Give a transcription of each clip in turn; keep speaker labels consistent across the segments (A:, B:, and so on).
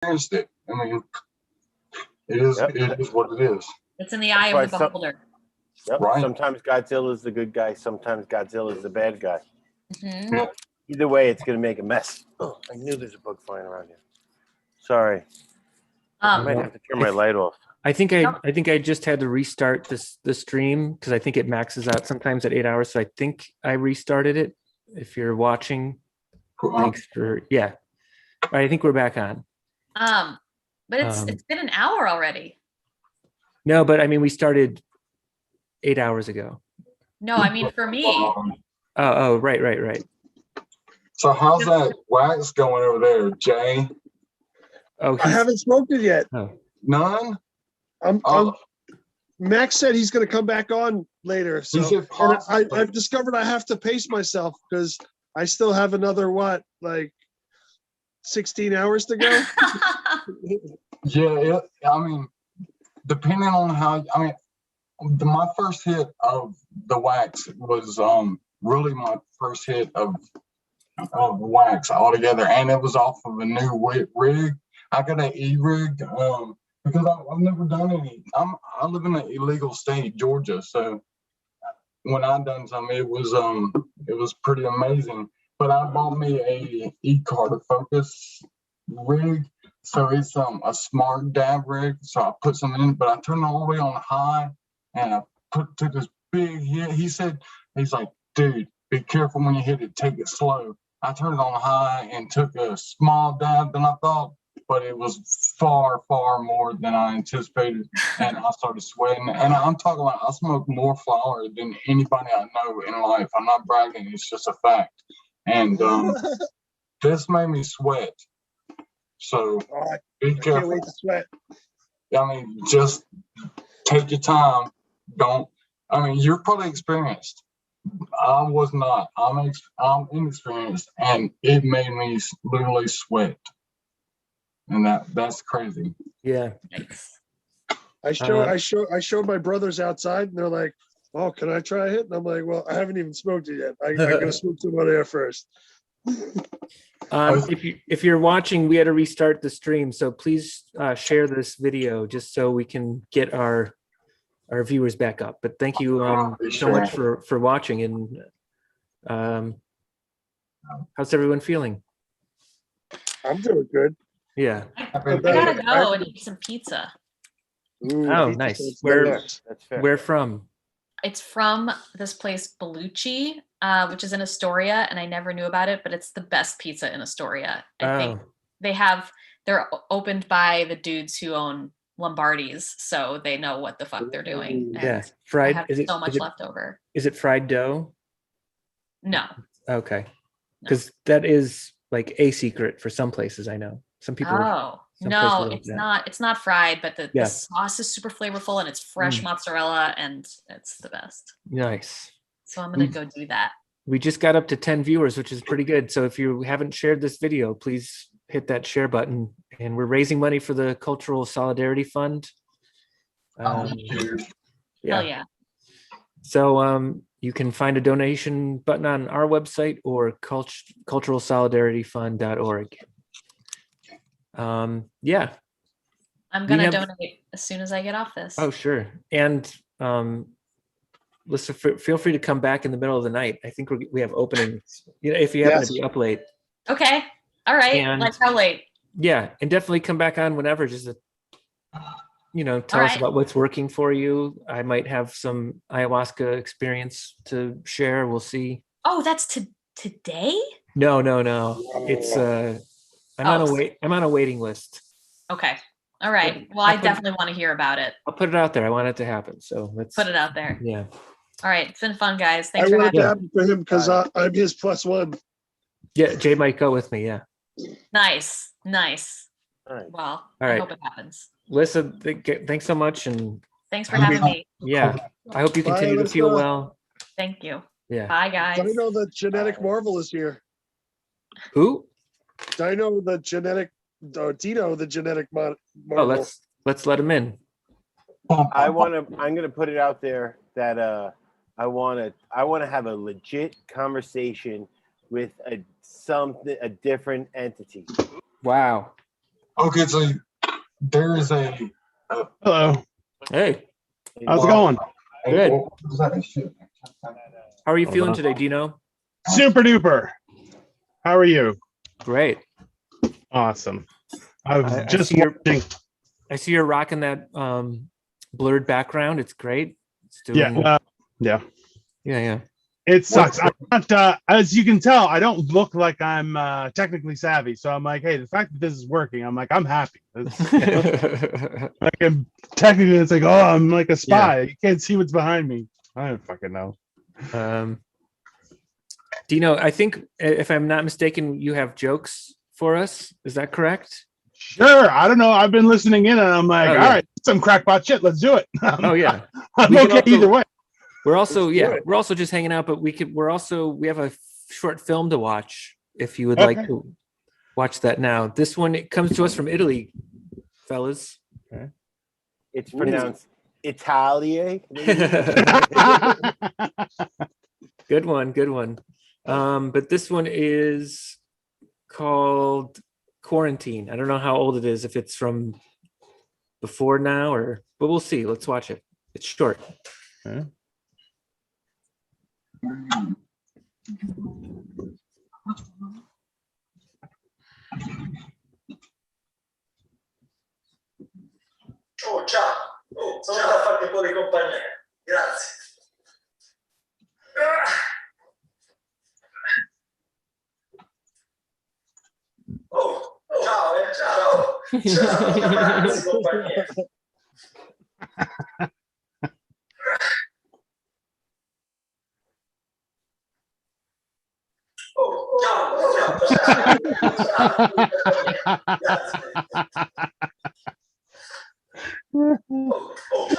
A: experienced it. I mean, it is what it is.
B: It's in the eye of the beholder.
C: Yep.
A: Right.
C: Sometimes Godzilla is the good guy. Sometimes Godzilla is the bad guy.
B: Mm-hmm.
A: Yeah.
C: Either way, it's going to make a mess. Oh, I knew there's a bug flying around here. Sorry. I might have to turn my light off.
D: I think I just had to restart the stream because I think it maxes out sometimes at 8 hours. So I think I restarted it. If you're watching, thanks for All right, I think we're back on.
B: But it's been an hour already.
D: No, but I mean we started 8 hours ago.
B: No, I mean for me.
D: Oh, right.
A: So how's that wax going over there, Jay?
D: Oh,
E: I haven't smoked it yet.
D: Oh.
A: None?
E: Max said he's going to come back on later. So
A: Is it possible?
E: I've discovered I have to pace myself because I still have another 16 hours to go.
A: Yeah, I mean, depending on how, my first hit of the wax was really my first hit of wax altogether, and it was off of a new rig. I got an e-rig because I've never done any. I live in an illegal state, Georgia, so when I done something, it was pretty amazing. But I bought me a e-Carter Focus rig, so it's a smart dab rig. So I put some in, but I turned it all the way on high, and I took this big hit. He's like, dude, be careful when you hit it. Take it slow. I turned it on high and took a small dab than I thought, but it was far, far more than I anticipated, and I started sweating. And I'm talking about I smoke more flower than anybody I know in life. I'm not bragging; it's just a fact. And this made me sweat. So be careful.
E: I can't wait to sweat.
A: I mean, just take your time. You're probably experienced. I was not. I'm inexperienced, and it made me literally sweat. And that's crazy.
D: Yeah.
E: I showed my brothers outside, and they're like, "Oh, can I try it?" And I'm like, "Well, I haven't even smoked it yet. I gotta smoke some out there first."
D: If you're watching, we had to restart the stream, so please share this video just so we can get our viewers back up. But thank you so much for watching. And how's everyone feeling?
E: I'm doing good.
D: Yeah.
B: I gotta go and eat some pizza.
E: Ooh,
D: oh, nice. Where from?
B: It's from this place Bellucci, which is in Astoria, and I never knew about it, but it's the best pizza in Astoria. I think they're opened by the dudes who own Lombardi's, so they know what the fuck they're doing.
D: Yeah, fried.
B: I have so much left over.
D: Is it fried dough?
B: No.
D: Okay, because that is like a secret for some places. I know some people.
B: Oh no, it's not. It's not fried, but the sauce is super flavorful and it's fresh mozzarella, and it's the best.
D: Nice.
B: So I'm gonna go do that.
D: We just got up to 10 viewers, which is pretty good. So if you haven't shared this video, please hit that share button. And we're raising money for the Cultural Solidarity Fund.
B: Hell yeah.
D: So you can find a donation button on our website or culturalsolidaritymfund.org. Yeah.
B: I'm gonna donate as soon as I get off this.
D: Oh, sure. And listen, feel free to come back in the middle of the night. I think we have openings, if you happen to be up late.
B: Okay. All right. And, like how late?
D: Yeah. And definitely come back on whenever, just to, tell us about what's working for you. I might have some ayahuasca experience to share. We'll see.
B: Oh, that's today?
D: No. It's I'm on a waiting list.
B: Okay. All right. Well, I definitely want to hear about it.
D: I'll put it out there. I want it to happen. So let's
B: put it out there.
D: Yeah.
B: All right. It's been fun, guys. Thanks
E: for having me. I
B: having
E: want it to happen for him because I'm his +1.
D: Yeah. Jay might go with me. Yeah.
B: Nice.
C: All right.
B: Well,
D: all right.
B: I hope it happens.
D: Listen, thanks so much. And
B: thanks for having me.
D: Yeah. I hope you continue to feel well.
B: Thank you.
D: Yeah.
B: Bye, guys.
E: Dino the Genetic Marvel is here.
D: Who?
E: Dino the Genetic Marvel.
D: Oh, let's let him in.
C: I'm gonna put it out there that I want to have a legit conversation with a different entity.
D: Wow.
A: Okay, so there is a.
F: Hello.
D: Hey,
F: How's it going?
D: Good.
A: What was that shit?
D: how are you feeling today, Dino?
F: Super duper. How are you?
D: Great.
F: Awesome. I was
D: I
F: just
D: see you're-
F: watching.
D: I see you're rocking that blurred background. It's great. It's doing,
F: Yeah. Yeah.
D: yeah.
F: It sucks. I'm not, as you can tell, I don't look like I'm technically savvy. So I'm like, hey, the fact that this is working, I'm like, I'm happy. Like, technically, it's like, oh, I'm like a spy. You can't see what's behind me. I don't fucking know.
D: Dino, I think if I'm not mistaken, you have jokes for us. Is that correct?
F: Sure. I don't know. I've been listening in and I'm like,
D: Oh,
F: all
D: yeah.
F: right, some crackpot shit. Let's do it.
D: Oh yeah.
F: I'm
D: We can
F: okay
D: also-
F: either way.
D: We're also
F: Let's do it.
D: we're also just hanging out, but we have a short film to watch if you would
F: Okay.
D: like to watch that now. This one, it comes to us from Italy, fellas.
C: It's pronounced Italia.
D: Good one. But this one is called Quarantine. I don't know how old it is, if it's from before now but we'll see. Let's watch it. It's short.
F: Okay.
G: Oh, ciao. Oh, sono da farti un po' di compagnia. Grazie. Oh, ciao, ciao. Ciao, grazie, compagnia. Oh, ciao, ciao, ciao. Grazie. Oh,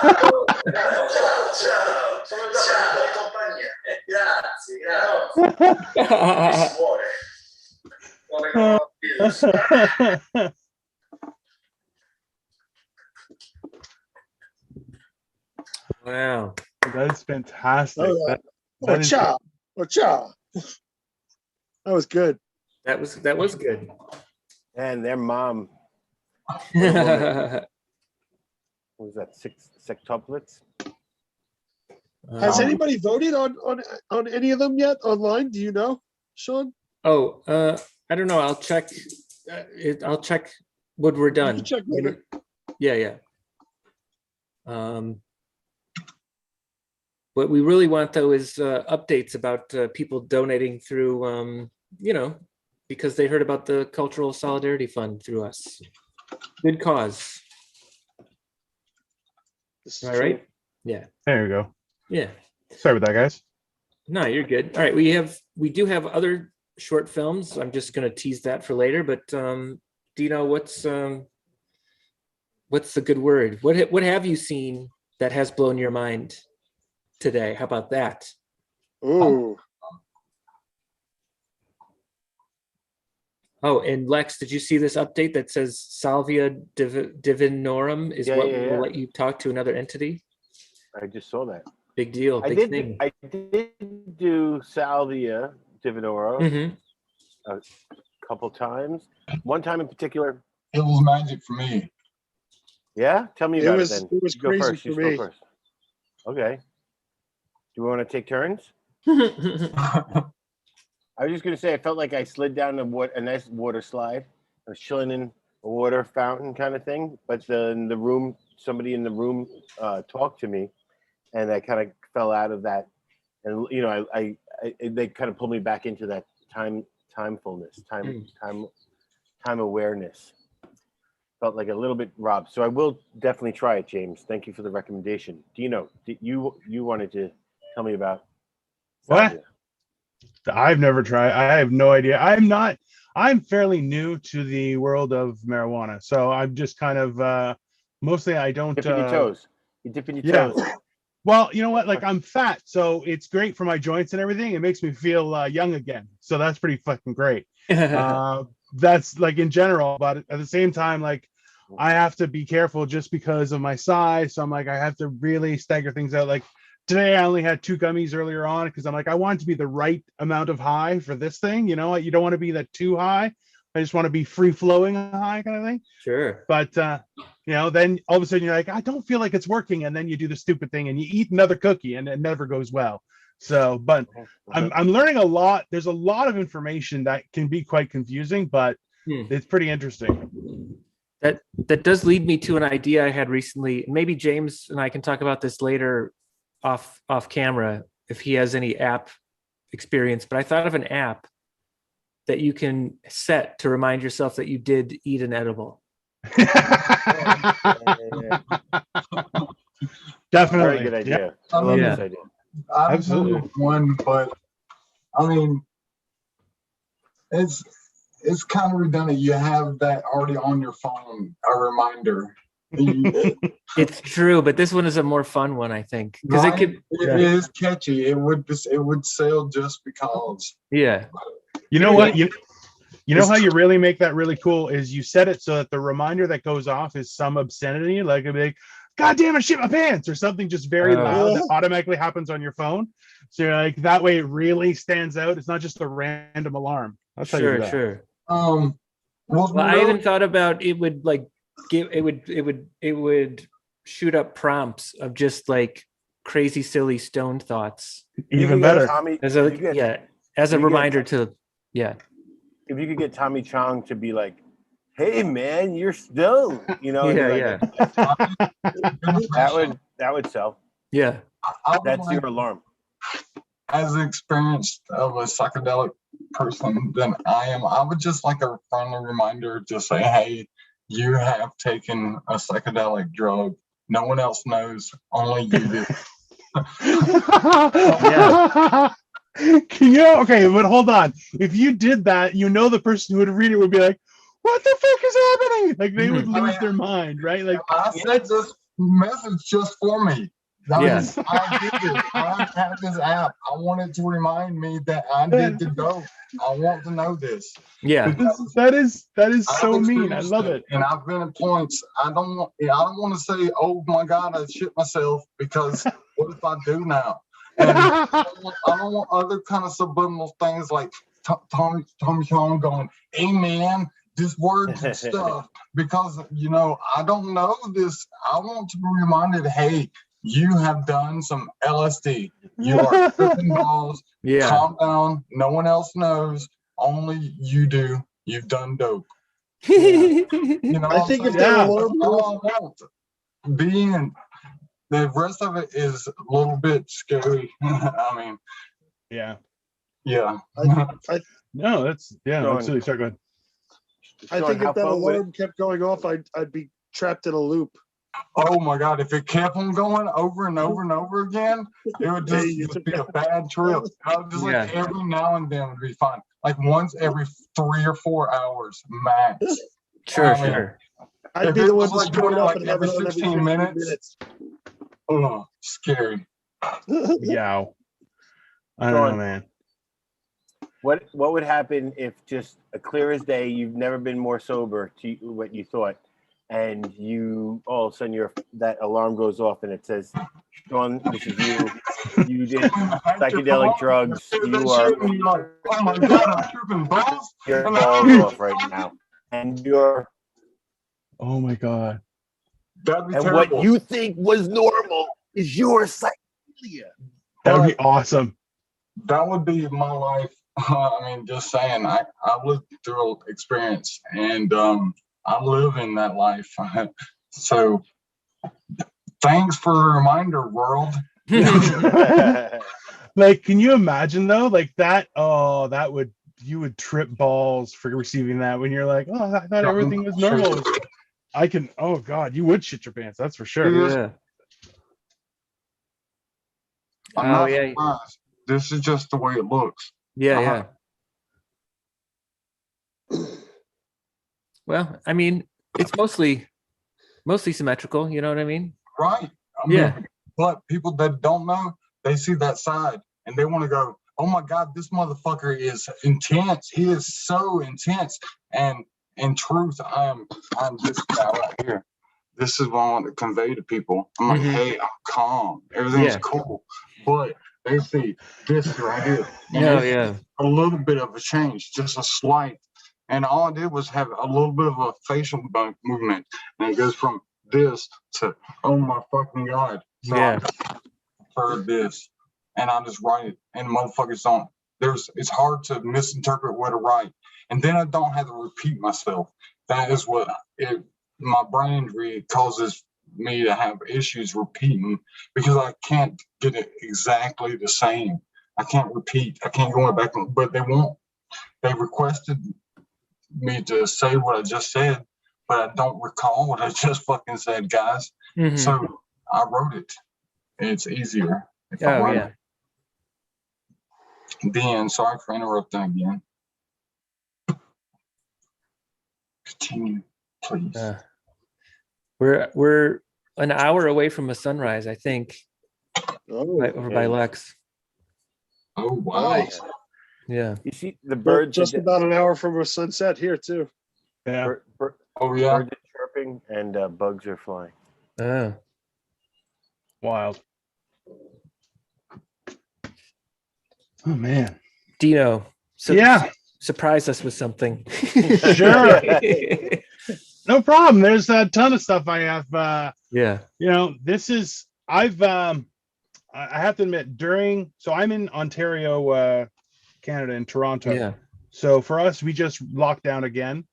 G: ciao, ciao. Sono già fatto in compagnia. Grazie. Che si vuole? Vuole coronavirus.
D: Wow.
F: That's fantastic.
E: Oh, yeah.
F: That is-
E: Ciao. Oh, ciao. That was good.
D: That was good.
C: And their mom, what was that, sextuplets?
E: Has
D: Um,
E: anybody voted on any of them yet online? Do you know, Sean?
D: I don't know. I'll check. I'll check when we're done.
E: can check
D: You know-
E: later.
D: Yeah. What we really want though is updates about people donating through, because they heard about the Cultural Solidarity Fund through us. Good cause.
E: This is
D: Am I
E: true.
D: right? Yeah.
F: There you go.
D: Yeah.
F: Sorry about that, guys.
D: No, you're good. All right, we do have other short films. I'm just going to tease that for later. But Dino, what's the good word? What have you seen that has blown your mind today? How about that?
E: Ooh.
D: Oh, and Lex, did you see this update that says Salvia Divinorum is what
C: Yeah.
D: will let you talk to another entity?
C: I just saw that.
D: Big deal.
C: I
D: Big
C: did.
D: thing.
C: I did do Salvia Divinora
D: Mhm.
C: a couple times. One time in particular.
A: It was magic for me.
C: Yeah, tell me
E: It
C: about
E: was-
C: it then.
E: it was
C: You go
E: crazy
C: first.
E: for
C: You
E: me.
C: go first. Okay. Do we want to take turns? I was just gonna say I felt like I slid down a nice water slide. I was chilling in a water fountain kind of thing, but in the room, somebody in the room talked to me, and I kind of fell out of that. And I they kind of pulled me back into that timefulness, time awareness. Felt like a little bit robbed. So I will definitely try it, James. Thank you for the recommendation. Dino, you wanted to tell me about
F: What?
C: Salvia.
F: I've never tried. I have no idea. I'm fairly new to the world of marijuana. So I'm just kind of mostly I don't
C: Dipping your toes. You're dipping your
F: yeah.
C: toes.
F: Well, you know what? Like I'm fat, so it's great for my joints and everything. It makes me feel young again. So that's pretty fucking great. That's like in general, but at the same time, like I have to be careful just because of my size. So I'm like, I have to really stagger things out. Like today, I only had 2 gummies earlier on because I'm like, I want it to be the right amount of high for this thing. You know, you don't want to be that too high, I just want to be free flowing high kind of thing.
D: Sure.
F: But then all of a sudden you're like, I don't feel like it's working, and then you do the stupid thing and you eat another cookie, and it never goes well. So, but I'm learning a lot. There's a lot of information that can be quite confusing, but it's pretty interesting.
D: That does lead me to an idea I had recently. Maybe James and I can talk about this later off camera if he has any app experience. But I thought of an app that you can set to remind yourself that you did eat an edible.
F: Definitely.
C: Very good idea.
F: Yep.
C: I love this idea.
F: Absolutely.
A: One, but I mean, it's kind of redundant. You have that already on your phone, a reminder.
D: It's true, but this one is a more fun one, I think, because
A: it is catchy. It would sell just because.
D: Yeah.
F: You know what? You know how you really make that really cool is you set it so that the reminder that goes off is some obscenity, like a big, God damn it, shit my pants, or something just very loud that automatically happens on your phone. So you're like, that way it really stands out. It's not just a random alarm. I'll tell you that.
D: Sure.
A: Well,
D: I even thought about it would like it would shoot up prompts of just like crazy, silly stone thoughts.
F: Even better.
D: As a reminder to
C: If you could get Tommy Chong to be like, hey man, you're stoned, that would sell.
D: Yeah.
C: That's your alarm.
A: As experienced of a psychedelic person than I am, I would just like a friendly reminder to say, hey, you have taken a psychedelic drug. No one else knows, only you do.
F: Okay, but hold on. If you did that, the person who would read it would be like, what the fuck is happening? Like they would lose their mind, right? Like
A: I said this message just for me. I did it. I have this app. I wanted to remind me that I did the dope. I want to know this.
D: Yeah.
F: That is so mean. I love it.
A: And I've been at points I don't want to say, oh my God, I shit myself, because what if I do now? And I don't want other kind of subliminal things like Tommy Chong going, amen, just words and stuff, because I don't know this. I want to be reminded, hey, you have done some LSD. You are tripping balls.
D: Yeah.
A: Calm down. No one else knows. Only you do. You've done dope.
E: I think if that alarm
A: all I want. The rest of it is a little bit scary. I mean,
F: yeah.
E: No,
F: that's absolutely. Start going.
E: I think if that alarm kept going off, I'd be trapped in a loop.
A: Oh my God! If it kept on going over and over and over again, it would just be a bad trip. Like every now and then would be fine. Like once every 3 or 4 hours max.
D: Sure.
E: I'd be the one
A: like going like every 16 minutes. Oh, scary.
F: Yeah. I don't know, man.
C: What would happen if just a clear as day, you've never been more sober to what you thought, and you all of a sudden that alarm goes off and it says, Sean, this is you. You did psychedelic drugs. You are.
A: Oh my God, I'm tripping balls.
C: Your balls off right now, and you're.
F: Oh my God.
A: That'd be
C: and
A: terrible.
C: what you think was normal is your psychedelia.
F: That would be awesome.
A: That would be my life. I mean, just saying, I lived through an experience, and I live in that life. So thanks for the reminder, world.
F: Like, can you imagine though? Like that, you would trip balls for receiving that when you're like, oh, I thought everything was normal. Oh God, you would shit your pants. That's for sure.
D: Yeah.
A: I'm not surprised. This is just the way it looks.
D: Yeah. Well, I mean, it's mostly symmetrical. You know what I mean?
A: Right. But people that don't know, they see that side and they want to go, oh my God, this motherfucker is intense. He is so intense. And in truth, I'm this guy right here. This is what I want to convey to people. I'm like, hey, I'm calm. Everything's cool. But they see this right here. And a little bit of a change, just a slight. And all I did was have a little bit of a facial movement, and it goes from this to, oh my fucking God. So
D: Yeah.
A: I prefer this, and I just write it, and motherfuckers don't. It's hard to misinterpret what I write, and then I don't have to repeat myself. That is what my brain injury causes me to have issues repeating, because I can't get it exactly the same. I can't repeat. I can't go back, but they won't. They requested me to say what I just said, but I don't recall what I just fucking said, guys.
D: Mhm.
A: So I wrote it. It's easier. If I
D: Oh
A: write
D: yeah.
A: it. Then, sorry for interrupting again. Continue, please.
D: We're an hour away from a sunrise, I think, over by Lex.
A: Oh wow.
E: Nice.
D: Yeah.
C: You see the birds
E: Just about an hour from a sunset here too.
F: Yeah.
A: Oh yeah.
C: Birds are chirping and bugs are flying.
D: Oh.
F: Wild. Oh man.
D: Dino. So
F: Yeah.
D: Surprise us with something.
F: Sure. No problem. There's a ton of stuff I have.
D: Yeah.
F: I have to admit, so I'm in Ontario, Canada, in Toronto.
D: Yeah.
F: So for us, we just locked down again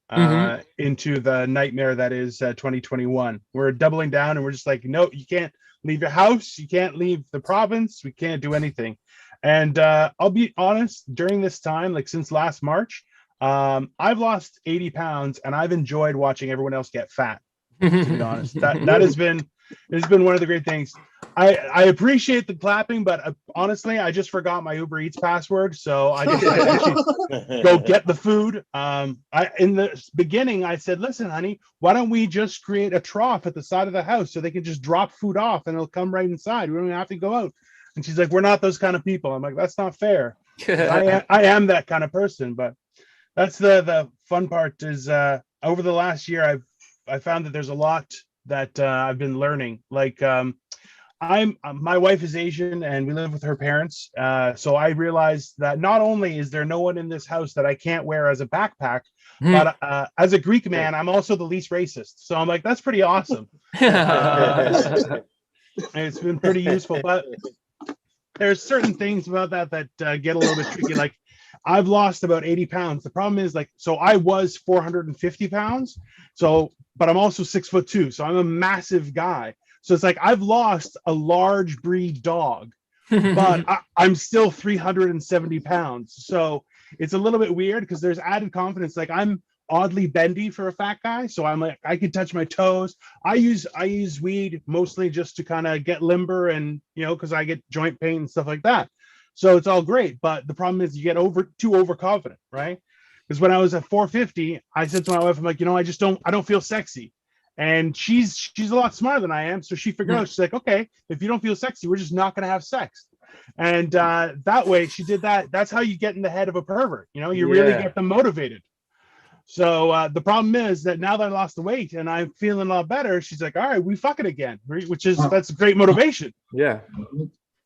F: into the nightmare that is 2021. We're doubling down, and we're just like, no, you can't leave your house. You can't leave the province. We can't do anything. And I'll be honest, during this time, like since last March, I've lost 80 pounds, and I've enjoyed watching everyone else get fat. To be honest, that has been one of the great things. I appreciate the clapping, but honestly, I just forgot my Uber Eats password, so I actually go get the food. In the beginning, I said, "Listen, honey, why don't we just create a trough at the side of the house so they can just drop food off and it'll come right inside. We don't even have to go out." And she's like, "We're not those kind of people." I'm like, "That's not fair." I am that kind of person, but that's the fun part. Is over the last year, I found that there's a lot that I've been learning. Like my wife is Asian and we live with her parents. So I realized that not only is there no one in this house that I can't wear as a backpack, but as a Greek man, I'm also the least racist. So I'm like, that's pretty awesome. It's been pretty useful, but there's certain things about that get a little bit tricky. Like I've lost about 80 pounds. The problem is so I was 450 pounds. But I'm also 6'2", so I'm a massive guy. So it's like I've lost a large breed dog, but I'm still 370 pounds. So it's a little bit weird because there's added confidence. Like I'm oddly bendy for a fat guy, so I'm like I can touch my toes. I use weed mostly just to kind of get limber and because I get joint pain and stuff like that. So it's all great, but the problem is you get too overconfident, right? Because when I was at 450, I said to my wife, I'm like, I don't feel sexy. And she's a lot smarter than I am. So she figured out, she's like, okay, if you don't feel sexy, we're just not going to have sex. And that way she did that. That's how you get in the head of a pervert. You really get them motivated. So the problem is that now that I lost the weight and I'm feeling a lot better, she's like, all right, we fucking again, that's great motivation.
D: Yeah.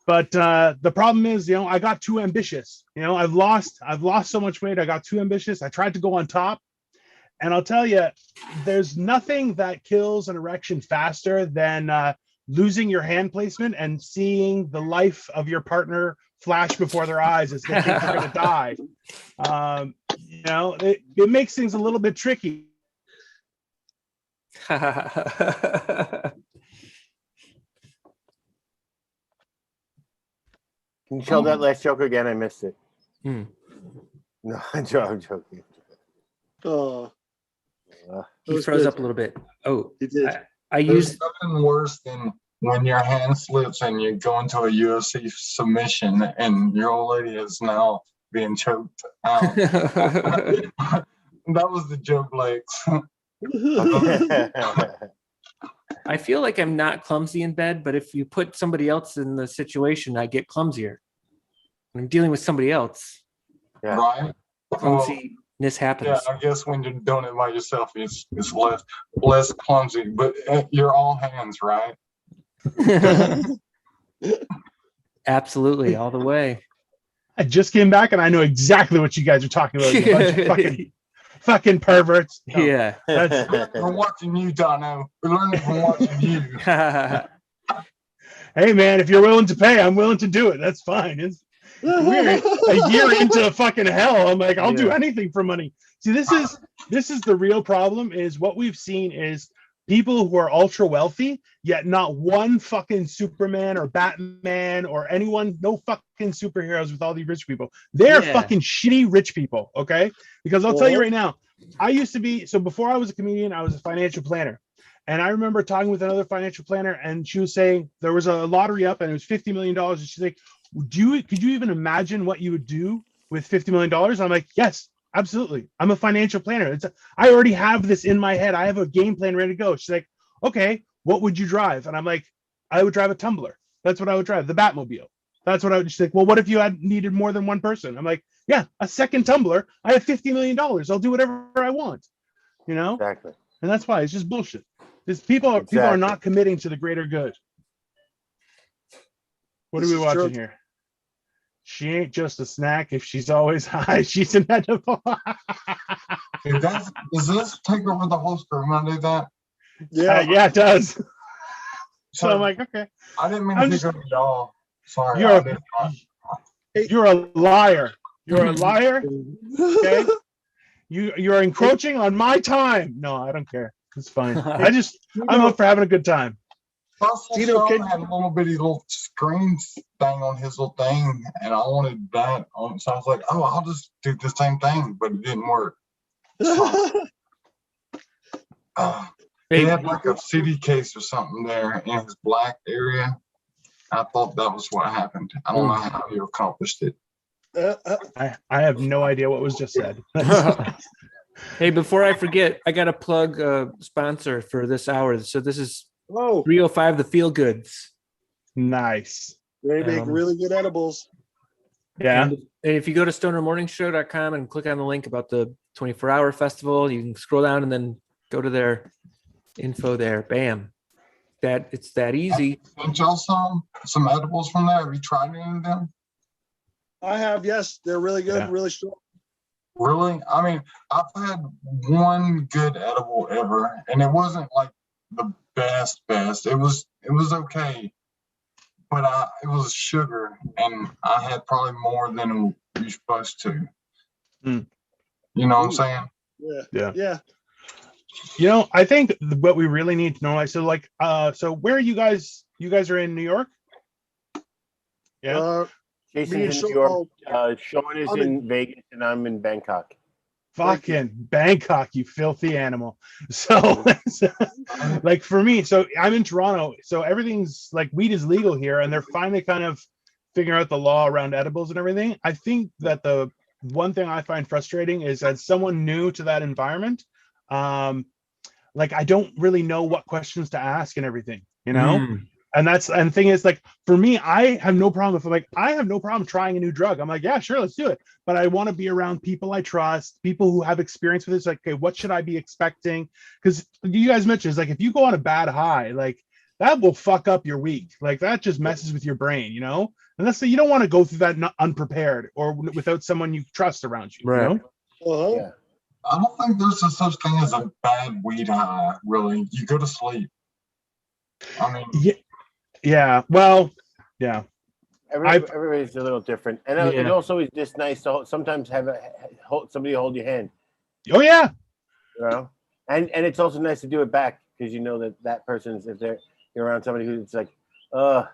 F: But the problem is, I got too ambitious. I've lost so much weight. I got too ambitious. I tried to go on top. And I'll tell you, there's nothing that kills an erection faster than losing your hand placement and seeing the life of your partner flash before their eyes as they think they're going to die. It makes things a little bit tricky.
C: Can you tell that last joke again? I missed it. No, I'm joking.
E: Oh,
D: he froze up a little bit. Oh,
E: he did.
A: There's nothing worse than when your hand slips and you go into a UFC submission and your old lady is now being choked out. That was the joke, Lex.
D: I feel like I'm not clumsy in bed, but if you put somebody else in the situation, I get clumsier. When I'm dealing with somebody else.
C: Yeah.
A: Right?
D: Clumsiness happens.
A: Yeah, I guess when you're doing it by yourself, it's less clumsy, but you're all hands, right?
D: Absolutely, all the way.
F: I just came back and I know exactly what you guys are talking about. Fucking perverts. No,
D: Yeah.
F: that's
A: From watching you, Dono. We learned it from watching you.
F: hey man, if you're willing to pay, I'm willing to do it. That's fine. We're a year into fucking hell. I'm like, I'll do anything for money. See, this is the real problem. Is what we've seen is people who are ultra wealthy, yet not one fucking Superman or Batman or anyone, no fucking superheroes with all these rich people. They're fucking shitty rich people. Okay, because I'll tell you right now, I used to be, so before I was a comedian, I was a financial planner. And I remember talking with another financial planner, and she was saying there was a lottery up and it was $50 million. And she's like, could you even imagine what you would do with $50 million? I'm like, yes, absolutely. I'm a financial planner. I already have this in my head. I have a game plan ready to go. She's like, okay, what would you drive? And I'm like, I would drive a Tumbler. That's what I would drive, the Batmobile. That's what I would. She's like, well, what if you had needed more than one person? I'm like, yeah, a second Tumbler. I have $50 million. I'll do whatever I want, you know?
C: Exactly.
F: And that's why it's just bullshit. People are not committing to the greater good. What are we watching here? She ain't just a snack if she's always high. She's an edible.
A: Does this take over the whole screen when I do that?
F: Yeah, it does. So I'm like, okay.
A: I didn't mean to take over y'all. Sorry.
F: You're a liar. You're a liar. Okay. You're encroaching on my time. No, I don't care. It's fine. I'm up for having a good time.
A: Tino had a little screen thing on his little thing, and I wanted that on. So I was like, "Oh, I'll just do the same thing," but it didn't work. He had like a CD case or something there in his black area. I thought that was what happened. I don't know how you accomplished it.
F: I have no idea what was just said.
D: Hey, before I forget, I got to plug a sponsor for this hour. So this is 305 The Feel Goods.
F: Nice.
E: They make really good edibles.
F: Yeah.
D: And if you go to stonermorningshow.com and click on the link about the 24-hour festival, you can scroll down and then go to their info there. Bam. It's that easy.
A: Sent y'all some edibles from there. Have you tried any of them?
E: I have, yes. They're really good, really strong.
A: Really? I mean, I've had one good edible ever, and it wasn't like the best. It was okay, but it was sugar, and I had probably more than you're supposed to. You know what I'm saying?
E: Yeah.
F: You know, I think what we really need to know, so where are you guys? You guys are in New York? Yeah.
C: Jason's in New York. Sean is in Vegas, and I'm in Bangkok.
F: Fucking Bangkok, you filthy animal. So, like for me, so I'm in Toronto. So everything's like weed is legal here, and they're finally kind of figuring out the law around edibles and everything. I think that the one thing I find frustrating is as someone new to that environment, like I don't really know what questions to ask and everything, you know? And the thing is, like, for me, I have no problem I have no problem trying a new drug. I'm like, yeah, sure, let's do it. But I want to be around people I trust, people who have experience with this. Like, okay, what should I be expecting? Because you guys mentioned, it's like, if you go on a bad high, like that will fuck up your week. Like that just messes with your brain, you know? And you don't want to go through that unprepared or without someone you trust around you,
D: right?
F: You know?
E: Yeah.
A: I don't think there's a such thing as a bad weed high, really. You go to sleep. I mean,
F: yeah. Well, yeah.
C: Everybody's a little different, and it also is just nice to sometimes have somebody hold your hand.
F: Oh yeah.
C: You know, and it's also nice to do it back because you know that person's if you're around somebody who's like, I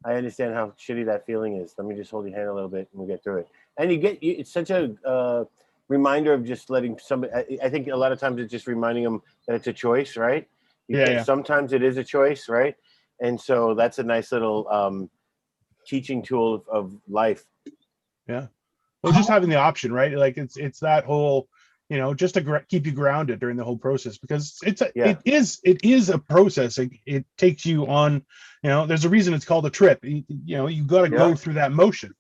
C: understand how shitty that feeling is. Let me just hold your hand a little bit and we'll get through it. And it's such a reminder of just letting somebody. I think a lot of times it's just reminding them that it's a choice, right? Sometimes it is a choice, right? And so that's a nice little teaching tool of life.
F: Yeah. Well, just having the option, right? Like it's that whole, you know, just to keep you grounded during the whole process, because it is a process. It takes you on, you know, there's a reason it's called a trip. You know, you got to go through that motion.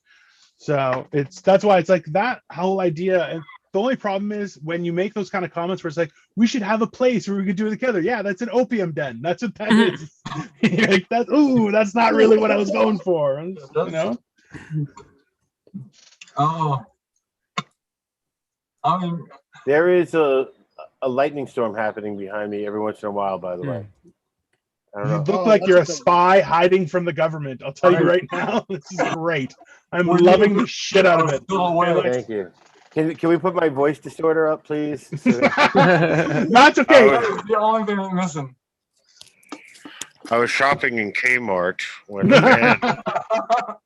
F: So that's why it's like that whole idea. And the only problem is when you make those kind of comments where it's like, we should have a place where we could do it together. Yeah, that's an opium den. That's what that is. You're like, that's not really what I was going for. You know?
A: I mean,
C: There is a lightning storm happening behind me every once in a while, by the way. I don't
F: You
C: know.
F: look like you're a spy hiding from the government. I'll tell you right now. This is great. I'm loving the shit out of it.
C: Thank you. Can we put my voice distorter up, please?
F: That's okay.
A: That's the only thing I'm missing.
C: I was shopping in Kmart when
D: that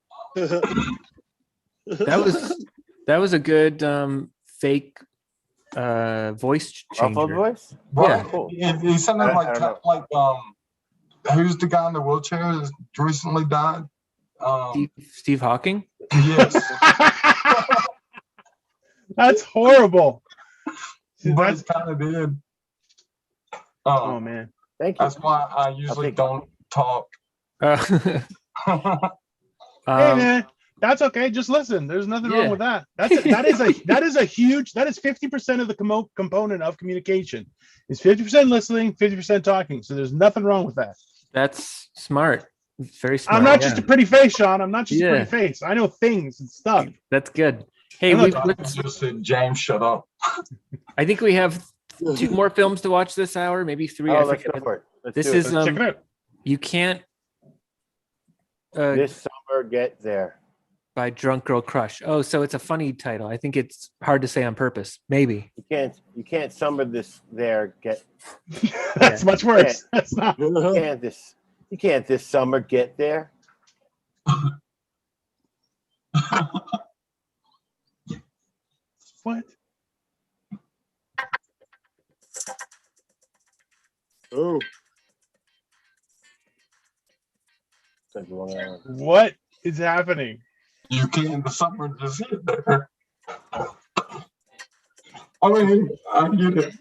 D: was a good fake voice
C: Ruffled
D: changer.
C: voice.
A: Right.
C: Oh, cool.
A: He sounded like who's the guy in the wheelchair that recently died?
D: Steve Hawking.
A: Yes.
F: That's horrible.
A: But it's kind of did.
F: Oh man.
C: Thank you.
A: That's why I usually don't talk.
F: Hey man, that's okay. Just listen. There's nothing wrong with that. That is a huge. That is 50% of the component of communication. It's 50% listening, 50% talking. So there's nothing wrong with that.
D: That's smart. Very smart.
F: I'm not just a pretty face, Sean. I'm not just a pretty face. I know things and stuff.
D: That's good. Hey,
A: just said, James, shut up.
D: I think we have 2 more films to watch this hour, maybe 3.
C: Oh, let's go for it.
D: This is
F: Check it out.
D: You Can't
C: This Summer Get There
D: by Drunk Girl Crush. Oh, so it's a funny title. I think it's hard to say on purpose. Maybe.
C: You can't summer this there get.
F: That's much worse. That's not.
C: You can't this summer get there.
F: What?
E: Oh.
F: What is happening?
A: You can't. The summer just hit there. I mean, I get it.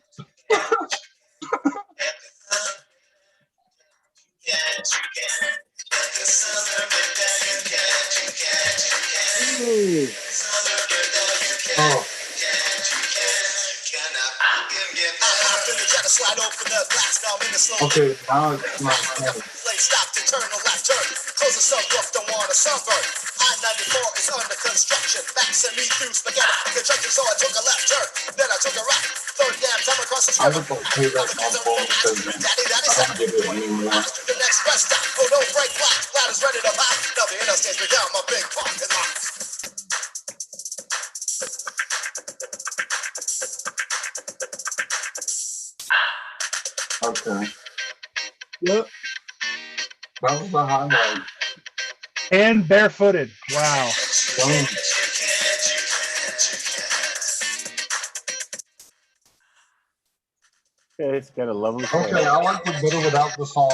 A: Oh. Okay, now it's not funny.
G: Stop to turn a left turn. Close the sunroof, don't want a sunburn. I-94 is under construction. Back send me through spaghetti construction, so I took a left turn. Then I took a right. Third damn time across the
A: I
G: street.
A: look okay right now, because I don't get it anymore.
G: The next rest stop. Oh, don't break black. Cloud is ready to pop. Now the interstate's become a big parking lot.
A: Okay.
E: Yep.
A: That was the highlight.
F: And barefooted. Wow.
A: Boom.
C: Okay, it's got a lovely.
A: Okay, I like the better without the song.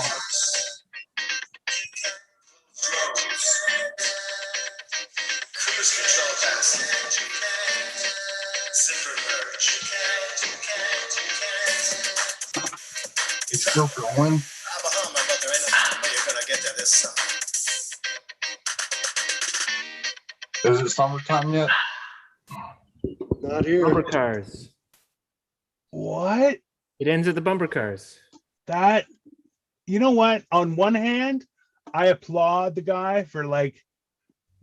G: Cruise control pass. Zipper merge.
A: It's still going.
G: I'm a hummer, but there ain't no way you're gonna get to this song.
A: Is it summertime yet?
E: Not here.
D: Bumper cars.
F: What?
D: It ends at the bumper cars.
F: That, you know what? On one hand, I applaud the guy for like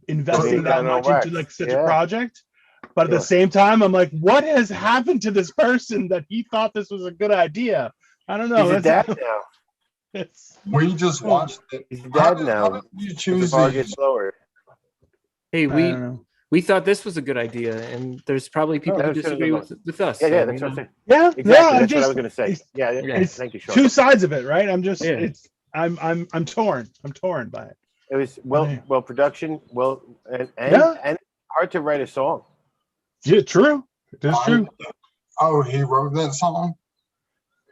F: investing that much into like such a project. But at the same time, I'm like, what has happened to this person that he thought this was a good idea? I don't know.
C: He's a dad now.
A: We just watched it.
C: He's a dad now.
A: How you choose
C: the bar
A: these?
C: gets lowered.
D: Hey, we thought this was a good idea, and there's probably people who disagree with us.
C: Yeah,
D: so,
C: that's what I'm saying.
F: Yeah,
C: Exactly.
F: yeah.
C: That's what I was gonna say. Yeah. Thank you, Sean.
F: Two sides of it, right? I'm just, I'm torn. I'm torn by it.
C: It was well production, and hard to write a song.
F: Yeah, true. That's true.
A: Oh, he wrote that song?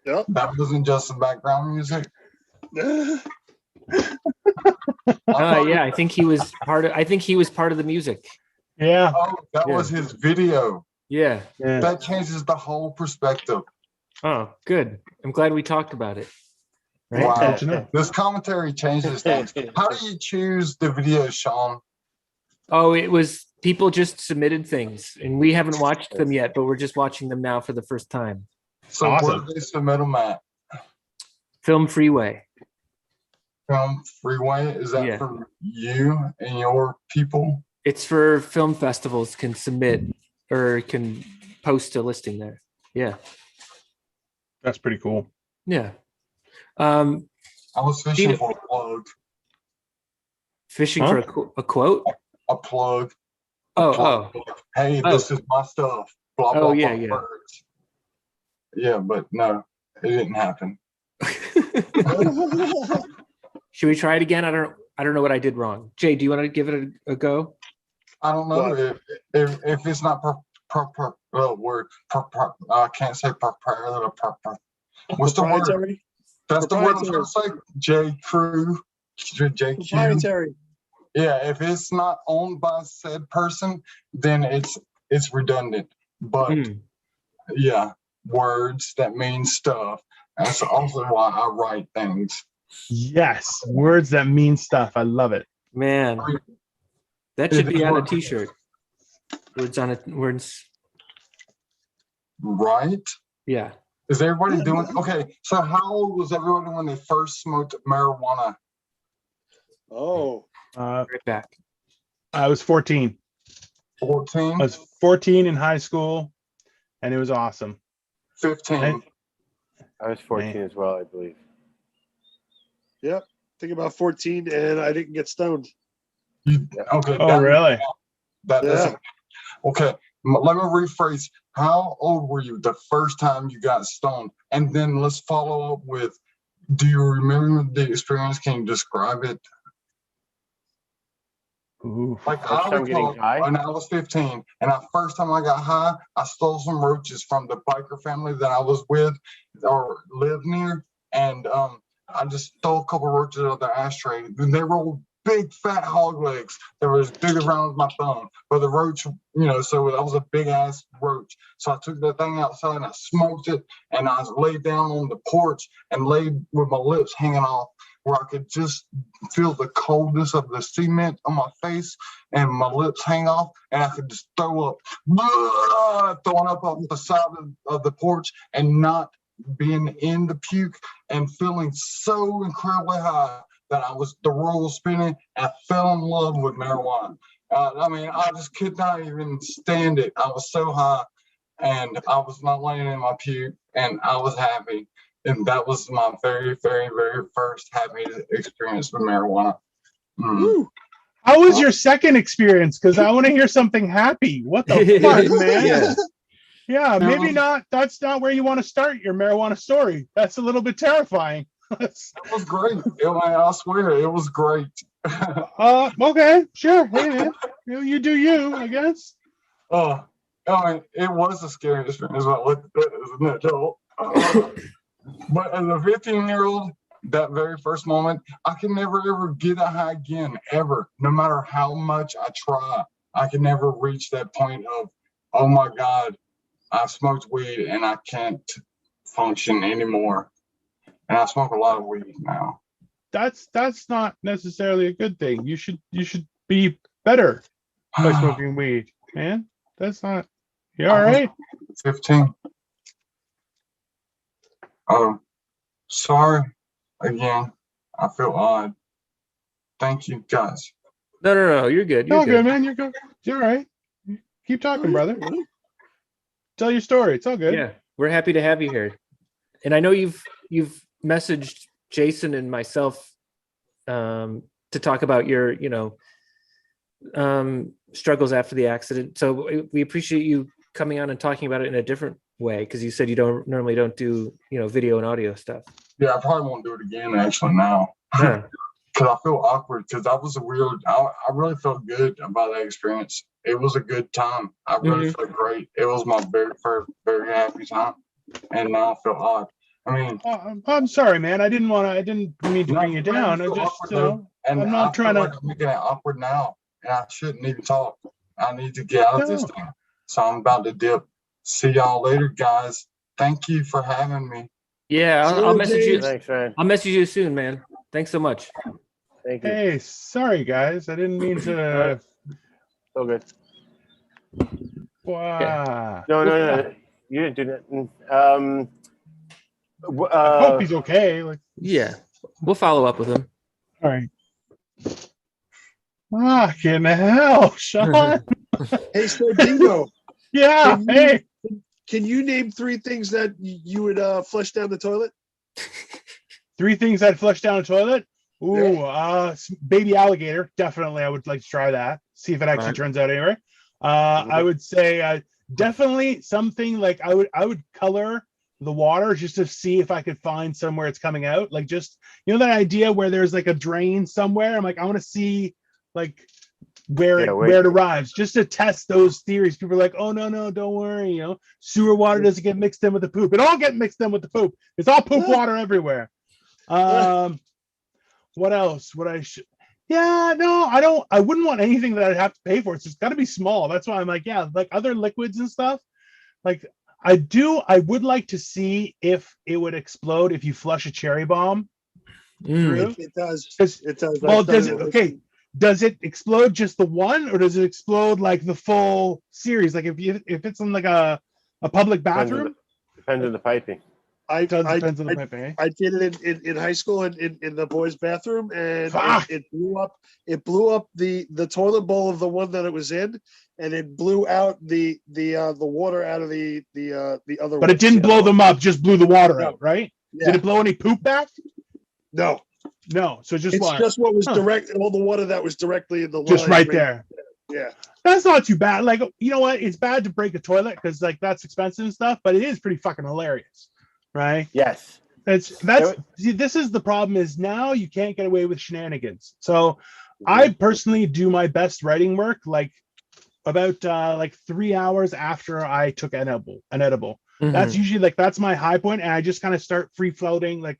E: Yep.
A: That wasn't just some background music?
D: Yeah, I think he was part of the music.
F: Yeah.
A: Oh, that was his video.
D: Yeah.
A: That changes the whole perspective.
D: Oh, good. I'm glad we talked about it.
F: Right?
A: Wow. This commentary changes things. How do you choose the videos, Sean?
D: Oh, it was people just submitted things, and we haven't watched them yet, but we're just watching them now for the first time.
A: So where do they submit them at?
D: Film Freeway.
A: Film Freeway? Is that for you and your people?
D: It's for film festivals can submit or can post a listing there. Yeah.
F: That's pretty cool.
D: Yeah.
A: I was fishing
D: Tina-
A: for a plug.
D: Fishing
F: Huh?
D: for a quote.
A: A plug.
D: Oh,
A: Plug. Hey, this
D: Oh.
A: is my stuff. Blah,
D: Oh,
A: blah,
D: yeah,
A: blah,
D: yeah.
A: words. Yeah, but no, it didn't happen.
D: Should we try it again? I don't know what I did wrong. Jay, do you want to give it a go?
A: I don't know
E: What?
A: if it's not I can't say what's the word?
E: Proprietary.
A: That's the word I'm trying to say. JQ.
E: Proprietary.
A: Yeah, if it's not owned by said person, then it's redundant. But
D: Hmm.
A: yeah, words that mean stuff. That's also why I write things.
F: Yes, words that mean stuff. I love it.
D: Man, that should be on a t-shirt. Words on it. Words.
A: Right?
D: Yeah.
A: Is everybody doing okay? So how old was everyone when they first smoked marijuana?
E: Oh,
D: Right back.
F: I was 14.
A: 14,
F: I was 14 in high school, and it was awesome.
A: 15.
F: And-
C: I was 14 as well, I believe.
E: yep. Think about 14, and I didn't get stoned.
A: Okay.
F: Oh, really?
A: That
E: Yeah.
A: doesn't. Okay. Let me rephrase. How old were you the first time you got stoned? And then let's follow up with, do you remember the experience? Can you describe it?
F: Ooh.
A: Like
C: First
A: I
C: time getting
A: recall
C: high?
A: when I was 15, and the first time I got high, I stole some roaches from the biker family that I was with or lived near, and I just stole a couple roaches out of their ashtray. And they were big fat hog legs that were as big around as my thumb. But the roach, so that was a big ass roach. So I took that thing outside and I smoked it, and I laid down on the porch and laid with my lips hanging off, where I could just feel the coldness of the cement on my face and my lips hang off, and I could just throw up, throwing up off the side of the porch and not being in the puke and feeling so incredibly high that the world was spinning, and I fell in love with marijuana. I just could not even stand it. I was so high, and I was not laying in my puke, and I was happy. And that was my very, very, very first happy experience with marijuana.
E: Woo.
F: How was your second experience? Because I want to hear something happy. What the fuck, man?
D: Yeah.
F: Yeah, maybe not. That's not where you want to start your marijuana story. That's a little bit terrifying.
A: It was great. I swear, it was great.
F: Okay, sure. Hey, man. You do you, I guess.
A: It was a scary experience when I looked at it as an adult. But as a 15-year-old, that very first moment, I can never ever get a high again, ever. No matter how much I try, I can never reach that point of, oh my God, I've smoked weed and I can't function anymore. And I smoke a lot of weed now.
F: That's not necessarily a good thing. You should be better by smoking weed, man. That's not. You all right?
A: 15. Oh, sorry again. I feel odd. Thank you, guys.
D: No. You're good.
F: It's
D: You're
F: all good,
D: good.
F: man. You're good. You're all right. Keep talking, brother. Tell your story. It's all good.
D: Yeah, we're happy to have you here. And I know you've messaged Jason and myself to talk about your, struggles after the accident. So we appreciate you coming on and talking about it in a different way, because you said you normally don't do, video and audio stuff.
A: Yeah, I probably won't do it again actually now.
D: Yeah.
A: Because I feel awkward, because that was I really felt good about that experience. It was a good time. I really felt great. It was my very first, very happy time. And now I feel odd.
F: I'm sorry, man. I didn't mean to bring you down. I just,
A: and
F: I'm not trying to.
A: I'm making it awkward now, and I shouldn't even talk. I need to get out of this thing. So I'm about to dip. See y'all later, guys. Thank you for having me.
D: Yeah, I'll message you.
C: Thanks, man.
D: I'll message you soon, man. Thanks so much.
C: Thank you.
F: Hey, sorry, guys. I didn't mean to.
C: So good.
F: Wow.
C: No. You didn't do that.
F: I hope he's okay.
D: Yeah, we'll follow up with him.
F: All right. Fucking hell, Sean.
E: Hey, so Dingo.
F: Yeah. Hey.
E: Can you name 3 things that you would flush down the toilet?
F: 3 things I'd flush down a toilet. Ooh, baby alligator. Definitely, I would like to try that. See if it actually turns out anywhere. I would say definitely something like I would color the water just to see if I could find somewhere it's coming out. Like just that idea where there's like a drain somewhere. I'm like, I want to see like where it arrives, just to test those theories. People are like, oh no, don't worry, sewer water doesn't get mixed in with the poop. It all get mixed in with the poop. It's all poop water everywhere. What else would I I wouldn't want anything that I'd have to pay for. It's got to be small. That's why I'm like, yeah, like other liquids and stuff. Like I would like to see if it would explode if you flush a cherry bomb through.
E: It does. It does.
F: Well, does it explode just the one, or does it explode like the full series? Like if it's in like a public bathroom?
C: Depends on the piping.
F: Depends on the piping.
E: I did it in high school in the boys' bathroom, and it blew up. It blew up the toilet bowl of the one that it was in, and it blew out the water out of the other.
F: But it didn't blow them up; just blew the water out, right? Yeah. Did it blow any poop back?
E: No.
F: So just
E: it's just what was direct. All the water that was directly in the line.
F: Just right there.
E: Yeah.
F: That's not too bad. Like, you know what? It's bad to break a toilet because like that's expensive and stuff, but it is pretty fucking hilarious. Right?
C: Yes.
F: This is the problem is now you can't get away with shenanigans. So I personally do my best writing work like about like 3 hours after I took an edible. Mm-hmm. That's usually like that's my high point, and I just kind of start free floating, like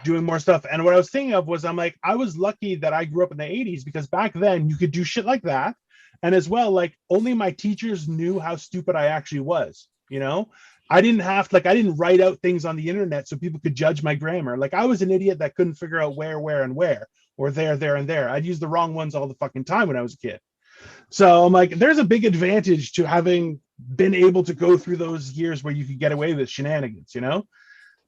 F: doing more stuff. And what I was thinking of was I'm like, I was lucky that I grew up in the 80s because back then you could do shit like that. And as well, like only my teachers knew how stupid I actually was, I didn't write out things on the internet so people could judge my grammar. Like I was an idiot that couldn't figure out where, and where, or there, and there. I'd use the wrong ones all the fucking time when I was a kid. So I'm like, there's a big advantage to having been able to go through those years where you could get away with shenanigans,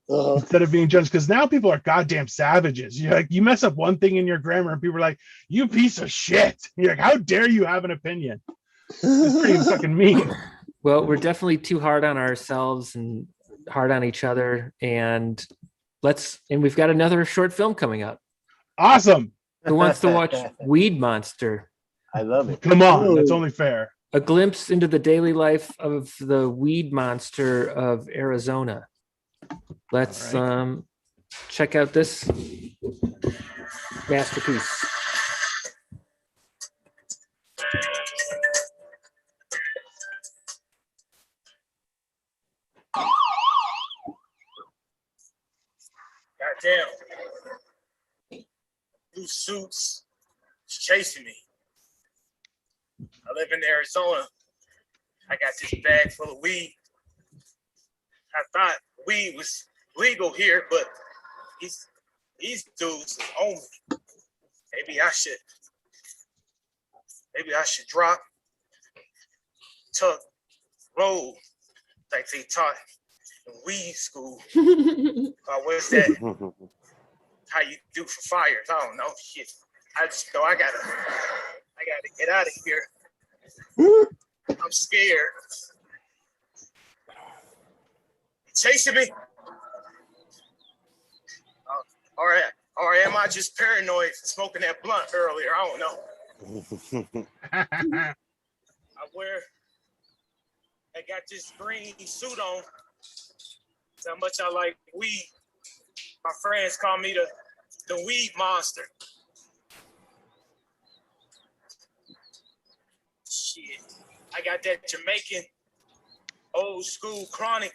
F: instead of being judged. Because now people are goddamn savages. You're like, you mess up one thing in your grammar and people are like, you piece of shit. You're like, how dare you have an opinion? It's pretty fucking mean.
D: Well, we're definitely too hard on ourselves and hard on each other. And we've got another short film coming up.
F: Awesome.
D: Who wants to watch Weed Monster?
C: I love it.
F: Come on, that's only fair.
D: A glimpse into the daily life of the weed monster of Arizona. Let's check out this masterpiece.
H: Goddamn. Blue suits is chasing me. I live in Arizona. I got this bag full of weed. I thought weed was legal here, but these dudes own me. Maybe I should drop, tuck, roll like they taught in weed school. What's that? How you do for fires? I don't know. Shit. I just know I gotta get out of here. I'm scared. You chasing me? Or am I just paranoid from smoking that blunt earlier? I don't know. I got this green suit on. That's how much I like weed. My friends call me the weed monster. Shit. I got that Jamaican old school chronic.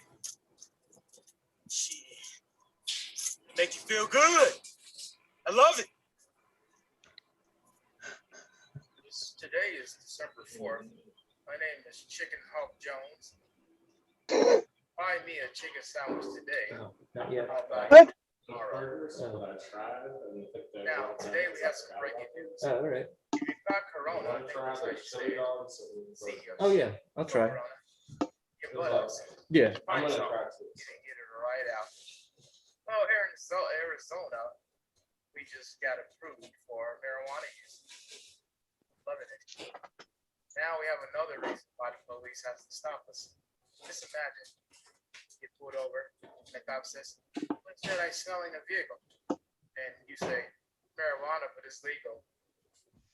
H: Shit. Make you feel good. I love it. Today is December 4th. My name is Chicken Hawk Jones. Buy me a chicken sandwich today.
D: Not yet.
F: What?
H: Tomorrow. Now, today we have some breaking news.
D: Oh, all right.
H: If you've got Corona, I think that's how you say it.
D: Oh, yeah. I'll try.
H: Your blood oxygen.
D: Yeah.
H: Find some. Get it right out. Well, here in Arizona, we just got approved for marijuana use. Loving it. Now we have another reason why the police has to stop us. Just imagine you get pulled over, and the cop says, "What should I smell in a vehicle?" And you say, "Marijuana, but it's legal."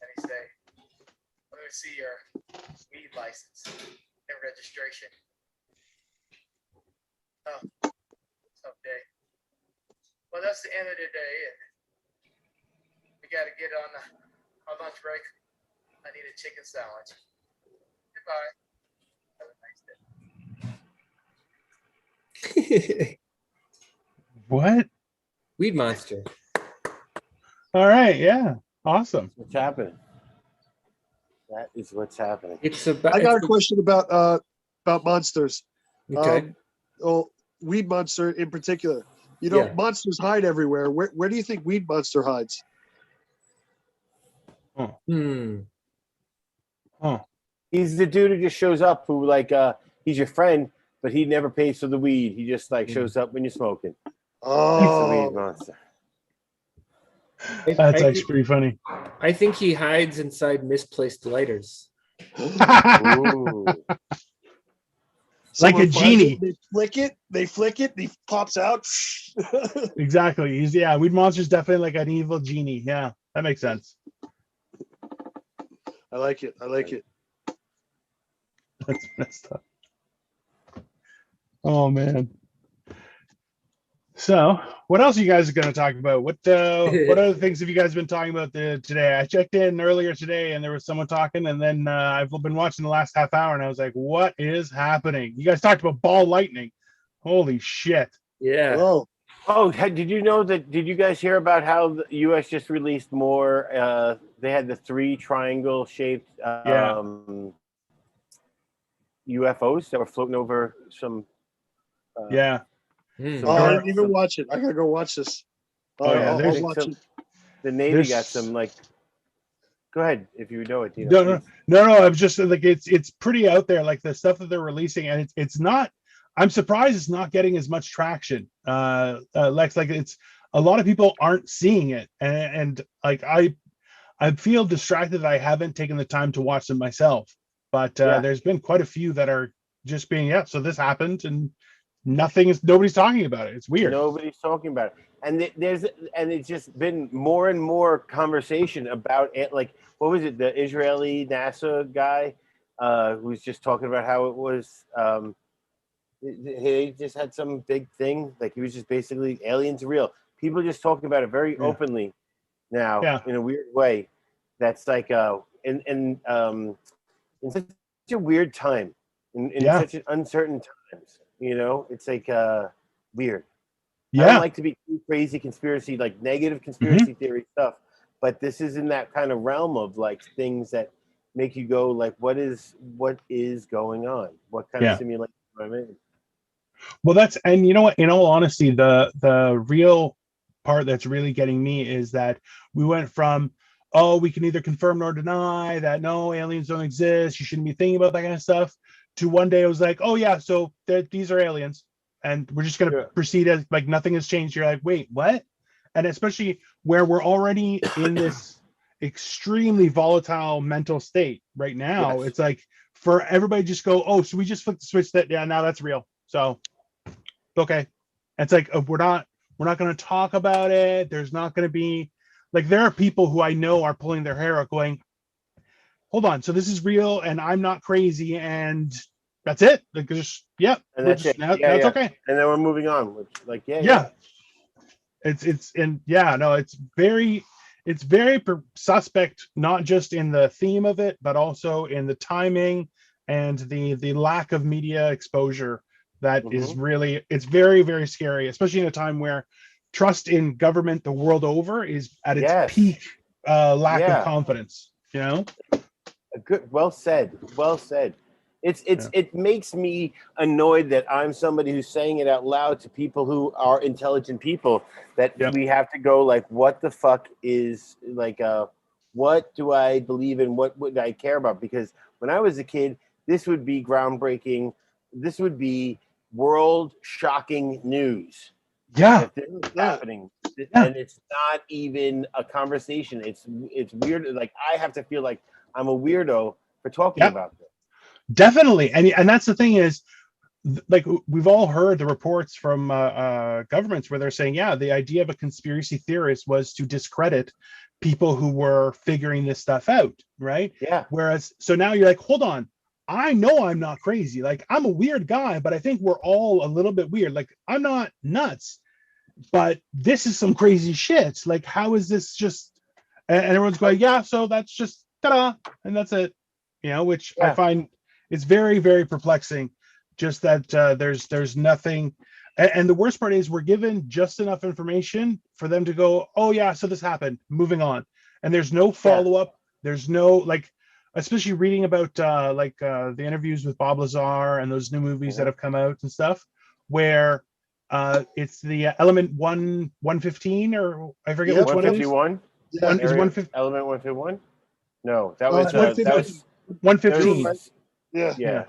H: And he say, "Let me see your weed license and registration." Oh, someday. Well, that's the end of the day, and we got to get on our lunch break. I need a chicken sandwich. Goodbye. Have a nice day.
F: What?
D: Weed monster.
F: All right. Yeah. Awesome.
C: What's happening? That is what's happening.
D: It's about.
E: I got a question about monsters.
D: Okay.
E: Oh, weed monster in particular. You know,
D: Yeah.
E: monsters hide everywhere. Where do you think weed monster hides?
D: Hmm.
F: Huh.
C: He's the dude who just shows up who like he's your friend, but he never pays for the weed. He just like shows up when you're smoking. That's the weed
E: Oh,
C: monster.
F: That's actually pretty funny.
D: I think he hides inside misplaced lighters.
C: Ooh.
F: Like a
E: someone finds
F: genie.
E: it, they flick it, he pops out.
F: Exactly. Weed monster's definitely like an evil genie. Yeah, that makes sense.
E: I like it.
F: That's messed up. Oh man. So, what else are you guys going to talk about? What other things have you guys been talking about today? I checked in earlier today, and there was someone talking, and then I've been watching the last half hour, and I was like, "What is happening?" You guys talked about ball lightning. Holy shit!
D: Yeah.
C: Oh, did you know that? Did you guys hear about how the U.S. just released more? They had the 3 triangle-shaped UFOs that were floating over some.
F: Yeah.
E: Oh, I didn't even watch it. I gotta go watch this. I'll watch it.
C: The Navy got some like. Go ahead if you know it.
F: No. I'm just like it's pretty out there. Like the stuff that they're releasing, and it's not. I'm surprised it's not getting as much traction. Lex, like it's a lot of people aren't seeing it, and like I feel distracted that I haven't taken the time to watch them myself. But there's been quite a few that are just being so this happened and nobody's talking about it. It's weird.
C: Nobody's talking about it, and it's just been more and more conversation about it. Like what was it? The Israeli NASA guy who was just talking about how it was. He just had some big thing. Like he was just basically aliens are real. People are just talking about it very openly now in a weird way. That's like in such a weird time, in such an uncertain times. You know, it's like weird. I don't like to be too crazy conspiracy, like negative conspiracy theory stuff, but this is in that kind of realm of like things that make you go like, what is going on? What kind of simulation am I in?
F: Well, and you know what? In all honesty, the real part that's really getting me is that we went from, we can neither confirm nor deny that no, aliens don't exist. You shouldn't be thinking about that kind of stuff. To one day, it was like, oh yeah, so these are aliens, and we're just gonna proceed as like nothing has changed. You're like, wait, what? And especially where we're already in this extremely volatile mental state right now, it's like for everybody just go, oh, so we just flipped the switch that now that's real. So okay, it's like we're not going to talk about it. There's not going to be like there are people who I know are pulling their hair out, going, hold on, so this is real, and I'm not crazy, and that's it. Like just
C: and that's it.
F: Now it's okay.
C: And then we're moving on. Which, like
F: it's very suspect, not just in the theme of it, but also in the timing and the lack of media exposure. That is really, it's very, very scary, especially in a time where trust in government the world over is at its peak lack of confidence, you know?
C: Well said. It makes me annoyed that I'm somebody who's saying it out loud to people who are intelligent people, that we have to go like, what the fuck is like, what do I believe in? What would I care about? Because when I was a kid, this would be groundbreaking. This would be world shocking news. That this is happening, and it's not even a conversation. It's weird. Like I have to feel like I'm a weirdo for talking about this.
F: Definitely, and that's the thing is, like we've all heard the reports from governments where they're saying, yeah, the idea of a conspiracy theorist was to discredit people who were figuring this stuff out, right?
C: Yeah.
F: Whereas, so now you're like, hold on, I know I'm not crazy. Like, I'm a weird guy, but I think we're all a little bit weird. Like, I'm not nuts, but this is some crazy shit. Like, how is this just? And everyone's going, yeah, so that's just ta-da, and that's it. You know, which I
C: Yeah.
F: find is very, very perplexing. Just that there's nothing, and the worst part is we're given just enough information for them to go, oh yeah, so this happened, moving on, and there's no follow-up. There's no, like, especially reading about the interviews with Bob Lazar and those new movies that have come out and stuff, where it's the element 115, or I forget which one it is.
C: 151.
E: Yeah.
F: Is 150
C: Element 151? No, that
E: Oh,
C: was
E: it's
C: that was
F: 115.
E: Yeah.
C: yeah.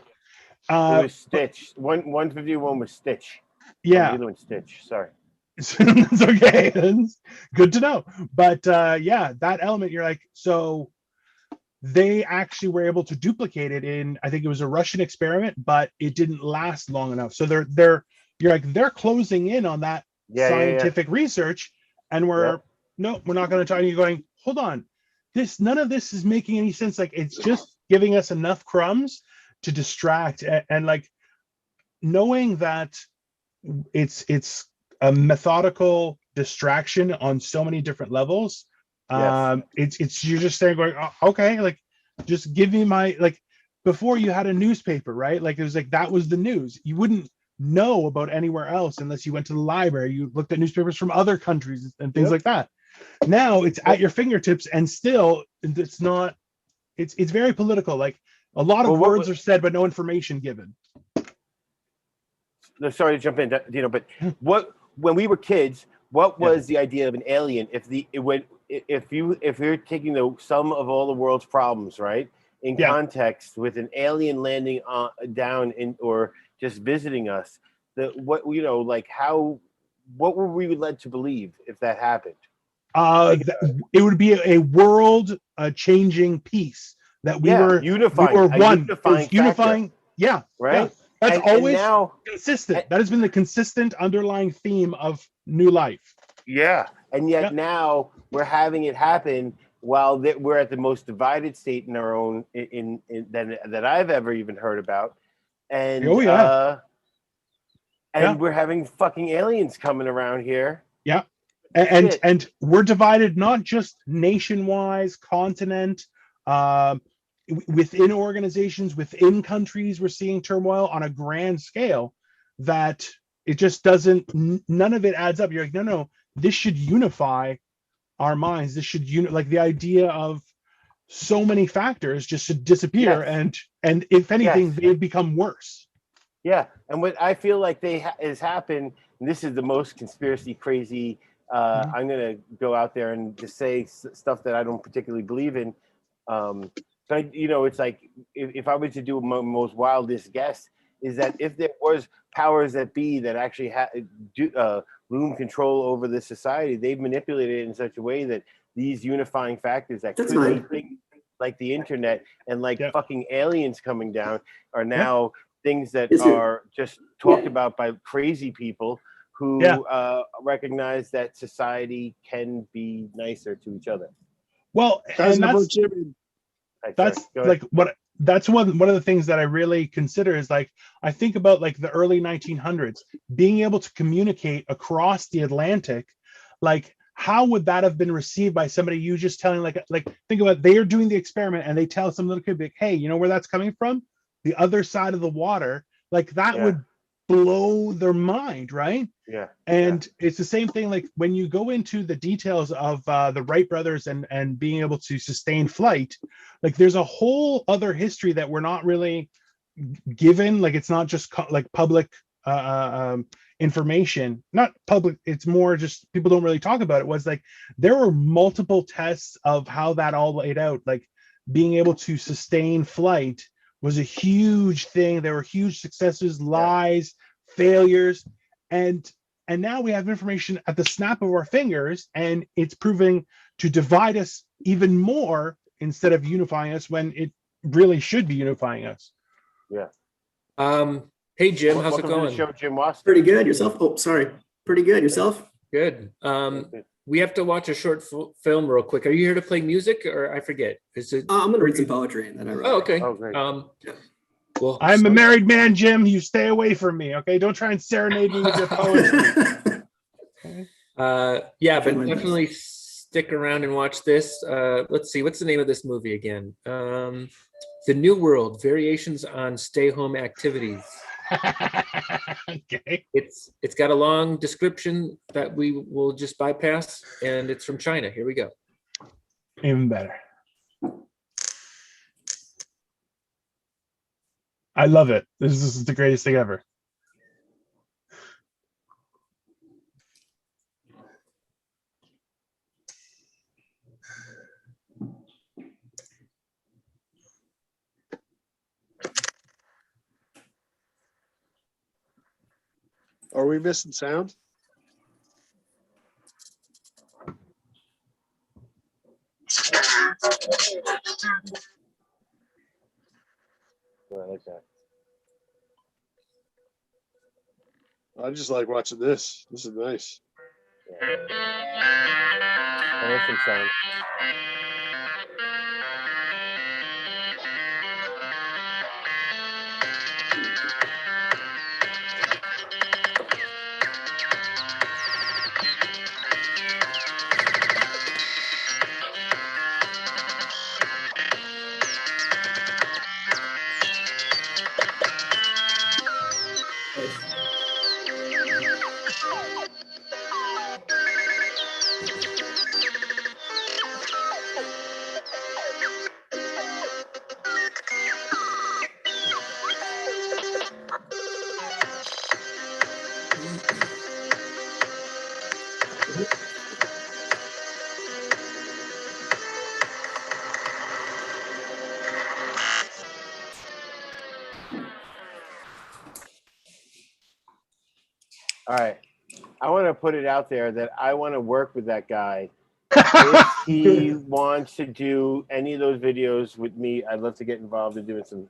F: Uh,
C: It was Stitch. 151 was Stitch.
F: yeah.
C: Lilo and Stitch. Sorry.
F: It's okay. It's good to know. But yeah, that element, you're like, so they actually were able to duplicate it in, I think it was a Russian experiment, but it didn't last long enough. So you're like, they're closing in on that scientific research, and we're not going to tell you. Going, hold on, none of this is making any sense. Like, it's just giving us enough crumbs to distract, and like knowing that it's a methodical distraction on so many different levels. It's you're just saying, going, oh, okay, like, just give me my, like, before you had a newspaper, right? Like, it was like, that was the news. You wouldn't know about anywhere else unless you went to the library, you looked at newspapers from other countries and things like that. Now it's at your fingertips, and still it's not, it's very political. Like, a lot of words are said but no information given.
C: Sorry to jump in, Dino, but when we were kids, what was the idea of an alien? If you're taking the sum of all the world's problems, right, in context with an alien landing down in, or just visiting us, what were we led to believe if that happened?
F: It would be a world changing piece that we were unifying. We were one. Unifying. Yeah.
C: Right.
F: Yeah. That's always
C: now,
F: consistent. That has been the consistent underlying theme of New Life.
C: Yeah. And yet now we're having it happen while we're at the most divided state in our own that I've ever even heard about. And we're having fucking aliens coming around here.
F: Yeah. And we're divided not just nation-wise, continent, within organizations, within countries. We're seeing turmoil on a grand scale that it just doesn't, none of it adds up. You're like, no, this should unify our minds. This should like the idea of so many factors just should disappear, and if anything, they become worse.
C: Yeah, and what I feel like has happened, and this is the most conspiracy crazy. I'm gonna go out there and just say stuff that I don't particularly believe in. But it's like, if I was to do my most wildest guess, is that if there was powers that be that actually loom control over this society, they've manipulated it in such a way that these unifying factors that could be things like the internet and like fucking aliens coming down are now things that are just talked about by crazy people who recognize that society can be nicer to each other.
F: Well, and that's like that's one of the things that I really consider is, like, I think about like the early 1900s, being able to communicate across the Atlantic. Like, how would that have been received by somebody? You just telling, like think about, they are doing the experiment and they tell some little kid, like, hey, you know where that's coming from? The other side of the water. Like, that would blow their mind, right? And it's the same thing, like when you go into the details of the Wright brothers and being able to sustain flight, like there's a whole other history that we're not really given. Like, it's not just like public information, not public, it's more just people don't really talk about it. Was like there were multiple tests of how that all laid out. Like, being able to sustain flight was a huge thing. There were huge successes, lies, failures, and now we have information at the snap of our fingers, and it's proving to divide us even more instead of unifying us, when it really should be unifying us.
D: Hey, Jim, how's it
C: Welcome to
D: going?
C: the show, Jim Waston.
I: Pretty good. Yourself? Oh, sorry. Pretty good. Yourself?
D: Good. We have to watch a short film real quick. Are you here to play music, or I forget? Is it?
I: I'm gonna read some poetry that I wrote.
D: Oh, okay.
C: Oh, great.
D: Well,
F: I'm a married man, Jim. You stay away from me, okay? Don't try and serenade me with your poetry.
D: Yeah, but definitely stick around and watch this. Let's see, what's the name of this movie again? The New World: Variations on Stay-Home Activities.
F: Okay.
D: It's got a long description that we will just bypass, and it's from China. Here we go.
F: Even better. I love it. This is the greatest thing ever.
E: Are we missing sound?
C: I like that.
E: I just like watching this. This is nice.
C: I like some sound. All right. I want to put it out there that I want to work with that guy. If he wants to do any of those videos with me, I'd love to get involved in doing some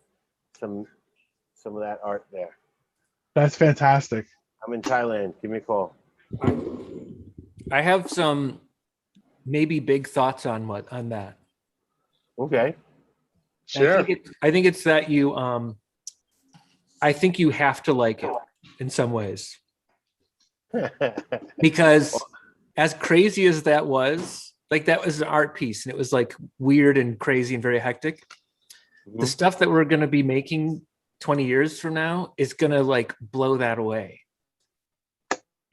C: of that art there.
F: That's fantastic.
C: I'm in Thailand. Give me a call.
D: I have some maybe big thoughts on that.
C: Okay.
E: Sure.
D: I think it's that you I think you have to like it in some ways. Because as crazy as that was, like that was an art piece and it was like weird and crazy and very hectic. The stuff that we're going to be making 20 years from now is going to like blow that away.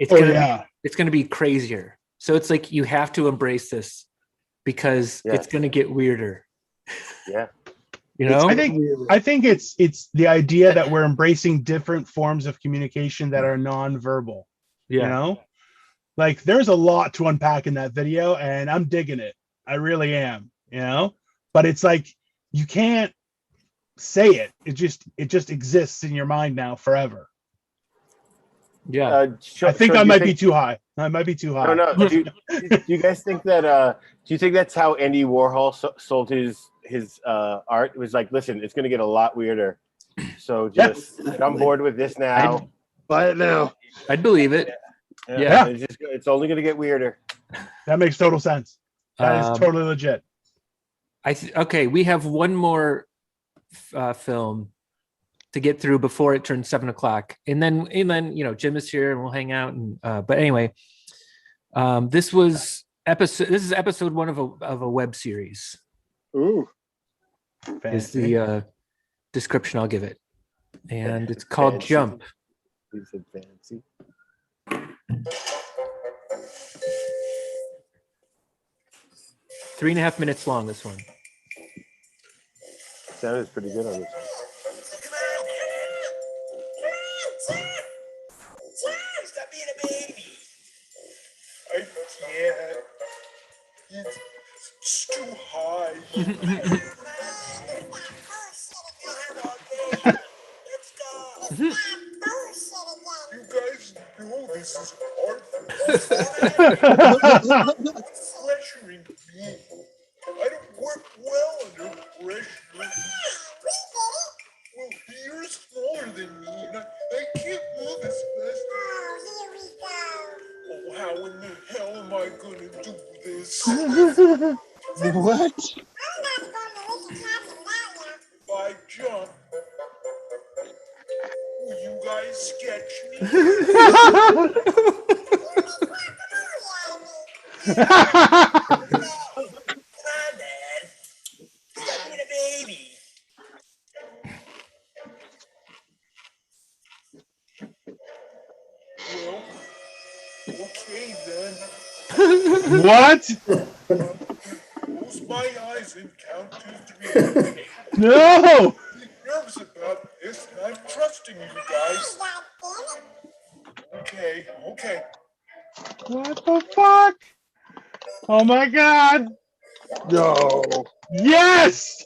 D: It's going to be crazier. So it's like you have to embrace this because it's going to get weirder.
C: Yeah.
D: You know?
F: I think it's the idea that we're embracing different forms of communication that are non-verbal.
D: Yeah.
F: You know? Like there's a lot to unpack in that video and I'm digging it. I really am, you know? But it's like you can't say it. It just exists in your mind now forever.
D: Yeah.
F: I think I might be too high. I might be too high.
C: No. Do you guys think that? Do you think that's how Andy Warhol sold his art? It was like, listen, it's going to get a lot weirder. So just get on board with this now.
E: Buy it now.
D: I'd believe it.
C: Yeah. It's only going to get weirder.
F: That makes total sense. That is totally legit.
D: Okay, we have one more film to get through before it turns 7 o'clock, and then you know Jim is here and we'll hang out. And but anyway, this is episode 1 of a web series.
E: Ooh,
F: Fancy.
D: Is the description I'll give it, and it's called
C: Fancy.
D: Jump.
C: He said fancy.
D: 3.5 minutes long. This one.
C: Sounded pretty good on this one.
G: Stop being a baby. I can't. It's too high. Let's go. You guys know this is hard for me. Pressuring me. I don't work well under pressure. Well, you're smaller than me, and
E: What?
G: If I jump, will you guys sketch me? Come on, Dad. Stop being a baby. Well, okay then.
F: What?
G: Close my eyes and count to 3.
F: No.
G: I'm nervous about this, and I'm trusting you guys. Okay.
F: What the fuck? Oh my God.
E: No.
F: Yes.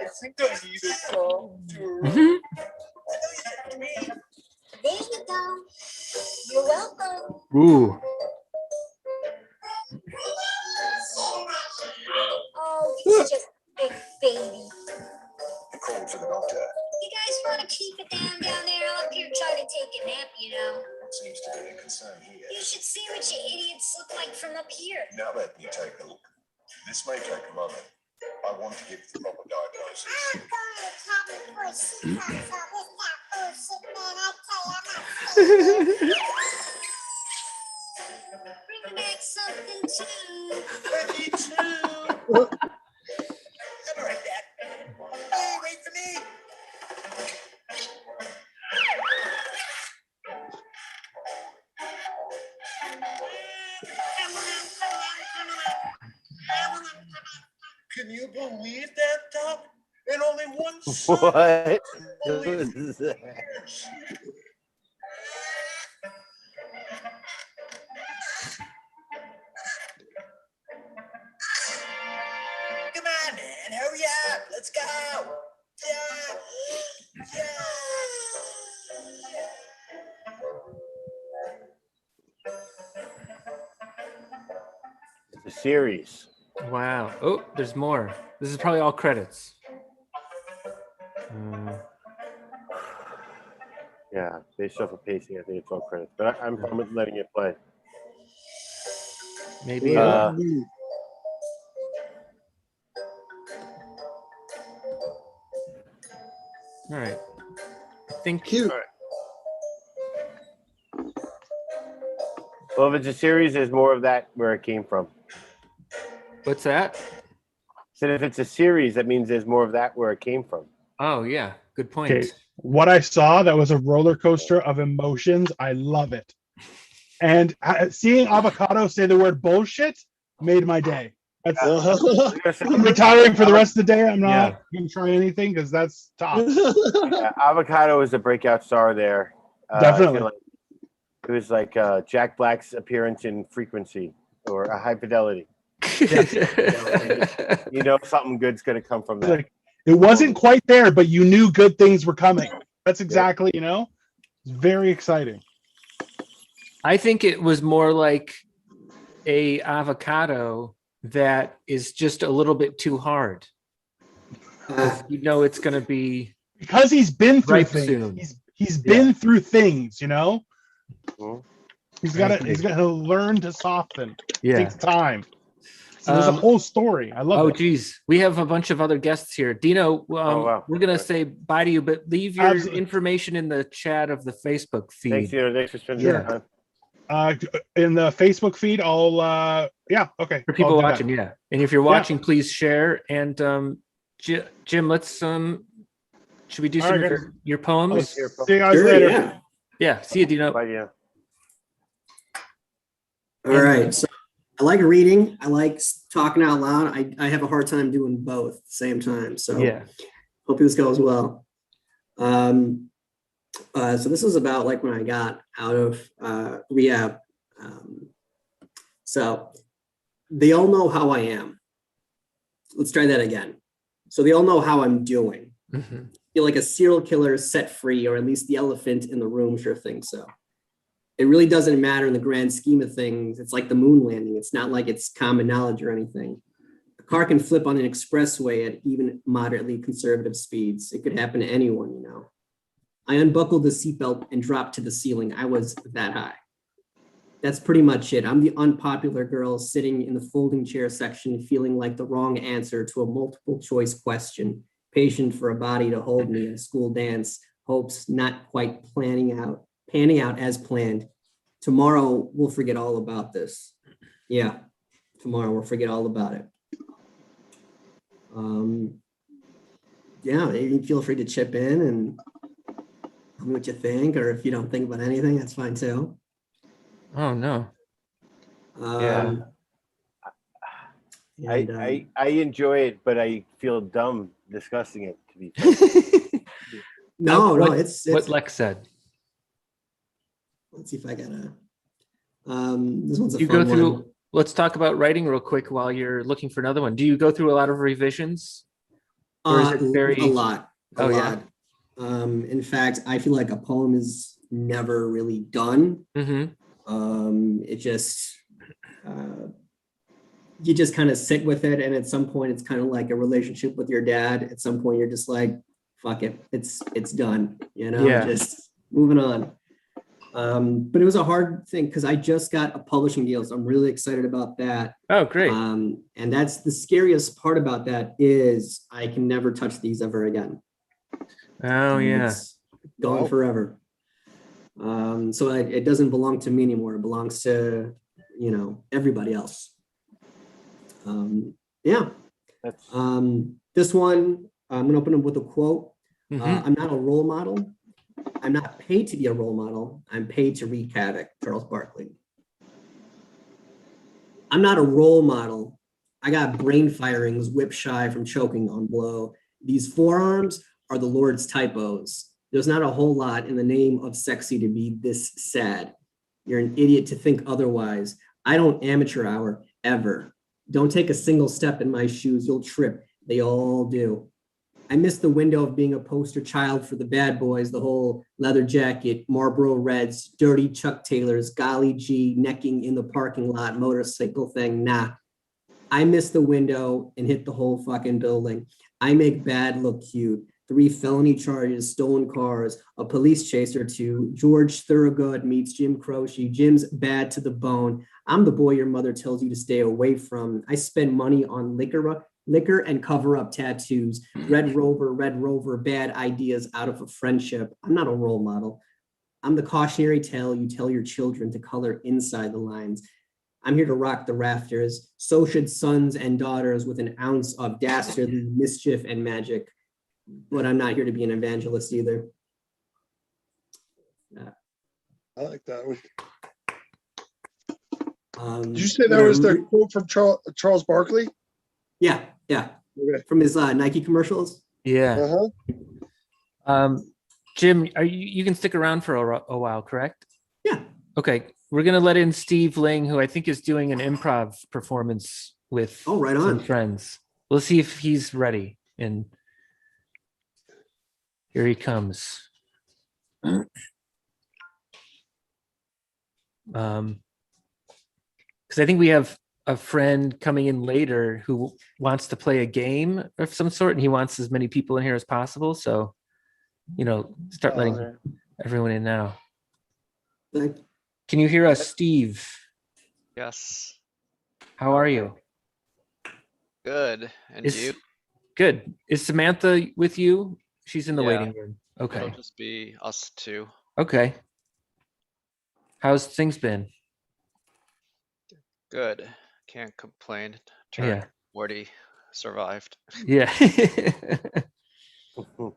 G: I think I need a song to
J: There you go. You're welcome.
D: Ooh.
J: Oh, he's just a big baby.
G: call for the doctor.
J: You guys want to keep it down there? I'm up here trying to take a nap, you know.
G: Seems to be a concern here.
J: You should see what you idiots look like from up here.
G: Now let me take a look. This may take a moment. I want to give the proper diagnosis.
J: I'm going to cabin before she comes up with that bullshit, man. I tell you, I'm not bring back something too.
G: I need to. All right, Dad. Hey, wait for me. Can you believe that, Doc? And only one son.
C: What?
G: Holy
C: What is that?
G: years. Come on, man, hurry up. Let's go. Yeah.
C: It's a series.
D: Wow. Oh, there's more. This is probably all credits.
C: Yeah, based off of pacing, I think it's all credits, but I'm letting it play.
D: Maybe.
C: Uh,
D: All right. I think.
E: Cute.
C: Well, if it's a series, there's more of that where it came from.
D: What's that?
C: So if it's a series, that means there's more of that where it came from.
D: Oh yeah, good point.
F: Okay. What I saw, that was a roller coaster of emotions. I love it. And seeing Avocado say the word bullshit made my day. That's, I'm retiring for the rest of the day. I'm not going to try anything because that's top.
C: Yeah, Avocado is a breakout star there.
F: Definitely.
C: It was like Jack Black's appearance in Frequency or a High Fidelity. You know something good's going to come from that.
F: Like, it wasn't quite there, but you knew good things were coming. That's exactly, you know, it's very exciting.
D: I think it was more like a avocado that is just a little bit too hard. You know, it's going to be
F: because he's been through
D: ripe
F: things.
D: soon.
F: He's been through things, you know.
C: Mhm.
F: He's got to learn to soften.
D: Yeah.
F: It takes time. So there's a whole story. I love it.
D: Oh, geez. We have a bunch of other guests here. Dino,
C: wow.
D: we're going to say bye to you, but leave your
F: Absolutely.
D: information in the chat of the Facebook feed.
C: Thanks, thanks for spending your time.
F: In the Facebook feed, I'll okay.
D: For people
F: I'll do
D: watching,
F: that.
D: yeah. And if you're watching, please share. And Jim, let's should we do
F: All
D: some
F: right,
D: of your poems?
F: See you guys later.
I: Yeah.
D: Yeah, see you, Dino.
C: Bye, Dino.
I: All right. So I like reading. I like talking out loud. I have a hard time doing both at the same time. So
D: Yeah.
I: hope this goes well. So this is about like when I got out of rehab. So they all know how I am. Let's try that again. So they all know how I'm doing.
D: Mm-hmm.
I: Feel like a serial killer set free, or at least the elephant in the room sure thinks so. It really doesn't matter in the grand scheme of things. It's like the moon landing. It's not like it's common knowledge or anything. A car can flip on an expressway at even moderately conservative speeds. It could happen to anyone, you know. I unbuckled the seatbelt and dropped to the ceiling. I was that high. That's pretty much it. I'm the unpopular girl sitting in the folding chair section, feeling like the wrong answer to a multiple choice question, patient for a body to hold me at a school dance, hopes not quite panning out as planned. Tomorrow, we'll forget all about this. Yeah, tomorrow we'll forget all about it. Yeah, maybe feel free to chip in and tell me what you think, or if you don't think about anything, that's fine too.
D: Oh no.
C: Yeah. I enjoy it, but I feel dumb discussing it, to be fair.
I: No, it's
D: what Lex said.
I: Let's see if I got this one's a
D: You
I: fun
D: go through.
I: one.
D: Let's talk about writing real quick while you're looking for another one. Do you go through a lot of revisions? Or is it very
I: a lot.
D: Oh, yeah.
I: In fact, I feel like a poem is never really done.
D: Mm-hmm.
I: It just you just kind of sit with it, and at some point it's kind of like a relationship with your dad. At some point you're just like, fuck it, it's done, you know.
D: Yeah.
I: Just moving on. But it was a hard thing because I just got a publishing deal, so I'm really excited about that.
D: Oh, great.
I: And that's the scariest part about that is I can never touch these ever again.
D: Oh, yeah.
I: It's gone forever. So it doesn't belong to me anymore. It belongs to, you know, everybody else. Yeah. This one, I'm gonna open up with a quote. I'm not a role model. I'm not paid to be a role model. I'm paid to wreak havoc. Charles Barkley. I'm not a role model. I got brain firings, whip shy from choking on blow. These forearms are the Lord's typos. There's not a whole lot in the name of sexy to be this sad. You're an idiot to think otherwise. I don't amateur hour ever. Don't take a single step in my shoes. You'll trip. They all do. I missed the window of being a poster child for the bad boys, the whole leather jacket, Marlboro Reds, dirty Chuck Taylors, golly gee, necking in the parking lot, motorcycle thing. Nah, I missed the window and hit the whole fucking building. I make bad look cute. 3 felony charges, stolen cars, a police chase or 2. George Thorogood meets Jim Croce. Jim's bad to the bone. I'm the boy your mother tells you to stay away from. I spend money on liquor and cover up tattoos. Red Rover, bad ideas out of a friendship. I'm not a role model. I'm the cautionary tale you tell your children to color inside the lines. I'm here to rock the rafters. So should sons and daughters with an ounce of dastardly mischief and magic. But I'm not here to be an evangelist either.
E: I like that one. Did you say that was the quote from Charles Barkley?
I: Yeah. Okay. From his Nike commercials.
D: Yeah. Jim, you can stick around for a while, correct?
I: Yeah.
D: Okay. We're gonna let in Steve Ling, who I think is doing an improv performance with some friends. We'll see if he's ready. And here he comes. Because I think we have a friend coming in later who wants to play a game of some sort, and he wants as many people in here as possible. So, you know, start letting everyone in now. Can you hear us, Steve?
K: Yes.
D: How are you?
K: Good. And you?
D: Good. Is Samantha with you? She's in the waiting room. Okay.
K: It'll just be us two.
D: Okay. How's things been?
K: Good. Can't complain.
D: Yeah.
K: 40 survived.
D: Yeah.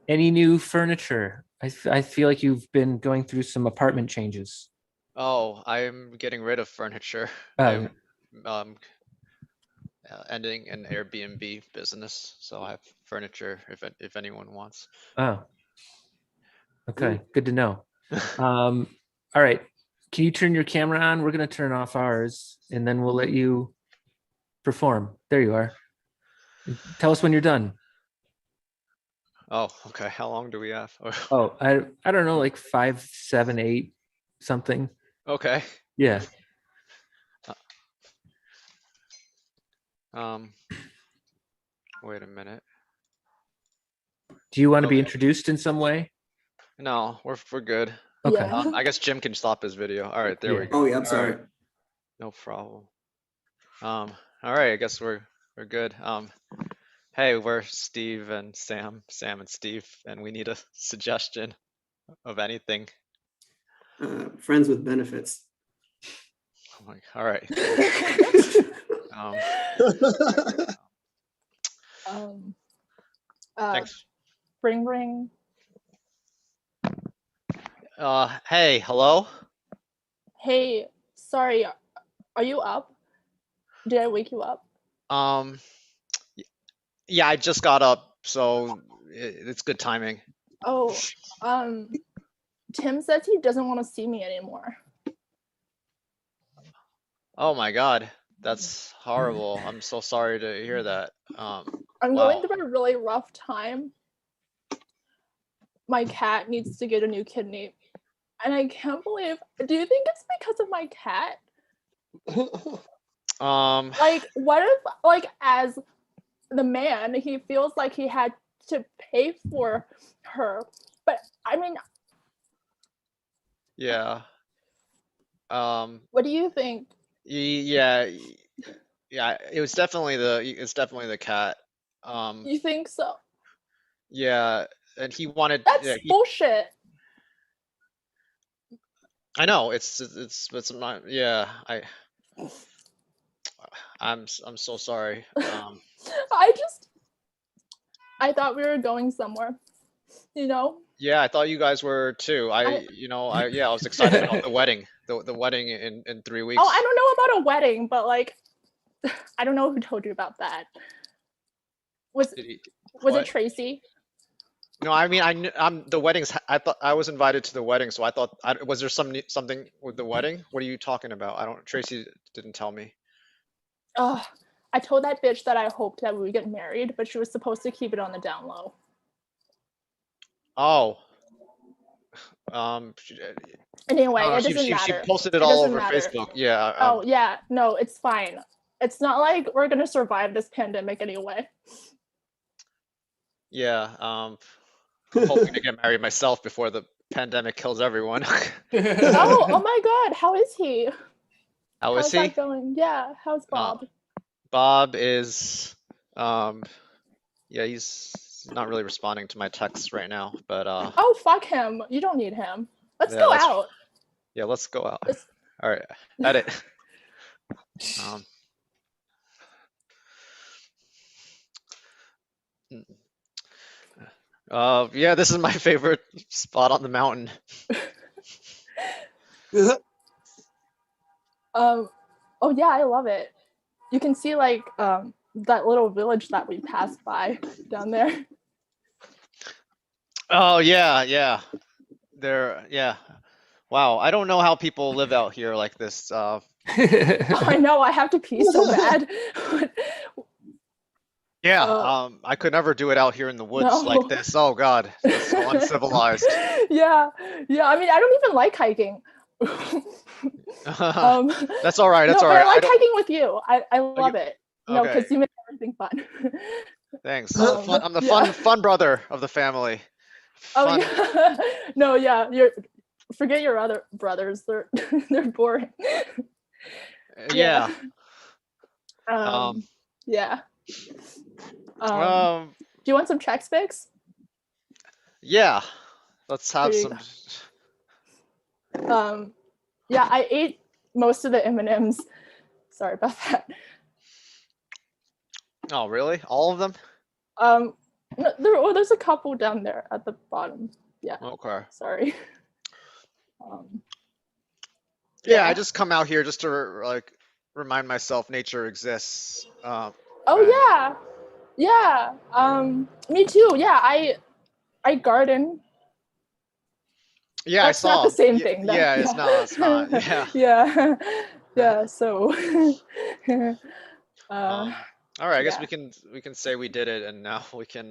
D: Any new furniture? I feel like you've been going through some apartment changes.
K: Oh, I'm getting rid of furniture.
D: Oh.
K: I'm ending an Airbnb business, so I have furniture if anyone wants.
D: Oh. Okay, good to know. All right. Can you turn your camera on? We're going to turn off ours, and then we'll let you perform. There you are. Tell us when you're done.
K: Oh, okay. How long do we have?
D: Oh, I don't know, like 5, 7, 8, something.
K: Okay.
D: Yeah.
K: Wait a minute.
D: Do you want to be introduced in some way?
K: No, we're good.
D: Okay.
L: Yeah.
K: I guess Jim can stop his video. All right, there we
D: Yeah.
K: go.
I: Oh, yeah, I'm
K: All
I: sorry.
K: right, no problem. All right, I guess we're good. Hey, we're Steve and Sam and Steve, and we need a suggestion of anything.
I: Friends with benefits.
K: Oh my, all right. Thanks.
L: Ring.
K: Hey, hello?
L: Hey, sorry, are you up? Did I wake you up?
K: Yeah, I just got up, so it's good timing.
L: Oh, Tim says he doesn't want to see me anymore.
K: Oh my God, that's horrible. I'm so sorry to hear that.
L: I'm
K: Wow.
L: going through a really rough time. My cat needs to get a new kidney. And I can't believe, do you think it's because of my cat? Like, what if, like, as the man, he feels like he had to pay for her? But I mean,
K: Yeah.
L: what do you think?
K: Yeah, it was definitely the cat.
L: You think so?
K: Yeah, and he wanted.
L: That's
K: Yeah,
L: bullshit.
K: I know it's not. Yeah, I'm so sorry.
L: I thought we were going somewhere, you know?
K: Yeah, I thought you guys were too. I was excited about the wedding. The wedding in 3 weeks.
L: Oh, I don't know about a wedding, but like, I don't know who told you about that. Was it Tracy?
K: No, I mean, I'm the weddings. I thought I was invited to the wedding, so I thought, was there something with the wedding? What are you talking about? Tracy didn't tell me.
L: Oh, I told that bitch that I hoped that we would get married, but she was supposed to keep it on the down low.
K: Oh.
L: Anyway, it doesn't matter.
K: She posted it all over Facebook. Yeah.
L: Oh yeah, no, it's fine. It's not like we're gonna survive this pandemic anyway.
K: Yeah. I'm hoping to get married myself before the pandemic kills everyone.
L: Oh my God, how is he?
K: How's he?
L: That going? Yeah, how's Bob?
K: Bob is, yeah, he's not really responding to my texts right now, but
L: oh, fuck him. You don't need him. Let's go out.
K: Yeah, let's go out. All right, edit. Yeah, this is my favorite spot on the mountain.
L: Oh yeah, I love it. You can see like that little village that we passed by down there.
K: Oh yeah. Yeah. Wow, I don't know how people live out here like this.
L: I know, I have to pee so bad.
K: Yeah, I could never do it out here in the woods like this. Oh God, that's so uncivilized.
L: Yeah. I mean, I don't even like hiking.
K: That's all right.
L: But I like hiking with you. I love it. No, because you make everything fun.
K: Thanks. I'm the fun brother of the family.
L: Fun. Oh yeah. No, yeah. Forget your other brothers. They're boring.
K: Yeah.
L: Yeah. Do you want some Chex Mix?
K: Yeah. Let's have some.
L: Yeah, I ate most of the M&Ms. Sorry about that.
K: Oh, really? All of them?
L: No, there's a couple down there at the bottom. Yeah.
K: Okay.
L: Sorry.
K: Yeah, I just come out here just to like remind myself nature exists.
L: Oh yeah. Me too. Yeah, I garden.
K: Yeah,
L: That's
K: I saw.
L: not the same thing.
K: Yeah, it's not.
L: Yeah. Yeah. So.
K: All right, I guess we can say we did it, and now we can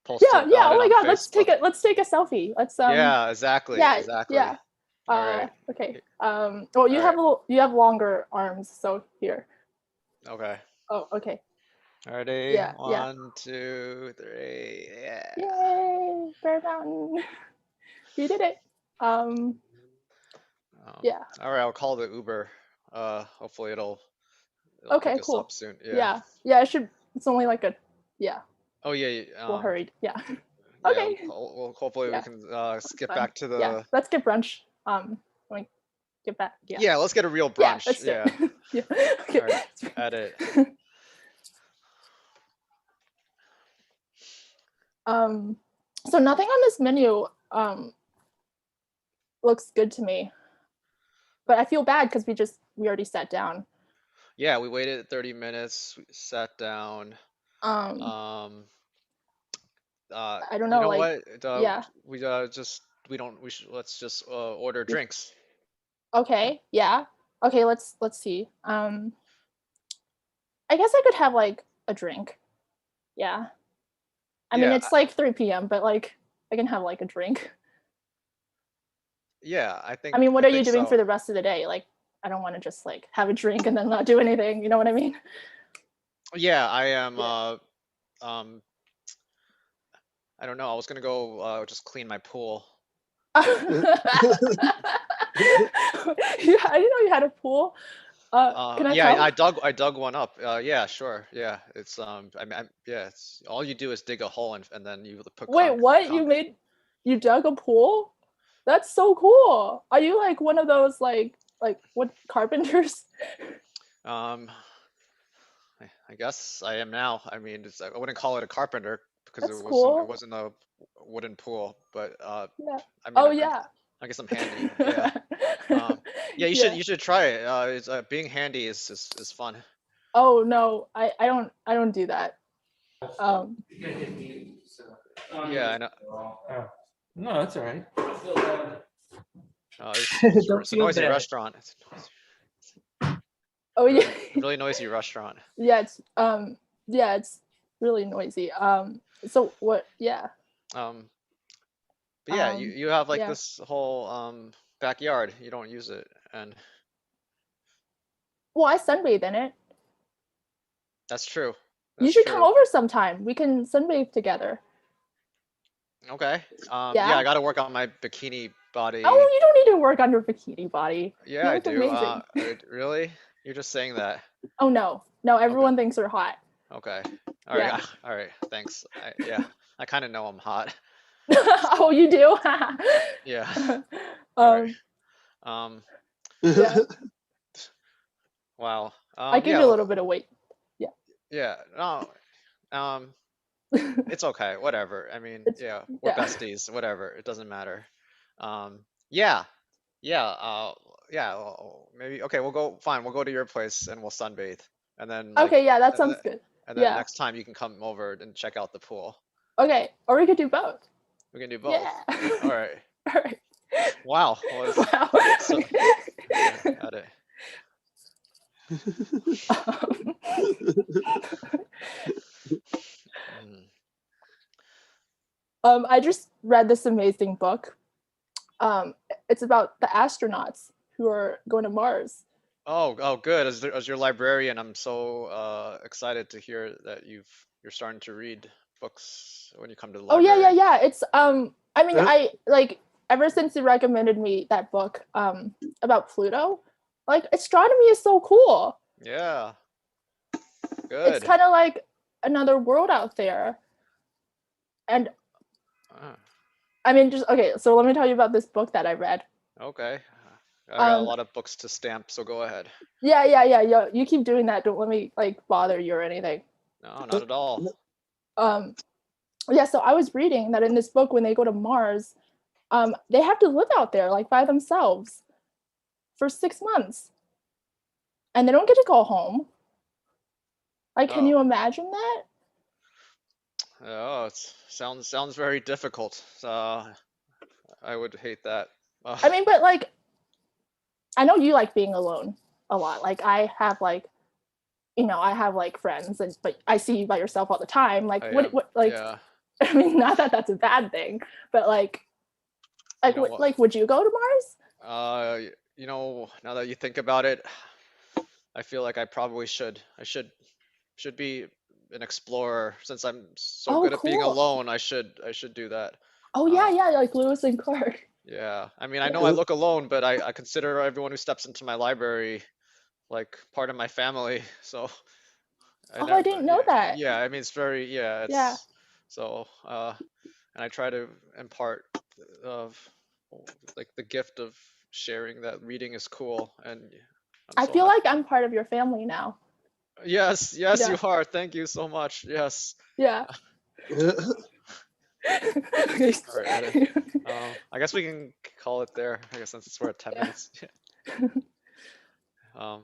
K: post
L: yeah. Oh my God, let's take a selfie. Let's
K: Yeah, exactly. Yeah.
L: All right. Okay. Well, you have longer arms, so here.
K: Okay.
L: Oh, okay.
K: Ready?
L: Yeah.
K: 1, 2, 3. Yeah.
L: Yay! Bear Mountain. You did it. Yeah.
K: All right, I'll call the Uber. Hopefully it'll pick
L: Okay,
K: us
L: cool.
K: up soon. Yeah.
L: Yeah. Yeah, it should. It's only like a. Yeah.
K: Oh yeah.
L: We'll hurry. Yeah.
K: Yeah,
L: Okay.
K: well, hopefully we
L: Yeah.
K: can skip
L: Fun.
K: back to the.
L: Yeah. Let's get brunch. Let me get back. Yeah.
K: Yeah, let's get a real
L: Yeah.
K: brunch.
L: Let's do
K: Yeah.
L: it. Yeah. Okay.
K: All right. Edit.
L: So nothing on this menu looks good to me, but I feel bad because we already sat down.
K: Yeah, we waited 30 minutes. We sat down.
L: I don't know,
K: You know
L: like,
K: what?
L: yeah.
K: Let's just order drinks.
L: Okay, yeah. Okay, let's see. I guess I could have like a drink. Yeah. I mean,
K: Yeah,
L: it's like 3 p.m., but like I can have like a drink.
K: Yeah, I
L: I mean, what
K: I
L: are you
K: think
L: doing
K: so.
L: for the rest of the day? Like, I don't want to just like have a drink and then not do anything. You know what I mean?
K: Yeah, I am. I don't know. I was gonna go just clean my pool.
L: Yeah, I didn't know you had a pool. Can I
K: Yeah,
L: come?
K: I dug one up. Yeah, sure. Yeah, it's yeah, it's all you do is dig a hole and then you put
L: Wait, what? You dug a pool? That's so cool. Are you like one of those like what carpenters?
K: I guess I am now. I mean, I wouldn't call it a carpenter because
L: That's
K: it
L: cool.
K: wasn't a wooden pool, but
L: Yeah.
K: I mean,
L: Oh yeah.
K: I guess I'm handy. Yeah. Yeah, you
L: Yeah.
K: should try it. It's being handy is fun.
L: Oh no, I don't do that.
K: Yeah, I know.
D: No, that's all right.
K: It's a noisy restaurant. It's
L: Oh yeah.
K: really noisy restaurant.
L: Yeah, it's really noisy. So what? Yeah.
K: But yeah, you have like
L: yeah.
K: this whole backyard. You don't use it, and
L: Well, I sunbathe in it.
K: that's true.
L: You should come over sometime. We can sunbathe together.
K: Okay.
L: Yeah.
K: Yeah, I got to work on my bikini body.
L: Oh, you don't need to work on your bikini body.
K: Yeah,
L: You
K: I
L: look
K: do.
L: amazing.
K: Really? You're just saying that.
L: Oh no, everyone thinks you're hot.
K: Okay. All right.
L: Yeah.
K: All right. Thanks. Yeah, I kind of know I'm hot.
L: Oh, you do?
K: Yeah. All right.
L: Yeah.
K: Wow.
L: I give you a little bit of weight. Yeah.
K: Yeah. No. It's okay. Whatever. I mean, yeah, we're
L: yeah.
K: besties. Whatever. It doesn't matter. Yeah. Yeah. Yeah. Maybe. Okay. We'll go. Fine. We'll go to your place and we'll sunbathe. And then. Like,
L: Okay. Yeah, that sounds good.
K: And then
L: Yeah.
K: next time you can come over and check out the pool.
L: Okay. Or we could do both.
K: We can do both.
L: Yeah.
K: All right.
L: All right.
K: Wow. Well,
L: Wow.
K: so, yeah, got it.
L: I just read this amazing book. It's about the astronauts who are going to Mars.
K: Oh, good. As your librarian, I'm so excited to hear that you're starting to read books when you come to the
L: Oh
K: library.
L: yeah. It's I mean, I like ever since you recommended me that book about Pluto, like astronomy is so cool.
K: Yeah. Good.
L: It's kind of like another world out there. And I mean, just okay, so let me tell you about this book that I read.
K: Okay. I got a lot of books to stamp, so go ahead.
L: Yeah. You keep doing that. Don't let me like bother you or anything.
K: No, not at all.
L: Yeah, so I was reading that in this book, when they go to Mars, they have to live out there like by themselves for 6 months. And they don't get to go home. Like, can you imagine that?
K: Oh, it sounds very difficult. I would hate that.
L: I mean, but like, I know you like being alone a lot. Like, I have like, I have like friends, but I see you by yourself all the time. Like, what like?
K: Yeah.
L: I mean, not that that's a bad thing, but like would you go to Mars?
K: Now that you think about it, I feel like I probably should. I should be an explorer since I'm so good at being
L: cool.
K: alone. I should do that.
L: Oh yeah, like Lewis and Clark.
K: Yeah, I mean, I know I look alone, but I consider everyone who steps into my library like part of my family. So
L: I didn't know that.
K: yeah, I mean, it's very, yeah,
L: Yeah.
K: it's so, and I try to impart of like the gift of sharing that reading is cool, and I'm
L: I
K: so
L: feel
K: happy.
L: like I'm part of your family now.
K: Yes,
L: Yeah.
K: you are. Thank you so much. Yes.
L: Yeah.
K: All right, edit. I guess we can call it there. I guess since we're at 10 minutes.
D: All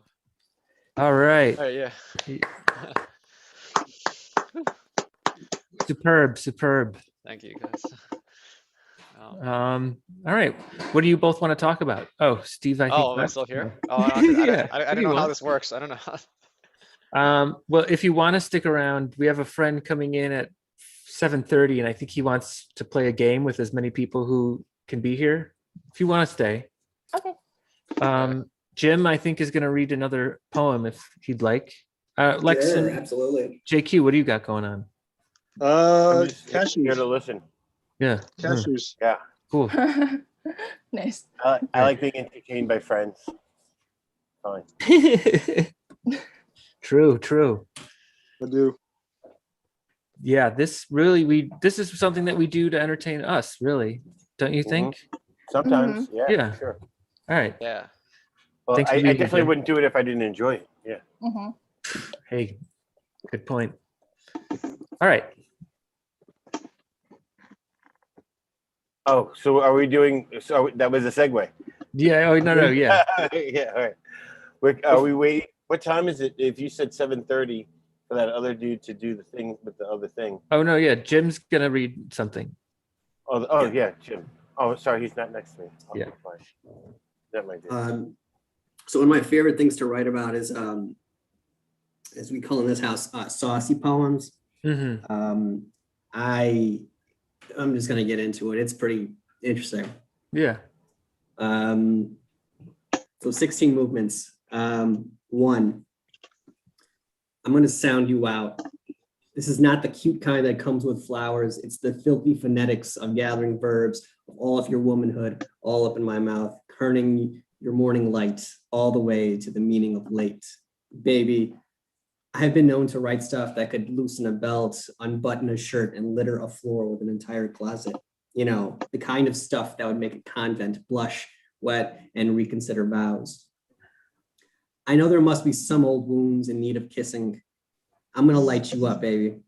D: right.
K: All right, yeah.
D: Superb.
K: Thank you, guys.
D: All right. What do you both want to talk about? Oh, Steve, I think.
K: Oh, am I
D: left.
K: still here? Oh, I don't
D: You
K: know how
D: are.
K: this works. I don't know.
D: Well, if you want to stick around, we have a friend coming in at 7:30, and I think he wants to play a game with as many people who can be here. If you want to stay.
L: Okay.
D: Jim, I think, is going to read another poem if he'd like. Lex
I: Sure,
D: and
I: absolutely.
D: JQ, what do you got going on?
C: I'm just here to
E: Cashews.
C: listen.
D: Yeah.
E: Cashews.
C: Yeah.
D: Cool.
L: Nice.
C: I like being entertained by friends. Fine.
D: True.
E: I do.
D: Yeah, this is something that we do to entertain us, really. Don't you think?
C: Sometimes, yeah.
D: Yeah.
C: Sure.
D: All right.
K: Yeah.
C: Well,
D: Thanks for
C: I
D: being here,
C: definitely
D: Jim.
C: wouldn't do it if I didn't enjoy it. Yeah.
D: Hey, good point. All right.
C: Oh, so are we doing? So that was a segue.
D: Yeah. Oh no. Yeah.
C: Yeah. All right. Are we waiting? What time is it? If you said 7:30 for that other dude to do the thing with the other thing.
D: Oh no. Yeah. Jim's gonna read something.
C: Oh yeah, Jim. Oh, sorry, he's not next to me.
D: Yeah.
C: Fine. That might be.
I: So one of my favorite things to write about is, as we call in this house, saucy poems.
D: Mm-hmm.
I: I'm just gonna get into it. It's pretty interesting.
D: Yeah.
I: So 16 movements. 1. I'm gonna sound you out. This is not the cute kind that comes with flowers. It's the filthy phonetics of gathering verbs of all of your womanhood, all up in my mouth, turning your morning light all the way to the meaning of late. Baby, I have been known to write stuff that could loosen a belt, unbutton a shirt, and litter a floor with an entire closet. You know, the kind of stuff that would make a convent blush, wet, and reconsider vows. I know there must be some old wounds in need of kissing. I'm gonna light you up, baby.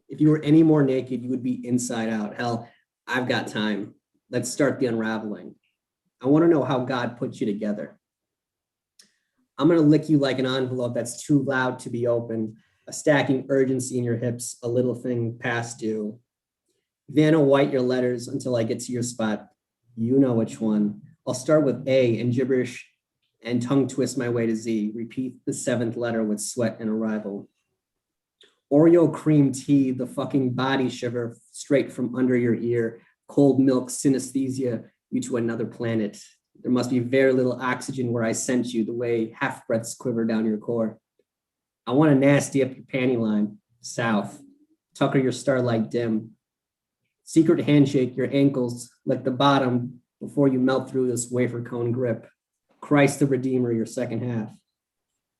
I: If you were any more naked, you would be inside out. Hell, I've got time. Let's start the unraveling. I wanna know how God put you together. I'm gonna lick you like an envelope that's too loud to be open, a stacking urgency in your hips, a little thing past due. Vanna White your letters until I get to your spot. You know which one. I'll start with A and gibberish and tongue twist my way to Z. Repeat the 7th letter with sweat and arrival. Oreo cream tea, the fucking body shiver straight from under your ear. Cold milk synesthesia you to another planet. There must be very little oxygen where I sent you, the way half breaths quiver down your core. I want to nasty up your panty line, south. Tucker your starlight dim. Secret handshake your ankles like the bottom before you melt through this wafer cone grip. Christ the Redeemer, your second half.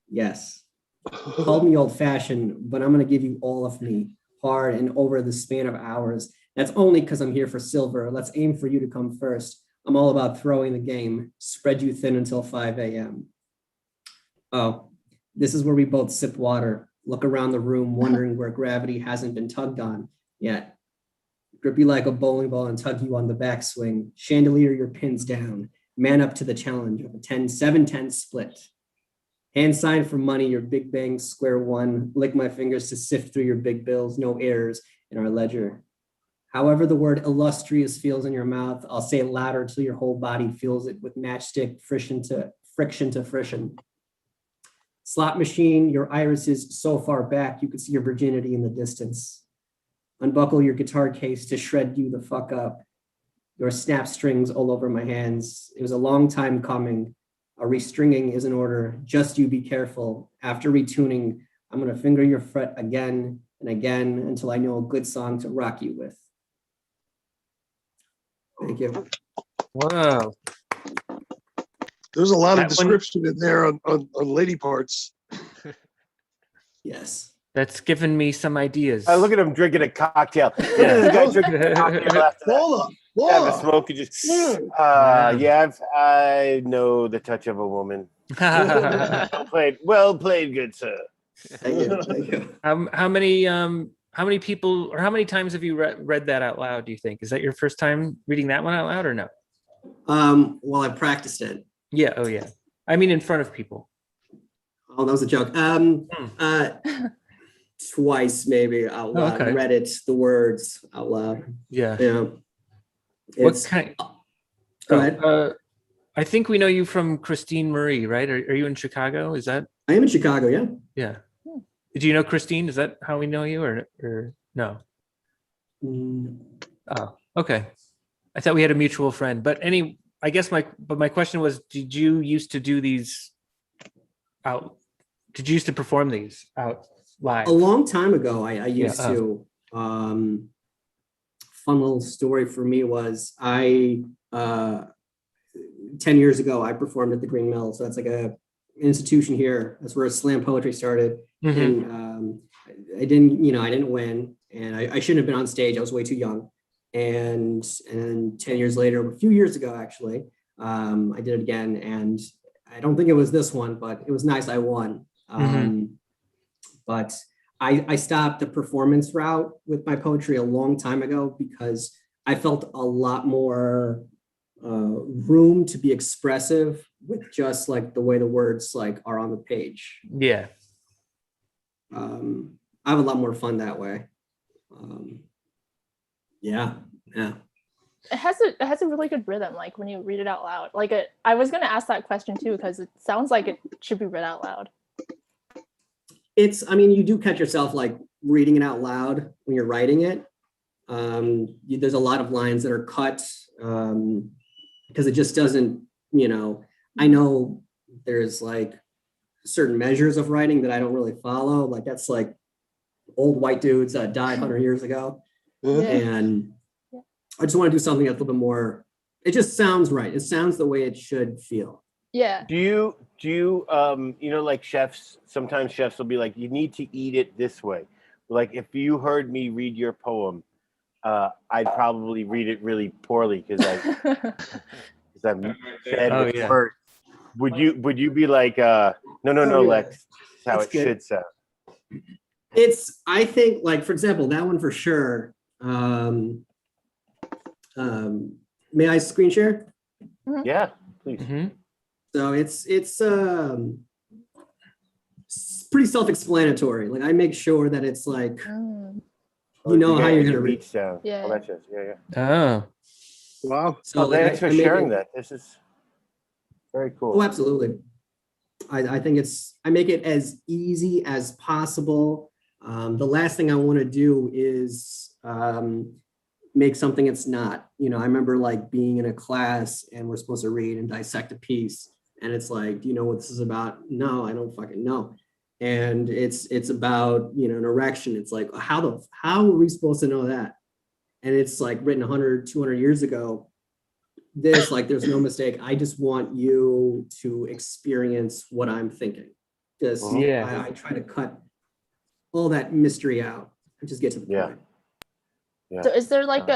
I: Yes. Call me old fashioned, but I'm going to give you all of me, hard and over the span of hours. That's only because I'm here for silver. Let's aim for you to come first. I'm all about throwing the game, spread you thin until 5 a.m. Oh, this is where we both sip water, look around the room, wondering where gravity hasn't been tugged on yet. Grip you like a bowling ball and tug you on the backswing, chandelier your pins down, man up to the challenge of a 7-10 split. Hand sign for money, your big bang square one, lick my fingers to sift through your big bills, no errors in our ledger. However the word illustrious feels in your mouth, I'll say it louder till your whole body feels it with matchstick friction to friction. Slot machine, your irises so far back you could see your virginity in the distance. Unbuckle your guitar case to shred you the fuck up. Your snap strings all over my hands. It was a long time coming. A restringing is in order. Just you be careful. After retuning, I'm gonna finger your fret again and again until I know a good song to rock you with. Thank you.
D: Wow.
E: There's a lot of
D: That one-
E: description in there on lady parts.
I: Yes.
D: That's given me some ideas.
C: Look at him drinking a cocktail.
D: Yeah.
C: This guy drinking a cocktail after that.
E: Hold up.
C: Have a smoke and just. Yeah, I know the touch of a woman. Well played, good sir.
I: Thank you. Thank you.
D: How many people or how many times have you read that out loud, do you think? Is that your first time reading that one out loud or no?
I: Well, I practiced it.
D: Yeah. Oh, yeah. I mean, in front of people.
I: Oh, that was a joke. Twice maybe out loud.
D: Okay.
I: Read it, the words out loud.
D: Yeah.
I: Yeah.
D: What
I: It's,
D: kind?
I: go ahead.
D: I think we know you from Christine Marie, right? Are you in Chicago? Is that?
I: I am in Chicago. Yeah.
D: Yeah. Do you know Christine? Is that how we know you or no? Oh, okay. I thought we had a mutual friend, but I guess my question was, did you used to do these out? Did you used to perform these out live?
I: A long time ago, I used to. Fun little story for me was 10 years ago, I performed at the Green Mill. So that's like a institution here. That's where slam poetry started.
D: Mm-hmm.
I: And I didn't win, and I shouldn't have been on stage. I was way too young. And 10 years later, a few years ago, actually, I did it again. And I don't think it was this one, but it was nice. I won. But I stopped the performance route with my poetry a long time ago because I felt a lot more room to be expressive with just like the way the words like are on the page.
D: Yeah.
I: I have a lot more fun that way. Yeah.
L: It has a really good rhythm, like when you read it out loud. Like I was gonna ask that question too, because it sounds like it should be read out loud.
I: You do catch yourself like reading it out loud when you're writing it. There's a lot of lines that are cut because it just doesn't, I know there's like certain measures of writing that I don't really follow. Like that's like old white dudes that died 100 years ago.
L: Yeah.
I: And I just want to do something that's a little bit more, it just sounds right. It sounds the way it should feel.
L: Yeah.
C: Do you like chefs, sometimes chefs will be like, you need to eat it this way. Like if you heard me read your poem, I'd probably read it really poorly because I'm fed with words. Would you be like, no, Lex, that's how it should sound.
I: I think like, for example, that one for sure. May I screen share?
C: Yeah, please.
D: Mm-hmm.
I: So it's pretty self-explanatory. Like I make sure that it's like, how you're gonna read.
C: Sound.
L: Yeah.
C: Oh, that's just, yeah.
D: Oh.
E: Wow.
I: So
C: Thanks for sharing that. This is very cool.
I: Oh, absolutely. I think I make it as easy as possible. The last thing I want to do is make something it's not. I remember like being in a class and we're supposed to read and dissect a piece. And it's like, do you know what this is about? No, I don't fucking know. And it's about, an erection. It's like, how are we supposed to know that? And it's like written 100, 200 years ago. There's no mistake. I just want you to experience what I'm thinking. I try to cut all that mystery out and just get to the point.
L: Yeah. So is there like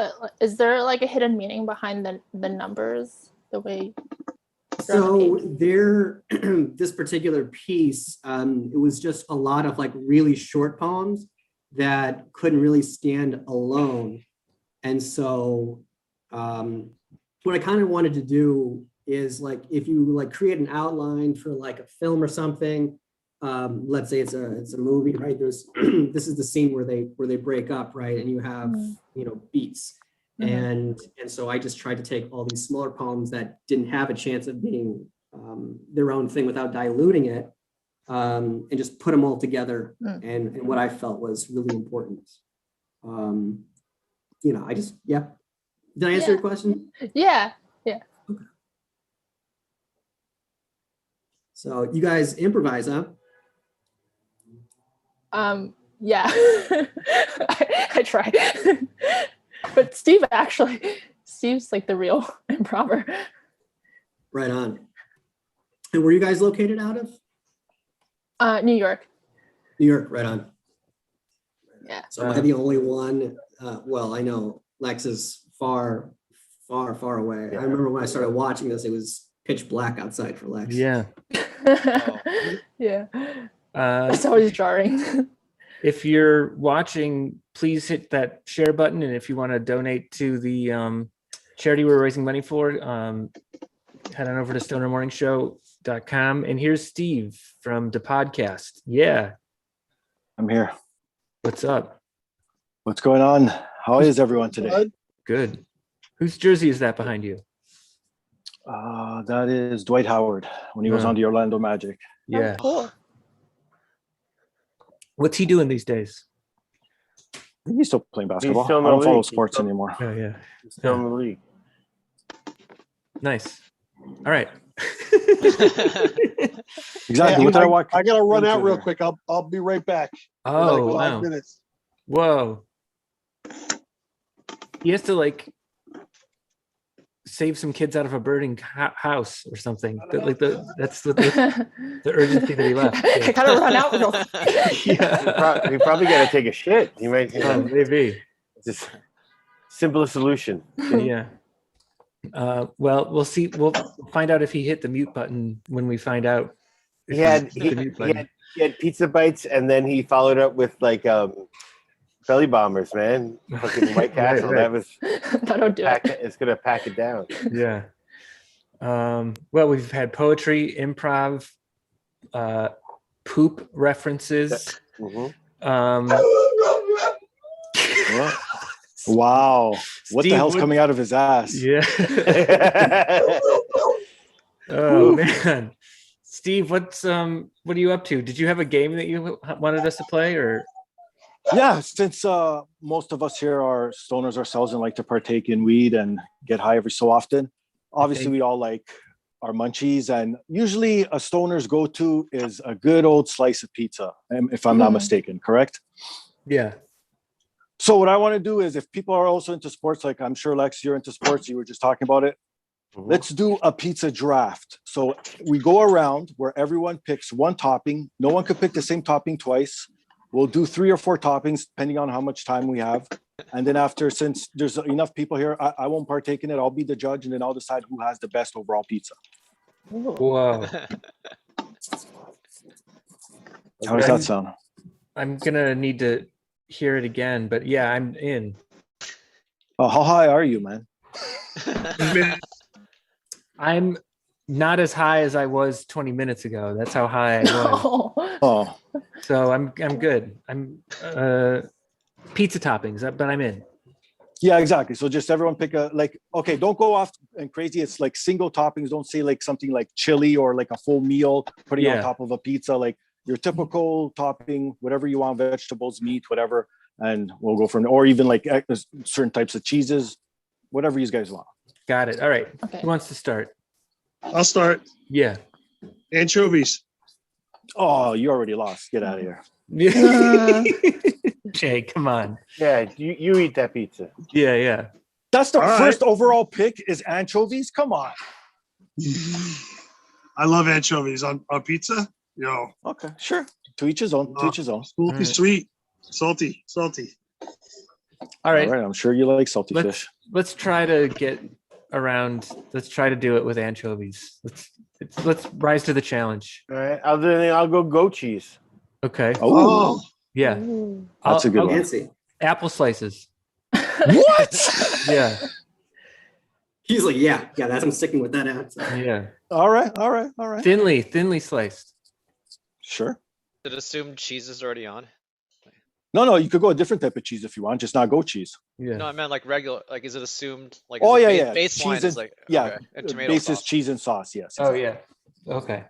L: a hidden meaning behind the numbers, the way?
I: So this particular piece, it was just a lot of like really short poems that couldn't really stand alone. And so what I kind of wanted to do is like, if you like create an outline for like a film or something, let's say it's a movie, right? This is the scene where they break up, right? And you have, beats. And so I just tried to take all these smaller poems that didn't have a chance of being their own thing without diluting it, and just put them all together. And what I felt was really important. Did I answer your question?
L: Yeah.
I: Okay. So you guys improvise, huh?
L: Yeah. I try. But Steve actually Steve's like the real improver.
I: Right on. And where are you guys located out of?
L: New York.
I: New York, right on.
L: Yeah.
I: So am I the only one? Well, I know Lex is far away.
C: Yeah.
I: I remember when I started watching this, it was pitch black outside for Lex.
D: Yeah.
L: Yeah. That's always jarring.
D: If you're watching, please hit that share button. And if you want to donate to the charity we're raising money for, head on over to stonermorningshow.com. And here's Steve from the podcast. Yeah.
M: I'm here.
D: What's up?
M: What's going on? How is everyone today?
D: Good. Whose jersey is that behind you?
M: That is Dwight Howard when he was on the Orlando Magic.
D: Yeah.
L: Oh, cool.
D: What's he doing these days?
M: He's still playing basketball.
C: still in
M: I
C: the
M: don't follow
C: league.
M: sports anymore.
D: Oh, yeah.
C: He's still in the league.
D: Nice. All right.
M: Exactly. What did I watch?
E: I gotta run out real quick. I'll be right back.
D: Oh,
E: Like 5
D: wow.
E: minutes.
D: Whoa. He has to like save some kids out of a burning house or something. That's what the urgency that he left.
L: I gotta run out real quick.
D: Yeah.
C: He probably got to take a shit. He might.
D: Maybe.
C: Just simplest solution.
D: Yeah. Well, we'll see. We'll find out if he hit the mute button when we find out. if
C: He had
D: hit the mute button.
C: he had pizza bites, and then he followed up with like belly bombers, man. Fucking White Castle.
D: Right.
C: That was.
L: That'll do it.
C: It's gonna pack it down.
D: Yeah. Well, we've had poetry, improv, poop references.
C: Mhm.
M: What? Wow. What the
D: Steve,
M: hell's coming out of his ass?
D: Yeah. Oh man. Steve, what are you up to? Did you have a game that you wanted us to play, or?
M: Yeah, since most of us here are stoners ourselves and like to partake in weed and get high every so often, obviously we all like our munchies, and usually a stoner's go-to is a good old slice of pizza, if I'm not mistaken, correct?
D: Yeah.
M: So what I want to do is, if people are also into sports, like I'm sure Lex, you're into sports, you were just talking about it, let's do a pizza draft. So we go around where everyone picks one topping. No one could pick the same topping twice. We'll do 3 or 4 toppings, depending on how much time we have. And then after, since there's enough people here, I won't partake in it. I'll be the judge, and then I'll decide who has the best overall pizza.
D: Whoa.
M: How does that sound?
D: I'm gonna need to hear it again, but yeah, I'm in.
M: Oh, how high are you, man?
D: I'm not as high as I was 20 minutes ago. That's how high I was.
M: Oh.
D: So I'm good. I'm pizza toppings, but I'm in.
M: Yeah, exactly. So just everyone pick a, like, okay, don't go off and crazy. It's like single toppings. Don't say like something like chili or like a full meal putting on top of a pizza. Like your typical topping, whatever you want, vegetables, meat, whatever. And we'll go from there. Or even like certain types of cheeses, whatever you guys want.
D: Got it. All right.
L: Okay.
D: Who wants to start?
E: I'll start.
D: Yeah.
E: Anchovies.
M: Oh, you already lost. Get out of here.
D: Jay, come on.
C: Yeah, you eat that pizza.
D: Yeah.
M: That's the
E: All
M: first overall pick is anchovies. Come on.
E: I love anchovies on pizza. Yo.
M: Okay, sure. To each his own. To each his own.
E: Salty, sweet, salty.
D: All right.
M: I'm sure you like salty fish.
D: Let's try to get around. Let's try to do it with anchovies. Let's rise to the challenge.
C: All right, I'll go goat cheese.
D: Okay.
M: Oh.
D: Yeah.
M: That's a good one.
I: Fancy.
D: Apple slices.
M: What?
D: Yeah.
I: He's like, yeah, I'm sticking with that answer.
D: Yeah.
M: All right.
D: Thinly sliced.
M: Sure.
K: Did assume cheese is already on?
M: No, you could go a different type of cheese if you want, just not goat cheese.
D: Yeah.
K: No, I meant like regular. Like, is it assumed? Like,
M: Oh,
K: is it
M: yeah.
K: Baseline
M: Cheese
K: is
M: and,
K: like
M: yeah,
K: and tomato
M: base is
K: sauce.
M: cheese and sauce. Yes.
D: Oh
M: exactly.
D: yeah. Okay.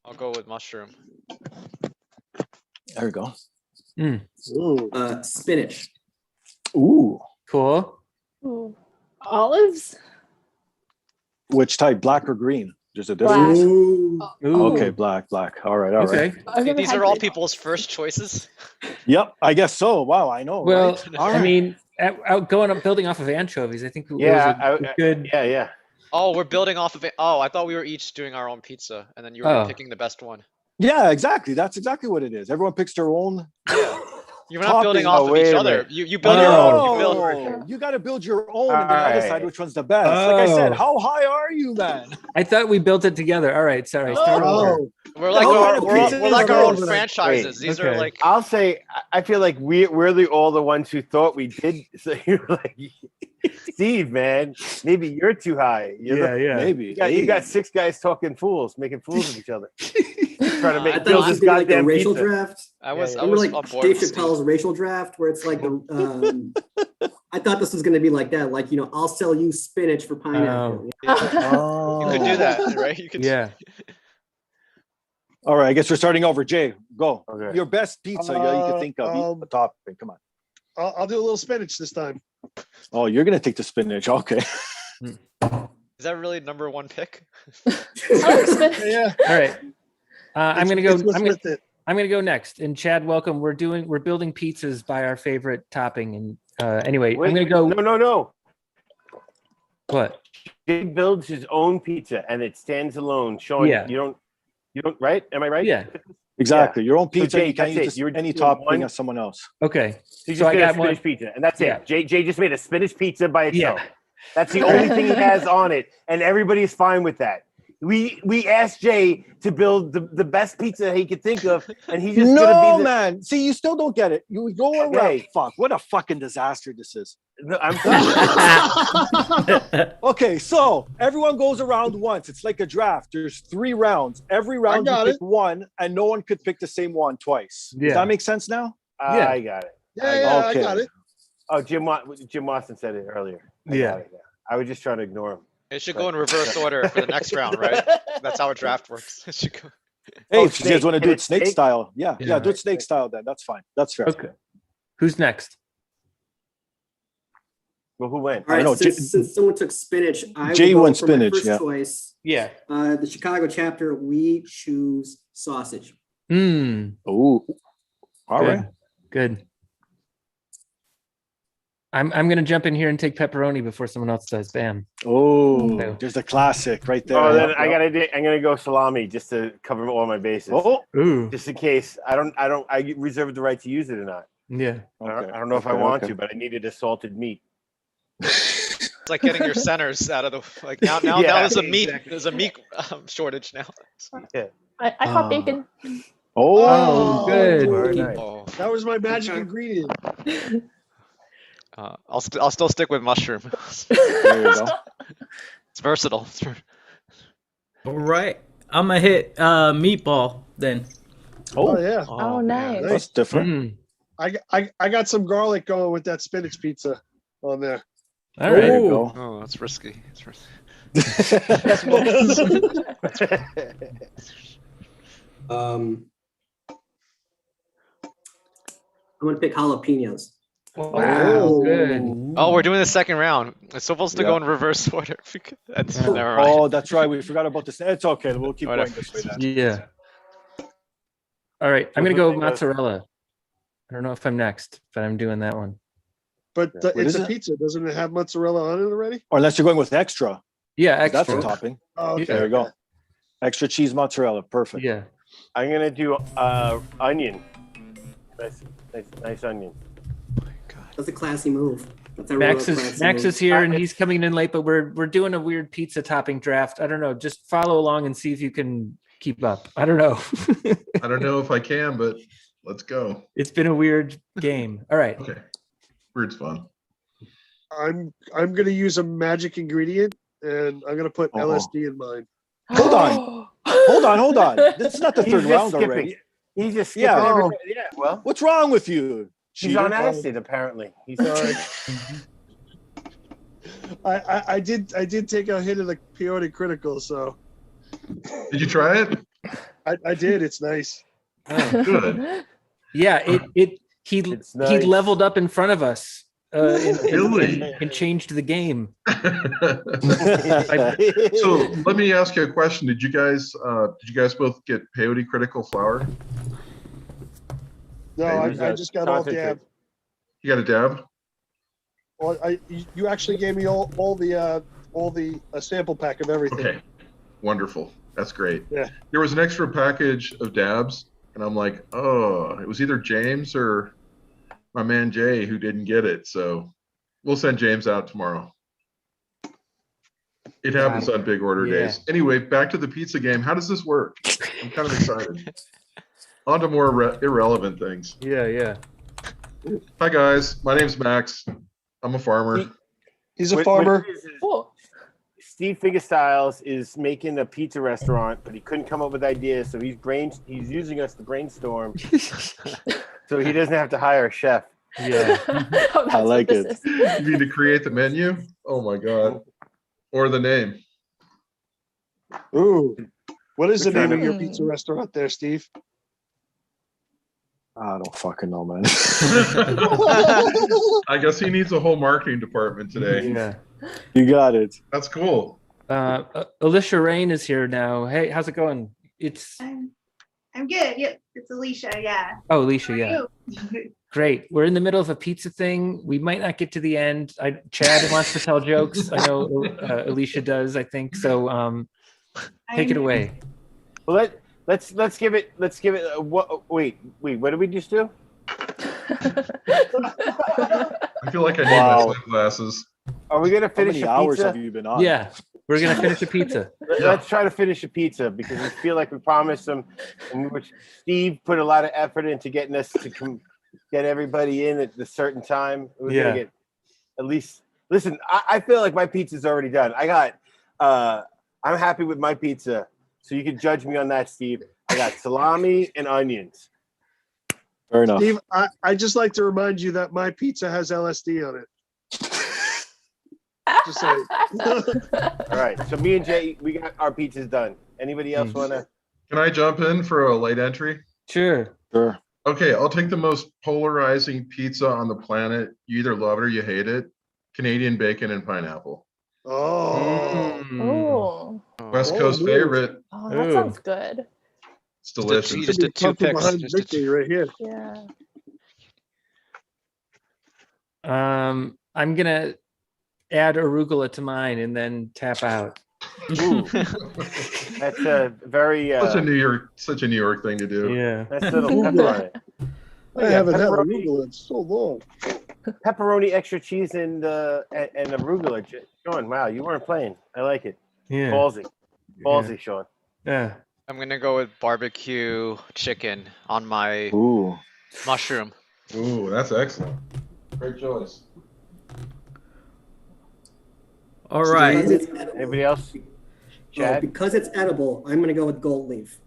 K: I'll go with mushroom.
M: There we go.
I: Spinach.
M: Ooh.
D: Cool.
L: Ooh. Olives.
M: Which type? Black or green? There's a
L: Black.
M: difference.
D: Ooh.
M: Okay, black. All right.
D: Okay.
L: I've
K: These
L: never
K: are all
L: had
K: people's first choices.
M: Yep, I guess so. Wow, I know.
D: Well,
M: right? All
D: I
M: right.
D: mean, going up building off of anchovies. I think it
C: Yeah,
D: was a good.
C: yeah.
K: Oh, we're building off of it. Oh, I thought we were each doing our own pizza, and then you were picking the best one.
M: Yeah, exactly. That's exactly what it is. Everyone picks their own.
K: Yeah. You're not building
M: topping.
K: off of each other. You build your own.
M: You got to build your own and then decide which one's the best.
D: Oh.
M: Like I said, how high are you, man?
D: I thought we built it together. All right, sorry. Start over.
K: We're like we're like our own franchises. These are like.
C: I'll say, I feel like we're all the ones who thought we did. So you're like, Steve, man, maybe you're too high.
M: Maybe.
C: You got 6 guys talking making fools of each other. Trying to
I: build this goddamn racial draft.
K: I was
I: like
K: on board
I: Dave
K: with Steve.
I: Chappelle's racial draft, where it's like I thought this was going to be like that, like I'll sell you spinach for pineapple.
K: You could do that, right? You could.
D: Yeah.
M: All right, I guess we're starting over. Jay, go.
C: Okay.
M: Your best pizza you can think of. Eat the topping. Come on.
E: I'll do a little spinach this time.
M: Oh, you're gonna take the spinach. Okay.
K: Is that really #1 pick?
E: Yeah.
D: All right. I'm gonna go.
E: I'm
D: gonna go next. And Chad, welcome. We're building pizzas by our favorite topping. And anyway, I'm gonna go.
C: No.
D: What?
C: Jay builds his own pizza and it stands alone, showing you don't right? Am I right?
D: Yeah.
M: Exactly. Your own
C: So
M: pizza.
C: Jay,
M: You can't
C: that's
M: use
C: it.
M: any topping of someone else.
D: Okay.
C: He
D: So
C: just
D: I
C: made a
D: got one.
C: spinach pizza, and that's
D: Yeah.
C: it. Jay just made a spinach pizza by itself.
D: Yeah.
C: That's the only thing he has on it, and everybody's fine with that. We asked Jay to build the best pizza he could think of, and he's just gonna be
M: man. See, you still don't get it. You go around.
C: Okay.
M: Fuck. What a fucking disaster this is.
C: I'm
M: Okay, so everyone goes around once. It's like a draft. There's 3 rounds. Every round you pick one, and no one could pick the same one twice.
D: Yeah.
M: Does that make sense now?
C: I got it.
E: I got it.
C: Oh, Jim Watson said it earlier. I
D: Yeah.
C: got it. I was just trying to ignore him.
K: It should go in reverse order for the next round, right? That's how a draft works. It should go.
M: Hey, if you guys want to
C: Can
M: do
C: it
M: it snake
C: snake?
M: style, yeah,
D: Yeah.
M: do it snake style then. That's fine. That's fair.
D: Okay. Who's next?
C: Well, who went?
I: All right,
M: know,
I: since someone took spinach, I
M: Jay
I: will go
M: went
I: for my
M: spinach,
I: first
M: yeah.
I: choice.
D: Yeah.
I: The Chicago chapter, we choose sausage.
D: Oh.
M: All right.
D: Good. I'm gonna jump in here and take pepperoni before someone else does. Bam.
M: Oh,
D: So-
M: there's a classic right there.
C: Oh, then I'm gonna go salami just to cover all my bases.
M: Oh,
D: Ooh.
C: Just in case I reserve the right to use it or not.
D: Yeah.
C: I don't know if I want to, but I needed a salted meat.
K: It's like getting your centers out of the like now.
C: Yeah,
K: Now there's a meat.
C: exactly.
K: There's a meat shortage now.
L: I caught bacon.
D: Oh, good.
C: Very nice.
K: Oh,
E: That was my magic ingredient.
K: I'll still stick with mushroom.
M: there you go.
K: It's versatile.
N: All right. I'm gonna hit meatball then.
E: Oh yeah.
L: Oh, nice.
M: That's different.
E: I got some garlic going with that spinach pizza on there.
D: All right.
M: There you go.
K: Oh, that's risky. It's risky.
I: I'm gonna pick jalapenos.
D: Wow. Good.
K: Oh, we're doing the second round. It's supposed to go
M: Yeah.
K: in reverse order. That's never mind.
M: Oh, that's right. We forgot about this. It's okay. We'll keep
K: Whatever.
M: going this way then.
D: Yeah. All right. I'm gonna go mozzarella. I don't know if I'm next, but I'm doing that one.
E: But
M: What
E: it's
M: is
E: a
M: it?
E: pizza. Doesn't it have mozzarella on it already?
M: Or unless you're going with extra.
D: Yeah,
M: That's a
D: extra.
M: topping.
E: Oh, okay.
M: There you go. Extra cheese mozzarella. Perfect.
D: Yeah.
C: I'm gonna do onion. Nice onion.
I: That's a classy move. That's a
D: Max
I: real
D: is
I: classy
D: Max
I: move.
D: is here and he's coming in late, but we're doing a weird pizza topping draft. I don't know. Just follow along and see if you can keep up. I don't know.
O: I don't know if I can, but let's go.
D: It's been a weird game. All right.
O: Okay. Weird's fun.
E: I'm gonna use a magic ingredient, and I'm gonna put
M: Uh-oh.
E: LSD in mine.
M: Hold on. Hold on. This is not the
C: He's
M: third
C: just
M: round
C: skipping.
M: already.
C: He's just skipping.
M: Yeah.
C: everybody. Yeah. Well,
M: What's wrong with you?
C: he's on acid apparently. He's on.
E: I did take a hit of the peyote critical, so
O: Did you try it?
E: I did. It's nice.
O: Oh, good.
D: Yeah, he
C: It's nice.
D: leveled up in front of us
O: Really?
D: and changed the game.
O: So let me ask you a question. Did you guys both get peyote critical flour?
E: No, I just got all dabbed.
O: You got a dab?
E: Or you actually gave me all the sample pack of everything.
O: Okay, wonderful. That's great.
E: Yeah.
O: There was an extra package of dabs, and I'm like, oh, it was either James or my man Jay who didn't get it. So we'll send James out tomorrow. It happens on big order days. Anyway, back to the pizza game. How does this work? I'm kind of excited. On to more irrelevant things.
D: Yeah.
O: Hi, guys. My name's Max. I'm a farmer.
E: He's a farmer.
C: Steve Fingerstyles is making a pizza restaurant, but he couldn't come up with ideas, so he's using us to brainstorm, so he doesn't have to hire a chef.
D: Yeah,
M: I like it.
O: You mean to create the menu? Oh my god! Or the name?
E: Ooh, what is the name of your pizza restaurant there, Steve?
M: I don't fucking know, man.
O: I guess he needs a whole marketing department today.
D: Yeah.
M: You got it.
O: That's cool.
D: Alicia Rain is here now. Hey, how's it going?
P: I'm good. Yep, it's Alicia. Yeah.
D: Oh, Alicia, yeah.
P: You?
D: Great. We're in the middle of a pizza thing. We might not get to the end. Chad wants to tell jokes. I know Alicia does, I think. So take it away.
C: Well, let's give it wait, what did we just do?
O: I feel like I need my sunglasses.
C: Are we gonna finish
M: How many
C: a
M: hours
C: pizza?
M: have you been on?
D: Yeah, we're gonna finish a pizza.
C: Let's try to finish a pizza because we feel like we promised them, and Steve put a lot of effort into getting us to get everybody in at a certain time. We're gonna get at least. Listen, I feel like my pizza's already done. I'm happy with my pizza, so you can judge me on that, Steve. I got salami and onions.
M: Fair enough.
E: Steve, I just like to remind you that my pizza has LSD on it. Just saying.
C: All right, so me and Jay, we got our pizzas done. Anybody else wanna?
O: Can I jump in for a late entry?
D: Sure.
O: Okay, I'll take the most polarizing pizza on the planet. You either love it or you hate it. Canadian bacon and pineapple.
L: Oh.
O: West Coast favorite.
L: Oh, that sounds good.
O: It's delicious.
E: Just a two picks. Right here.
L: Yeah.
D: I'm gonna add arugula to mine and then tap out.
C: Ooh. That's a very
O: such a New York thing to do.
D: Yeah.
C: That's a little pepper on it.
E: I haven't had arugula in so long.
C: Pepperoni, extra cheese, and arugula. Sean, wow, you weren't playing. I like it.
D: Yeah.
C: Ballsy, Sean.
D: Yeah.
K: I'm gonna go with barbecue chicken on my mushroom.
O: Ooh, that's excellent. Great choice.
N: All right.
C: Anybody else?
I: Chad? Because it's edible, I'm gonna go with gold leaf.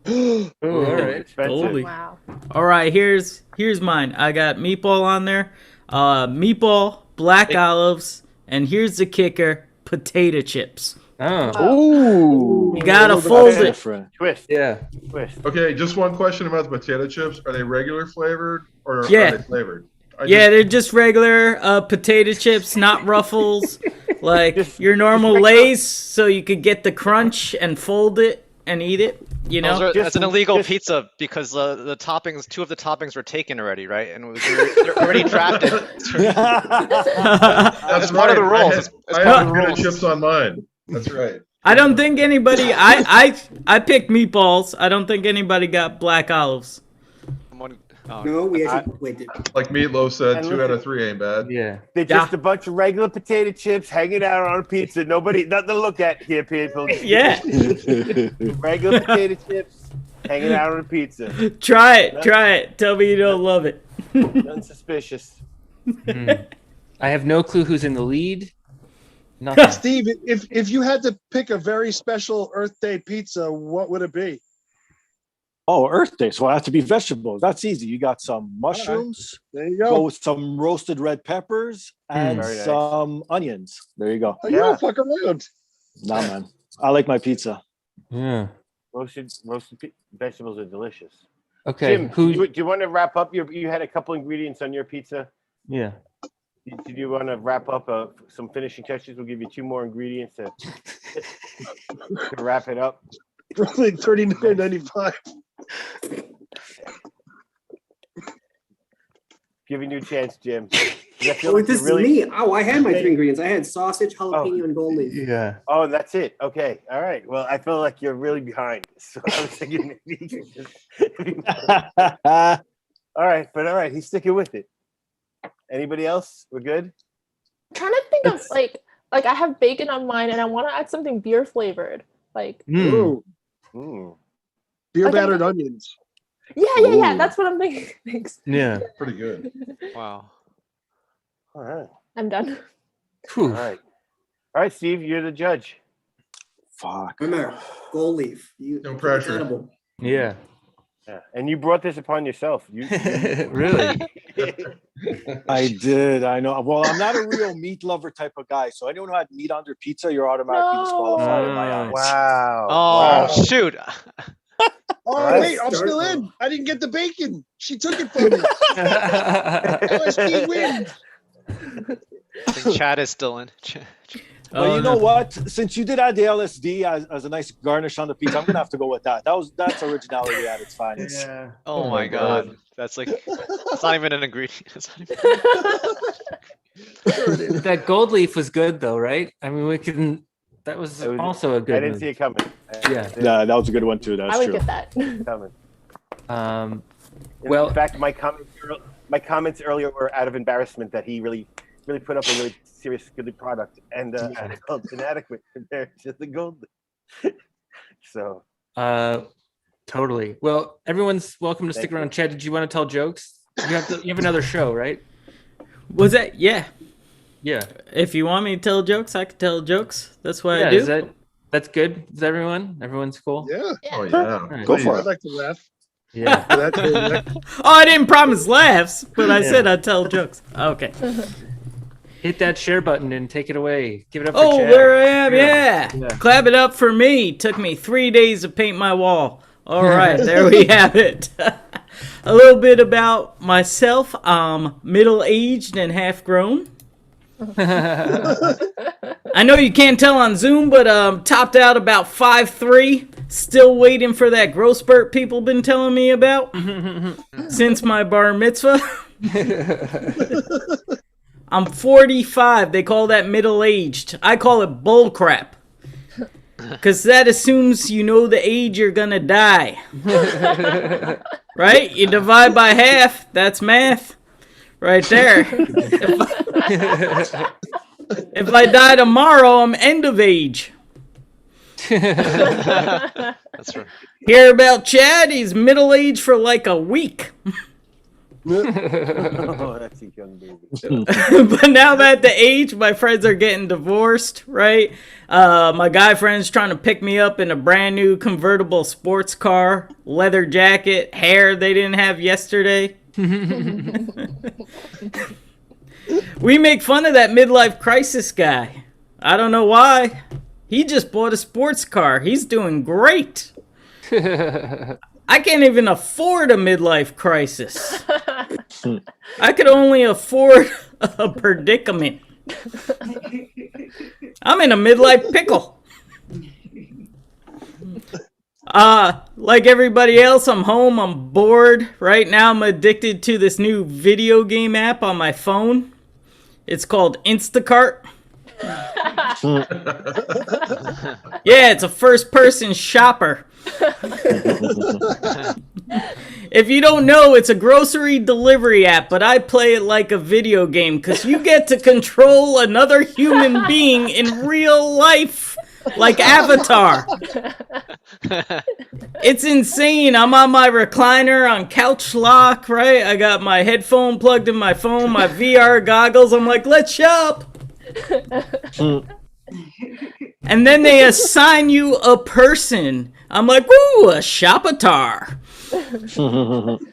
N: All right.
C: Expensive.
L: Wow.
N: All right, here's mine. I got meatball on there. Meatball, black olives, and here's the kicker, potato chips.
D: Oh.
N: You gotta fold it.
C: Twist.
D: Yeah.
C: Twist.
O: Okay, just one question about the potato chips. Are they regular flavored or are
N: Yeah.
O: they flavored?
N: They're just regular potato chips, not Ruffles, like your normal Lay's, so you could get the crunch and fold it and eat it. You know,
K: That's an illegal pizza because the toppings, 2 of the toppings were taken already, right? And they're already drafted. That's part of the rules. It's
O: I
K: part
O: have
K: of the
O: potato
K: rules.
O: chips on mine. That's right.
N: I don't think anybody. I picked meatballs. I don't think anybody got black olives.
I: No, we actually wait.
O: Like Meatloaf said,
C: And
O: 2 out of 3 ain't bad.
D: Yeah.
C: They're just a bunch of regular potato chips hanging out on a pizza. Nothing to look at here, people.
N: Yeah.
C: Regular potato chips hanging out on a pizza.
N: Try it. Tell me you don't love it.
C: Unsuspicious.
D: I have no clue who's in the lead. Nothing.
E: Steve, if you had to pick a very special Earth Day pizza, what would it be?
M: Oh, Earth Day. So I have to be vegetables. That's easy. You got some mushrooms.
E: There you go.
M: Go with some roasted red peppers and
C: Very nice.
M: some onions. There you go.
E: Oh, you don't fuck around.
M: Nah, man. I like my pizza.
D: Yeah.
C: Roasted vegetables are delicious.
D: Okay.
C: Jim, do you want to wrap up? You had a couple ingredients on your pizza.
D: Yeah.
C: Did you want to wrap up some finishing touches? We'll give you 2 more ingredients to wrap it up.
E: Roughly $39.95.
C: Giving you a chance, Jim. I feel
I: Oh,
C: like
I: this
C: you're really.
I: is me. Oh, I had my 3 ingredients. I had sausage, jalapeno, and gold leaf.
D: Yeah.
C: Oh, that's it. Okay. All right. Well, I feel like you're really behind. So I was thinking maybe you could just. All right, but all right, he's sticking with it. Anybody else? We're good.
L: I'm trying to think of like I have bacon on mine, and I want to add something beer flavored, like
E: Ooh,
C: Mm.
E: beer
L: Like a-
E: battered onions.
L: yeah. That's what I'm thinking. Thanks.
D: Yeah.
O: Pretty good.
K: Wow.
C: All right.
L: I'm done.
C: All right. All right, Steve, you're the judge.
M: Fuck.
I: Remember, gold leaf.
O: No pressure.
I: Edible.
D: Yeah.
C: Yeah. And you brought this upon yourself. You
D: Really?
M: I did. I know. Well, I'm not a real meat lover type of guy. So anyone who had meat on their pizza, you're automatically disqualified in my eyes.
C: Wow.
K: Oh,
C: Wow.
K: shoot.
E: Oh,
C: Right.
E: wait, I'm still in. I didn't get the bacon. She took it from me. LSD wins.
K: I think Chad is still in.
M: Well, you know what? Since you did add the LSD as a nice garnish on the pizza, I'm gonna have to go with that. That's originality at its finest.
D: Yeah.
K: Oh my God. That's like, it's not even an ingredient. It's not even...
D: That gold leaf was good though, right? I mean, that was also a good
C: I didn't
D: move.
C: see it coming.
D: Yeah.
M: Yeah, that was a good one too. That's
L: I would
M: true.
L: get that.
C: Coming.
D: Well,
C: in fact, my comments earlier were out of embarrassment that he really put up a really serious good product, and I felt inadequate compared to the gold. So.
D: Totally. Well, everyone's welcome to stick around. Chad, did you want to tell jokes? You have another show, right?
N: Was that? Yeah.
D: Yeah.
N: If you want me to tell jokes, I can tell jokes. That's what I do.
D: That's good. Is everyone's cool?
E: Yeah.
O: Oh yeah.
D: Right.
M: Go for
E: I'd
M: it.
E: like to laugh.
D: Yeah.
N: Oh, I didn't promise laughs, but I said I'd tell jokes. Okay.
D: Hit that share button and take it away. Give it up for
N: Oh,
D: Chad.
N: there I am. Yeah. Clap it up for me. Took me 3 days to paint my wall. All right, there we have it. A little bit about myself. I'm middle-aged and half-grown. I know you can't tell on Zoom, but topped out about 5'3". Still waiting for that growth spurt people been telling me about since my bar mitzvah. I'm 45. They call that middle-aged. I call it bull crap. Because that assumes you know the age you're going to die. Right? You divide by half. That's math. Right there. If I die tomorrow, I'm end of age.
K: That's right.
N: Hear about Chad? He's middle-aged for like a week.
C: Oh, that's a young baby.
N: But now I'm at the age, my friends are getting divorced, right? My guy friend's trying to pick me up in a brand new convertible sports car, leather jacket, hair they didn't have yesterday. We make fun of that midlife crisis guy. I don't know why. He just bought a sports car. He's doing great. I can't even afford a midlife crisis. I could only afford a predicament. I'm in a midlife pickle. Like everybody else, I'm home, I'm bored. Right now I'm addicted to this new video game app on my phone. It's called Instacart. Yeah, it's a first-person shopper. If you don't know, it's a grocery delivery app, but I play it like a video game because you get to control another human being in real life, like Avatar. It's insane. I'm on my recliner on couch lock, right? I got my headphone plugged in my phone, my VR goggles. I'm like, let's shop. And then they assign you a person. I'm like, woo, a shopatar.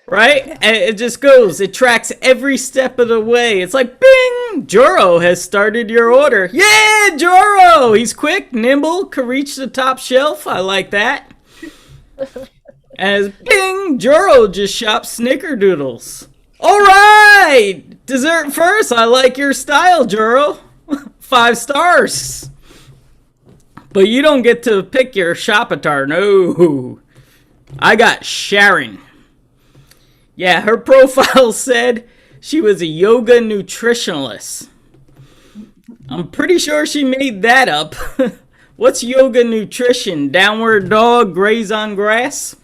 N: Right? And it just goes. It tracks every step of the way. It's like, bing! Joro has started your order. Yeah, Joro! He's quick, nimble, can reach the top shelf. I like that. As bing! Joro just shopped snickerdoodles. All right! Dessert first. I like your style, Joro. 5 stars. But you don't get to pick your shopatar. No. I got Sharon. Yeah, her profile said, she was a yoga nutritionalist. I'm pretty sure she made that up. What's yoga nutrition? Downward dog, graze on grass?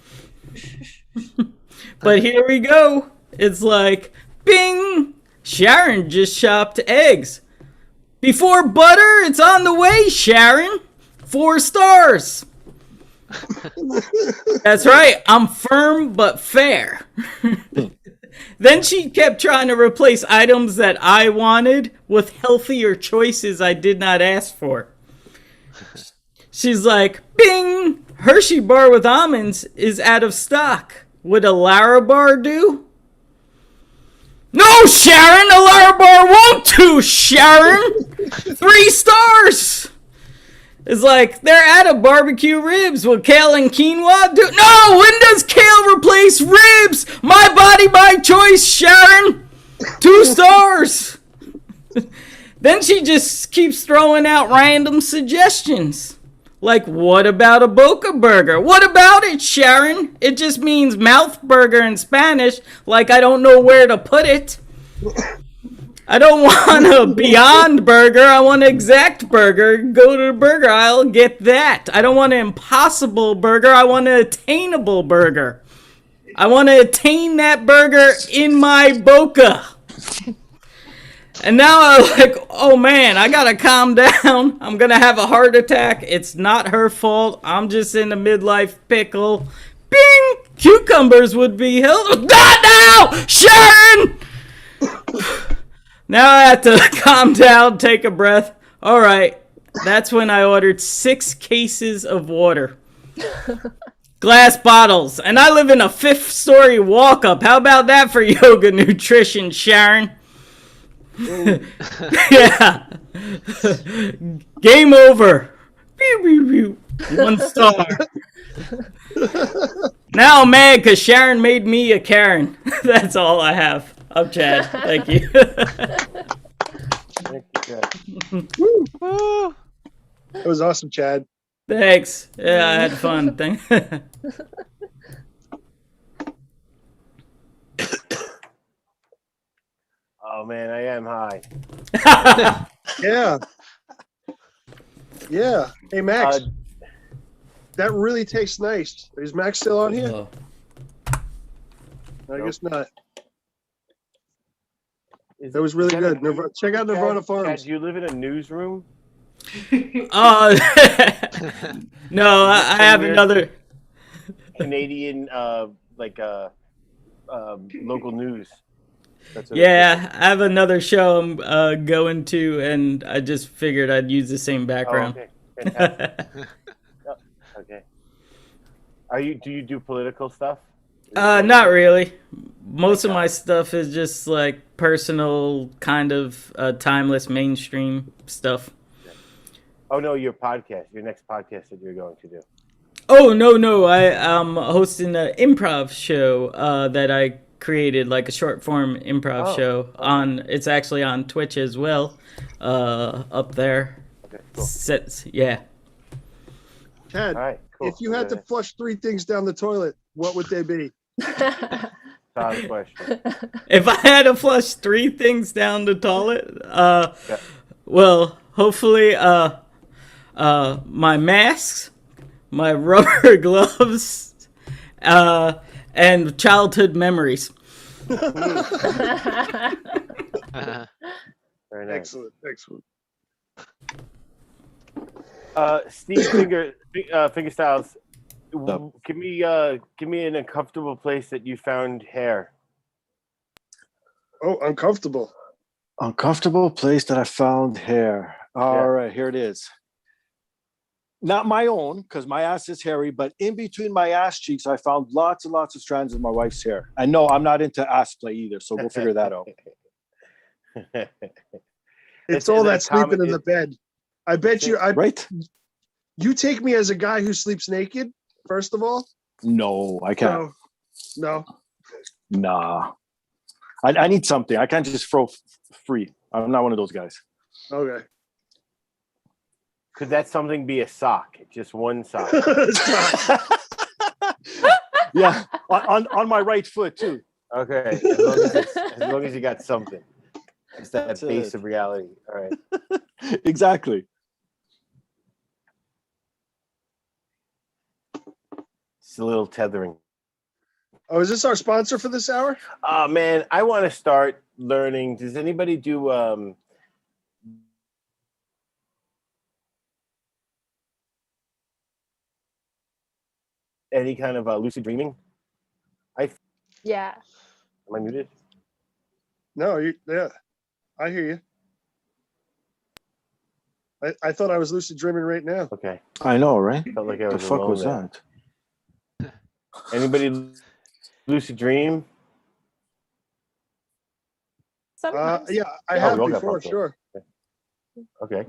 N: But here we go. It's like, bing! Sharon just chopped eggs. Before butter, it's on the way, Sharon. 4 stars. That's right. I'm firm but fair. Then she kept trying to replace items that I wanted with healthier choices I did not ask for. She's like, bing! Hershey bar with almonds is out of stock. Would a Lara bar do? No, Sharon! A Lara bar won't do, Sharon! 3 stars! It's like, they're out of barbecue ribs. Will kale and quinoa do? No! When does kale replace ribs? My body, my choice, Sharon! 2 stars! Then she just keeps throwing out random suggestions. Like, what about a boca burger? What about it, Sharon? It just means mouth burger in Spanish, like I don't know where to put it. I don't want a Beyond Burger. I want an Exact Burger. Go to the burger aisle, get that. I don't want an Impossible Burger. I want an Attainable Burger. I want to attain that burger in my boca. And now I'm like, oh man, I gotta calm down. I'm gonna have a heart attack. It's not her fault. I'm just in a midlife pickle. Bing! Cucumbers would be held. Not now! Sharon! Now I have to calm down, take a breath. All right. That's when I ordered 6 cases of water. Glass bottles. And I live in a 5th-story walk-up. How about that for yoga nutrition, Sharon? Yeah. Game over. Pew, pew, pew. 1 star. Now I'm mad because Sharon made me a Karen. That's all I have. I'm Chad. Thank you.
C: Thank you, Chad.
E: That was awesome, Chad.
N: Thanks. Yeah, I had fun.
C: Oh man, I am high.
E: Yeah. Yeah. Hey, Max. That really tastes nice. Is Max still on here? I guess not. That was really good. Check out Nirvana Farms.
C: Chad, do you live in a newsroom?
N: No, I have another
C: Canadian, local news.
N: Yeah, I have another show I'm going to, and I just figured I'd use the same background.
C: Oh, okay. Fantastic. Okay. Do you do political stuff?
N: Not really. Most of my stuff is just like personal, kind of timeless mainstream stuff.
C: Oh no, your next podcast that you're going to do.
N: Oh no, I'm hosting an improv show that I created, like a short form improv show it's actually on Twitch as well, up there. Okay, cool. Yeah.
E: Chad, if you had to flush 3 things down the toilet, what would they be?
C: Solid question.
N: If I had to flush 3 things down the toilet, well, hopefully, my masks, my rubber gloves, and childhood memories.
C: Very nice.
E: Excellent.
C: Steve Fingerstyles, give me an uncomfortable place that you found hair.
E: Oh, uncomfortable.
M: Uncomfortable place that I found hair. All right, here it is. Not my own, because my ass is hairy, but in between my ass cheeks, I found lots and lots of strands of my wife's hair. And no, I'm not into ass play either, so we'll figure that out.
E: It's all that sleeping in the bed. I bet you.
M: Right?
E: You take me as a guy who sleeps naked, first of all?
M: No, I can't.
E: No.
M: Nah. I need something. I can't just throw free. I'm not one of those guys.
E: Okay.
C: Could that something be a sock? Just one sock.
M: Yeah, on my right foot too.
C: Okay, as long as you got something. It's that
M: That's
C: base
M: it.
C: of reality. All right.
M: Exactly.
C: It's a little tethering.
E: Oh, is this our sponsor for this hour?
C: Oh man, I want to start learning. Does anybody do any kind of lucid dreaming?
L: Yeah.
C: Am I muted?
E: No, yeah, I hear you. I thought I was lucid dreaming right now.
C: Okay.
M: I know, right?
C: Felt like I
M: The
C: was
M: fuck
C: alone
M: was
C: there.
M: that?
C: Anybody lucid dream?
L: Sometimes.
E: Yeah, I
C: Oh,
E: have
C: we all got
E: before,
C: pumped up.
E: sure.
C: Okay.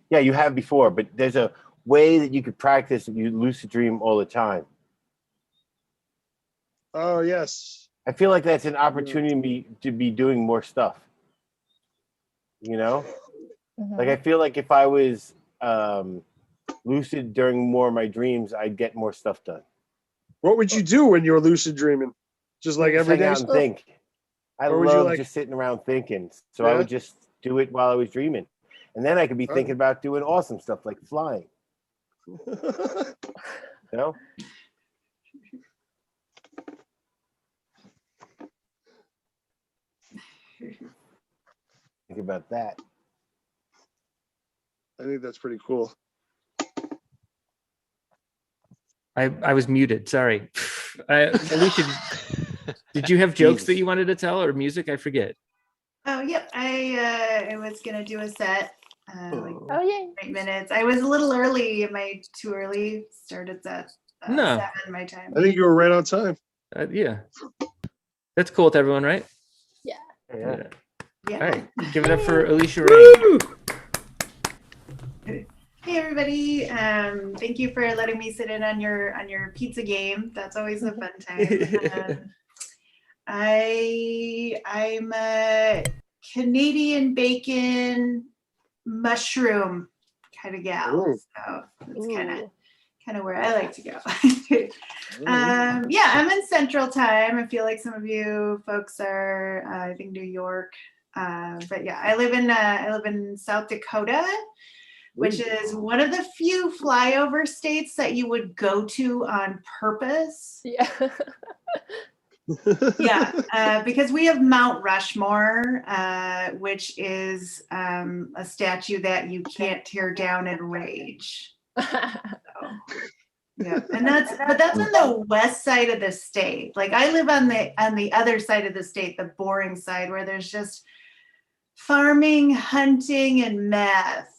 C: Yeah, you have before, but there's a way that you could practice that you lucid dream all the time.
E: Oh, yes.
C: I feel like that's an opportunity to be doing more stuff. You know? Like I feel like if I was lucid during more of my dreams, I'd get more stuff done.
E: What would you do when you were lucid dreaming? Just like
C: Just
E: everyday
C: hang out and
E: stuff?
C: think. I
E: Or would you
C: love
E: like-
C: just sitting around thinking. So I
E: Yeah?
C: would just do it while I was dreaming. And then I could be
E: Oh.
C: thinking about doing awesome stuff like flying. You know? Think about that.
E: I think that's pretty cool.
D: I was muted. Sorry. Alicia, did you have jokes that you wanted to tell or music? I forget.
P: Oh, yep. I was gonna do a set. Like
L: Oh, yeah.
P: 8 minutes. I was a little early. Am I too early? Started at
D: No.
P: 7 my time.
E: I think you were right on time.
D: Yeah. That's cool with everyone, right?
L: Yeah.
C: Yeah.
P: Yeah.
D: All right. Give it up for Alicia Rain.
P: Hey everybody! Thank you for letting me sit in on your pizza game. That's always a fun time. I'm a Canadian bacon mushroom kind of gal,
E: Ooh.
P: so that's kind of where I like to go. Yeah, I'm in Central Time. I feel like some of you folks are, I think, New York. But yeah, I live in South Dakota, which is one of the few flyover states that you would go to on purpose.
L: Yeah.
P: Yeah, because we have Mount Rushmore, which is a statue that you can't tear down in rage. Yeah, and that's on the west side of the state. Like I live on the other side of the state, the boring side, where there's just farming, hunting, and meth.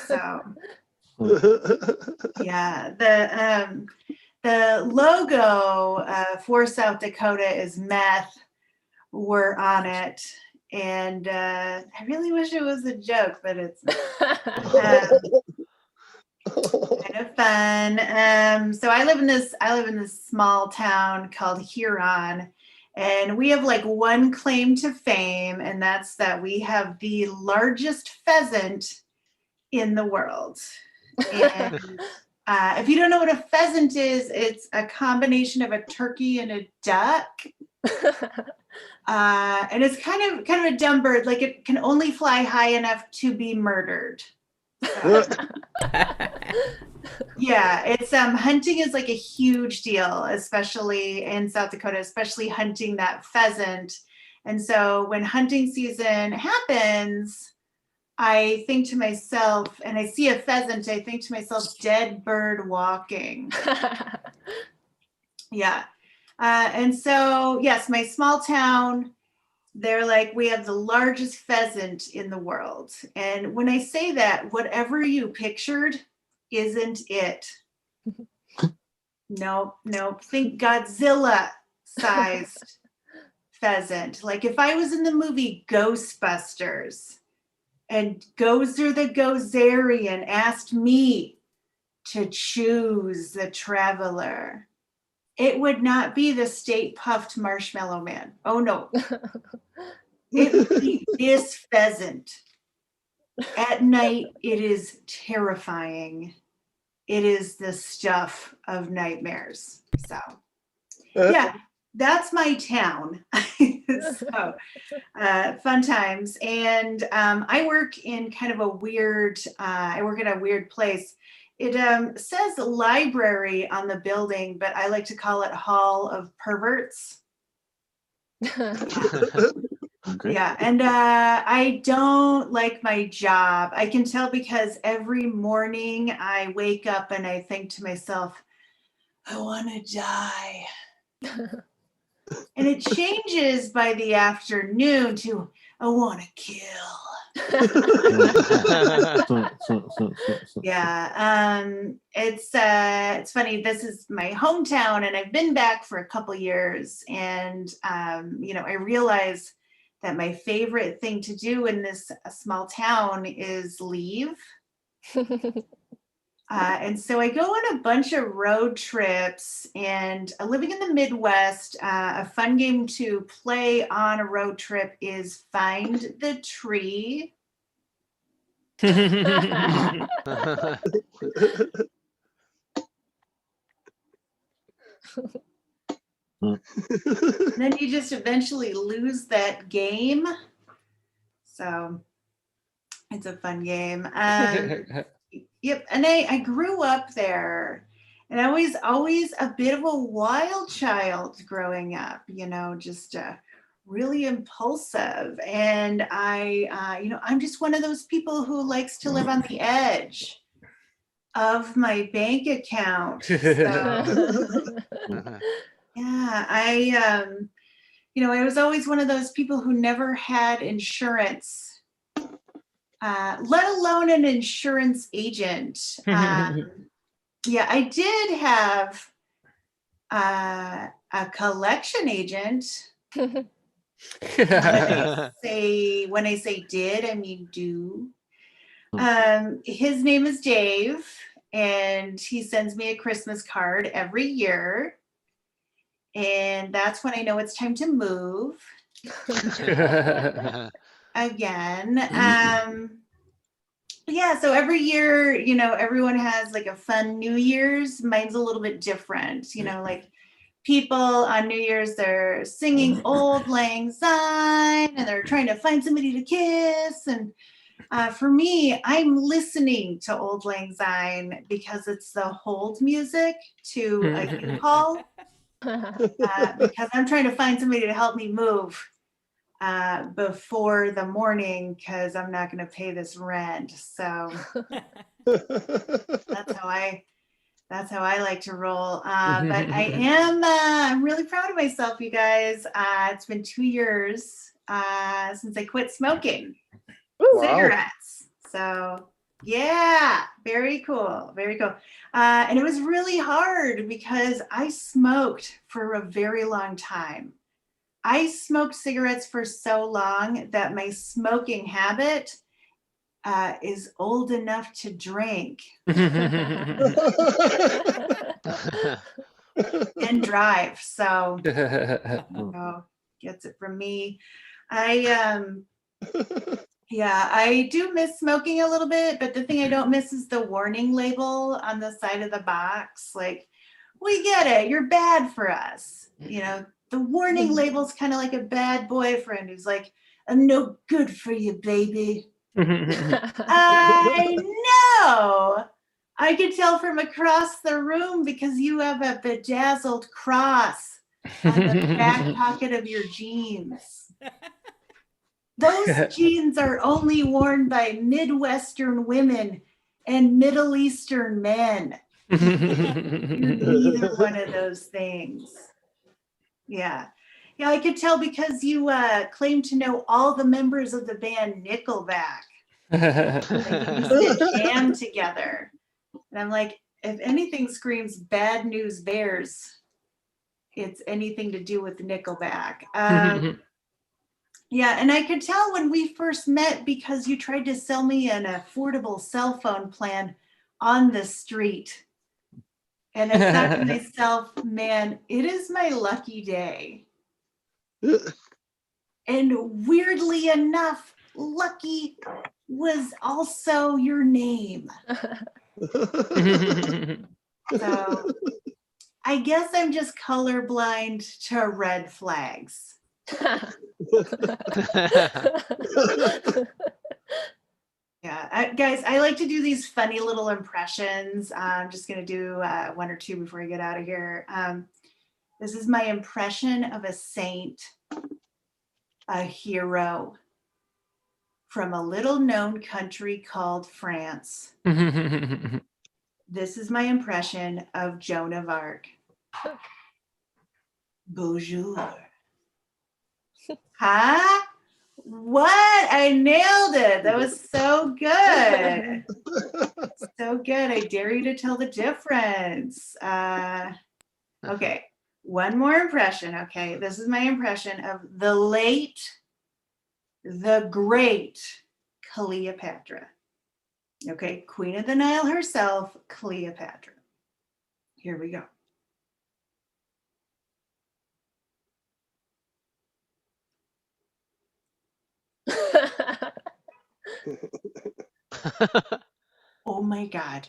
P: So yeah, the logo for South Dakota is meth. We're on it, and I really wish it was a joke, but it's kind of fun. So I live in this small town called Huron, and we have like one claim to fame, and that's that we have the largest pheasant in the world. And if you don't know what a pheasant is, it's a combination of a turkey and a duck. And it's kind of a dumb bird. Like it can only fly high enough to be murdered. Yeah, it's hunting is like a huge deal, especially in South Dakota, especially hunting that pheasant. And so when hunting season happens, I think to myself, and I see a pheasant, I think to myself, dead bird walking. Yeah. And so, yes, my small town, they're like, we have the largest pheasant in the world. And when I say that, whatever you pictured isn't it. Nope. Think Godzilla sized pheasant. Like if I was in the movie Ghostbusters, and Gozer the Gozerian asked me to choose the traveler, it would not be the state puffed marshmallow man. Oh no. It would be this pheasant. At night, it is terrifying. It is the stuff of nightmares. So yeah, that's my town. So fun times. And I work in kind of a weird, I work in a weird place. It says library on the building, but I like to call it Hall of Perverts.
M: Okay.
P: Yeah, and I don't like my job. I can tell because every morning I wake up and I think to myself, I want to die. And it changes by the afternoon to, I want to kill. Yeah, it's funny. This is my hometown, and I've been back for a couple years. And you know, I realize that my favorite thing to do in this small town is leave. And so I go on a bunch of road trips, and living in the Midwest, a fun game to play on a road trip is Find the Tree. Then you just eventually lose that game. So it's a fun game. Yep, and I grew up there, and I was always a bit of a wild child growing up, you know, just really impulsive. And I, you know, I'm just one of those people who likes to live on the edge of my bank account. So, yeah, you know, I was always one of those people who never had insurance. Let alone an insurance agent. Yeah, I did have a collection agent. When I say did, I mean do. His name is Dave, and he sends me a Christmas card every year. And that's when I know it's time to move. Again. Yeah, so every year, you know, everyone has like a fun New Year's. Mine's a little bit different, you know, like people on New Year's, they're singing Old Lang Syne and they're trying to find somebody to kiss. And for me, I'm listening to Old Lang Syne because it's the hold music to a U-Haul, because I'm trying to find somebody to help me move before the morning, because I'm not going to pay this rent. So that's how I like to roll. But I am I'm really proud of myself, you guys. It's been 2 years since I quit smoking cigarettes. So yeah, very cool, very cool. And it was really hard because I smoked for a very long time. I smoked cigarettes for so long that my smoking habit is old enough to drink and drive. So gets it from me. Yeah, I do miss smoking a little bit, but the thing I don't miss is the warning label on the side of the box. Like, we get it, you're bad for us, you know. The warning label's kind of like a bad boyfriend who's like, I'm no good for you, baby. I know. I could tell from across the room because you have a bedazzled cross on the back pocket of your jeans. Those jeans are only worn by Midwestern women and Middle Eastern men. You're neither one of those things. Yeah. Yeah, I could tell because you claim to know all the members of the band Nickelback. Like, you used to jam together. And I'm like, if anything screams Bad News Bears, it's anything to do with Nickelback. Yeah, and I could tell when we first met because you tried to sell me an affordable cell phone plan on the street. And I thought to myself, man, it is my lucky day. And weirdly enough, lucky was also your name. So I guess I'm just colorblind to red flags. Yeah, guys, I like to do these funny little impressions. I'm just going to do one or two before I get out of here. This is my impression of a saint, a hero from a little known country called France. This is my impression of Joan of Arc. Bonjour. Huh? What? I nailed it. That was so good. So good. I dare you to tell the difference. Okay. One more impression. Okay. This is my impression of the late, the great Cleopatra. Okay. Queen of the Nile herself, Cleopatra. Here we go. Oh my God.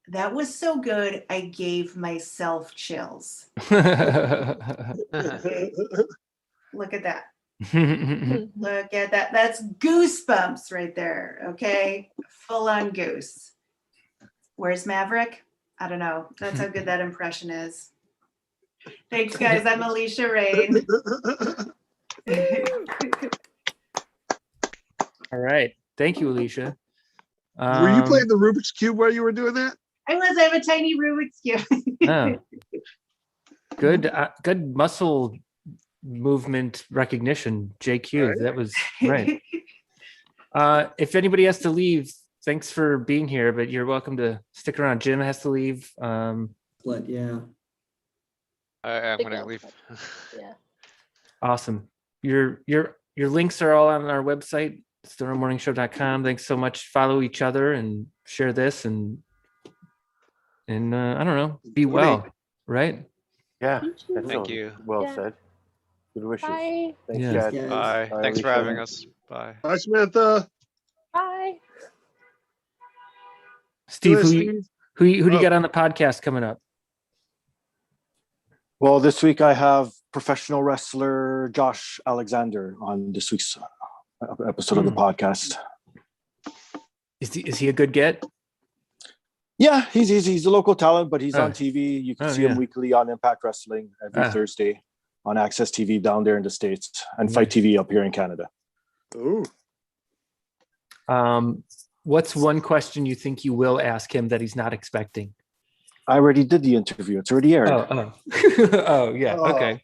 P: That was so good. I gave myself chills. Okay. Look at that. Look at that. That's goosebumps right there. Okay. Full on goose. Where's Maverick? I don't know. That's how good that impression is. Thanks, guys. I'm Alicia Rain.
D: All right. Thank you, Alicia.
E: Were you playing the Rubik's Cube while you were doing that?
P: I have a tiny Rubik's Cube.
D: Oh. Good muscle movement recognition, JQ.
E: Right.
D: That was right. If anybody has to leave, thanks for being here, but you're welcome to stick around. Jim has to leave.
I: But yeah.
K: I'm gonna leave.
L: Yeah.
D: Awesome. Your links are all on our website, stonermorningshow.com. Thanks so much. Follow each other and share this and I don't know, be well, right?
C: Yeah.
K: Thank you.
C: Well
L: Yeah.
C: said. Good wishes.
L: Bye.
C: Thanks,
D: Yeah.
C: guys.
K: Bye.
C: Bye,
K: Thanks for
C: Alicia.
K: having us. Bye.
E: Bye, Samantha.
L: Bye.
D: Steve,
E: Good,
D: who
E: Steve.
D: do you
E: Oh.
D: got on the podcast coming up?
M: Well, this week I have professional wrestler Josh Alexander on this week's episode of the podcast.
D: Is he a good get?
M: Yeah, he's a local talent, but he's
D: Oh.
M: on TV. You can
D: Oh,
M: see
D: yeah.
M: him weekly on Impact Wrestling every
D: Ah.
M: Thursday on Access TV down there in the States and
D: Nice.
M: Fight TV up here in Canada.
E: Ooh.
D: What's one question you think you will ask him that he's not expecting?
M: I already did the interview. It's already aired.
D: Oh, yeah.
E: Oh.
D: Okay.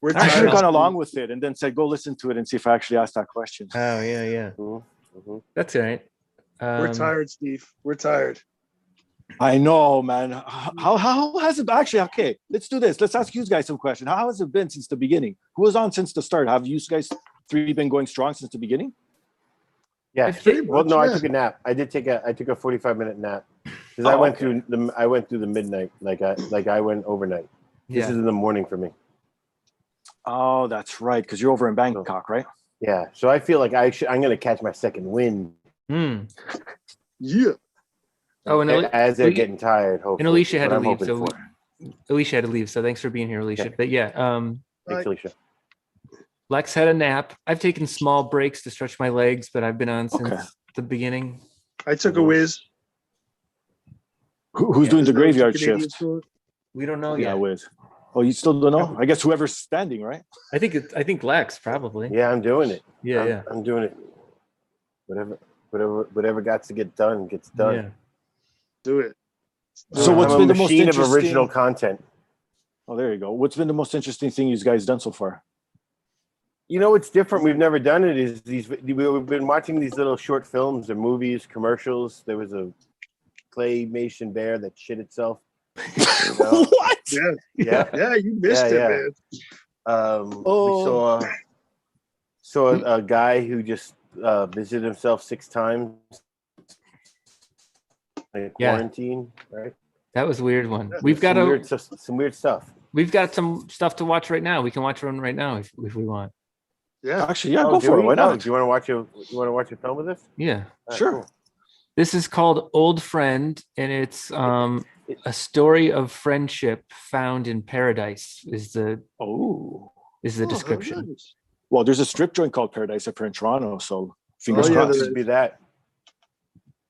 E: We're
M: I should
E: tired.
M: have gone along with it and then said, go listen to it and see if I actually asked that question.
D: Oh, yeah.
C: Mm-hmm.
D: That's all right.
E: We're tired, Steve. We're tired.
M: I know, man. How has it actually? Okay, let's do this. Let's ask you guys some questions. How has it been since the beginning? Who was on since the start? Have you guys three been going strong since the beginning?
C: Yeah.
E: Pretty
C: Well,
E: much,
C: no, I
E: yeah.
C: took a nap. I took a 45-minute nap because
M: Oh,
C: I went
M: okay.
C: through the midnight. Like I went overnight. This
D: Yeah.
C: is in the morning for me.
M: Oh, that's right. Because you're over in Bangkok, right?
C: Yeah. So I feel like I'm gonna catch my second wind
E: Yeah.
D: Oh, and
C: as they're getting tired. Hopefully.
D: And Alicia had
C: What
D: to
C: I'm
D: leave,
C: hoping
D: so
C: for.
D: Alicia had to leave. So thanks for being here, Alicia.
C: Okay.
D: But yeah,
C: Thanks, Alicia.
D: Lex had a nap. I've taken small breaks to stretch my legs, but I've been on since
M: Okay.
D: the beginning.
E: I took a whiz.
M: Who's doing the graveyard shift?
D: We don't know
M: Yeah,
D: yet.
M: with. Oh, you still don't know? I guess whoever's standing, right?
D: I think Lex probably.
C: Yeah, I'm doing it.
D: Yeah,
C: I'm doing it. Whatever got to get done gets done.
D: Yeah.
E: Do it.
M: So what's
C: I'm
M: been
C: a
M: the most
C: machine of
M: interesting?
C: original content.
M: Oh, there you go. What's been the most interesting thing you guys done so far?
C: You know what's different? We've never done it. Is we've been watching these little short films or movies, commercials. There was a claymation bear that shit itself. You know?
M: What?
E: Yeah. Yeah, you missed it, man.
C: We saw a guy who just visited himself 6 times in quarantine, right?
D: That was a weird one.
C: Yeah,
D: We've got
C: some weird stuff.
D: We've got some stuff to watch right now. We can watch one right now if we want.
E: Yeah,
M: actually, yeah, go for it. Why not?
C: Do you want to watch a film with us?
D: Yeah,
C: All right,
M: sure.
C: cool.
D: This is called Old Friend, and it's
C: It's
D: A story of friendship found in paradise is the description.
M: Nice. Well, there's a strip joint called Paradise up here in Toronto, so fingers
C: Yeah,
M: crossed.
C: there could be that.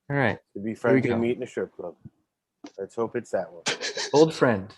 D: All right.
C: To be friends and meet in a strip club. Let's hope it's that one.
D: Old friend.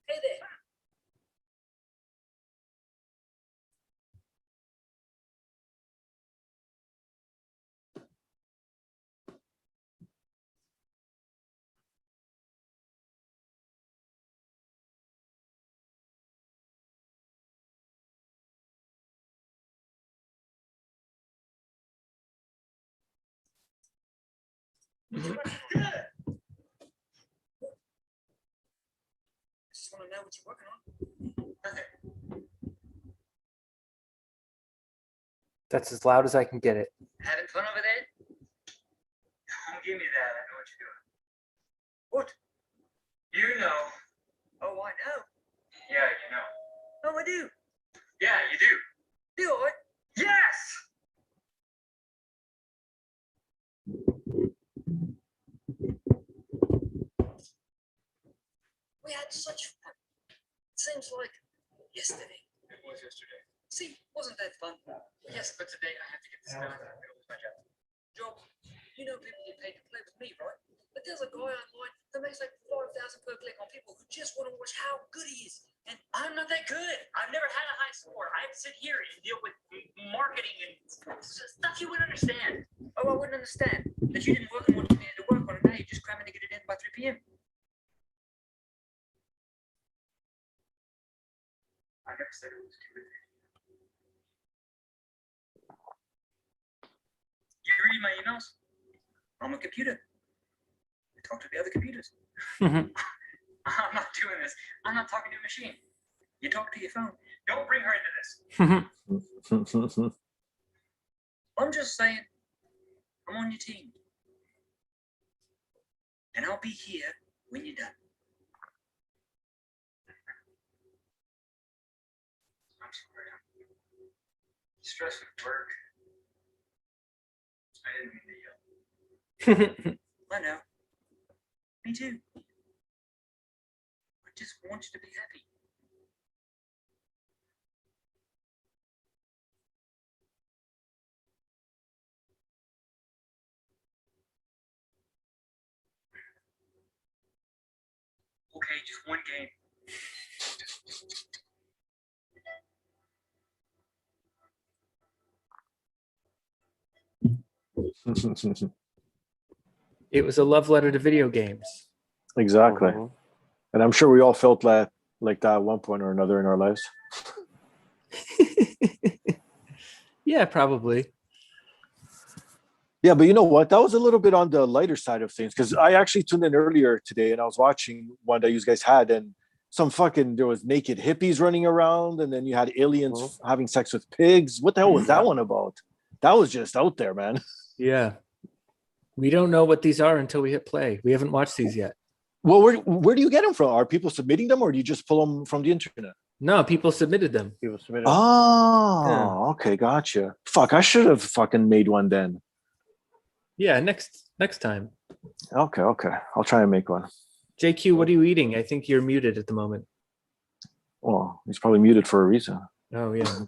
Q: Hey there. Just want to know what you're working on. Okay.
D: That's as loud as I can get it.
Q: Having fun over there? Don't give me that. I know what you're doing. What? You know. Oh, I know. Yeah, you know. Oh, I do. Yeah, you do. Do I? Yes! We had such fun. It seems like yesterday. It was yesterday. See, wasn't that fun? Yes, but today I have to get this done. I'm gonna lose my job. Job, you know people get paid to play with me, right? But there's a guy online that makes like 5,000 per click on people who just want to watch how good he is. And I'm not that good. I've never had a high score. I have to sit here and deal with marketing and stuff you wouldn't understand. Oh, I wouldn't understand that you didn't work on what you needed to work on, and now you're just cramming to get it in by 3 p.m. I never said it was too good. You read my emails? I'm a computer. I talk to the other computers. I'm not doing this. I'm not talking to a machine. You talk to your phone. Don't bring her into this. I'm just saying, I'm on your team. And I'll be here when you're done. I'm sorry. I'm stressed with work. I didn't mean to yell. I know. Me too. I just want you to be happy. Okay, just one game.
D: It was a love letter to video games.
M: Exactly. And I'm sure we all felt like that at one point or another in our lives.
D: Yeah, probably.
M: Yeah, but you know what? That was a little bit on the lighter side of things because I actually tuned in earlier today and I was watching one that you guys had, and there was naked hippies running around, and then you had aliens having sex with pigs. What the hell was that one about? That was just out there, man.
D: Yeah. We don't know what these are until we hit play. We haven't watched these yet.
M: Well, where do you get them from? Are people submitting them, or do you just pull them from the internet?
D: No, people submitted them.
M: Oh, okay, gotcha. Fuck, I should have fucking made one then.
D: Yeah, next time.
M: Okay. I'll try and make one.
D: JQ, what are you eating? I think you're muted at the moment.
M: Well, he's probably muted for a reason.
D: Oh, yeah.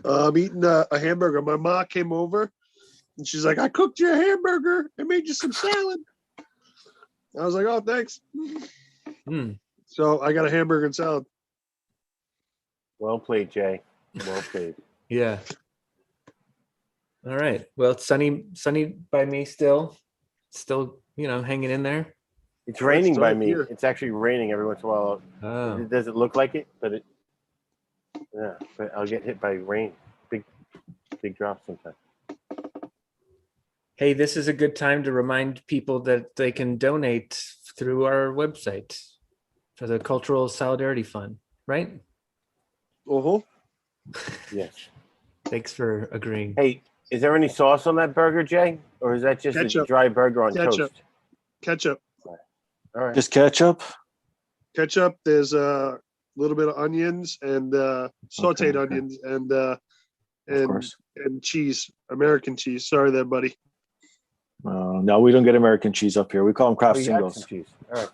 E: I'm eating a hamburger. My mom came over and she's like, I cooked you a hamburger. I made you some salad. I was like, oh, thanks. So I got a hamburger and salad.
C: Well played, Jay. Well played.
D: Yeah. All right. Well, it's sunny by me still, hanging in there.
C: It's raining by
E: dark
C: me.
E: here.
C: It's actually raining every once in a while.
D: Oh.
C: It doesn't look like it, but but I'll get hit by rain. Big drops sometimes.
D: Hey, this is a good time to remind people that they can donate through our website for the Cultural Solidarity Fund, right?
C: Yes.
D: Thanks for agreeing.
C: Hey, is there any sauce on that burger, Jay? Or is that just a
E: Ketchup.
C: dry burger on
E: Ketchup.
C: toast?
E: Ketchup.
C: All right.
M: Just ketchup.
E: Ketchup. There's a little bit of onions and sautéed onions and cheese, American cheese. Sorry there, buddy.
M: No, we don't get American cheese up here. We call them Kraft
C: Oh, you had
M: singles.
C: some cheese. All right.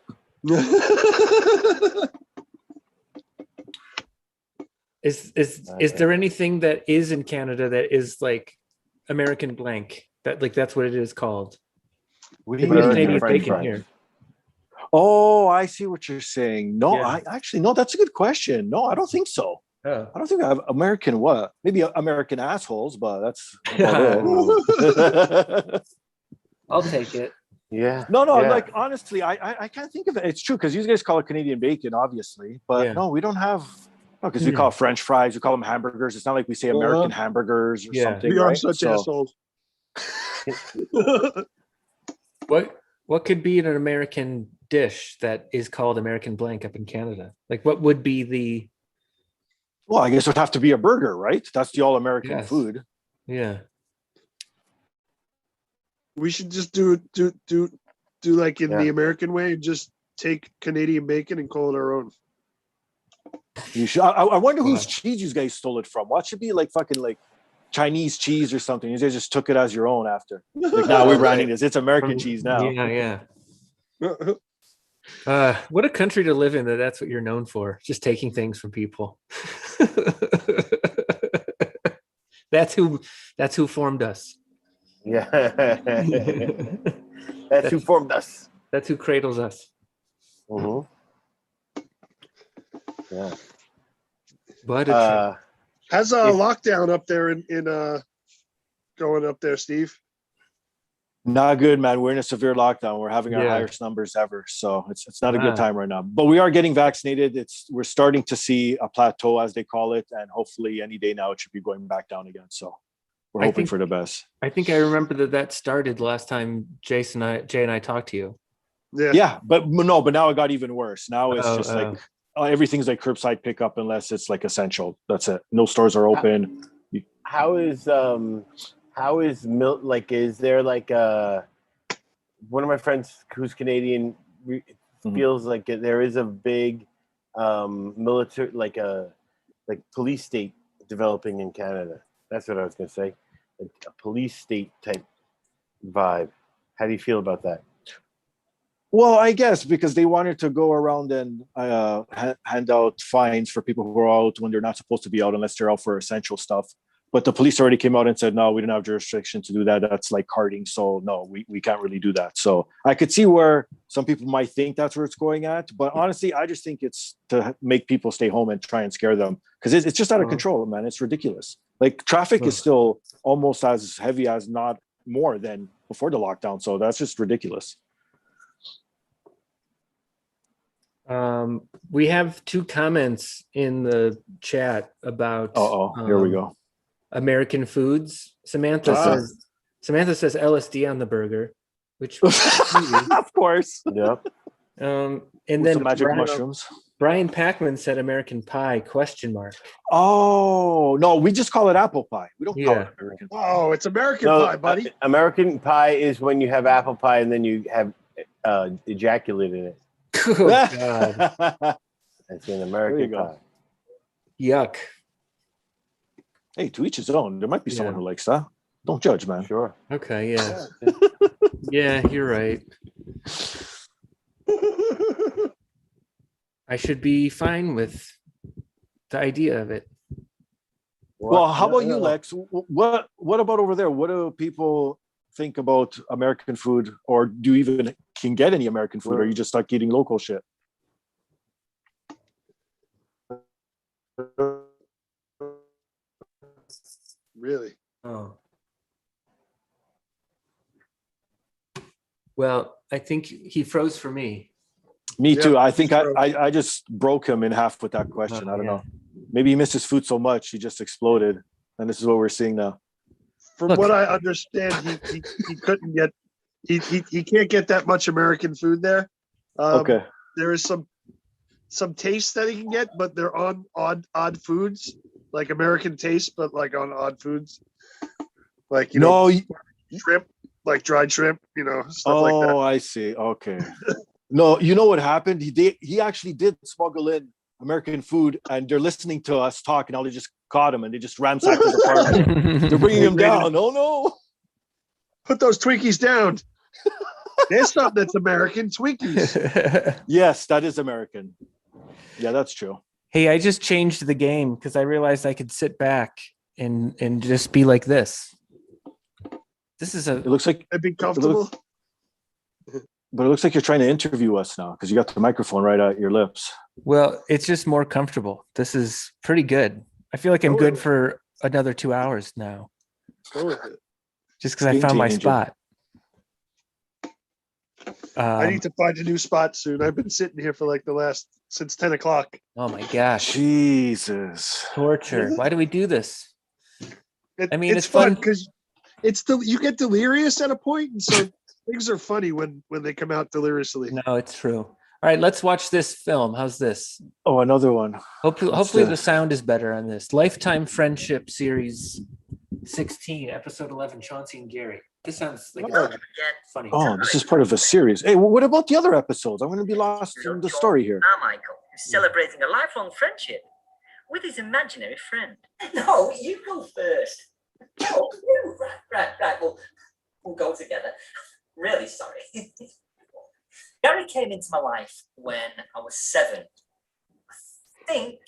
D: Is there anything that is in Canada that is like American blank? That's what it is called.
M: We
D: have Canadian
C: French
D: bacon
C: fries.
D: here.
M: Oh, I see what you're saying. No,
D: Yeah.
M: no, that's a good question. No, I don't think so.
D: Oh.
M: I don't think I have American what? Maybe American assholes, but that's about it.
D: I'll take it.
C: Yeah.
M: No,
C: yeah.
M: like honestly, I can't think of it. It's true because you guys call it Canadian bacon, obviously, but
D: Yeah.
M: no, we don't have. Because we call it French fries, we call them hamburgers. It's not like we say American hamburgers or something.
E: We are
M: right?
E: such
M: So-
E: assholes.
D: What could be an American dish that is called American blank up in Canada? Like what would be the
M: Well, I guess it would have to be a burger, right? That's the all-American
D: Yes.
M: food.
D: Yeah.
E: We should just do like in the American way and just take Canadian bacon and call it our own.
M: You should. I wonder whose cheese you guys stole it from. What should be like fucking like Chinese cheese or something? You guys just took it as your own after. Like now we're branding this. It's American cheese now.
D: Yeah. What a country to live in that's what you're known for. Just taking things from people. That's who formed us.
C: Yeah. That's who formed us.
D: That's who cradles us.
C: Mm-hmm. Yeah.
D: But
E: how's lockdown up there in going up there, Steve?
M: Not good, man. We're in a severe lockdown. We're having our
D: Yeah.
M: highest numbers ever, so it's not a good time right now. But we are getting vaccinated. We're starting to see a plateau, as they call it, and hopefully any day now it should be going back down again. So we're hoping for the best.
D: I think I remember that started last time Jay and I talked to you.
M: Yeah, but now it got even worse. Now it's just like everything's like curbside pickup unless it's like essential. That's it. No stores are open.
C: How is milk? Like, is there like one of my friends who's Canadian feels like there is a big military, like police state developing in Canada. That's what I was gonna say, like a police state type vibe. How do you feel about that?
M: Well, I guess because they wanted to go around and hand out fines for people who are out when they're not supposed to be out unless they're out for essential stuff. But the police already came out and said, no, we don't have jurisdiction to do that. That's like carding. So no, we can't really do that. So I could see where some people might think that's where it's going at. But honestly, I just think it's to make people stay home and try and scare them because it's just out of control, man. It's ridiculous. Like traffic is still almost as heavy as not more than before the lockdown. So that's just ridiculous.
D: We have 2 comments in the chat about
M: here we go.
D: American foods. Samantha says LSD on the burger, which
M: of course.
C: Yeah.
D: And
M: With
D: then
M: some magic mushrooms.
D: Brian Packman said American pie ?
M: Oh no, we just call it apple pie. We don't call it American pie.
E: Oh, it's American pie, buddy.
C: American pie is when you have apple pie and then you have ejaculate in it.
D: Oh, God.
C: That's an American pie.
D: Yuck.
M: Hey, to each his own. There might be someone who likes that. Don't judge, man.
C: Sure.
D: Okay, yeah. Yeah, you're right. I should be fine with the idea of it.
M: Well, how about you, Lex? What about over there? What do people think about American food, or do you even can get any American food, or are you just stuck eating local shit?
E: Really?
D: Oh. Well, I think he froze for me.
M: Me
E: Yeah,
M: too. I think
E: he's broke.
M: I just broke him in half with that question.
D: Oh,
M: I don't
D: yeah.
M: know. Maybe he missed his food so much he just exploded, and this is what we're seeing now.
E: From
D: Look.
E: what I understand, he couldn't get he can't get that much American food there.
M: Okay.
E: There is some tastes that he can get, but they're on odd foods, like American taste, but like on odd foods, like
M: No.
E: shrimp, like dried shrimp, stuff like that.
M: Oh, I see. Okay. No, you know what happened? He actually did smuggle in American food, and they're listening to us talk, and now they just caught him, and they just ransacked his apartment. They're bringing him down. Oh no!
E: Put those Twinkies down. There's something that's American, Twinkies.
M: Yes, that is American. Yeah, that's true.
D: Hey, I just changed the game because I realized I could sit back and just be like this. This is
M: It looks like
E: I'd be comfortable.
M: But it looks like you're trying to interview us now because you got the microphone right at your lips.
D: Well, it's just more comfortable. This is pretty good. I feel like I'm good for another 2 hours now.
E: Go with it.
D: Just because I found my spot.
E: I need to find a new spot soon. I've been sitting here for like since 10 o'clock.
D: Oh my gosh.
M: Jesus.
D: Torture. Why do we do this? I mean,
E: it's fun because you get delirious at a point, and so things are funny when they come out deliriously.
D: No, it's true. All right, let's watch this film. How's this?
M: Oh, another one.
D: Hopefully the sound is better on this. Lifetime Friendship Series 16, Episode 11, Chauncey and Gary. This sounds like funny.
M: Oh, this is part of a series. Hey, what about the other episodes? I'm going to be lost in the story here.
R: Michael, who's celebrating a lifelong friendship with his imaginary friend. No, you go first. Oh, you. Right. We'll go together. Really sorry. Gary came into my life when I was 7. I think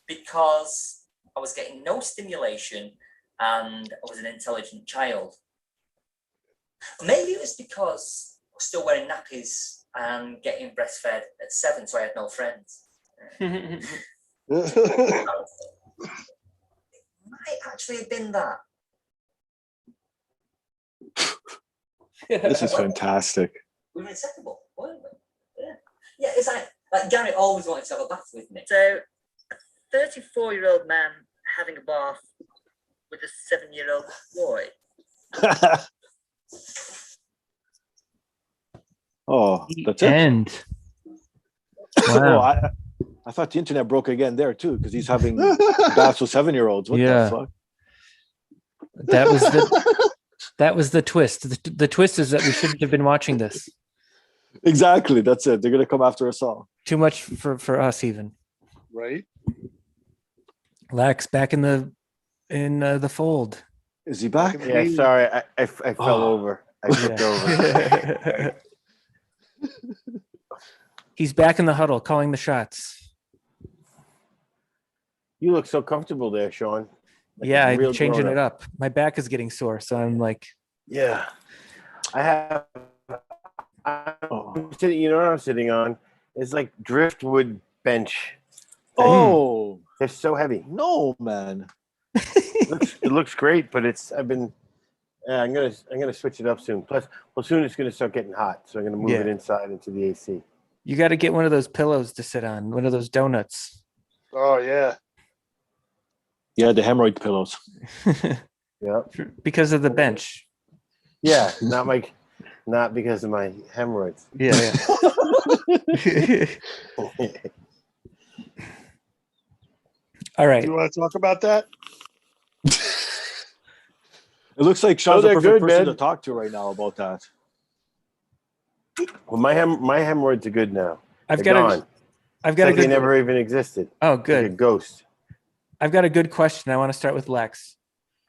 R: because I was getting no stimulation and I was an intelligent child. Maybe it was because I was still wearing nappies and getting breastfed at 7, so I had no friends. It might actually have been that.
M: This is fantastic.
R: We were inseparable, weren't we? Yeah, it's like Gary always wanted to have a bath with me. So, a 34-year-old man having a bath with a 7-year-old boy.
M: Oh, that's it.
D: End.
M: Wow. Oh, I thought the internet broke again there too because he's having baths with 7-year-olds. What the fuck?
D: That was the twist. The twist is that we shouldn't have been watching this.
M: Exactly. That's it. They're gonna come after us all.
D: Too much for us even.
E: Right.
D: Lax back in the fold.
M: Is he back?
C: Yeah, sorry. I fell over. I tripped over.
D: He's back in the huddle, calling the shots.
C: You look so comfortable there, Sean. Like
D: yeah,
C: a real
D: I'm changing it
C: grown-up.
D: up. My back is getting sore, so I'm like,
C: Yeah. I'm sitting, you know what I'm sitting on? It's like driftwood bench.
M: Oh,
C: they're so heavy.
M: No, man.
C: It looks great, but I'm gonna switch it up soon. Plus, soon it's gonna start getting hot, so I'm gonna move it inside into the AC.
D: you got to get one of those pillows to sit on, one of those donuts.
E: Oh yeah.
M: Yeah, the hemorrhoid pillows.
C: Yeah.
D: Because of the bench.
C: Yeah, not because of my hemorrhoids.
D: Yeah. All right.
E: Do you want to talk about that?
M: It looks like Sean's the
C: they're
M: perfect
C: good,
M: person
C: man.
M: to talk to right now about that.
C: Well, my hemorrhoids are good now.
D: I've
C: They're
D: got
C: gone.
D: I've got a
C: It's like
D: good.
C: they never even existed.
D: Oh, good.
C: Like a ghost.
D: I've got a good question. I want to start with Lex.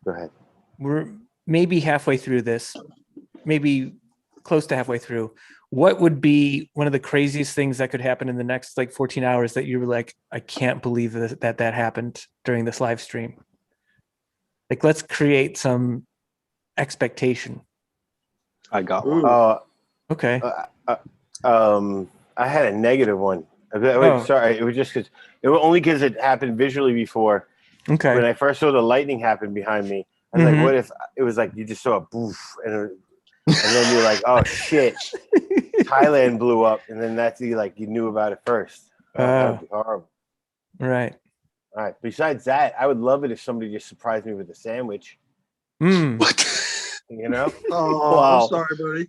C: Go ahead.
D: We're maybe halfway through this, maybe close to halfway through. What would be one of the craziest things that could happen in the next 14 hours that you were like, I can't believe that happened during this live stream? Let's create some expectation.
M: I got one.
D: Okay.
C: I had a negative one. Sorry, it was just because it happened visually before.
D: Okay.
C: When I first saw the lightning happen behind me, I was like, what if it was like you just saw a boof and And then you're like, oh shit, Thailand blew up, and then that's you knew about it first. Oh, that would be horrible.
D: Right.
C: All right. Besides that, I would love it if somebody just surprised me with a sandwich. You know?
E: Oh,
M: Wow.
E: I'm sorry, buddy.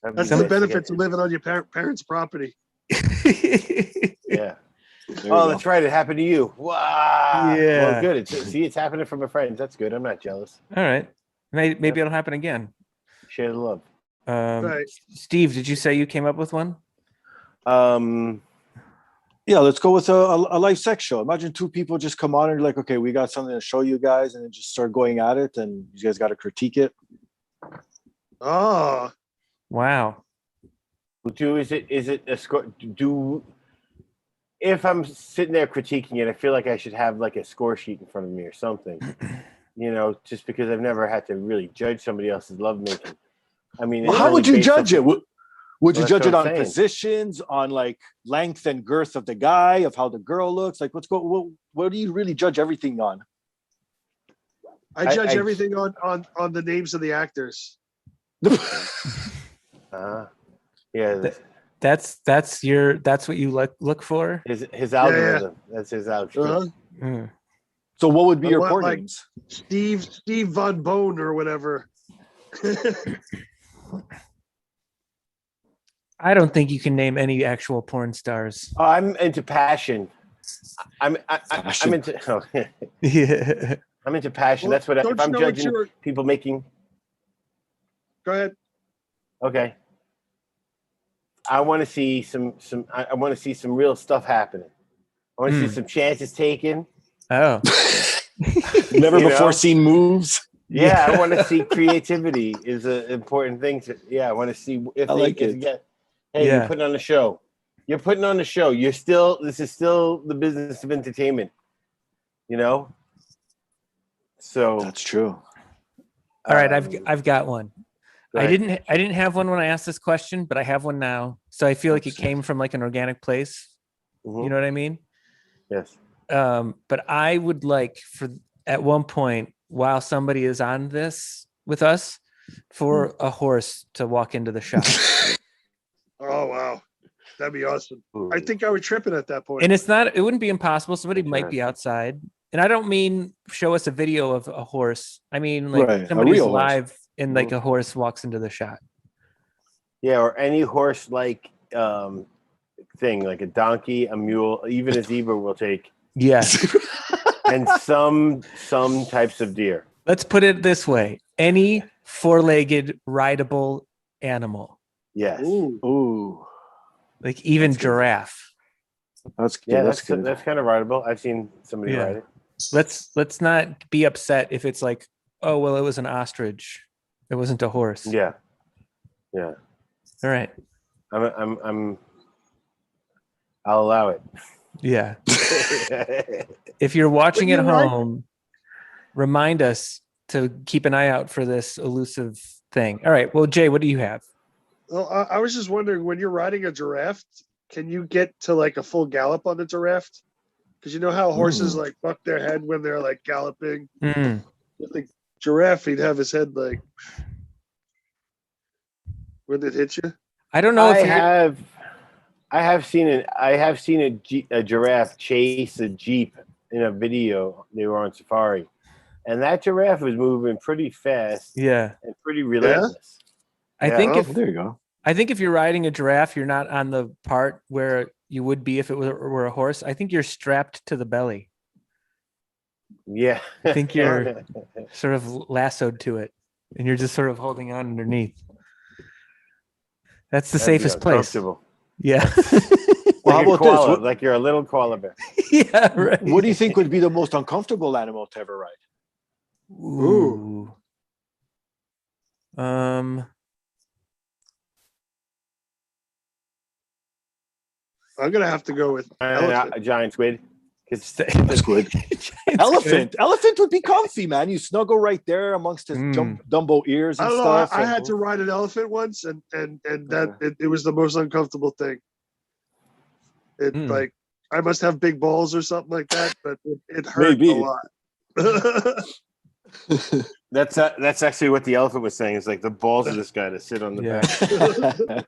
E: That's
C: That'd
E: the
C: be nice to
E: benefits of living on your parents' property.
C: Yeah.
M: There
C: Oh,
M: you
C: that's
M: go.
C: right. It happened to you. Wow.
D: Yeah.
C: Well, good. It's happening from my friends. That's good. I'm not jealous.
D: All right. Maybe it'll happen again.
C: Share the love.
E: Right.
D: Steve, did you say you came up with one?
M: Yeah, let's go with a live sex show. Imagine two people just come on and you're like, okay, we got something to show you guys, and then just start going at it, and you guys got to critique it.
E: Oh.
D: Wow.
C: Is it a score? If I'm sitting there critiquing it, I feel like I should have like a score sheet in front of me or something. Just because I've never had to really judge somebody else's lovemaking. I mean,
M: Well, how would you judge it? Would you
C: Well,
M: judge
C: that's
M: it
C: what
M: on
C: I'm saying.
M: positions, on like length and girth of the guy, of how the girl looks? Like, what do you really judge everything on?
E: I judge everything on the names of the actors.
C: Yeah.
D: That's what you look for?
C: His algorithm. Yeah. That's his algorithm.
M: So what would be your
E: I want,
M: porn
E: like,
M: names?
E: Steve Von Bone or whatever.
D: I don't think you can name any actual porn stars.
C: Oh, I'm into passion. I'm into. Oh,
D: yeah.
C: I'm into passion.
E: Well,
C: That's what. If I'm judging people making.
E: Go ahead.
C: Okay. I want to see some. I want to see some real stuff happening. I want to see some chances taken.
D: Oh.
M: Never before seen moves.
C: Yeah, I want to see creativity is an important thing. I want to see if
M: I
C: they
M: like
C: can
M: it.
C: get. Hey, you're putting on a show. You're putting on a show. This is still the business of entertainment. So
M: that's true.
D: All right, I've got one. I didn't have one when I asked this question, but I have one now. So I feel like it came from like an organic place.
C: Mm-hmm.
D: You know what I mean?
C: Yes.
D: But I would like at one point while somebody is on this with us for a horse to walk into the shop.
E: Oh wow, that'd be awesome. I think I would trip it at that point.
D: And it wouldn't be impossible. Somebody might be outside. And I don't mean show us a video of a horse. I mean like somebody's live and like a horse walks into the shot.
C: Yeah, or any horse like thing, like a donkey, a mule, even a zebra will take.
D: Yes.
C: And some types of deer.
D: Let's put it this way. Any four-legged rideable animal.
C: Yes.
M: Ooh.
D: Like even giraffe.
M: That's good.
C: Yeah,
M: that's good.
C: That's kind of rideable. I've seen somebody ride it.
D: Let's not be upset if it's like, oh well, it was an ostrich. It wasn't a horse.
C: Yeah. Yeah.
D: All right.
C: I'll allow it.
D: Yeah. If you're watching at home, remind us to keep an eye out for this elusive thing. All right. Well, Jay, what do you have?
E: Well, I was just wondering, when you're riding a giraffe, can you get to like a full gallop on the giraffe? Because you know how horses like buck their head when they're like galloping. With the giraffe, he'd have his head like. Would it hit you?
D: I don't know.
C: I have seen a giraffe chase a Jeep in a video. They were on safari, and that giraffe was moving pretty fast.
D: Yeah.
C: And pretty relentless.
D: I think
M: there you go.
D: I think if you're riding a giraffe, you're not on the part where you would be if it were a horse. I think you're strapped to the belly.
C: Yeah.
D: I think you're sort of lassoed to it, and you're just sort of holding on underneath. That's the safest place. Yeah.
M: Well, how about this?
C: Like you're a little koala bear.
D: Yeah, right.
M: What do you think would be the most uncomfortable animal to ever ride?
D: Ooh.
E: I'm gonna have to go with
C: a giant squid.
M: Squid. Elephant. Elephant would be comfy, man. You snuggle right there amongst his Dumbo ears and
E: I don't know.
M: stuff.
E: I had to ride an elephant once, and that it was the most uncomfortable thing. It like I must have big balls or something like that, but it hurt a lot.
C: That's actually what the elephant was saying. It's like the balls of this guy to sit on the back.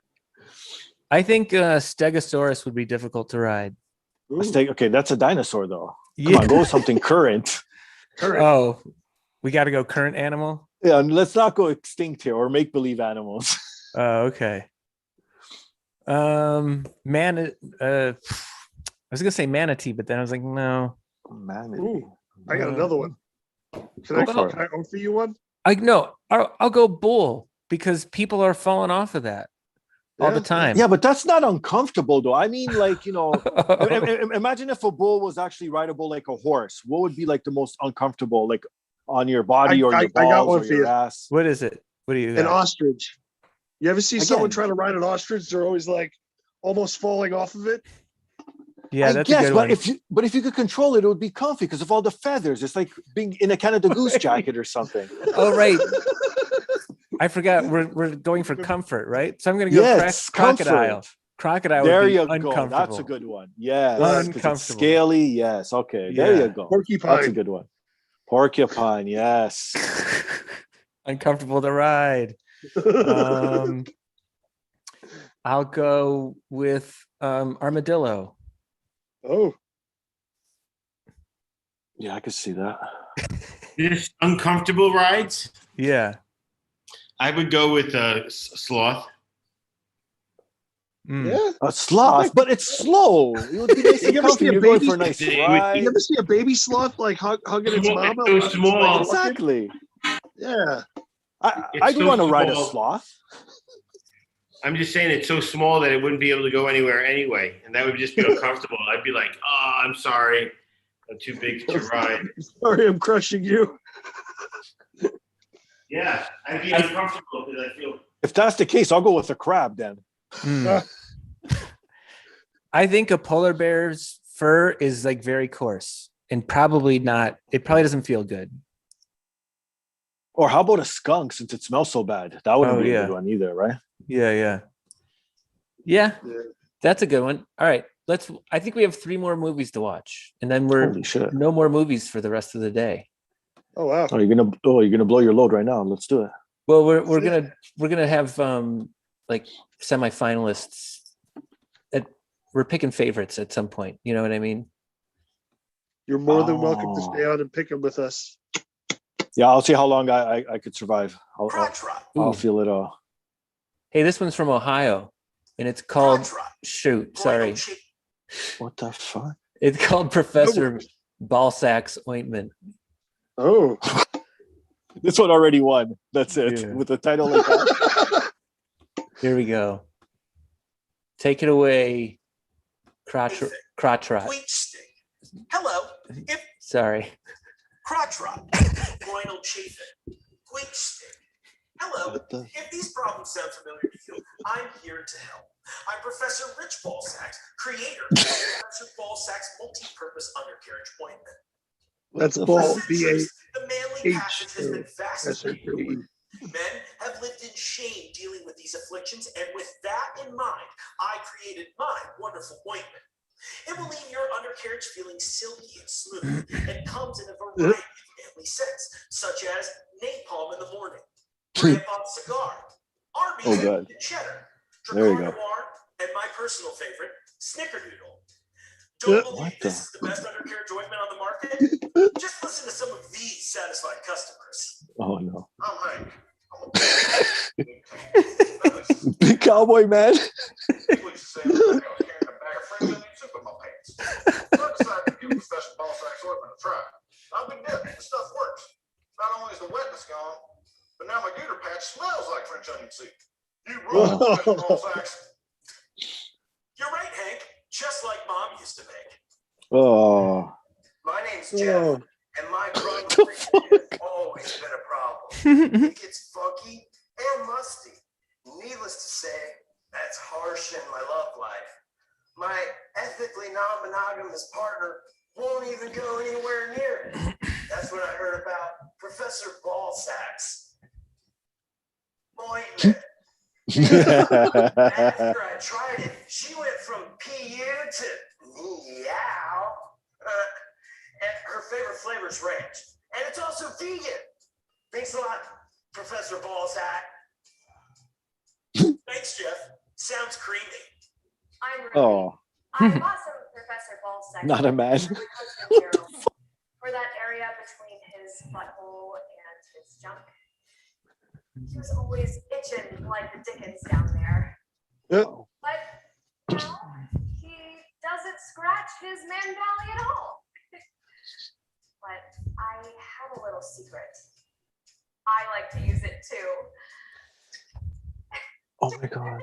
D: I think Stegosaurus would be difficult to ride.
M: Okay, that's a dinosaur though. Come
D: Yeah.
M: on, go with something current.
D: Oh, we got to go current animal.
M: Yeah, and let's not go extinct here or make believe animals.
D: Oh, okay. Man, I was gonna say manatee, but then I was like, no.
M: Manatee.
E: Ooh, I got another one. Can I offer you one?
D: I'll go bull because people are falling off of that all the time.
M: Yeah, but that's not uncomfortable though. I mean, like, imagine if a bull was actually rideable like a horse. What would be like the most uncomfortable, like on your body or your balls or your ass?
D: What is it? What do you
E: An
D: got?
E: ostrich. You ever see someone trying to ride an ostrich? They're always like almost falling off of it.
D: Yeah, that's a good one.
M: If you could control it, it would be comfy because of all the feathers. It's like being in a Canada Goose jacket or something.
D: Oh, right. I forgot. We're going for comfort, right? So I'm going to go crocodile.
M: Comfort.
D: Crocodile.
M: There
D: would be
M: you
D: uncomfortable.
M: go. That's a good one. Yes.
D: Uncomfortable.
M: Scaly. Yes. Okay. There you go.
E: Porcupine.
M: That's a good one. Porcupine. Yes.
D: Uncomfortable to ride. I'll go with armadillo.
E: Oh.
M: Yeah, I could see that.
S: Just uncomfortable rides?
D: Yeah.
S: I would go with a sloth.
E: Yeah.
M: A sloth, but it's slow. It would be nice and comfy. You're going for a nice ride.
E: You ever see a baby sloth like hugging its mama?
S: It's so small.
M: Exactly.
E: Yeah.
M: I do want to ride a sloth.
S: I'm just saying it's so small that it wouldn't be able to go anywhere anyway, and that would just be uncomfortable. I'd be like, "Oh, I'm sorry, I'm too big to ride."
E: Sorry, I'm crushing you.
S: Yeah, I'd be uncomfortable because I feel.
M: If that's the case, I'll go with a crab then.
D: I think a polar bear's fur is like very coarse and probably not. It probably doesn't feel good.
M: Or how about a skunk since it smells so bad? That wouldn't be a good one either, right?
D: Yeah. That's a good one. All right, I think we have 3 more movies to watch, and then no more movies for the rest of the day.
E: Oh wow!
M: Oh, you're gonna blow your load right now. Let's do it.
D: Well, we're gonna have like semifinalists. We're picking favorites at some point. You know what I mean?
E: You're more than welcome to stay on and pick them with us.
M: Yeah, I'll see how long I could survive. I'll feel it all.
D: Hey, this one's from Ohio, and it's called Sorry.
M: What the fuck?
D: It's called Professor Ballsack's Ointment.
E: Oh,
M: this one already won. That's it. Yeah. With a title like that.
D: Here we go. Take it away, crotch rot.
R: Hello.
D: Sorry.
R: Crotch rot, groinal chafing, queech stick. Hello. If these problems sound familiar to you, I'm here to help. I'm Professor Rich Ballsack, creator of Professor Ballsack's multi-purpose undercarriage ointment.
E: That's ball.
R: The manly passage has been vastly ignored. Men have lived in shame dealing with these afflictions, and with that in mind, I created my wonderful ointment. It will leave your undercarriage feeling silky and smooth, and comes in a variety of manly scents, such as napalm in the morning, Grandpa's cigar, Arby's and cheddar,
M: there you go.
R: Noir, and my personal favorite, Snickerdoodle. Don't believe this is the best undercarriage ointment on the market? Just listen to some of these satisfied customers.
M: Oh no.
R: I'm Hank.
M: Big cowboy man.
G: I've been dipping. The stuff works. Not only is the wetness gone, but now my gator patch smells like French onion soup. You rule, Ballsack.
R: You're right, Hank. Just like Mom used to make.
M: Oh.
R: My name's Jeff, and my growing has always been a problem. It gets funky and musty. Needless to say, that's harsh in my love life. My ethically non-monogamous partner won't even go anywhere near it. That's when I heard about Professor Ballsack's ointment. After I tried it, she went from PU to meow. And her favorite flavor is ranch. And it's also vegan.
G: Thanks a lot, Professor Ballsack. Thanks, Jeff. Sounds creamy.
J: I'm Ruby.
M: Oh,
J: I bought some Professor Ballsack.
M: not a man.
J: For my husband, Daryl, for that area between his butthole and his junk. He was always itching like the Dickens down there.
E: Yeah.
J: But well, he doesn't scratch his man valley at all. But I have a little secret. I like to use it too.
M: Oh my God.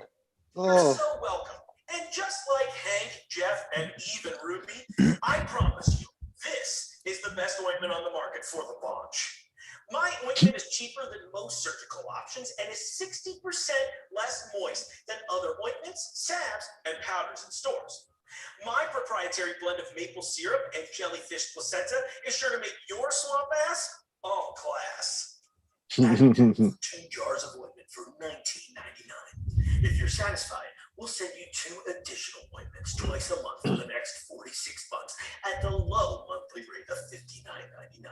G: You're
E: Oh.
G: so welcome. And just like Hank, Jeff, and even Ruby, I promise you, this is the best ointment on the market for the bunch. My ointment is cheaper than most surgical options and is 60% less moist than other ointments, salves, and powders in stores. My proprietary blend of maple syrup and jellyfish placenta is sure to make your swamp ass all class. 2 jars of ointment for $19.99. If you're satisfied, we'll send you 2 additional ointments twice a month for the next 46 months at the low monthly rate of $59.99.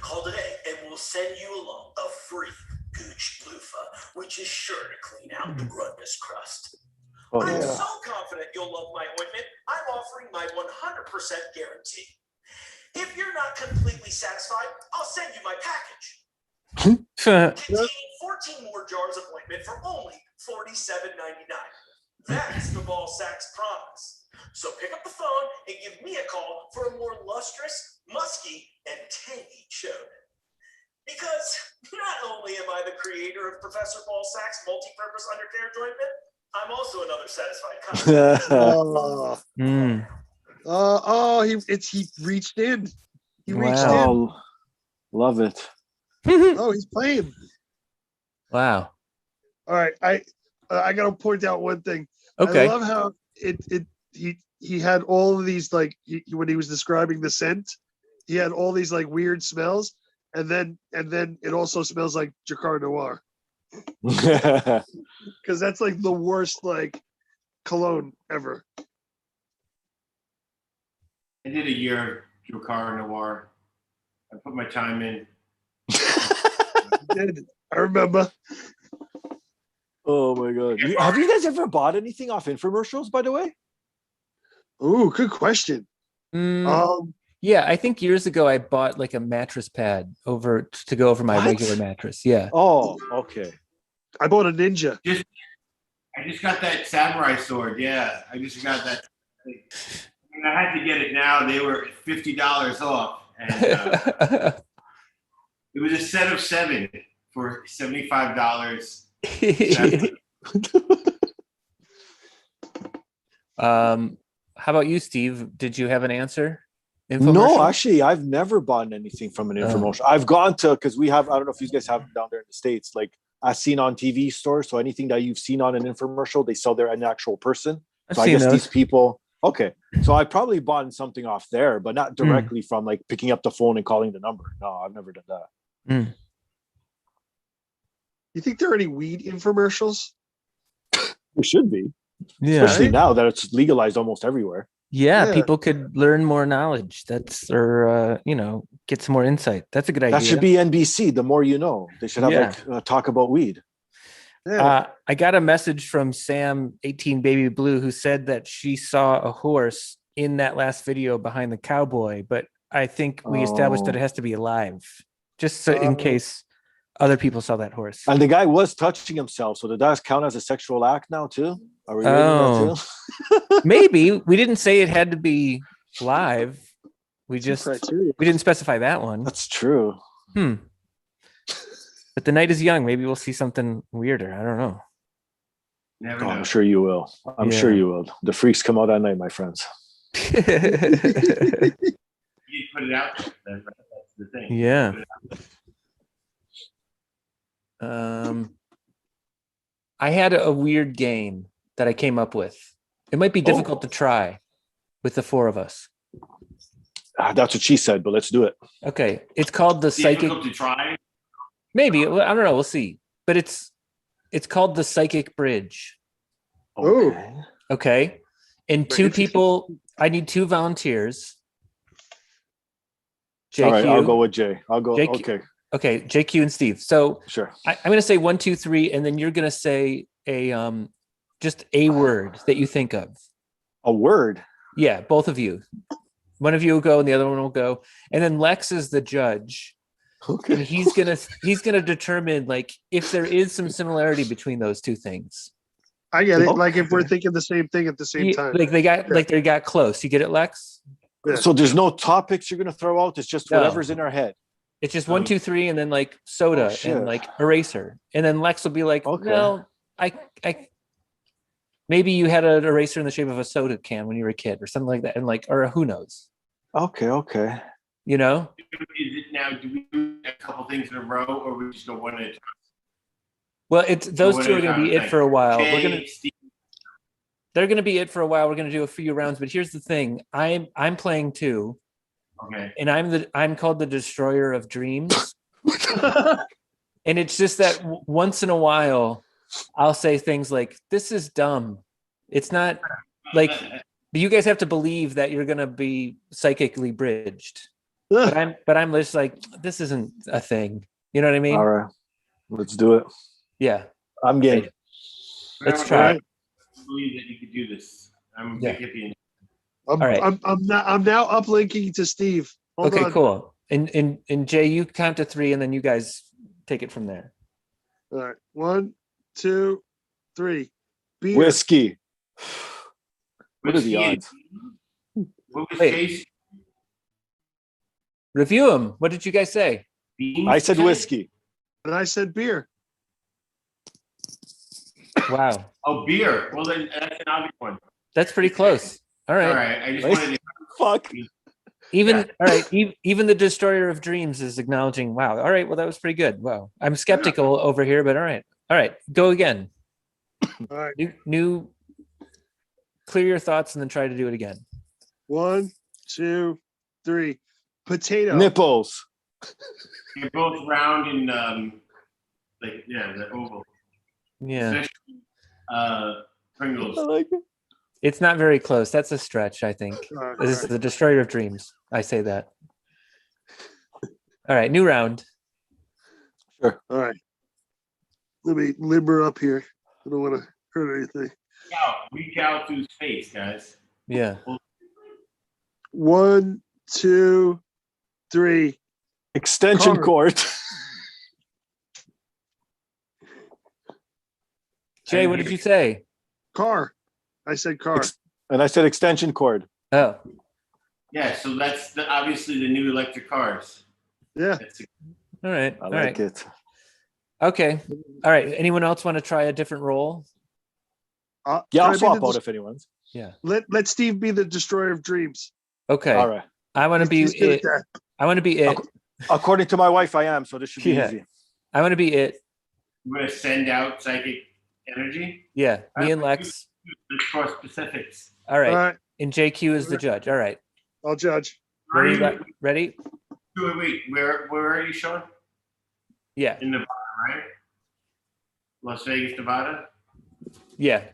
G: Call today and we'll send you along a free Gooch Loofah, which is sure to clean out the grundous crust.
M: Oh,
G: I'm
M: yeah.
G: so confident you'll love my ointment, I'm offering my 100% guarantee. If you're not completely satisfied, I'll send you my package. Containing 14 more jars of ointment for only $47.99. That's the Ballsack's promise. So pick up the phone and give me a call for a more lustrous, musky, and tangy chode. Because not only am I the creator of Professor Ballsack's multi-purpose undercarriage ointment, I'm also another satisfied customer.
E: He reached in. He reached in.
M: Oh, love it.
E: Oh, he's playing.
D: Wow.
E: All right, I gotta point out one thing.
D: Okay.
E: I love how he had all of these, like, when he was describing the scent, he had all these like weird smells, and then it also smells like Jacquard Noir, because that's like the worst like cologne ever.
S: I did a year of Jacquard Noir. I put my time in.
E: I remember.
M: Oh my God. Have you guys ever bought anything off infomercials, by the way?
E: Ooh, good question.
D: Yeah, I think years ago I bought like a mattress pad to go over my regular mattress. Yeah.
M: Oh, okay.
E: I bought a Ninja.
S: I just got that samurai sword. Yeah, I just got that. I mean, I had to get it now. They were $50 off, and it was a set of 7 for $75.
D: How about you, Steve? Did you have an answer?
M: No, actually, I've never bought anything from an infomercial. I've gone to, because we have, I don't know if you guys have them down there in the States, like I've seen on TV stores. So anything that you've seen on an infomercial, they sell there an actual person. So I guess these people, okay. So I probably bought something off there, but not directly from like picking up the phone and calling the number. No, I've never done that.
E: You think there are any weed infomercials?
M: There should be.
D: Yeah.
M: Especially now that it's legalized almost everywhere.
D: Yeah, people could learn more knowledge. Or get some more insight. That's a good idea.
M: That should be NBC. The more you know. They should have like talk about weed.
D: I got a message from Sam 18 Baby Blue, who said that she saw a horse in that last video behind the cowboy, but I think we established that it has to be alive, just so in case other people saw that horse.
M: And the guy was touching himself, so does that count as a sexual act now too? Are we rating that too?
D: Maybe. We didn't say it had to be live. We didn't specify that one.
M: That's true.
D: But the night is young. Maybe we'll see something weirder. I don't know.
S: Never know.
M: I'm sure you will. I'm sure you will. The freaks come out at night, my friends.
S: You put it out there. That's the thing.
D: Yeah. I had a weird game that I came up with. It might be difficult to try with the 4 of us.
M: That's what she said, but let's do it.
D: Okay. It's called the psychic.
S: Difficult to try.
D: Maybe. I don't know. We'll see. But it's called the psychic bridge. Okay. And 2 people. I need 2 volunteers.
M: All right, I'll go with Jay. I'll go.
D: JQ.
M: Okay.
D: Okay, JQ and Steve. So
M: sure.
D: I'm going to say 1, 2, 3, and then you're going to say just a word that you think of.
M: A word?
D: Yeah, both of you. One of you will go and the other one will go. And then Lex is the judge.
M: Okay.
D: And he's gonna determine like if there is some similarity between those two things.
E: I get it. Like if we're thinking the same thing at the same time.
D: Like they got close. You get it, Lex?
E: Yeah.
M: So there's no topics you're gonna throw out. It's just whatever's in our head.
D: It's just 1, 2, 3, and then like soda and like eraser. And then Lex will be like, well, I maybe you had an eraser in the shape of a soda can when you were a kid or something like that. And like, or who knows?
M: Okay.
D: You know?
S: Is it now, do we do a couple things in a row or we just go one at a time?
D: Well, those two are going to be it for a while.
S: Steve.
D: They're going to be it for a while. We're going to do a few rounds, but here's the thing: I'm playing too,
S: okay,
D: and I'm called the Destroyer of Dreams, and it's just that once in a while, I'll say things like, "This is dumb." It's not like you guys have to believe that you're going to be psychically bridged, but I'm just like, this isn't a thing. You know what I mean?
M: All right, let's do it.
D: Yeah,
M: I'm game.
D: Right. Let's try.
S: I believe that you could do this. I'm a big hippie.
E: All right. I'm now uplinking to Steve. Hold
D: okay,
E: on.
D: cool. And Jay, you count to 3, and then you guys take it from there.
E: All right. 1, 2, 3. Beer.
M: Whiskey. What are the odds?
D: Wait. Review them. What did you guys say?
M: I said whiskey.
E: And I said beer.
D: Wow.
S: Oh, beer. Well, then that's an obvious one.
D: That's pretty close. All right.
S: All right. I just wanted to.
M: Fuck.
D: All right. Even the Destroyer of Dreams is acknowledging. Wow. All right. Well, that was pretty good. Wow. I'm skeptical over here, but all right. All right. Go again.
E: All right.
D: New. Clear your thoughts and then try to do it again.
E: 1, 2, 3. Potato.
M: Nipples.
S: They're both round and the oval.
D: Yeah.
S: Pringles.
M: I like it.
D: It's not very close. That's a stretch, I think. This is the Destroyer of Dreams. I say that. All right, new round.
M: Sure.
E: All right. Let me limber up here. I don't want to hurt anything.
S: Reach out through space, guys.
D: Yeah.
E: 1, 2, 3.
M: Extension cord.
D: Jay, what did you say?
E: Car. I said car.
M: And I said extension cord.
D: Oh.
S: Yeah, so that's obviously the new electric cars.
E: Yeah.
D: All right.
M: I like it.
D: Okay. All right. Anyone else want to try a different role?
M: Yeah, I'll swap out if anyone's.
D: Yeah.
E: Let Steve be the Destroyer of Dreams.
D: Okay.
M: All right.
D: I want to be
E: He's good at
D: it.
E: that.
D: I want to be it.
M: According to my wife, I am, so this should be easy.
D: I want to be it.
S: We're going to send out psychic energy.
D: Yeah. Me and Lex.
S: Let's cross specifics.
D: All right.
E: All right.
D: And JQ is the judge. All right.
E: I'll judge.
D: Ready?
S: Wait. Where are you, Sean?
D: Yeah.
S: In Nevada, right? Las Vegas, Nevada?
D: Yeah.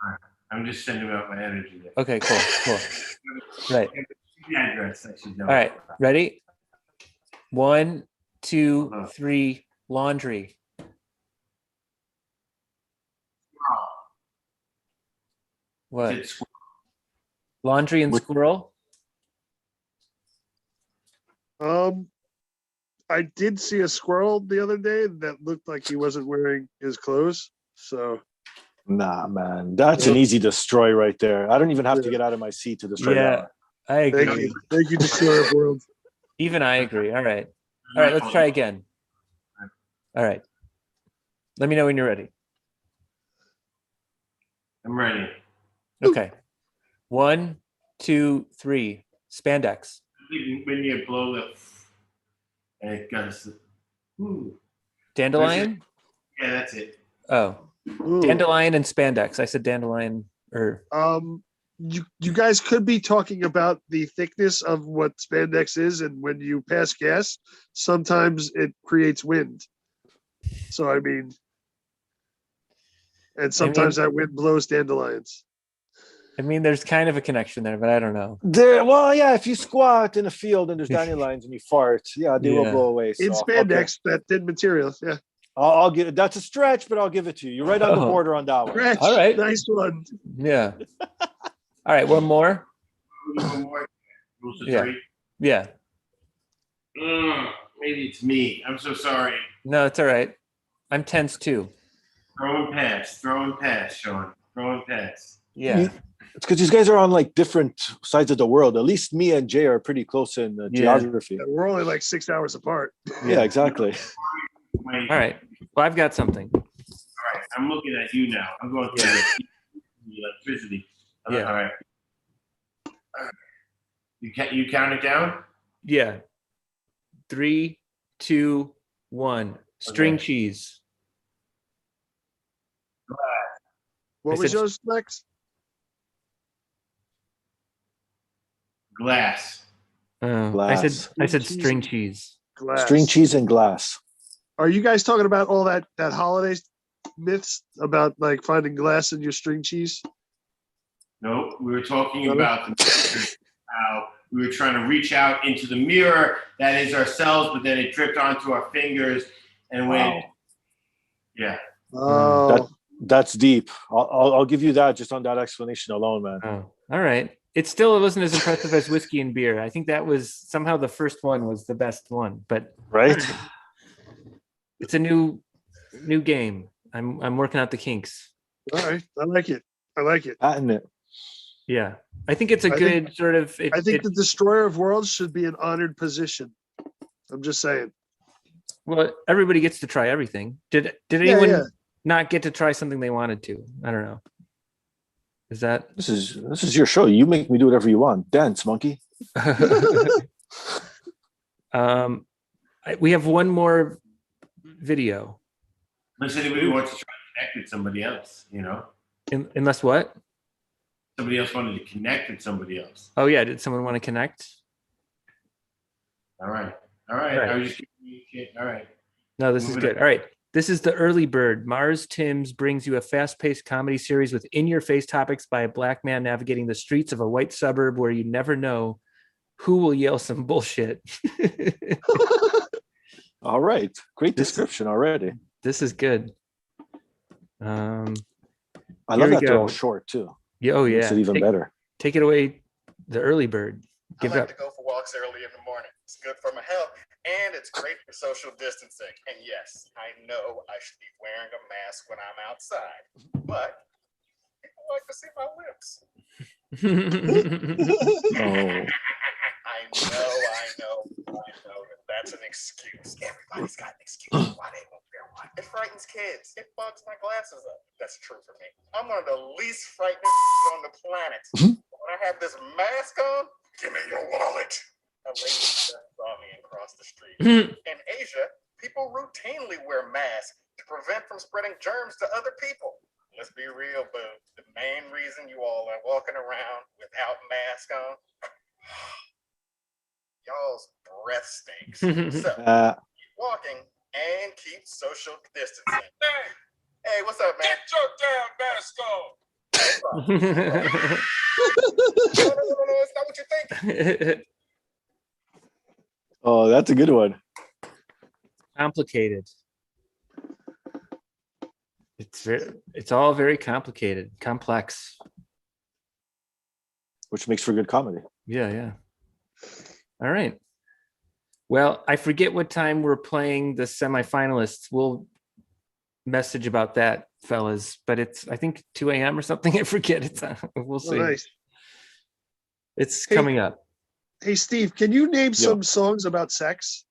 S: All right. I'm just sending out my energy there.
D: Okay, cool. Right.
S: The address, I should know.
D: All right. Ready? 1, 2, 3. Laundry. What? Laundry and squirrel?
E: I did see a squirrel the other day that looked like he wasn't wearing his clothes. So
M: nah, man, that's an easy destroy right there. I don't even have to get out of my seat to destroy that.
D: I agree.
E: Thank you, Destroyer of Worlds.
D: Even I agree. All right, let's try again. All right. Let me know when you're ready.
S: I'm ready.
D: Okay. 1, 2, 3. Spandex.
S: When you blow the, and it goes.
D: Dandelion?
S: Yeah, that's it.
D: Oh. Dandelion and spandex. I said dandelion or.
E: You guys could be talking about the thickness of what spandex is, and when you pass gas, sometimes it creates wind. So I mean, and sometimes that wind blows dandelions.
D: I mean, there's kind of a connection there, but I don't know.
M: Well, yeah, if you squat in a field and there's dandelions and you fart, yeah, they will
D: Yeah.
M: blow away.
E: In
M: So,
E: spandex, that thin material. Yeah.
M: I'll give that's a stretch, but I'll give it to you. You're right on the
D: Oh.
M: border on that one.
E: Stretch.
D: All right.
E: Nice one.
D: Yeah. All right, one more.
S: One more. Rules of
D: Yeah.
S: three.
D: Yeah.
S: Maybe it's me. I'm so sorry.
D: No, it's all right. I'm tense too.
S: Throw and pass, Sean. Throw and pass.
D: Yeah.
M: It's because these guys are on like different sides of the world. At least me and Jay are pretty close in geography.
E: Yeah, we're only like 6 hours apart.
M: Yeah, exactly.
D: All right. Well, I've got something.
S: All right. I'm looking at you now. I'm going through the electricity.
D: Yeah.
S: All right. You count it down?
D: Yeah. 3, 2, 1. String
S: Okay.
D: cheese.
E: What
D: I
E: was
D: said-
E: yours next?
S: Glass.
D: I
M: Glass.
D: said string cheese.
E: Glass.
M: String cheese and glass.
E: Are you guys talking about all that holiday myths about like finding glass in your string cheese?
S: No, we were talking about how we were trying to reach out into the mirror that is ourselves, but then it dripped onto our fingers and went.
M: Wow.
S: Yeah.
E: Oh,
M: That's deep. I'll give you that just on that explanation alone, man.
D: Oh, all right. It still wasn't as impressive as whiskey and beer. I think that was somehow the first one was the best one, but
M: Right?
D: it's a new game. I'm working out the kinks.
E: all right. I like it. I like it.
M: Patent it.
D: Yeah, I think it's a
E: I
D: good
E: think-
D: sort of.
E: I think the destroyer of worlds should be an honored position. I'm just saying.
D: Well, everybody gets to try everything. Did
E: Yeah,
D: anyone
E: yeah.
D: not get to try something they wanted to? I don't know. Is that?
M: This is your show. You make me do whatever you want. Dance, monkey.
D: We have one more video.
S: Unless anybody wants to try to connect with somebody else,
D: Unless what?
S: Somebody else wanted to connect with somebody else.
D: Oh yeah, did someone want to connect?
S: All right.
D: Right.
S: I was just all right.
D: No, this is
S: Moving
D: good. All right. This is The Early Bird. Mars Timms brings you a fast-paced comedy series with in-your-face topics by a black man navigating the streets of a white suburb where you never know who will yell some bullshit.
M: All right. Great description already.
D: This is good.
M: I
D: Here
M: love
D: we
M: that they're
D: go.
M: all short too.
D: Yeah, oh yeah.
M: Makes it even better.
D: Take it away, The Early Bird. Give
T: I
D: it
T: like
D: up.
T: to go for walks early in the morning. It's good for my health and it's great for social distancing. And yes, I know I should be wearing a mask when I'm outside, but people like to see my lips.
M: Oh.
T: I know that that's an excuse. Everybody's got an excuse why they won't wear one. It frightens kids. It bugs my glasses up. That's true for me. I'm one of the least frightening on the planet. When I have this mask on, give me your wallet. A lady just saw me and crossed the street. In Asia, people routinely wear masks to prevent from spreading germs to other people. Let's be real, boo. The main reason you all are walking around without mask on, y'all's breath stinks. So keep walking and keep social distancing. Hey, what's up, man? Get your damn mask on. No, it's not what you think.
M: Oh, that's a good one.
D: Complicated. It's all very complicated, complex.
M: Which makes for good comedy.
D: Yeah. All right. Well, I forget what time we're playing the semifinalists. We'll message about that, fellas. But it's, I think, 2 a.m. or something. I forget. We'll see.
E: Nice.
D: It's coming up.
E: Hey, Steve, can you name some songs about sex?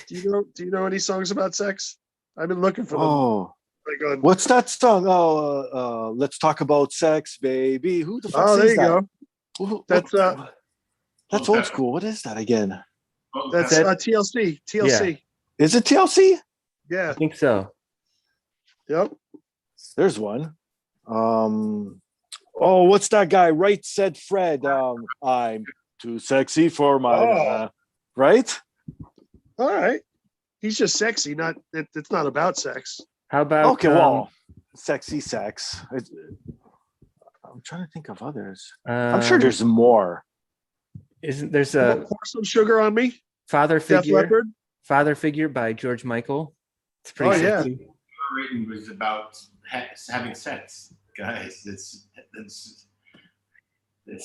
E: Do you know any songs about sex? I've been looking for them.
M: Oh,
E: Like on,
M: what's that song? Oh, let's talk about sex, baby. Who the fuck
E: oh, there
M: sings
E: you
M: that?
E: go. That's
M: old school. What is that again?
E: That's TLC. TLC.
D: Yeah.
M: Is it TLC?
E: Yeah.
D: I think so.
E: Yep.
M: There's one. Oh, what's that guy? Right said Fred. I'm too sexy for my right?
E: All right. He's just sexy, not it's not about sex.
D: How about
M: okay, well, sexy sex. trying to think of others. I'm sure there's more.
D: Isn't there's
E: Pour Some Sugar on Me?
D: Father
E: Def
D: Figure?
E: Leppard?
D: Father Figure by George Michael. It's
E: Oh,
D: pretty
E: yeah.
D: sexy.
S: Written was about having sex, guys. It's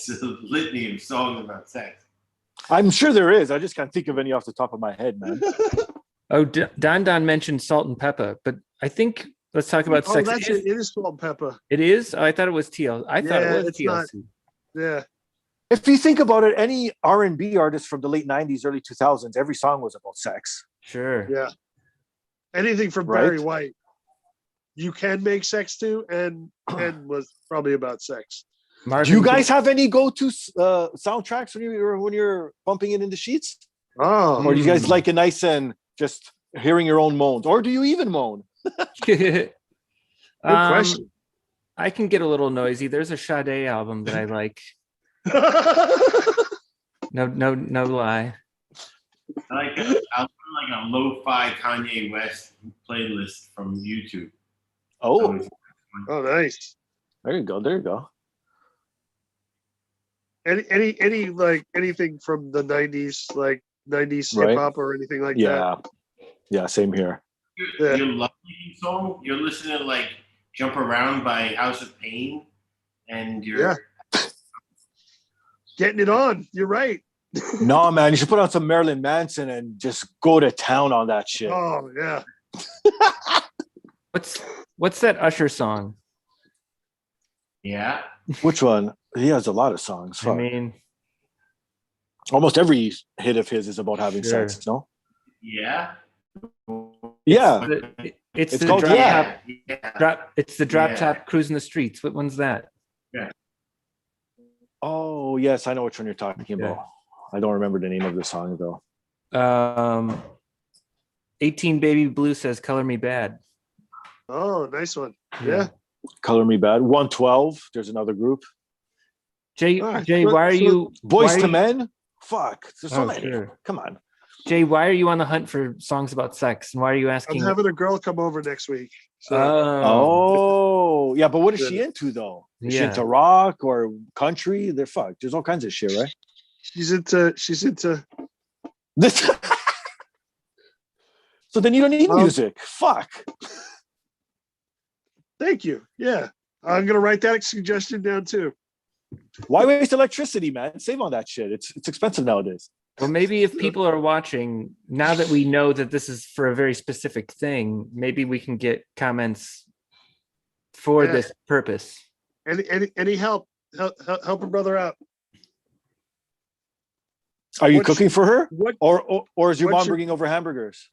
S: a litany of songs about sex.
M: I'm sure there is. I just can't think of any off the top of my head, man.
D: Oh, Don mentioned Salt and Pepper, but I think let's talk about sex.
E: That's it. It is Salt and Pepper.
D: It is? Oh, I thought it was TL. I thought it was
E: it's
D: TLC.
E: not. Yeah.
M: If you think about it, any R&B artist from the late 90s, early 2000s, every song was about sex.
D: Sure.
E: Yeah. Anything from
M: Right?
E: Barry White. You Can Make Sex Too, and was probably about sex.
M: Do you guys have any go-to soundtracks when you're bumping it in the sheets?
E: Oh.
M: Or do you guys like it nice and just hearing your own moans? Or do you even moan?
D: Good
E: question.
D: I can get a little noisy. There's a Sade album that I like. No lie.
S: I like a lo-fi Kanye West playlist from YouTube.
M: Oh,
E: nice.
M: There you go.
E: Any like anything from the 90s, like 90s
M: Right.
E: hip hop or anything like that?
M: Yeah, same here.
S: Your lovely song, you're listening to like Jump Around by House of Pain, and you're
E: Getting it on. You're right.
M: No, man, you should put on some Marilyn Manson and just go to town on that shit.
E: Oh yeah.
D: What's that Usher song?
S: Yeah.
M: Which one? He has a lot of songs.
D: I
M: Fuck.
D: mean,
M: almost every hit of his is about having
D: Sure.
M: sex, no?
S: Yeah.
M: Yeah.
D: It's
M: It's
D: the
M: called
D: drop
M: Yeah.
D: top. It's the drop
M: Yeah.
D: top cruising the streets. What one's that?
S: Yeah.
M: Oh, yes, I know which one you're talking about. I don't remember the name of the song, though.
D: 18 Baby Blue says Color Me Bad.
E: Oh, nice one. Yeah.
M: Color Me Bad. 112, there's another group.
D: Jay,
E: Ah,
D: why are you
M: Boys
D: why
M: to
D: are you-
M: Men? Fuck, there's so
D: Oh,
M: many.
D: sure.
M: Come on.
D: Jay, why are you on the hunt for songs about sex? And why are you asking?
E: I'm having a girl come over next week. So
M: Oh, yeah, but what is she into, though? Is she
D: Yeah.
M: into rock or country? They're fucked. There's all kinds of shit, right?
E: she's into
M: This. So then you don't need music. Fuck.
E: Thank you. Yeah. I'm gonna write that suggestion down too.
M: Why waste electricity, man? Save on that shit. It's expensive nowadays.
D: Well, maybe if people are watching, now that we know that this is for a very specific thing, maybe we can get comments for
E: Yeah.
D: this purpose.
E: Any help a brother out.
M: Are you
E: What's-
M: cooking for her?
E: What
M: Or is your
E: what's
M: mom
E: your-
M: bringing over hamburgers?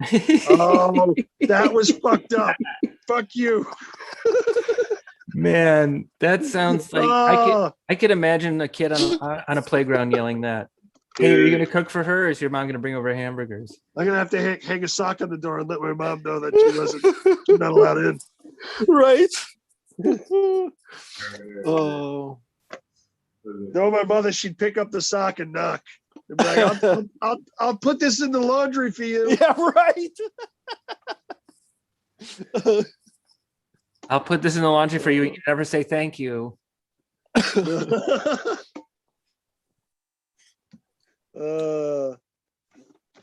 E: Oh, that was fucked up. Fuck you.
D: Man, that sounds like
E: Oh.
D: I could imagine a kid on a playground yelling that. Hey, are you gonna cook for her, or is your mom gonna bring over hamburgers?
E: I'm gonna have to hang a sock on the door and let my mom know that she's not allowed in.
M: Right. Oh.
E: No, my mother, she'd pick up the sock and knock. And be like, I'll put this in the laundry for you.
M: Yeah, right.
D: I'll put this in the laundry for you. You never say thank you.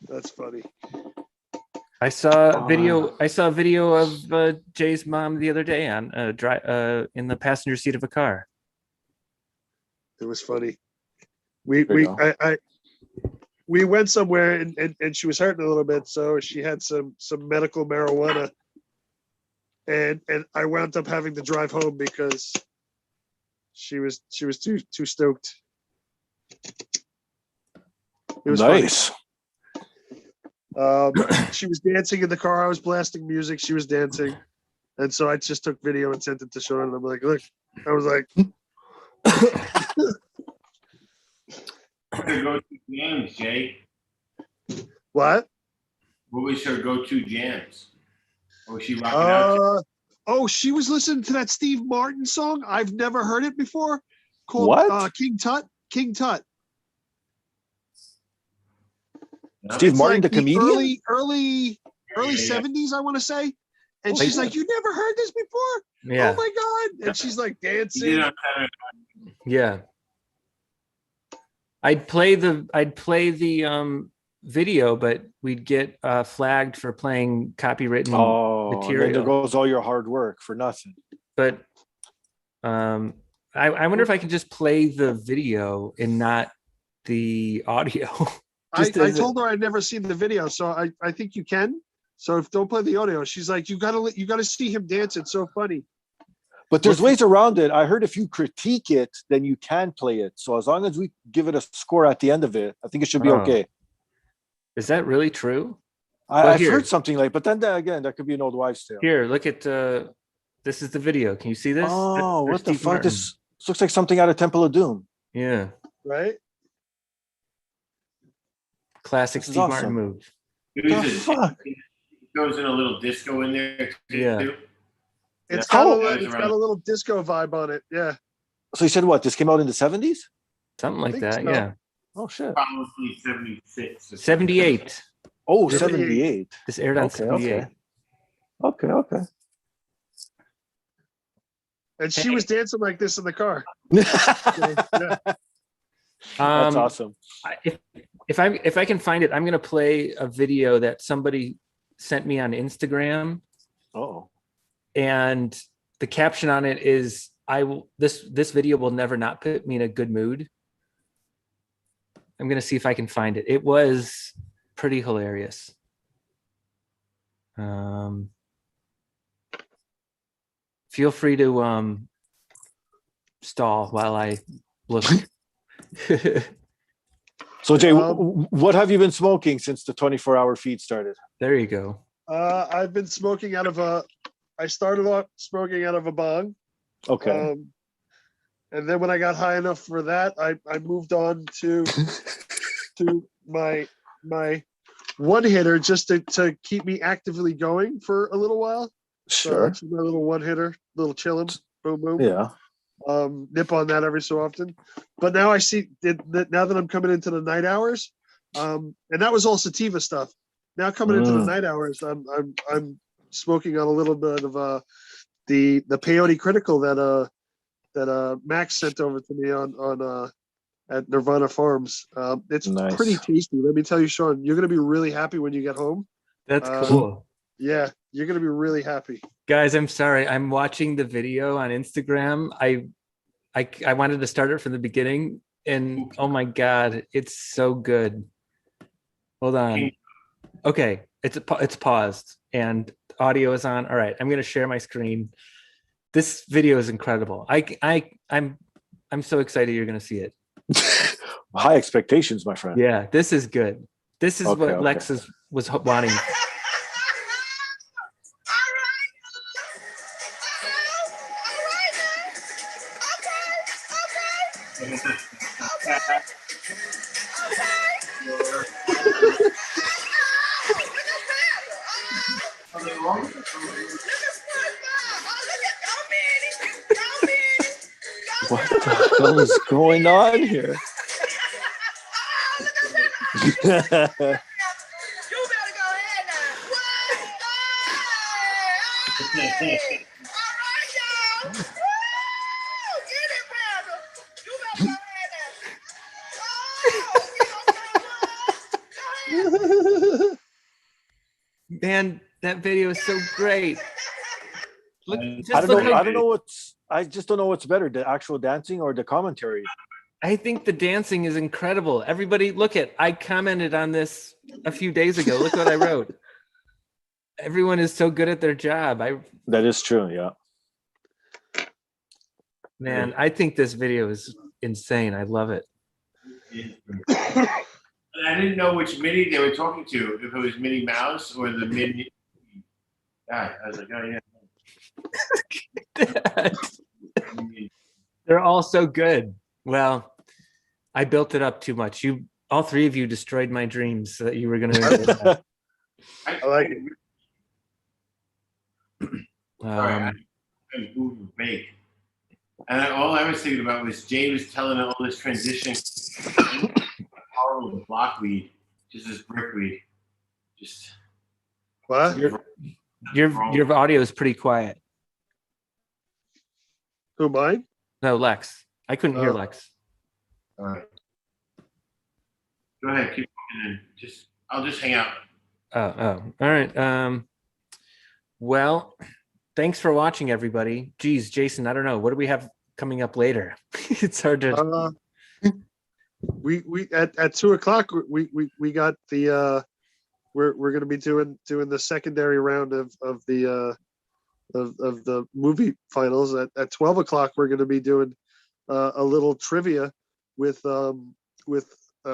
E: That's funny.
D: I saw a video. I saw a video of Jay's mom the other day on in the passenger seat of a car.
E: It was funny. We
M: There you
E: we went somewhere and she was hurting a little bit, so she had some medical marijuana, and I wound up having to drive home because she was too stoked. It was
M: Nice.
E: funny. She was dancing in the car. I was blasting music. She was dancing, and so I just took video and sent it to Sean. And I'm like, look, I was like.
S: Her go-to jams, Jay.
E: What?
S: What was her go-to jams? Or was she rocking out? To?
E: Oh, she was listening to that Steve Martin song. I've never heard it before. Called
M: What?
E: King Tut. King Tut.
M: Steve
E: It's
M: Martin,
E: like
M: the comedian?
E: Early
S: Yeah.
E: 70s, I want to say. And
M: Oh,
E: she's
M: yeah.
E: like, "You never heard this before?
D: Yeah.
E: Oh my god!" And she's like
S: He did
E: dancing.
S: on Saturday Night
D: Yeah. I'd play the video, but we'd get flagged for playing copywritten
M: Oh,
D: material.
M: then there goes all your hard work for nothing.
D: But I wonder if I can just play the video and not the audio.
E: I told her I'd never seen the video, so I think you can. So if don't play the audio, she's like, you gotta see him dance. It's so funny.
M: But there's ways around it. I heard if you critique it, then you can play it. So as long as we give it a score at the end of it, I think it should be okay.
D: Is that really true?
M: I've heard something like, but then again, that could be an old wives' tale.
D: Here, look at this is the video. Can you see this?
M: Oh, what the fuck? This looks like something out of Temple of Doom.
D: Yeah.
E: Right?
D: Classic Steve Martin move.
S: The fuck? It goes in a little disco in there too.
D: Yeah.
E: It's got a little disco vibe on it. Yeah.
M: So you said what? This came out in the 70s?
D: Something like that,
E: so.
D: yeah.
M: Oh shit.
S: Probably 76.
D: 78.
M: Oh, 78.
D: This aired on 78.
M: Okay.
E: And she was dancing like this in the car.
M: That's awesome.
D: If I can find it, I'm gonna play a video that somebody sent me on Instagram.
M: Oh.
D: And the caption on it is, this video will never not put me in a good mood. I'm gonna see if I can find it. It was pretty hilarious. Feel free to stall while I look.
M: So Jay, what have you been smoking since the 24-hour feed started?
D: There you go.
E: I've been smoking I started off smoking out of a bong.
M: Okay.
E: And then when I got high enough for that, I moved on to my one hitter just to keep me actively going for a little while.
M: Sure.
E: So my little one hitter, little chillin', boom, boom.
M: Yeah.
E: Nip on that every so often. But now I see that now that I'm coming into the night hours, and that was all sativa stuff. Now coming into the night hours, I'm smoking on a little bit of the peyote critical that Max sent over to me on at Nirvana Farms. It's
M: nice.
E: Pretty tasty. Let me tell you, Sean, you're gonna be really happy when you get home.
D: That's cool.
E: Yeah, you're gonna be really happy.
D: Guys, I'm sorry. I'm watching the video on Instagram. I wanted to start it from the beginning, and oh my god, it's so good. Hold on. Okay, it's paused and audio is on. All right, I'm gonna share my screen. This video is incredible. I'm so excited you're gonna see it.
M: High expectations, my friend.
D: Yeah, this is good. This is what Lex was wanting.
M: What the hell is going on here?
D: Man, that video is so great. Look,
M: I just don't know what's better, the actual dancing or the commentary.
D: I think the dancing is incredible. Everybody, I commented on this a few days ago. Look what I wrote. Everyone is so good at their job.
M: That is true, yeah.
D: Man, I think this video is insane. I love it.
S: I didn't know which Minnie they were talking to, if it was Minnie Mouse or the Minnie guy. I was like, oh yeah.
D: They're all so good. Well, I built it up too much. All three of you destroyed my dreams that you were going to.
E: I like it.
S: I bake. And all I was thinking about was Jay was telling all this transition. Horrible blockweed, just this brickweed. Just
E: what?
D: Your audio is pretty quiet.
E: Who, mine?
D: No, Lex. I couldn't hear Lex.
S: All right. Go ahead, keep walking in. I'll just hang out.
D: Oh, all right. Well, thanks for watching, everybody. Geez, Jason, I don't know. What do we have coming up later? It's hard to.
E: We at 2:00 we got the we're gonna be doing the secondary round of the movie finals. At 12:00 we're gonna be doing a little trivia with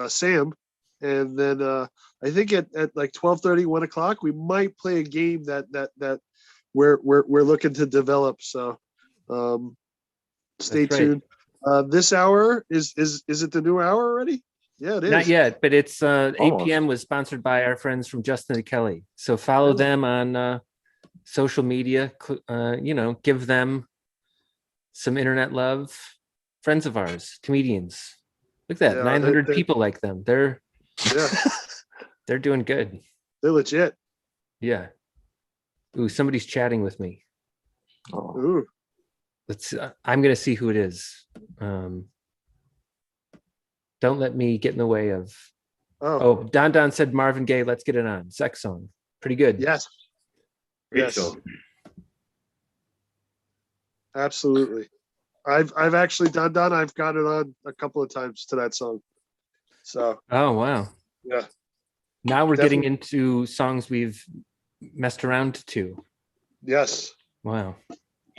E: Sam, and then I think at like 12:30, 1:00 we might play a game that we're looking to develop. So stay tuned. This hour is it the new hour already? Yeah, it is.
D: Not yet, but it's 8 p.m. was sponsored by our friends from Justin and Kelly. So follow them on social media. Give them some internet love. Friends of ours, comedians. Look at that, 900 people like them. They're doing good.
E: They're legit.
D: Yeah. Ooh, somebody's chatting with me.
E: Ooh.
D: Let's. I'm gonna see who it is. Don't let me get in the way of. Oh, Don said Marvin Gaye. Let's get it on. Sex song. Pretty good.
E: Yes.
S: Great song.
E: Absolutely. I've actually I've got it on a couple of times to that song. So.
D: Oh wow.
E: Yeah.
D: Now we're getting into songs we've messed around to.
E: Yes.
D: Wow.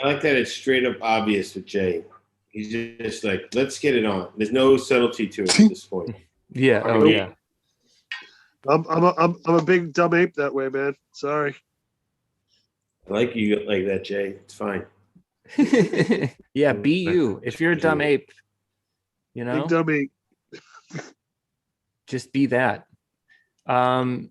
S: I like that it's straight up obvious with Jay. He's just like, let's get it on. There's no subtlety to it at this point.
D: Yeah. Oh yeah.
E: I'm a big dumb ape that way, man. Sorry.
S: I like you like that, Jay. It's fine.
D: Yeah, be you. If you're a dumb ape,
E: Big dumb ape.
D: just be that. Our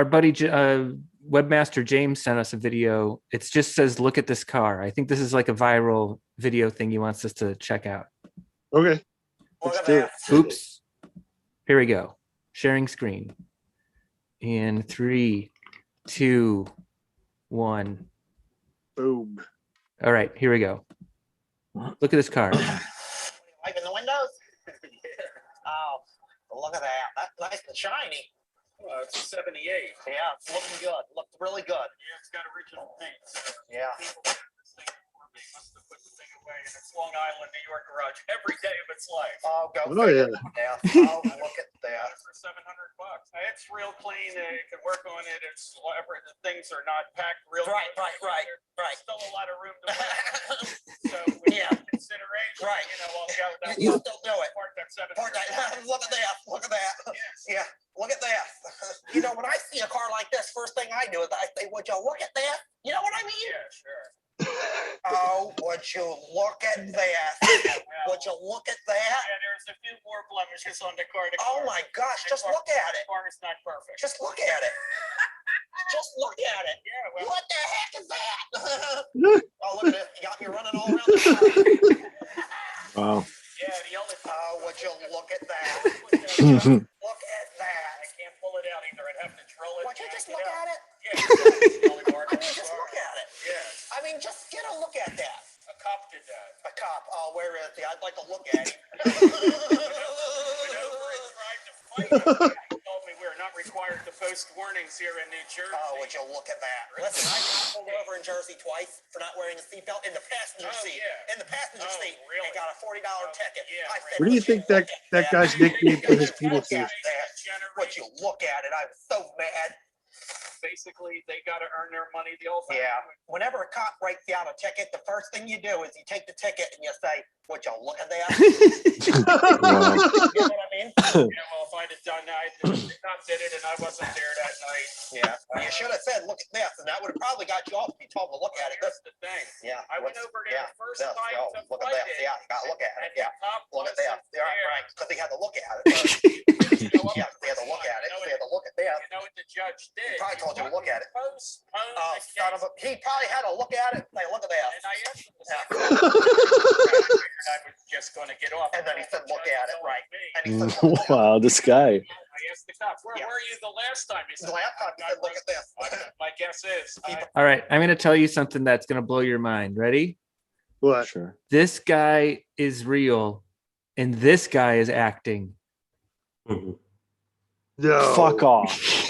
D: buddy webmaster James sent us a video. It just says, "Look at this car." I think this is like a viral video thing he wants us to check out.
E: Okay. Let's do it.
D: Oops. Here we go. Sharing screen. In 3, 2, 1.
E: Boom.
D: All right, here we go. Look at this car.
U: Wiping the windows? Oh, look at that. That's nice and shiny.
H: Well, it's a 78.
U: Yeah, it's looking good. Looked really good.
H: Yeah, it's got original paint. So
U: Yeah.
H: people that this thing for me must have put the thing away in its Long Island, New York garage every day of its life.
U: Oh, go
E: Oh, yeah.
U: Yeah. Oh, look at that.
H: For $700. It's real clean. You can work on it. It's whatever. The things are not packed real.
U: Right.
H: There's still a lot of room to work. So with that consideration,
U: Right.
H: I'll go. That
U: You still do it.
H: Park that $700.
U: Look at that. Look at that.
H: Yes.
U: Yeah. Look at that. When I see a car like this, first thing I do is I say, would you look at that? You know what I mean?
H: Yeah, sure.
U: Oh, would you look at that? Would you look at that?
H: Yeah, there's a few more blemishes on the car.
U: Oh my gosh, just look at it.
H: The car is not perfect.
U: Just look at it. Just look at it.
H: Yeah, well.
U: What the heck is that? Oh, look at it. You got me running all around the car.
M: Wow.
H: Yeah, the only.
U: Oh, would you look at that? Look at that.
H: I can't pull it out either. I'd have to drill it.
U: Would you just look at it?
H: Yeah, that's the only part of the
U: Just
H: car.
U: look at it.
H: Yeah.
U: I mean, just get a look at that.
H: A cop did that.
U: A cop. Oh, where is he? I'd like to look at him.
H: He told me we're not required to post warnings here in New Jersey.
U: Oh, would you look at that? Listen, I got pulled over in Jersey twice for not wearing a seatbelt in the passenger seat.
H: Yeah.
U: In the passenger seat.
H: Really?
U: And got a $40 ticket.
H: Yeah,
U: I said,
E: What do you think that guy's nickname for his penis is?
U: Would you look at it? I was so mad.
H: Basically, they got to earn their money the old fashioned
U: Yeah.
H: way.
U: Whenever a cop writes you out a ticket, the first thing you do is you take the ticket and you say, would you look at that? You know what I mean?
H: Yeah, well, if I'd have done that, the cop did it and I wasn't there that night.
U: Yeah. You should have said, look at this, and that would have probably got you off if you told him to look at it.
H: That's the thing.
U: Yeah.
H: I went over there the first time to
U: look at
H: fight
U: this.
H: it.
U: Yeah, you gotta look at
H: And
U: it. Yeah.
H: the cop
U: Look at that.
H: wasn't
U: Yeah,
H: there.
U: right. Because he had to look at it. Yeah, they had to look at it. They had to look at that.
H: You know what the judge did?
U: He probably told you to look at it.
H: Postpone
U: Oh,
H: the
U: son of a! He probably had to look at it. Say, look at that.
H: And I asked him to
U: Yeah.
H: I was just going to get off.
U: And then he said, look at it. Right. And he said,
M: Wow, this guy.
H: I asked the cop, where were you the last time? He said,
U: the last time he said, look at this.
H: My guess is.
D: All right, I'm going to tell you something that's going to blow your mind. Ready?
E: What?
M: Sure.
D: This guy is real, and this guy is acting.
E: No.
M: Fuck off.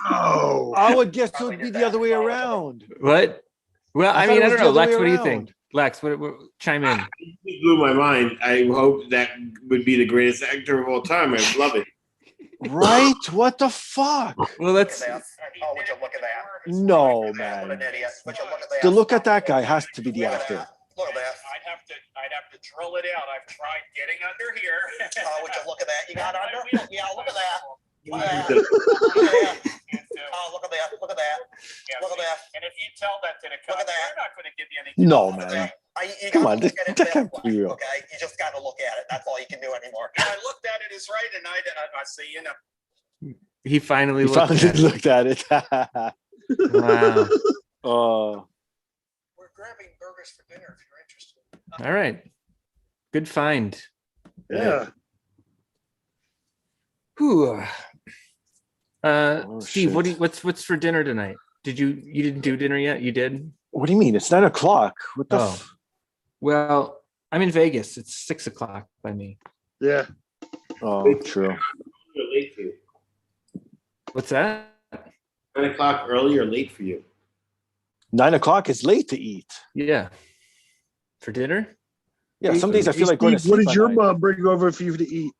E: No.
M: I would guess it would be the other way around.
D: What? Well, I
M: thought
D: mean,
M: it
D: I
M: was
D: don't
M: the
D: know.
M: other
D: Lex,
M: way
D: what do you
M: around.
D: think? Lex, what chime in.
S: It blew my mind. I hope that would be the greatest actor of all time. I love it.
M: Right? What the fuck?
D: Well, let's.
U: Oh, would you look at that?
M: No,
U: What
M: man.
U: an idiot. Would you look at that?
M: To look at that guy has to be the actor.
U: Look at that.
T: I'd have to drill it out. I've tried getting under here.
U: Oh, would you look at that? You got under? Yeah, look at that. Look at
S: The-
U: that. Oh, look at that. Look at that. Look at that.
T: And if you tell that to the cops,
U: Look at that.
T: they're not going to give you anything.
M: No, man.
U: You
M: Come
U: gotta
M: on, this,
U: look at it
M: that
U: that
M: can't
U: way,
M: be real.
U: okay? You just got to look at it. That's all you can do anymore.
T: And I looked at it as right, and I see, you know.
D: He finally
M: He
D: looked
M: finally
D: at it.
M: looked at it.
D: Wow.
M: Oh,
T: We're grabbing burgers for dinner if you're interested.
D: All right. Good find.
E: Yeah.
D: Whew.
M: Oh,
D: Steve,
M: shit.
D: what's for dinner tonight? You didn't do dinner yet? You did?
M: What do you mean? It's 9 o'clock. What the?
D: Oh. Well, I'm in Vegas. It's 6 o'clock by me.
E: Yeah.
M: Oh, true.
S: Late for you.
D: What's that?
S: 9 o'clock early or late for you?
M: 9 o'clock is late to eat.
D: Yeah. For dinner?
M: Yeah, some days I feel like going to
E: Steve, what
M: sleep.
E: did
M: at
E: your
M: night.
E: mom bring over for you to eat?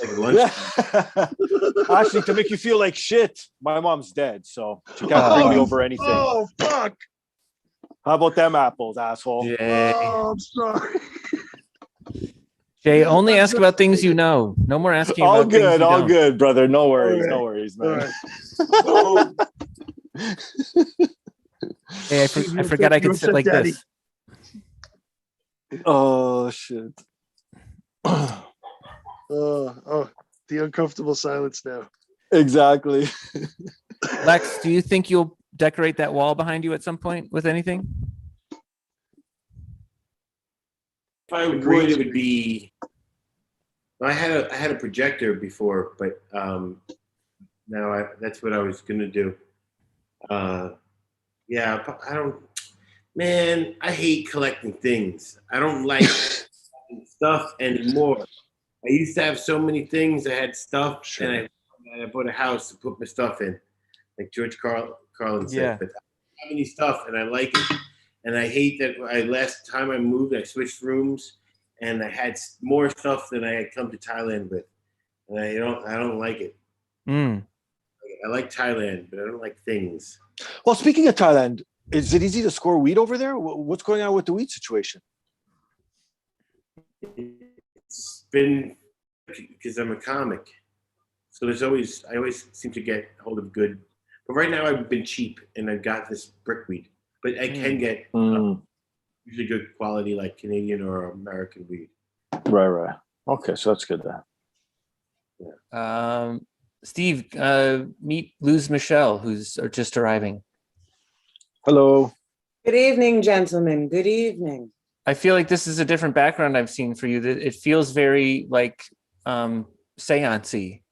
S: Like lunch.
M: Yeah. Actually, to make you feel like shit, my mom's dead, so she can't bring me over anything.
E: Oh, fuck.
M: How about them apples, asshole?
E: Oh, I'm sorry.
D: Jay, only ask about things you know. No more asking
M: All
D: about things
M: good,
D: you
M: all
D: don't.
M: good, brother. No worries,
E: All right.
M: no worries,
E: All
M: man.
E: right.
D: Hey, I forgot I could sit like
E: Daddy.
D: this.
M: Oh shit.
E: Oh, the uncomfortable silence now.
M: Exactly.
D: Lex, do you think you'll decorate that wall behind you at some point with anything?
S: If I would, it would be. I had a projector before, but now that's what I was gonna do. Yeah, I don't. Man, I hate collecting things. I don't like stuff anymore. I used to have so many things. I had stuff, and I bought a house to put my stuff in, like George Carlin said.
D: Yeah.
S: But I don't have any stuff, and I like it. And I hate that last time I moved, I switched rooms, and I had more stuff than I had come to Thailand with, and I don't like it.
D: Mm.
S: I like Thailand, but I don't like things.
M: Well, speaking of Thailand, is it easy to score weed over there? What's going on with the weed situation?
S: It's been because I'm a comic, so I always seem to get hold of good. But right now I've been cheap, and I've got this brickweed. But I can get usually good quality, like Canadian or American weed.
M: Right. Okay, so that's good then.
D: Steve, meet Luz Michelle, who's just arriving.
M: Hello.
B: Good evening, gentlemen. Good evening.
D: I feel like this is a different background I've seen for you. It feels very like seance-y.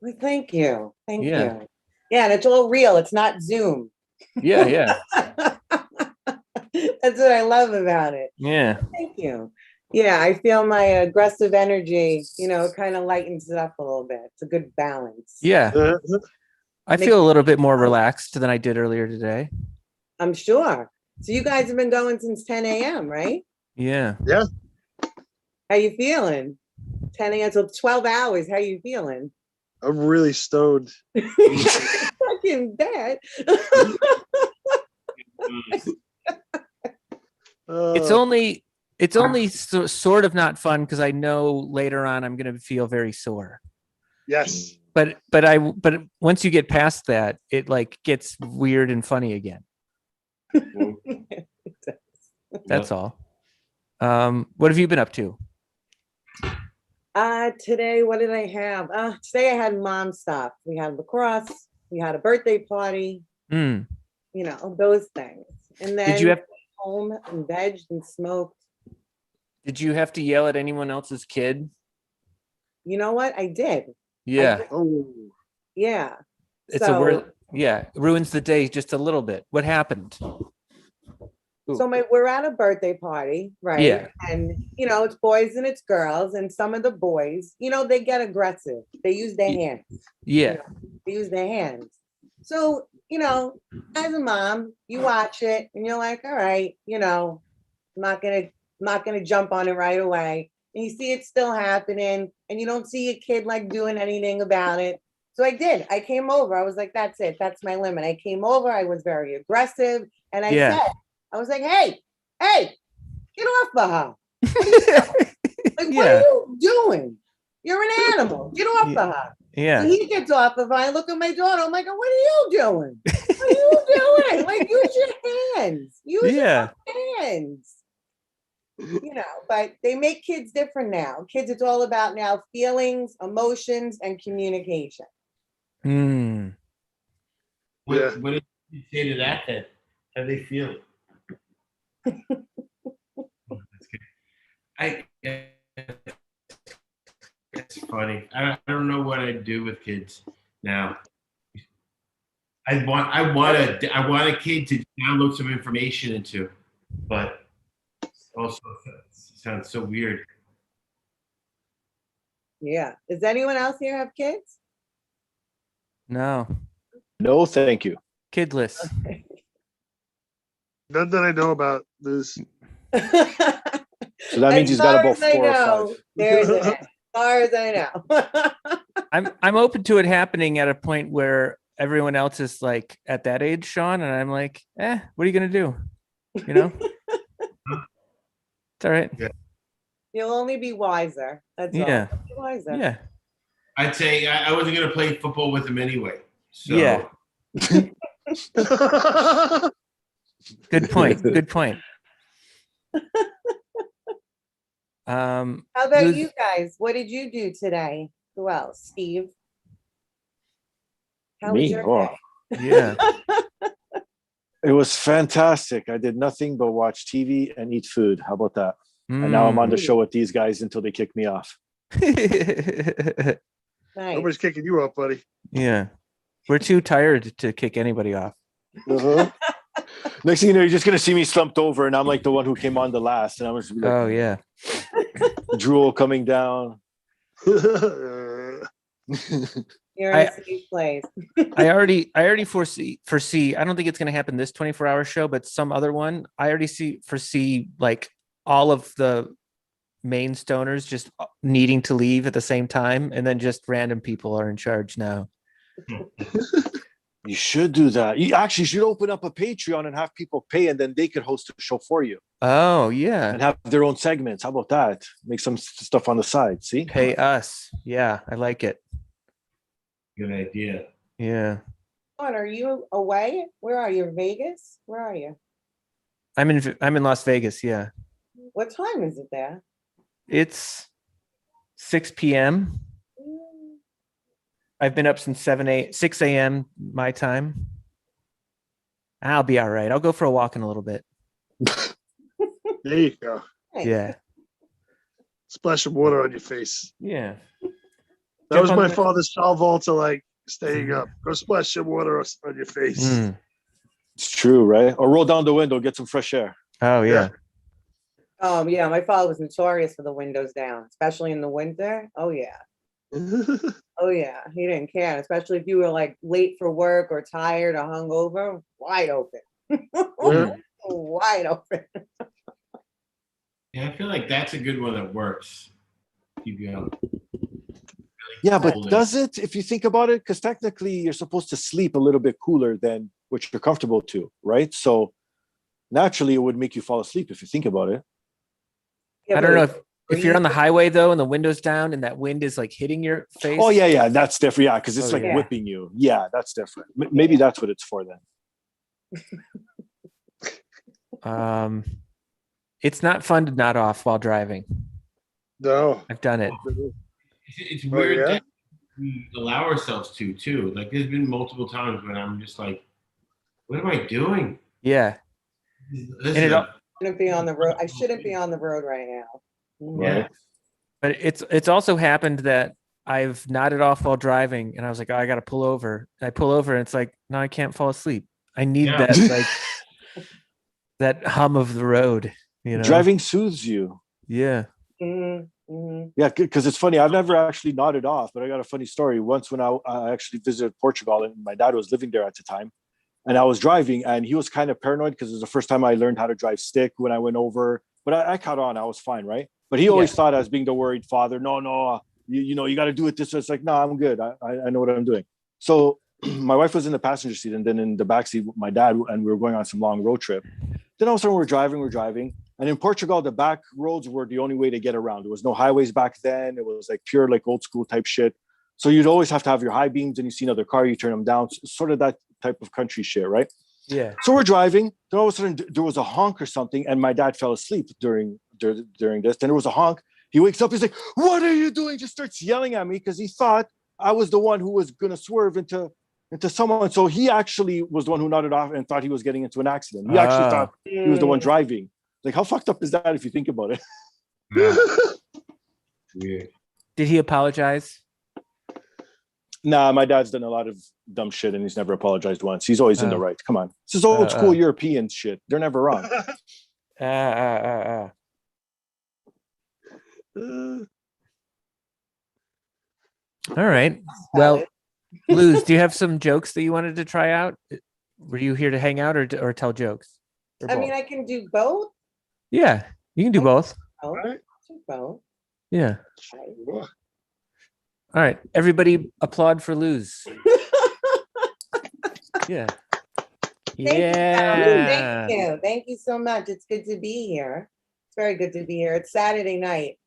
B: Well, thank you. Thank
D: Yeah.
B: you. Yeah, and it's all real. It's not Zoom.
D: Yeah.
B: That's what I love about it.
D: Yeah.
B: Thank you. Yeah, I feel my aggressive energy, kind of lightens it up a little bit. It's a good balance.
D: Yeah. I feel a little bit more relaxed than I did earlier today.
B: I'm sure. So you guys have been going since 10 a.m., right?
D: Yeah.
E: Yeah.
B: How you feeling? 10 a.m. So 12 hours. How you feeling?
E: I'm really stoned.
B: Fucking bad.
D: It's only sort of not fun because I know later on I'm going to feel very sore.
E: Yes.
D: But once you get past that, it like gets weird and funny again. That's all. What have you been up to?
B: Today, what did I have? Today I had mom stuff. We had lacrosse. We had a birthday party. Those things. And then
D: Did you have
B: home and vegged and smoked.
D: Did you have to yell at anyone else's kid?
B: You know what? I did.
D: Yeah.
B: Yeah.
D: It's a word. Yeah. It ruins the day just a little bit. What happened?
B: So we're at a birthday party, right?
D: Yeah.
B: And it's boys and it's girls, and some of the boys, they get aggressive. They use their hands.
D: Yeah.
B: They use their hands. So, as a mom, you watch it and you're like, all right, I'm not gonna jump on it right away. And you see it still happening, and you don't see a kid like doing anything about it. So I did. I came over. I was like, that's it. That's my limit. I came over. I was very aggressive, and I said, I was like, hey, get off of her. What are you doing? You're an animal. Get off of her.
D: Yeah.
B: So he gets off of her. I look at my daughter. I'm like, what are you doing? What are you doing? Like, use your hands. Use your hands. But they make kids different now. Kids, it's all about now feelings, emotions, and communication.
S: What did you say to that then? How do they feel? It's funny. I don't know what I'd do with kids now. I want a kid to download some information into, but also it sounds so weird.
B: Yeah. Does anyone else here have kids?
D: No.
M: No, thank you.
D: Kidless.
E: None that I know about this.
M: So that means he's got about 4 or 5.
B: There's it. As far as I know.
D: I'm open to it happening at a point where everyone else is like at that age, Sean, and I'm like, what are you gonna do? It's all right.
S: Yeah.
B: You'll only be wiser. That's all.
D: Yeah.
B: Be wiser.
D: Yeah.
S: I'd say I wasn't gonna play football with him anyway. So.
D: Yeah. Good point. Good point.
B: How about you guys? What did you do today? Who else? Steve? How was your day?
D: Yeah.
M: It was fantastic. I did nothing but watch TV and eat food. How about that? And now I'm on the show with these guys until they kick me off.
B: Nice.
E: Nobody's kicking you up, buddy.
D: Yeah. We're too tired to kick anybody off.
M: Next thing you know, you're just gonna see me slumped over, and I'm like the one who came on the last, and I'm just like,
D: oh yeah,
M: drool coming down.
B: You're in a safe place.
D: I already foresee. I don't think it's gonna happen this 24-hour show, but some other one. I already foresee like all of the main stoners just needing to leave at the same time, and then just random people are in charge now.
M: You should do that. You actually should open up a Patreon and have people pay, and then they could host a show for you.
D: Oh, yeah.
M: And have their own segments. How about that? Make some stuff on the side. See?
D: Pay us. Yeah, I like it.
S: Good idea.
D: Yeah.
B: Are you away? Where are you? Vegas? Where are you?
D: I'm in Las Vegas. Yeah.
B: What time is it there?
D: It's 6 p.m. I've been up since 6 a.m. my time. I'll be all right. I'll go for a walk in a little bit.
E: There you go.
D: Yeah.
E: Splash some water on your face.
D: Yeah.
E: That was my father's salvo to like staying up. Go splash some water on your face.
M: It's true, right? Or roll down the window, get some fresh air.
D: Oh, yeah.
B: Yeah, my father was notorious for the windows down, especially in the winter. Oh, yeah. Oh yeah, he didn't care, especially if you were like late for work or tired or hungover. Wide open, wide open.
S: Yeah, I feel like that's a good one that works. Keep going.
M: Yeah, but does it? If you think about it, because technically you're supposed to sleep a little bit cooler than what you're comfortable to, right? So naturally, it would make you fall asleep if you think about it.
B: Yeah,
D: I don't know if you're on the highway though, and the window's down, and that wind is like hitting your face.
M: Oh yeah, that's different. Yeah, because it's whipping you. Yeah, that's different. Maybe that's what it's for then.
D: It's not fun to nod off while driving.
E: No,
D: I've done it.
S: It's weird that we allow ourselves to too. Like there's been multiple times when I'm just like, what am I doing?
D: Yeah.
B: Shouldn't be on the road. I shouldn't be on the road right now.
S: Yeah.
D: But it's also happened that I've nodded off while driving, and I was like, oh, I got to pull over. I pull over, and it's like, no, I can't fall asleep. I need that. Like, That hum of the road, you know.
M: Driving soothes you.
D: Yeah.
M: Yeah, because it's funny. I've never actually nodded off, but I got a funny story. Once when I actually visited Portugal, and my dad was living there at the time, and I was driving, and he was kind of paranoid because it was the first time I learned how to drive stick when I went over. But I caught on. I was fine, right? But he always thought I was being the worried father. No, you know, you got to do it this way. It's like, no, I'm good. I know what I'm doing. So my wife was in the passenger seat, and then in the back seat, my dad, and we were going on some long road trip. Then all of a sudden we're driving. And in Portugal, the back roads were the only way to get around. There was no highways back then. It was like pure, like old school type shit. So you'd always have to have your high beams, and you see another car, you turn them down. Sort of that type of country shit, right?
D: Yeah.
M: So we're driving. Then all of a sudden there was a honk or something, and my dad fell asleep during this. Then there was a honk. He wakes up. He's like, "What are you doing?" Just starts yelling at me because he thought I was the one who was gonna swerve into someone. So he actually was the one who nodded off and thought he was getting into an accident. He actually thought he was the one driving. Like, how fucked up is that if you think about it?
S: Weird.
D: Did he apologize?
M: Nah, my dad's done a lot of dumb shit and he's never apologized once. He's always in the right. Come on. This is old school European shit. They're never wrong.
D: All right. Well, Luz, do you have some jokes that you wanted to try out? Were you here to hang out or tell jokes? Or
B: I mean,
D: both?
B: I can do both.
D: Yeah, you can do both.
B: Do both.
D: Yeah. All right. Everybody applaud for Luz. Yeah.
B: Thank you. Thank you so much. It's good to be here. It's very good to be here. It's Saturday night,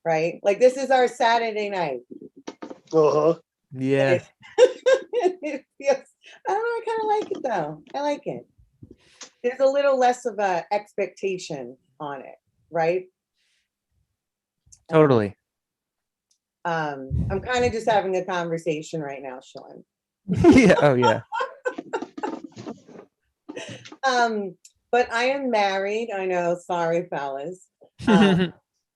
B: right? Like this is our Saturday night.
D: Yeah.
B: It feels, I don't know, I kind of like it though. I like it. There's a little less of a expectation on it, right?
D: Totally.
B: I'm kind of just having a conversation right now, Sean.
D: Yeah. Oh yeah.
B: But I am married. I know, sorry, fellas. I'm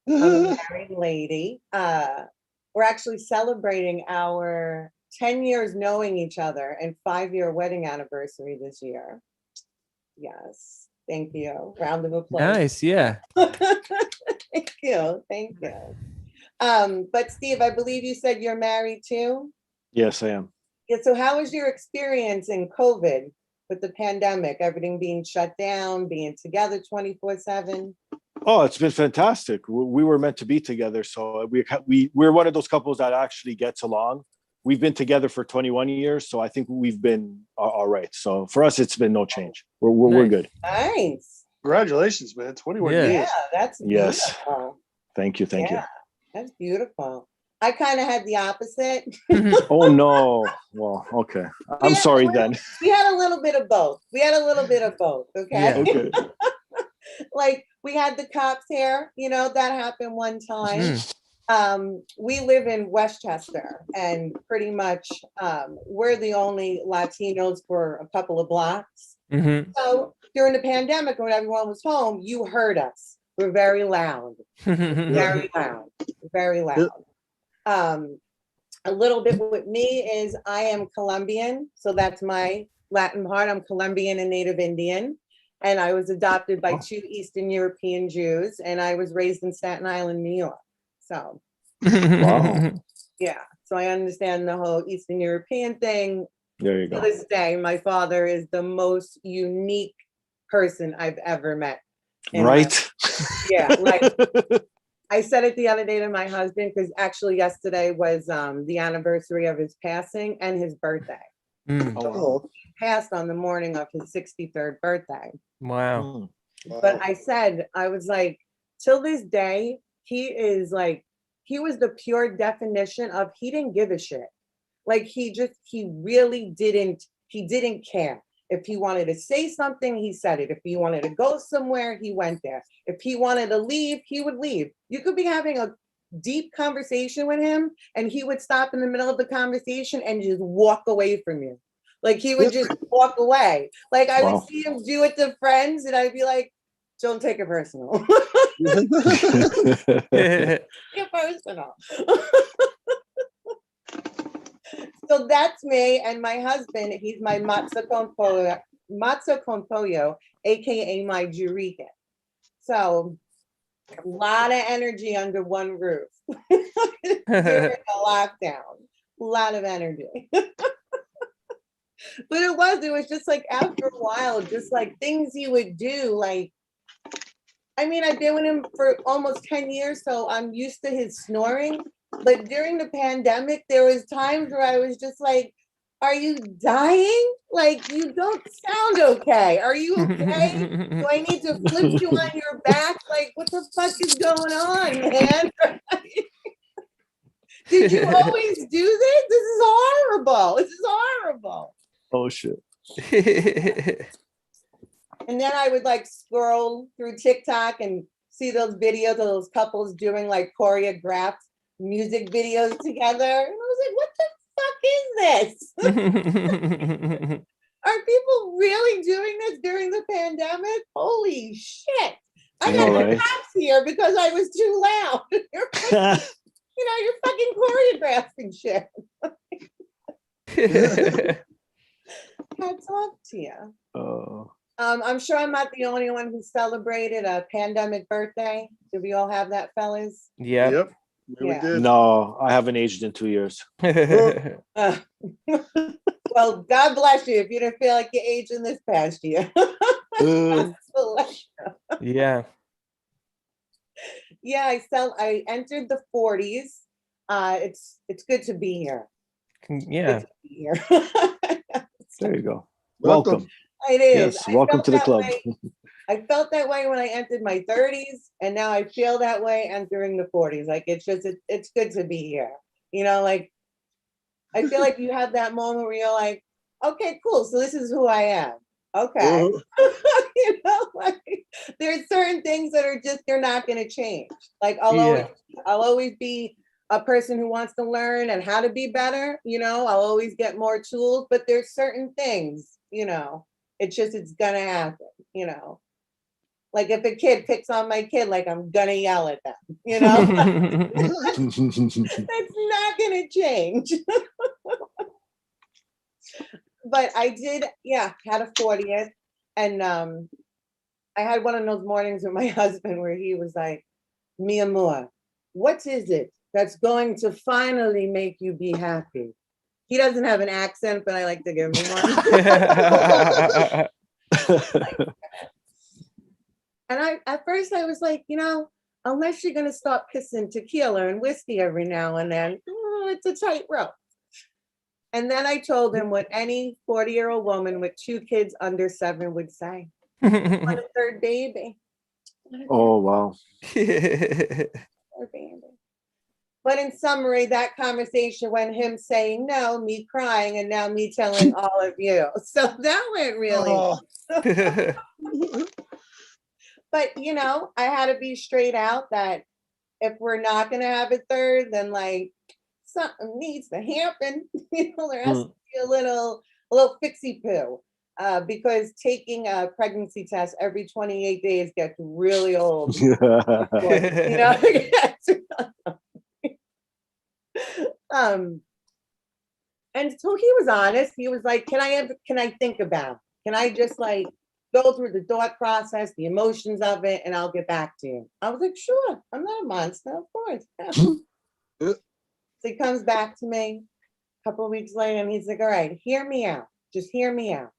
B: a married lady. We're actually celebrating our 10 years knowing each other and 5-year wedding anniversary this year. Yes. Thank you. Round of applause.
D: Nice. Yeah.
B: Thank you. Thank you. But Steve, I believe you said you're married too?
M: Yes, I am.
B: Yeah. So how was your experience in COVID with the pandemic, everything being shut down, being together 24/7?
M: Oh, it's been fantastic. We were meant to be together. So we're one of those couples that actually gets along. We've been together for 21 years. So I think we've been all right. So for us, it's been no change. We're good.
B: Nice.
E: Congratulations, man. 21 years.
B: Yeah, that's
M: Yes.
B: beautiful.
M: Thank you. Thank you.
B: That's beautiful. I kind of had the opposite.
M: Oh no. Well, okay. I'm sorry then.
B: We had a little bit of both. Okay.
M: Okay.
B: Like we had the cops here, you know, that happened one time. We live in Westchester and pretty much we're the only Latinos for a couple of blocks. So during the pandemic when everyone was home, you heard us. We're very loud. Very loud. Very loud. A little bit with me is I am Colombian, so that's my Latin part. I'm Colombian and Native Indian, and I was adopted by 2 Eastern European Jews, and I was raised in Staten Island, New York. So, yeah, so I understand the whole Eastern European thing.
M: There you go.
B: To this day, my father is the most unique person I've ever met.
M: Right?
B: Yeah, like I said it the other day to my husband because actually yesterday was the anniversary of his passing and his birthday. So he passed on the morning of his 63rd birthday.
D: Wow.
B: But I was like, till this day, he is like, he was the pure definition of he didn't give a shit. Like he really didn't care. If he wanted to say something, he said it. If he wanted to go somewhere, he went there. If he wanted to leave, he would leave. You could be having a deep conversation with him and he would stop in the middle of the conversation and just walk away from you. Like he would just walk away. Like I would see him do it to friends and I'd be like, don't take it personal. Get personal. So that's me and my husband, he's my matzo con pollo matzo con pollo, aka my Jurican. So a lot of energy under one roof during the lockdown. A lot of energy. But it was just like after a while, just like things he would do, like, I mean, I've been with him for almost 10 years, so I'm used to his snoring. But during the pandemic, there was times where I was just like, are you dying? Like, you don't sound okay. Are you okay? Do I need to flip you on your back? Like, what the fuck is going on, man? Did you always do this? This is horrible. This is horrible.
M: Oh shit.
B: And then I would like scroll through TikTok and see those videos of those couples doing like choreographed music videos together. And I was like, what the fuck is this? Are people really doing this during the pandemic? Holy shit. I got the cops here because I was too loud. You're fucking, you're fucking choreographing shit. Hats off to you.
M: Oh.
B: I'm sure I'm not the only one who celebrated a pandemic birthday. Did we all have that, fellas?
D: Yeah.
E: Yep.
B: Yeah.
M: No, I haven't aged in 2 years.
B: Well, God bless you if you didn't feel like you aged in this past year.
D: Yeah.
B: Yeah, I entered the 40s. It's good to be here.
D: Yeah.
B: Good to be here.
M: There you go.
E: Welcome.
B: It is.
M: Yes, welcome to the club.
B: I felt that way when I entered my 30s, and now I feel that way entering the 40s. Like it's good to be here. Like I feel like you have that moment where you're like, okay, cool. So this is who I am. Okay. Like there's certain things that are just they're not going to change. Like I'll always be a person who wants to learn and how to be better. I'll always get more tools, but there's certain things, it's gonna happen, like if a kid picks on my kid, like I'm gonna yell at them, that's not gonna change. But I did, had a 40th, and I had one of those mornings with my husband where he was like, mi amor, what is it that's going to finally make you be happy? He doesn't have an accent, but I like to give him one. And at first I was like, unless you're going to stop pissing tequila and whiskey every now and then, it's a tightrope. And then I told him what any 40-year-old woman with 2 kids under 7 would say. I want a third baby.
M: Oh, wow.
B: Third baby. But in summary, that conversation went him saying no, me crying, and now me telling all of you. So that went really well. But, I had to be straight out that if we're not going to have a third, then like something needs to happen. There has to be a little fixie poo. Because taking a pregnancy test every 28 days gets really old. And so he was honest. He was like, can I think about it? Can I just like go through the thought process, the emotions of it, and I'll get back to you? I was like, sure, I'm not a monster, of course. So he comes back to me a couple of weeks later and he's like, all right, hear me out. Just hear me out.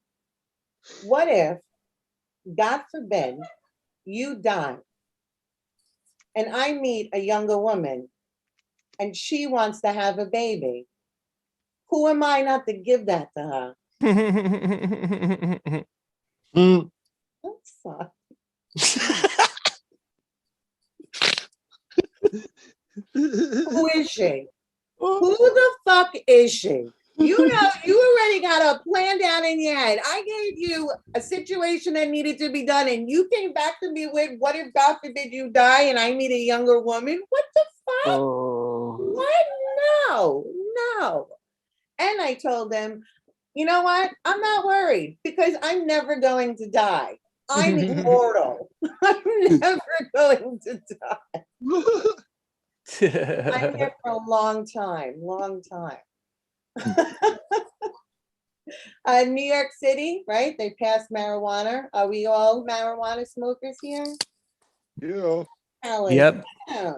B: What if, God forbid, you die and I meet a younger woman and she wants to have a baby? Who am I not to give that to her? That's soft. Who is she? Who the fuck is she? You already got a plan down in your head. I gave you a situation that needed to be done, and you came back to me with, what if God forbid you die and I meet a younger woman? What the fuck? What? No. And I told him, you know what? I'm not worried because I'm never going to die. I'm immortal. I'm never going to die. I'm here for a long time. New York City, right? They passed marijuana. Are we all marijuana smokers here?
E: Yeah.
D: Yep.
B: Yes.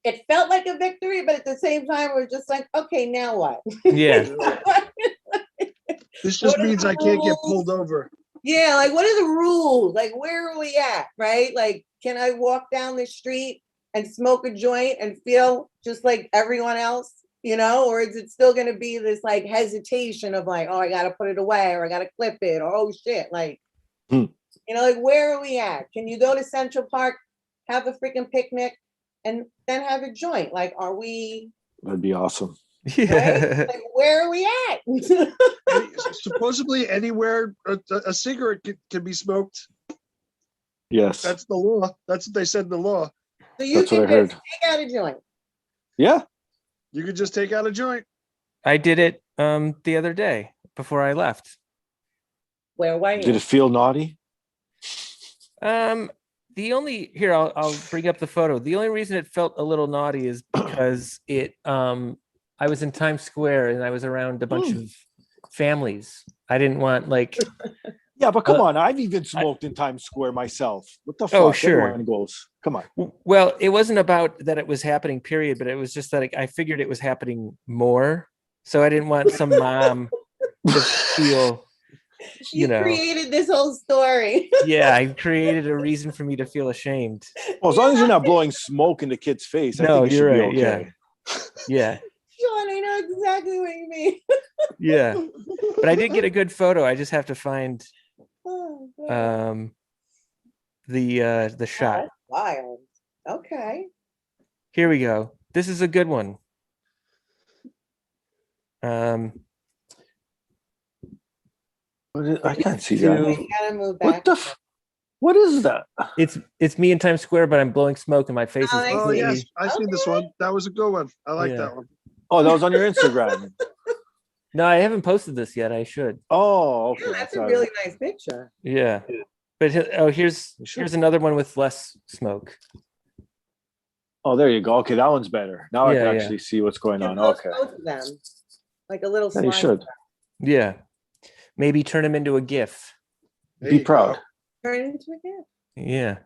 B: It felt like a victory, but at the same time, we're just like, okay, now what?
D: Yeah.
E: This just
B: What are
E: means
B: the
E: I can't get
B: rules?
E: pulled over.
B: Yeah, like what are the rules? Like where are we at, right? Like, can I walk down the street and smoke a joint and feel just like everyone else, or is it still gonna be this like hesitation of like, oh, I gotta put it away or I gotta clip it or oh shit, like, like where are we at? Can you go to Central Park, have a freaking picnic, and then have a joint? Like, are we?
M: That'd be awesome.
B: Right? Like, where are we at?
E: Supposedly anywhere a cigarette can be smoked.
M: Yes.
E: That's the law. That's what they said in the law.
B: So you
M: That's what
B: can
M: I heard.
B: just take out a joint.
M: Yeah.
E: You could just take out a joint.
D: I did it the other day before I left.
B: Where were you?
M: Did it feel naughty?
D: I'll bring up the photo. The only reason it felt a little naughty is because I was in Times Square and I was around a bunch of families. I didn't want like.
M: Yeah, but come on, I've even smoked in Times Square myself. What the fuck?
D: Oh, sure.
M: Everyone goes. Come on.
D: Well, it wasn't about that it was happening, period, but it was just that I figured it was happening more. So I didn't want some mom to feel,
B: You created this whole story.
D: Yeah, I created a reason for me to feel ashamed.
M: Well, as long as you're not blowing smoke in the kid's face, I
D: No,
M: think it
D: you're
M: should
D: right.
M: be okay.
D: Yeah.
B: Sean, I know exactly what you mean.
D: Yeah. But I did get a good photo. I just have to find
B: Oh, God.
D: the shot.
B: That's wild. Okay.
D: Here we go. This is a good one.
M: I can't see
B: You
M: that.
B: gotta move back.
M: What is that?
D: It's me in Times Square, but I'm blowing smoke and my face is
E: Oh
D: completely.
E: yes, I seen this one. That was a good one. I like
D: Yeah.
E: that one.
M: Oh, that was on your Instagram.
D: No, I haven't posted this yet. I should.
M: Oh, okay.
B: Yeah, that's a really nice picture.
D: Yeah. But here's another one with less smoke.
M: Oh, there you go. Okay, that one's better. Now I
D: Yeah,
M: can
D: yeah.
M: actually see what's going
B: You
M: on.
B: post
M: Okay.
B: both of them, like a little
M: Yeah, you
B: slide.
M: should.
D: Yeah. Maybe turn him into a GIF.
M: Be proud.
B: Turn it into a gift.
D: Yeah.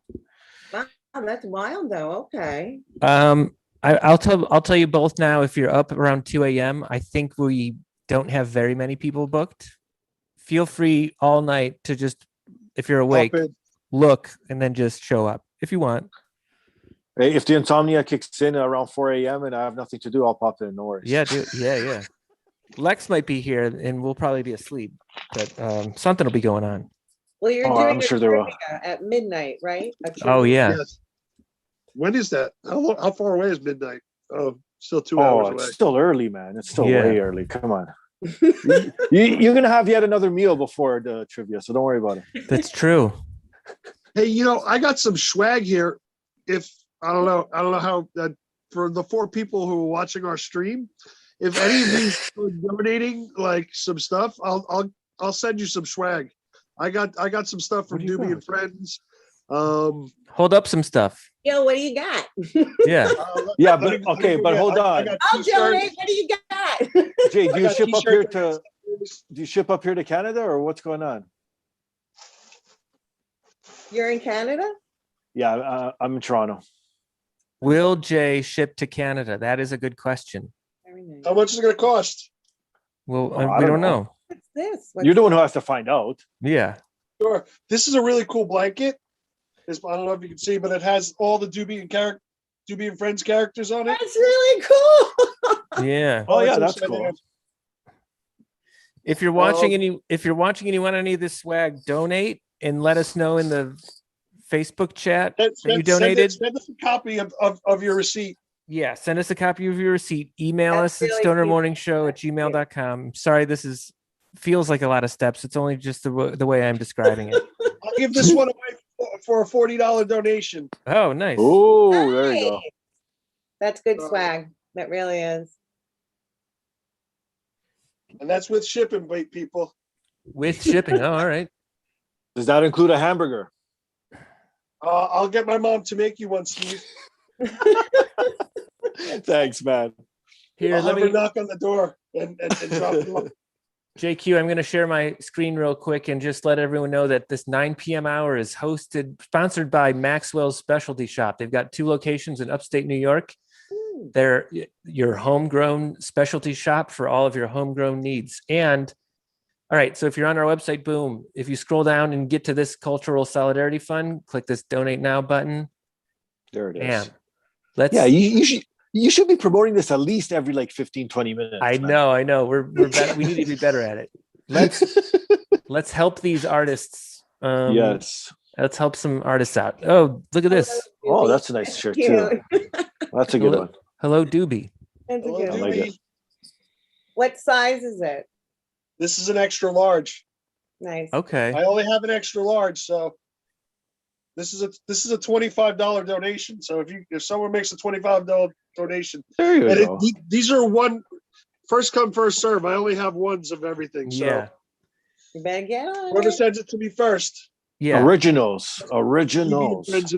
B: Wow, that's wild though. Okay.
D: I'll tell you both now. If you're up around 2 a.m., I think we don't have very many people booked. Feel free all night to just, if you're awake, look and then just show up if you want.
M: Hey, if the insomnia kicks in around 4 a.m. and I have nothing to do, I'll pop in. No worries.
D: Yeah, yeah. Lex might be here and we'll probably be asleep, but something will be going on.
B: Well, you're
M: Oh,
B: doing
M: I'm
B: a
M: sure there will.
B: trivia at midnight, right? A
D: Oh,
B: trivia.
D: yeah.
E: Yes. When is that? How far away is midnight? Oh, still 2
M: Oh,
E: hours
M: it's
E: away.
M: still early, man. It's still
D: Yeah.
M: way early. Come on. You're gonna have yet another meal before the trivia, so don't worry about it.
D: That's true.
E: Hey, I got some swag here. If I don't know how for the 4 people who are watching our stream, if any of you are donating like some stuff, I'll send you some swag. I got some stuff from Doobie and Friends.
D: Hold up some stuff.
B: Yo, what do you got?
D: Yeah.
M: Yeah, but okay, but hold on.
B: I'll donate. What do you got?
M: Jay, do
E: I
M: you
E: got
M: ship up here
E: t-shirts.
M: to Canada or what's going on?
B: You're in Canada?
M: Yeah, I'm in Toronto.
D: Will Jay ship to Canada? That is a good question.
B: Very nice.
E: How much is it going to cost?
D: Well,
M: I
D: we
M: don't
D: don't know.
B: What's this?
M: You're the one who has to find out.
D: Yeah.
E: Sure. This is a really cool blanket. I don't know if you can see, but it has all the Doobie and Friends characters on it.
B: That's really cool.
D: Yeah.
M: Oh yeah,
E: it's
M: that's
E: upside
M: cool.
E: down.
D: If you're watching and you want any of this swag, donate and let us know in the Facebook chat that you donated.
E: Send us a copy of your receipt.
D: Yeah, send us a copy of your receipt. Email
B: That's
D: us at
B: really
D: stonermorningshow@gmail.com. Sorry, this feels like a lot of steps. It's only just the way I'm describing it.
E: I'll give this one away for a $40 donation.
D: Oh, nice.
M: Oh, there you go.
B: Nice. That's good swag. That really is.
E: And that's with shipping, wait, people.
D: With shipping. Oh, all right.
M: Does that include a hamburger?
E: I'll get my mom to make you one, Steve.
M: Thanks, man.
D: Here,
E: I'll
D: let
E: have her
D: me,
E: knock on the door and drop it off.
D: JQ, I'm going to share my screen real quick and just let everyone know that this 9 p.m. hour is sponsored by Maxwell's Specialty Shop. They've got 2 locations in upstate New York. They're your homegrown specialty shop for all of your homegrown needs. And all right, so if you're on our website, boom, if you scroll down and get to this Cultural Solidarity Fund, click this Donate Now button.
M: There it is.
D: Bam. Let's.
M: Yeah, you should be promoting this at least every like 15, 20 minutes.
D: I know. We're better. We need to be better at it. Let's help these artists.
M: Yes.
D: Let's help some artists out. Oh, look at this.
M: Oh, that's a nice shirt too. That's a good one.
D: Hello, Doobie.
B: That's a
E: Hello,
B: good
M: I
B: one.
M: like it.
B: What size is it?
E: This is an extra large.
B: Nice.
D: Okay.
E: I only have an extra large, so this is a $25 donation. So if someone makes a $25 donation,
M: there you
E: and
M: go.
E: These are first come first serve. I only have ones of everything. So
D: Yeah.
B: You better get on
E: whoever
B: it.
E: sends it to me first.
D: Yeah.
M: Originals.
E: Friends in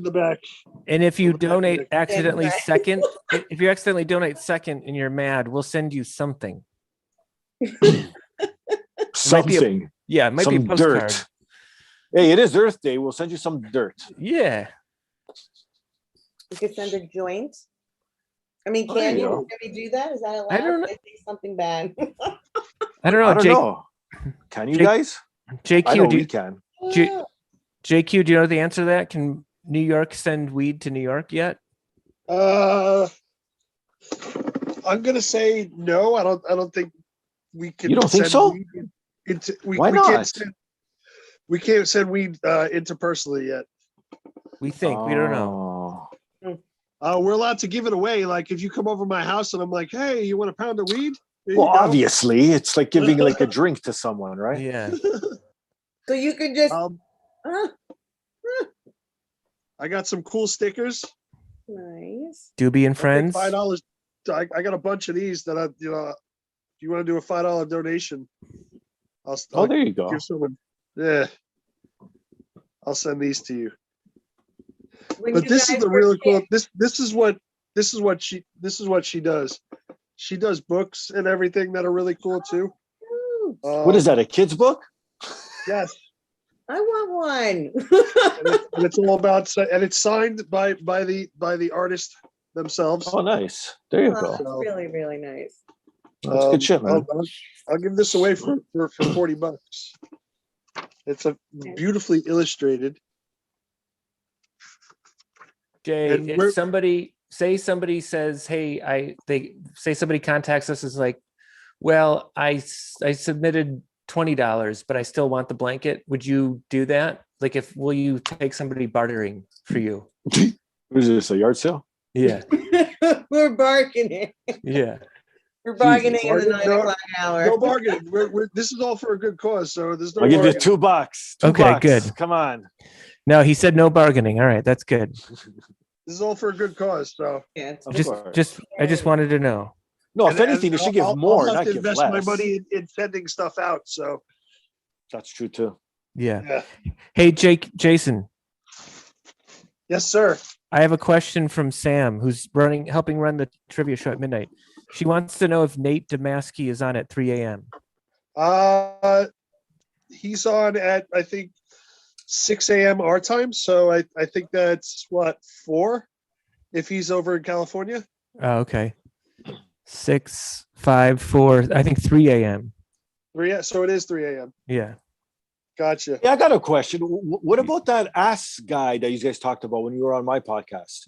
E: the back.
D: And if you donate accidentally second, if you accidentally donate second and you're mad, we'll send you something.
M: Something.
D: Yeah, it might be a
M: some
D: postcard.
M: dirt. Hey, it is Earth Day. We'll send you some dirt.
D: Yeah.
B: You could send a joint. I mean,
M: Oh, there
B: can
M: you
B: you?
M: go.
B: Can we do that? Is that allowed?
D: I don't know.
B: Did I say something bad?
D: I don't know.
M: I don't
D: Jake,
M: know. Can you
D: Jake-
M: guys? I know
D: JQ,
M: we can.
D: JQ, do you know the answer to that? Can New York send weed to New York yet?
E: I'm gonna say no. I don't think we can.
M: You don't think
E: send
M: so?
E: weed
M: Why not?
E: We can't send weed interpersonally yet.
D: We think. We don't know.
E: We're allowed to give it away. Like if you come over my house and I'm like, "Hey, you want a pound of weed?" There
M: Well,
E: you go.
M: obviously, it's like giving like a drink to someone, right?
D: Yeah.
B: So you could just.
E: I got some cool stickers.
B: Nice.
D: Doobie and Friends.
E: $5. I got a bunch of these that if you want to do a $5 donation, I'll
M: there you go.
E: give someone. Yeah, I'll send these to you.
B: When
E: But
B: you
E: this is
B: guys
E: the
B: were
E: really cool.
B: kids-
E: This is what she does. She does books and everything that are really cool too.
M: What is that? A kid's book?
E: Yes.
B: I want one.
E: And it's all about, and it's signed by the artist themselves.
M: Oh, nice. There you
B: Oh,
M: go.
B: that's really, really nice.
M: That's good shit, man.
E: I'll give this away for $40. It's a beautifully illustrated.
D: Jay,
E: And
D: if somebody says, hey, they say somebody contacts us is like, well, I submitted $20, but I still want the blanket. Would you do that? Like, will you take somebody bartering for you?
M: What is this, a yard sale?
D: Yeah.
B: We're bargaining.
D: Yeah.
B: We're bargaining in the
E: Jesus.
B: 9 o'clock hour.
E: No bargaining. This is all for a good cause, so there's no.
M: I'll give you
E: bargaining.
M: $2.
D: Okay,
M: $2.
D: good.
M: Come on.
D: No, he said no bargaining. All right, that's good.
E: This is all for a good cause, so.
B: Yeah.
D: I just wanted to know.
M: No, if anything, they should give more,
E: I'll
M: not
E: have to
M: give
E: invest
M: less.
E: my money in sending stuff out. So
M: that's true too.
D: Yeah. Hey, Jason.
E: Yes, sir.
D: I have a question from Sam, who's helping run the trivia show at midnight. She wants to know if Nate Damaski is on at 3 a.m.
E: He's on at I think 6 a.m. our time, so I think that's what 4 if he's over in California.
D: Oh, okay. 6, 5, 4. I think 3 a.m.
E: 3, so it is 3 a.m.
D: Yeah.
E: Gotcha.
M: Yeah, I got a question. What about that ass guy that you guys talked about when you were on my podcast?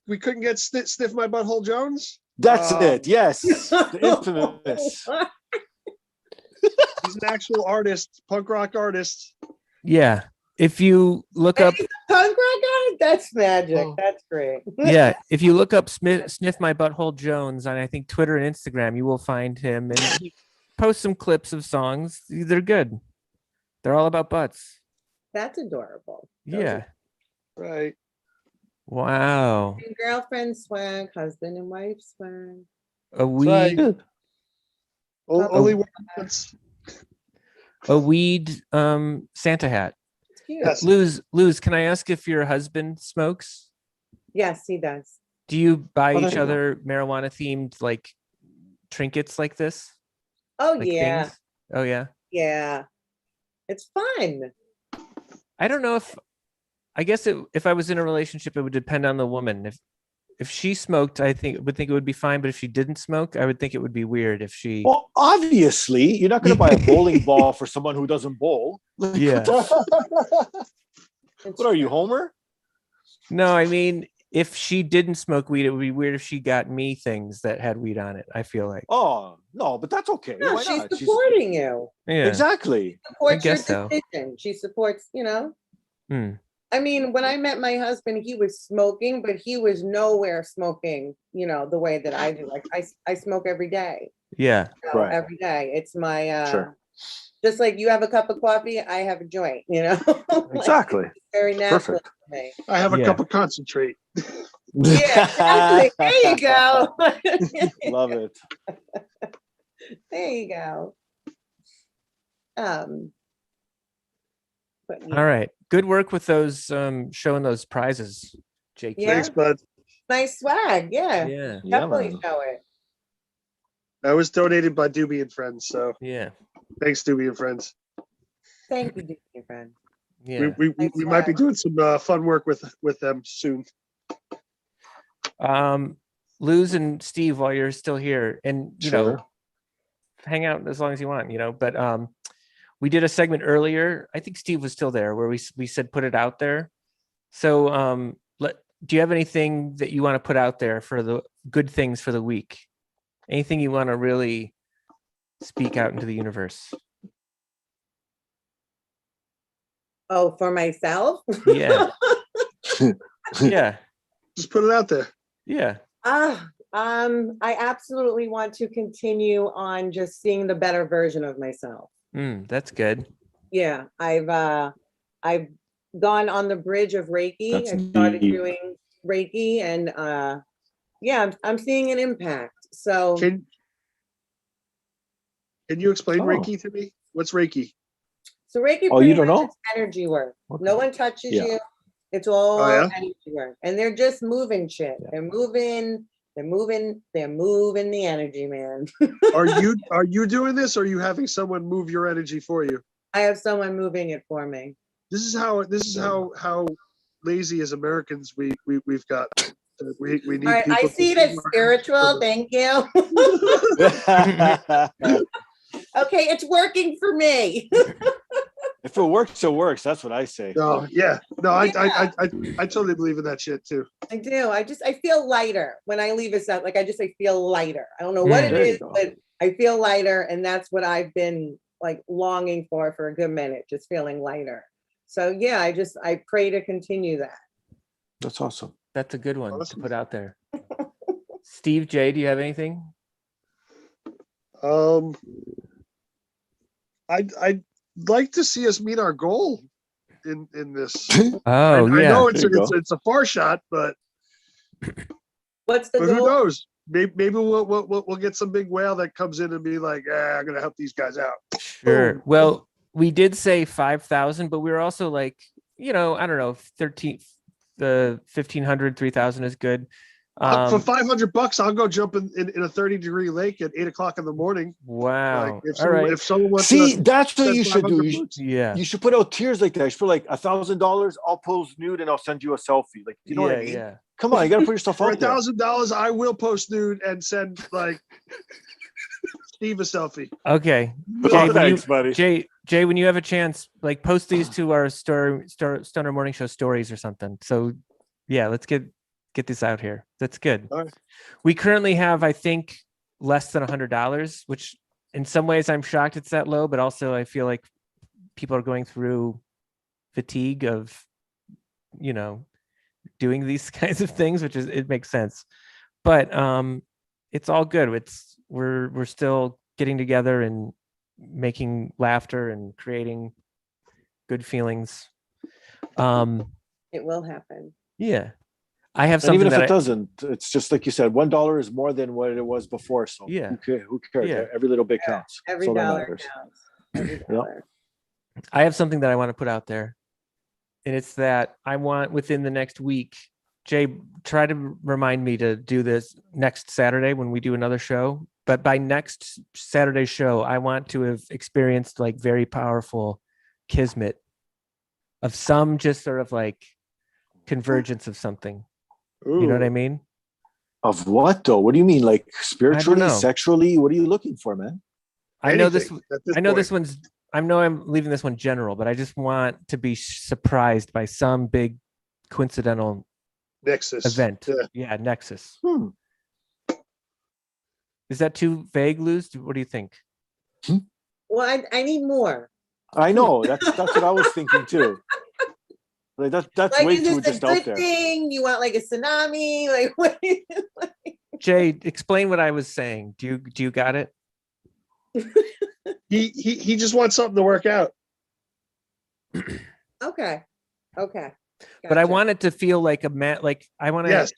E: We couldn't get Sniff My Butthole Jones.
M: That's it. Yes, the infamous.
E: He's an actual artist, punk rock artist.
D: Yeah. If you look up,
B: Punk rock guy? That's magic. That's great.
D: yeah, if you look up Sniff My Butthole Jones on I think Twitter and Instagram, you will find him, and he posts some clips of songs. They're good. They're all about butts.
B: That's adorable.
D: Yeah.
E: Right.
D: Wow.
B: And girlfriend swag, husband and wife swag.
D: A weed.
E: Only once.
D: A weed Santa hat.
B: It's cute.
E: Yes.
D: Luz, can I ask if your husband smokes?
B: Yes, he does.
D: Do you buy
M: Oh, there
D: each
M: you go.
D: other marijuana themed like trinkets like this?
B: Oh
D: Like
B: yeah,
D: things? Oh yeah.
B: yeah. It's fun.
D: I don't know I guess if I was in a relationship, it would depend on the woman. If she smoked, I would think it would be fine. But if she didn't smoke, I would think it would be weird if she.
M: Well, obviously, you're not going to buy a bowling ball for someone who doesn't bowl.
D: Yeah.
M: What are you, Homer?
D: No, I mean, if she didn't smoke weed, it would be weird if she got me things that had weed on it. I feel like.
M: Oh no, but that's okay.
B: No,
M: Why
B: she's
M: not?
B: supporting you.
D: Yeah.
M: Exactly.
B: Supports your
D: guess so.
B: decision. She supports,
D: Hmm.
B: I mean, when I met my husband, he was smoking, but he was nowhere smoking, the way that I do. Like I smoke every day.
D: Yeah.
M: Right.
B: Every day. It's my
M: Sure.
B: just like you have a cup of coffee, I have a joint, Like,
M: Exactly.
B: it's very natural
M: Perfect.
B: for me.
E: I have a
D: Yeah.
E: cup of concentrate.
B: Yeah, exactly. There you go.
M: Love it.
B: There you go. But
D: All right. Good work with those showing those prizes, Jake.
B: Yeah.
E: Thanks, bud.
B: Nice swag. Yeah.
D: Yeah.
B: Definitely
M: man.
B: show it.
E: That was donated by Doobie and Friends. So
D: Yeah.
E: thanks, Doobie and Friends.
B: Thank you, dear friend.
D: Yeah.
E: We might be doing some fun work with them soon.
D: Luz and Steve, while you're still here, and
M: Sure.
D: hang out as long as you want, but we did a segment earlier. I think Steve was still there where we said put it out there. So do you have anything that you want to put out there for the good things for the week? Anything you want to really speak out into the universe?
B: Oh, for myself?
D: Yeah. Yeah.
E: Just put it out there.
D: Yeah.
B: I absolutely want to continue on just seeing the better version of myself.
D: That's good.
B: Yeah, I've gone on the bridge of Reiki.
M: That's
B: I started
M: neat.
B: doing Reiki, and yeah, I'm seeing an impact. So
E: Can you explain
M: Oh.
E: Reiki to me? What's Reiki?
B: So Reiki
M: Oh, you
B: pretty
M: don't
B: much
M: know?
B: is energy work.
M: Okay.
B: No one touches
M: Yeah.
B: you. It's all
E: Oh, yeah?
B: energy work. And they're just moving shit. They're moving the energy, man.
E: Are you doing this, or are you having someone move your energy for you?
B: I have someone moving it for me.
E: This is how lazy as Americans we've got. We need
B: All right, I
E: people to
B: see it as spiritual. Thank you. Okay, it's working for me.
M: If it works, it works. That's what I say.
E: No, yeah. No, I
B: Yeah.
E: I totally believe in that shit too.
B: I do. I feel lighter when I leave a set. Like I feel lighter. I don't know what it
M: There you
B: is,
M: go.
B: but I feel lighter, and that's what I've been like longing for a good minute, just feeling lighter. So yeah, I pray to continue that.
M: That's awesome.
D: That's a good one to
E: Awesome.
D: put out there. Steve J, do you have anything?
E: I'd like to see us meet our goal in this.
D: Oh,
E: I
D: yeah.
E: know
M: There you go.
E: it's a far shot, but
B: What's the
E: who
B: goal?
E: knows? Maybe we'll get some big whale that comes in and be like, I'm gonna help these guys out.
D: Sure. Well, we did say 5,000, but we were also like, I don't know, 1,500, 3,000 is good.
E: For $500, I'll go jump in a 30-degree lake at 8:00 in the morning.
D: Wow.
E: Like,
D: All right.
E: if someone wants
M: See,
E: to
M: that's what
E: spend
M: you should do.
E: $500,
D: Yeah.
M: You should put out tiers like that. You should put like $1,000. I'll pose nude and I'll send you a selfie. Like, you know what I mean?
D: Yeah.
M: Come on, you gotta put yourself
E: for
M: out there.
E: $1,000, I will post nude and send like Steve a selfie.
D: Okay.
M: Oh, thanks, buddy.
D: Jay, when you have a chance, like post these to our Stoner Morning Show stories or something. So yeah, let's get this out here. That's good.
E: All right.
D: We currently have, I think, less than $100, which in some ways I'm shocked it's that low, but also I feel like people are going through fatigue of, doing these kinds of things, which it makes sense. But it's all good. We're still getting together and making laughter and creating good feelings.
B: It will happen.
D: Yeah. I have
M: And
D: something
M: even if
D: that
M: it doesn't, it's just like you said, $1 is more than what it was before. So
D: Yeah.
M: who cares?
D: Yeah.
M: Every little bit counts.
B: Every
M: That's all that
B: dollar
M: matters.
B: counts. Every
M: Yep.
B: dollar.
D: I have something that I want to put out there. And it's that I want within the next week, Jay, try to remind me to do this next Saturday when we do another show. but by next Saturday show, I want to have experienced like very powerful kismet of some just sort of like convergence of something. You know what I
M: Ooh.
D: mean?
M: Of what though? What do you mean? Like spiritually,
D: know.
M: sexually? What are you looking for, man?
D: I know this.
E: Anything at this
D: I know
E: point.
D: this one's. I know I'm leaving this one general, but I just want to be surprised by some big coincidental
E: Nexus
D: event.
E: Yeah.
D: Yeah, nexus. Is that too vague, Luz? What do you think?
B: Well, I need more.
M: I know. That's what I was thinking too. Like that's
B: Like,
M: way
B: is
M: too
B: this a
M: just out
B: good
M: there.
B: thing? You want like a tsunami? Like what?
D: Jay, explain what I was saying. Do you got it?
E: He just wants something to work out.
B: Okay. Okay.
D: But I
B: Gotcha.
D: want it to feel like like I want to.
E: Yes.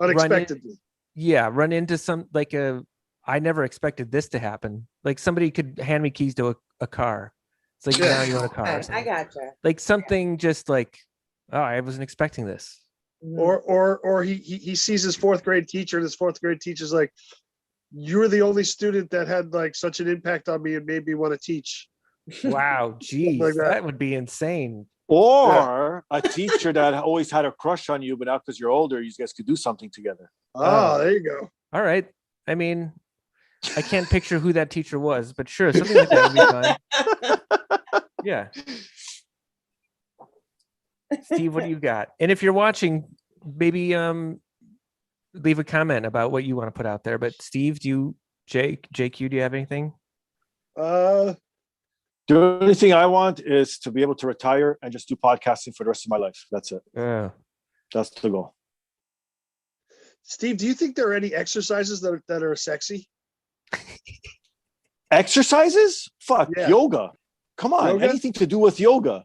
E: Unexpectedly.
D: Run into some like I never expected this to happen. Like somebody could hand me keys to a car. It's like, now you want a car. Or
B: Okay, I
D: something.
B: gotcha.
D: Like something just like, oh, I wasn't expecting this.
E: Or he sees his fourth grade teacher, and his fourth grade teacher's like, "You're the only student that had like such an impact on me and made me want to teach."
D: Wow, geez,
E: like that.
D: that would be insane.
M: Or a teacher that always had a crush on you, but now because you're older, you guys could do something together.
E: Oh, there you go.
D: All right. I mean, I can't picture who that teacher was, but sure, something like that would be fun. Yeah. Steve, what do you got? And if you're watching, maybe leave a comment about what you want to put out there. But Steve, JQ, do you have anything?
M: The only thing I want is to be able to retire and just do podcasting for the rest of my life. That's it. That's the goal.
E: Steve, do you think there are any exercises that are sexy?
M: Exercises? Fuck,
E: Yeah.
M: yoga. Come on,
E: Yoga?
M: anything to do with yoga.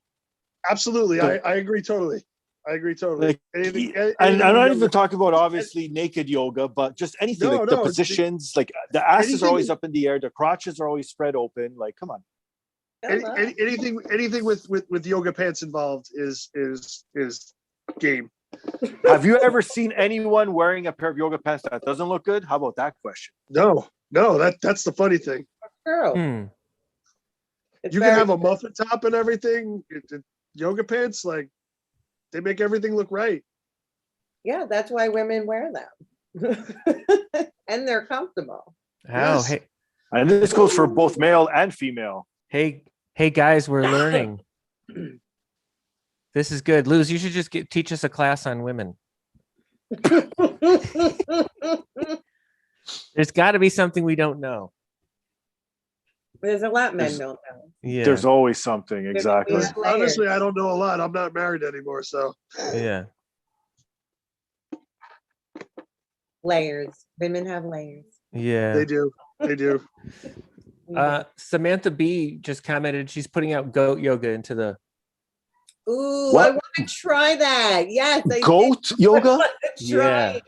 E: Absolutely.
M: So-
E: I agree totally. I agree totally.
M: Like,
E: Anything
M: and
E: with
M: I'm not
E: yoga.
M: even talking about obviously naked yoga, but just anything
E: No,
M: like the
E: no,
M: positions, like the asses
E: anything-
M: are always up in the air, the crotches are always spread open. Like, come on.
E: Anything with yoga pants involved is game.
M: Have you ever seen anyone wearing a pair of yoga pants that doesn't look good? How about that question?
E: No, that's the funny thing.
B: Girl.
E: You can have a muffin top and everything. Yoga pants, like, they make everything look right.
B: Yeah, that's why women wear them. And they're comfortable.
D: Oh,
E: Yes.
D: hey,
M: And this goes for both male and female.
D: hey guys, we're learning. This is good. Luz, you should just teach us a class on women. There's got to be something we don't know.
B: There's a lot men don't know.
D: Yeah.
M: There's always something, exactly.
B: Yeah.
E: Honestly, I don't know a lot. I'm not married anymore, so.
D: Yeah.
B: Layers. Women have layers.
D: Yeah.
E: They do. They do.
D: Samantha B just commented she's putting out goat yoga into the
B: Ooh,
M: What?
B: I want to try that. Yes. I
M: Goat
B: did.
M: yoga?
B: I wanna try.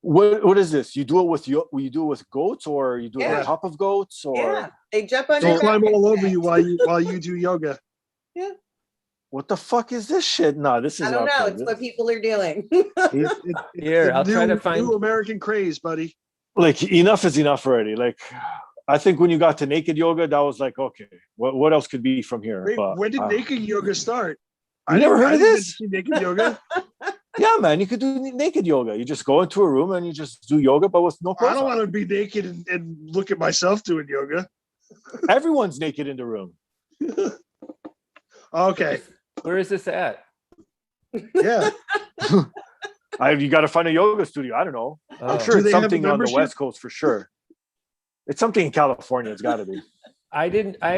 M: What is this? You do it with with goats, or you do it
B: Yeah.
M: on top of goats, or
B: Yeah. They jump on
E: They
B: your
E: climb
B: back.
E: all over you while you do yoga.
B: Yeah.
M: what the fuck is this shit? No, this is
B: I don't
M: not
B: know.
M: good.
B: It's what people are doing.
D: Here,
E: The
D: I'll try to find
E: new American craze, buddy.
M: Like, enough is enough already. Like, I think when you got to naked yoga, that was like, okay, what else could be from here?
E: Wait,
M: But,
E: when did naked yoga start?
M: You never heard of
E: didn't
M: this?
E: see naked yoga.
M: Yeah, man, you could do naked yoga. You just go into a room and you just do yoga, but with no
E: I
M: clothes
E: don't
M: on.
E: want to be naked and look at myself doing yoga.
M: Everyone's naked in the room.
E: Okay.
D: Where is this at?
E: Yeah.
M: You got to find a yoga studio. I don't know. I'm
D: Oh.
M: sure
E: Do
M: it's
E: they have a
M: something on the
E: membership?
M: West Coast for sure. It's something in California. It's got to be.
D: I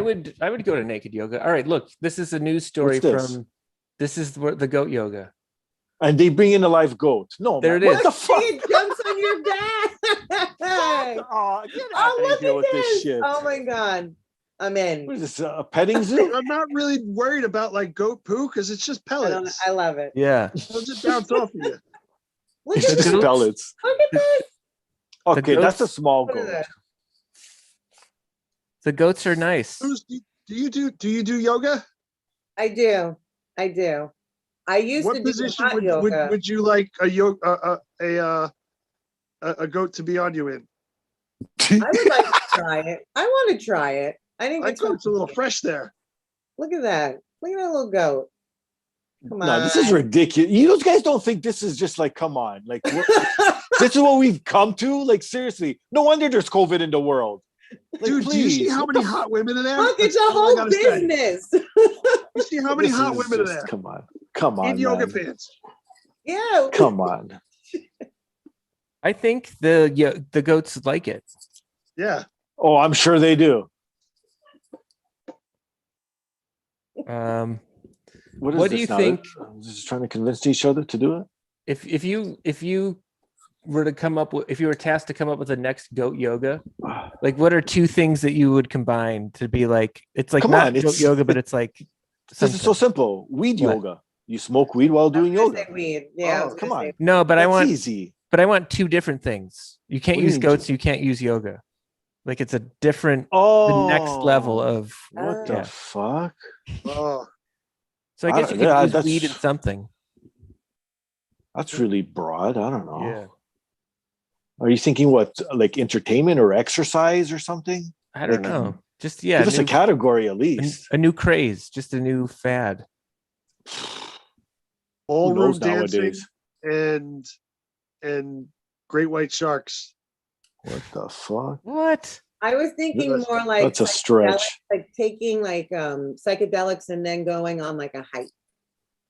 D: would go to naked yoga. All right, look, this is a news story
M: What's this?
D: from this is the goat yoga.
M: And they bring in a live goat. No,
D: There
M: man,
D: it
M: what
D: is.
M: the fuck?
B: It jumps on your back.
M: Oh, get out
B: Oh,
M: of
B: look
M: here
B: at
M: with
B: this.
M: this shit.
B: Oh my God. I'm in.
M: What is this, a petting zoo?
E: I'm not really worried about like goat poo because it's just pellets.
B: I love it.
D: Yeah.
E: They'll just bounce off of you.
B: Look
M: It's
B: at
M: just
B: this.
M: pellets.
B: Look at this.
M: Okay, that's a
D: goats-
M: small
B: Look at
M: goat.
B: that.
D: The goats are nice.
E: Bruce, do you do yoga?
B: I do. I used
E: What
B: to do
E: position
B: hot
E: would
B: yoga.
E: would you like a goat to be on you in?
B: I would like to try it. I want to try it. I think
E: I
B: it's
E: thought it's a little fresh there.
B: Look at that. Look at that little goat. Come on.
M: No, this is ridiculous. You guys don't think this is just like, come on, like this is what we've come to? Like, seriously, no wonder there's COVID in the world. Like,
E: Dude, do you see
M: please,
E: how
M: what
E: many
M: the
E: hot women in there?
B: Look, it's a
E: That's all I
B: whole
E: gotta say.
B: business.
E: You see how many
M: This
E: hot
M: is
E: women in
M: just-
E: there?
M: Come on,
E: In yoga
M: man.
E: pants.
B: Yeah.
M: Come on.
D: I think the goats like it.
E: Yeah.
M: Oh, I'm sure they do.
D: What
M: is
D: do you
M: this now?
D: think?
M: Just trying to convince each other to do it.
D: If you were to come up with, if you were tasked to come up with the next goat yoga, like what are two things that you would combine to be like, it's like
M: Come
D: not
M: on,
D: goat
M: it's-
D: yoga, but it's like
M: This is so simple. Weed
D: What?
M: yoga. You smoke weed while doing yoga.
B: Weed. Yeah. I was
M: Oh,
B: gonna
M: come
B: say
M: on.
D: no, but I
M: That's
D: want
M: easy.
D: But I want two different things. You can't
M: What do you
D: use
M: mean
D: goats. You can't use yoga. Like it's a different, the next level of
M: What the fuck?
E: Oh,
D: So I guess you can use weed in
M: that's
D: something.
M: that's really broad. I don't know.
D: Yeah.
M: Are you thinking what, like entertainment or exercise or something?
D: I don't
M: Like,
D: know. Just yeah.
M: Give us a category at least.
D: A new craze, just a new fad.
E: ballroom
M: knows
E: dancing
M: nowadays?
E: and great white sharks.
M: What the fuck?
D: What?
B: I was thinking
E: That's-
B: more like
M: that's a
B: psychedelics,
M: stretch.
B: like taking like psychedelics and then going on like a hike.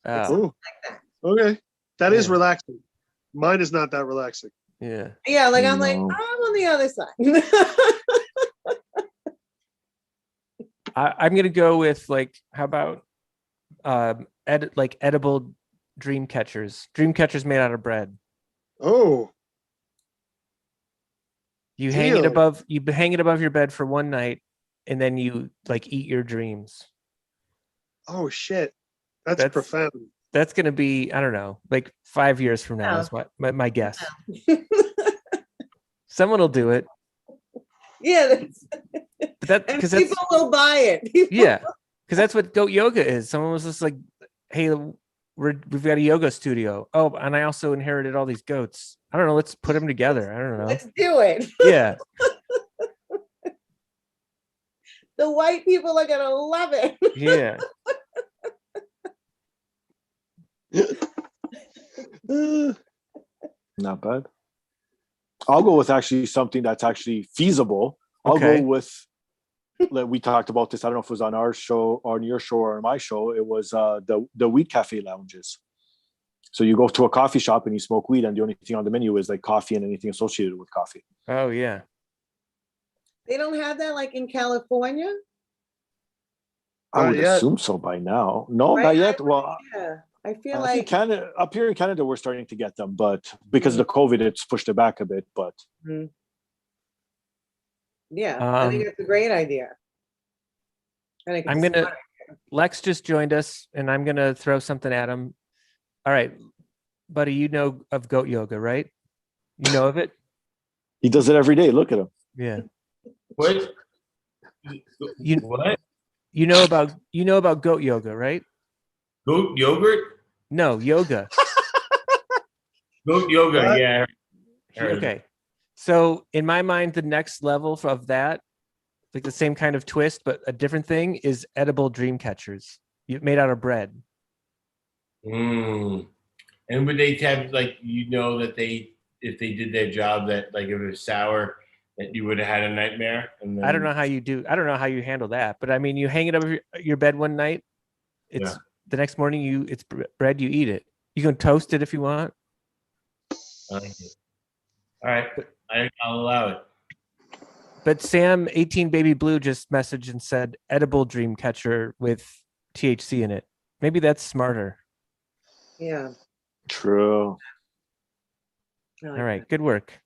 E: Oh, okay. That is
D: Yeah.
E: relaxing. Mine is not that relaxing.
D: Yeah.
B: Yeah, like I'm like,
M: No.
B: I'm on the other side.
D: I'm gonna go with like, how about like edible dream catchers made out of bread.
E: Oh,
D: You hang it
E: Deal.
D: above your bed for one night, and then you like eat your dreams.
E: oh shit. That's profound.
D: That's gonna be, I don't know, like 5 years from now
B: No.
D: is what my guess. Someone will do it.
B: Yeah, that's,
D: But that
B: and
D: because
B: people
D: that's
B: will buy it. People-
D: yeah, because that's what goat yoga is. Someone was just like, "Hey, we've got a yoga studio. Oh, and I also inherited all these goats. I don't know. Let's put them together. I don't know.
B: Let's do it.
D: Yeah,
B: The white people are gonna love it.
D: yeah.
M: Not bad. I'll go with actually something that's actually feasible. I'll
D: Okay.
M: go with, like we talked about this. I don't know if it was on our show, on your show, or on my show. It was the weed cafe lounges. So you go to a coffee shop and you smoke weed, and the only thing on the menu is like coffee and anything associated with coffee.
D: Oh yeah.
B: They don't have that like in California.
M: I would
E: yet.
M: assume so by now. No,
B: Right?
M: not yet. Well,
B: Yeah, I feel
M: I
B: like
M: think Canada, up here in Canada, we're starting to get them, but because of the COVID, it's pushed it back a bit. But
B: yeah, I think it's a great idea. I think
D: I'm
B: it's
D: gonna.
B: smart.
D: Lex just joined us, and I'm gonna throw something at him. All right, buddy. You know of goat yoga, right? You know of it?
M: he does it every day. Look at him.
D: Yeah.
S: What?
D: You
S: What?
D: you know about goat yoga, right?
S: Goat yogurt?
D: No, yoga.
S: Goat yoga,
E: What?
S: yeah. I heard of it.
D: Okay. So in my mind, the next level of that, like the same kind of twist, but a different thing, is edible dream catchers. Made out of bread.
S: Mm. And would they have like, you know, that if they did their job, that like if it was sour, that you would have had a nightmare? And then,
D: I don't know how you handle that, but I mean, you hang it over your bed one night. It's
S: Yeah.
D: the next morning. It's bread. You eat it. You can toast it if you want.
S: All right, I'll allow it.
D: But Sam 18 Baby Blue just messaged and said edible dream catcher with THC in it. Maybe that's smarter.
B: Yeah.
M: True.
B: I like
D: All right, good work.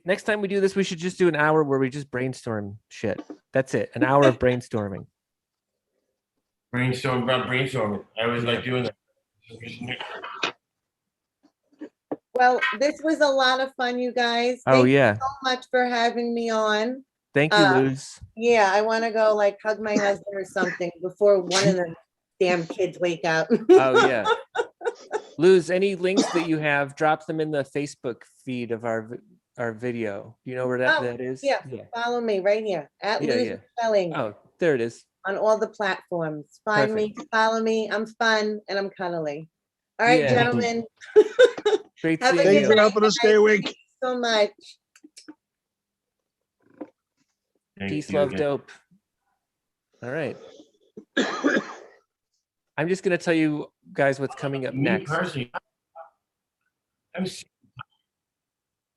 D: Next time we do this, we should just do an hour where we just brainstorm shit. That's it. An hour of brainstorming.
S: Brainstorm about brainstorming. I always like doing that.
B: Well, this was a lot of fun, you guys.
D: Oh,
B: Thank
D: yeah.
B: you so much for having me on.
D: Thank you, Luz.
B: Yeah, I want to go like hug my husband or something before one of the damn kids wake up.
D: Oh, yeah. Luz, any links that you have, drop them in the Facebook feed of our video. Do you know where that is?
B: Yeah, follow me right here at Luz Spelling
D: Oh, there it is.
B: on all the platforms. Find me, follow me. I'm fun and I'm cuddly. All right,
D: Yeah.
B: gentlemen.
D: Great
B: Have a
D: seeing
B: good
D: you.
E: for helping us stay awake.
B: Thank you so much.
D: Peace,
S: you
D: love,
S: again.
D: dope. All right. I'm just gonna tell you guys what's coming up
S: Me
D: next.
S: personally,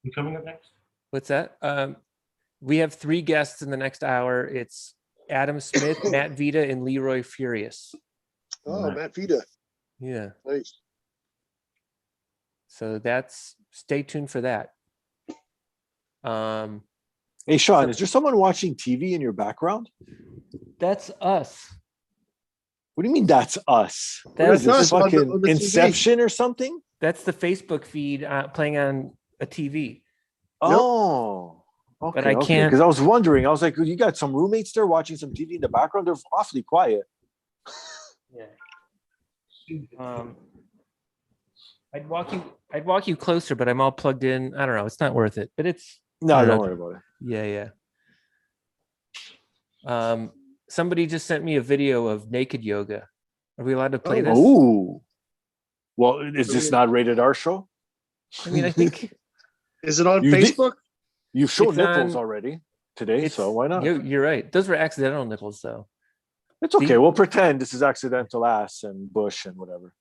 S: you coming up next?
D: What's that? We have 3 guests in the next hour. It's Adam Smith, Matt Vita, and Leroy Furious.
E: Oh, Matt Vita.
D: Yeah.
E: Nice.
D: So stay tuned for that.
M: Hey, Sean, is there someone watching TV in your background?
D: That's us.
M: What do you mean that's us?
D: That's
M: What is this,
D: us
M: fucking
D: on the TV.
M: Inception or something?
D: That's the Facebook feed playing on a TV.
M: Oh, okay.
D: But I can't.
M: Because I was wondering, I was like, you got some roommates there watching some TV in the background? They're awfully quiet.
D: Yeah. I'd walk you closer, but I'm all plugged in. I don't know. It's not worth it, but it's.
M: No, don't worry about it.
D: Yeah, yeah. Somebody just sent me a video of naked yoga. Are we allowed to play this?
M: Oh, well, is this not rated R show?
D: I mean, I think.
E: Is it on
M: You did-
E: Facebook?
M: You've shown
D: It's
M: nipples
D: on-
M: already today,
D: It's-
M: so why not?
D: You're right. Those were accidental nipples, though.
M: It's okay. We'll pretend this is accidental ass and bush and whatever.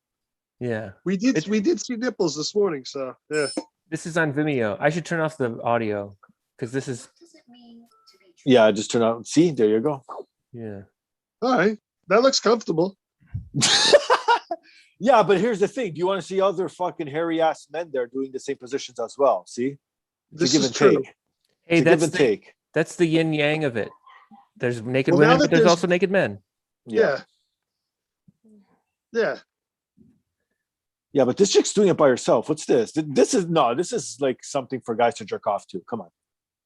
D: Yeah.
E: We did see nipples this morning, so yeah.
D: This is on Vimeo. I should turn off the audio because this is.
M: Yeah, just turn out. See, there you go.
D: Yeah.
E: All right. That looks comfortable.
M: Yeah, but here's the thing. Do you want to see other fucking hairy ass men there doing the same positions as well? See? It's
E: This
M: a give
E: is
M: and
E: true.
M: take.
D: Hey,
M: It's a give and take.
D: That's the yin yang of it. There's naked
E: Well, now
D: women,
E: that
D: but there's
E: there's-
D: also naked men.
E: Yeah. Yeah.
M: Yeah, but this chick's doing it by herself. What's this? This is like something for guys to jerk off to. Come on.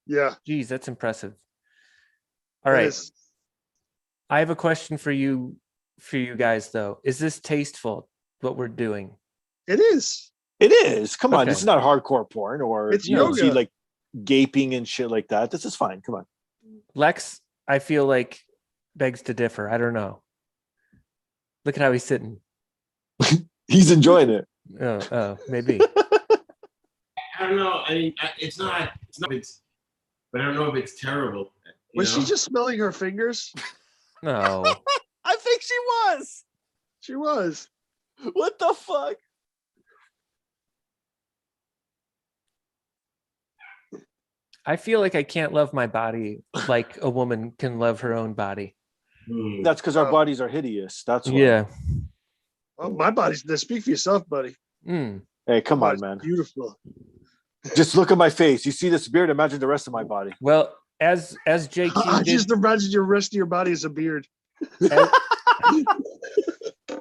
E: Yeah.
D: Geez, that's impressive. All
E: It
D: right.
E: is.
D: I have a question for you guys though. Is this tasteful what we're doing?
E: It is.
M: It is. Come on.
D: Okay.
M: This is not hardcore porn or
E: It's
M: you know, see
E: yoga.
M: like gaping and shit like that. This is fine. Come on.
D: Lex, I feel like begs to differ. I don't know. Look at how he's sitting.
M: He's enjoying it.
D: Oh, maybe.
S: I don't know. I mean, it's not. But I don't know if it's terrible.
E: Was she just smelling her fingers?
D: No.
M: I think she was.
E: She was.
M: What the fuck?
D: I feel like I can't love my body like a woman can love her own body.
M: That's because our bodies are hideous. That's why.
D: Yeah.
E: Oh, my body's there. Speak for yourself, buddy.
D: Mm.
M: Hey, come
E: Oh,
M: on,
E: it's
M: man.
E: Beautiful.
M: Just look at my face. You see this beard? Imagine the rest of my body.
D: Well, as JQ
E: I
D: did,
E: just imagine your rest of your body as a beard.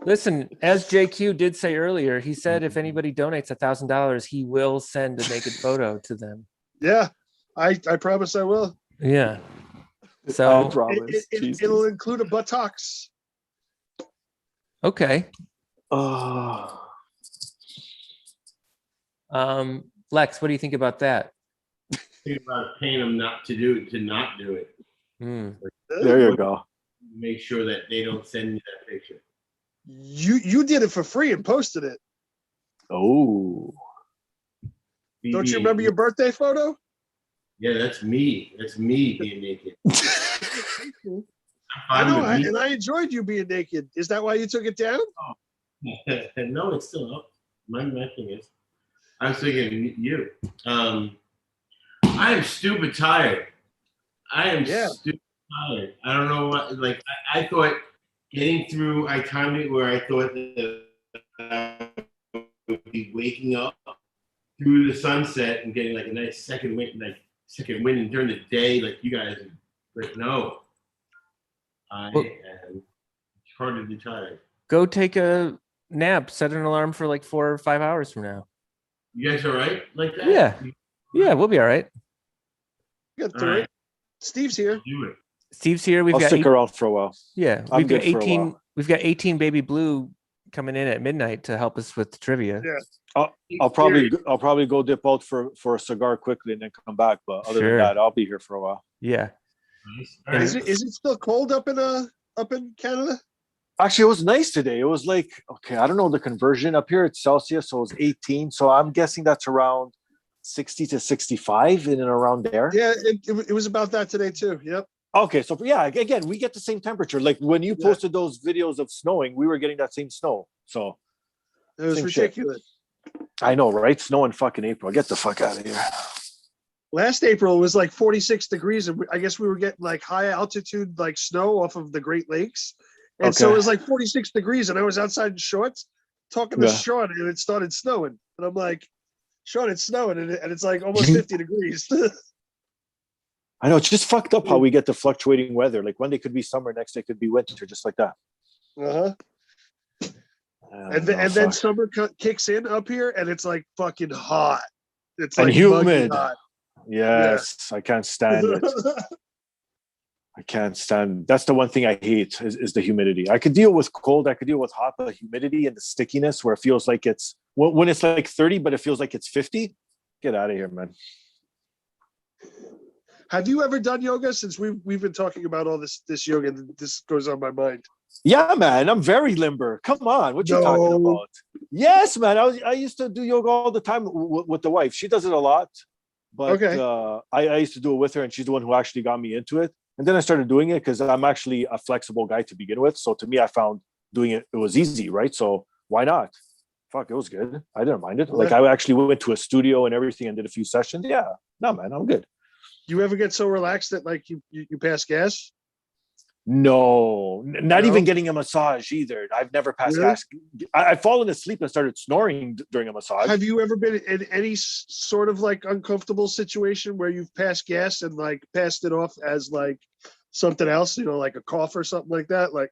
D: listen, as JQ did say earlier, he said if anybody donates $1,000, he will send a naked photo to them.
E: Yeah, I promise I will.
D: Yeah.
M: I
D: So
M: promise. Jesus.
E: It'll include a buttocks.
D: okay.
M: Oh.
D: Lex, what do you think about that?
S: Think about paying them not to do it, to not do it.
D: Mm.
M: There you go.
S: Make sure that they don't send me that picture.
E: You did it for free and posted it.
M: Oh.
E: Don't you remember your birthday photo?
S: Yeah, that's me. That's me being naked.
E: I know,
S: I'm
E: and I enjoyed you being naked. Is that why you took it down?
S: No, it's still up. My thing is, I was thinking you. I am stupid tired. I am stupid tired. I don't know what. Like I thought, getting through. I timed it where I thought that I would be waking up through the sunset and getting like a nice second wind, and during the day, like you guys. But no, I am retardedly tired.
D: Go take a nap. Set an alarm for like 4 or 5 hours from now.
S: You guys all right like that?
D: Yeah. Yeah, we'll be all right.
E: Good
S: All
E: through
S: right.
E: it. Steve's here.
S: Do it.
D: Steve's here. We've
M: I'll
D: got
M: stick around for a while.
D: Yeah,
M: I'm
D: we've got
M: good for a
D: 18.
M: while.
D: We've got 18 baby blue coming in at midnight to help us with trivia.
E: Yeah.
M: I'll probably go dip out for a cigar quickly and then come back. But other than
D: Sure.
M: that, I'll be here for a while.
D: Yeah.
E: Is it still cold up in Canada?
M: Actually, it was nice today. It was like, okay, I don't know the conversion up here. It's Celsius, so it was 18. So I'm guessing that's around 60 to 65 in and around there.
E: Yeah, it was about that today too. Yep.
M: Okay, so yeah, again, we get the same temperature. Like when you posted those videos of snowing, we were getting that same snow. So
E: it was ridiculous.
M: I know, right? Snow in fucking April. Get the fuck out of here.
E: Last April it was like 46 degrees, and I guess we were getting like high altitude like snow off of the Great Lakes. And so it was like 46 degrees, and I was outside in shorts talking to Sean, and it started snowing. And I'm like, Sean, it's snowing, and it's like almost 50 degrees.
M: I know, it's just fucked up how we get the fluctuating weather. Like one day could be summer, next day could be winter, just like that.
E: Uh-huh. And then summer kicks in up here, and it's like fucking hot. It's like
M: humid.
E: Hot.
M: Yes, I can't stand it. I can't stand. That's the one thing I hate is the humidity. I could deal with cold. I could deal with hot, but humidity and the stickiness where it feels like it's when it's like 30, but it feels like it's 50. Get out of here, man.
E: Have you ever done yoga? Since we've been talking about all this yoga, this goes on my mind.
M: Yeah, man, I'm very limber. Come on, what you talking about? Yes, man. I used to do yoga all the time with the wife. She does it a lot, but I used to do it with her, and she's the one who actually got me into it. And then I started doing it because I'm actually a flexible guy to begin with. So to me, I found doing it was easy, right? So why not? Fuck, it was good. I didn't mind it. Like I actually went to a studio and everything and did a few sessions. Yeah, no, man, I'm good.
E: You ever get so relaxed that like you pass gas?
M: No, not even getting a massage either. I've never passed gas. I've fallen asleep and started snoring during a massage.
E: Have you ever been in any sort of like uncomfortable situation where you've passed gas and like passed it off as like something else, like a cough or something like that? Like,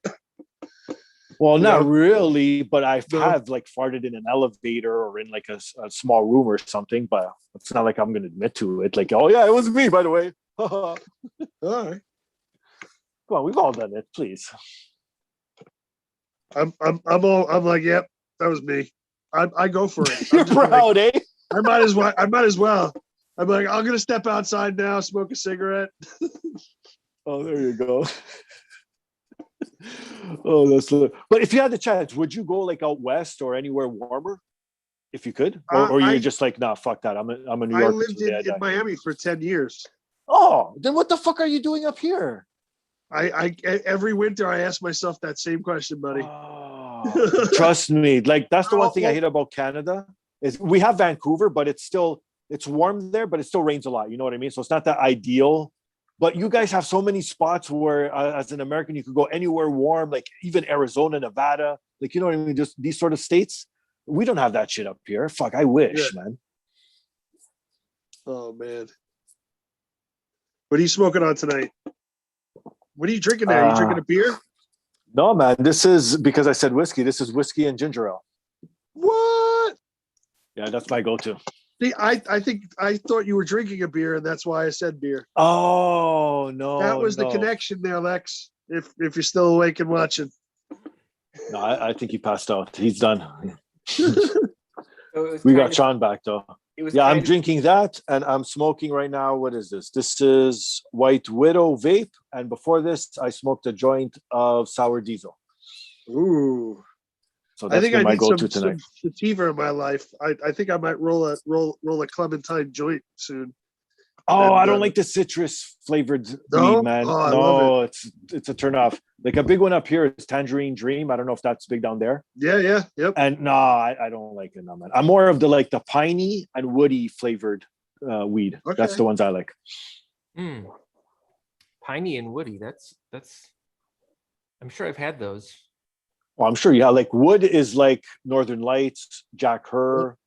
M: well, not really, but I have like farted in an elevator or in like a small room or something, but it's not like I'm going to admit to it. Like, oh yeah, it was me, by the way.
E: All right.
M: Come on, we've all done it, please.
E: I'm like, yep, that was me. I go for it.
M: You're proud,
E: like,
M: eh?
E: I might as well. I'm like, I'm gonna step outside now, smoke a cigarette.
M: Oh, there you go. Oh, that's. But if you had the chance, would you go like out west or anywhere warmer, if you could, or you're just like, nah, fuck that. I'm a New Yorker.
E: I lived in Miami for 10 years.
M: Oh, then what the fuck are you doing up here?
E: I every winter I ask myself that same question, buddy.
M: Oh, trust me, like that's the one thing I hate about Canada is we have Vancouver, but it's warm there, but it still rains a lot. You know what I mean? So it's not that ideal. But you guys have so many spots where, as an American, you could go anywhere warm, like even Arizona, Nevada, like you know what I mean? Just these sort of states. We don't have that shit up here. Fuck, I wish, man.
E: Oh man, what are you smoking on tonight? What are you drinking there? Are you drinking a beer?
M: No, man. This is because I said whiskey. This is whiskey and ginger ale.
E: What?
M: Yeah, that's my go-to.
E: See, I thought you were drinking a beer, and that's why I said beer.
M: Oh no,
E: that was the connection there, Lex. If you're still awake and watching.
M: No, I think he passed out. He's done. We got Sean back though. Yeah, I'm drinking that, and I'm smoking right now. What is this? This is White Widow vape, and before this, I smoked a joint of sour diesel.
E: Ooh,
M: so that's been my go-to tonight.
E: Some sativa in my life. I think I might roll a Clementine joint soon.
M: Oh, I don't like the citrus flavored weed, man.
E: Oh,
M: no, it's a turn off. Like a big one up here is Tangerine Dream. I don't know if that's big down there.
E: Yeah, yep.
M: And no, I don't like it, no, man. I'm more of the piney and woody flavored weed.
E: Okay.
M: That's the ones I like.
D: Piney and woody. That's. I'm sure I've had those.
M: Well, I'm sure. Yeah, like wood is like Northern Lights, Jack Herr,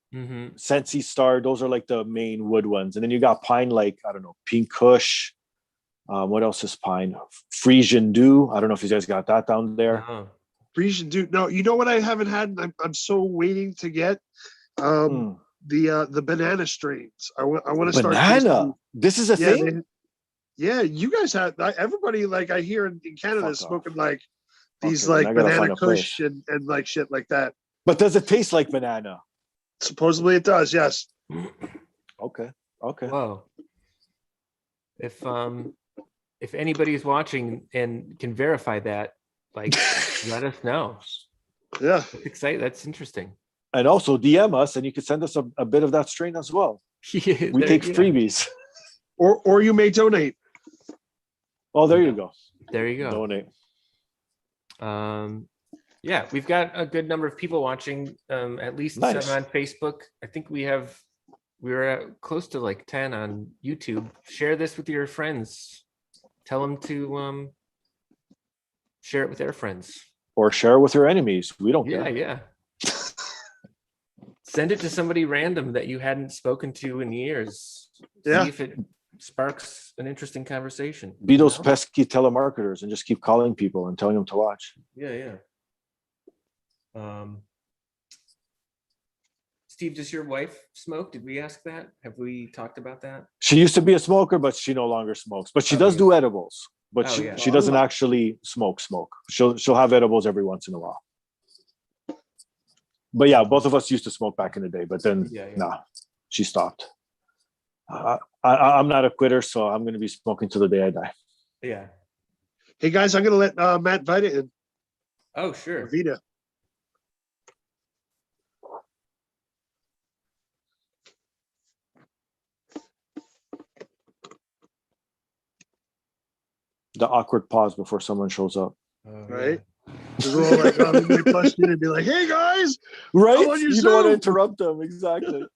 M: Sensi Star. Those are like the main wood ones, and then you got pine, like I don't know, Pink Kush. What else is pine? Frisian Dew. I don't know if you guys got that down there.
E: Frisian Dew. No, you know what I haven't had? I'm so waiting to get the banana strains. I want to start.
M: Banana. This is a thing.
E: Yeah, you guys have everybody. Like I hear in Canada is smoking like these
M: Okay, then
E: like
M: I gotta
E: banana
M: find a
E: kush
M: place.
E: and like shit like that.
M: But does it taste like banana?
E: Supposedly it does, yes.
M: Okay. Okay.
D: Whoa. If anybody's watching and can verify that, like, let us know.
E: Yeah.
D: That's exciting. That's interesting.
M: And also DM us, and you can send us a bit of that strain as well.
D: Yeah,
M: We take freebies.
E: Or you may donate.
M: Oh, there you go.
D: There you go.
M: Donate.
D: Yeah, we've got a good number of people watching, at least
M: Nice.
D: 7 on Facebook. I think we're at close to like 10 on YouTube. Share this with your friends. Tell them to share it with their friends.
M: Or share it with your enemies. We don't care.
D: Yeah. Send it to somebody random that you hadn't spoken to in years.
E: Yeah.
D: See if it sparks an interesting conversation.
M: Be those
D: you know?
M: pesky telemarketers and just keep calling people and telling them to watch.
D: Yeah. Steve, does your wife smoke? Did we ask that? Have we talked about that?
M: She used to be a smoker, but she no longer smokes. But she does do edibles. But she doesn't actually smoke. She'll have edibles every once in a while. But yeah, both of us used to smoke back in the day. But then, nah, she stopped. I'm not a quitter, so I'm going to be smoking till the day I die.
D: Yeah.
E: Hey guys, I'm going to let Matt Vita in.
D: Oh, sure.
E: Vita.
M: The awkward pause before someone shows up.
E: Right? Because we're all like, they bust in and be like, "Hey guys,
M: right?
E: I'm on your
M: You don't want to
E: Zoom."
M: interrupt them. Exactly.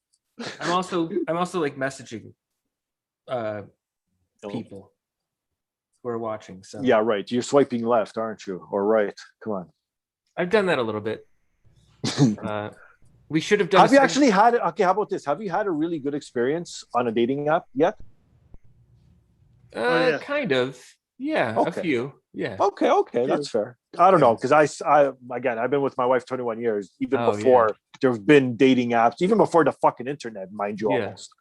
D: I'm also like messaging people who are watching. So
M: Yeah, right. You're swiping left, aren't you? Or right? Come on.
D: I've done that a little bit. We should have done.
M: Have you actually had it? Okay, how about this? Have you had a really good experience on a dating app yet?
D: Kind of. Yeah,
M: Okay.
D: a few. Yeah.
M: Okay, that's fair. I don't know, because I again, I've been with my wife 21 years. Even before there have been dating apps, even before the fucking internet, mind you, almost.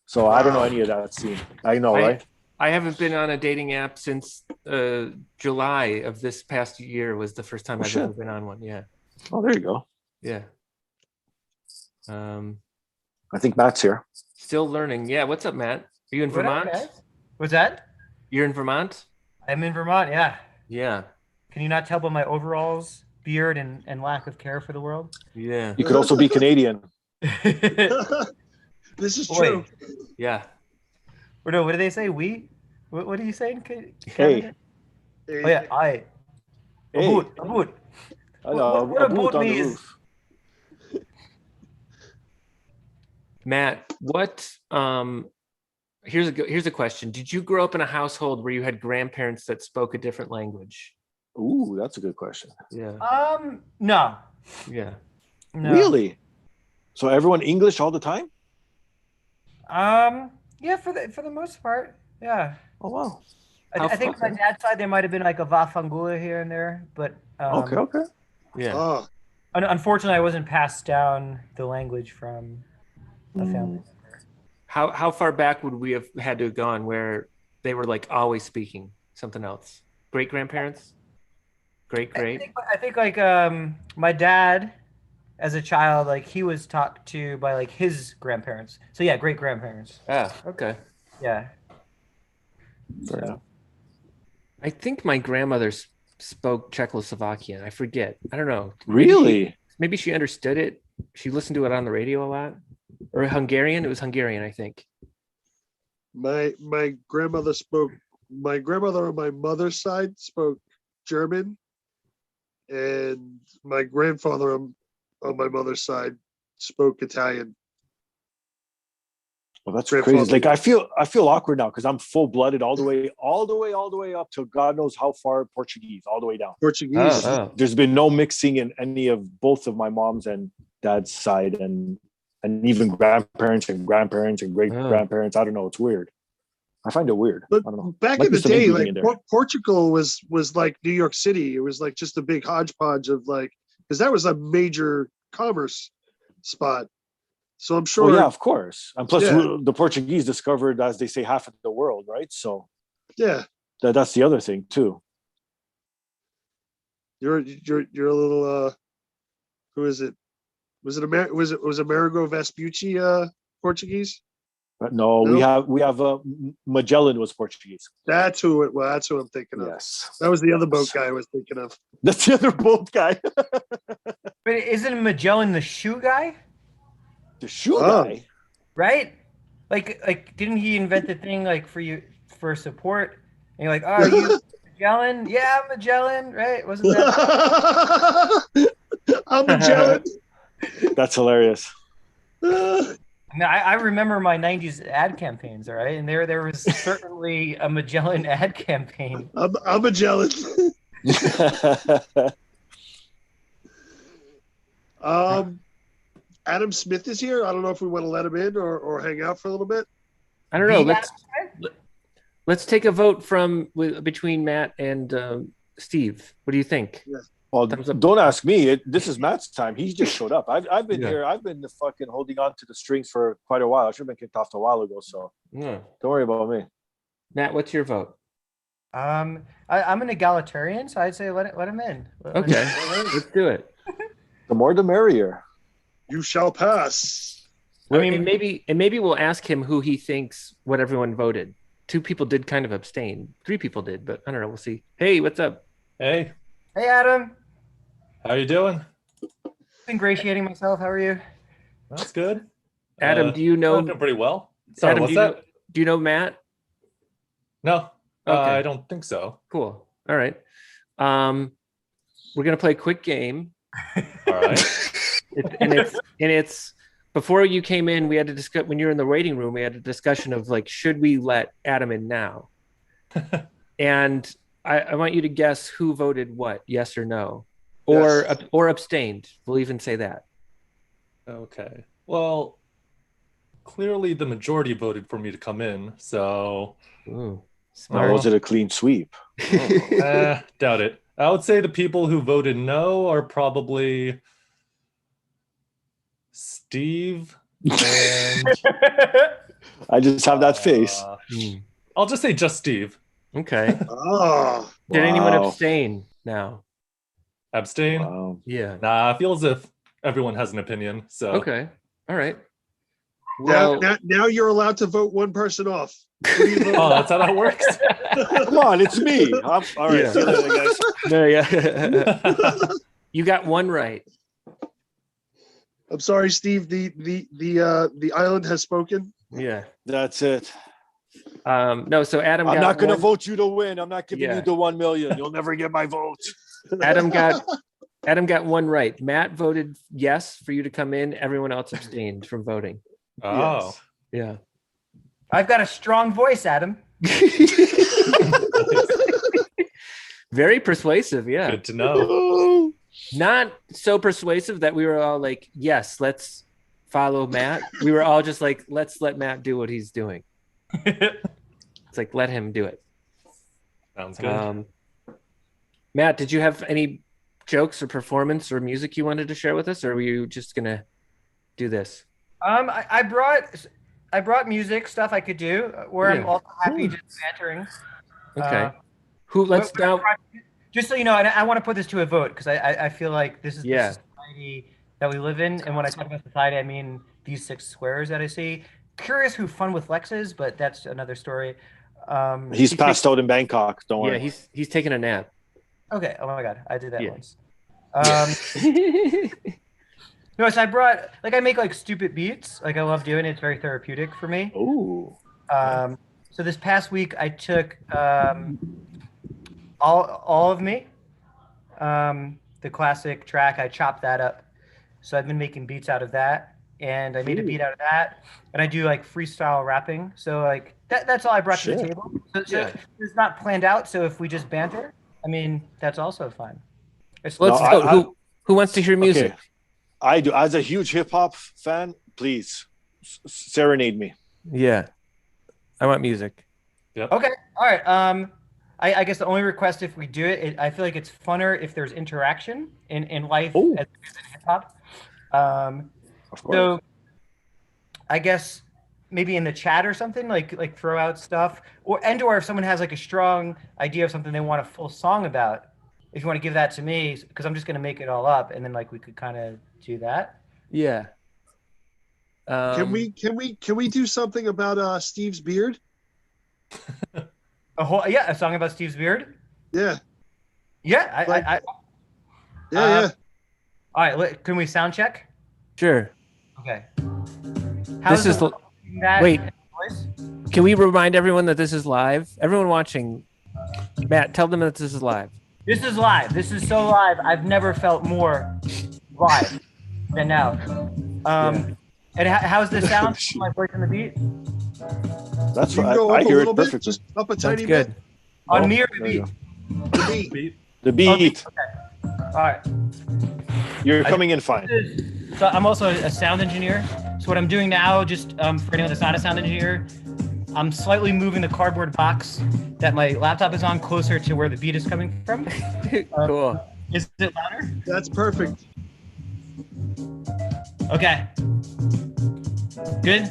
M: So I don't know any of that scene. I know, right?
D: I haven't been on a dating app since July of this past year was the first time I've ever been on one. Yeah.
M: Oh, there you go.
D: Yeah.
M: I think Matt's here.
D: Still learning. Yeah. What's up, Matt? Are you in
A: What up,
D: Vermont?
A: guys? What's that?
D: You're in Vermont?
A: I'm in Vermont, yeah.
D: Yeah.
A: Can you not tell by my overalls, beard, and lack of care for the world?
D: Yeah.
M: You could also be Canadian.
E: This is
A: Boy.
E: true.
D: Yeah.
A: Or no, what do they say? What are you saying?
M: Hey.
A: Oh yeah, I.
M: Hey.
A: A boot.
M: I know,
A: What
M: a
A: a
M: boot
A: boot
M: on the
A: means.
M: roof.
D: Matt, what here's a question. Did you grow up in a household where you had grandparents that spoke a different language?
M: Ooh, that's a good question.
D: Yeah.
A: No.
D: Yeah.
A: No.
M: Really? So everyone English all the time?
A: Yeah, for the most part, yeah.
M: Oh wow.
A: I think my dad's side there might have been like a Vafangula here and there, but
M: Okay.
D: Yeah.
E: Oh.
A: Unfortunately, I wasn't passed down the language from a family.
D: How far back would we have had to have gone where they were like always speaking something else? Great grandparents? Great.
A: I think like my dad, as a child, like he was talked to by like his grandparents. So yeah, great grandparents.
D: Ah, okay.
A: Yeah.
M: Fair enough.
D: I think my grandmother spoke Czechoslovakian. I forget. I don't know.
M: Really?
D: Maybe she understood it. She listened to it on the radio a lot. Or Hungarian. It was Hungarian, I think.
E: My grandmother on my mother's side spoke German, and my grandfather on my mother's side spoke Italian.
M: Well, that's crazy. Like I feel awkward now because I'm full blooded all the way up to God knows how far Portuguese, all the way down.
E: Portuguese.
M: There's been no mixing in any of both of my mom's and dad's side, and even grandparents and great grandparents. I don't know. It's weird. I find it weird.
E: But
M: I don't know.
E: back
M: Might
E: in
M: be
E: the
M: some
E: day,
M: inbreeding
E: like
M: in there.
E: Portugal was like New York City. It was like just a big hodgepodge of like, because that was a major commerce spot. So I'm sure.
M: Well, yeah, of course. And plus,
E: Yeah.
M: the Portuguese discovered, as they say, half of the world, right? So
E: yeah,
M: that's the other thing too.
E: You're a little who is it? Was it Amerigo Vespucci Portuguese?
M: No,
E: No?
M: we have Magellan was Portuguese.
E: That's who it. Well, that's who I'm thinking of.
M: Yes,
E: that was the other boat guy I was thinking of.
M: that's the other boat guy.
A: But isn't Magellan the shoe guy?
M: The shoe
E: Oh.
M: guy.
A: Right? Like didn't he invent the thing like for support? And you're like, oh, are you Magellan? Yeah, I'm Magellan, right? Wasn't that?
E: I'm Magellan.
M: That's hilarious.
A: No, I remember my '90s ad campaigns, all right, and there was certainly a Magellan ad campaign.
E: I'm Magellan. Adam Smith is here. I don't know if we want to let him in or hang out for a little bit.
D: I don't know. Let's take a vote between Matt and Steve. What do you think?
E: Yeah.
M: Well, don't ask me. This is Matt's time. He just showed up. I've been here. I've been fucking holding on to the strings for quite a while. I should have been kicked off a while ago. So don't worry about me.
D: Matt, what's your vote?
A: I'm an egalitarian, so I'd say let him in.
D: Okay, let's do it.
M: The more, the merrier.
E: You shall pass.
D: Well, I mean, maybe we'll ask him who he thinks what everyone voted. 2 people did kind of abstain. 3 people did, but I don't know. We'll see. Hey, what's up?
F: Hey.
A: Hey, Adam.
F: How you doing?
A: Ingratiating myself. How are you?
F: That's good.
D: Adam, do you know?
F: I'm doing pretty well. Sorry,
D: Adam,
F: what's that?
D: Do you know Matt?
F: No,
D: Okay.
F: I don't think so.
D: Cool. All right. We're gonna play a quick game.
F: All right.
D: It's before you came in. We had to discuss when you were in the waiting room. We had a discussion of like, should we let Adam in now? And I want you to guess who voted what, yes or no, or abstained. We'll even say that.
F: Okay. Well, clearly the majority voted for me to come in, so.
D: Ooh,
M: or was it a clean sweep?
F: Doubt it. I would say the people who voted no are probably Steve and
M: I just have that face.
F: I'll just say just Steve.
D: Okay.
E: Oh.
D: Did anyone abstain now?
F: Abstain?
M: Wow.
D: Yeah.
F: Nah, I feel as if everyone has an opinion. So
D: okay. All right.
E: Now you're allowed to vote one person off.
F: Oh, that's how that works.
M: Come on, it's me. All right,
D: Yeah.
M: see you later, guys.
D: No, yeah. You got one right.
E: I'm sorry, Steve. The island has spoken.
D: Yeah,
M: that's it.
D: No, so Adam.
M: I'm
D: got
M: not going to
D: one-
M: vote you to win. I'm not giving
D: Yeah.
M: you the 1 million. You'll never get my vote.
D: Adam got one right. Matt voted yes for you to come in. Everyone else abstained from voting.
F: Oh.
M: Yes.
D: Yeah.
A: I've got a strong voice, Adam.
D: Very persuasive. Yeah.
F: Good to know.
D: Not so persuasive that we were all like, yes, let's follow Matt. We were all just like, let's let Matt do what he's doing. It's like, let him do it.
F: Sounds good.
D: Matt, did you have any jokes or performance or music you wanted to share with us, or were you just gonna do this?
A: I brought music stuff I could do where I'm
D: Yeah.
A: also happy just bantering.
D: Okay. Let's now.
A: Just so you know, and I want to put this to a vote because I feel like this is
D: Yeah.
A: the society that we live in, and when I talk about society, I mean these 6 squares that I see. Curious who Fun with Lex is, but that's another story.
M: He's passed out in Bangkok. Don't worry.
D: Yeah, he's taking a nap.
A: Okay. Oh my God, I did that
D: Yeah.
A: once. No, so I make like stupid beats. Like I love doing it. It's very therapeutic for me.
M: Ooh.
A: So this past week I took all of me, the classic track. I chopped that up. So I've been making beats out of that, and I made a beat out of that, and I do like freestyle rapping. So like that's all I brought to the table. So it's not planned out. So if we just banter, I mean that's also fine.
D: Let's go. Who wants to hear music?
M: Okay. I do. As a huge hip hop fan, please serenade me.
D: Yeah, I want music.
F: Yep.
A: Okay. All right. I guess the only request if we do it, I feel like it's funner if there's interaction in life as it is in hip hop.
M: Of course.
A: So I guess maybe in the chat or something, like throw out stuff, or if someone has like a strong idea of something they want a full song about, if you want to give that to me, because I'm just gonna make it all up, and then like we could kind of do that.
D: Yeah.
E: Can we do something about Steve's beard?
A: A song about Steve's beard.
E: Yeah.
A: Yeah, I
E: yeah.
A: All right, can we sound check?
D: Sure.
A: Okay.
D: This is wait. Can we remind everyone that this is live? Everyone watching, Matt, tell them that this is live.
A: This is live. This is so live. I've never felt more live than now. And how's the sound? My voice on the beat?
M: That's
E: You can
M: right.
E: go
M: I
E: up a
M: hear
E: little
M: it
E: bit,
M: perfectly.
E: just up a
D: Sounds
E: tiny
D: good.
E: bit.
A: On
M: Oh,
A: me or
M: there
A: the
M: you
A: beat?
E: The beat.
M: The beat.
A: Okay. All right.
M: You're coming in fine.
A: So I'm also a sound engineer. So what I'm doing now, just for anyone that's not a sound engineer, I'm slightly moving the cardboard box that my laptop is on closer to where the beat is coming from.
D: Cool.
A: Is it louder?
E: That's perfect.
A: Okay. Good?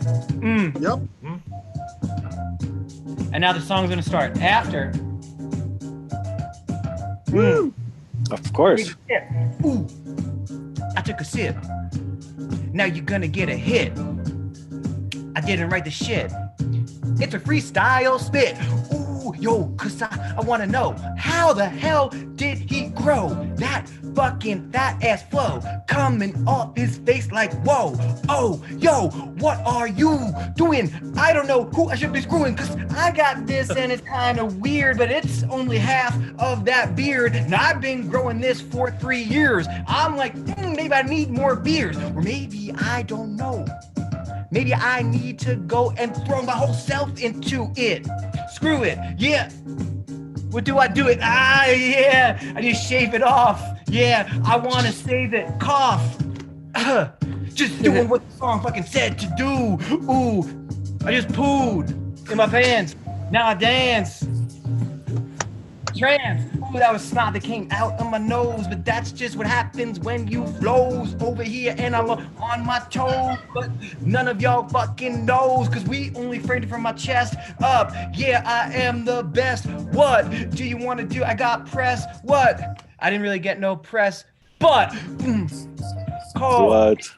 E: Yep.
A: And now the song's gonna start. After.
M: Of course.
A: Ooh. I took a sip. Now you're gonna get a hit. I didn't write the shit. It's a freestyle spit. Ooh, yo, cause I wanna know how the hell did he grow that fucking fat ass flow coming off his face like whoa. Oh, yo, what are you doing? I don't know who I should be screwing, cause I got this and it's kind of weird, but it's only half of that beard. And I've been growing this for 3 years. I'm like, maybe I need more beards, or maybe I don't know. Maybe I need to go and throw my whole self into it. Screw it, yeah. What do? Yeah, I just shave it off. Yeah, I want to save it. Cough. Just doing what the song fucking said to do. Ooh, I just pooed in my pants. Now I dance. Trans. Ooh, that was snot that came out of my nose, but that's just what happens when you flows over here and I'm on my toes. But none of y'all fucking knows, cause we only framed it from my chest up. Yeah, I am the best. What do you want to do? I got press. What? I didn't really get no press, but call.
M: What?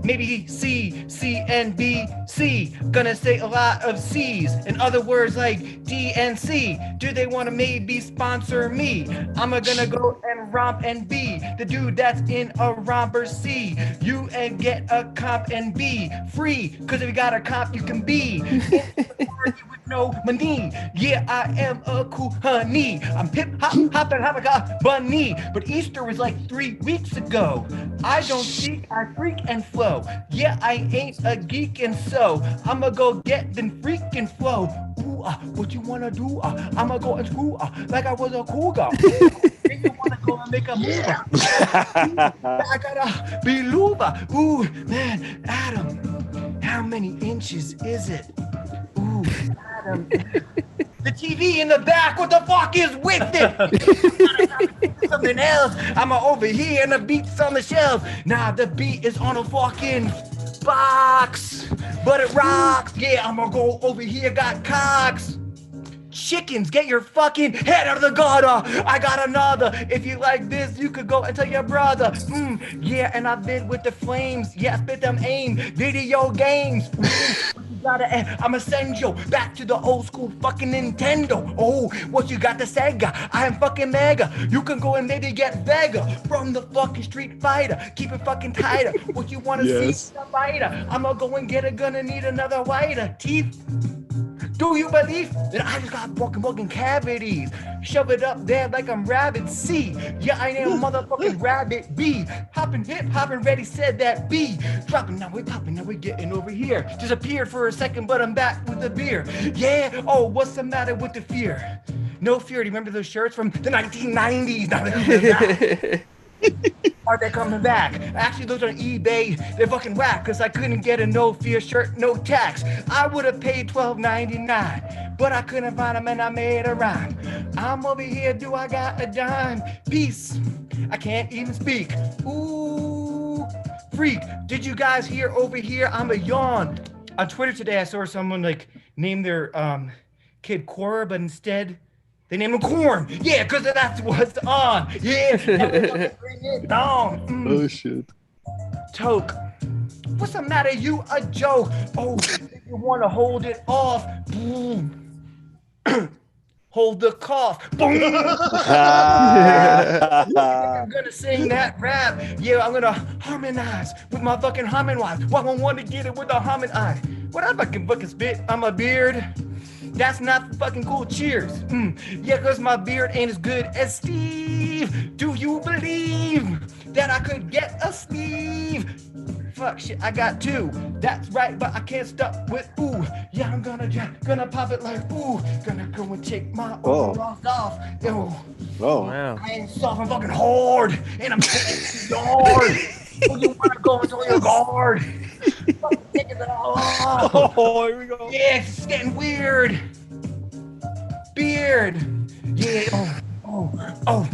A: Maybe C, and B, C. Gonna say a lot of C's. In other words, like D and C. Do they want to maybe sponsor me? I'm gonna go and romp and be the dude that's in a romper C. You and get a comp and be free. Cause if you got a comp, you can be with no money. Yeah, I am a cool honey. I'm hopping, a bunny. But Easter was like 3 weeks ago. I don't speak, I freak and flow. Yeah, I ain't a geek and so I'ma go get the freaking flow. Ooh, what you wanna do? I'ma go and screw like I was a cougar. You wanna go and make a move? I gotta be Luba. Ooh, man, Adam, how many inches is it? Ooh, Adam. The TV in the back, what the fuck is with it? Something else. I'm over here and the beat's on the shelf. Nah, the beat is on a fucking box, but it rocks. Yeah, I'm gonna go over here, got cocks. Chickens, get your fucking head out of the gutter. I got another. If you like this, you could go and tell your brother. Yeah, and I've been with the flames. Yeah, spit them aim. Video games. I'ma send you back to the old school fucking Nintendo. Oh, what you got the Sega? I am fucking mega. You can go and maybe get Vega from the fucking Street Fighter. Keep it fucking tighter. What you wanna see? The fighter. I'ma go and get it. Gonna need another whiter teeth. Do you believe that I just got fucking cavities? Shove it up there like I'm rabbit C. Yeah, I am motherfucking rabbit B. Hopping, hip, hopping, ready, said that B. Dropping, now we're popping, now we're getting over here. Disappeared for a second, but I'm back with the beer. Yeah, oh, what's the matter with the fear? No fear, do you remember those shirts from the 1990s? Now they're coming back. Are they coming back? I actually looked on eBay, they're fucking whack, cause I couldn't get a no fear shirt, no tax. I would have paid $12.99, but I couldn't find them and I made a rhyme. I'm over here, do I got a dime? Peace, I can't even speak. Ooh, freak, did you guys hear over here? I'm a yawn. On Twitter today, I saw someone like name their kid Cora, but instead They named him Corn. Yeah, because that's what's on. Yeah, bring it on.
M: Oh shit.
A: Toke. What's the matter? You a joke? Oh, you want to hold it off? Boom. Hold the cough. Boom. I'm gonna sing that rap. Yeah, I'm gonna harmonize with my fucking humming wife. Well, I want to get it with a humming eye. What I fucking spit on my beard? That's not fucking cool. Cheers. Yeah, cause my beard ain't as good as Steve. Do you believe that I could get a sleeve? Fuck shit, I got two. That's right, but I can't stop with ooh. Yeah, I'm gonna pop it like ooh. Gonna go and take my overalls off. Yo.
M: Oh
D: wow.
A: I ain't soft, I'm fucking hard. And I'm taking yard. Oh, you wanna go into your guard? Fucking taking it all off.
M: Oh, here we go.
A: Yeah, it's getting weird. Beard. Yeah. Oh.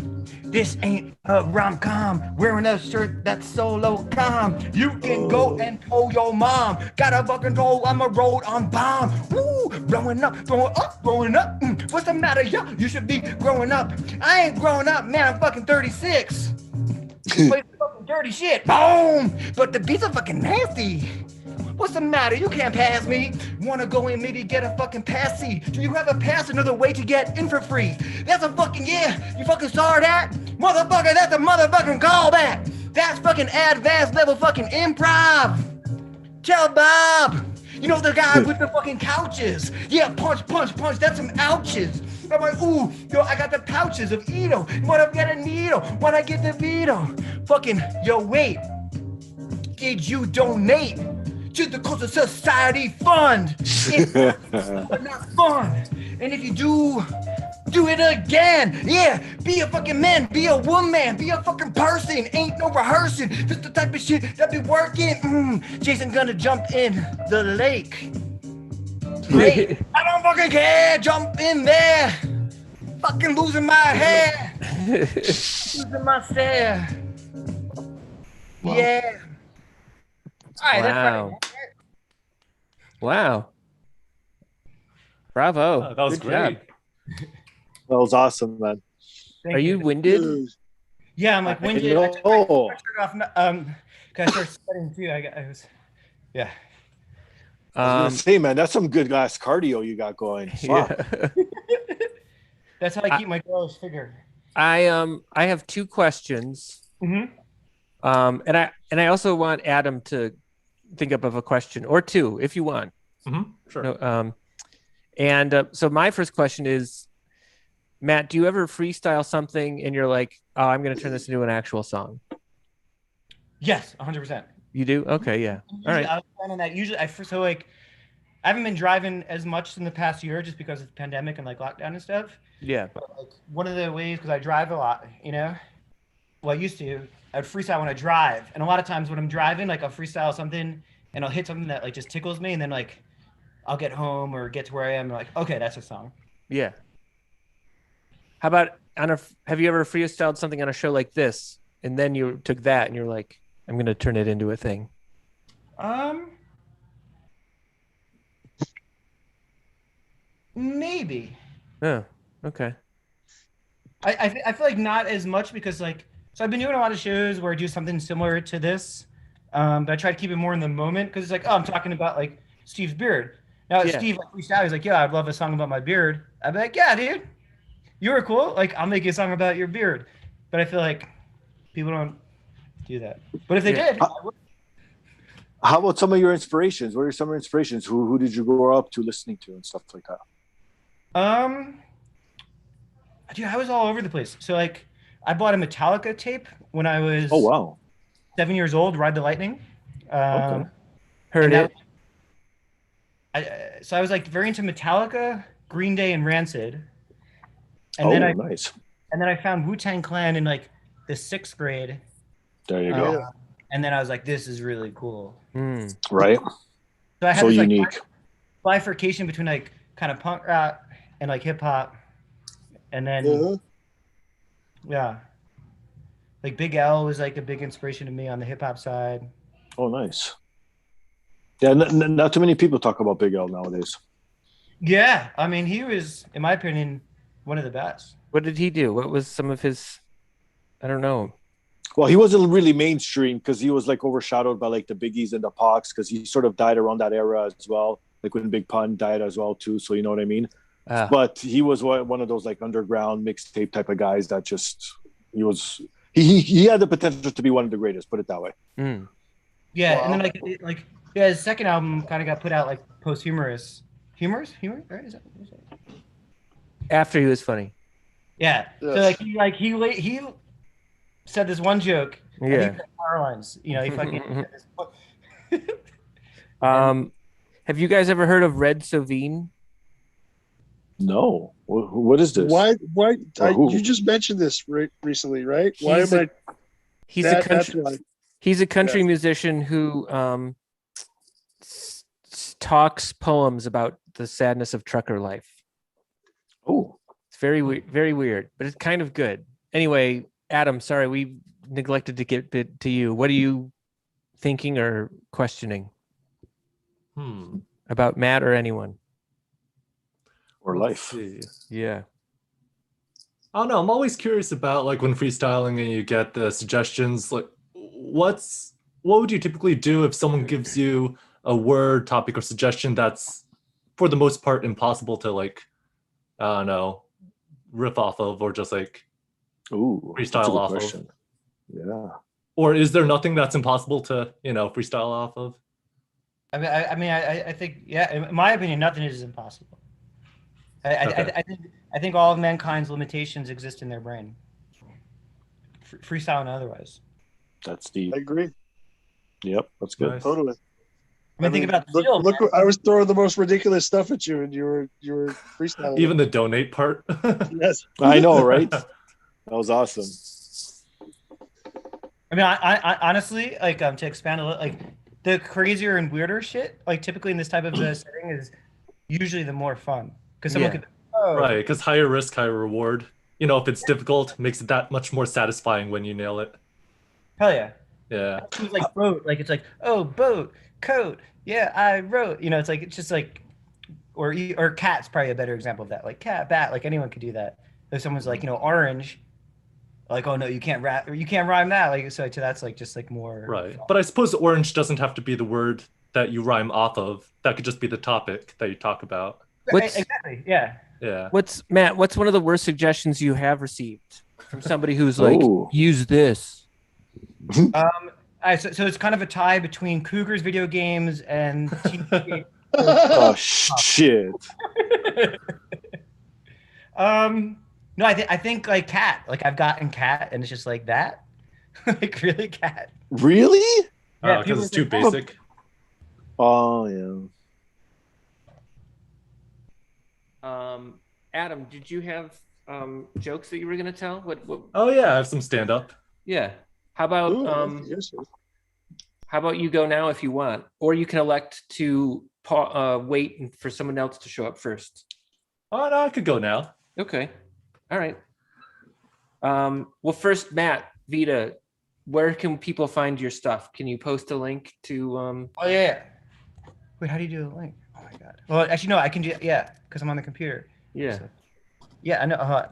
A: This ain't a rom-com. Wearing a shirt that's solo calm. You can go and pull your mom. Gotta fucking roll, I'm a road on bomb. Woo! Growing up. What's the matter, yo? You should be growing up. I ain't growing up, man. I'm fucking 36. Play fucking dirty shit. Boom! But the beats are fucking nasty. What's the matter? You can't pass me. Wanna go and maybe get a fucking passy? Do you have a pass? Another way to get in for free? That's a fucking yeah. You fucking saw that? Motherfucker, that's a motherfucking callback. That's fucking advanced level fucking improv. Tell Bob. You know the guy with the fucking couches. Yeah, punch. That's some ouches. I'm like, ooh, yo, I got the pouches of Edo. Wanna get a needle? Wanna get the veto? Fucking, yo, wait. Did you donate to the Culture Society Fund? It's not fun. And if you do it again. Yeah, be a fucking man, be a woman, be a fucking person. Ain't no rehearsing. This the type of shit that be working. Jason gonna jump in the lake. Great. I don't fucking care. Jump in there. Fucking losing my hair. Losing my stare.
D: Wow.
A: Yeah. All right,
D: Wow. Wow. Bravo.
F: Oh, that was
D: Good
F: great.
D: job.
M: That was awesome, man.
D: Are you winded?
A: Yeah, I'm like winded.
M: No.
A: I took my shirt off. Cause I started sweating too. I was, yeah.
M: I was gonna say, man, that's some good ass cardio you got going. Fuck.
D: Yeah.
A: That's how I keep my girl's figure.
D: I have two questions.
A: Mm-hmm.
D: And I also want Adam to think up of a question or two if you want.
F: Mm-hmm. Sure.
D: No, so my first question is, Matt, do you ever freestyle something and you're like, oh, I'm going to turn this into an actual song?
A: Yes, 100%.
D: You do? Okay, yeah. All right.
A: I was planning that. Usually, I haven't been driving as much in the past year just because of the pandemic and like lockdown and stuff.
D: Yeah.
A: But like one of the ways, because I drive a lot, you know. Well, I used to. I would freestyle when I drive, and a lot of times when I'm driving, like I'll freestyle something and I'll hit something that like just tickles me, and then like I'll get home or get to where I am, and like, okay, that's a song.
D: Yeah. How about have you ever freestyled something on a show like this, and then you took that and you're like, I'm going to turn it into a thing?
A: Maybe.
D: Oh, okay.
A: I feel like not as much because like, so I've been doing a lot of shows where I do something similar to this, but I try to keep it more in the moment because it's like, oh, I'm talking about like Steve's beard. Now
D: Yeah.
A: Steve like reached out, he's like, yeah, I'd love a song about my beard. I'd be like, yeah, dude, you were cool. Like, I'll make you a song about your beard. But I feel like people don't do that. But if they did, I would.
M: How about some of your inspirations? What are some of your inspirations? Who did you grow up to listening to and stuff like that?
A: Dude, I was all over the place. So like, I bought a Metallica tape when I was 7 years old. Ride the Lightning.
D: Okay. Heard it.
A: So I was like very into Metallica, Green Day, and Rancid. And then
M: nice.
A: And then I found Wu-Tang Clan in like the 6th grade.
M: There you go.
A: And then I was like, this is really cool.
M: Right.
A: So I had
M: So
A: this, like,
M: unique.
A: bifurcation between like kind of punk rock and like hip hop. And then yeah. Like Big L was like a big inspiration to me on the hip hop side.
M: Oh, nice. Yeah, not too many people talk about Big L nowadays.
A: Yeah, I mean, he was, in my opinion, one of the best.
D: What did he do? What was some of his? I don't know.
M: Well, he wasn't really mainstream because he was like overshadowed by like the Biggies and the Pox because he sort of died around that era as well, like when Big Pun died as well too. So you know what I mean. But he was one of those like underground mixtape type of guys that just he had the potential to be one of the greatest. Put it that way.
A: Yeah,
M: Wow.
A: and then like yeah, his second album kind of got put out like posthumous. Humor, right? Is that?
D: After he was funny.
A: Yeah. So he said this one joke. And he
D: Yeah.
A: said power lines. You know, he fucking.
D: Have you guys ever heard of Red Sovine?
M: No. What is this?
E: Why?
M: Who?
E: You just mentioned this recently, right? Why am I?
D: He's a country musician who talks poems about the sadness of trucker life.
M: Oh,
D: it's very weird, but it's kind of good. Anyway, Adam, sorry, we neglected to get to you. What are you thinking or questioning about Matt or anyone?
M: Or life?
D: Yeah.
F: I don't know. I'm always curious about like when freestyling and you get the suggestions. Like, what would you typically do if someone gives you a word, topic, or suggestion that's for the most part impossible to like, I don't know, riff off of or just like freestyle off of?
M: Yeah.
F: Or is there nothing that's impossible to freestyle off of?
A: I think yeah. In my opinion, nothing is impossible. I think all of mankind's limitations exist in their brain, freestyle and otherwise.
M: That's deep.
E: I agree.
M: Yep, that's good.
F: Nice.
E: Totally.
A: I mean, think about the
E: look, I was throwing the most ridiculous stuff at you, and you were freestyling.
F: Even the donate part.
E: Yes,
M: I know, right? That was awesome.
A: I mean, I honestly like to expand a little, like the crazier and weirder shit. Like typically in this type of setting is usually the more fun because someone could.
F: Right, because higher risk, higher reward. If it's difficult, makes it that much more satisfying when you nail it.
A: Hell yeah.
F: Yeah.
A: It's like boat, like it's like, oh, boat, coat, yeah, I wrote. It's just like, or cat's probably a better example of that. Like cat, bat, like anyone could do that. If someone's like, orange, like, oh no, you can't rap or you can't rhyme that. Like so that's like just like more.
F: Right, but I suppose orange doesn't have to be the word that you rhyme off of. That could just be the topic that you talk about.
A: Exactly. Yeah.
F: Yeah.
D: What's one of the worst suggestions you have received from somebody who's like, use this?
A: So it's kind of a tie between Cougars video games and TV.
M: Oh shit.
A: No, I think like cat. Like I've gotten cat, and it's just like that. Like really cat.
M: Really?
A: Yeah,
F: because it's too basic.
M: Oh yeah.
D: Adam, did you have jokes that you were gonna tell? What?
F: Oh yeah, I have some stand up.
D: Yeah. How about how about you go now if you want, or you can elect to wait for someone else to show up first.
F: Oh no, I could go now.
D: Okay. All right. Well, first, Matt, Vita, where can people find your stuff? Can you post a link to?
A: Oh yeah. Wait, how do you do a link? Oh my god. Well, actually, no, I can do because I'm on the computer.
D: Yeah.
A: So, yeah, I know.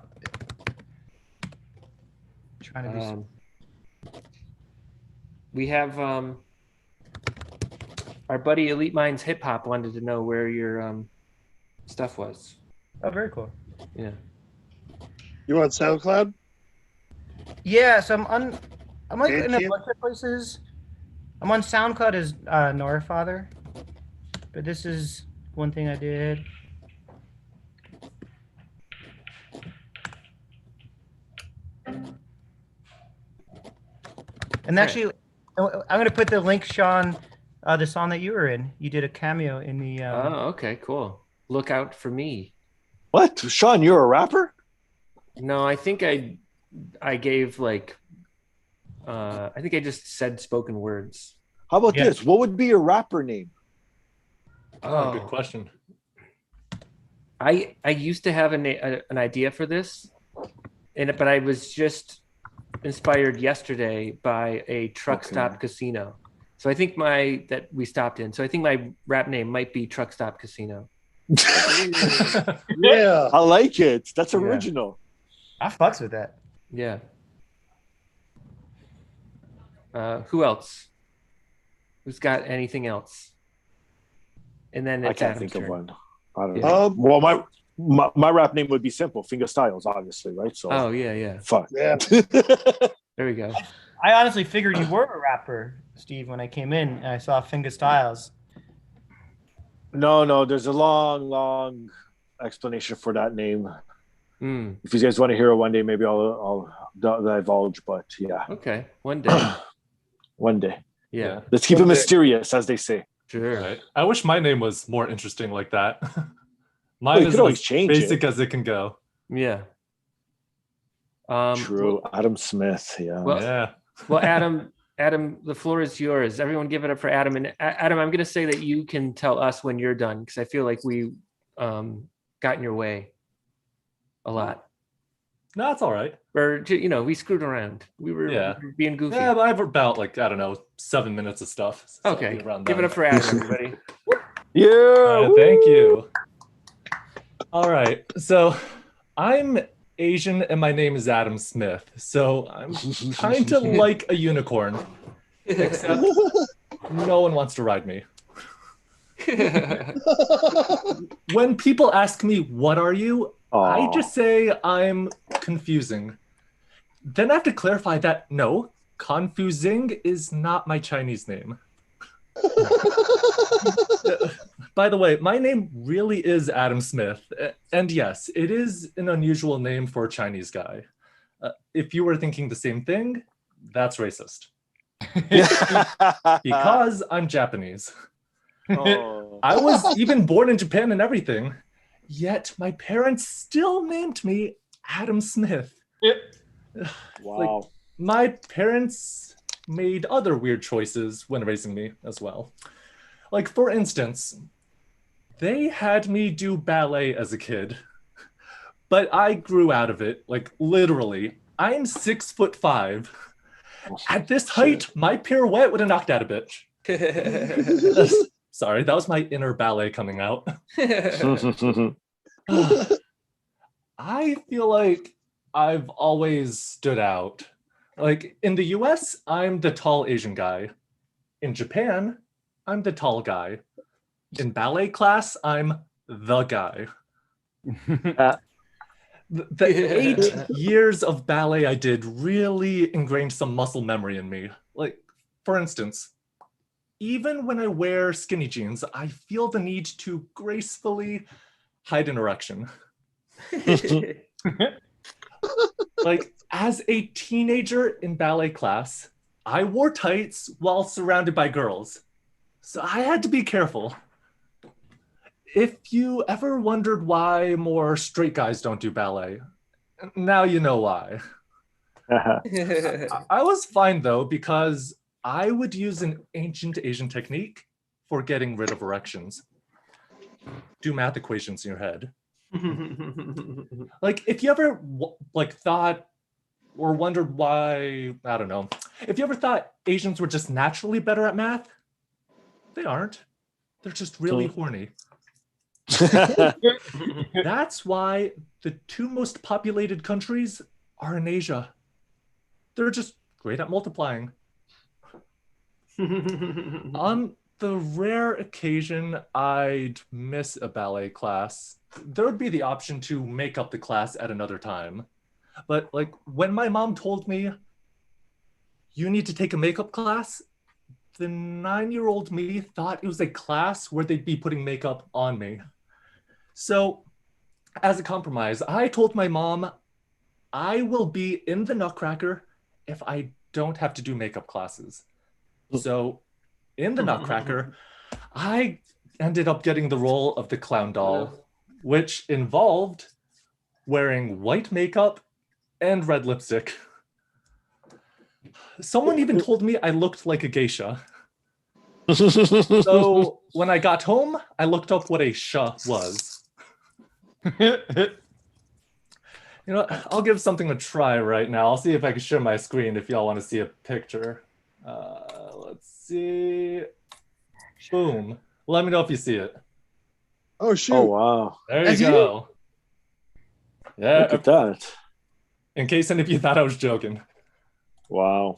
A: Trying to do.
D: We have our buddy Elite Minds Hip Hop wanted to know where your stuff was.
A: Oh, very cool.
D: Yeah.
E: You on SoundCloud?
A: Yeah, so I'm like in a bunch of places. I'm on SoundCloud as Nora Father, but this is one thing I did. And actually, I'm gonna put the link, Sean, the song that you were in. You did a cameo in the.
D: Oh, okay, cool. Look out for me.
M: What, Sean? You're a rapper?
D: No, I think I gave like. I think I just said spoken words.
M: How about this? What would be your rapper name?
F: Oh, good question.
D: I used to have an idea for this, but I was just inspired yesterday by a truck stop casino. So I think that we stopped in. So I think my rap name might be Truck Stop Casino.
E: Yeah.
M: I like it. That's
D: Yeah.
M: original.
A: I fucks with that.
D: Yeah. Who else? Who's got anything else? And then
M: I
D: it's
M: can't
D: Adam's
M: think of
D: turn.
M: one. I don't
D: Yeah.
M: know. Well, my rap name would be simple. Finger Styles, obviously, right? So.
D: Oh yeah.
M: Fuck.
E: Yeah.
D: There we go.
A: I honestly figured you were a rapper, Steve, when I came in and I saw Finger Styles.
M: No. There's a long explanation for that name.
D: Mm.
M: If you guys want to hear it one day, maybe I'll divulge. But yeah.
D: Okay. One day.
M: One day.
D: Yeah.
M: Let's keep it mysterious, as they say.
D: Sure.
F: Right. I wish my name was more interesting like that.
M: Well,
F: Mine
M: you
F: is
M: could always
F: as
M: change
F: basic
M: it.
F: as it can go.
D: Yeah.
M: True. Adam Smith. Yeah.
D: Well,
F: Yeah.
D: Well, Adam, the floor is yours. Everyone give it up for Adam. And Adam, I'm going to say that you can tell us when you're done because I feel like we got in your way a lot.
F: No, that's all right.
D: Or, we screwed around. We were being goofy.
F: Yeah, but I have about 7 minutes of stuff. So
D: Okay.
F: I'll be around
D: Give it
F: then.
D: up for Adam, everybody.
M: Yeah.
F: Thank you. All right. So I'm Asian and my name is Adam Smith. So I'm kind of like a unicorn, except no one wants to ride me. When people ask me, what are you? I just say I'm confusing. Then I have to clarify that no, confusing is not my Chinese name. By the way, my name really is Adam Smith. And yes, it is an unusual name for a Chinese guy. If you were thinking the same thing, that's racist. Because I'm Japanese. I was even born in Japan and everything, yet my parents still named me Adam Smith.
M: Wow.
F: My parents made other weird choices when raising me as well. Like, for instance, they had me do ballet as a kid, but I grew out of it, like literally. I'm 6'5". At this height, my pirouette would have knocked out a bitch. Sorry, that was my inner ballet coming out. I feel like I've always stood out. Like in the US, I'm the tall Asian guy. In Japan, I'm the tall guy. In ballet class, I'm the guy. The 8 years of ballet I did really ingrained some muscle memory in me. Like, for instance, even when I wear skinny jeans, I feel the need to gracefully hide an erection. Like, as a teenager in ballet class, I wore tights while surrounded by girls. So I had to be careful. If you ever wondered why more straight guys don't do ballet, now you know why. I was fine though, because I would use an ancient Asian technique for getting rid of erections. Do math equations in your head. Like, if you ever thought or wondered why, I don't know, if you ever thought Asians were just naturally better at math, they aren't. They're just really horny. That's why the 2 most populated countries are in Asia. They're just great at multiplying. On the rare occasion I'd miss a ballet class, there would be the option to make up the class at another time. But like when my mom told me, you need to take a makeup class, the 9-year-old me thought it was a class where they'd be putting makeup on me. So as a compromise, I told my mom, I will be in the Nutcracker if I don't have to do makeup classes. So in the Nutcracker, I ended up getting the role of the clown doll, which involved wearing white makeup and red lipstick. Someone even told me I looked like a geisha. So when I got home, I looked up what a sha was. You know, I'll give something a try right now. I'll see if I can share my screen if y'all want to see a picture. Let's see. Boom. Let me know if you see it.
E: Oh shoot!
M: Oh wow!
F: There you
E: That's you?
F: go. Yeah.
M: Look at that!
F: In case any of you thought I was joking.
M: Wow.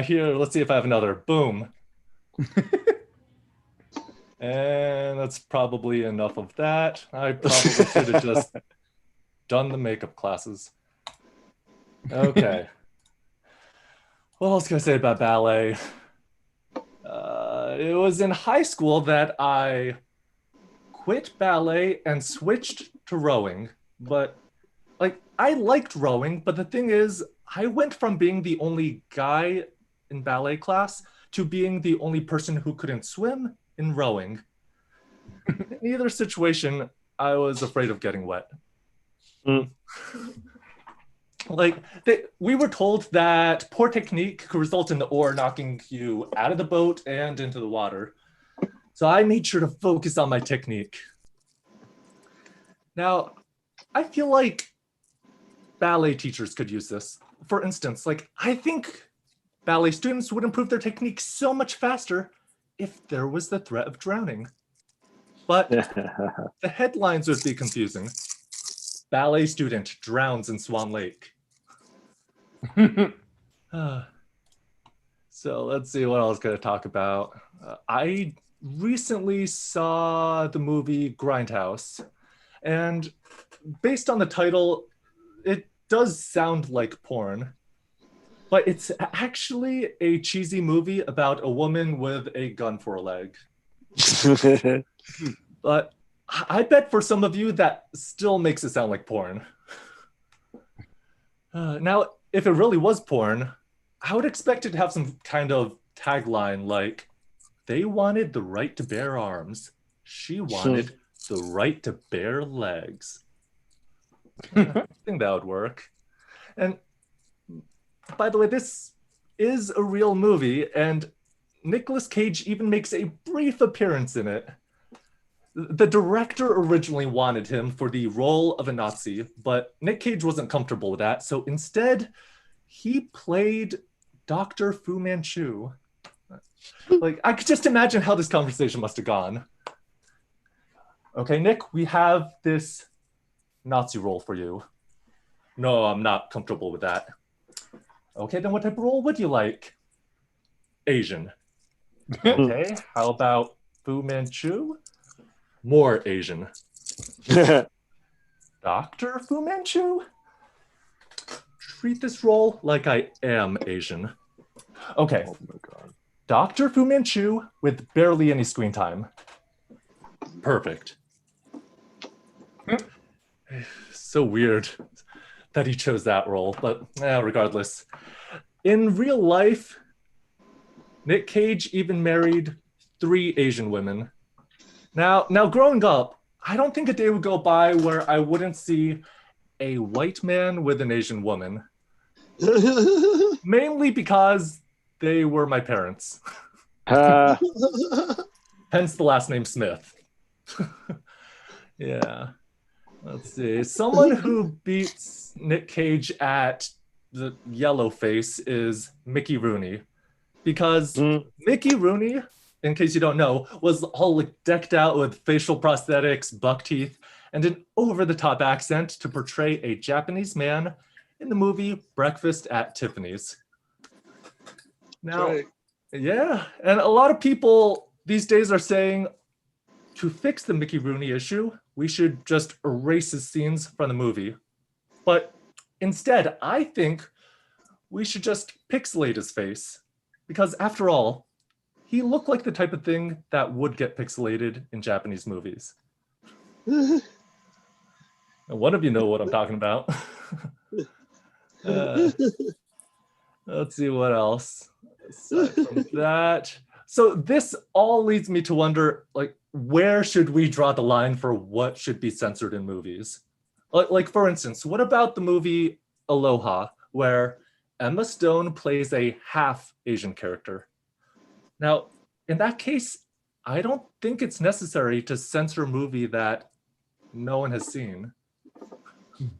F: Here, let's see if I have another. Boom. And that's probably enough of that. I probably should have just done the makeup classes. Okay. What else can I say about ballet? It was in high school that I quit ballet and switched to rowing. But like, I liked rowing, but the thing is, I went from being the only guy in ballet class to being the only person who couldn't swim in rowing. In either situation, I was afraid of getting wet. Like, we were told that poor technique could result in the oar knocking you out of the boat and into the water. So I made sure to focus on my technique. Now, I feel like ballet teachers could use this. For instance, like, I think ballet students would improve their technique so much faster if there was the threat of drowning. But the headlines would be confusing. Ballet student drowns in Swan Lake. So let's see what else can I talk about. I recently saw the movie Grindhouse, and based on the title, it does sound like porn, but it's actually a cheesy movie about a woman with a gun for a leg. But I bet for some of you that still makes it sound like porn. Now, if it really was porn, I would expect it to have some kind of tagline like, they wanted the right to bear arms. She wanted the right to bear legs. I think that would work. And by the way, this is a real movie, and Nicolas Cage even makes a brief appearance in it. The director originally wanted him for the role of a Nazi, but Nick Cage wasn't comfortable with that, so instead, he played Dr. Fu Manchu. Like, I could just imagine how this conversation must have gone. Okay, Nick, we have this Nazi role for you. No, I'm not comfortable with that. Okay, then what type of role would you like? Asian. Okay, how about Fu Manchu? More Asian. Dr. Fu Manchu? Treat this role like I am Asian. Okay. Oh my God. Dr. Fu Manchu with barely any screen time. Perfect. So weird that he chose that role, but regardless. In real life, Nick Cage even married 3 Asian women. Now, growing up, I don't think a day would go by where I wouldn't see a white man with an Asian woman. Mainly because they were my parents. Hence the last name Smith. Yeah. Let's see. Someone who beats Nick Cage at the yellow face is Mickey Rooney. Because Mickey Rooney, in case you don't know, was all decked out with facial prosthetics, buck teeth, and an over-the-top accent to portray a Japanese man in the movie Breakfast at Tiffany's. Now, yeah, and a lot of people these days are saying to fix the Mickey Rooney issue, we should just erase his scenes from the movie. But instead, I think we should just pixelate his face. Because after all, he looked like the type of thing that would get pixelated in Japanese movies. And one of you know what I'm talking about. Let's see what else. Aside from that. So this all leads me to wonder, like, where should we draw the line for what should be censored in movies? Like for instance, what about the movie Aloha, where Emma Stone plays a half Asian character? Now, in that case, I don't think it's necessary to censor a movie that no one has seen.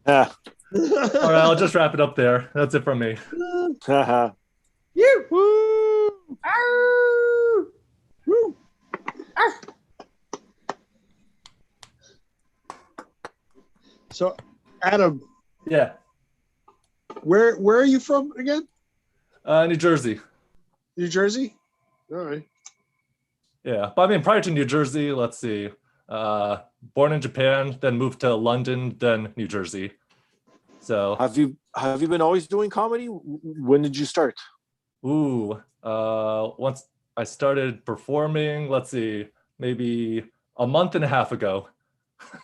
F: All right, I'll just wrap it up there. That's it from me.
E: You. Woo. Arr. Woo. Arr. So, Adam,
F: Yeah.
E: where are you from again?
F: New Jersey.
E: New Jersey? All right.
F: Yeah, but I mean, prior to New Jersey, let's see. Born in Japan, then moved to London, then New Jersey. So
M: have you been always doing comedy? When did you start?
F: Once I started performing, let's see, maybe a month and a half ago.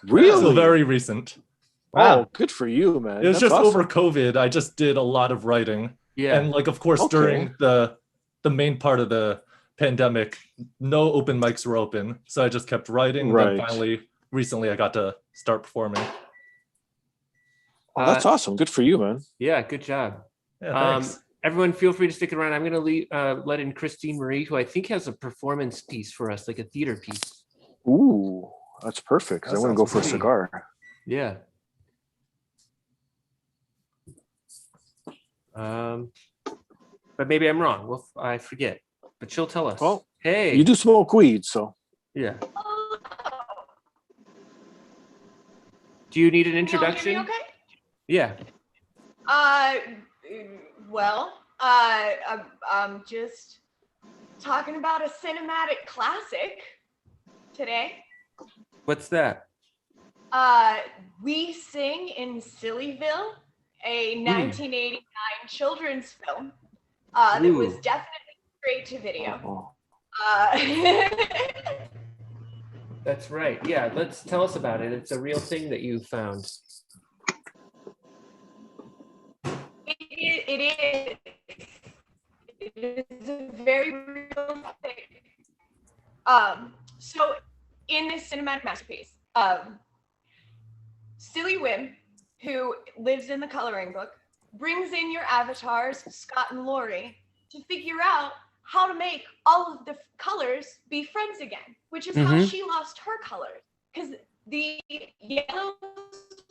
M: Really?
F: So very recent.
M: Wow. Oh, good for you, man.
F: It was
M: That's
F: just over
M: awesome.
F: COVID. I just did a lot of writing.
D: Yeah.
F: And like, of course,
M: Okay.
F: during the main part of the pandemic, no open mics were open. So I just kept writing.
M: Right.
F: Then finally, recently, I got to start performing.
M: Oh, that's awesome. Good for you, man.
D: Yeah, good job.
F: Yeah, thanks.
D: Everyone, feel free to stick around. I'm going to let in Christine Marie, who I think has a performance piece for us, like a theater piece.
M: Ooh, that's perfect. 'Cause I want to go for a cigar.
D: Yeah. But maybe I'm wrong. Well, I forget. But she'll tell us.
M: Well,
D: hey,
M: you do smoke weed, so
D: yeah. Do you need an
J: Can you all hear
D: introduction?
J: me okay?
D: Yeah.
J: Well, I'm just talking about a cinematic classic today.
D: What's that?
J: We Sing in Sillyville, a 1989 children's film that was
D: Ooh.
J: definitely straight to video.
D: That's right. Yeah, let's tell us about it. It's a real thing that you found.
J: It is a very real thing. So in this cinematic masterpiece, Silly Wim, who lives in the coloring book, brings in your avatars, Scott and Lori, to figure out how to make all of the colors be friends again, which is how she lost her colors. Because the yellow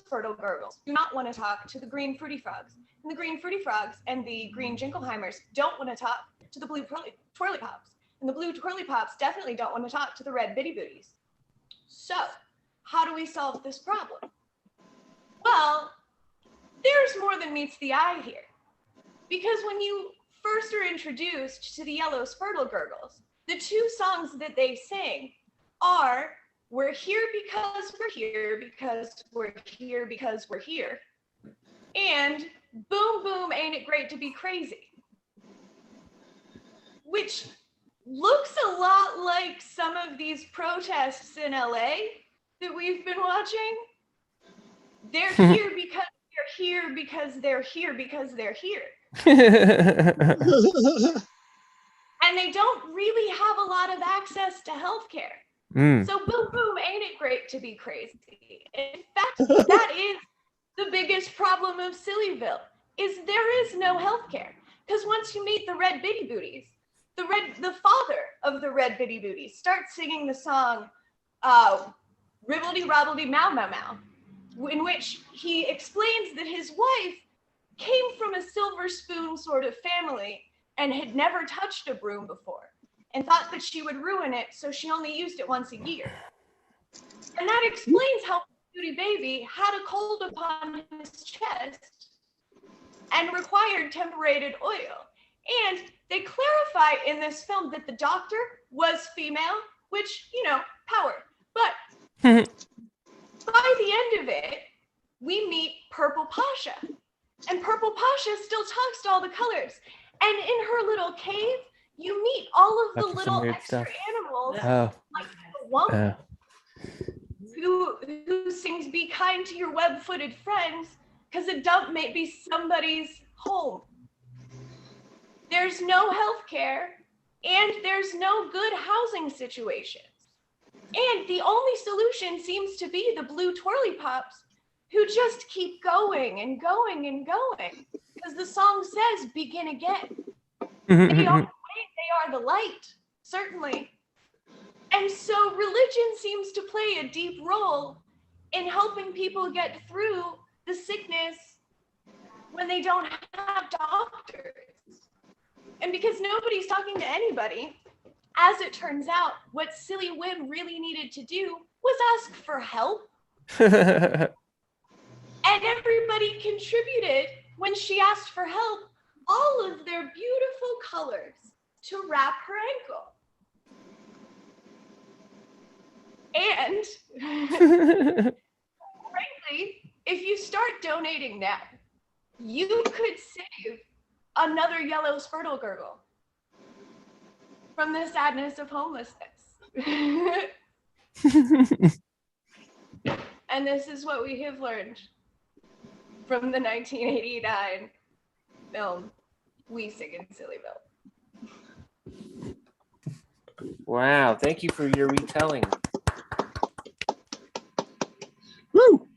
J: fertile gurgles do not want to talk to the green fruity frogs. And the green fruity frogs and the green Jingleheimer's don't want to talk to the blue twirly pops. And the blue twirly pops definitely don't want to talk to the red bitty booties. So, how do we solve this problem? Well, there's more than meets the eye here. Because when you first are introduced to the yellow Spurtle Gurgles, the two songs that they sing are We're Here Because We're Here Because We're Here Because We're Here, and Boom Boom Ain't It Great to Be Crazy, which looks a lot like some of these protests in LA that we've been watching. They're here because they're here because they're here because they're here. And they don't really have a lot of access to healthcare. So boom, boom, ain't it great to be crazy? In fact, that is the biggest problem of Sillyville, is there is no healthcare. Because once you meet the Red Bitty Booties, the father of the Red Bitty Booties starts singing the song Ribbledy Robbledy Mow Mow Mow, in which he explains that his wife came from a silver spoon sort of family and had never touched a broom before and thought that she would ruin it, so she only used it once a year. And that explains how Beauty Baby had a cold upon his chest and required temperated oil. And they clarify in this film that the doctor was female, which, you know, power. But by the end of it, we meet Purple Pasha. And Purple Pasha still talks to all the colors. And in her little cave, you meet all of the little extra animals, like the wump, who sings Be Kind to Your Web-Footed Friends, because a dump may be somebody's home. There's no health care, and there's no good housing situations. And the only solution seems to be the blue twirly pops, who just keep going and going and going, because the song says begin again. They are the light, certainly. And so religion seems to play a deep role in helping people get through the sickness when they don't have doctors. And because nobody's talking to anybody, as it turns out, what Silly Wim really needed to do was ask for help. And everybody contributed when she asked for help, all of their beautiful colors to wrap her ankle. And frankly, if you start donating now, you could save another yellow Spurtle Gurgle from the sadness of homelessness. And this is what we have learned from the 1989 film We Sing in Sillyville.
D: Wow, thank you for your retelling.
E: Woo!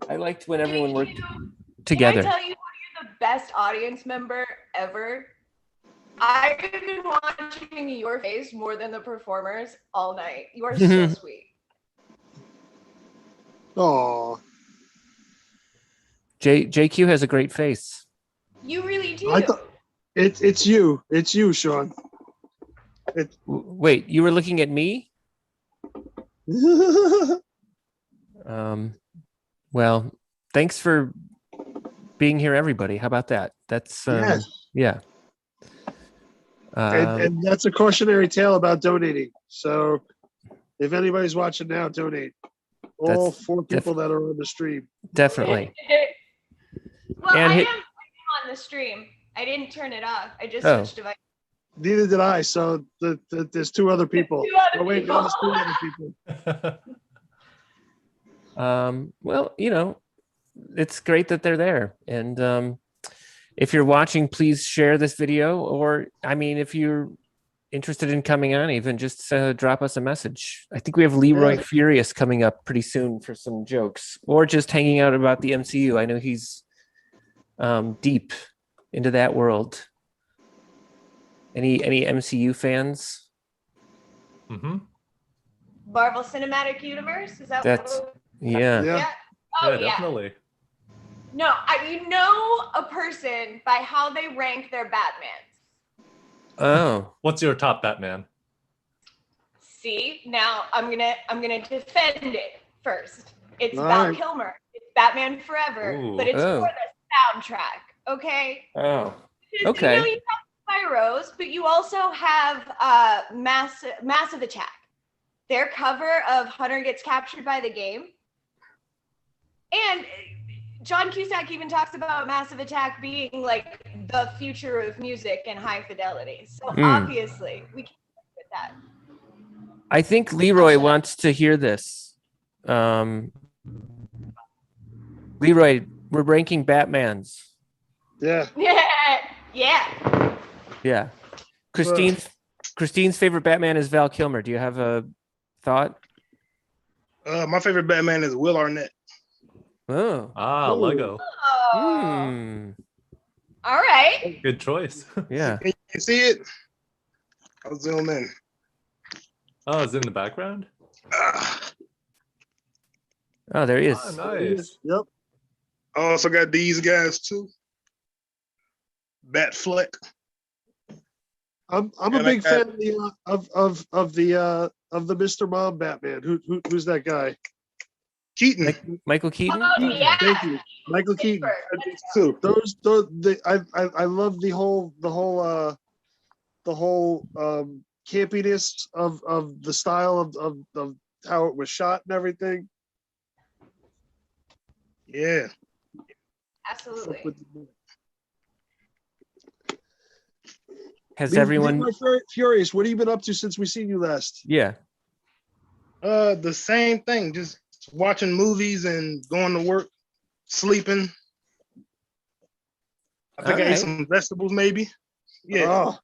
D: I liked when everyone worked
J: Can
D: together.
J: I tell you who you're the best audience member ever? I've been watching your face more than the performers all night. You are so sweet.
E: Oh,
D: JQ has a great face.
J: You really do.
E: I thought it's you. It's you, Sean.
D: Wait, you were looking at me? Well, thanks for being here, everybody. How about that? That's
E: Yes.
D: yeah.
E: And that's a cautionary tale about donating. So if anybody's watching now, donate. All
D: That's
E: 4 people that are on the stream.
D: Definitely.
J: Well,
D: And
J: I
D: hit-
J: am on the stream. I didn't turn it off. I just
D: Oh.
J: switched devices.
E: Neither did I. So there's 2 other people.
J: Two other
E: Oh wait,
J: people.
E: no, there's 3 other people.
D: Well, you know, it's great that they're there. And if you're watching, please share this video. Or, I mean, if you're interested in coming on, even just drop us a message. I think we have Leroy
E: Yeah.
D: Furious coming up pretty soon for some jokes, or just hanging out about the MCU. I know he's deep into that world. Any MCU fans?
F: Mm-hmm.
J: Marvel Cinematic Universe? Is that
D: That's
J: what?
D: yeah.
J: Yeah. Oh,
F: Yeah,
J: yeah.
F: definitely.
J: No, you know a person by how they rank their Batmans.
D: Oh.
F: What's your top Batman?
J: See, now I'm gonna defend it first. It's
F: All
J: Val
F: right.
J: Kilmer. It's Batman Forever,
F: Ooh.
J: but it's
D: Oh.
J: for the soundtrack. Okay.
D: Oh.
J: Because,
D: Okay.
J: You know, you have Pyros, but you also have Massive Attack. Their cover of Hunter Gets Captured by the Game. And John Cusack even talks about Massive Attack being like the future of music and high fidelity. So obviously we can with that.
D: I think Leroy wants to hear this. Leroy, we're ranking Batmans.
E: Yeah.
J: Yeah.
D: Yeah. Christine's favorite Batman is Val Kilmer. Do you have a thought?
O: My favorite Batman is Will Arnett.
D: Oh.
F: Lego.
D: Hmm.
J: All right.
F: Good choice.
D: Yeah.
O: Can you see it? I'll zoom in.
F: Oh, it's in the background?
D: Oh, there he is.
F: Oh, nice.
E: Yep.
O: I also got these guys too. Batfleck.
E: I'm a
O: And I
E: big
O: got-
E: fan of the Mr. Mom Batman. Who's that guy?
O: Keaton.
D: Michael Keaton.
J: Oh, yeah.
E: Thank you, Michael Keaton.
O: Too.
E: I love the whole campiness of the style of how it was shot and everything.
O: Yeah.
J: Absolutely.
D: Has everyone?
E: Furious? What have you been up to since we seen you last?
D: Yeah.
O: The same thing. Just watching movies and going to work, sleeping. I think I ate
D: Alright.
O: some vegetables, maybe. Yeah.
E: Oh,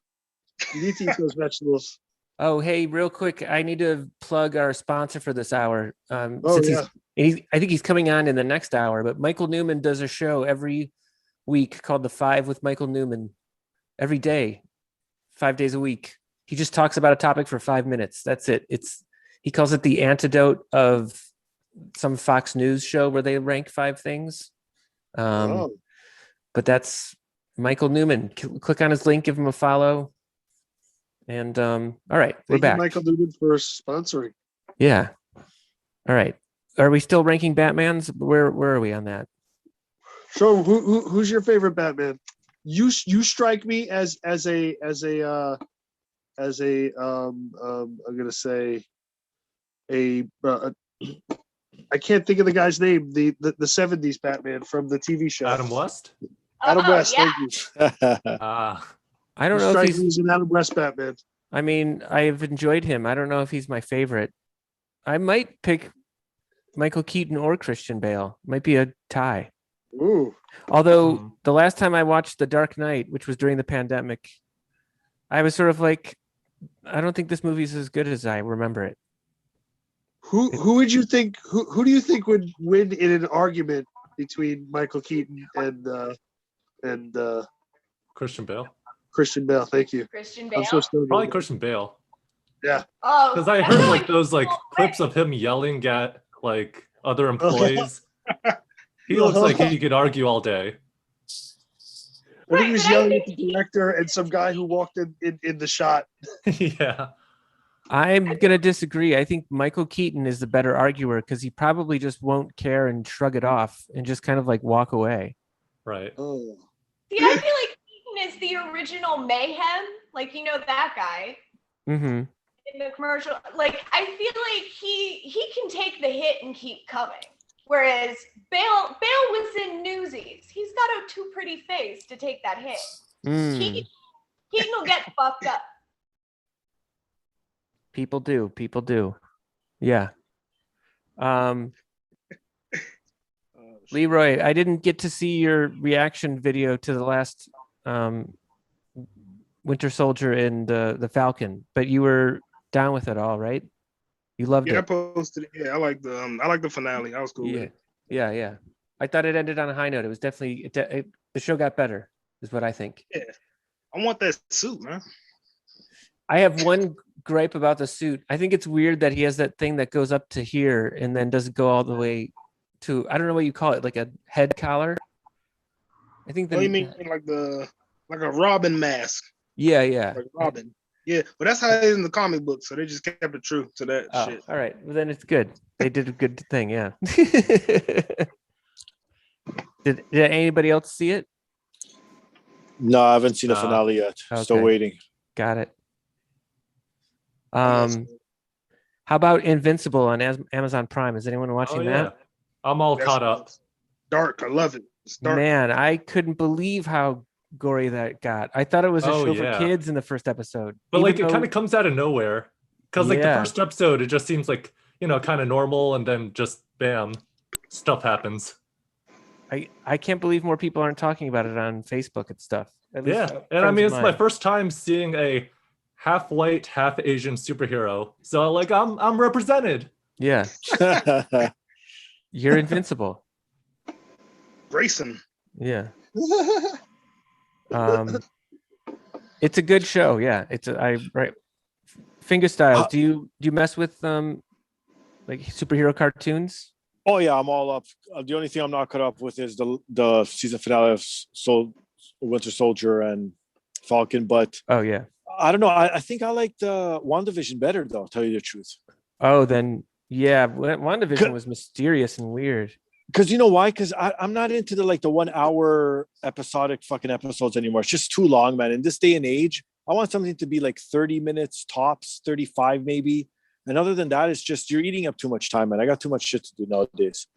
E: you need to eat those vegetables.
D: Oh, hey, real quick, I need to plug our sponsor for this hour.
E: Oh,
D: Since
E: yeah.
D: I think he's coming on in the next hour, but Michael Newman does a show every week called The Five with Michael Newman. Every day, 5 days a week. He just talks about a topic for 5 minutes. That's it. He calls it the antidote of some Fox News show where they rank 5 things.
E: Oh.
D: But that's Michael Newman. Click on his link, give him a follow. And all right, we're
E: Thank you,
D: back.
E: Michael Newman, for sponsoring.
D: Yeah. All right. are we still ranking Batmans? Where are we on that?
E: So who's your favorite Batman? You strike me as a I'm gonna say a I can't think of the guy's name. The 70s Batman from the TV show.
F: Adam West.
E: Adam West.
J: yeah.
E: Thank you.
D: I don't
E: You
D: know if
E: strike me
D: he's.
E: as an Adam West Batman.
D: I mean, I've enjoyed him. I don't know if he's my favorite. I might pick Michael Keaton or Christian Bale. Might be a tie.
E: Ooh.
D: Although the last time I watched The Dark Knight, which was during the pandemic, I was sort of like, I don't think this movie's as good as I remember it.
E: Who would you think? Who do you think would win in an argument between Michael Keaton and
F: Christian Bale.
E: Christian Bale? Thank you.
J: Christian
E: I'm
J: Bale.
E: so stoned.
F: Probably Christian Bale.
E: Yeah.
J: Oh,
F: Because I heard like those like clips of him yelling at like other employees. He looks like he could argue all day.
E: I think he was yelling at the director and some guy who walked in the shot.
F: Yeah.
D: I'm gonna disagree. I think Michael Keaton is the better arguer because he probably just won't care and shrug it off and just kind of like walk away.
F: Right.
E: Oh.
J: See, I feel like Keaton is the original Mayhem. Like, you know that guy
D: Mm-hmm.
J: in the commercial. Like, I feel like he can take the hit and keep coming. Whereas Bale was in Newsies. He's got a too pretty face to take that hit. Keaton will get fucked up.
D: People do. Yeah. Leroy, I didn't get to see your reaction video to the last Winter Soldier and the Falcon, but you were down with it all, right? You loved
O: Yeah, I
D: it.
O: posted it. Yeah, I like the finale. I was cool with it.
D: Yeah. I thought it ended on a high note. It was definitely the show got better, is what I think.
O: Yeah. I want that suit, man.
D: I have one gripe about the suit. I think it's weird that he has that thing that goes up to here and then doesn't go all the way to, I don't know what you call it, like a head collar. I think
O: Oh, you mean like a Robin mask?
D: Yeah.
O: Like Robin. Yeah, but that's how it is in the comic book, so they just kept it true to that shit.
D: All right. Well, then it's good. They did a good thing, yeah. Did anybody else see it?
M: No, I haven't seen the finale yet. Still
D: Okay.
M: waiting.
D: Got it. How about Invincible on Amazon Prime? Is anyone watching that?
F: I'm all caught up.
O: Dark. I love it. It's dark.
D: Man, I couldn't believe how gory that got. I thought it was a show
F: yeah.
D: for kids in the first episode.
F: But
D: Even
F: like it kind of comes out of nowhere. Because like the first episode, it just seems like, kind of normal, and then just bam, stuff happens.
D: I can't believe more people aren't talking about it on Facebook and stuff. At least
F: And I mean, it's
D: friends of
F: my
D: mine.
F: first time seeing a half white, half Asian superhero. So like I'm represented.
D: Yeah. You're invincible.
O: Grayson.
D: Yeah. It's a good show. Yeah. Right. Finger Styles. Do you mess with like superhero cartoons?
M: Oh yeah, I'm all up. The only thing I'm not caught up with is the season finale of Winter Soldier and Falcon. But
D: oh yeah,
M: I don't know. I think I like the WandaVision better, though. Tell you the truth.
D: Oh, then yeah, WandaVision was mysterious and weird.
M: Because you know why? Because I'm not into the 1 hour episodic fucking episodes anymore. It's just too long, man. In this day and age, I want something to be like 30 minutes tops, 35 maybe. And other than that, it's just you're eating up too much time, man. I got too much shit to do nowadays.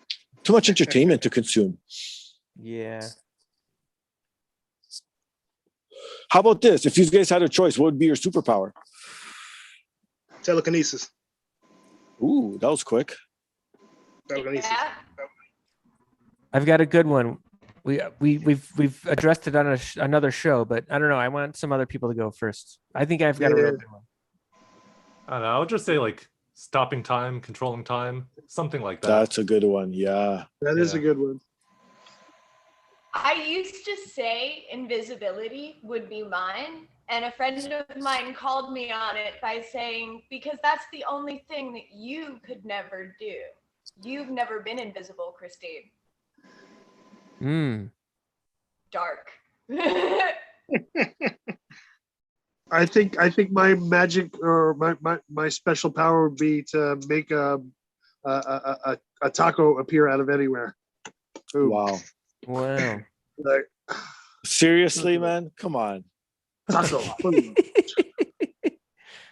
M: Too much entertainment to consume.
D: Yeah.
M: How about this? If you guys had a choice, what would be your superpower?
O: Telekinesis.
M: Ooh, that was quick.
O: Telekinesis.
J: Yeah.
D: I've got a good one. We've addressed it on another show, but I don't know. I want some other people to go first. I think I've got a real good one.
F: I don't know. I would just say like stopping time, controlling time, something like that.
M: That's a good one. Yeah.
E: That is a good one.
J: I used to say invisibility would be mine, and a friend of mine called me on it by saying, because that's the only thing that you could never do. You've never been invisible, Christine. Dark.
E: I think my magic or my special power would be to make a a taco appear out of anywhere. Ooh.
M: Wow.
D: Wow.
E: Like,
M: Seriously, man? Come on.
E: taco. Boom.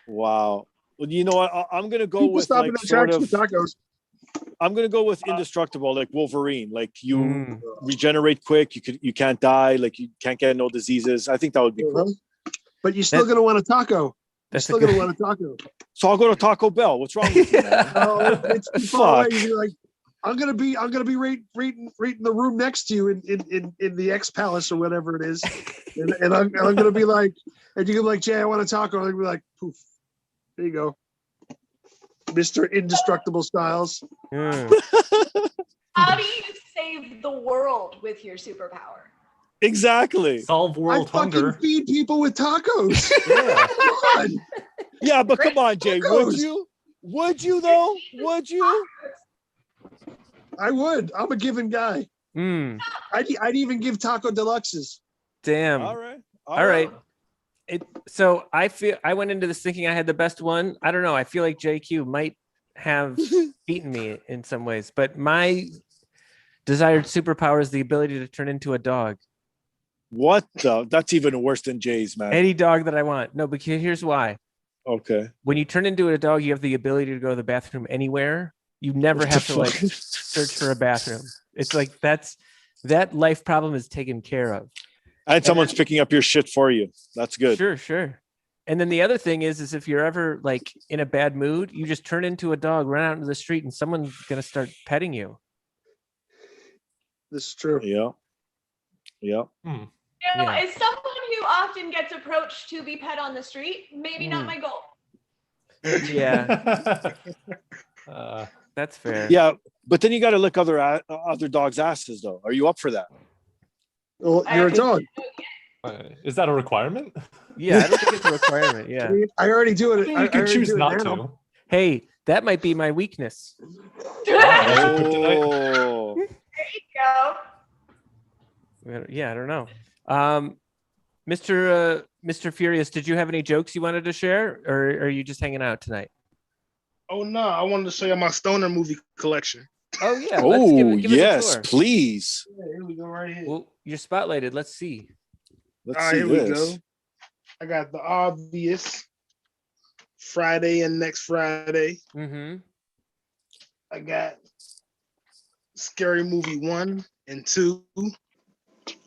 M: Wow. Well, you know what? I'm gonna go
E: People
M: with
E: stopping
M: like
E: at
M: sort
E: tracks
M: of.
E: for tacos.
M: I'm gonna go with indestructible, like Wolverine. Like you
D: Mm.
M: regenerate quick. You can't die. Like you can't get no diseases. I think that would be cool.
E: But you're still
D: That-
E: gonna want a taco. You're
D: That's
E: still
D: a
E: gonna
D: good.
E: want a taco.
M: So I'll go to Taco Bell. What's wrong with you, man?
E: No, it's too far away.
M: Fuck.
E: You'd be like, I'm gonna be right in the room next to you in the X Palace or whatever it is, and I'm gonna be like, and you can be like, Jay, I want a taco. And I'll be like, poof, there you go, Mr. Indestructible Styles.
D: Mm.
J: How do you save the world with your superpower?
M: Exactly.
F: Solve
E: I
F: world
E: fucking
F: hunger.
E: feed people with tacos.
F: Yeah.
E: Come on.
M: Yeah, but come on, Jay. Would
E: Tacos.
M: you? Would you though? Would you?
E: I would. I'm a giving guy.
D: Mm.
E: I'd even give taco deluxes.
D: Damn.
M: All right.
D: All right. So I feel I went into this thinking I had the best one. I don't know. I feel like JQ might have beaten me in some ways, but my desired superpower is the ability to turn into a dog.
M: What the? That's even worse than Jay's, man.
D: Any dog that I want. No, but here's why.
M: Okay.
D: When you turn into a dog, you have the ability to go to the bathroom anywhere. You never
M: What
D: have
M: the
D: to like
M: fuck?
D: search for a bathroom. It's like that life problem is taken care of.
M: And someone's picking up your shit for you. That's good.
D: Sure. And then the other thing is if you're ever like in a bad mood, you just turn into a dog, run out into the street, and someone's gonna start petting you.
E: This is true.
M: Yeah. Yeah.
J: You know,
D: Yeah.
J: as someone who often gets approached to be pet on the street, maybe not my goal.
D: Yeah. That's fair.
M: Yeah, but then you got to lick other dogs' asses, though. Are you up for that?
E: Well, you're a dog.
F: Is that a requirement?
D: Yeah, I don't think it's a requirement. Yeah.
E: I already do it.
F: You can choose not to.
D: Hey, that might be my weakness.
M: Oh.
J: There you go.
D: Yeah, I don't know. Mr. Furious, did you have any jokes you wanted to share, or are you just hanging out tonight?
O: Oh no, I wanted to show you my stoner movie collection.
D: Oh yeah.
M: Oh
D: give us a
M: yes,
D: tour.
M: please.
O: Yeah, here we go right here.
D: Well, you're spotlighted. Let's see.
M: Let's
O: All right,
M: see
O: here
M: this.
O: we go. I got The Obvious, Friday and Next Friday.
D: Mm-hmm.
O: I got Scary Movie 1 and 2.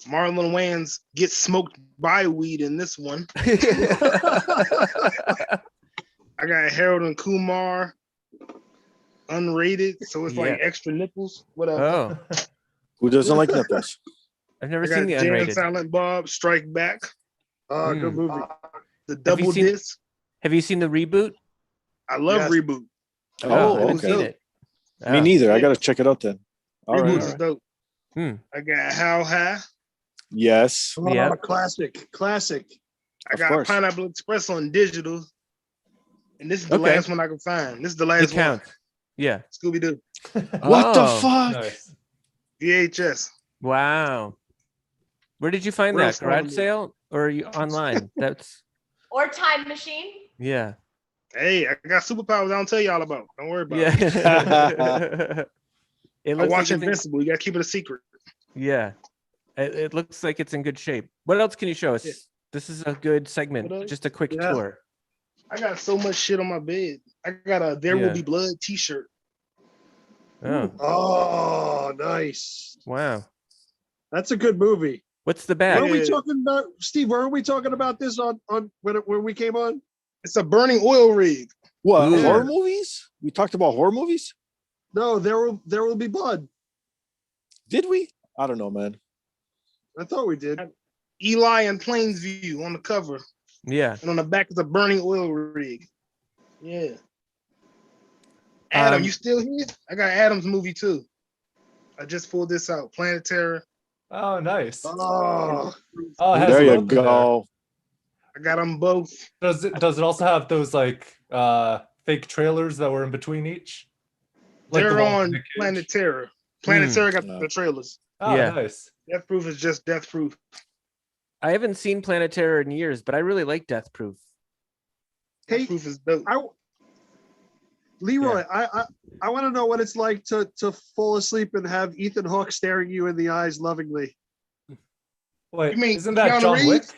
O: Marlon Wayans gets smoked by weed in this one. I got Harold and Kumar, unrated, so it's like
D: Yeah.
O: extra nipples. Whatever.
D: Oh,
M: Who doesn't like nipples?
D: I've never
O: I
D: seen
O: got
D: the
O: Jay and
D: unrated.
O: Silent Bob Strike Back.
E: Oh, good movie.
O: The
D: Have you
O: double
D: seen-
O: disc.
D: Have you seen the reboot?
O: I love
E: Yes.
O: Reboot.
D: I
M: Oh,
D: haven't
M: okay.
D: seen it.
M: Me
D: Oh.
M: neither. I got to check it out then. All
O: Reboot
M: right.
O: is dope.
D: Hmm.
O: I got How High.
M: Yes.
E: Oh,
D: Yeah.
E: classic.
O: I
M: Of
O: got
M: course.
O: Pineapple Express on digital. And this is the
D: Okay.
O: last one I can find. This is the
D: It
O: last one.
D: counts. Yeah.
O: Scooby Doo.
M: What the
D: Oh,
M: fuck?
F: Nice.
O: VHS.
D: Wow. Where did you find
O: Real
D: that? Garage
O: stoner.
D: sale or are you online? That's
J: Or time machine.
D: yeah.
O: Hey, I got superpowers I don't tell y'all about. Don't worry about it.
D: Yeah. It
O: I
D: looks
O: watch
D: like it's in,
O: Invincible. You gotta keep it a secret.
D: yeah. It looks like it's in good shape. What else can you show us?
O: Yeah.
D: This is a good segment.
O: What else?
D: Just a quick
E: Yeah.
D: tour.
O: I got so much shit on my bed. I got a There
D: Yeah.
O: Will Be Blood t-shirt.
D: Oh,
E: Oh, nice.
D: wow.
E: That's a good movie.
D: What's the back?
E: Weren't we
O: Yeah.
E: talking about, Steve? Weren't we talking about this on when we came on?
O: It's a burning oil rig.
M: What
D: Ooh.
M: horror movies? We talked about horror movies.
E: No, there will be blood.
M: Did we? I don't know, man.
E: I thought we did.
O: Eli and Plainsview on the cover.
D: Yeah.
O: And on the back is a burning oil rig. Yeah. Adam, you still here? I got Adam's movie too. I just pulled this out. Planet Terror.
F: Oh, nice.
E: Oh,
F: Oh, it has
M: There you
F: both in there.
M: go.
O: I got them both.
F: Does it also have those like fake trailers that were in between each? Like the
O: They're
F: one with
O: on
F: Nick Cage?
O: Planet Terror. Planet
D: Hmm.
O: Terror got
M: Yeah.
O: the trailers.
F: Oh,
D: Yeah.
F: nice.
O: Death Proof is just Death Proof.
D: I haven't seen Planet Terror in years, but I really like Death Proof.
E: hey,
O: Death Proof is dope.
E: Leroy, I want to know what it's like to fall asleep and have Ethan Hawke staring you in the eyes lovingly.
F: Wait,
O: You mean
F: isn't that
O: Keanu
F: John Wick?
O: Reeves?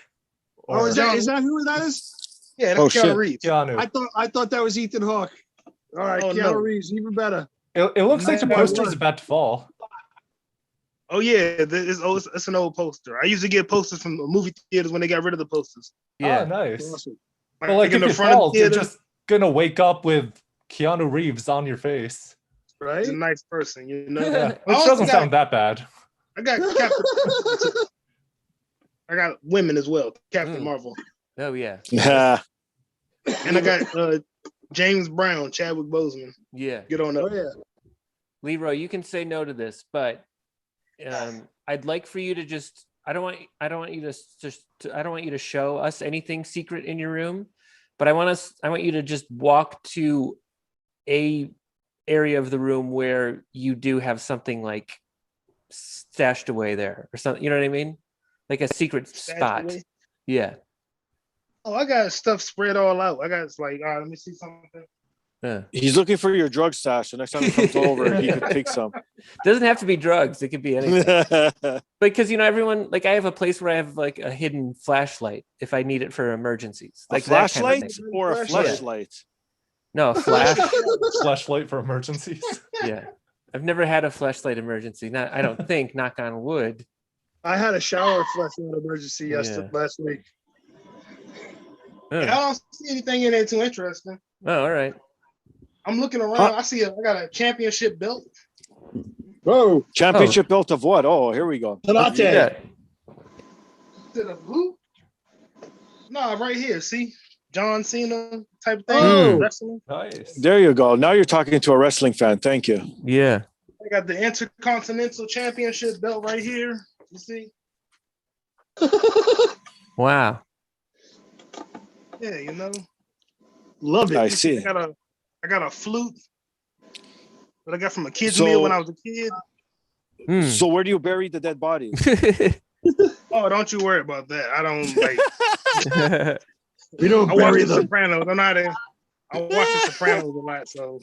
E: Oh, is
O: John-
E: that who that is?
O: Yeah, that's
M: Oh,
O: Keanu
M: shit.
O: Reeves.
F: Keanu.
E: I thought that was Ethan Hawke. All right,
O: Oh,
E: Keanu
O: no.
E: Reeves, even better.
F: It looks like the
O: Man,
F: poster's
O: what?
F: about to fall.
O: Oh yeah, it's an old poster. I used to get posters from movie theaters when they got rid of the posters.
F: Oh, nice.
E: Awesome.
F: But like
O: in
F: if
O: the
F: it
O: front of the
F: falls, you're
O: theater.
F: just gonna wake up with Keanu Reeves on your face.
E: Right?
O: He's a nice person, you know.
F: Yeah,
O: I
F: which
O: also
F: doesn't
O: got-
F: sound that bad.
O: I got Captain. I got women as well. Captain Marvel,
D: Oh yeah.
M: Yeah.
O: and I got James Brown, Chadwick Boseman.
D: Yeah.
O: Get on up.
E: Oh yeah.
D: Leroy, you can say no to this, but I'd like for you to just I don't want you to show us anything secret in your room, but I want you to just walk to a area of the room where you do have something like stashed away there or something, you know what I mean? Like a secret spot.
O: away?
D: Yeah.
O: Oh, I got stuff spread all out. I got like, let me see something.
D: Yeah.
M: He's looking for your drug stash. The next time he comes over, he could take some.
D: Doesn't have to be drugs. It could be anything. Because everyone, like I have a place where I have like a hidden flashlight if I need it for emergencies.
M: A
D: Like that kind of
M: flashlight
D: thing.
M: or a flashlight?
D: No, a flash.
F: Flashlight for emergencies.
D: Yeah. I've never had a flashlight emergency. Not I don't think, knock on wood.
E: I had a shower flashlight emergency last week.
D: Oh.
O: I don't see anything in there too interesting.
D: Oh, all right.
O: I'm looking around. I got a championship belt.
E: Whoa.
M: Championship belt of what? Oh, here we go.
O: Is it a who? No, right here. See, John Cena type thing.
M: Oh.
O: Wrestling.
F: Nice.
M: There you go. Now you're talking to a wrestling fan. Thank you.
D: Yeah.
O: I got the Intercontinental Championship belt right here. You see?
D: Wow.
O: Yeah, you know.
E: Love it.
M: I see.
O: I got a flute that I got from a kid's
M: So-
O: meal when I was a kid.
M: So where do you bury the dead bodies?
O: Oh, don't you worry about that. I don't like.
E: We don't
O: I watch
E: bury
O: The
E: them.
O: Sopranos. I watch The Sopranos a lot, so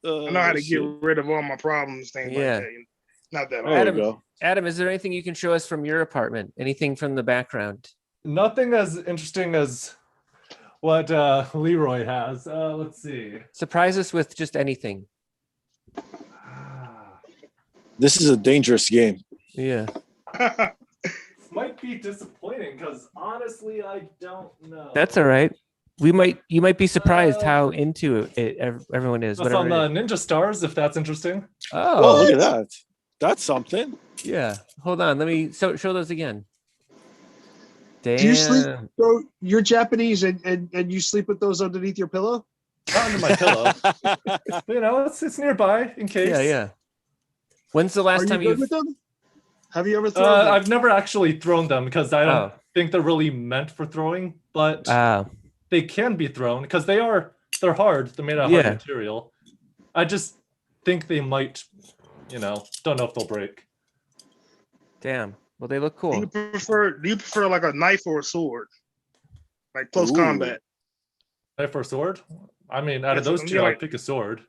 O: I know how to get rid of all my problems. Things
D: Yeah.
O: like that. You know? Not that
M: There
O: hard.
M: you go.
D: Adam, is there anything you can show us from your apartment? Anything from the background?
F: Nothing as interesting as what Leroy has. Let's see.
D: Surprise us with just anything.
M: This is a dangerous game.
D: Yeah.
F: Might be disappointing because honestly, I don't know.
D: That's all right. You might be surprised how into it everyone is.
F: That's
D: Whatever.
F: on the Ninja Stars, if that's interesting.
M: Oh, look at that. That's something.
D: Yeah. Hold on. Let me show those again. Damn.
E: Do you sleep? So you're Japanese and you sleep with those underneath your pillow?
F: Not under my pillow. You know, it's nearby in case.
D: Yeah, yeah. When's the
E: Are
D: last
E: you
D: time
E: good
D: you've
E: with them? Have you ever thrown them?
F: I've never actually thrown them because I don't
D: Oh.
F: think they're really meant for throwing, but
D: Oh.
F: they can be thrown because they're hard. They're made out of
D: Yeah.
F: hard material. I just think they might, don't know if they'll break.
D: Damn. Well, they look
O: Do
D: cool.
O: you prefer like a knife or a sword? Like close
M: Ooh.
O: combat.
F: Knife or sword? I mean, out of
O: Yes,
F: those
O: I'm
F: two,
O: like-
F: I'd pick a sword.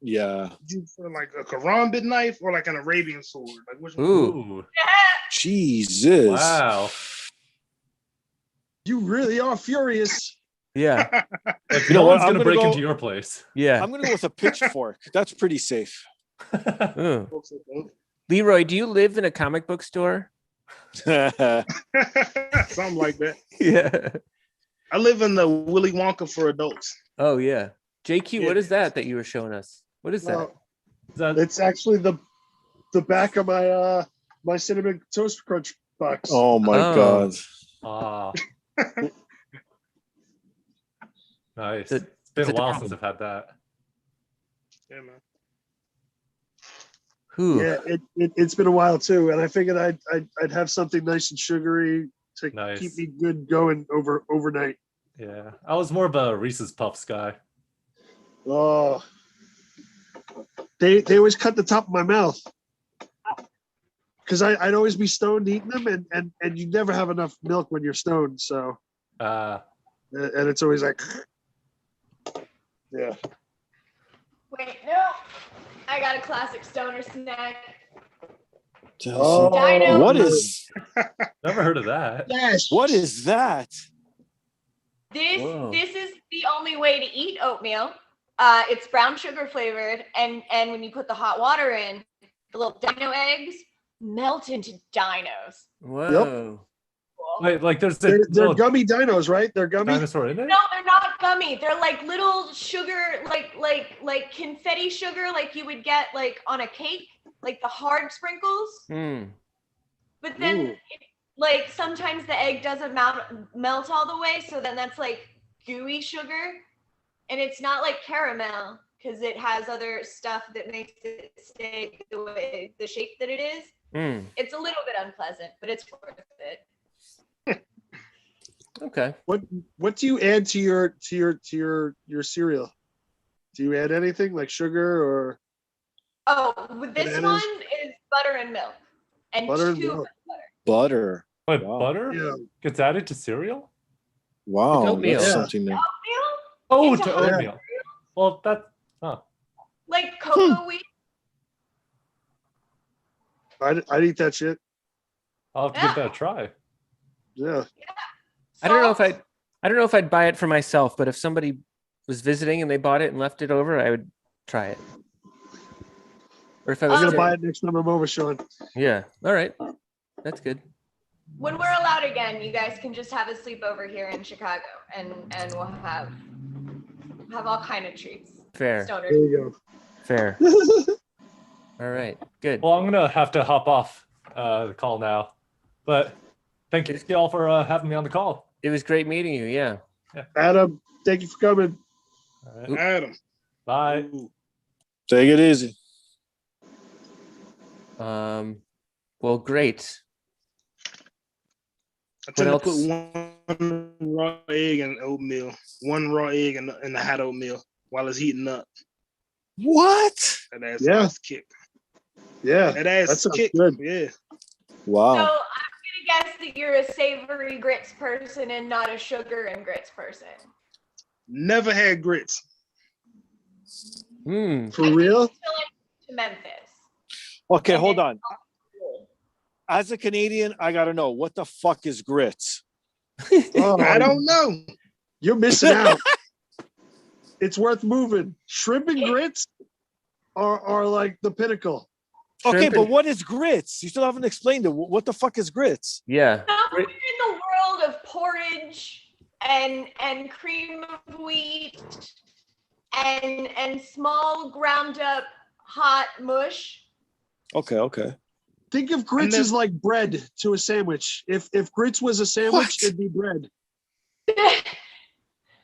M: Yeah.
O: Do you prefer like a karambit knife or like an Arabian sword? Like which one?
D: Ooh.
M: Jesus.
F: Wow.
E: You really are furious.
D: Yeah.
F: Like,
M: You know
F: no
M: what?
F: one's
M: I'm
F: gonna
M: gonna
F: break
M: go-
F: into your place.
D: Yeah.
M: I'm gonna go with a pitchfork. That's pretty safe.
D: Ooh. Leroy, do you live in a comic book store?
O: Something like that.
D: Yeah.
O: I live in the Willy Wonka for adults.
D: Oh yeah. JQ,
O: Yeah.
D: what is that you were showing us? What is that?
E: It's actually the back of my my cinnamon toast crunch box.
M: Oh my
D: Oh.
M: God.
F: Ah. Nice.
D: It's
F: It's been a
D: it's
F: while
D: adorable.
F: since I've had that.
O: Yeah, man.
D: Who?
E: Yeah, it's been a while too, and I figured I'd have something nice and sugary to
F: Nice.
E: keep me good going overnight.
F: Yeah. I was more of a Reese's Puffs guy.
E: Oh, they always cut the top of my mouth because I'd always be stoned eating them, and you never have enough milk when you're stoned. So, and it's always like, yeah.
J: Wait, no. I got a classic stoner snack.
M: So,
J: Dino.
M: what is?
F: Never heard of that.
O: Yes.
M: What is that?
D: Whoa.
J: This is the only way to eat oatmeal. It's brown sugar flavored, and when you put the hot water in, the little dino eggs melt into dinos.
D: Whoa.
F: Wait, like there's a
E: They're
F: little
E: gummy dinos, right? They're gummy.
F: dinosaur in it?
J: No, they're not gummy. They're like little sugar, like confetti sugar, like you would get like on a cake, like the hard sprinkles.
D: Hmm.
J: But then,
E: Ooh.
J: like sometimes the egg doesn't melt all the way, so then that's like gooey sugar, and it's not like caramel because it has other stuff that makes it stay the shape that it is.
D: Hmm.
J: It's a little bit unpleasant, but it's worth it.
D: Okay.
E: What do you add to your cereal? Do you add anything like sugar or
J: Oh, this
E: Bananas?
J: one is butter and milk, and
E: butter and
J: 2
E: milk?
M: Butter.
F: Wait,
M: Wow.
F: butter
E: Yeah.
F: gets added to cereal?
M: Wow,
D: oatmeal.
M: that's
E: Yeah.
M: something new.
J: Oatmeal?
F: Oh,
J: It's
F: to
J: a hot
F: oatmeal. Well, that. Huh.
J: like cocoa wheat.
E: I'd eat that shit.
F: I'll have to give that a try.
E: Yeah.
D: I don't know if
J: Salt.
D: I don't know if I'd buy it for myself, but if somebody was visiting and they bought it and left it over, I would try it. Or if I was
E: I'm gonna
D: there-
E: buy it next time I'm over, Sean.
D: Yeah. All right. That's good.
J: When we're allowed again, you guys can just have a sleepover here in Chicago, and we'll have all kind of treats.
D: Fair.
J: Stoner.
E: There you go.
D: Fair. All right. Good.
F: Well, I'm gonna have to hop off the call now, but thank you all for having me on the call.
D: It was great meeting you. Yeah.
E: Adam, thank you for coming.
F: All right.
O: Adam.
F: Bye.
M: Take it easy.
D: Well, great.
O: I tend
D: What
O: to
D: else?
O: put one raw egg in oatmeal, one raw egg in the hot oatmeal while it's heating up.
M: What?
O: That ass
E: Yeah.
O: ass kick.
E: Yeah.
O: That ass
E: That sounds
O: kick.
E: good.
O: Yeah.
J: So
M: Wow.
J: I'm gonna guess that you're a savory grits person and not a sugar and grits person.
O: Never had grits.
D: Hmm.
E: For real?
J: Until I went to Memphis.
M: Okay,
J: And
M: hold
J: then-
M: on. As a Canadian, I gotta know what the fuck is grits.
E: Oh,
O: I don't know.
E: You're missing out. It's worth moving. Shrimp and grits are like the pinnacle.
M: Okay,
D: Shrimp
M: but
D: and-
M: what is grits? You still haven't explained it. What the fuck is grits?
D: Yeah.
J: We're in the world of porridge and cream of wheat and small ground up hot mush.
M: Okay.
E: Think of grits
O: then-
E: as like bread to a sandwich. If grits was a sandwich,
M: What?
E: it'd be bread.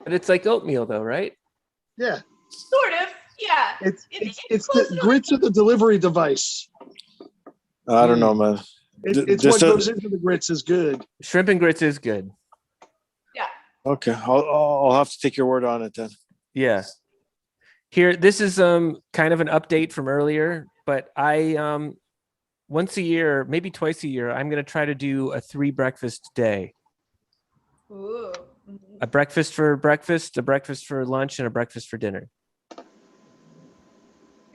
D: But it's like oatmeal, though, right?
E: Yeah.
J: Sort of, yeah.
E: It's the grits are the delivery device.
M: I don't know, man.
E: It's
M: This
E: what
M: does-
E: goes into the grits is good.
D: Shrimp and grits is good.
J: Yeah.
M: Okay, I'll have to take your word on it then.
D: Yeah. Here, this is kind of an update from earlier, but I once a year, maybe twice a year, I'm gonna try to do a 3 breakfast day.
J: Ooh.
D: A breakfast for breakfast, a breakfast for lunch, and a breakfast for dinner.
J: Are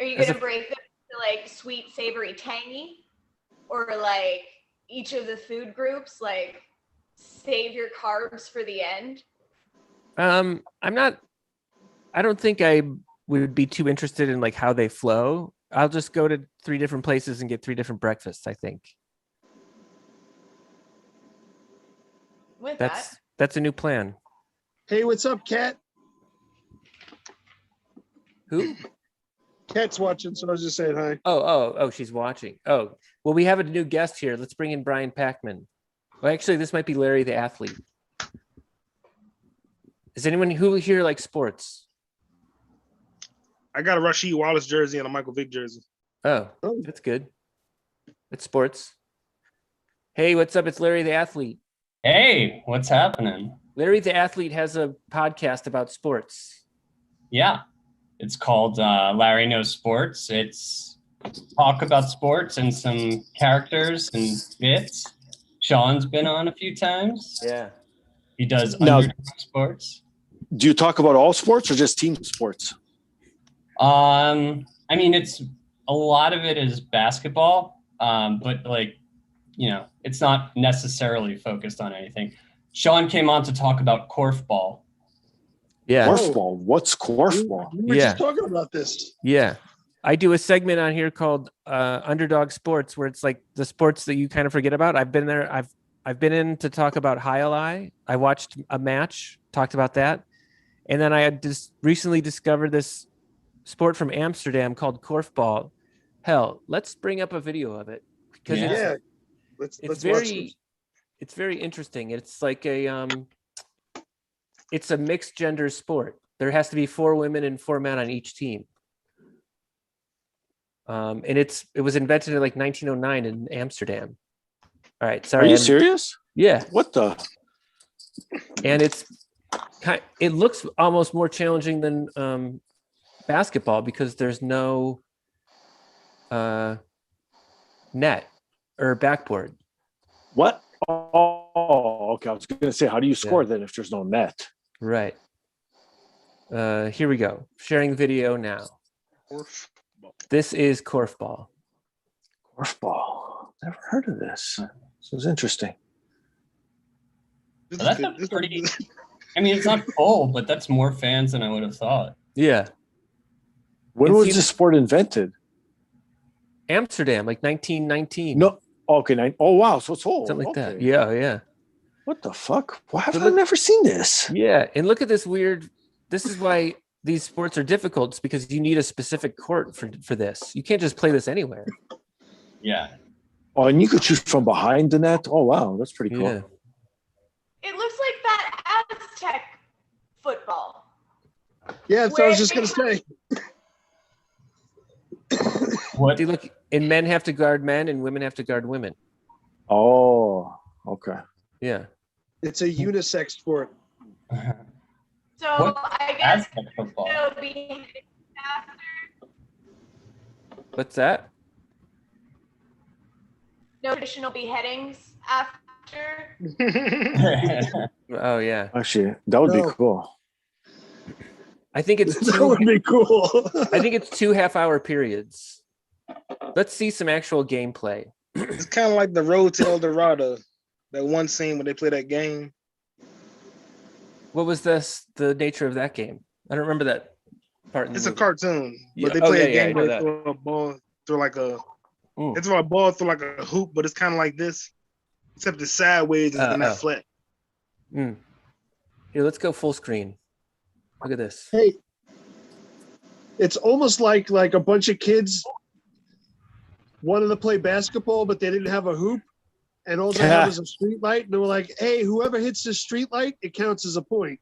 J: you
D: As
J: gonna
D: a-
J: break them to like sweet, savory, tangy? Or like each of the food groups, like save your carbs for the end?
D: I don't think I would be too interested in like how they flow. I'll just go to 3 different places and get 3 different breakfasts, I think.
J: With
D: That's a new plan.
E: Hey, what's up, Kat?
D: Who?
E: Kat's watching, so I was just saying hi.
D: Oh, she's watching. Oh, well, we have a new guest here. Let's bring in Brian Packman. Well, actually, this might be Larry the athlete. Is anyone who here like sports?
O: I got a Rasheed Wallace jersey and a Michael Vick jersey.
D: Oh, that's good. It's sports. Hey, what's up? It's Larry the athlete.
N: Hey, what's happening?
D: Larry the athlete has a podcast about sports.
N: Yeah, it's called Larry Knows Sports. It's talk about sports and some characters and bits. Sean's been on a few times.
D: Yeah.
N: He does
M: Now-
N: underdog sports.
M: Do you talk about all sports or just team sports?
N: I mean, it's a lot of it is basketball, but like, you know, it's not necessarily focused on anything. Sean came on to talk about korfball.
D: Yeah.
M: Korfball. What's korfball?
E: We were
D: Yeah.
E: just talking about this.
D: Yeah. I do a segment on here called Underdog Sports, where it's like the sports that you kind of forget about. I've been there. I've been in to talk about Highlight. I watched a match, talked about that. And then I had just recently discovered this sport from Amsterdam called korfball. Hell, let's bring up a video of it because
E: Let's
D: it's
E: watch
D: very
E: this.
D: it's very interesting. It's like it's a mixed gender sport. There has to be 4 women and 4 men on each team. And it was invented in like 1909 in Amsterdam. All right, sorry.
M: Are you serious?
D: Yeah.
M: What the?
D: And it looks almost more challenging than basketball because there's no net or backboard.
M: What? Oh, okay. I was going to say, how do you score then if there's no net?
D: Right. Here we go. Sharing video now. This is korfball.
M: Korfball. Never heard of this. This is interesting.
N: That's a pretty. I mean, it's not full, but that's more fans than I would have thought.
D: Yeah.
M: When was this sport invented?
D: Amsterdam, like 1919.
M: No. Okay. Oh, wow. So it's old.
D: Something like that.
M: Okay.
D: Yeah. Yeah.
M: What the fuck? Why have I never seen this?
D: Yeah. And look at this weird. This is why these sports are difficult. It's because you need a specific court for this. You can't just play this anywhere.
N: Yeah.
M: Oh, and you could shoot from behind the net. Oh, wow. That's pretty cool.
D: Yeah.
J: It looks like that Aztec football.
E: Yeah, that's what I was just gonna say.
D: What? Look, and men have to guard men, and women have to guard women.
M: Oh, okay.
D: Yeah.
E: It's a unisex sport.
J: So
N: What?
J: I guess
N: Aztec football.
J: it'll be after.
D: What's that?
J: No additional beheadings after.
D: Oh yeah.
M: Actually, that would be cool.
D: I think it's
E: That would be cool.
D: I think it's 2 half-hour periods. Let's see some actual gameplay.
O: It's kind of like the Road to El Dorado. That one scene when they play that game.
D: What was the nature of that game? I don't remember that part.
O: It's a cartoon,
D: Yeah.
O: but they
D: Oh,
O: play
D: yeah,
O: a game
D: I know
O: where
D: that.
O: they throw a ball through like a.
D: Ooh.
O: They throw a ball through like a hoop, but it's kind of like this, except it's sideways and not flat.
D: Here, let's go full screen. Look at this.
E: Hey, it's almost like a bunch of kids wanted to play basketball, but they didn't have a hoop, and all they had was a street light. And they were like, "Hey, whoever hits the street light, it counts as a point."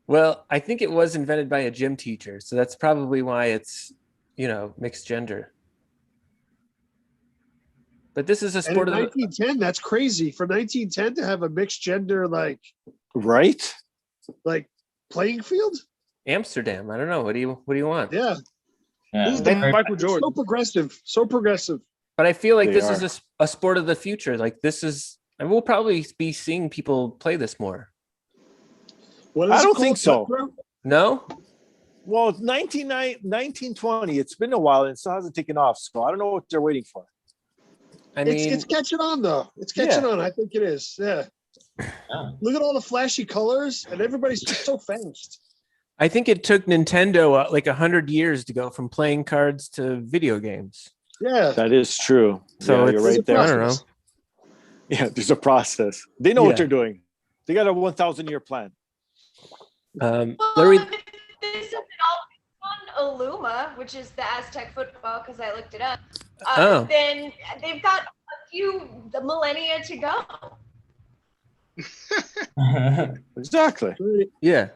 D: Well, I think it was invented by a gym teacher, so that's probably why it's, mixed gender. But this is a
E: And
D: sport
E: in
D: of
E: 1910, that's crazy for 1910 to have a mixed gender
M: right
E: playing field.
D: Amsterdam. I don't know. What do you want?
E: Yeah,
O: Who's the Michael Jordan?
E: So progressive, so progressive.
D: But I feel like
M: They
D: this
M: are.
D: is a sport of the future. Like this is, and we'll probably be seeing people play this more.
E: What
M: I
E: is it
M: don't think
E: called?
M: so.
D: No?
M: Well, it's 1920. It's been a while and it still hasn't taken off. So I don't know what they're waiting for.
D: I mean,
E: It's catching on though. It's catching on. I think it is. Yeah. Look at all the flashy colors, and everybody's just so fast.
D: I think it took Nintendo like 100 years to go from playing cards to video games.
E: Yeah,
M: that is true.
D: So
M: you're right there.
D: I don't know.
M: Yeah, there's a process. They know what
D: Yeah.
M: they're doing. They got a 1,000-year plan.
D: Larry,
J: This is all on Illuma, which is the Aztec football, because I looked it up.
D: Oh.
J: Then they've got a few millennia to go.
M: Exactly.
D: Yeah.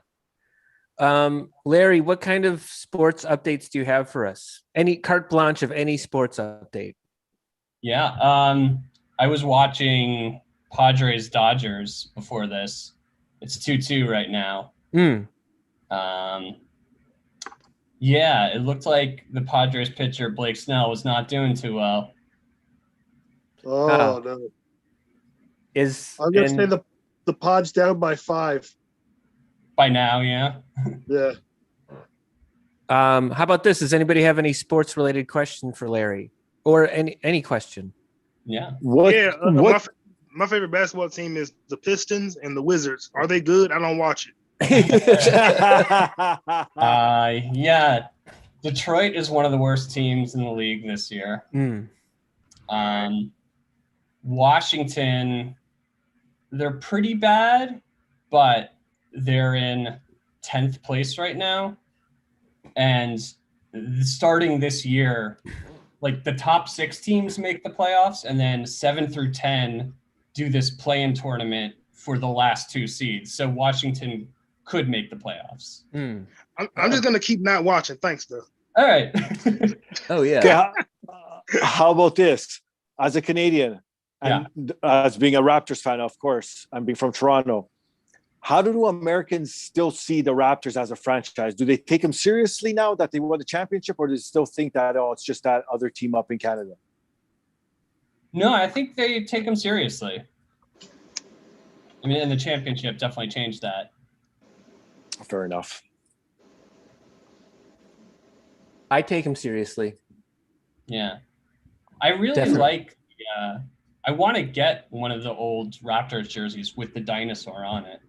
D: Larry, what kind of sports updates do you have for us? Any carte blanche of any sports update?
N: Yeah. I was watching Padres Dodgers before this. It's 2-2 right now. Yeah, it looked like the Padres pitcher Blake Snell was not doing too well.
E: Oh no! I'm gonna say the Pods down by 5.
N: By now, yeah.
E: Yeah.
D: How about this? Does anybody have any sports related question for Larry, or any question?
N: Yeah.
O: Yeah, my favorite basketball team is the Pistons and the Wizards. Are they good? I don't watch it.
N: Yeah. Detroit is one of the worst teams in the league this year. Washington, they're pretty bad, but they're in 10th place right now. And starting this year, like the top 6 teams make the playoffs, and then 7 through 10 do this play-in tournament for the last 2 seeds. So Washington could make the playoffs.
O: I'm just gonna keep not watching. Thanks, though.
N: All right.
D: Oh yeah.
M: Okay, how about this? As a Canadian, and as being a Raptors fan, of course, and being from Toronto, how do Americans still see the Raptors as a franchise? Do they take them seriously now that they won the championship, or do they still think that, oh, it's just that other team up in Canada?
N: No, I think they take them seriously. I mean, and the championship definitely changed that.
M: Fair enough.
D: I take them seriously.
N: Yeah. I really
D: Definitely.
N: like I want to get one of the old Raptors jerseys with the dinosaur on it.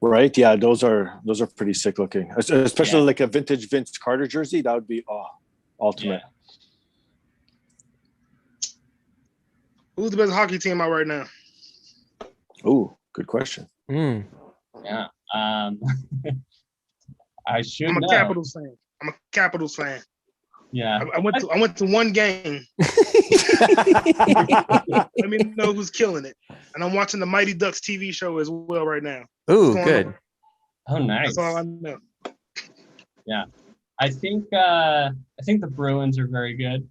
M: Right? Yeah, those are pretty sick looking. Especially like a vintage Vince Carter jersey. That would be ultimate.
O: Who's the best hockey team out right now?
M: Ooh, good question.
N: Yeah. I should
O: I'm a
N: know.
O: Capitals fan. I'm a Capitals fan.
N: Yeah.
O: I went to one game. Let me know who's killing it. And I'm watching the Mighty Ducks TV show as well right now.
D: Ooh, good.
N: Oh, nice.
O: That's all I know.
N: Yeah. I think the Bruins are very good.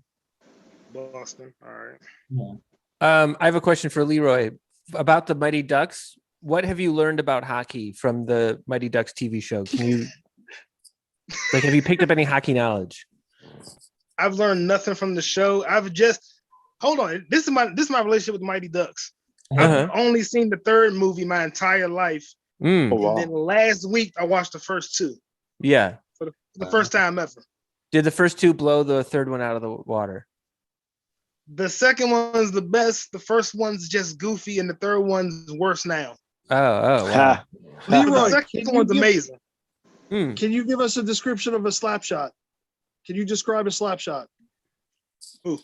O: Boston. All right.
N: Yeah.
D: I have a question for Leroy about the Mighty Ducks. What have you learned about hockey from the Mighty Ducks TV show? Can you have you picked up any hockey knowledge?
O: I've learned nothing from the show. Hold on. This is my relationship with the Mighty Ducks. I've only seen the 3rd movie my entire life. And then last week I watched the first 2.
D: Yeah.
O: For the first time ever.
D: Did the first 2 blow the 3rd one out of the water?
O: The second one's the best. The first one's just goofy, and the 3rd one's worse now.
D: Oh, wow.
O: Leroy, the second one's amazing.
E: Can you give us a description of a slap shot? Can you describe a slap shot?
O: Who?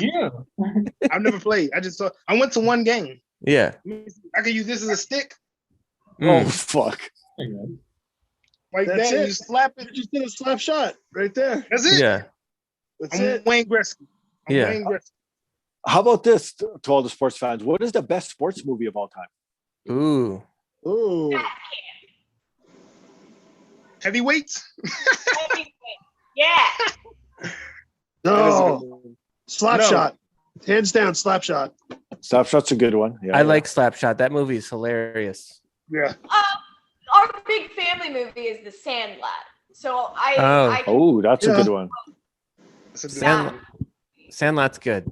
N: You.
O: I've never played. I went to one game.
D: Yeah.
O: I can use this as a stick.
M: Oh, fuck.
O: Like
E: That's
O: that.
E: it.
O: You slap it.
E: You just did a slap shot right there.
O: That's it.
D: Yeah.
E: That's
O: I'm
E: it.
O: Wayne Gretzky.
M: Yeah.
O: Wayne Gretzky.
M: How about this to all the sports fans? What is the best sports movie of all time?
D: Ooh.
O: Heavyweights?
J: Yeah.
E: No. Slap shot. Hands down, slap shot.
M: Slapshot's a good one. Yeah,
D: I like Slapshot. That movie is hilarious.
O: Yeah.
J: Our big family movie is The Sandlot. So I
M: that's a good one.
D: Sandlot's good.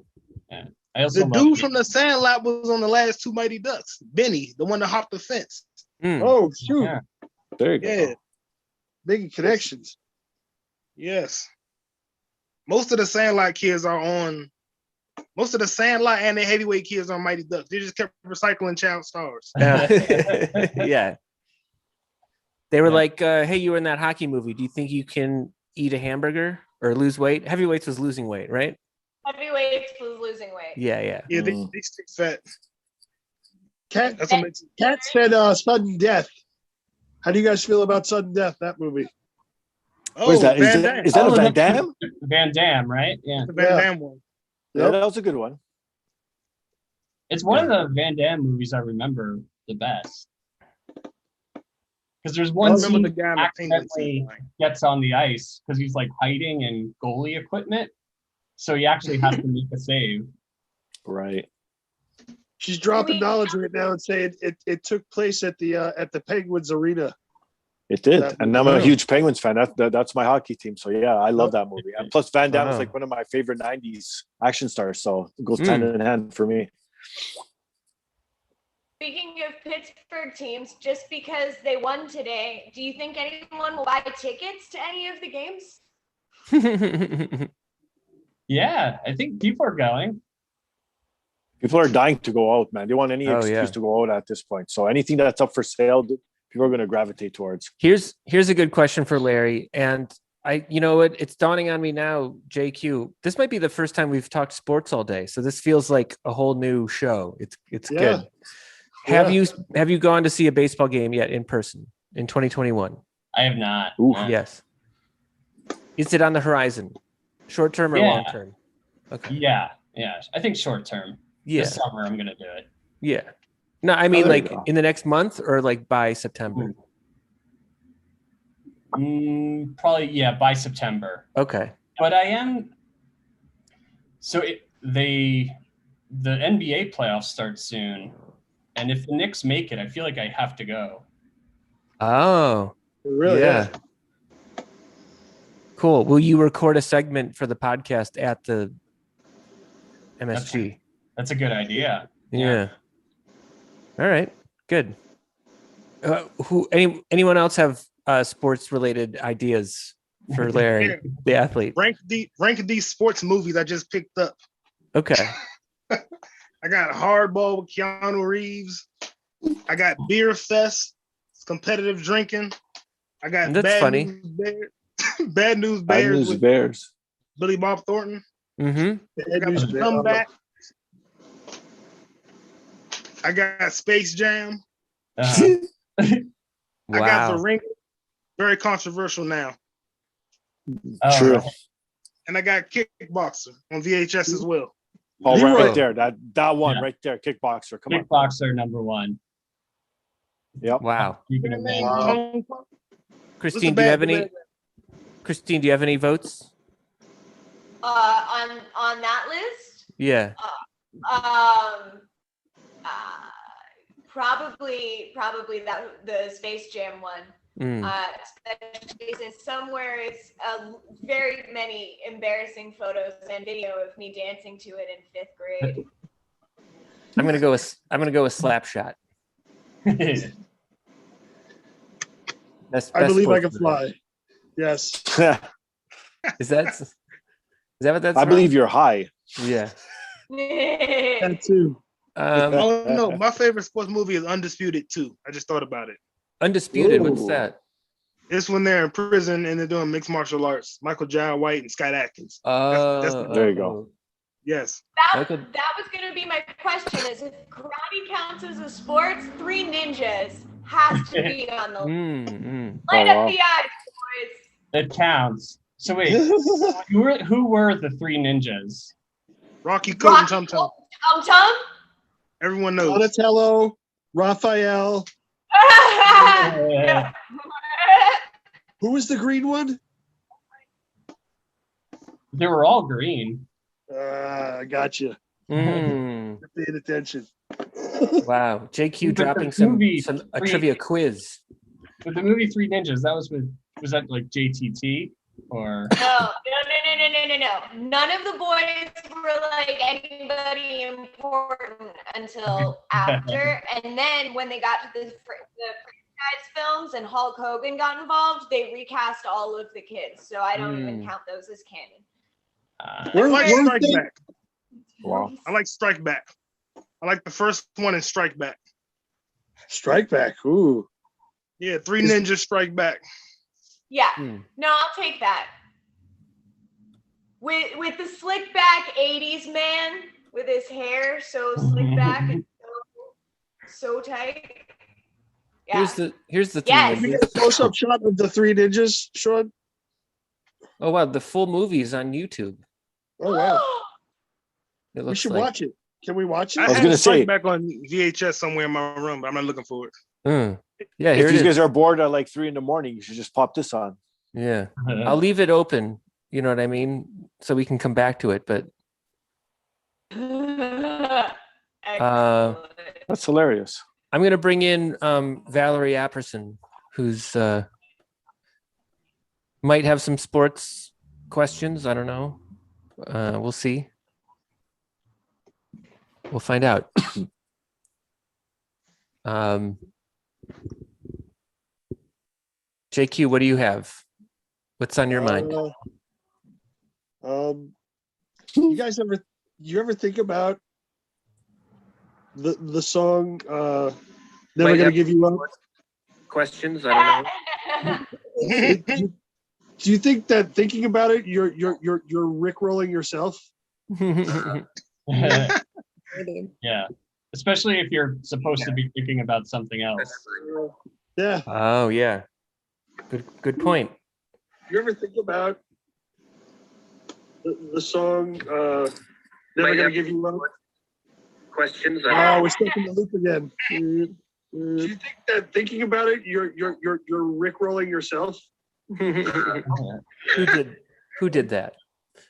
O: The dude from the Sandlot was on the last 2 Mighty Ducks. Benny, the one that hopped the fence.
E: Oh, shoot.
N: Yeah.
M: There you go.
O: Yeah.
E: Big connections.
O: Yes. Most of the Sandlot and the Heavyweight kids are on Mighty Ducks. They just kept recycling child stars.
D: Yeah. They were like, hey, you were in that hockey movie. Do you think you can eat a hamburger or lose weight? Heavyweights was losing weight, right?
J: Heavyweights was losing weight.
D: Yeah.
O: Yeah, they stick fat.
E: Cat
O: That's
E: said Sudden Death. How do you guys feel about Sudden Death, that movie?
O: Oh,
M: Where's that? Is that a Van
N: that's
M: Damme?
N: Van Damme, right? Yeah.
O: the Van Damme one.
M: Yeah, that was a good one.
N: It's one of the Van Damme movies I remember the best. Because there's one
O: I remember
N: scene
O: the guy in the penguin
N: accidentally gets on the ice because he's like hiding in goalie equipment. So he actually has to make a save.
M: Right.
E: She's dropping knowledge right now and saying it took place at the Penguins Arena.
M: It did. And I'm a huge Penguins fan. That's my hockey team. So yeah, I love that movie. And plus Van Damme is like one of my favorite 90s action stars. So it goes hand in hand for me.
J: speaking of Pittsburgh teams, just because they won today, do you think anyone will buy tickets to any of the games?
N: Yeah, I think people are going.
M: People are dying to go out, man. They want any
D: Oh,
M: excuse
D: yeah.
M: to go out at this point. So anything that's up for sale, people are going to gravitate towards.
D: Here's a good question for Larry. And you know what? It's dawning on me now, JQ. This might be the first time we've talked sports all day. So this feels like a whole new show. It's
E: Yeah.
D: good. Have you gone to see a baseball game yet in person in 2021?
N: I have not.
D: Yes. Is it on the horizon? Short term or
N: Yeah.
D: long term? Okay.
N: Yeah. I think short term.
D: Yeah.
N: This summer I'm gonna do it.
D: Yeah. No, I mean
N: there you
D: like
N: go.
D: in the next month or like by September.
N: Probably by September.
D: Okay.
N: But I am. So the NBA playoffs start soon, and if the Knicks make it, I feel like I have to go.
D: Oh.
E: Really?
D: Yeah. Cool. Will you record a segment for the podcast at the MSG?
N: That's a good idea.
D: Yeah. All right. Good. Anyone else have sports related ideas for Larry, the athlete?
O: Rank these sports movies I just picked up.
D: Okay.
O: I got Hardball with Keanu Reeves. I got Beer Fest, competitive drinking. I got
D: That's funny.
O: Bad News
M: Bad
O: Bears
M: News
O: with
M: Bears.
O: Billy Bob Thornton.
D: Mm-hmm.
O: I got the Comeback. I got Space Jam. I got The Ring. Very controversial now.
M: True.
O: And I got Kickboxer on VHS as well.
M: Oh,
O: Leroy.
M: right there. That one right there. Kickboxer. Come on.
N: Kickboxer number one.
M: Yep.
D: Wow.
O: Wow.
D: Christine, do you have any? Christine, do you have any votes?
J: On that list?
D: Yeah.
J: Probably that the Space Jam one. Especially since somewhere is very many embarrassing photos and video of me dancing to it in 5th grade.
D: I'm gonna go with Slapshot.
E: I believe I can fly. Yes.
D: Is that what that's?
M: I believe you're high.
D: Yeah.
E: That too.
O: Oh no, my favorite sports movie is Undisputed 2. I just thought about it.
D: Undisputed.
M: Ooh.
D: What's that?
O: It's when they're in prison and they're doing mixed martial arts. Michael John White and Scott Atkins. That's
M: there you go.
O: Yes.
J: That was going to be my question: is if karate counts as a sport, Three Ninjas has to be on the list. Light up the eyes, boys.
N: It counts. So wait, who were the Three Ninjas?
O: Rocky, Coke, and Tum Tum.
J: Tum Tum.
O: Everyone knows.
E: Donatello, Raphael.
J: Yeah.
E: Who was the green one?
N: They were all green.
E: I got you.
D: Mm.
E: Paying attention.
D: Wow. JQ
N: But
D: dropping
N: the movie
D: a
N: Three-
D: trivia quiz.
N: But the movie Three Ninjas, was that like JTT or?
J: No. None of the boys were like anybody important until after. And then when they got to the franchise films and Hulk Hogan got involved, they recast all of the kids. So I don't even count those as canon.
O: I like Strike Back.
M: Wow.
O: I like Strike Back. I like the first one in Strike Back.
E: Strike Back. Ooh.
O: Yeah, Three Ninjas Strike Back.
J: Yeah. No, I'll take that. With the slick back 80s man with his hair so slick back and so tight. Yeah.
D: Here's the thing.
J: Yes.
E: Can we get a close-up shot of the Three Ninjas, Sean?
D: Oh wow, the full movie is on YouTube.
E: Oh wow.
D: It
E: We
D: looks
E: should
D: like-
E: watch it. Can we watch it?
O: I was gonna say back on VHS somewhere in my room, but I'm not looking for it.
D: Yeah,
M: If
D: here it
M: you
D: is.
M: guys are bored at like 3 a.m, you should just pop this on.
D: Yeah. I'll leave it open, you know what I mean? So we can come back to it. But
M: That's hilarious.
D: I'm gonna bring in Valerie Apperson, who's might have some sports questions. I don't know. We'll see. We'll find out. JQ, what do you have? What's on your mind?
E: You guys ever think about the song "Never
D: Might
E: Gonna
D: have
E: Give You Up"?
D: Questions? I don't know.
E: Do you think that thinking about it, you're rickrolling yourself?
N: Yeah, especially if you're supposed to be thinking about something else.
E: Yeah.
D: Oh yeah. Good point.
E: You ever think about the song "Never Gonna Give You Up"?
D: Questions?
E: Oh, we're stuck in the loop again. Do you think that thinking about it, you're rickrolling yourself?
D: Who did that?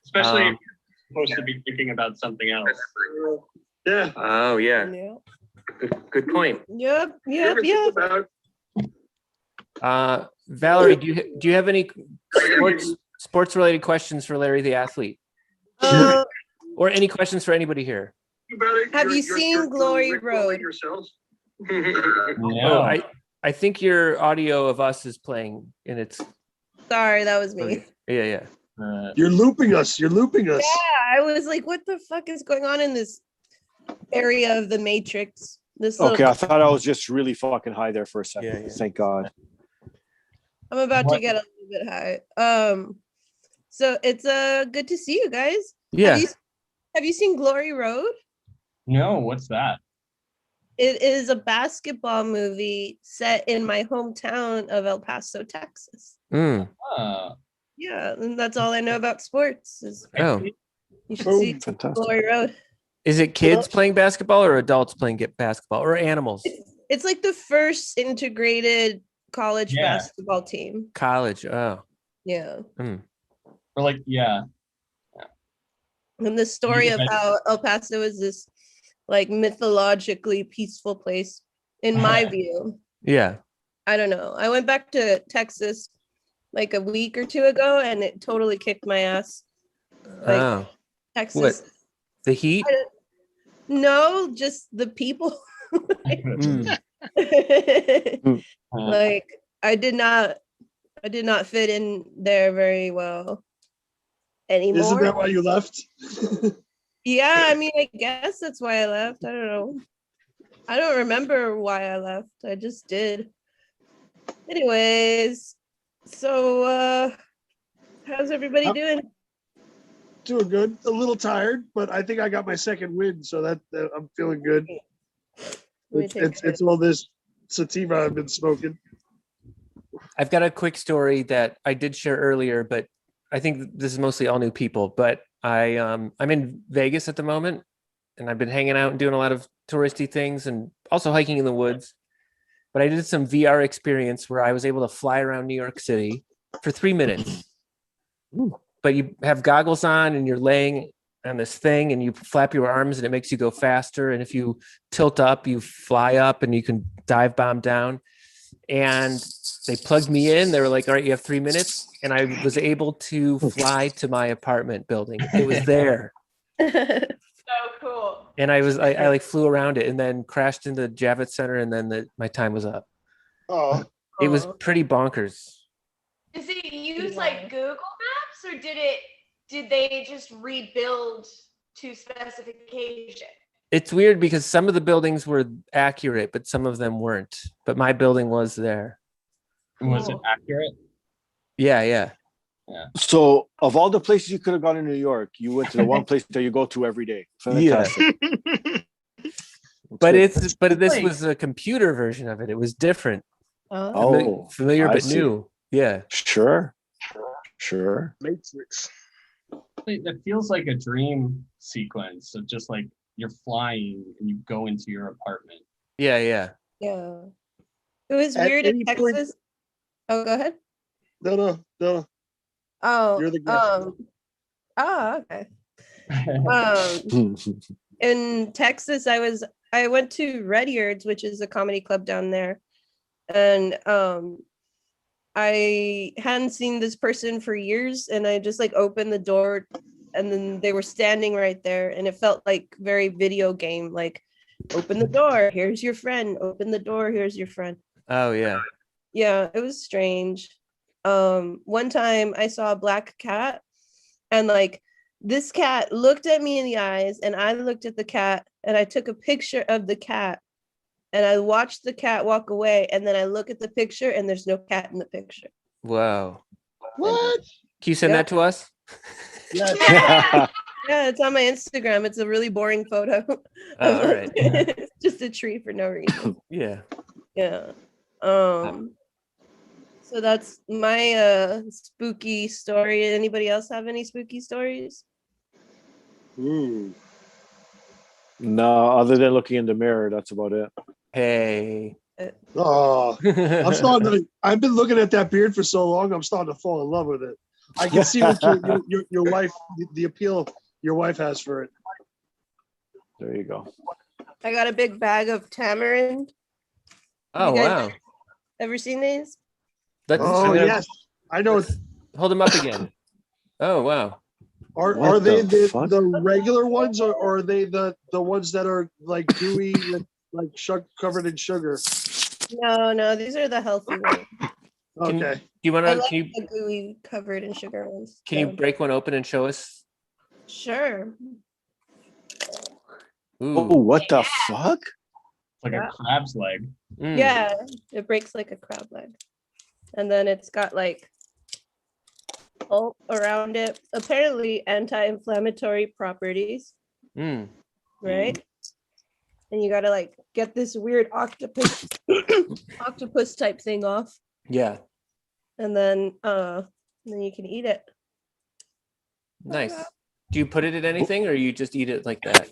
N: Especially if you're supposed to be thinking about something else.
E: Yeah.
D: Oh yeah. Good point.
P: Yep.
D: Valerie, do you have any sports related questions for Larry the athlete? Or any questions for anybody here?
P: Have you seen Glory Road?
D: Oh, I think your audio of us is playing and it's
P: Sorry, that was me.
D: yeah.
E: You're looping us.
P: Yeah, I was like, what the fuck is going on in this area of the Matrix? This
M: Okay,
P: little...
M: I thought I was just really fucking high there for a second. Yeah. Thank God.
P: I'm about to get a little bit high. So it's good to see you guys.
D: Yeah.
P: Have you seen Glory Road?
N: No, what's that?
P: It is a basketball movie set in my hometown of El Paso, Texas. Yeah, and that's all I know about sports. You should see Glory Road.
D: Is it kids playing basketball or adults playing basketball or animals?
P: It's like the first integrated college basketball team.
D: College. Oh.
P: Yeah.
N: Or like, yeah.
P: And the story of how El Paso is this like mythologically peaceful place, in my view.
D: Yeah.
P: I don't know. I went back to Texas like a week or two ago and it totally kicked my ass. Like Texas.
D: What? The heat?
P: No, just the people. Like I did not fit in there very well anymore.
E: Isn't that why you left?
P: Yeah, I mean, I guess that's why I left. I don't know. I don't remember why I left. I just did. Anyways, so how's everybody doing?
E: Doing good. A little tired, but I think I got my second win, so that I'm feeling good. It's all this sativa I've been smoking.
D: I've got a quick story that I did share earlier, but I think this is mostly all new people. But I'm in Vegas at the moment, and I've been hanging out and doing a lot of touristy things, and also hiking in the woods. But I did some VR experience where I was able to fly around New York City for 3 minutes. But you have goggles on and you're laying on this thing and you flap your arms and it makes you go faster. And if you tilt up, you fly up and you can dive bomb down. And they plugged me in. They were like, all right, you have 3 minutes. And I was able to fly to my apartment building. It was there.
P: So cool.
D: And I like flew around it and then crashed into Javits Center. And then my time was up.
E: Oh,
D: it was pretty bonkers.
J: Does it use like Google Maps or did they just rebuild to specification?
D: It's weird because some of the buildings were accurate, but some of them weren't. But my building was there.
N: Was it accurate?
D: Yeah.
M: So, of all the places you could have gone in New York, you went to the one place that you go to every day. Fantastic.
D: Yeah. But this was a computer version of it. It was different. Familiar but new. Yeah.
M: Sure.
E: Matrix.
N: That feels like a dream sequence of just like you're flying and you go into your apartment.
D: Yeah.
P: Yeah. It was weird in Texas. Oh, go ahead.
E: No.
P: Oh.
E: You're the guest.
P: Okay. In Texas, I went to Red Ears, which is a comedy club down there. And I hadn't seen this person for years, and I just like opened the door and then they were standing right there and it felt like very video game. Like open the door, here's your friend. Open the door, here's your friend.
D: Oh yeah.
P: Yeah, it was strange. One time I saw a black cat, and like this cat looked at me in the eyes, and I looked at the cat, and I took a picture of the cat, and I watched the cat walk away, and then I look at the picture, and there's no cat in the picture.
D: Wow.
E: What?
D: Can you send that to us?
P: Yeah. Yeah, it's on my Instagram. It's a really boring photo.
D: Oh, all right.
P: It's just a tree for no reason.
D: Yeah.
P: Yeah. So that's my spooky story. Anybody else have any spooky stories?
E: No, other than looking in the mirror, that's about it.
D: Hey.
E: Oh, I've been looking at that beard for so long. I'm starting to fall in love with it. I can see what your wife, the appeal your wife has for it.
M: There you go.
P: I got a big bag of tamarind.
D: Oh,
P: You guys
D: wow.
P: Ever seen these?
E: Yes, I know.
D: Hold them up again. Oh, wow.
E: Are they the regular ones, or are they the ones that are like gooey, like covered in sugar?
P: No, these are the healthy ones.
E: Okay.
D: Do you want
P: I
D: to?
P: like
D: Can you
P: the gooey covered in sugar ones.
D: can you
P: so-
D: break one open and show us?
P: Sure.
D: Ooh.
M: Oh, what the fuck?
N: Like a crab's leg.
D: Mm.
P: Yeah, it breaks like a crab leg. And then it's got like pulp around it. Apparently anti-inflammatory properties,
D: Mm.
P: right? And you gotta like get this weird octopus octopus type thing off.
D: Yeah.
P: And then you can eat it.
D: Nice. Do you put it in anything, or you just eat it like that?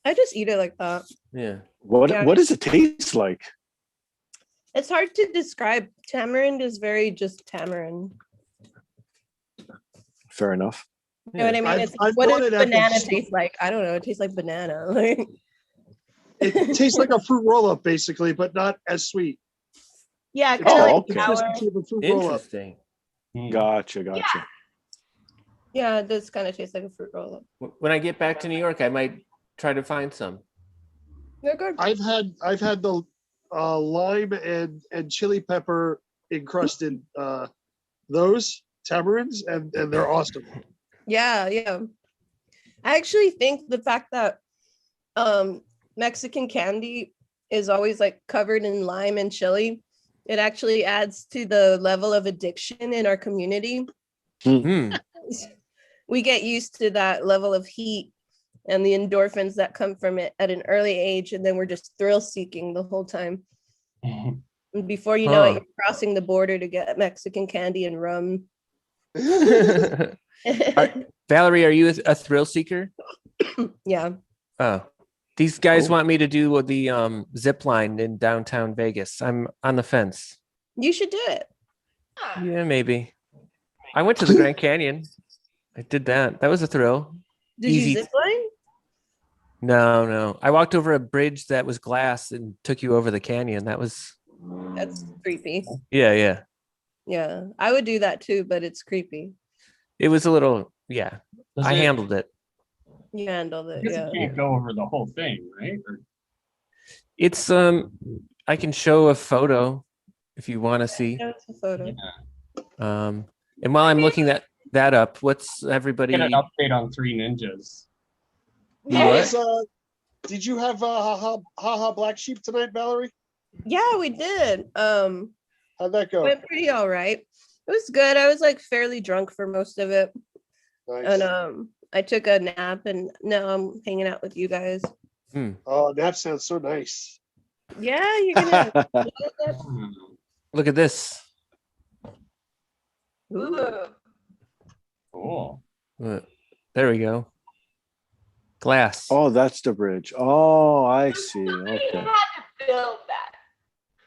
P: I just eat it like that.
D: Yeah.
M: What
P: Yeah.
M: does it taste like?
P: It's hard to describe. Tamarind is very just tamarind.
M: Fair enough.
P: You know what I mean? It's
E: I've
P: what
E: bought
P: does
E: it at the
P: banana
E: store.
P: taste like? I don't know. It tastes like banana.
E: It tastes like a fruit roll-up, basically, but not as sweet.
P: Yeah,
E: It's
P: kind of
E: got
P: like
E: the
P: sour.
E: consistency of a fruit roll-up.
D: Interesting.
M: Gotcha.
P: Yeah, it does kind of taste like a fruit roll-up.
D: When I get back to New York, I might try to find some.
P: They're good.
E: I've had the lime and chili pepper encrusted those tamarinds, and they're awesome.
P: Yeah. I actually think the fact that Mexican candy is always like covered in lime and chili, it actually adds to the level of addiction in our community.
D: Mm.
P: We get used to that level of heat and the endorphins that come from it at an early age, and then we're just thrill seeking the whole time. And before you know it, you're crossing the border to get Mexican candy and rum.
D: Valerie, are you a thrill seeker?
P: Yeah.
D: Oh, these guys want me to do the zip line in downtown Vegas. I'm on the fence.
P: You should do it.
D: Yeah, maybe. I went to the Grand Canyon. I did that. That was a thrill.
P: Did you zip line?
D: No. I walked over a bridge that was glass and took you over the canyon. That's
P: creepy.
D: Yeah.
P: Yeah, I would do that too, but it's creepy.
D: It was a little, yeah.
N: Does
D: I
N: it-
D: handled it.
P: You handled
N: I
P: it,
N: guess
P: yeah.
N: you can't go over the whole thing, right? Or-
D: It's I can show a photo if you want to see.
P: Show us a photo.
D: And while I'm looking that up, what's everybody?
N: Get an update on Three Ninjas.
D: What?
E: Did you have haha black sheep tonight, Valerie?
P: Yeah, we did.
E: How'd that go?
P: Went pretty all right. It was good. I was like fairly drunk for most of it.
E: Nice.
P: And I took a nap, and now I'm hanging out with you guys.
E: Oh, that sounds so nice.
P: Yeah, you're gonna
D: Look at this.
P: Ooh.
N: Cool.
D: There we go. Glass.
M: Oh, that's the bridge. Oh, I see.
J: You
M: Okay.
J: had to build that.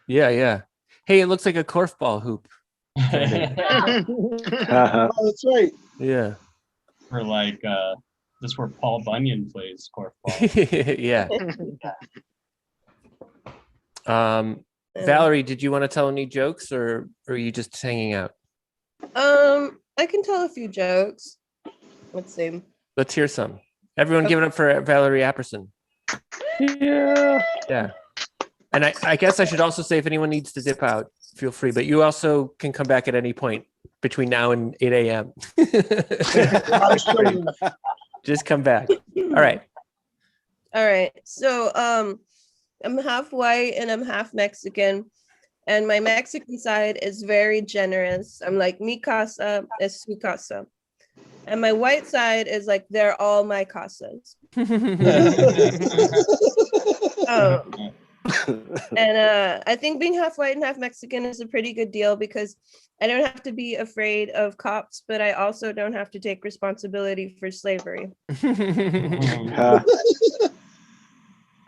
D: Yeah. Hey, it looks like a korfball hoop.
E: Oh, that's right.
D: Yeah.
N: Or like this where Paul Bunyan plays korfball.
D: Yeah. Valerie, did you want to tell any jokes, or are you just hanging out?
P: I can tell a few jokes. Let's see.
D: Let's hear some. Everyone give it up for Valerie Apperson. Yeah. And I guess I should also say, if anyone needs to dip out, feel free, but you also can come back at any point between now and 8 a.m. Just come back. All right.
P: All right. So I'm half white and I'm half Mexican. And my Mexican side is very generous. I'm like, mi casa es su casa. And my white side is like, they're all my casas. And I think being half white and half Mexican is a pretty good deal because I don't have to be afraid of cops, but I also don't have to take responsibility for slavery.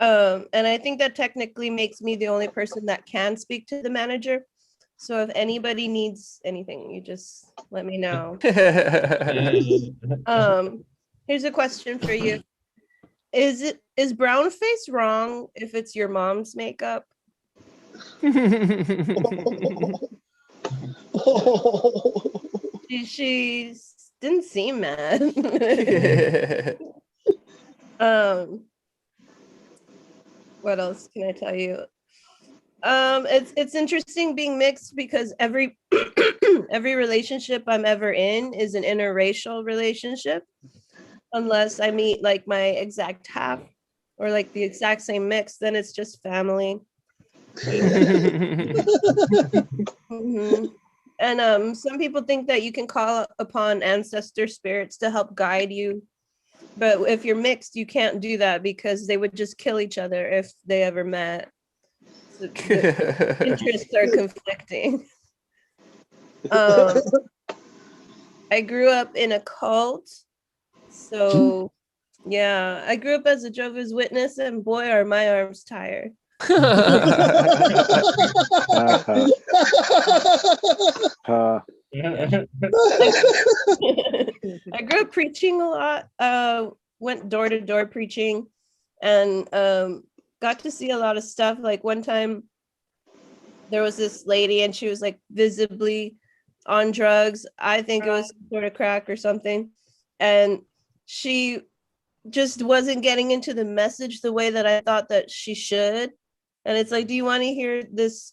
P: And I think that technically makes me the only person that can speak to the manager. So if anybody needs anything, you just let me know. Here's a question for you. Is brown face wrong if it's your mom's makeup? She didn't seem mad. What else can I tell you? It's interesting being mixed because every every relationship I'm ever in is an interracial relationship, unless I meet like my exact half or like the exact same mix, then it's just family. Mhm. And some people think that you can call upon ancestor spirits to help guide you, but if you're mixed, you can't do that because they would just kill each other if they ever met. So the interests are conflicting. I grew up in a cult, so yeah, I grew up as a Jehovah's Witness, and boy, are my arms tired. I grew up preaching a lot, went door to door preaching, and got to see a lot of stuff. Like one time there was this lady and she was like visibly on drugs. I think it was some sort of crack or something. And she just wasn't getting into the message the way that I thought that she should. And it's like, do you want to hear this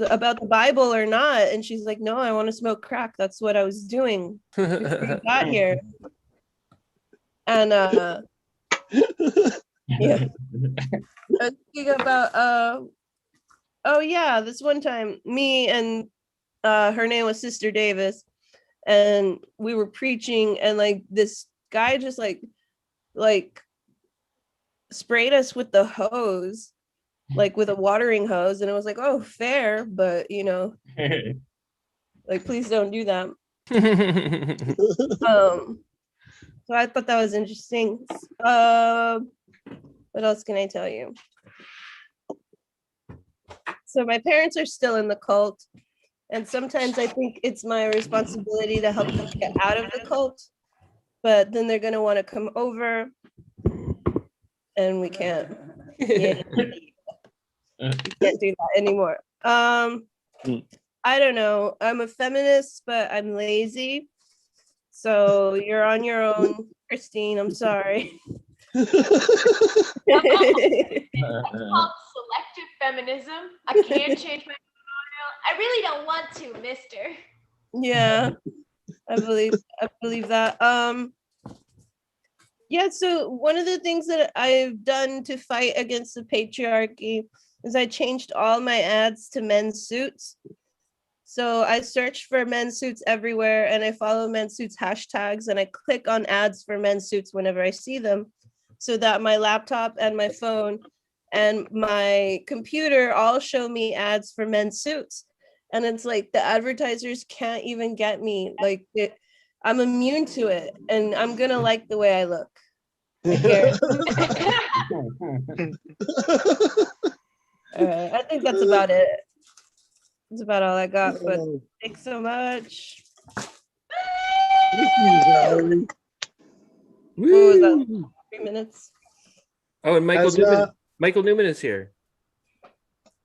P: about the Bible or not? And she's like, no, I want to smoke crack. That's what I was doing before you got here. And yeah. Thinking about oh yeah, this one time me and her name was Sister Davis, and we were preaching, and like this guy just like sprayed us with the hose, like with a watering hose, and it was like, oh, fair, but you know, like please don't do that. So I thought that was interesting. What else can I tell you? So my parents are still in the cult, and sometimes I think it's my responsibility to help them get out of the cult, but then they're gonna want to come over, and we can't. Yeah, we can't do that anymore. I don't know. I'm a feminist, but I'm lazy. So you're on your own, Christine. I'm sorry.
J: That's called selective feminism. I can't change my pronouns. I really don't want to, mister.
P: Yeah, I believe that. Yeah, so one of the things that I've done to fight against the patriarchy is I changed all my ads to men's suits. So I search for men's suits everywhere, and I follow men's suits hashtags, and I click on ads for men's suits whenever I see them, so that my laptop and my phone and my computer all show me ads for men's suits. And it's like the advertisers can't even get me. Like I'm immune to it, and I'm gonna like the way I look. I think that's about it. That's about all I got, but thanks so much. What was that? 3 minutes?
D: Oh, and Michael Newman is here.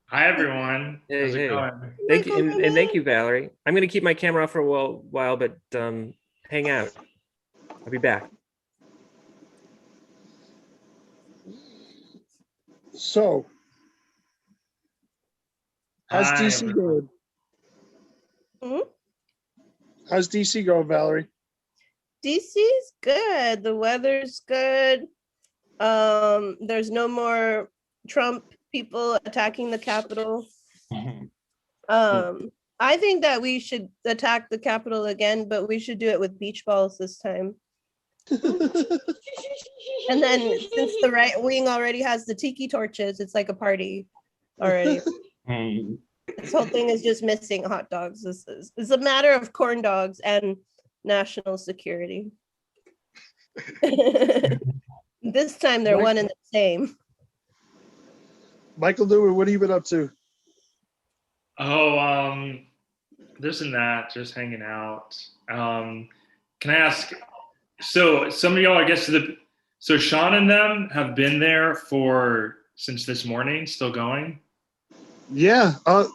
I: Hi, everyone.
D: Hey,
I: How's it
D: hey.
I: going?
D: Thank you, and thank you, Valerie. I'm going to keep my camera off for a while, but hang out. I'll be back.
E: So, how's
I: Hi,
E: DC
I: everyone.
E: going? How's DC going, Valerie?
P: DC's good. The weather's good. There's no more Trump people attacking the Capitol. I think that we should attack the Capitol again, but we should do it with beach balls this time. And then since the right wing already has the tiki torches, it's like a party already. This whole thing is just missing hot dogs. It's a matter of corn dogs and national security. This time they're one and the same.
E: Michael Newman, what have you been up to?
I: Oh, this and that, just hanging out. Can I ask? So some of y'all, I guess, so Sean and them have been there since this morning, still going.
E: Yeah,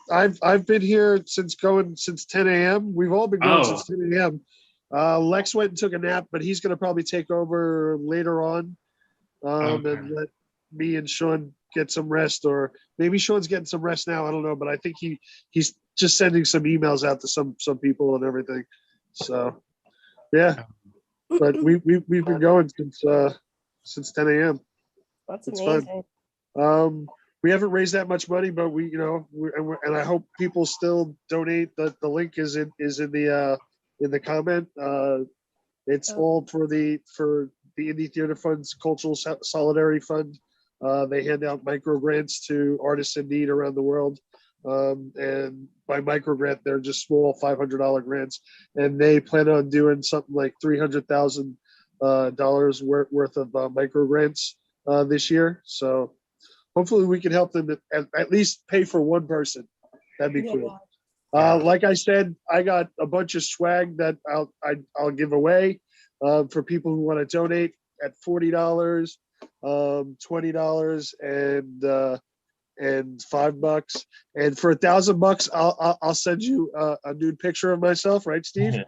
E: I've been here since 10 a.m. We've all been going since 10 a.m. Lex went and took a nap, but he's going to probably take over later on, and let me and Sean get some rest, or maybe Sean's getting some rest now. I don't know, but I think he's just sending some emails out to some people and everything. So, yeah, but we've been going since 10 a.m.
P: That's
E: It's
P: amazing.
E: fun. We haven't raised that much money, but and I hope people still donate. The link is in the comment. It's all for the Indie Theater Fund's Cultural Solidarity Fund. They hand out microgrants to artists in need around the world. And by microgrant, they're just small $500 grants. And they plan on doing something like $300,000 worth of microgrants this year. So hopefully we can help them at least pay for one person. That'd be cool. Like I said, I got a bunch of swag that I'll give away for people who want to donate at $40, $20, and $5. And for $1,000, I'll send you a nude picture of myself, right, Steve?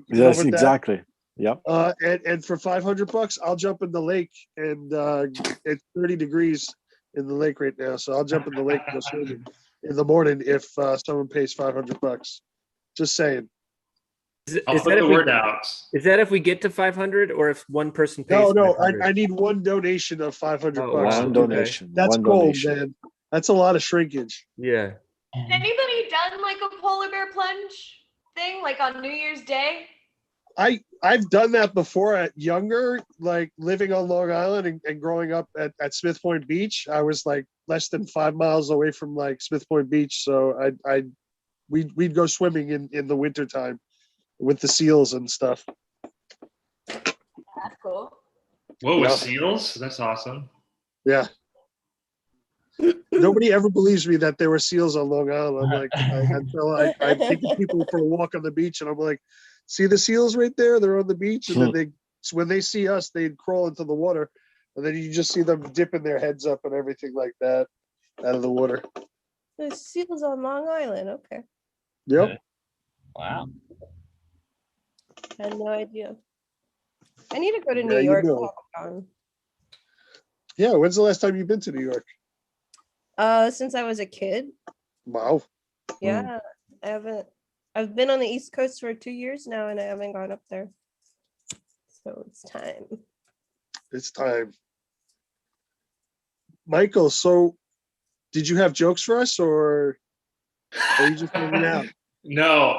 M: Yes, exactly. Yep.
E: And for $500, I'll jump in the lake, and it's 30 degrees in the lake right now, so I'll jump in the lake and go swimming in the morning if someone pays $500. Just saying.
I: I'll put the word out.
D: Is that if we get to 500, or if one person pays?
E: No, I need one donation of $500.
M: One donation.
E: That's
M: one
E: cold,
M: donation.
E: man. That's a lot of shrinkage.
D: Yeah.
J: Has anybody done like a polar bear plunge thing, like on New Year's Day?
E: I've done that before at younger, like living on Long Island and growing up at Smith Point Beach. I was like less than 5 miles away from like Smith Point Beach, so we'd go swimming in the wintertime with the seals and stuff.
J: That's cool.
I: Whoa, with
E: Yeah.
I: seals? That's awesome.
E: Yeah. Nobody ever believes me that there were seals on Long Island. I'm like, I'm taking people for a walk on the beach, and I'm like, see the seals right there? They're on the beach, and then when they see us, they crawl into the water, and then you just see them dipping their heads up and everything like that out of the water.
P: There's seals on Long Island. Okay.
E: Yep.
N: Wow.
P: I had no idea. I need to go to New
E: Yeah, you
P: York.
E: know. Yeah, when's the last time you've been to New York?
P: Since I was a kid.
E: Wow.
P: Yeah, I haven't. I've been on the East Coast for 2 years now, and I haven't gone up there. So it's time.
E: It's time. Michael, so did you have jokes for us, or are you just hanging out?
I: No,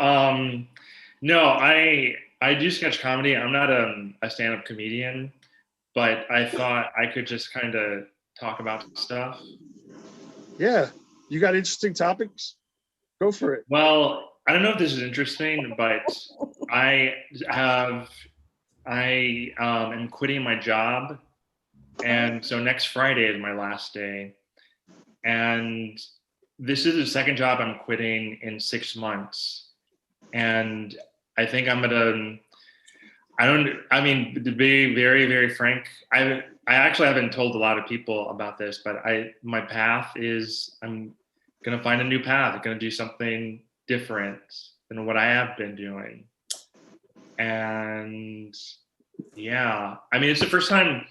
I: I do sketch comedy. I'm not a stand-up comedian, but I thought I could just kind of talk about stuff.
E: Yeah, you got interesting topics? Go for it.
I: Well, I don't know if this is interesting, but I am quitting my job, and so next Friday is my last day, and this is the second job I'm quitting in 6 months, and I think I'm gonna. To be very, very frank, I actually haven't told a lot of people about this, but my path is I'm gonna find a new path. I'm gonna do something different than what I have been doing. And yeah, it's the first time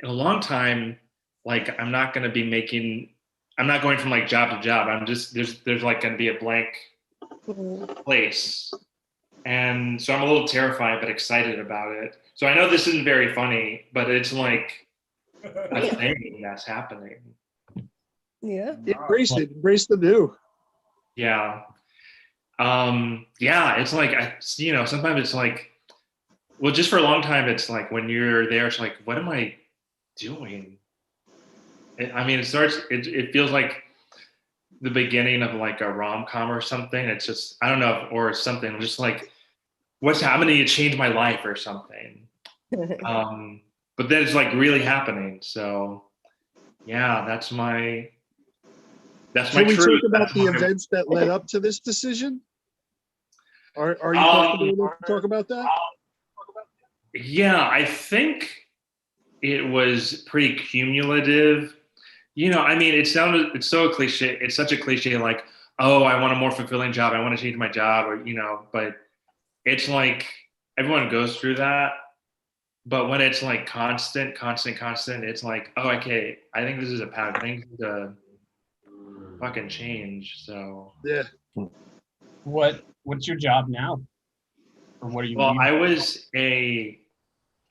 I: in a long time like I'm not going to be I'm not going from like job to job. I'm just there's like going to be a blank place. And so I'm a little terrified but excited about it. So I know this isn't very funny, but it's like a thing that's happening.
P: Yeah.
E: Embrace it. Embrace the new.
I: Yeah. Yeah, it's like sometimes it's like, well, just for a long time it's like when you're there, it's like, what am I doing? I mean, it feels like the beginning of like a rom-com or something. It's just, I don't know, or something. I'm just like, what's happening to change my life or something. But then it's like really happening. So yeah, that's my
E: Can we
I: truth.
E: talk about
I: That's
E: the
I: my,
E: events that led up to this decision? Are you comfortable enough to talk about that?
I: yeah, I think it was pretty cumulative. I mean, it's so cliche. It's such a cliche, like, oh, I want a more fulfilling job. I want to change my job, or, but it's like everyone goes through that. But when it's like constant, it's like, oh, okay, I think this is a pattern. Things need to fucking change. So
E: yeah.
N: What's your job now? Or what are you?
I: Well, I was a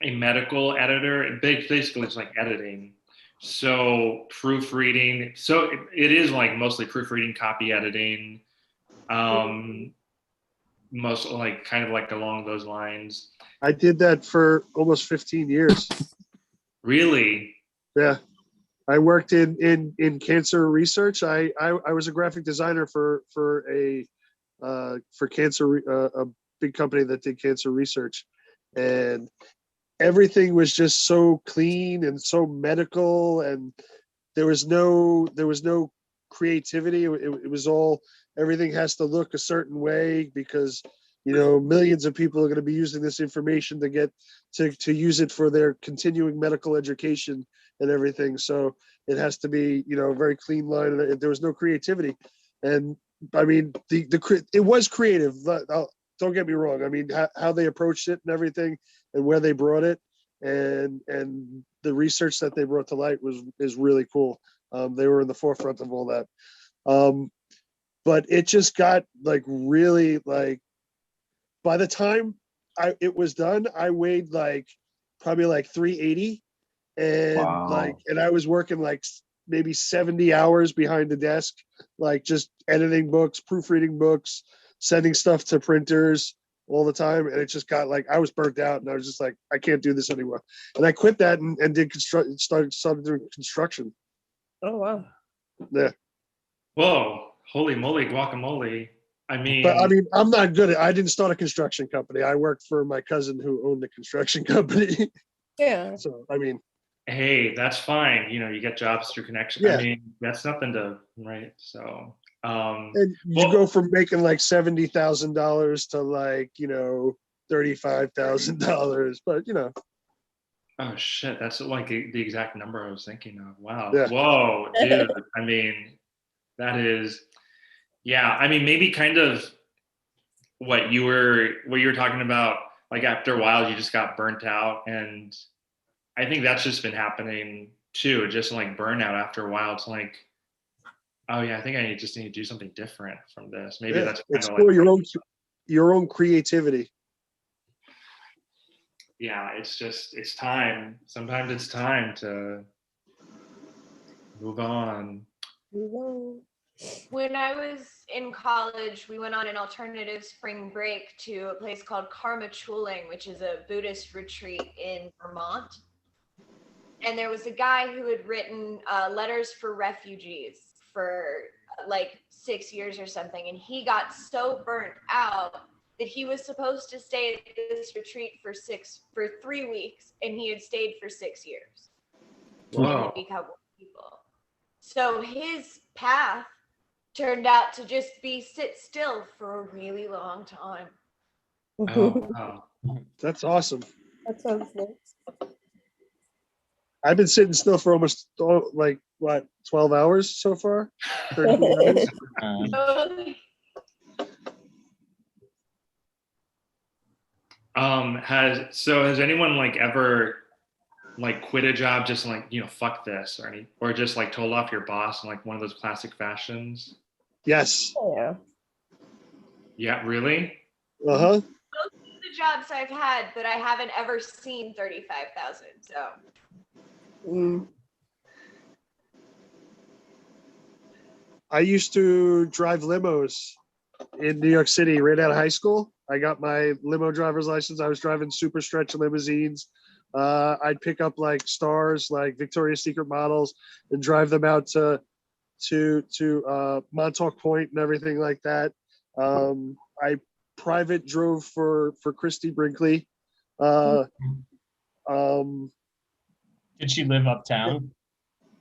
I: medical editor. Basically, it's like editing. So proofreading. So it is like mostly proofreading, copy editing. Most like kind of like along those lines.
E: I did that for almost 15 years.
I: Really?
E: Yeah. I worked in cancer research. I was a graphic designer for cancer, a big company that did cancer research, and everything was just so clean and so medical, and there was no creativity. It was all, everything has to look a certain way because millions of people are going to be using this information to get to use it for their continuing medical education and everything. So it has to be a very clean line, and there was no creativity. And I mean, it was creative. Don't get me wrong. I mean, how they approached it and everything, and where they brought it, and the research that they brought to light is really cool. They were in the forefront of all that. But it just got like really like, by the time it was done, I weighed probably like 380, and and I was working like maybe 70 hours behind the desk, like just editing books, proofreading books, sending stuff to printers all the time. And it just got like, I was burnt out, and I was just like, I can't do this anymore. And I quit that and did started doing construction.
P: Oh, wow.
E: Yeah.
I: Whoa, holy moly, guacamole. I mean,
E: I'm not good at, I didn't start a construction company. I worked for my cousin who owned a construction company.
P: Yeah.
E: So, I mean,
I: hey, that's fine. You get jobs through connection.
E: Yeah.
I: I mean, that's nothing to, right? So,
E: and you go from making like $70,000 to like, $35,000, but
I: oh shit, that's like the exact number I was thinking of. Wow.
E: Yeah.
I: Whoa, dude. I mean, that is, yeah. I mean, maybe kind of what you were talking about, like after a while you just got burnt out, and I think that's just been happening too, just like burnout after a while. It's like, oh yeah, I think I just need to do something different from this. Maybe that's kind
E: it's
I: of
E: for
I: like
E: your own creativity.
I: Yeah, it's time. Sometimes it's time to move on.
J: When I was in college, we went on an alternative spring break to a place called Karma Chuling, which is a Buddhist retreat in Vermont. And there was a guy who had written letters for refugees for like 6 years or something. And he got so burnt out that he was supposed to stay at this retreat for 3 weeks, and he had stayed for 6 years.
I: Wow.
J: Become people. So his path turned out to just be sit still for a really long time.
I: Oh, wow.
E: That's awesome.
P: That sounds nice.
E: I've been sitting still for almost 12 hours so far? 13 hours?
I: Has anyone like ever like quit a job just like, fuck this, or just like told off your boss in like one of those classic fashions?
E: Yes.
P: Yeah.
I: Yeah, really?
E: Uh-huh.
J: Most of the jobs I've had, but I haven't ever seen 35,000. So.
E: I used to drive limos in New York City right out of high school. I got my limo driver's license. I was driving super stretch limousines. I'd pick up like stars, like Victoria's Secret models, and drive them out to Montauk Point and everything like that. I private drove for Christy Brinkley.
N: Did she live uptown?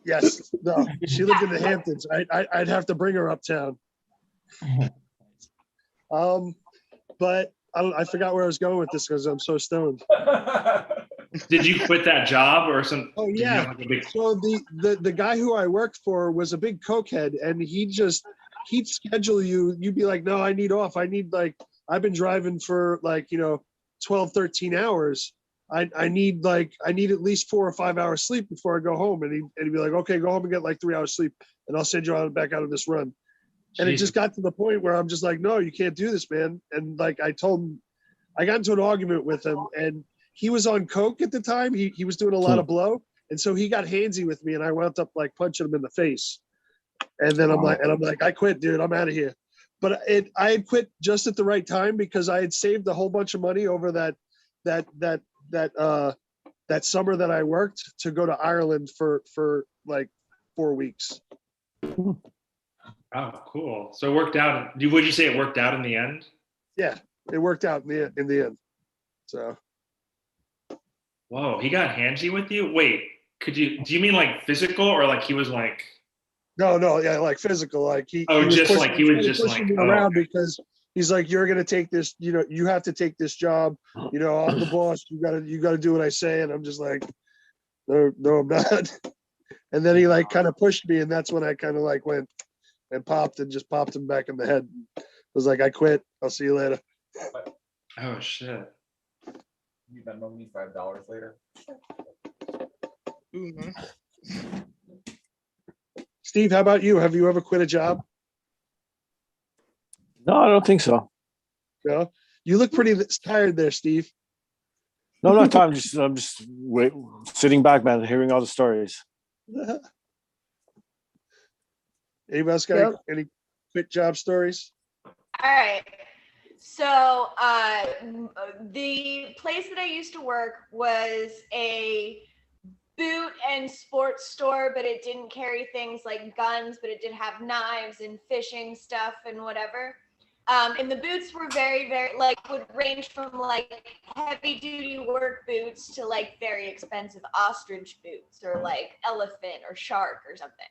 E: Yes, no, she lived in the Hamptons. I'd have to bring her uptown. But I forgot where I was going with this because I'm so stoned.
I: Did you quit that job or something?
E: Oh yeah. So the guy who I worked for was a big cokehead, and he'd schedule you. You'd be like, no, I need off. I need I've been driving for 12, 13 hours. I need at least 4 or 5 hours sleep before I go home. And he'd be like, okay, go home and get like 3 hours sleep, and I'll send you back out on this run. And it just got to the point where I'm just like, no, you can't do this, man. And like I told him, I got into an argument with him, and he was on coke at the time. He was doing a lot of blow, and so he got handsy with me, and I wound up like punching him in the face. And then I'm like, I quit, dude. I'm out of here. But I had quit just at the right time because I had saved a whole bunch of money over that summer that I worked to go to Ireland for like 4 weeks.
I: Oh, cool. So it worked out. Would you say it worked out in the end?
E: Yeah, it worked out in the end. So.
I: Whoa, he got handsy with you? Wait, do you mean like physical or like he was like?
E: No, yeah, like physical. Like he
I: was
E: just
I: pushing, like he was just
E: pushing
I: like
E: me around because he's like, you're gonna take this. You have to take this job. I'm the boss. You gotta do what I say. And I'm just like, no, I'm not. And then he like kind of pushed me, and that's when I kind of like went and popped him back in the head. I was like, I quit. I'll see you later.
I: Oh shit.
K: You Venmo me $5 later.
E: Steve, how about you? Have you ever quit a job?
M: No, I don't think so.
E: No, you look pretty tired there, Steve.
M: No, I'm not tired. I'm just sitting back, man, hearing all the stories.
E: Anybody else got any quit job stories?
J: All right. So the place that I used to work was a boot and sports store, but it didn't carry things like guns, but it did have knives and fishing stuff and whatever. And the boots were very, very would range from like heavy duty work boots to like very expensive ostrich boots or like elephant or shark or something.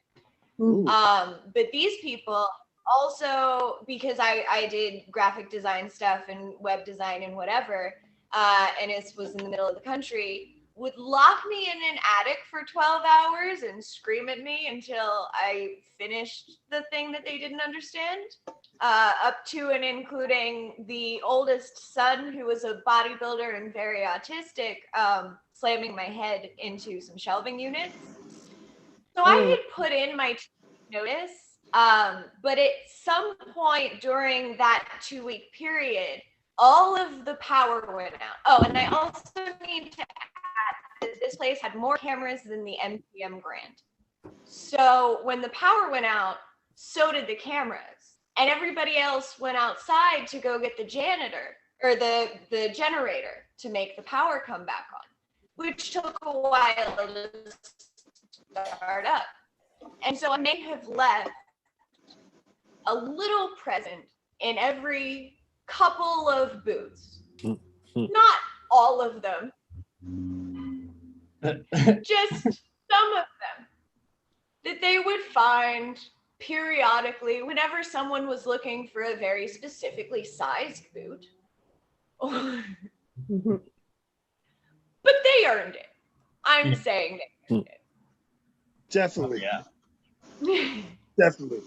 J: But these people also, because I did graphic design stuff and web design and whatever, and it was in the middle of the country, would lock me in an attic for 12 hours and scream at me until I finished the thing that they didn't understand, up to and including the oldest son, who was a bodybuilder and very autistic, slamming my head into some shelving units. So I had put in my notice, but at some point during that 2-week period, all of the power went out. Oh, and I also need to add that this place had more cameras than the MGM Grand. So when the power went out, so did the cameras. And everybody else went outside to go get the janitor or the generator to make the power come back on, which took a while to start up. And so I may have left a little present in every couple of booths. Not all of them. Just some of them that they would find periodically whenever someone was looking for a very specifically sized boot. But they earned it. I'm saying they earned it.
E: Definitely.
J: Yeah.
E: Definitely.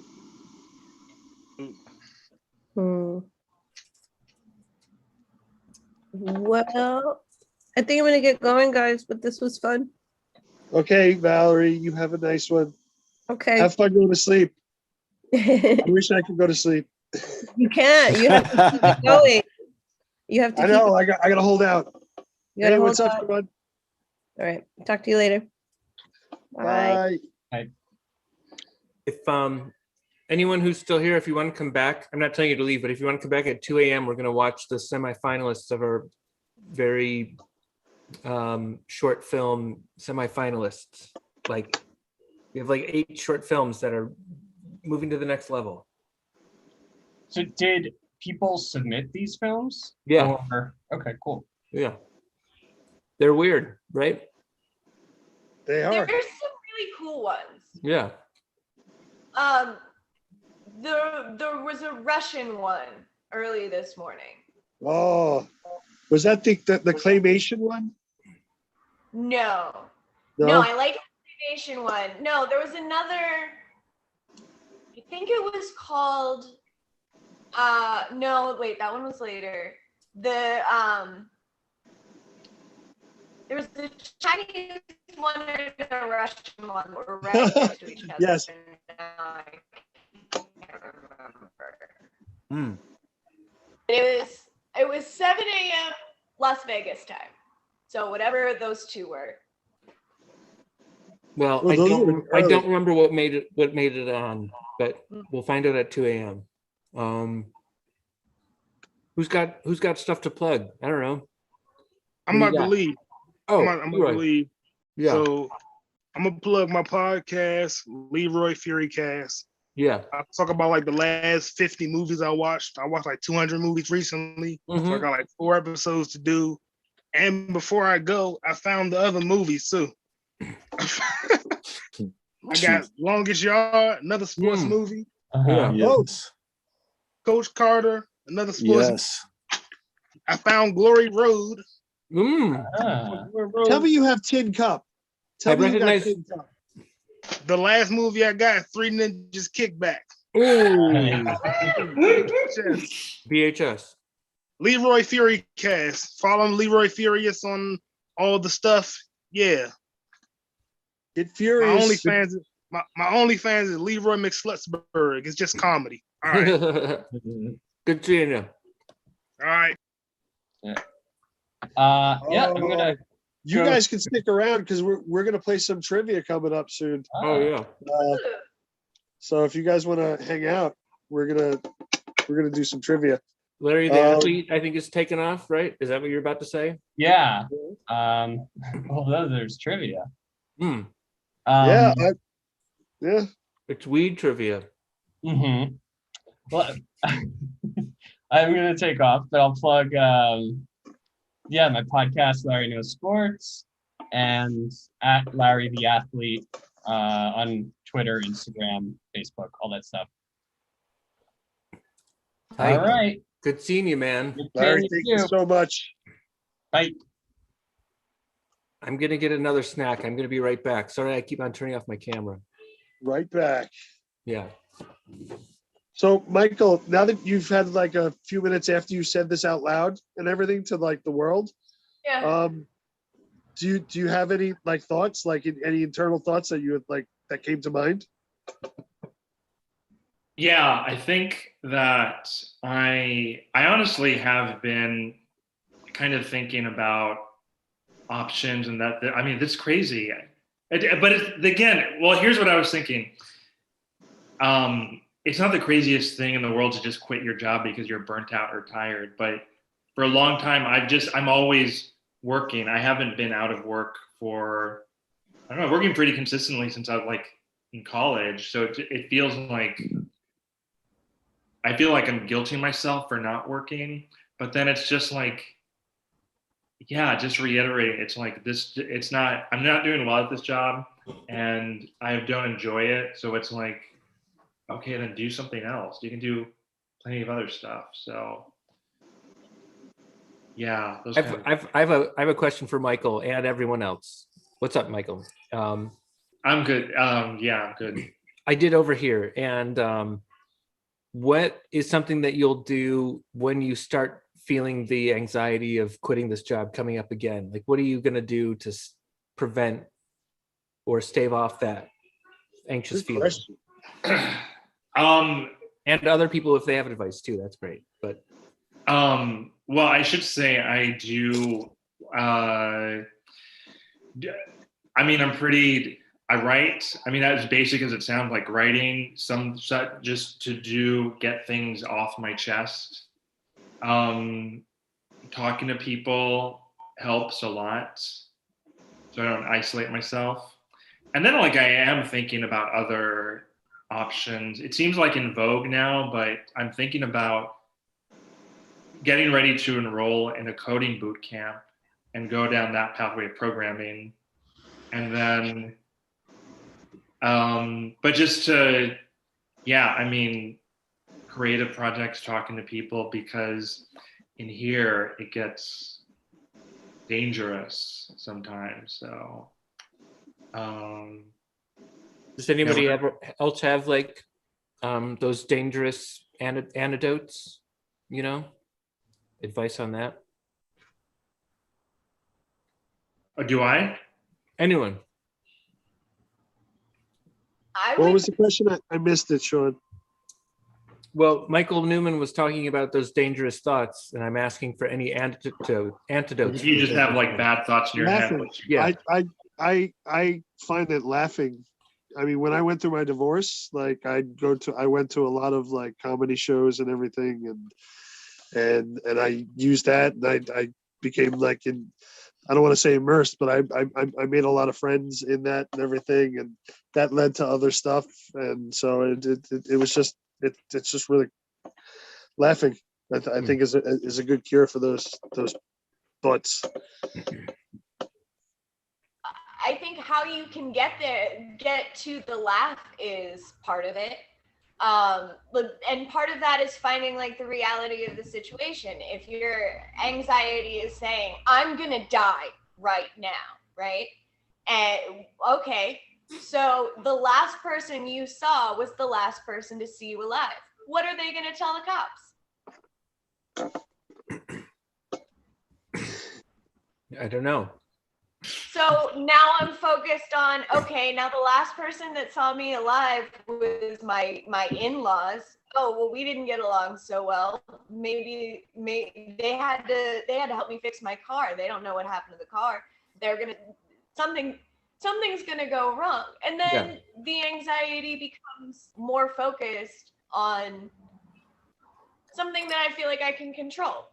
P: Well, I think I'm gonna get going, guys, but this was fun.
E: Okay, Valerie, you have a nice one.
P: Okay.
E: Have fun going to sleep. I wish I could go to sleep.
P: You can't. You have to keep it going. You have to
E: I
P: keep
E: know.
P: it.
E: I got to hold out.
P: You gotta
E: Hey,
P: hold
E: what's up,
P: on.
E: everyone?
P: All right. Talk to you later. Bye.
E: Bye.
D: If anyone who's still here, if you want to come back, I'm not telling you to leave, but if you want to come back at 2 a.m., we're going to watch the semifinalists of our very short film semifinalists. Like we have like 8 short films that are moving to the next level.
N: So did people submit these films?
D: Yeah.
N: Okay, cool.
D: Yeah. They're weird, right?
E: They are.
J: There's some really cool ones.
D: Yeah.
J: There was a Russian one early this morning.
E: Oh, was that the claymation one?
J: No.
E: No?
J: No, I like the animation one. No, there was another. I think it was called. No, wait, that one was later. There was the Chinese one and a Russian one that were right next to each other.
E: Yes.
J: And now I can't remember. It was 7 a.m. Las Vegas time. So whatever those two were.
D: Well,
E: Well,
D: I
E: those
D: don't
E: were
D: I don't
E: early.
D: remember what made it on, but we'll find out at 2 a.m. Who's got stuff to plug? I don't know.
O: I'm
D: What
O: about
D: do you
O: to
D: got?
O: leave.
D: Oh,
O: I'm about
D: Leroy.
O: to leave.
D: Yeah.
O: So I'm gonna plug my podcast, Leroy Fury Cast.
D: Yeah.
O: I talk about like the last 50 movies I watched. I watched like 200 movies recently. So I
D: Mhm.
O: got like 4 episodes to do. And before I go, I found the other movies too. I got Longest Yard, another sports movie.
D: Yeah.
O: Oh, Coach Carter, another sports.
M: Yes.
O: I found Glory Road.
D: Mm.
O: Glory Road.
E: Tell me you have Tin Cup. Tell me you got Tin Cup.
O: The last movie I got, Three Ninjas Kickback.
D: Ooh.
O: VHS.
D: VHS.
O: Leroy Fury Cast. Follow Leroy Furious on all the stuff. Yeah.
E: Get furious.
O: My OnlyFans is Leroy McSlutsburg. It's just comedy. All right.
D: Good seeing you.
O: All right.
N: Yeah, I'm
E: Oh,
N: gonna.
E: You
N: go-
E: guys can stick around because we're gonna play some trivia coming up soon.
D: Oh yeah.
E: So if you guys want to hang out, we're gonna do some trivia.
D: Larry the athlete, I think, is taken off, right? Is that what you're about to say?
N: Yeah. Although there's trivia.
D: Hmm.
E: Yeah.
D: It's weed trivia.
N: Mm-hmm. Well, I'm gonna take off, but I'll plug my podcast, Larry Knows Sports, and at Larry the Athlete on Twitter, Instagram, Facebook, all that stuff.
D: Hi.
N: All right.
D: Good seeing you, man.
E: Larry, thank you so much.
N: Bye.
D: I'm gonna get another snack. I'm gonna be right back. Sorry, I keep on turning off my camera.
E: Right back.
D: Yeah.
E: So, Michael, now that you've had like a few minutes after you said this out loud and everything to like the world,
J: Yeah.
E: do you have any like thoughts, like any internal thoughts that you had like that came to mind?
I: Yeah, I think that I honestly have been kind of thinking about options and that I mean, that's crazy. But again, well, here's what I was thinking. It's not the craziest thing in the world to just quit your job because you're burnt out or tired. But for a long time, I'm always working. I haven't been out of work for, I don't know, working pretty consistently since I was like in college. So it feels like, I feel like I'm guilting myself for not working. But then it's just like, yeah, just reiterating, it's like this, I'm not doing well at this job and I don't enjoy it. So it's like, okay, then do something else. You can do plenty of other stuff. So yeah,
D: I have a question for Michael and everyone else. What's up, Michael?
I: I'm good. Yeah, I'm good.
D: I did overhear. And what is something that you'll do when you start feeling the anxiety of quitting this job coming up again? Like, what are you going to do to prevent or stave off that anxious feeling? And other people, if they have advice too, that's great. But
I: well, I should say I do. I mean, I write. I mean, as basic as it sounds, like writing some just to get things off my chest. Talking to people helps a lot, so I don't isolate myself. And then, like, I am thinking about other options. It seems like in vogue now, but I'm thinking about getting ready to enroll in a coding boot camp and go down that pathway of programming. And then, but just to, I mean, creative projects, talking to people, because in here it gets dangerous sometimes. So,
D: does anybody else have like those dangerous antidotes? You know, advice on that?
I: Do I?
D: Anyone?
E: What was the question? I missed it, Sean.
D: Well, Michael Newman was talking about those dangerous thoughts, and I'm asking for any antidotes.
I: If you just have like bad thoughts in your head.
D: Yeah.
E: I find it laughing. I mean, when I went through my divorce, like I went to a lot of like comedy shows and everything, and I used that, and I became like I don't want to say immersed, but I made a lot of friends in that and everything, and that led to other stuff, and so it was just it's just really laughing. I think is a good cure for those thoughts.
J: I think how you can get to the laugh is part of it. And part of that is finding like the reality of the situation. If your anxiety is saying, I'm gonna die right now, right? And okay, so the last person you saw was the last person to see you alive. What are they gonna tell the cops?
D: I don't know.
J: So now I'm focused on, okay, now the last person that saw me alive was my in-laws. Oh, well, we didn't get along so well. Maybe they had to help me fix my car. They don't know what happened to the car. Something's gonna go wrong. And then the anxiety becomes more focused on something that I feel like I can control.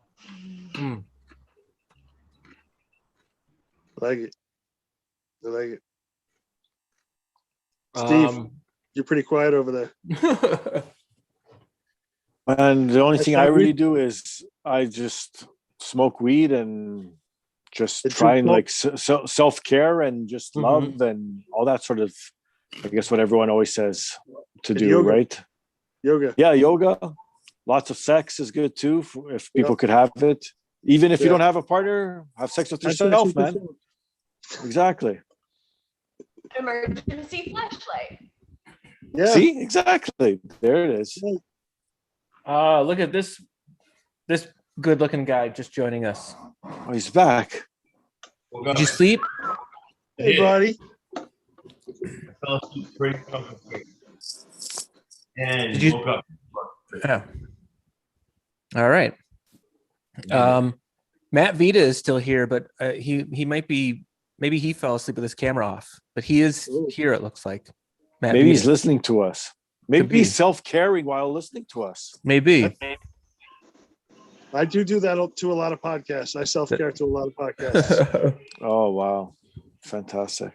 E: I like it. Steve, you're pretty quiet over there.
M: And the only thing I really do is I just smoke weed and just try and like self-care and just love and all that sort of, I guess what everyone always says to do, yoga. Right?
E: Yoga.
M: Yeah, yoga. Lots of sex is good too, if people could have it. Even if you don't have a partner, have sex with yourself, man. Exactly.
J: Emergency flashlight.
M: Yeah. See, exactly. There it is.
D: Look at this good-looking guy just joining us.
M: Oh, he's back.
D: Did you sleep?
E: Hey, buddy.
L: And
D: Did you
L: woke up.
D: Yeah. All right. Matt Vita is still here, but he might be. Maybe he fell asleep with his camera off, but he is here. It looks like. Matt
M: Maybe
D: Vita.
M: he's listening to us. Maybe he's self-caring while listening to us.
D: Maybe.
E: I do that to a lot of podcasts. I self-care to a lot of podcasts.
M: Oh, wow. Fantastic.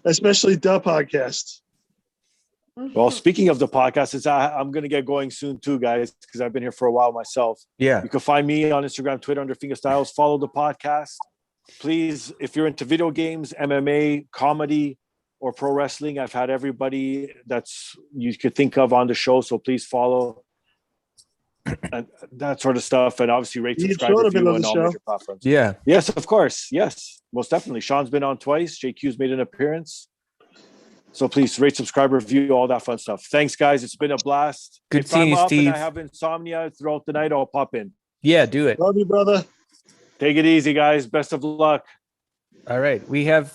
E: Especially the podcasts.
M: Well, speaking of the podcast, I'm going to get going soon too, guys, because I've been here for a while myself.
D: Yeah.
M: You can find me on Instagram, Twitter under Fingerstyles. Follow the podcast. Please, if you're into video games, MMA, comedy, or pro wrestling, I've had everybody that's you could think of on the show. So please follow and that sort of stuff. And obviously rate, subscribe, review on all major platforms.
D: Yeah.
M: Yes, of course. Yes, most definitely. Sean's been on twice. JQ's made an appearance. So please rate, subscribe, review, all that fun stuff. Thanks, guys. It's been a blast.
D: Good
M: if
D: seeing you,
M: I'm up
D: Steve.
M: and I have insomnia throughout the night, I'll pop in.
D: Yeah, do it.
E: Love you, brother.
M: Take it easy, guys. Best of luck.
D: All right.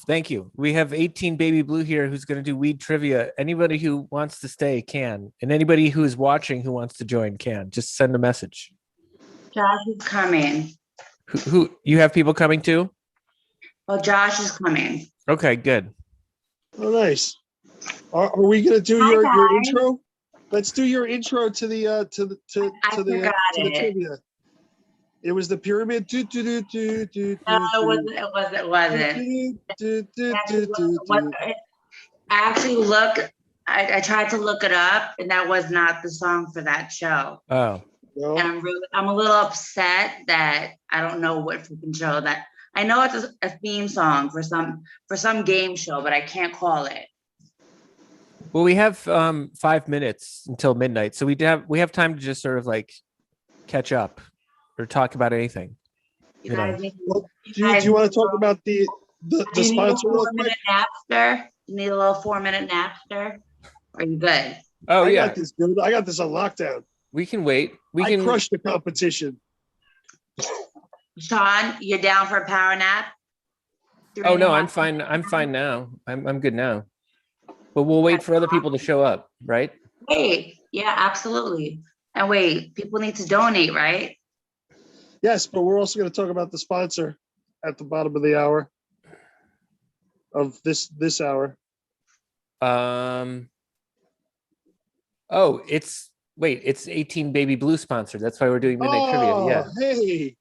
D: Thank you. We have 18 Baby Blue here who's going to do weed trivia. Anybody who wants to stay can. And anybody who is watching who wants to join can. Just send a message.
L: Josh is coming.
D: Who you have people coming too?
L: Well, Josh is coming.
D: Okay, good.
E: Oh, nice. Are we gonna do
L: Hi,
E: your
L: guys.
E: intro? Let's do your intro to the
L: forgot it.
E: trivia. It was the pyramid.
L: No, it wasn't. I tried to look it up, and that was not the song for that show.
D: Oh.
L: And I'm a little upset that I don't know what freaking show that. I know it's a theme song for some game show, but I can't call it.
D: Well, we have 5 minutes until midnight, so we have time to just sort of like catch up or talk about anything.
L: You guys need,
E: do you want to talk about the sponsor real quick?
L: You need a little 4-minute napster? Are you good?
D: Oh,
E: I
D: yeah.
E: got this, dude. I got this on lockdown.
D: We can wait.
E: I crushed the competition.
L: Sean, you're down for a power nap?
D: Oh no, I'm fine. I'm fine now. I'm good now. But we'll wait for other people to show up, right?
L: Wait, yeah, absolutely. And wait, people need to donate, right?
E: Yes, but we're also going to talk about the sponsor at the bottom of the hour. Of this hour.
D: Oh, it's 18 Baby Blue sponsored. That's why we're doing midnight trivia. Yeah.
E: Hey.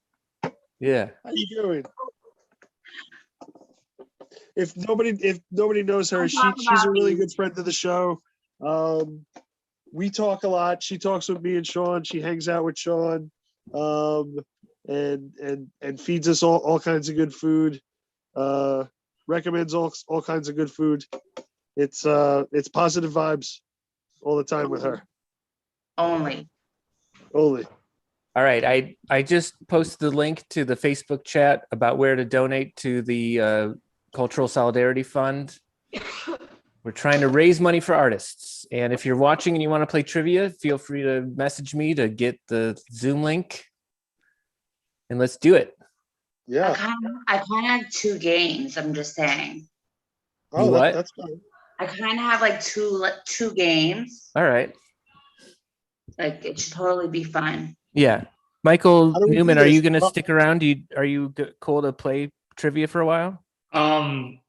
D: Yeah.
E: How you doing? If nobody knows her, she's a really good friend of the show. We talk a lot. She talks with me and Sean. She hangs out with Sean, and feeds us all kinds of good food. Recommends all kinds of good food. It's positive vibes all the time with her.
L: Only.
D: All right. I just posted the link to the Facebook chat about where to donate to the Cultural Solidarity Fund. We're trying to raise money for artists. And if you're watching and you want to play trivia, feel free to message me to get the Zoom link. And let's do it.
E: Yeah.
L: I kind of have 2 games, I'm just saying.
D: Oh, what?
E: That's fine.
L: I kind of have like two games.
D: All right.
L: Like it should totally be fun.
D: Yeah. Michael
E: do we
D: Newman,
E: do
D: are you
E: this?
D: going to stick around? Are you cool to play trivia for a while?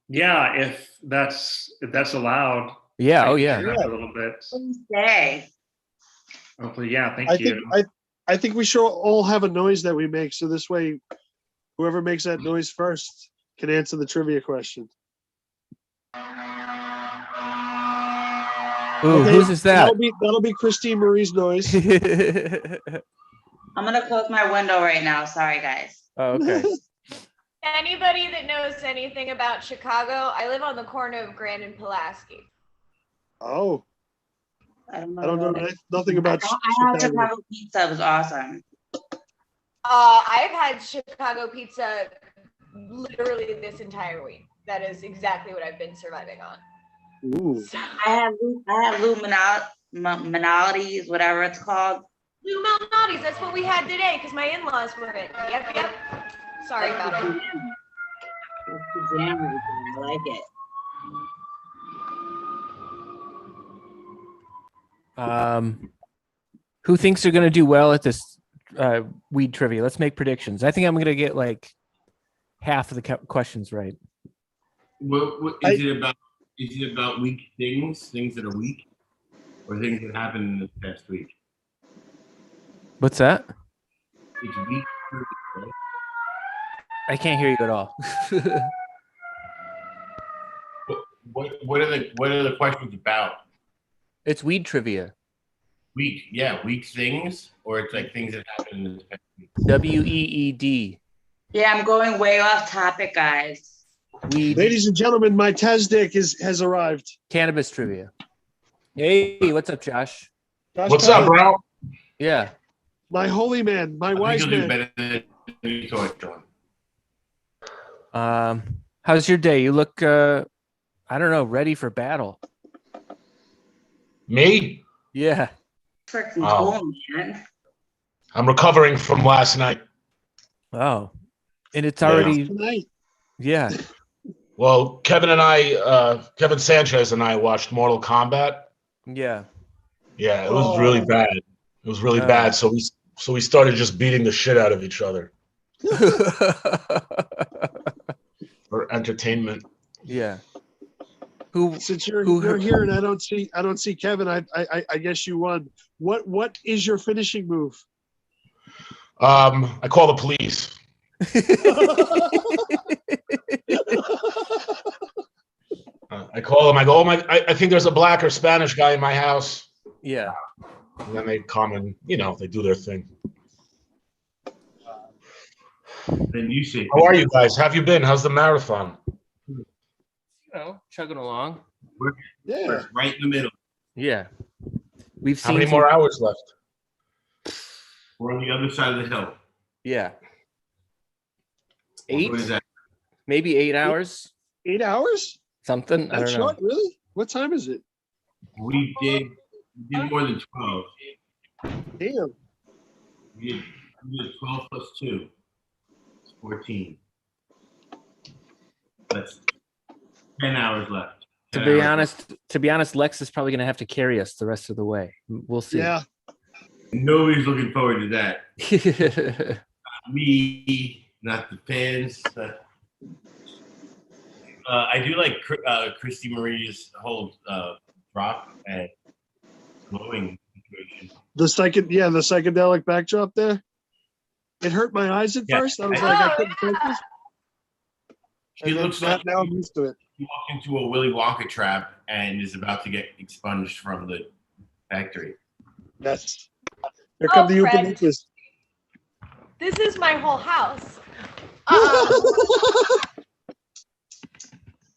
I: Yeah, if that's allowed.
D: Yeah.
I: I
D: Oh,
I: can
D: yeah.
I: do that for a little bit.
L: Stay.
I: Hopefully, yeah. Thank you.
E: I think we should all have a noise that we make, so this way, whoever makes that noise first can answer the trivia question.
D: Ooh, whose is that?
E: That'll be Christine Marie's noise.
L: I'm gonna close my window right now. Sorry, guys.
D: Oh, okay.
J: Anybody that knows anything about Chicago, I live on the corner of Grand and Pulaski.
E: Oh.
L: I don't
E: know nothing about
L: I had Chicago pizza. It was awesome.
J: I've had Chicago pizza literally this entire week. That is exactly what I've been surviving on.
E: Ooh.
L: I have Luminalities, whatever it's called.
J: Blue Malnati's, that's what we had today because my in-laws were in. Yep. Sorry about it.
L: That's the jam right there. I like it.
D: Who thinks they're going to do well at this weed trivia? Let's make predictions. I think I'm going to get like half of the questions right.
S: What is it about weak things that are weak, or things that happened in the past week?
D: What's that?
S: It's weak.
D: I can't hear you at all.
S: What are the questions about?
D: It's weed trivia.
S: Weak things, or it's like things that happened in the past week.
D: WEED.
L: Yeah, I'm going way off topic, guys.
D: Weed.
E: Ladies and gentlemen, my Tasdick has arrived.
D: Cannabis trivia. Hey, what's up, Josh?
E: What's up, bro?
D: Yeah.
E: My holy man, my wise
S: I think you'll
E: man.
S: do better than you thought, John.
D: How's your day? You look, I don't know, ready for battle.
V: Me?
D: Yeah.
L: Freaking
V: Oh.
L: cool, man.
V: I'm recovering from last night.
D: Oh, and it's already,
E: Tonight.
D: yeah.
Q: Well, Kevin Sanchez and I watched Mortal Kombat.
D: Yeah.
Q: Yeah, it was really bad. It was really bad. So we started just beating the shit out of each other for entertainment.
D: Yeah.
E: Since you're here and I don't see Kevin, I guess you won. What is your finishing move?
Q: I call the police. I call them. I go, I think there's a black or Spanish guy in my house.
D: Yeah.
Q: And then they come and they do their thing.
S: Then you say,
Q: how are you guys? How have you been? How's the marathon?
D: Chugging along.
E: Yeah.
S: Right in the middle.
D: Yeah. We've
Q: How
D: seen
Q: many more hours left?
S: We're on the other side of the hill.
D: Yeah. 8?
S: What is that?
D: Maybe 8 hours.
E: 8 hours?
D: Something. I
E: That's
D: don't know.
E: short, really? What time is it?
S: We did more than 12.
E: Damn.
S: We did 12 plus 2. It's 14. That's 10 hours left.
D: To be honest, Lex is probably going to have to carry us the rest of the way. We'll see.
E: Yeah.
S: Nobody's looking forward to that. Me, not the fans. I do like Christy Marie's whole drop and glowing situation.
E: The psychedelic backdrop there. It hurt my eyes at first. I was like, I couldn't focus.
S: She looks like
E: now I'm used to it.
S: He walked into a Willy Wonka trap and is about to get expunged from the factory.
E: Yes. Here come the
J: Fred.
E: Oopaloopas.
J: This is my whole house.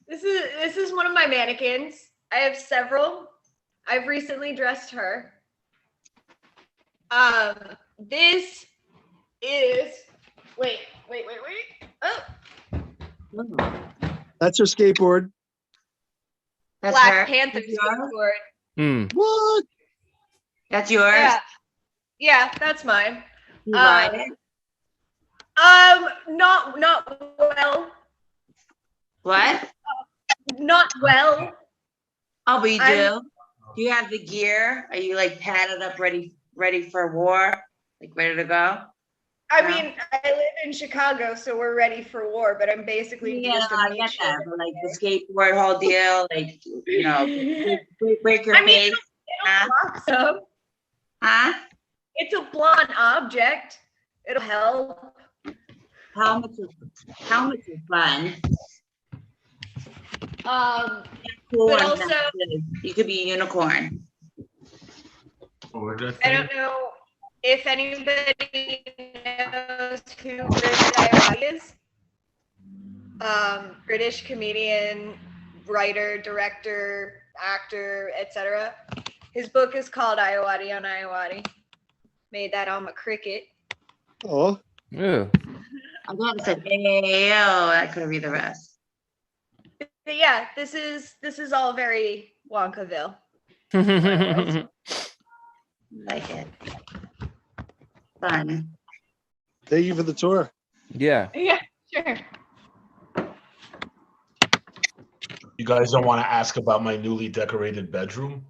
J: This is one of my mannequins. I have several. I've recently dressed her. This is wait. Oh.
E: That's her skateboard.
L: That's
J: Black
L: her?
J: Panther skateboard.
E: What?
L: That's yours?
J: Yeah, that's mine.
L: You ride it?
J: Not well.
L: What?
J: Not well.
L: Oh, but you do? Do you have the gear? Are you like padded up, ready for war? Like ready to go?
J: I mean, I live in Chicago, so we're ready for war, but I'm basically just a
L: I get that. But like the skateboard whole deal, like, break your face. Huh?
J: It's a blunt object. It'll help.
L: How much is fun?
J: But also,
L: you could be a unicorn.
J: I don't know if anybody knows who British Diary is. British comedian, writer, director, actor, etc. His book is called Iowati on Iowati. Made that on my cricket.
E: Oh.
D: Yeah.
L: I'm glad it said AAO. I could read the rest.
J: But yeah, this is all very Wonkaville.
L: Like it. Fun.
E: Thank you for the tour.
D: Yeah.
J: Yeah, sure.
Q: You guys don't want to ask about my newly decorated bedroom?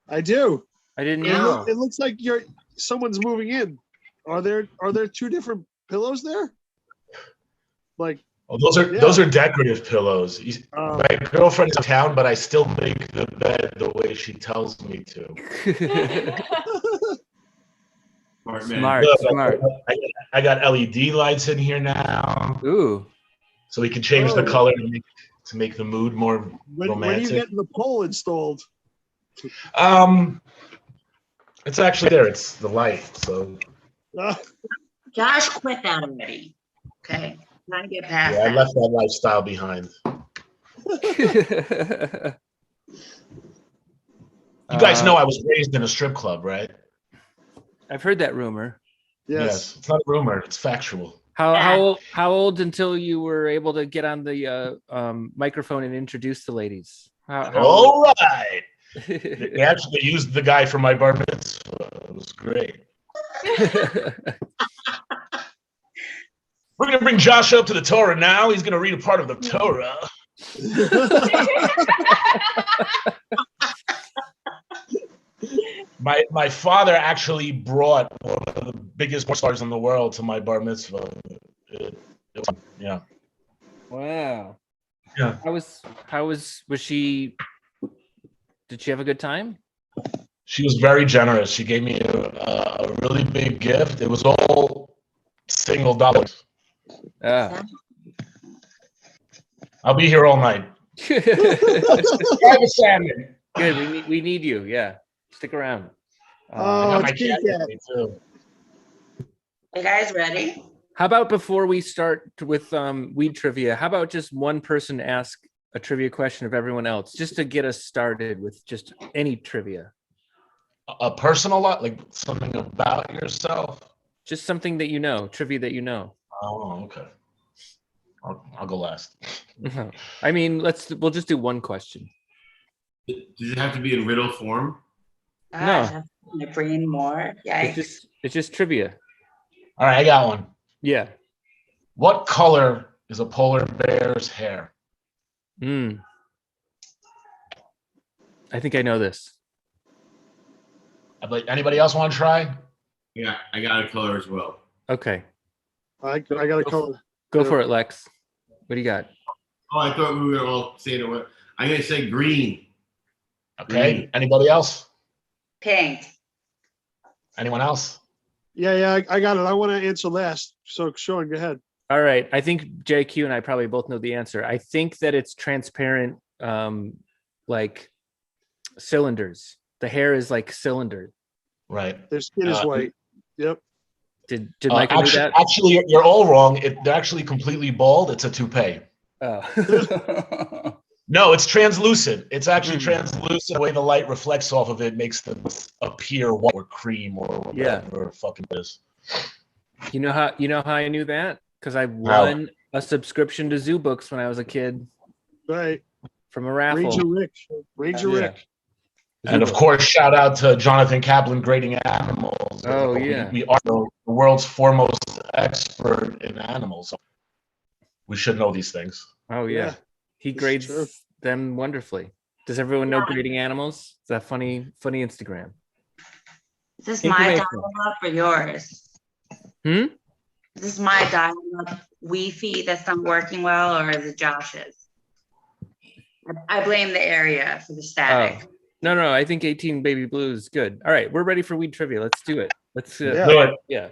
E: I do.
D: I didn't
Q: know.
E: It looks like someone's moving in. Are there 2 different pillows there? Like,
Q: oh, those are decorative pillows. My girlfriend's in town, but I still make the bed the way she tells me to.
D: Smart.
Q: Look, I got LED lights in here now.
D: Ooh.
Q: So we can change the color to make the mood more
E: when are
Q: romantic.
E: you getting the pole installed?
Q: It's actually there. It's the light. So.
L: Josh quit that already. Okay. Trying to get past
Q: Yeah, I
L: that.
Q: left that lifestyle behind. You guys know I was raised in a strip club, right?
D: I've heard that rumor.
Q: Yes. It's not a rumor. It's factual.
D: How old until you were able to get on the microphone and introduce the ladies?
Q: All right. They actually used the guy for my bar mitzvah. It was great. We're going to bring Josh up to the Torah now. He's going to read a part of the Torah. My father actually brought one of the biggest porn stars in the world to my bar mitzvah. Yeah.
D: Wow.
Q: Yeah.
D: Was she? Did she have a good time?
Q: She was very generous. She gave me a really big gift. It was all single dollars.
D: Ah.
Q: I'll be here all night. Have a salmon.
D: Good. We need you. Yeah. Stick around.
Q: I got my cat with me too.
L: You guys ready?
D: How about before we start with weed trivia, how about just one person ask a trivia question of everyone else, just to get us started with just any trivia?
Q: A personal lot, like something about yourself?
D: Just something that you know, trivia that you know.
Q: Oh, okay. I'll go last.
D: I mean, we'll just do one question.
S: Does it have to be in riddle form?
D: No.
L: My brain more. Yikes.
D: It's just trivia.
Q: All right, I got one.
D: Yeah.
Q: What color is a polar bear's hair?
D: I think I know this.
Q: Anybody else want to try?
S: Yeah, I got a color as well.
D: Okay.
E: I got a color.
D: Go for it, Lex. What do you got?
S: Oh, I thought we were all saying it. I'm going to say green.
Q: Okay.
S: Green.
Q: Anybody else?
L: Pink.
Q: Anyone else?
E: Yeah, I got it. I want to answer last. So, Sean, go ahead.
D: All right. I think JQ and I probably both know the answer. I think that it's transparent, like cylinders. The hair is like cylinder.
Q: Right.
E: Their skin is white. Yep.
D: Did Michael do that?
Q: Actually, you're all wrong. They're actually completely bald. It's a toupee.
D: Oh.
Q: No, it's translucent. It's actually translucent. The way the light reflects off of it makes them appear white or cream or whatever fucking it is.
D: You know how I knew that? Because I won a subscription to Zoo Books when I was a kid.
E: Right.
D: From a raffle.
E: Ranger Rick.
Q: And of course, shout out to Jonathan Kaplan, grading animals.
D: Oh yeah.
Q: We are the world's foremost expert in animals. So we should know these things.
D: Oh yeah. He grades them wonderfully. Does everyone know grading animals? Is that funny Instagram?
L: Is this my dialogue or yours? Is this my dialogue Wi-Fi that's not working well, or is it Josh's? I blame the area for the static.
D: Oh. No, I think 18 Baby Blue is good. All right, we're ready for weed trivia. Let's do it. Let's
Q: do it.
D: Yeah.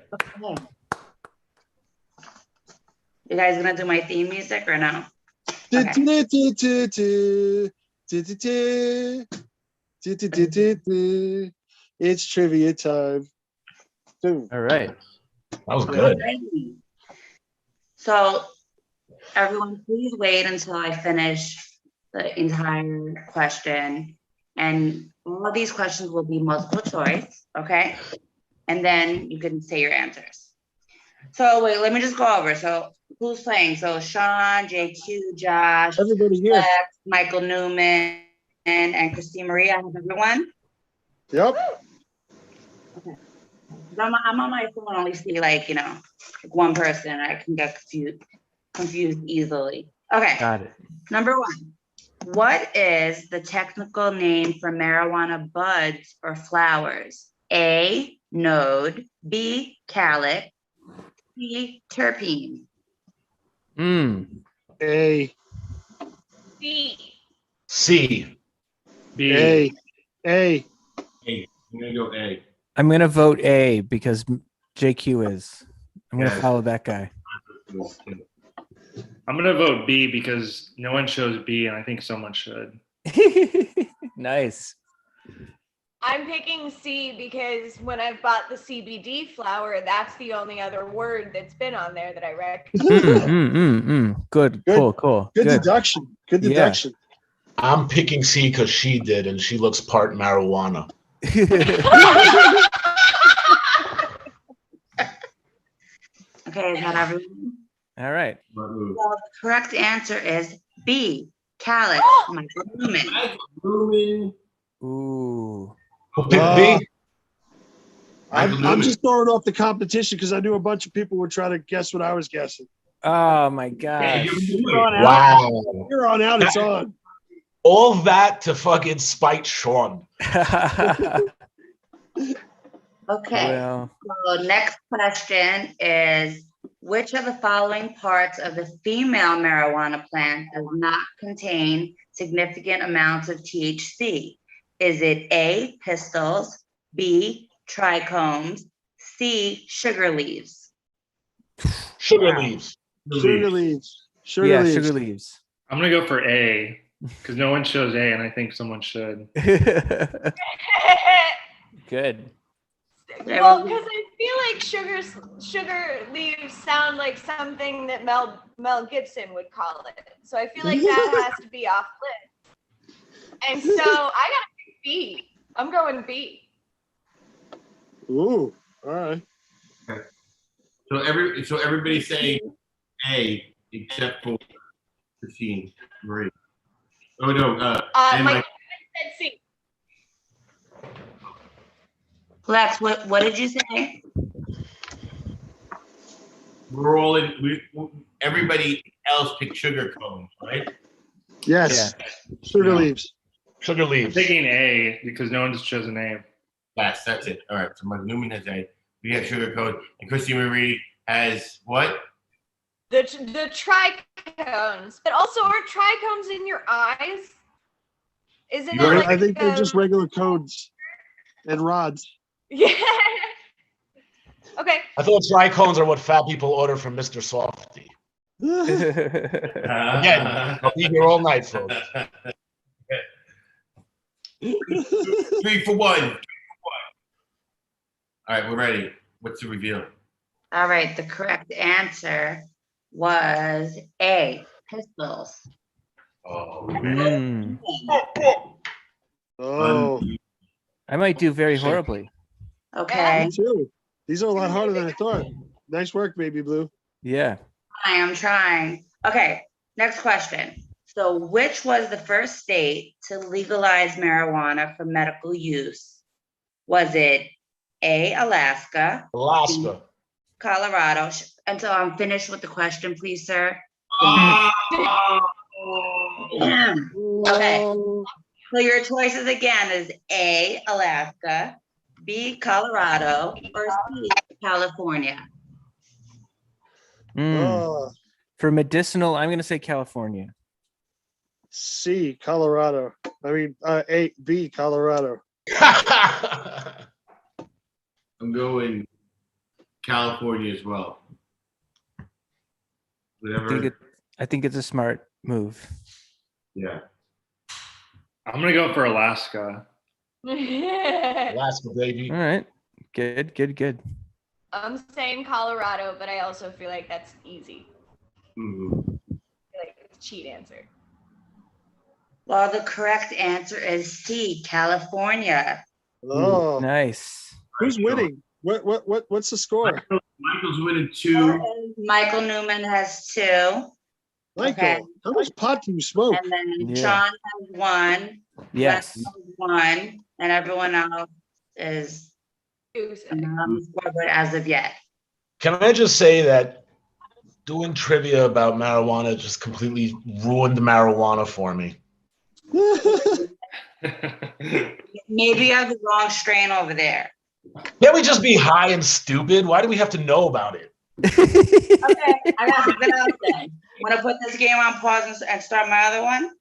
L: You guys gonna do my theme music or no? Okay.
E: It's trivia time.
D: All right.
Q: That was good.
L: So everyone, please wait until I finish the entire question. And all of these questions will be multiple choice, okay? And then you can say your answers. So wait, let me just go over. So who's playing? So Sean, JQ, Josh,
E: everybody here.
L: Lex, Michael Newman, and Christine Marie. I have everyone.
E: Yep.
L: Okay. I'm on my phone. I only see like one person. I can get confused easily. Okay.
D: Got it.
L: Number one. What is the technical name for marijuana buds or flowers? A, node, B, calyx, C, terpene.
E: A.
J: B.
Q: C.
S: B.
E: A.
S: A. I'm gonna go A.
C: I'm gonna vote A because JQ is. I'm gonna follow that guy.
I: I'm gonna vote B because no one chose B, and I think someone should.
D: Nice.
J: I'm picking C because when I've bought the CBD flower, that's the only other word that's been on there that I recognize.
C: Good. Cool.
E: Good deduction. Good deduction.
Q: I'm picking C because she did, and she looks part marijuana.
L: Okay, is that everyone?
D: All right.
L: Well, the correct answer is B, calyx. Michael Newman.
D: Ooh.
Q: B.
E: I'm just throwing off the competition because I knew a bunch of people were trying to guess what I was guessing.
C: Oh my gosh.
E: You're on out.
Q: Wow.
E: You're on out. It's on.
Q: All that to fucking spite Sean.
L: Okay.
C: Well,
L: So next question is, which of the following parts of the female marijuana plant does not contain significant amounts of THC? Is it A, pistils, B, trichomes, C, sugar leaves?
Q: Sugar leaves.
E: Sugar leaves. Sugar
C: yeah,
E: leaves.
C: sugar leaves.
I: I'm gonna go for A because no one chose A, and I think someone should.
C: Good.
J: Well, because I feel like sugar leaves sound like something that Mel Gibson would call it. So I feel like that has to be off list. And so I gotta pick B. I'm going B.
E: Ooh, all right.
S: So everybody's saying A except for Christine Marie. Oh no, and
J: Mike said C.
L: Lex, what did you say?
S: we're all in. Everybody else picked sugar cones, right?
E: Yes. Sugar leaves.
Q: Sugar
I: I'm
Q: leaves.
I: picking A because no one just chose an A.
S: That's it. All right. So Mike Newman has A. We have sugar cone, and Christine Marie has what?
J: The trichomes, but also are trichomes in your eyes? Isn't it like
E: I think they're just regular cones and rods.
J: Yeah. Okay.
Q: I thought tricones are what fat people order from Mr. Softy. Again, I'll be here all night, folks.
S: 3 for 1. All right, we're ready. What's the reveal?
L: All right, the correct answer was A, pistils.
S: Oh.
E: Oh.
C: I might do very horribly.
L: Okay.
E: Me too. These are a lot harder than I thought. Nice work, baby blue.
C: Yeah.
L: I am trying. Okay, next question. So, which was the first state to legalize marijuana for medical use? Was it A, Alaska?
Q: Alaska.
L: B, Colorado? Until I'm finished with the question, please, sir. Okay. So your choices again is A, Alaska, B, Colorado, or C, California.
C: For medicinal, I'm going to say California.
E: C, Colorado. I mean, A, B, Colorado.
S: I'm going California as well. Whatever.
C: I think it's a smart move.
S: Yeah.
I: I'm gonna go for Alaska.
Q: Alaska, baby.
C: All right. Good.
J: I'm saying Colorado, but I also feel like that's easy.
S: Mm-hmm.
J: I feel like it's a cheat answer.
L: Well, the correct answer is C, California.
E: Oh,
C: nice.
E: Who's winning? What's the score?
S: Michael's winning 2.
L: Michael Newman has 2.
E: Michael,
L: Okay.
E: how much pot do you smoke?
L: And then
C: Yeah.
L: Sean has 1.
C: Yes.
L: Lex has 1, and everyone else is not on the scoreboard as of yet.
Q: Can I just say that doing trivia about marijuana just completely ruined the marijuana for me?
L: Maybe you have the wrong strain over there.
Q: Can't we just be high and stupid? Why do we have to know about it?
L: Okay, I got something else then. Want to put this game on pause and start my other one?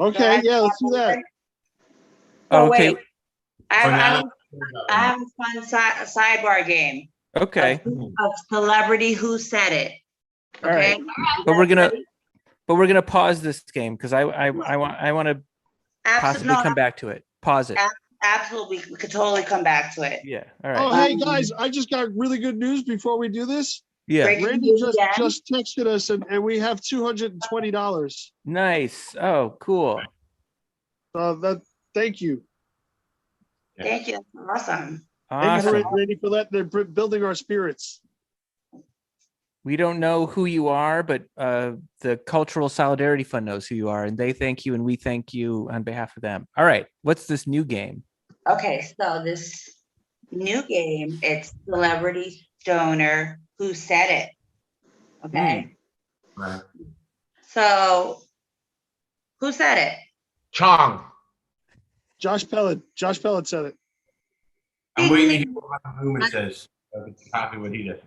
E: Okay, yeah, let's do that.
L: Oh,
C: Okay.
L: wait. I have a fun sidebar game.
C: Okay.
L: Of celebrity who said it.
C: All
L: Okay.
C: right. But we're gonna pause this game because I want to possibly come back to it. Pause it.
L: Absolutely, we could totally come back to it.
C: Yeah. All right.
E: Oh, hey guys, I just got really good news before we do this.
C: Yeah.
E: Randy just texted us and we have $220.
C: Nice. Oh, cool.
E: Thank you.
L: Thank you. Awesome.
E: Thank you,
C: Awesome.
E: Randy, for that. They're building our spirits.
C: We don't know who you are, but the Cultural Solidarity Fund knows who you are, and they thank you, and we thank you on behalf of them. All right. What's this new game?
L: Okay, so this new game, it's Celebrity Stoner Who Said It. Okay.
S: Right.
L: So who said it?
Q: Chong.
E: Josh Pellet said it.
S: I'm waiting to hear what Michael Newman says. I can copy what he does.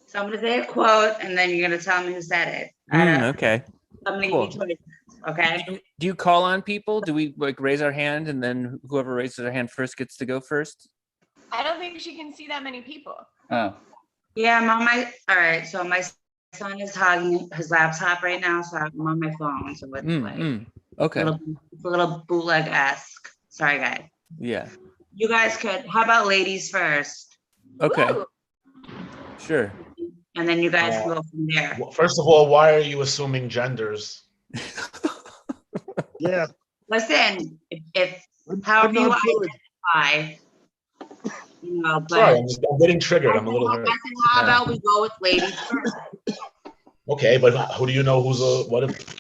L: So I'm gonna say a quote, and then you're gonna tell me who said it.
C: Okay.
L: I'm gonna
C: Cool.
L: give you choices. Okay.
C: Do you call on people? Do we like raise our hand and then whoever raises their hand first gets to go first?
J: I don't think she can see that many people.
C: Oh.
L: Yeah, I'm on my. All right. So my son is hogging his laptop right now, so I'm on my phone. So it's like
C: Okay.
L: it's a little bootleg-esque. Sorry, guys.
C: Yeah.
L: You guys could. How about ladies first?
C: Okay. Sure.
L: And then you guys can go from there.
Q: Well, first of all, why are you assuming genders?
E: Yeah.
L: Listen, if however you identify, you know, but
Q: Sorry, I'm getting triggered. I'm a little hurt.
L: I said, how about we go with ladies first?
Q: Okay, but who do you know who's what if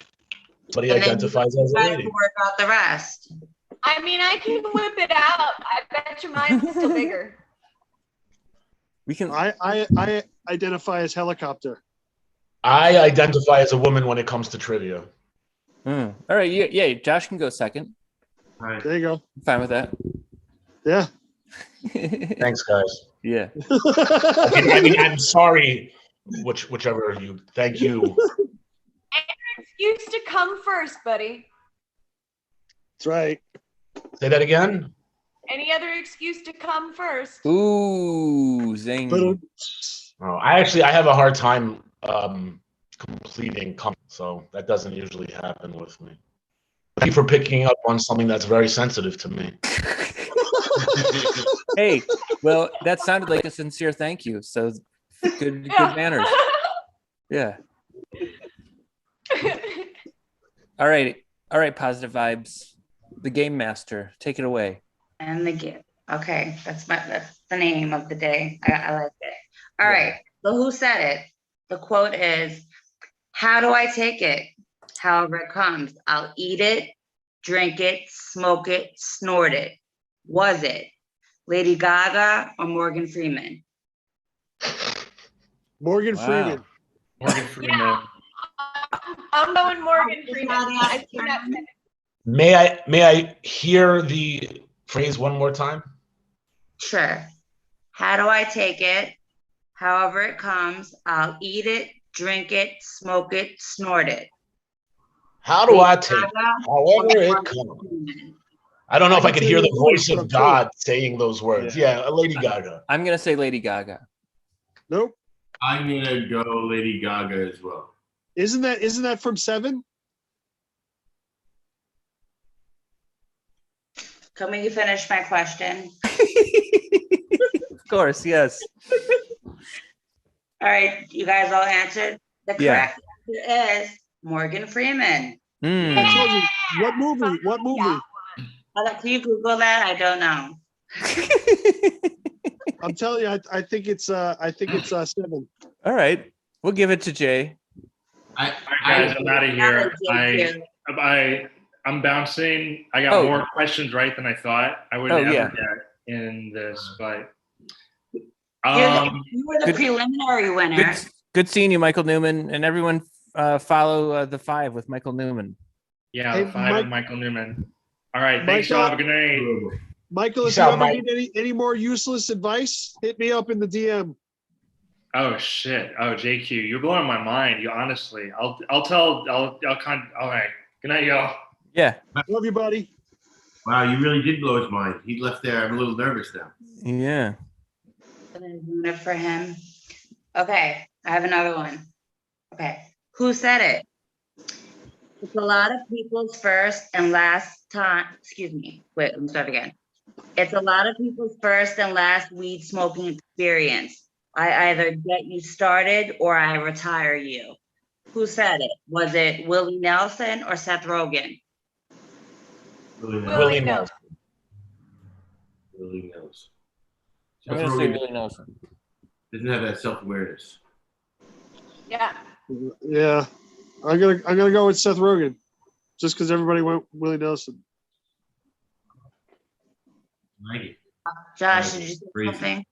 Q: somebody
L: And then
Q: identifies
L: you
Q: as a
L: guys
Q: lady?
L: can work out the rest.
J: I mean, I can whip it out. I bet your mine's still bigger.
C: We can.
E: I identify as helicopter.
Q: I identify as a woman when it comes to trivia.
C: All right. Yeah. Josh can go second.
S: All right.
E: There you go.
C: I'm fine with that.
E: Yeah.
Q: Thanks, guys.
C: Yeah.
Q: I mean, I'm sorry. Whichever you. Thank you.
J: Excuse to come first, buddy.
E: That's right.
Q: Say that again.
J: Any other excuse to come first?
C: Ooh, zing.
Q: Oh, I have a hard time completing, so that doesn't usually happen with me. Thank you for picking up on something that's very sensitive to me.
C: Hey, well, that sounded like a sincere thank you. So good manners. Yeah. All right. Positive vibes. The game master, take it away.
L: And the gift. Okay, that's the name of the day. I like it. All right. So who said it? The quote is, "How do I take it? However it comes. I'll eat it, drink it, smoke it, snort it." Was it Lady Gaga or Morgan Freeman?
E: Morgan Freeman.
I: Morgan Freeman.
J: I'm going Morgan Freeman. I see that.
Q: May I hear the phrase one more time?
L: Sure. How do I take it? However it comes. I'll eat it, drink it, smoke it, snort it.
Q: How do I take it? However it comes. I don't know if I could hear the voice of God saying those words. Yeah, Lady Gaga.
C: I'm gonna say Lady Gaga.
E: Nope.
S: I'm gonna go Lady Gaga as well.
E: Isn't that from Seven?
L: Can we finish my question?
C: Of course, yes.
L: All right, you guys all answered. The correct answer is Morgan Freeman.
E: I told you. What movie? What movie?
L: Can you Google that? I don't know.
E: I'm telling you, I think it's Seven.
C: All right, we'll give it to Jay.
I: All right, guys, I'm out of here. I'm bouncing. I got more questions right than I thought I would ever get in this, but
L: you were the preliminary winner.
C: Good seeing you, Michael Newman, and everyone follow the 5 with Michael Newman.
I: Yeah, the 5 with Michael Newman. All right, thanks, y'all. Have a good night.
E: Michael, if you ever need any more useless advice, hit me up in the DM.
I: Oh shit! Oh JQ, you're blowing my mind. You honestly, All right. Good night, y'all.
C: Yeah.
E: Love you, buddy.
S: Wow, you really did blow his mind. He left there. I'm a little nervous now.
C: Yeah.
L: For him. Okay, I have another one. Okay, who said it? It's a lot of people's first and last time. Excuse me. Wait, let me start again. It's a lot of people's first and last weed smoking experience. I either get you started or I retire you. Who said it? Was it Willie Nelson or Seth Rogen?
Q: Willie Nelson.
S: Willie Nelson.
C: I'm gonna say Willie Nelson.
S: Doesn't have that self-awareness.
J: Yeah.
E: Yeah. I'm gonna go with Seth Rogen, just because everybody went Willie Nelson.
S: Like it.
L: Josh, did you say something?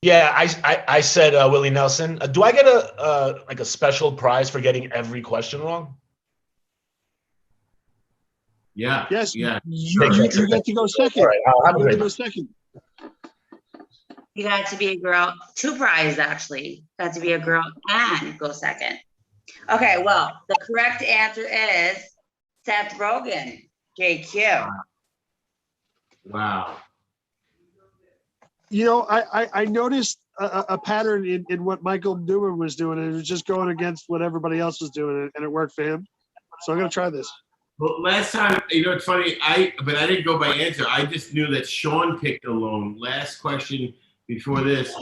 Q: Yeah, I said Willie Nelson. Do I get a like a special prize for getting every question wrong?
I: Yeah.
E: Yes.
I: Yeah.
E: You get to go second.
Q: All right, I'll have a
E: You get to
Q: great
E: go
Q: night.
E: second.
L: You got to be a girl. 2 prizes actually. Got to be a girl and go second. Okay, well, the correct answer is Seth Rogen, JQ.
I: Wow.
E: You know, I noticed a pattern in what Michael Newman was doing, and it was just going against what everybody else was doing, and it worked for him. So I'm gonna try this.
I: Well, last time, it's funny. But I didn't go by answer. I just knew that Sean picked alone. Last question before this,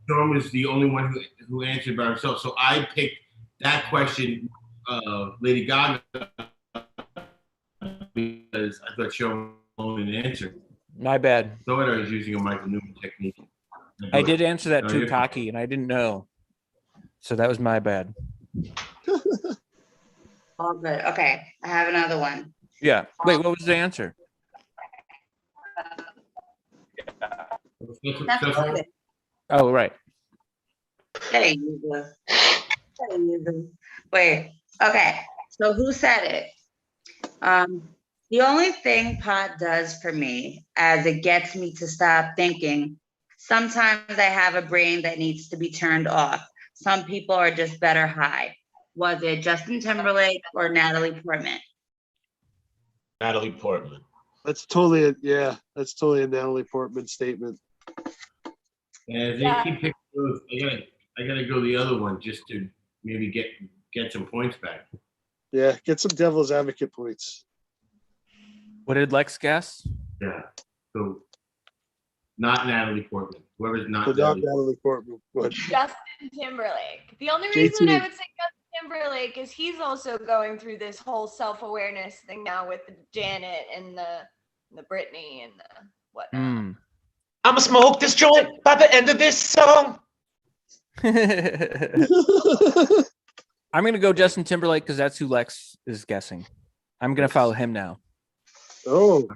I: Sean was the only one who answered by himself. So I picked that question, Lady Gaga, because I thought Sean alone had answered.
C: My bad.
I: So I was using a Michael Newman technique.
C: I did answer that
I: No,
C: too
I: you're-
C: cocky, and I didn't know. So that was my bad.
L: All good. Okay, I have another one.
C: Yeah. Wait, what was the answer?
L: Seth Rogen.
C: Oh, right.
L: There you go. There you go. Wait. Okay. So who said it? The only thing pod does for me, as it gets me to stop thinking, sometimes I have a brain that needs to be turned off. Some people are just better high. Was it Justin Timberlake or Natalie Portman?
Q: Natalie Portman.
E: That's totally a Natalie Portman statement.
I: And if they keep picking those, I gotta go the other one just to maybe get some points back.
E: Yeah, get some devil's advocate points.
C: What did Lex guess?
I: Yeah. So not Natalie Portman. Whoever's not
E: But not Natalie Portman. What?
J: Justin Timberlake. The only
E: JT.
J: reason I would say Justin Timberlake is he's also going through this whole self-awareness thing now with the Janet and the Britney and the whatnot.
Q: I'ma smoke this joint by the end of this song.
C: I'm gonna go Justin Timberlake because that's who Lex is guessing. I'm gonna follow him now.
E: Oh,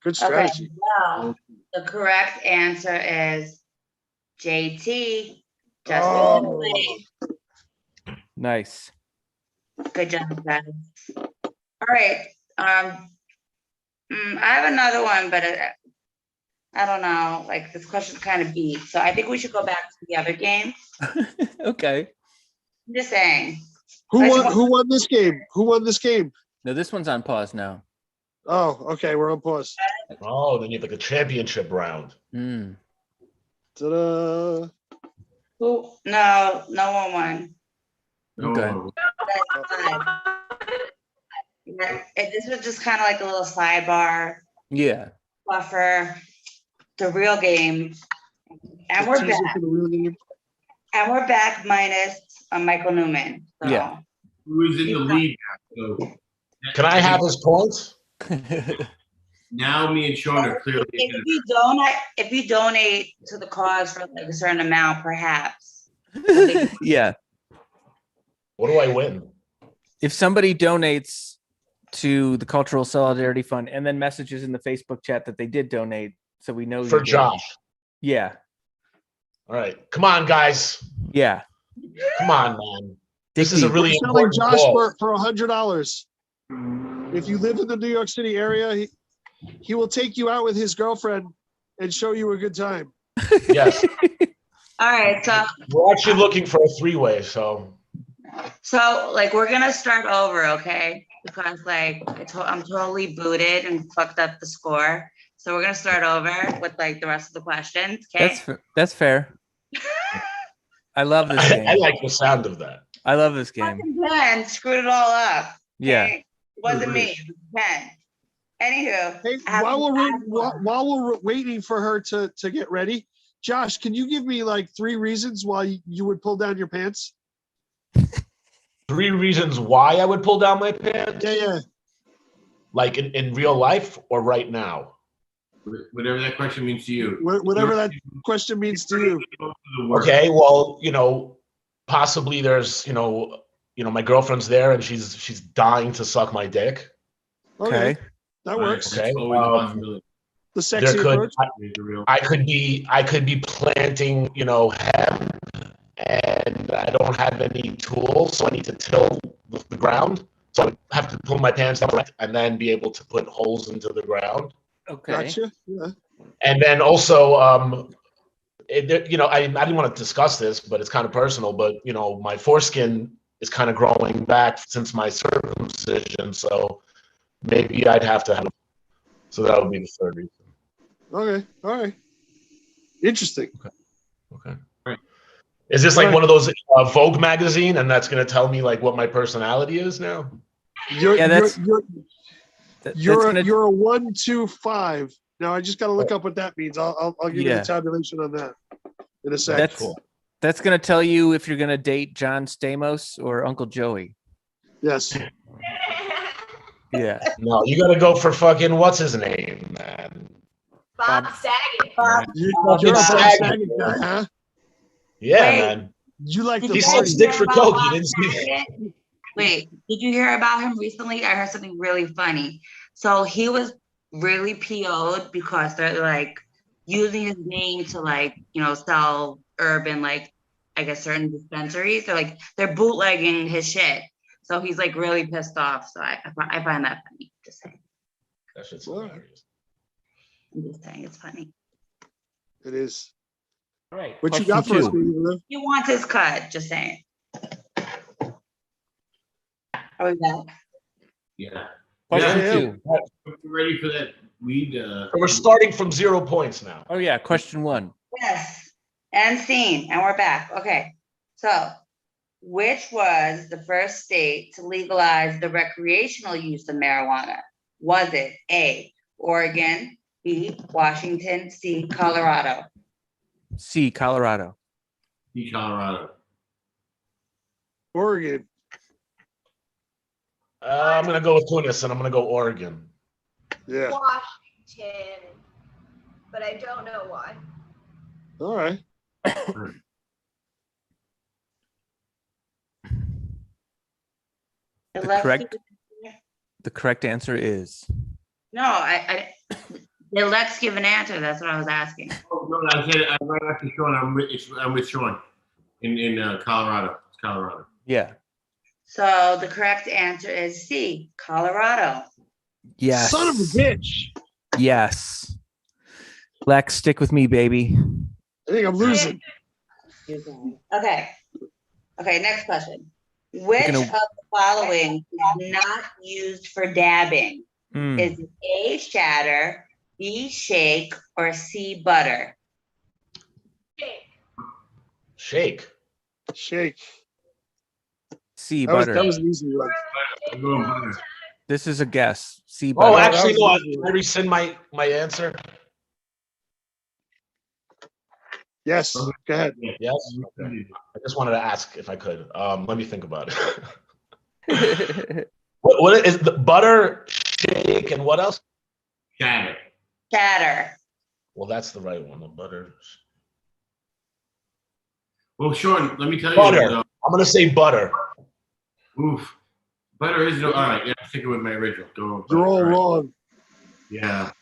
E: good
L: Okay,
E: strategy.
L: well, the correct answer is JT. Justin
E: Oh.
L: Timberlake.
C: Nice.
L: Good job, guys. All right. I have another one, but I don't know. Like this question's kind of beat, so I think we should go back to the other game.
C: Okay.
L: I'm just saying.
E: Who won this game? Who won this game?
C: No, this one's on pause now.
E: Oh, okay, we're on pause.
Q: Oh, then you have like a championship round.
E: Ta-da.
L: Who? No one won.
C: Okay.
L: This was just kind of like a little sidebar
C: Yeah.
L: buffer. The real game, and we're
E: Teaser
L: back.
E: for the real game.
L: And we're back minus Michael Newman. So.
C: Yeah.
I: Who's in the lead now? So
Q: Can I have his points?
I: now me and Sean are clearly
L: If you donate to the cause for like a certain amount, perhaps.
C: Yeah.
Q: What do I win?
C: If somebody donates to the Cultural Solidarity Fund and then messages in the Facebook chat that they did donate, so we know
Q: For
C: you did.
Q: Josh.
C: Yeah.
Q: All right. Come on, guys.
C: Yeah.
Q: Come on, man. This is a really
E: We're selling
Q: important
E: Josh
Q: call.
E: for $100. If you live in the New York City area, he will take you out with his girlfriend and show you a good time.
Q: Yes.
L: All right, so
Q: We're actually looking for a three-way, so.
L: like we're gonna start over, okay? Because like I'm totally booted and fucked up the score. So we're gonna start over with like the rest of the questions. Okay.
C: That's fair. I love this game.
Q: I like the sound of that.
C: I love this game.
L: Fucking Pen screwed it all up.
C: Yeah.
L: It wasn't me. It was Pen. Anywho,
E: Hey, while we're waiting for her to get ready, Josh, can you give me like 3 reasons why you would pull down your pants?
Q: 3 reasons why I would pull down my pants?
E: Yeah.
Q: Like in real life or right now?
I: Whatever that question means to you.
E: Whatever that question means to you.
Q: Okay, well, possibly there's, my girlfriend's there and she's dying to suck my dick.
E: Okay. That works.
Q: Okay.
E: The
Q: there
E: sexy
Q: could
E: approach.
Q: I could be planting, hemp, and I don't have any tools, so I need to till the ground. So I would have to pull my pants down and then be able to put holes into the ground.
C: Okay.
E: Gotcha. Yeah.
Q: And then also, I didn't want to discuss this, but it's kind of personal. But my foreskin is kind of growing back since my circumcision, so maybe I'd have to have. So that would be the third reason.
E: Okay. All right. Interesting.
Q: Okay. Is this like one of those Vogue magazine, and that's going to tell me like what my personality is now?
E: You're
C: Yeah, that's-
E: you're
C: gonna-
E: you're a 1, 2, 5. Now I just got to look up what that means. I'll give you
C: Yeah.
E: the tabulation on that in a sec.
C: That's gonna tell you if you're gonna date John Stamos or Uncle Joey.
E: Yes.
C: Yeah.
Q: No, you got to go for fucking what's his name, man.
J: Bob Saget.
E: You're a
Q: Bob
E: Bob
Q: Saget.
E: Saget guy, huh?
Q: Yeah,
L: Wait.
Q: man.
E: You like the
Q: He
E: party.
Q: said stick for
L: About
Q: coke.
L: Bob
Q: You didn't see that.
L: Saget? Wait, did you hear about him recently? I heard something really funny. So he was really PO'd because they're like using his name to sell herb in I guess certain dispensaries. They're bootlegging his shit. So he's like really pissed off. So I find that funny. Just saying.
Q: That shit's hilarious.
L: I'm just saying it's funny.
E: It is.
C: All right.
E: What you got for us, baby?
L: He wants his cut. Just saying. Are we back?
S: Yeah.
C: Question
E: Yeah.
C: two.
S: Ready for that weed?
Q: We're starting from 0 points now.
C: Oh yeah. Question one.
L: Yes. And scene. And we're back. Okay. So, which was the first state to legalize the recreational use of marijuana? Was it A, Oregon, B, Washington, C, Colorado?
C: C, Colorado.
S: B, Colorado.
E: Oregon.
Q: I'm gonna go with Tunis, and I'm gonna go Oregon.
E: Yeah.
J: Washington. But I don't know why.
E: All right.
C: The correct answer is
L: No, let's give an answer. That's what I was asking.
S: Oh, no, I said I'm right after Sean. I'm with Sean in Colorado. It's Colorado.
C: yeah.
L: So the correct answer is C, Colorado.
C: Yes.
E: Son of a bitch.
C: Yes. Lex, stick with me, baby.
E: I think I'm losing.
L: Okay. Okay, next question. Which of the following is not used for dabbing? Is it A, shatter, B, shake, or C, butter?
Q: Shake.
E: Shake.
C: C,
E: That was
C: butter.
E: an easy one.
S: I'm going butter.
C: This is a guess. C, butter.
Q: Oh, actually, no. I rescind my answer.
E: Yes. Go ahead.
Q: Yes. Okay. I just wanted to ask if I could. Let me think about it. what is the butter, shake, and what else?
S: Shatter.
L: Shatter.
Q: Well, that's the right one. The butter.
S: Well, Sean, let me tell
Q: Butter.
S: you.
Q: I'm gonna say butter.
S: Oof. Butter is all right. Yeah, I'm sticking with my original. Go.
E: You're all wrong.
S: Yeah.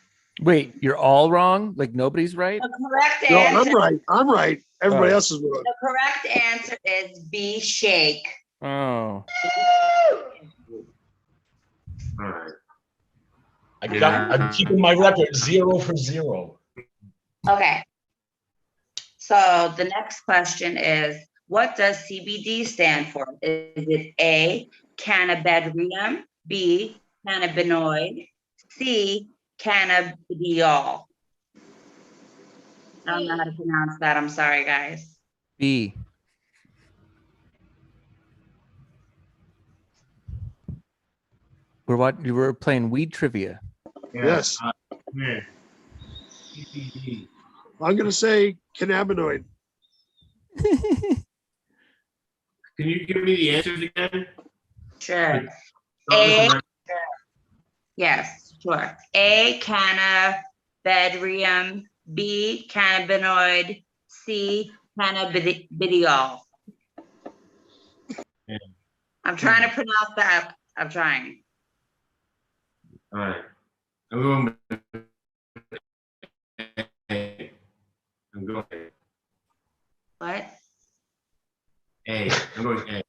C: Wait, you're all wrong? Like nobody's right?
L: The correct
E: No,
L: answer.
E: I'm right. I'm right. Everybody
C: Oh.
E: else is wrong.
L: The correct answer is B, shake.
C: Oh.
S: All right.
Q: I'm keeping my record 0 for 0.
L: Okay. So the next question is, what does CBD stand for? Is it A, cannabidiol, B, cannabinoid, C, cannabidiol? I don't know how to pronounce that. I'm sorry, guys.
C: B. We were playing weed trivia.
S: Yeah.
E: Yes.
S: Yeah. CBD.
E: I'm gonna say cannabinoid.
S: Can you give me the answers again?
L: Sure. A, yes, sure. A, cannabidiol, B, cannabinoid, C, cannabidiol.
S: Yeah.
L: I'm trying to pronounce that. I'm trying.
S: All right. I'm going I'm going
L: What?
S: A. I'm going A.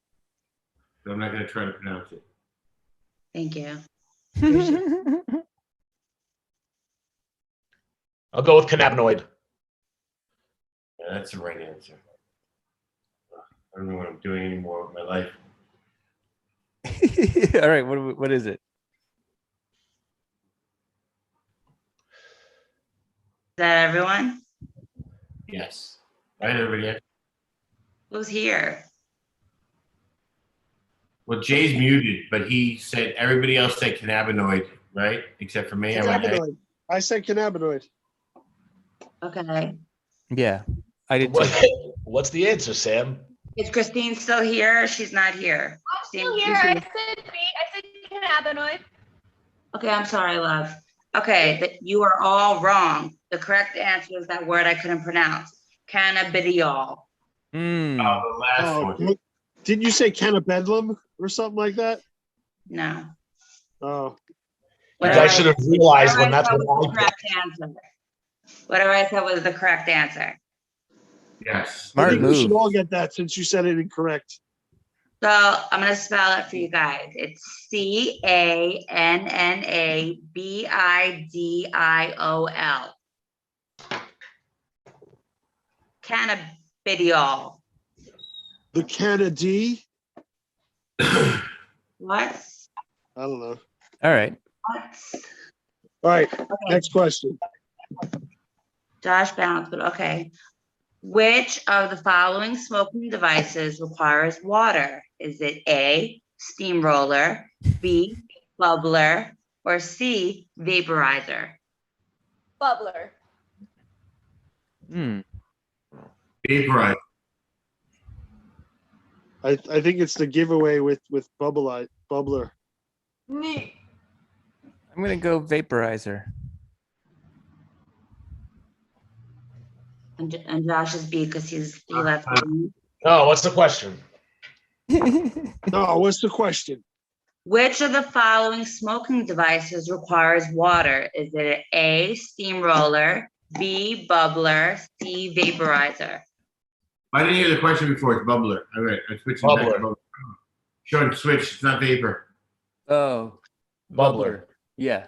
S: So I'm not going to try to pronounce it.
L: Thank you.
Q: I'll go with cannabinoid.
S: Yeah, that's the right answer. I don't know what I'm doing anymore with my life.
C: All right, what is it?
L: Is that everyone?
S: Yes. Right, everybody.
L: Who's here?
S: Well, Jay's muted, but he said everybody else said cannabinoid, right? Except for me. I'm like,
E: Cannabinoid. I said cannabinoid.
L: Okay.
C: Yeah, I did too.
Q: What's the answer, Sam?
L: Is Christine still here? She's not here.
J: I'm still here. I said B. I said cannabinoid.
L: Okay, I'm sorry, love. Okay, that you are all wrong. The correct answer is that word I couldn't pronounce. Cannabidiol.
C: Mm.
S: Oh, the last one.
E: Didn't you say cannabedlam or something like that?
L: No.
E: Oh.
Q: You guys should have realized when that's what I
L: the correct answer. Whatever I said was the correct answer.
S: Yes.
E: I think we should all get that since you said it incorrect.
L: So I'm gonna spell it for you guys. It's CANNABIDIOL. Cannabidiol.
E: The Kennedy?
L: What?
E: I don't know.
C: All right.
L: What?
E: All right. Next question.
L: Josh bounced, but okay. Which of the following smoking devices requires water? Is it A, steamroller, B, bubbler, or C, vaporizer?
J: Bubbler.
S: Vaporizer.
E: I think it's the giveaway with bubbler.
J: Neat.
C: I'm gonna go vaporizer.
L: And Josh is B because he left.
Q: Oh, what's the question?
E: No, what's the question?
L: Which of the following smoking devices requires water? Is it A, steamroller, B, bubbler, C, vaporizer?
S: I didn't hear the question before. It's bubbler. All right, I'm switching back to bubbler. Sean, switch. It's not vapor.
C: Oh,
Q: bubbler.
C: Yeah.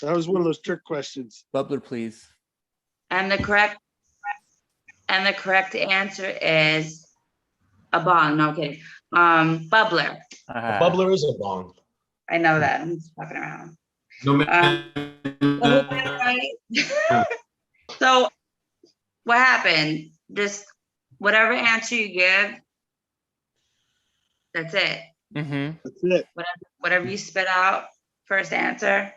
E: That was one of those trick questions.
C: Bubbler, please.
L: And the correct answer is a bong. No I'm kidding. Bubbler.
Q: A bubbler is a bong.
L: I know that. I'm just fucking around.
S: No
L: So what happened? Just whatever answer you give, that's it.
C: Mm-hmm.
E: That's it.
L: Whatever you spit out, first answer,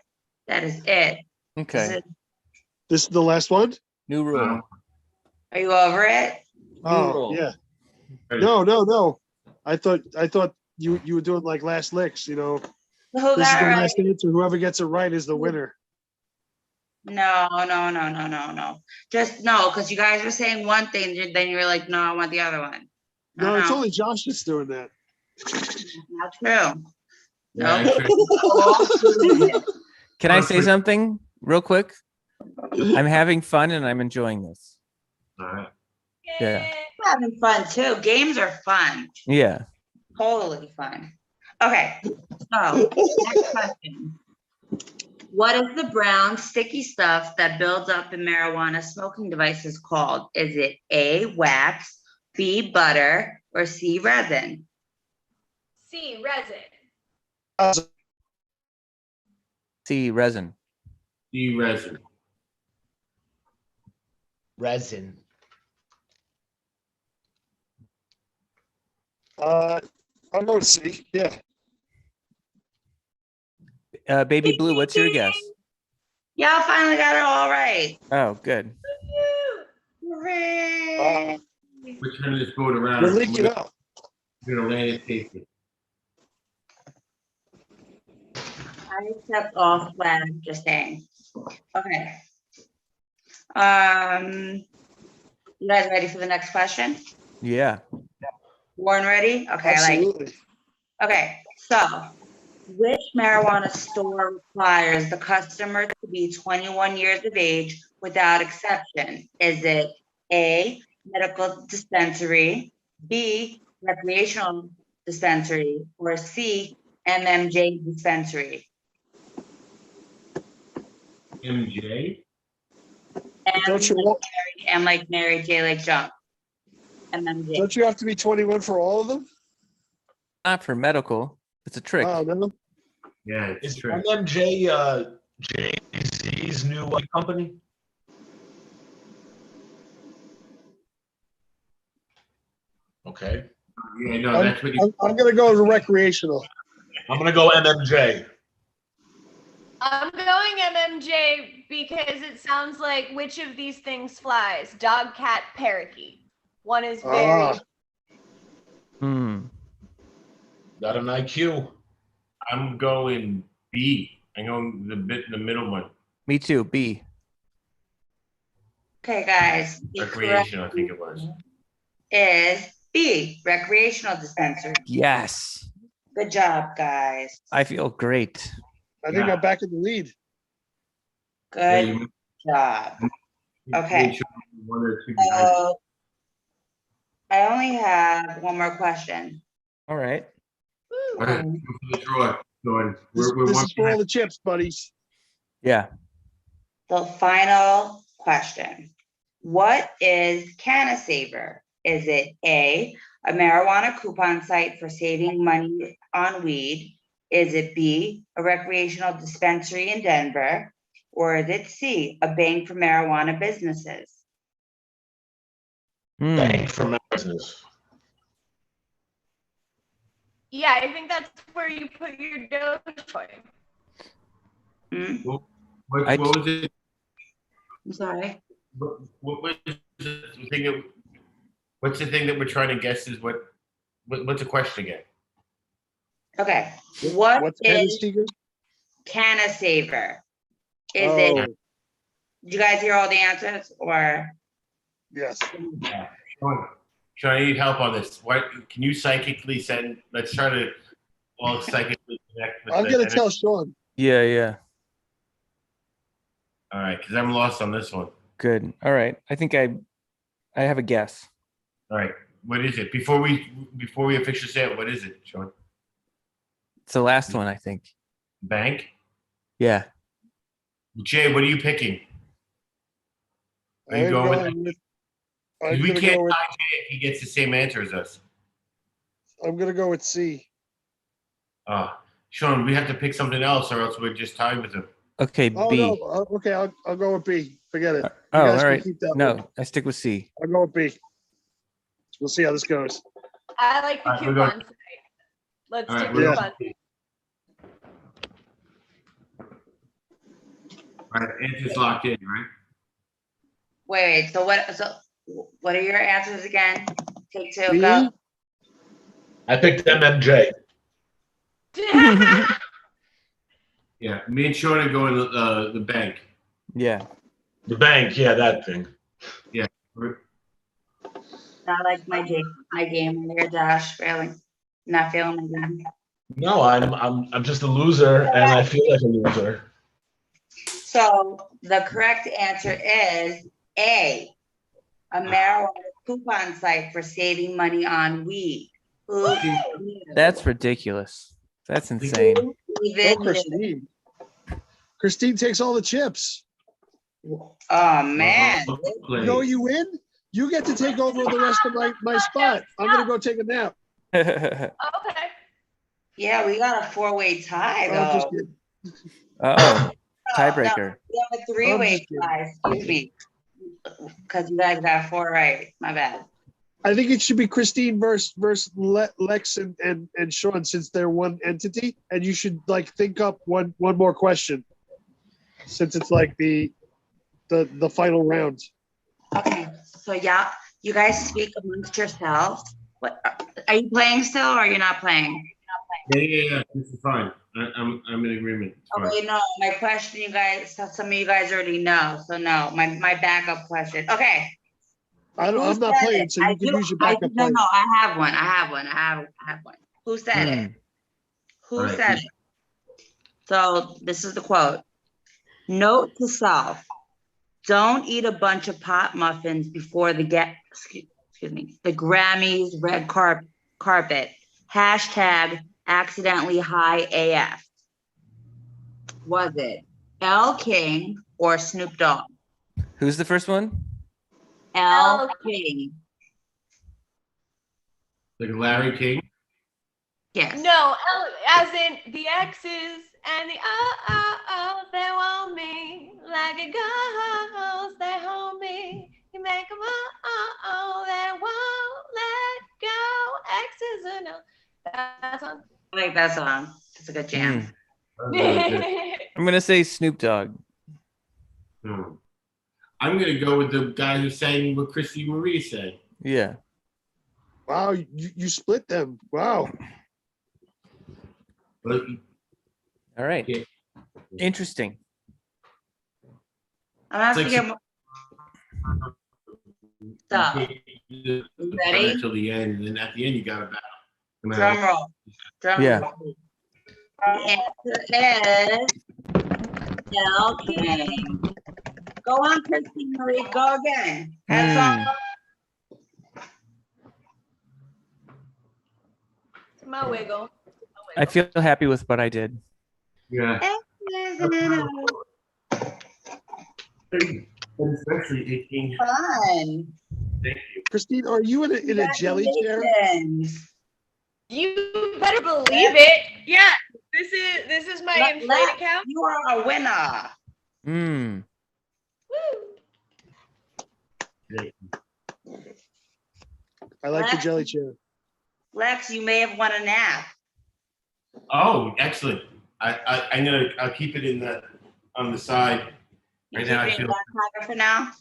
L: that is it.
C: Okay.
E: This is the last one?
C: New rule.
L: Are you over it?
E: Oh, yeah. No. I thought you were doing like last licks, you know.
L: Who
E: This is
L: got
E: the
L: it right?
E: last answer. Whoever gets it right is the winner.
L: No. Just no, because you guys were saying one thing, then you were like, no, I want the other one.
E: No, it's only Josh that's doing that.
L: Not true.
S: Yeah,
L: No.
C: Can I say something real quick? I'm having fun and I'm enjoying this.
S: All right.
C: Yeah.
L: I'm having fun too. Games are fun.
C: Yeah.
L: Totally fun. Okay, so next question. What is the brown sticky stuff that builds up in marijuana smoking devices called? Is it A, wax, B, butter, or C, resin?
J: C, resin.
C: C, resin.
S: C, resin.
Q: Resin.
E: I'll go to C. Yeah.
C: Baby Blue, what's your guess?
L: Y'all finally got it all right.
C: Oh, good.
L: Hooray.
S: We're turning this boat around.
E: We're leaking out.
S: We're gonna land it safely.
L: I accept all flag, just saying. Okay. You guys ready for the next question?
C: Yeah.
L: Warren, ready? Okay,
E: Absolutely.
L: Okay, so which marijuana store requires the customer to be 21 years of age without exception? Is it A, medical dispensary, B, recreational dispensary, or C, MMJ dispensary?
Q: MJ?
E: Don't you want-
L: M like Mary, J like jump. MMJ.
E: Don't you have to be 21 for all of them?
C: Not for medical. It's a trick.
E: Oh, no.
Q: Yeah, it's true. MMJ Jay-Z's new company? Okay. Yeah, no,
E: I'm,
Q: that's what you.
E: I'm gonna go to recreational.
Q: I'm gonna go MMJ.
J: I'm going MMJ because it sounds like which of these things flies? Dog, cat, parakeet. One is very.
Q: Got an IQ. I'm going B. I'm going the middle one.
C: Me too. B.
L: Okay, guys. The
Q: Recreational, I
L: correct
Q: think it was.
L: is B, recreational dispensary.
C: Yes.
L: Good job, guys.
C: I feel great.
E: I think I'm back in the lead.
L: Good job. Okay. So I only have one more question.
C: All right.
Q: All right. The draw.
E: This is for all the chips, buddies.
C: Yeah.
L: The final question. What is CannaSaver? Is it A, a marijuana coupon site for saving money on weed? Is it B, a recreational dispensary in Denver? Or is it C, a bank for marijuana businesses?
Q: Bank for business.
J: Yeah, I think that's where you put your Dogecoin.
Q: What was it?
L: I'm sorry.
Q: What was the thing that? What's the thing that we're trying to guess? Is what's the question again?
L: Okay. What's
E: is
L: CannaSaver? Is it? Did you guys hear all the answers, or?
E: Yes.
Q: Sean, I need help on this. What can you psychically send? Let's try to all psychically connect. With
E: I'm gonna tell Sean.
C: Yeah.
Q: All right, because I'm lost on this one.
C: Good. All right. I think I have a guess.
Q: All right. What is it? Before we officially say it, what is it, Sean?
C: It's the last one, I think.
Q: Bank?
C: Yeah.
Q: Jay, what are you picking? Are you going with that? We can't tie Jay if he gets the same answer as us.
E: I'm gonna go with C.
Q: Sean, we have to pick something else, or else we're just tied with him.
C: Okay,
E: Oh
C: B.
E: no. Okay, I'll go with B. Forget it.
C: Oh,
E: You guys
C: all
E: can
C: right.
E: keep that
C: No,
E: one.
C: I stick with C.
E: I'll go with B. We'll see how this goes.
J: I like the
Q: All right, we're
J: coupon
Q: going-
J: site. Let's
Q: All
J: do
Q: right, we're
J: coupon.
Q: All right, answer's locked in, right?
L: Wait. So what are your answers again? Take two.
E: B?
L: Go.
Q: I picked MMJ. Yeah, me and Sean are going to the bank.
C: Yeah.
Q: The bank, yeah, that thing. Yeah.
L: I like my game here, Josh. Really, not feeling my game.
Q: No, I'm just a loser, and I feel like a loser.
L: So the correct answer is A, a marijuana coupon site for saving money on weed. Who knew?
C: That's ridiculous. That's insane.
L: Who even
E: Oh, Christine. Christine takes all the chips.
L: Oh man.
E: You know you win? You get to take over the rest of my spot. I'm gonna go take a nap.
J: Okay.
L: Yeah, we got a 4-way tie
E: I'm just
L: though.
E: kidding.
C: Oh, tiebreaker.
L: We have a 3-way tie, excuse me. Because you guys got 4 right. My bad.
E: I think it should be Christine versus Lex and Sean, since they're one entity, and you should think up one more question, since it's like the final round.
L: Okay, so yeah, you guys speak amongst yourselves. What are you playing still, or you're not playing?
Q: Yeah. This is fine. I'm in agreement. It's fine.
L: Okay, no, my question, you guys, some of you guys already know. So no, my backup question. Okay.
E: I'm not playing, so you can use your backup
L: No,
E: plan.
L: I have one. Who said it? Who
Q: All right.
L: said it? So this is the quote. Note to self. Don't eat a bunch of pot muffins before the the Grammys red carpet. Hashtag accidentally high AF. Was it L King or Snoop Dogg?
C: Who's the first one?
L: L King.
Q: Like Larry King.
L: Yes.
J: No, as in the X's and the they want me like a ghost. They hold me. You make them they won't let go. X's and O. That's on.
L: I like that song. It's a good jam.
C: I'm gonna say Snoop Dogg.
S: I'm gonna go with the guy who sang what Christy Marie said.
C: Yeah.
E: Wow, you split them. Wow.
C: All right. Interesting.
L: I'm asking him. Stop. Ready?
S: Until the end, and then at the end you got to battle.
L: Drum roll.
C: Yeah.
L: Roll. The answer is L King. Go on, Christine Marie. Go again. Have fun.
J: My wiggle.
C: I feel happy with what I did.
S: Yeah. Especially 18.
L: Fun.
S: Thank you.
E: Christine, are you in a jelly chair?
J: You better believe it. Yeah, this is my inflate account.
L: You are a winner.
C: Mm.
E: I like the jelly chair.
L: Lex, you may have won a nap.
S: Oh, excellent. I'll keep it on the side. Right now I feel
L: for now.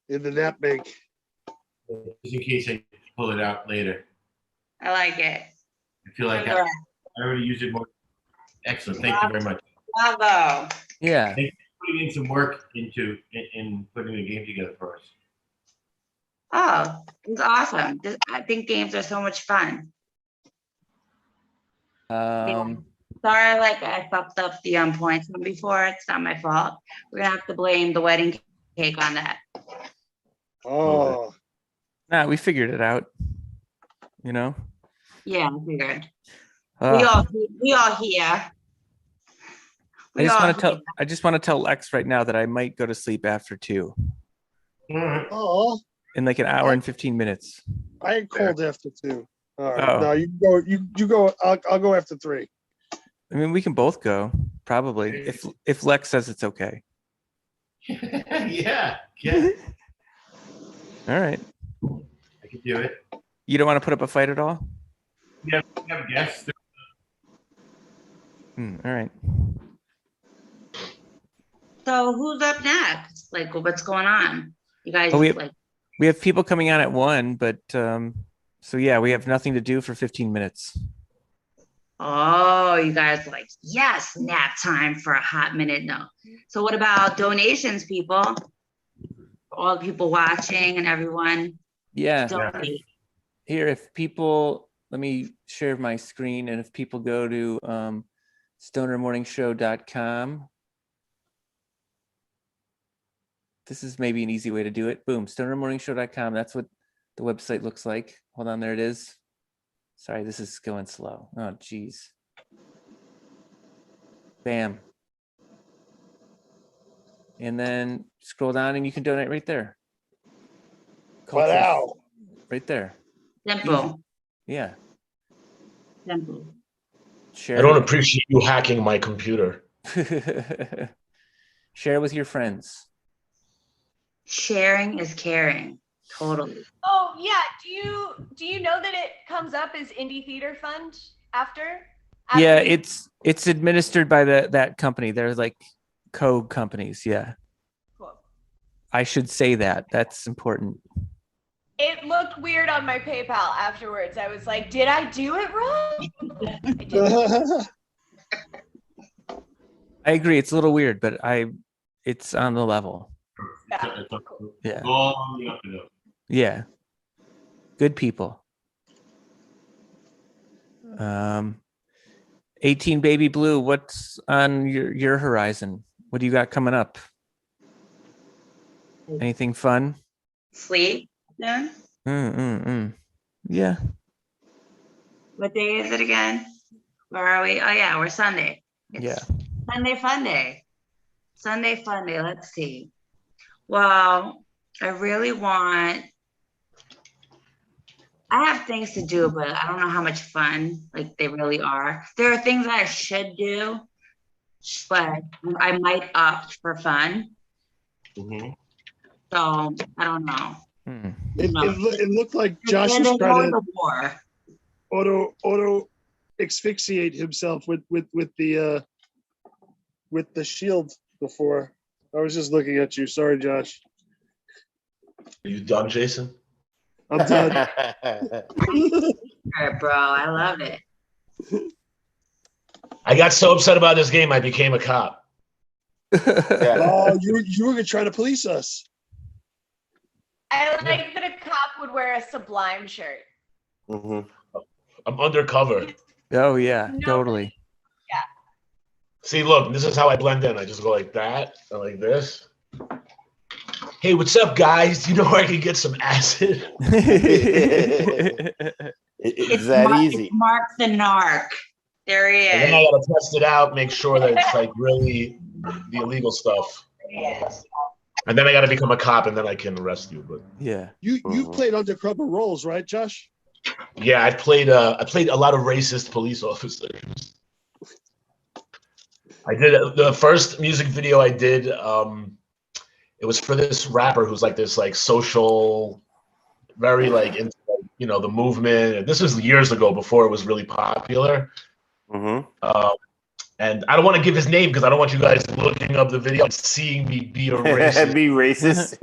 E: In the nap bank.
S: just in case I pull it out later.
L: I like it.
S: I feel like I already used it more. Excellent. Thank you very much.
L: Bravo.
C: Yeah.
S: Thank you for putting in some work in putting the game together for us.
L: Oh, it's awesome. I think games are so much fun. Sorry, like I fucked up the points from before. It's not my fault. We're gonna have to blame the wedding cake on that.
E: Oh.
C: Nah, we figured it out. You know?
L: Yeah, I figured. We all here.
C: I just want to tell Lex right now that I might go to sleep after 2.
E: Oh.
C: In like an hour and 15 minutes.
E: I ain't cold after 2. All right.
C: Oh.
E: No, you go. You go. I'll go after 3.
C: I mean, we can both go, probably, if Lex says it's okay.
S: Yeah.
C: All right.
S: I can do it.
C: You don't want to put up a fight at all?
S: We have guests.
C: All right.
L: So who's up next? Like, what's going on? You guys
C: we have people coming on at 1, but so yeah, we have nothing to do for 15 minutes.
L: Oh, you guys are like, yes, nap time for a hot minute. No. So what about donations, people? All the people watching and everyone.
C: Yeah.
L: Donate.
C: Here, if people, let me share my screen, and if people go to stonermorningshow.com, this is maybe an easy way to do it. Boom, stonermorningshow.com. That's what the website looks like. Hold on, there it is. Sorry, this is going slow. Oh, geez. Bam. And then scroll down and you can donate right there.
E: Wow.
C: Right there.
L: Simple.
C: Yeah.
L: Simple.
Q: I don't appreciate you hacking my computer.
C: Share with your friends.
L: Sharing is caring. Totally.
J: Oh yeah. Do you know that it comes up as Indie Theater Fund after?
C: Yeah, it's administered by that company. They're like co-companies. Yeah.
J: Cool.
C: I should say that. That's important.
J: It looked weird on my PayPal afterwards. I was like, did I do it wrong? I didn't.
C: I agree. It's a little weird, but it's on the level. Yeah. Yeah. Good people. 18 Baby Blue, what's on your horizon? What do you got coming up? Anything fun?
L: Sleep. Yeah.
C: Yeah.
L: What day is it again? Where are we? Oh yeah, we're Sunday.
C: Yeah.
L: Sunday fun day. Sunday fun day. Let's see. Well, I really want. I have things to do, but I don't know how much fun like they really are. There are things I should do, but I might opt for fun.
Q: Mhm.
L: So I don't know.
E: It looked like Josh
L: And
E: was
L: they're
E: trying
L: going
E: to
L: to war.
E: auto asphyxiate himself with the shield before. I was just looking at you. Sorry, Josh.
Q: Are you done, Jason?
E: I'm done.
L: All right, bro. I love it.
Q: I got so upset about this game, I became a cop.
E: Oh, you were gonna try to police us.
J: I like that a cop would wear a Sublime shirt.
Q: I'm undercover.
C: Oh yeah, totally.
J: Yeah.
Q: See, look, this is how I blend in. I just go like that, or like this. Hey, what's up, guys? Do you know where I can get some acid?
L: It's that easy. It's Mark the Narc. There he is.
Q: And then I gotta test it out, make sure that it's like really the illegal stuff.
L: Yes.
Q: And then I gotta become a cop, and then I can arrest you. But
C: yeah,
E: you played undercover roles, right, Josh?
Q: yeah, I played a lot of racist police officers. I did the first music video I did. It was for this rapper who's like this like social, very like into, you know, the movement. And this was years ago before it was really popular. And I don't want to give his name because I don't want you guys looking up the video and seeing me be a racist.
R: Be racist.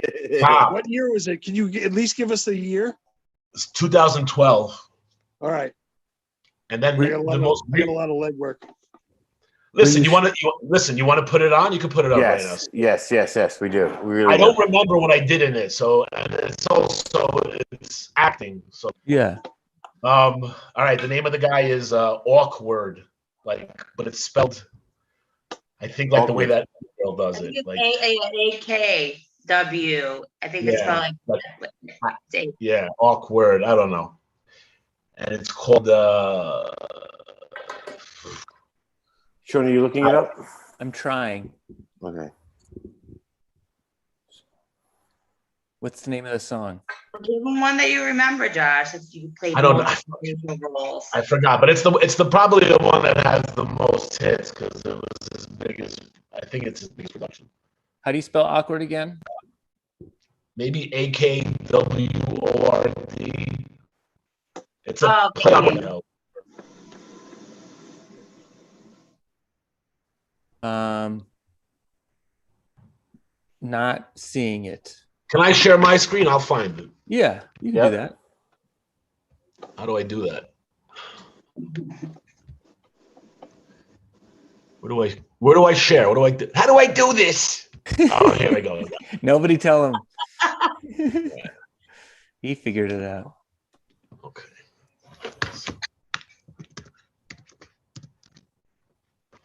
E: What year was it? Can you at least give us the year?
Q: It's 2012.
E: All right.
Q: And then
E: I got a lot of legwork.
Q: Listen, you want to put it on? You can put it up right now.
R: Yes, we do. We really
Q: I
R: do.
Q: don't remember what I did in it, so and it's acting. So
C: yeah.
Q: All right. The name of the guy is Awkward, but it's spelled. I think like the way that girl does it. Like
L: AKW. I think it's spelled like
Q: yeah, Awkward. I don't know. And it's called.
R: Sean, are you looking it up?
C: I'm trying.
R: Okay.
C: What's the name of the song?
L: Give him one that you remember, Josh. If you played
Q: I don't know.
L: roles.
Q: I forgot, but it's the probably the one that has the most hits because it was as big as I think it's his biggest production.
C: How do you spell awkward again?
Q: Maybe AKWORD. It's a play on one.
C: Not seeing it.
Q: Can I share my screen? I'll find it.
C: Yeah, you can do that.
Q: How do I do that? Where do I share? What do I do? How do I do this? Oh, here we go.
C: Nobody tell him. He figured it out.
Q: Okay.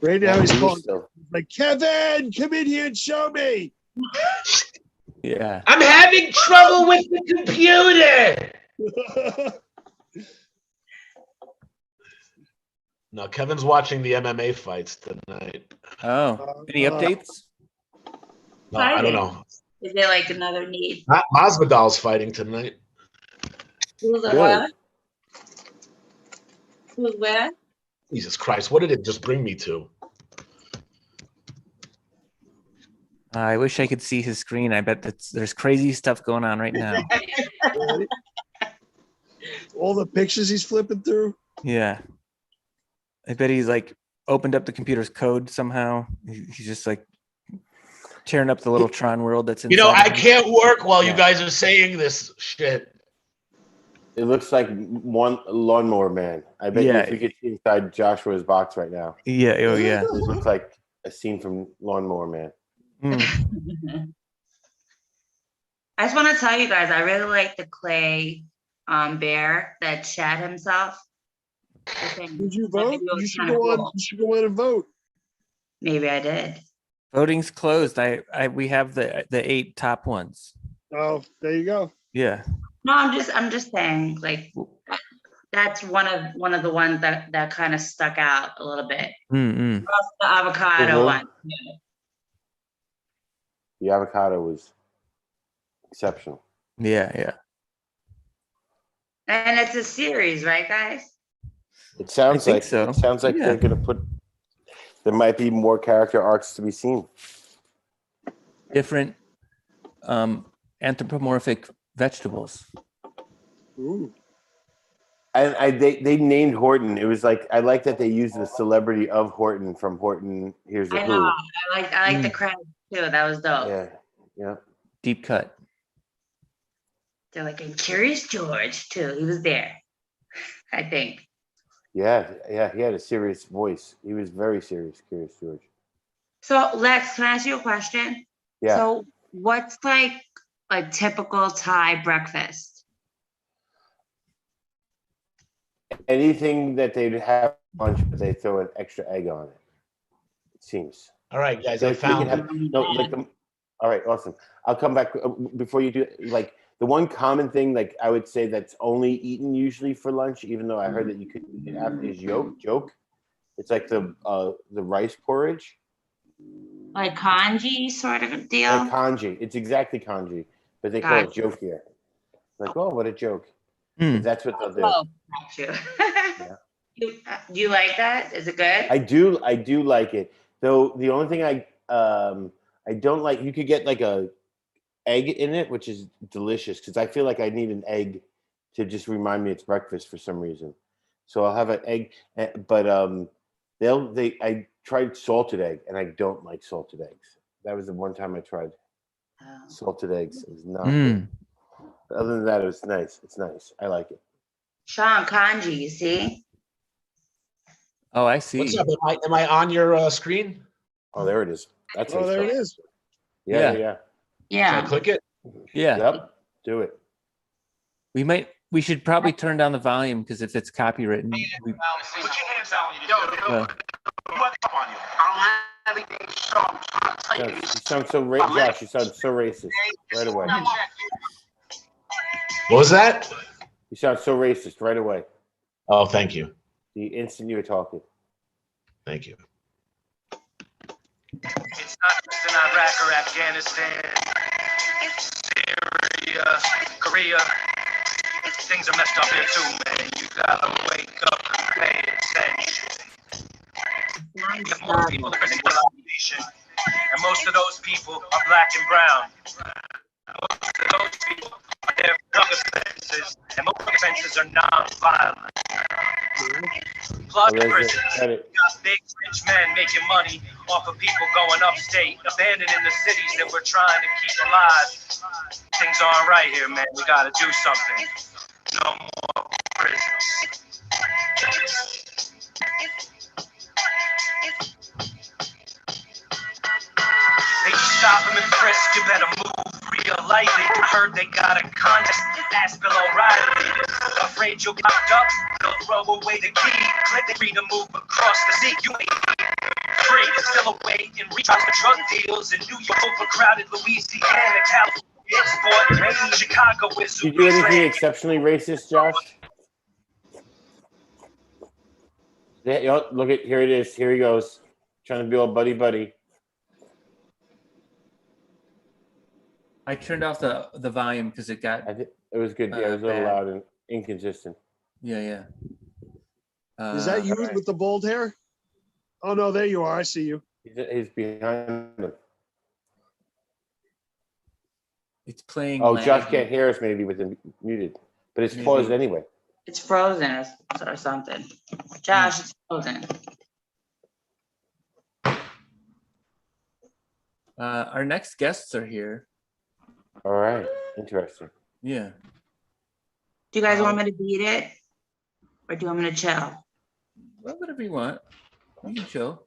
E: Right now he's calling like, Kevin, come in here and show me.
C: Yeah.
Q: I'm having trouble with the computer. No, Kevin's watching the MMA fights tonight.
C: Oh, any updates?
Q: No, I don't know.
L: Is there like another need?
Q: Masvidal's fighting tonight.
L: Who's what? Who's where?
Q: Jesus Christ, what did it just bring me to?
C: I wish I could see his screen. I bet there's crazy stuff going on right now.
E: All the pictures he's flipping through.
C: Yeah. I bet he's like opened up the computer's code somehow. He's just like tearing up the little Tron world that's inside.
Q: You know, I can't work while you guys are saying this shit.
R: It looks like one Lawnmower Man. I bet you if you could see inside Joshua's box right now.
C: Yeah, oh yeah.
R: It looks like a scene from Lawnmower Man.
L: I just want to tell you guys, I really like the clay bear that shat himself.
E: Did you vote? You should go on. You should go on and vote.
L: Maybe I did.
C: Voting's closed. We have the 8 top ones.
E: Oh, there you go.
C: Yeah.
L: No, I'm just saying, like, that's one of the ones that kind of stuck out a little bit.
C: Mm-hmm.
L: The avocado one.
R: The avocado was exceptional.
C: Yeah.
L: And it's a series, right, guys?
R: It sounds
C: think
R: like
C: so.
R: It sounds like
C: Yeah.
R: they're gonna put. There might be more character arcs to be seen.
C: Different anthropomorphic vegetables.
E: Ooh.
R: And they named Horton. It was like, I like that they used the celebrity of Horton from Horton Hears a
L: I
R: Who.
L: know. I like the credits too. That was dope.
R: Yeah.
C: Deep cut.
L: They're like, and Curious George too. He was there, I think.
R: Yeah. He had a serious voice. He was very serious, Curious George.
L: So Lex, can I ask you a question?
R: Yeah.
L: So what's like a typical Thai breakfast?
R: Anything that they'd have lunch, but they throw an extra egg on it. It seems.
Q: All right, guys,
R: So
Q: I
R: they can
Q: found
R: have,
Q: it.
R: no, like all right, awesome. I'll come back before you do. Like the one common thing, like I would say that's only eaten usually for lunch, even though I heard that you could eat it after, is joke. It's like the rice porridge.
L: Like kanji sort of deal?
R: Like kanji. It's exactly kanji, but they call it joke here. Like, oh, what a joke. But that's what they'll do.
L: Oh, got you. Do you like that? Is it good?
R: I do like it. Though the only thing I don't like, you could get like a egg in it, which is delicious because I feel like I need an egg to just remind me it's breakfast for some reason. So I'll have an egg, but I tried salted egg and I don't like salted eggs. That was the one time I tried salted eggs. It was not good. But other than that, it was nice. It's nice. I like it.
L: Sean, kanji, you see?
C: Oh, I see.
Q: What's up? Am I on your screen?
R: Oh, there it is. That's
E: Oh, there it is.
R: Yeah.
L: Yeah.
Q: Can I click it?
C: Yeah.
R: Yep. Do it.
C: We should probably turn down the volume because if it's copywritten,
U: Put your hands down. Yo. What's up on you? I don't have anything to show. I'm trying to tell you.
R: You sound so Josh, you sound so racist right away.
Q: What was that?
R: You sound so racist right away.
Q: Oh, thank you.
R: The instant you were talking.
Q: Thank you.
U: It's not just in Iraq or Afghanistan. It's Syria, Korea. Things are messed up here too, man. You gotta wake up and pay attention. We have more people in the population, and most of those people are black and brown. Most of those people are there for drug offenses, and most drug offenses are non-violent. Plus, prison. You got big rich men making money off of people going upstate, abandoning the cities that we're trying to keep alive. Things aren't right here, man. We gotta do something. No more prisons. They stop him and frisk, you better move real lightly. I heard they got a contest, ask Bill O'Reilly. Afraid you'll get locked up, they'll throw away the key. Click free to move across the sea. You ain't free, still awaiting retrials for drug deals in New York, overcrowded Louisiana, California, Chicago is.
R: Did you do anything exceptionally racist, Josh? Yeah, look at, here it is. Here he goes. Trying to be all buddy.
C: I turned off the volume because it got.
R: It was good. Yeah, it was a little loud and inconsistent.
C: Yeah.
E: Is that you with the bald hair? Oh no, there you are. I see you.
R: He's behind him.
C: It's playing.
R: Oh, Josh can't hear us maybe with him muted, but it's paused anyway.
L: It's frozen or something. Josh, it's frozen.
C: Our next guests are here.
R: All right, interesting.
C: Yeah.
L: Do you guys want me to beat it? Or do you want me to chill?
C: Well, whatever you want. You can chill.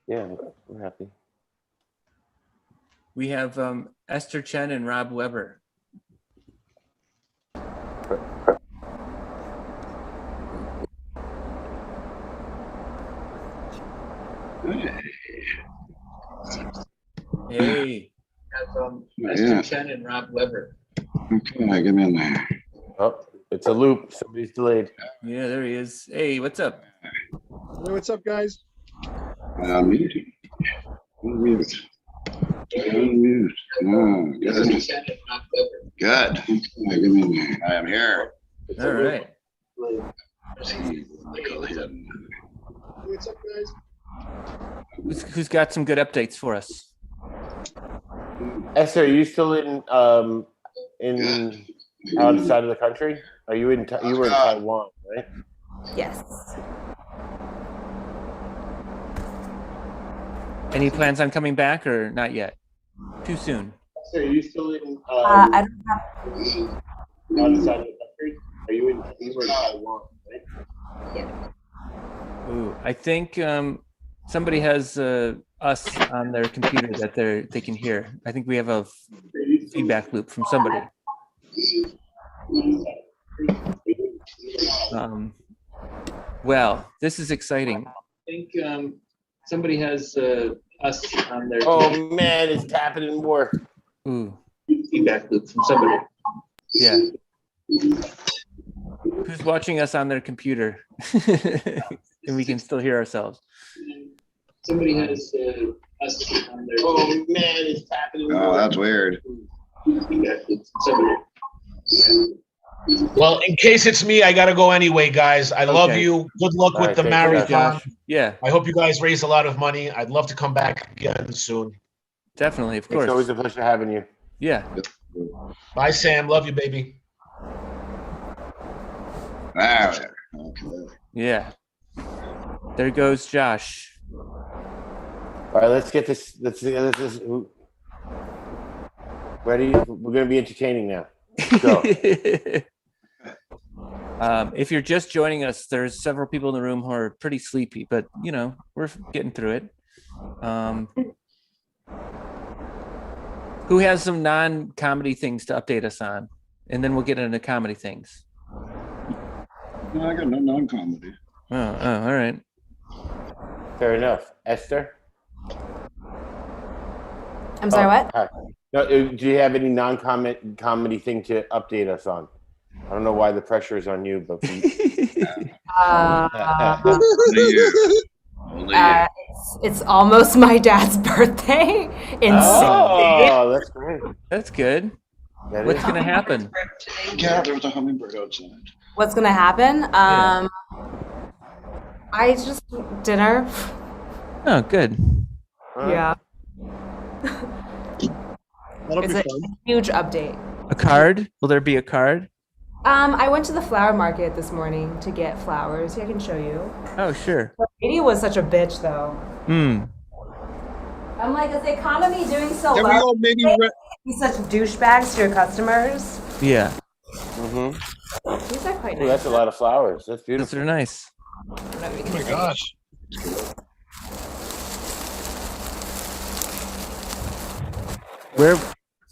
R: Yeah, we're happy.
C: We have Esther Chen and Rob Weber. Hey.
G: Mr.
I: Chen and Rob Weber.
G: Okay, get me in there.
R: Oh, it's a loop. Somebody's delayed.
C: Yeah, there he is. Hey, what's up?
E: Hey, what's up, guys?
G: Mute. Unmute. Unmute. Oh, good. Good. Okay, get me in there. I am here.
C: All right.
E: What's up, guys?
C: Who's got some good updates for us?
R: Esther, are you still in outside of the country? Are you in? You were in Taiwan, right?
V: Yes.
C: Any plans on coming back or not yet? Too soon.
R: Esther, are you still in?
V: I don't have.
R: Outside of the country? Are you in? You were in Taiwan, right?
V: Yeah.
C: Ooh, I think somebody has us on their computer that they can hear. I think we have a feedback loop from somebody. Well, this is exciting.
D: I think somebody has us on their.
R: Oh man, it's happening more.
C: Ooh.
D: Feedback loop from somebody.
C: Yeah. Who's watching us on their computer? And we can still hear ourselves.
D: Somebody has us on their.
R: Oh man, it's happening.
G: Oh, that's weird.
Q: Well, in case it's me, I gotta go anyway, guys. I love
C: Okay.
Q: you. Good luck
R: All
Q: with
R: right,
Q: the
R: thanks,
Q: marathon.
C: Josh. Yeah,
Q: I hope you guys raise a lot of money. I'd love to come back again soon.
C: definitely, of
R: It's
C: course.
R: always a pleasure having you.
C: Yeah.
Q: Bye, Sam. Love you, baby.
G: There. Okay.
C: Yeah. There goes Josh.
R: All right, let's get this. Ready? We're gonna be entertaining now. Go.
C: If you're just joining us, there's several people in the room who are pretty sleepy, but you know, we're getting through it. Who has some non-comedy things to update us on? And then we'll get into comedy things.
G: No, I got no non-comedy.
C: Oh, all right.
R: Fair enough. Esther?
V: I'm sorry, what?
R: Hi. No, do you have any comedy thing to update us on? I don't know why the pressure is on you, but
V: It's almost my dad's birthday in 6 days.
R: Oh, that's great.
C: That's good.
R: That
C: What's
R: is-
C: going to happen?
G: Yeah, there was a hummingbird outside.
V: What's gonna happen? I just dinner.
C: Oh, good.
V: Yeah.
E: That'll
V: It's
E: be
V: a
E: fun.
V: huge update.
C: A card? Will there be a card?
V: I went to the flower market this morning to get flowers. I can show you.
C: Oh, sure.
V: The lady was such a bitch, though.
C: Hmm.
V: I'm like, is the economy doing so
E: Can we
V: well?
E: all maybe
V: Be such douchebags to your customers.
C: Yeah.
R: Mm-hmm.
V: These are quite
R: Ooh,
V: nice.
R: that's a lot of flowers. That's beautiful.
C: Those are nice.
E: Oh my gosh.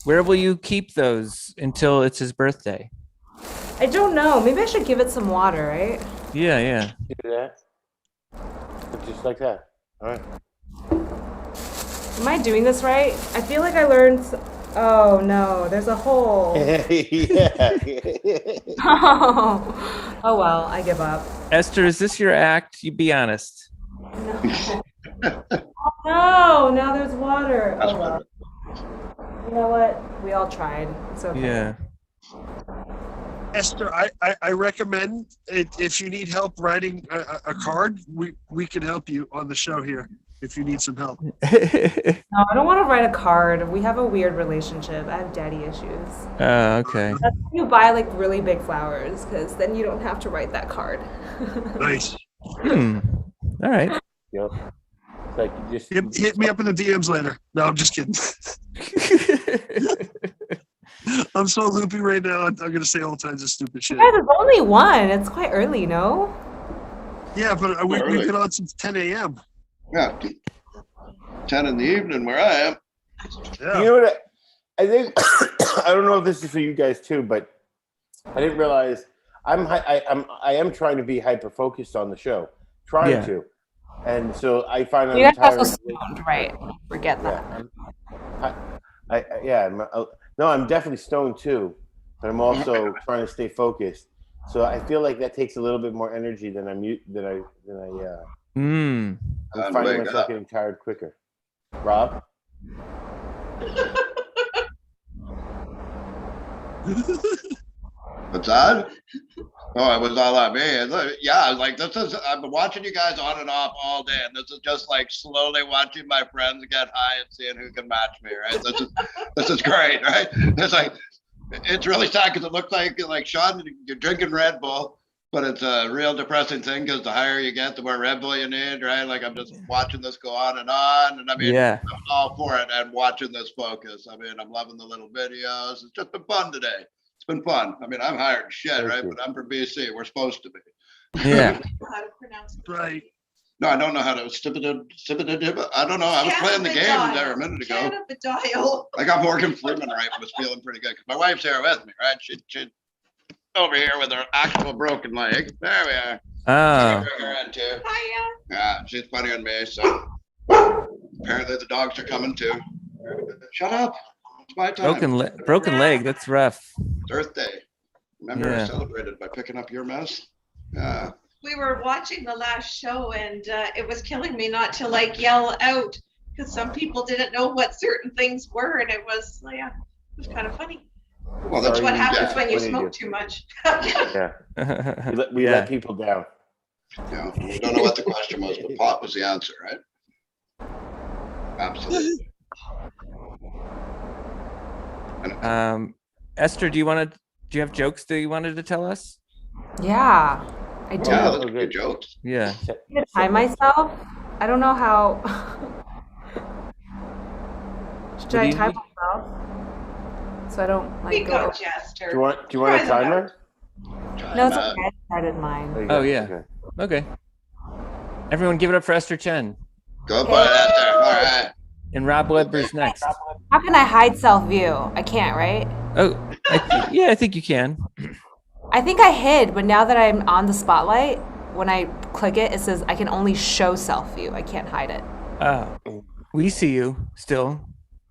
C: Where will you keep those until it's his birthday?
V: I don't know. Maybe I should give it some water, right?
C: Yeah, yeah.
R: Do that. Just like that. All right.
V: Am I doing this right? I feel like I learned. Oh no, there's a hole.
R: Yeah.
V: Oh well, I give up.
C: Esther, is this your act? You be honest.
V: No, now there's water. Oh well. You know what? We all tried. It's okay.
C: Yeah.
E: Esther, I recommend if you need help writing a card, we can help you on the show here if you need some help.
V: No, I don't want to write a card. We have a weird relationship. I have daddy issues.
C: Oh, okay.
V: That's when you buy like really big flowers, because then you don't have to write that card.
E: Nice.
C: Hmm. All right.
R: Yep. It's like you just
E: Hit me up in the DMs later. No, I'm just kidding. I'm so loopy right now. I'm gonna say all kinds of stupid shit.
V: Guys, it's only one. It's quite early, no?
E: Yeah, but we've been on since 10 a.m.
G: Yeah, 10 in the evening where I am.
E: Yeah.
R: You know what? I think I don't know if this is for you guys too, but I didn't realize I am trying to be hyper focused on the show, trying to, and so I find I'm
V: You guys
R: tired.
V: also stoned, right? Forget that.
R: Yeah, no, I'm definitely stoned too, but I'm also trying to stay focused. So I feel like that takes a little bit more energy than I'm
C: Mm.
R: I'm finding myself getting tired quicker. Rob?
G: What's that? Oh, it was all on me. Yeah, I was like, I've been watching you guys on and off all day, and this is just like slowly watching my friends get high and seeing who can match me, right? This is great, right? It's like, it's really sad because it looks like Sean, you're drinking Red Bull, but it's a real depressing thing because the higher you get, the more Red Bull you need, right? Like I'm just watching this go on, and I mean,
C: Yeah.
G: I'm all for it and watching this focus. I mean, I'm loving the little videos. It's just been fun today. It's been fun. I mean, I'm hired shit, right? But I'm from BC. We're supposed to be.
C: Yeah.
H: How to pronounce it.
E: Right.
G: No, I don't know how to I don't know. I was playing the game there a minute ago.
H: Dial.
G: I got Morgan Freeman right. I was feeling pretty good because my wife's here with me, right? She over here with her actual broken leg. There we are.
C: Oh.
G: Bring her in too.
H: Hiya.
G: Yeah, she's funnier than me. So apparently the dogs are coming too. Shut up. It's my time.
C: Broken leg. That's rough.
G: It's Earth Day. Remember, I
C: Yeah.
G: celebrated by picking up your mess. Yeah.
H: We were watching the last show and it was killing me not to like yell out because some people didn't know what certain things were and it was kind of funny.
G: Well,
H: that's what
G: yeah.
H: happens when you
R: What do you
H: smoke
R: do?
H: too much.
R: Yeah. We let people down.
G: Yeah. We don't know what the question was, but pot was the answer, right? Absolutely.
C: Esther, do you have jokes that you wanted to tell us?
V: Yeah, I do.
G: Yeah, that's good jokes.
C: Yeah.
V: I'm gonna time myself. I don't know how. Should I time myself so I don't
H: We
V: like
H: got
V: go?
H: Jester.
R: Do you want a timer?
V: No, it's okay. I started mine.
C: Oh yeah. Okay. Everyone, give it up for Esther Chen.
G: Go for it, Esther. All right.
C: And Rob Ledber's next.
V: How can I hide self view? I can't, right?
C: Oh, I think you can.
V: I think I hid, but now that I'm on the spotlight, when I click it, it says I can only show self view. I can't hide it.
C: We see you still.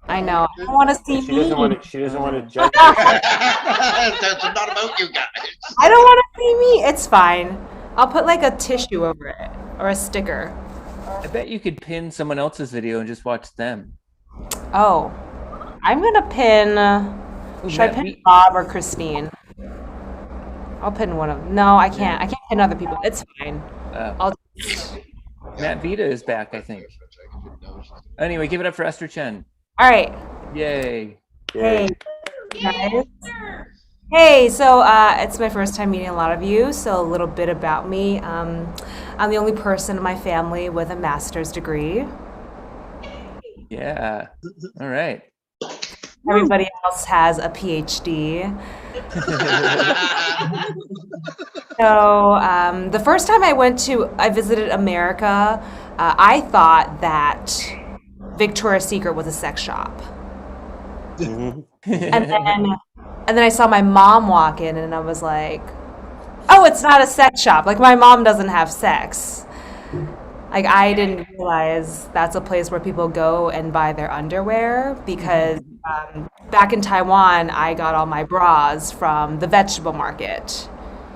V: I know. I don't want to see
R: She
V: me.
R: doesn't want to judge.
G: That's not about you guys.
V: I don't want to see me. It's fine. I'll put like a tissue over it or a sticker.
C: I bet you could pin someone else's video and just watch them.
V: Oh, I'm gonna pin. Should I pin Bob or Christine? I'll pin one of them. No, I can't. I can't pin other people. It's fine. I'll.
C: Matt Vita is back, I think. Anyway, give it up for Esther Chen.
V: All right.
C: Yay.
V: Hey, guys. Hey, so it's my first time meeting a lot of you. So a little bit about me. I'm the only person in my family with a master's degree.
C: Yeah. All right.
V: Everybody else has a PhD. So the first time I visited America, I thought that Victoria's Secret was a sex shop. And then I saw my mom walk in and I was like, oh, it's not a sex shop. Like my mom doesn't have sex. Like I didn't realize that's a place where people go and buy their underwear because back in Taiwan, I got all my bras from the vegetable market.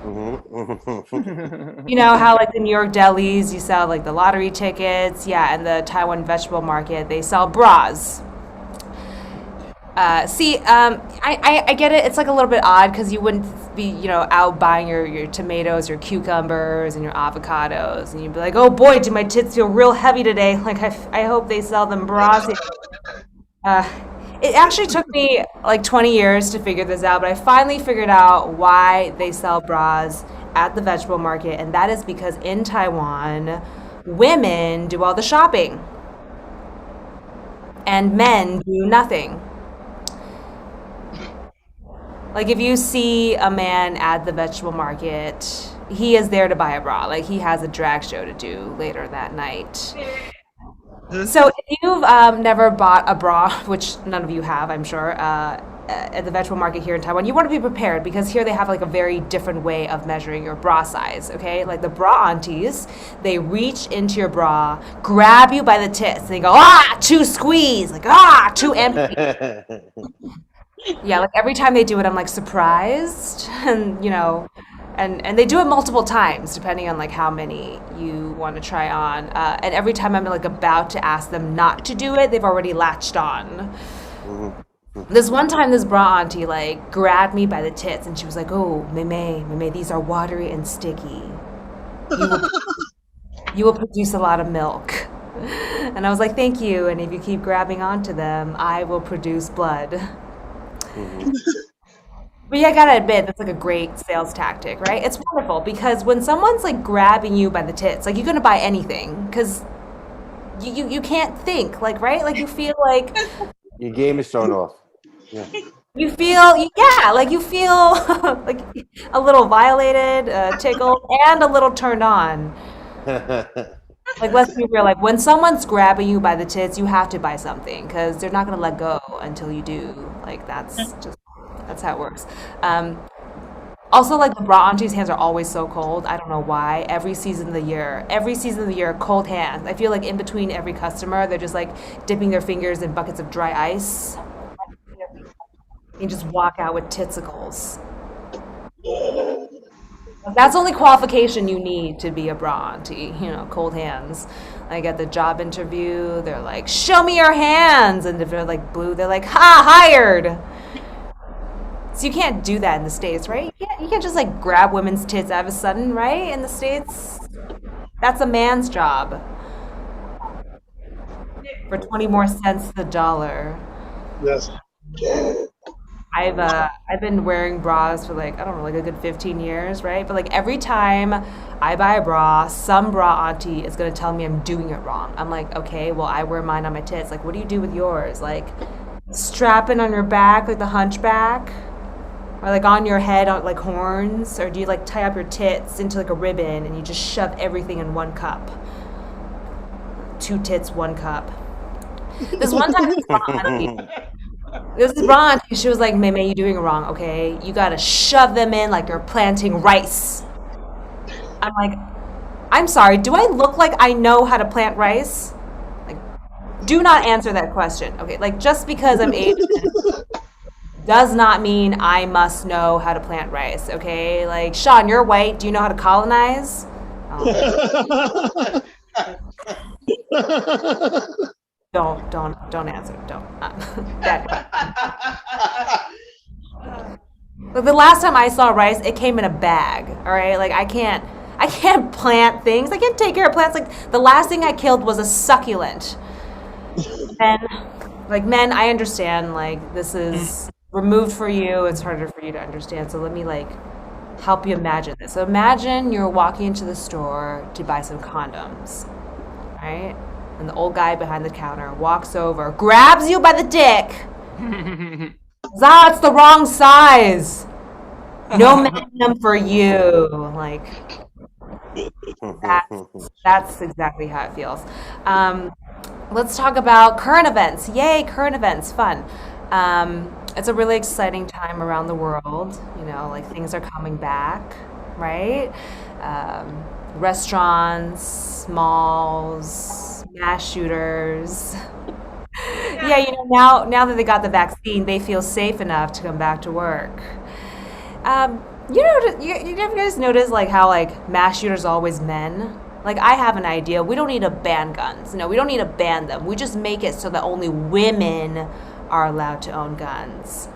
V: You know how like the New York delis, you sell like the lottery tickets, yeah, and the Taiwan vegetable market, they sell bras. I get it. It's like a little bit odd because you wouldn't be, out buying your tomatoes, your cucumbers, and your avocados, and you'd be like, oh boy, do my tits feel real heavy today. Like I hope they sell them bras. It actually took me like 20 years to figure this out, but I finally figured out why they sell bras at the vegetable market, and that is because in Taiwan, women do all the shopping, and men do nothing. Like if you see a man at the vegetable market, he is there to buy a bra. Like he has a drag show to do later that night. So if you've never bought a bra, which none of you have, I'm sure, at the vegetable market here in Taiwan, you want to be prepared because here they have like a very different way of measuring your bra size. Okay, like the bra aunties, they reach into your bra, grab you by the tits, and they go, ah, too squeeze, like too empty. Yeah, like every time they do it, I'm like surprised, and and they do it multiple times depending on like how many you want to try on. And every time I'm like about to ask them not to do it, they've already latched on. This one time, this bra auntie like grabbed me by the tits, and she was like, "Oh, Mei, these are watery and sticky. You will produce a lot of milk." And I was like, "Thank you. And if you keep grabbing onto them, I will produce blood." But yeah, I gotta admit, that's like a great sales tactic, right? It's wonderful because when someone's like grabbing you by the tits, like you're gonna buy anything because you can't think, like, right? Like you feel like
R: Your game is thrown off. Yeah.
V: you feel like a little violated, tickled, and a little turned on. Like let's be real, like when someone's grabbing you by the tits, you have to buy something because they're not gonna let go until you do. Like that's how it works. Also, like the bra auntie's hands are always so cold. I don't know why. Every season of the year, cold hands. I feel like in between every customer, they're just like dipping their fingers in buckets of dry ice. And just walk out with titsicles. That's the only qualification you need to be a bra auntie, cold hands. Like at the job interview, they're like, show me your hands. And if they're like blue, they're like, ha, hired. So you can't do that in the States, right? You can't just like grab women's tits out of a sudden, right? In the States, that's a man's job. For 20 more cents the dollar.
E: Yes.
V: I've been wearing bras for like, I don't know, like a good 15 years, right? But like every time I buy a bra, some bra auntie is gonna tell me I'm doing it wrong. I'm like, okay, well I wear mine on my tits. Like, what do you do with yours? Like strap it on your back like the hunchback? Or like on your head, on like horns? Or do you like tie up your tits into like a ribbon and you just shove everything in one cup? 2 tits, 1 cup. This one time, this is bra auntie, she was like, Mei, you doing it wrong, okay? You gotta shove them in like you're planting rice. I'm like, I'm sorry, do I look like I know how to plant rice? Like, do not answer that question, okay? Like, just because I'm Asian does not mean I must know how to plant rice, okay? Like, Sean, you're white. Do you know how to colonize? Don't answer. Don't. But the last time I saw rice, it came in a bag. All right, like I can't plant things. I can't take care of plants. Like the last thing I killed was a succulent. And men, I understand. Like this is removed for you. It's harder for you to understand. So let me like help you imagine this. So imagine you're walking into the store to buy some condoms, right? And the old guy behind the counter walks over, grabs you by the dick. It's the wrong size. No magnum for you. Like that's exactly how it feels. Let's talk about current events. Yay, current events, fun. It's a really exciting time around the world. Like things are coming back, right? Restaurants, malls, mass shooters. Yeah, now that they got the vaccine, they feel safe enough to come back to work. You guys notice like how like mass shooters are always men? Like I have an idea. We don't need to ban guns. No, we don't need to ban them. We just make it so that only women are allowed to own guns.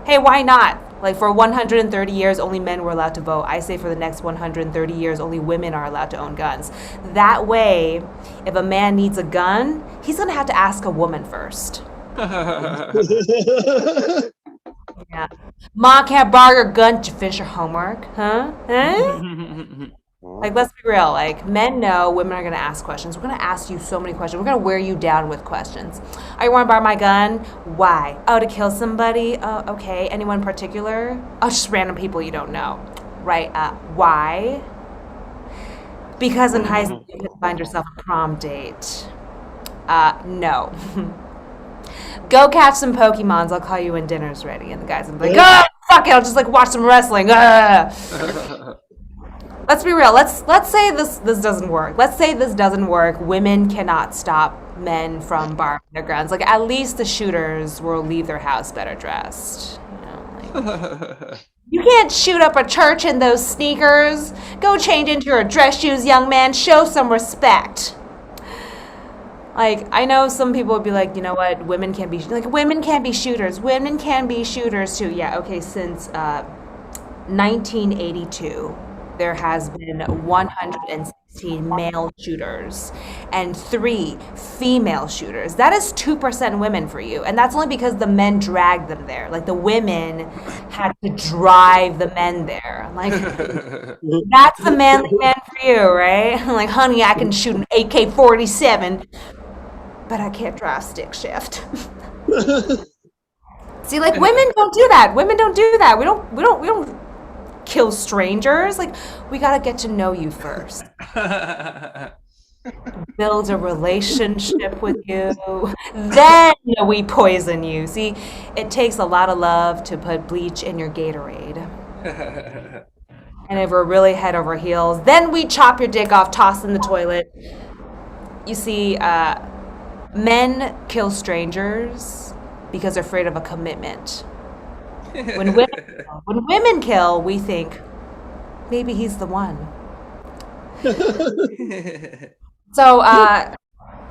V: Hey, why not? Like for 130 years, only men were allowed to vote. I say for the next 130 years, only women are allowed to own guns. That way, if a man needs a gun, he's going to have to ask a woman first. Yeah. Ma, can I borrow your gun to finish your homework? Huh? Like, let's be real. Like, men know women are going to ask questions. We're going to ask you so many questions. We're going to wear you down with questions. Oh, you want to borrow my gun? Why? Oh, to kill somebody? Oh, okay. Anyone in particular? Oh, just random people you don't know. Right. Why? Because in high school, you could find yourself a prom date. No. Go catch some Pokemons. I'll call you when dinner's ready. And the guys will be like, ah, fuck it. I'll just like watch some wrestling. Ah. Let's be real. Let's say this doesn't work. Let's say this doesn't work. Women cannot stop men from borrowing their guns. Like at least the shooters will leave their house better dressed. You can't shoot up a church in those sneakers. Go change into your dress shoes, young man. Show some respect. Like, I know some people would be like, you know what, women can be shooters. Women can be shooters too. Yeah, okay, since 1982, there has been 116 male shooters and 3 female shooters. That is 2% women for you. And that's only because the men dragged them there. Like, the women had to drive the men there. Like, that's the manly man for you, right? Like, honey, I can shoot an AK-47. But I can't drive stick shift. See, like women don't do that. Women don't do that. We don't kill strangers. Like we gotta get to know you first. Build a relationship with you. Then we poison you. See, it takes a lot of love to put bleach in your Gatorade. And if we're really head over heels, then we chop your dick off, toss in the toilet. You see, men kill strangers because they're afraid of a commitment. When women kill, we think maybe he's the one. So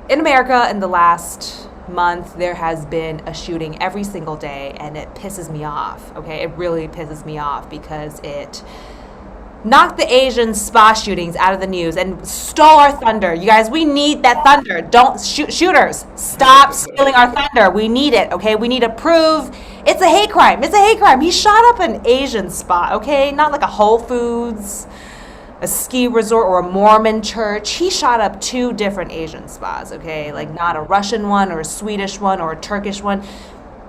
V: in America, in the last month, there has been a shooting every single day, and it pisses me off. Okay, it really pisses me off because it knocked the Asian spa shootings out of the news and stole our thunder. You guys, we need that thunder. Don't shooters. Stop stealing our thunder. We need it, okay? We need to prove it's a hate crime. It's a hate crime. He shot up an Asian spa, okay? Not like a Whole Foods, a ski resort, or a Mormon church. He shot up 2 different Asian spas, okay? Like not a Russian one or a Swedish one or a Turkish one.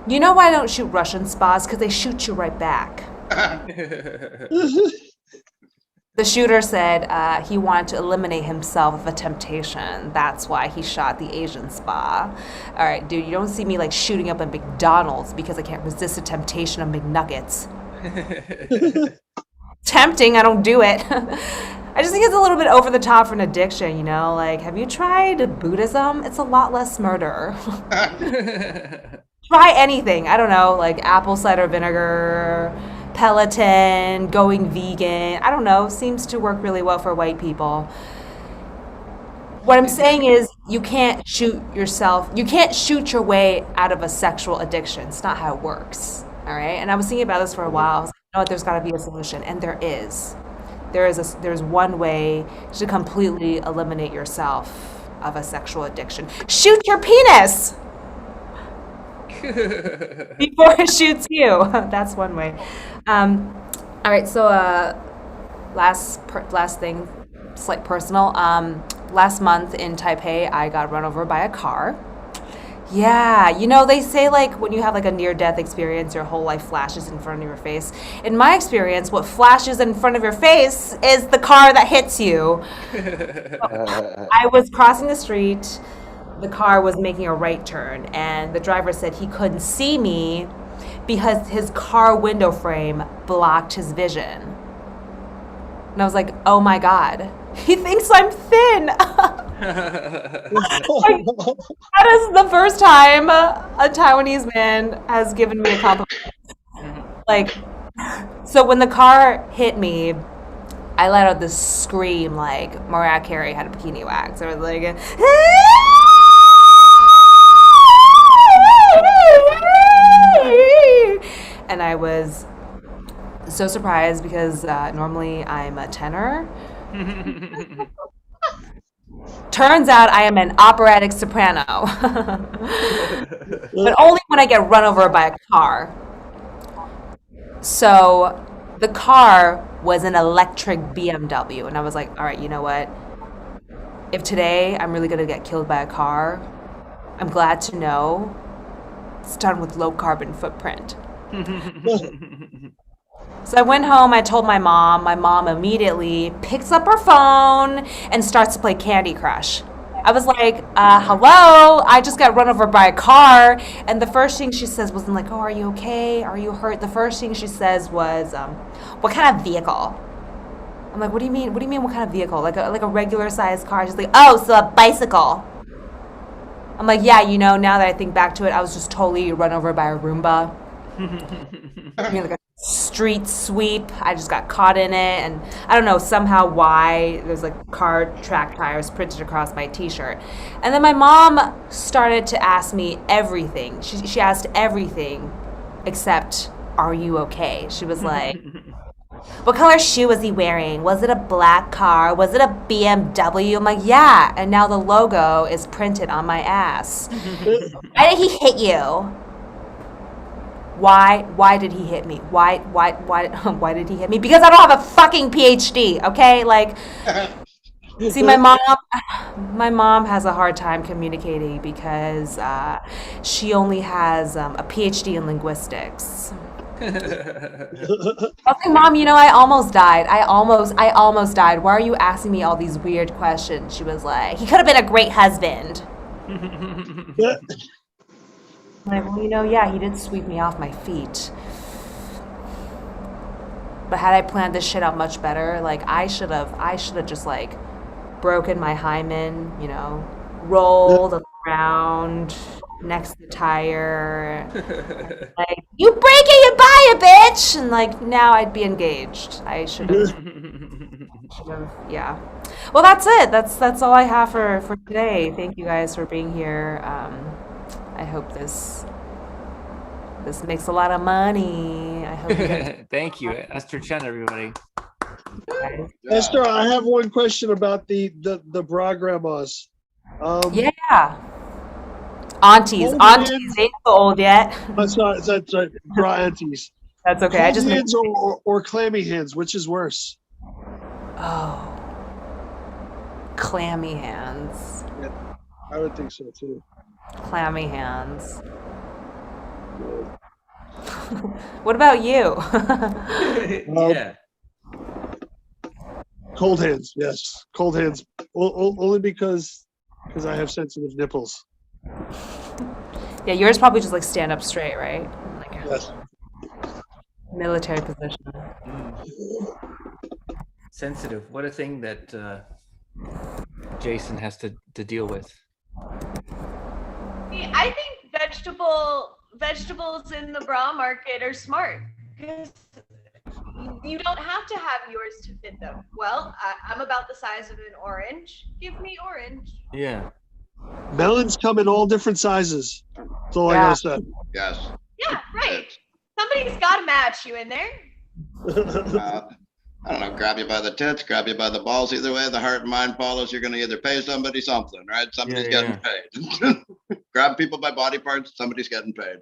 V: You know why I don't shoot Russian spas? Because they shoot you right back. The shooter said he wanted to eliminate himself of a temptation. That's why he shot the Asian spa. All right, dude, you don't see me like shooting up at McDonald's because I can't resist the temptation of McNuggets. Tempting, I don't do it. I just think it's a little bit over the top for an addiction, you know? Like, have you tried Buddhism? It's a lot less murder. Try anything. I don't know, like apple cider vinegar, Peloton, going vegan. I don't know. Seems to work really well for white people. What I'm saying is you can't shoot yourself. You can't shoot your way out of a sexual addiction. It's not how it works. All right. And I was thinking about this for a while. I was like, you know what? There's got to be a solution. And there is. There's one way to completely eliminate yourself of a sexual addiction. Shoot your penis before it shoots you. That's one way. All right, so last thing, slight personal. Last month in Taipei, I got run over by a car. Yeah, you know, they say like when you have like a near-death experience, your whole life flashes in front of your face. In my experience, what flashes in front of your face is the car that hits you. I was crossing the street. The car was making a right turn, and the driver said he couldn't see me because his car window frame blocked his vision. And I was like, oh my God, he thinks I'm thin. Like, that is the first time a Taiwanese man has given me a compliment. Like, so when the car hit me, I let out this scream like Mariah Carey had a bikini wax. I was like, and I was so surprised because normally I'm a tenor. Turns out I am an operatic soprano. But only when I get run over by a car. So the car was an electric BMW. And I was like, all right, you know what? If today I'm really going to get killed by a car, I'm glad to know it's done with low carbon footprint. So I went home, I told my mom. My mom immediately picks up her phone and starts to play Candy Crush. I was like, hello, I just got run over by a car. And the first thing she says wasn't like, oh, are you okay? Are you hurt? The first thing she says was, what kind of vehicle? I'm like, what do you mean? What do you mean, what kind of vehicle? Like a regular sized car? She's like, oh, so a bicycle. I'm like, yeah, now that I think back to it, I was just totally run over by a Roomba. I mean, like a street sweep. I just got caught in it, and I don't know somehow why there's like car track tires printed across my t-shirt. And then my mom started to ask me everything. She asked everything except, are you okay? She was like, what color shoe was he wearing? Was it a black car? Was it a BMW? I'm like, yeah. And now the logo is printed on my ass. Why did he hit you? Why did he hit me? Why did he hit me? Because I don't have a fucking PhD, okay? Like, see, my mom has a hard time communicating because she only has a PhD in linguistics. Okay, Mom, I almost died. I almost died. Why are you asking me all these weird questions? She was like, he could have been a great husband. I'm like, well, yeah, he did sweep me off my feet. But had I planned this shit out much better, like I should have just like broken my hymen, rolled around next to the tire. Like, you break it, you buy it, bitch! And like now I'd be engaged. I should have yeah. Well, that's it. That's all I have for today. Thank you guys for being here. I hope this makes a lot of money. I hope you guys
C: Thank you, Esther Chen, everybody.
E: Esther, I have one question about the bra grandmas.
V: Yeah. Aunties, they ain't so old yet.
E: That's right. Bra aunties.
V: That's okay.
E: Cold
V: I just
E: hands or clammy hands, which is worse?
V: Oh, clammy hands.
E: Yeah, I would think so too.
V: Clammy hands. What about you?
C: Yeah.
E: Cold hands, yes. Cold hands. Only because I have sensitive nipples.
V: Yeah, yours probably just like stand up straight, right? Like
E: yes.
V: Military position.
C: Sensitive. What a thing that Jason has to deal with.
J: I think vegetables in the bra market are smart because you don't have to have yours to fit them. Well, I'm about the size of an orange. Give me orange.
C: Yeah.
E: Melons come in all different sizes. That's all I gotta say.
G: Yes.
J: Yeah, right. Somebody's got to match you in there.
G: I don't know, grab you by the tits, grab you by the balls. Either way, the heart and mind follows. You're going to either pay somebody something, right? Somebody's getting paid. Grab people by body parts, somebody's getting paid.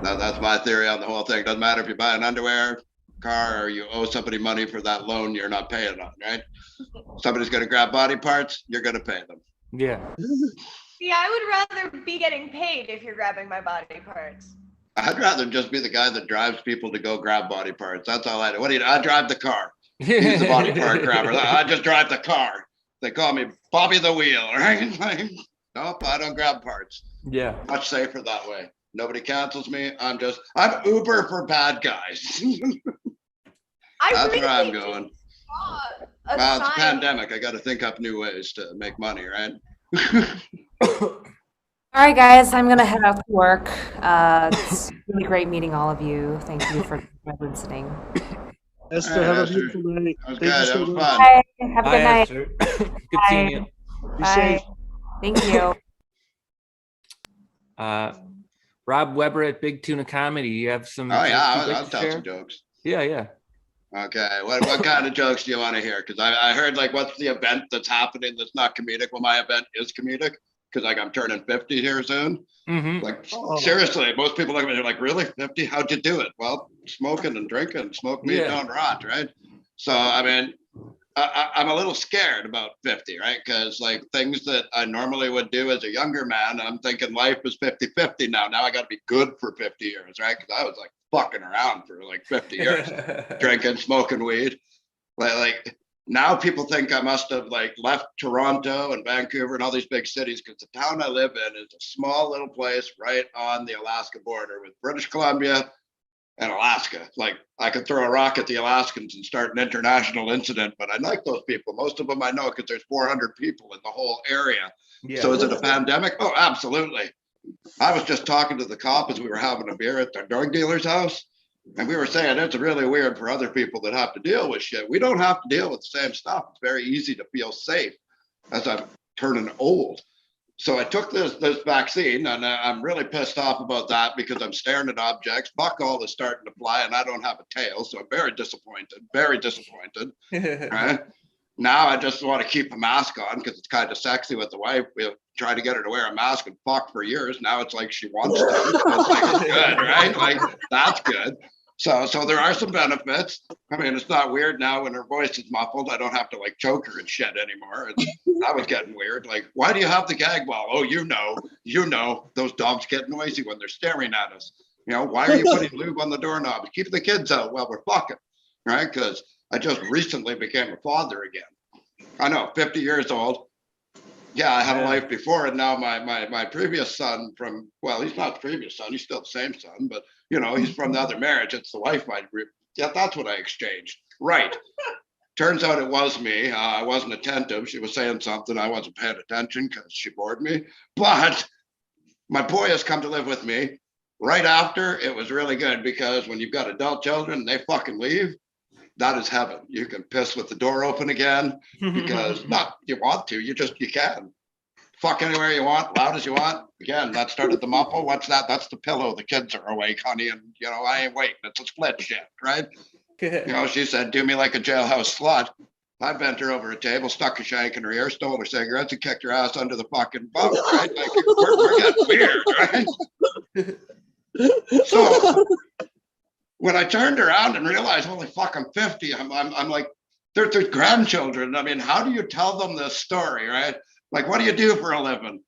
G: That's my theory on the whole thing. Doesn't matter if you buy an underwear, car, or you owe somebody money for that loan you're not paying on, right? Somebody's going to grab body parts, you're going to pay them.
C: Yeah.
J: See, I would rather be getting paid if you're grabbing my body parts.
G: I'd rather just be the guy that drives people to go grab body parts. That's all I do. What do you do? I drive the car. He's the body part grabber. I just drive the car. They call me Bobby the Wheel, right? Like, nope, I don't grab parts.
C: Yeah.
G: Much safer that way. Nobody cancels me. I'm Uber for bad guys. That's where I'm going. Well, it's a pandemic. I got to think up new ways to make money, right?
V: All right, guys, I'm gonna head out to work. It's really great meeting all of you. Thank you for listening.
E: Esther, have a beautiful night.
G: That was good. That was fun.
V: Bye. Have a good night.
C: Esther. Good seeing you.
E: Be
V: Bye.
E: safe.
V: Thank you.
C: Rob Weber at Big Tuna Comedy. You have some.
G: Oh yeah,
C: jokes you'd like
G: I'll
C: to
G: tell
C: share?
G: some jokes.
C: Yeah.
G: Okay, what kind of jokes do you want to hear? Because I heard like, what's the event that's happening that's not comedic? Well, my event is comedic because like I'm turning 50 here soon.
C: Mm-hmm.
G: Like seriously, most people look at me, they're like, really 50? How'd you do it? Well, smoking and drinking, smoke meat, don't rot, right? So I mean, I'm a little scared about 50, right? Because like things that I normally would do as a younger man, I'm thinking life is 50-50 now. Now I got to be good for 50 years, right? Because I was like fucking around for like 50 years, drinking, smoking weed. Like Now people think I must have like left Toronto and Vancouver and all these big cities, because the town I live in is a small little place right on the Alaska border with British Columbia and Alaska. Like I could throw a rock at the Alaskans and start an international incident, but I like those people. Most of them I know because there's 400 people in the whole area.
C: Yeah.
G: So is it a pandemic? Oh, absolutely. I was just talking to the cop as we were having a beer at the drug dealer's house. And we were saying it's really weird for other people that have to deal with shit. We don't have to deal with the same stuff. It's very easy to feel safe as I'm turning old. So I took this vaccine, and I'm really pissed off about that because I'm staring at objects. Buckall is starting to fly, and I don't have a tail, so I'm very disappointed. Very disappointed. Right? Now I just want to keep a mask on because it's kind of sexy with the wife. We tried to get her to wear a mask and fuck for years. Now it's like she wants to. So it's like it's good, right? Like that's good. So there are some benefits. I mean, it's not weird now when her voice is muffled. I don't have to like choke her and shit anymore. That was getting weird. Like, why do you have the gag ball? Oh, you know, those dogs get noisy when they're staring at us. You know, why are you putting lube on the doorknob? Keep the kids out while we're fucking, right? Because I just recently became a father again. I know, 50 years old. Yeah, I had a life before, and now my previous son well, he's not the previous son, he's still the same son, but you know, he's from the other marriage. It's the wife that's what I exchanged. Right. Turns out it was me. I wasn't attentive. She was saying something. I wasn't paying attention because she bored me. But my boy has come to live with me. Right after, it was really good because when you've got adult children and they fucking leave, that is heaven. You can piss with the door open again because not you want to, you can. Fuck anywhere you want, loud as you want. Again, that started the muffle. What's that? That's the pillow. The kids are awake, honey, and you know, I ain't waiting. It's a split shit, right? You know, she said, do me like a jailhouse slut. I bent her over a table, stuck a shank in her ear, stole her cigarettes, and kicked her ass under the fucking bunk, right? Like we're getting weird, right? So when I turned around and realized, holy fuck, I'm 50, I'm like, there's grandchildren. I mean, how do you tell them this story, right? Like, what do you do for a living?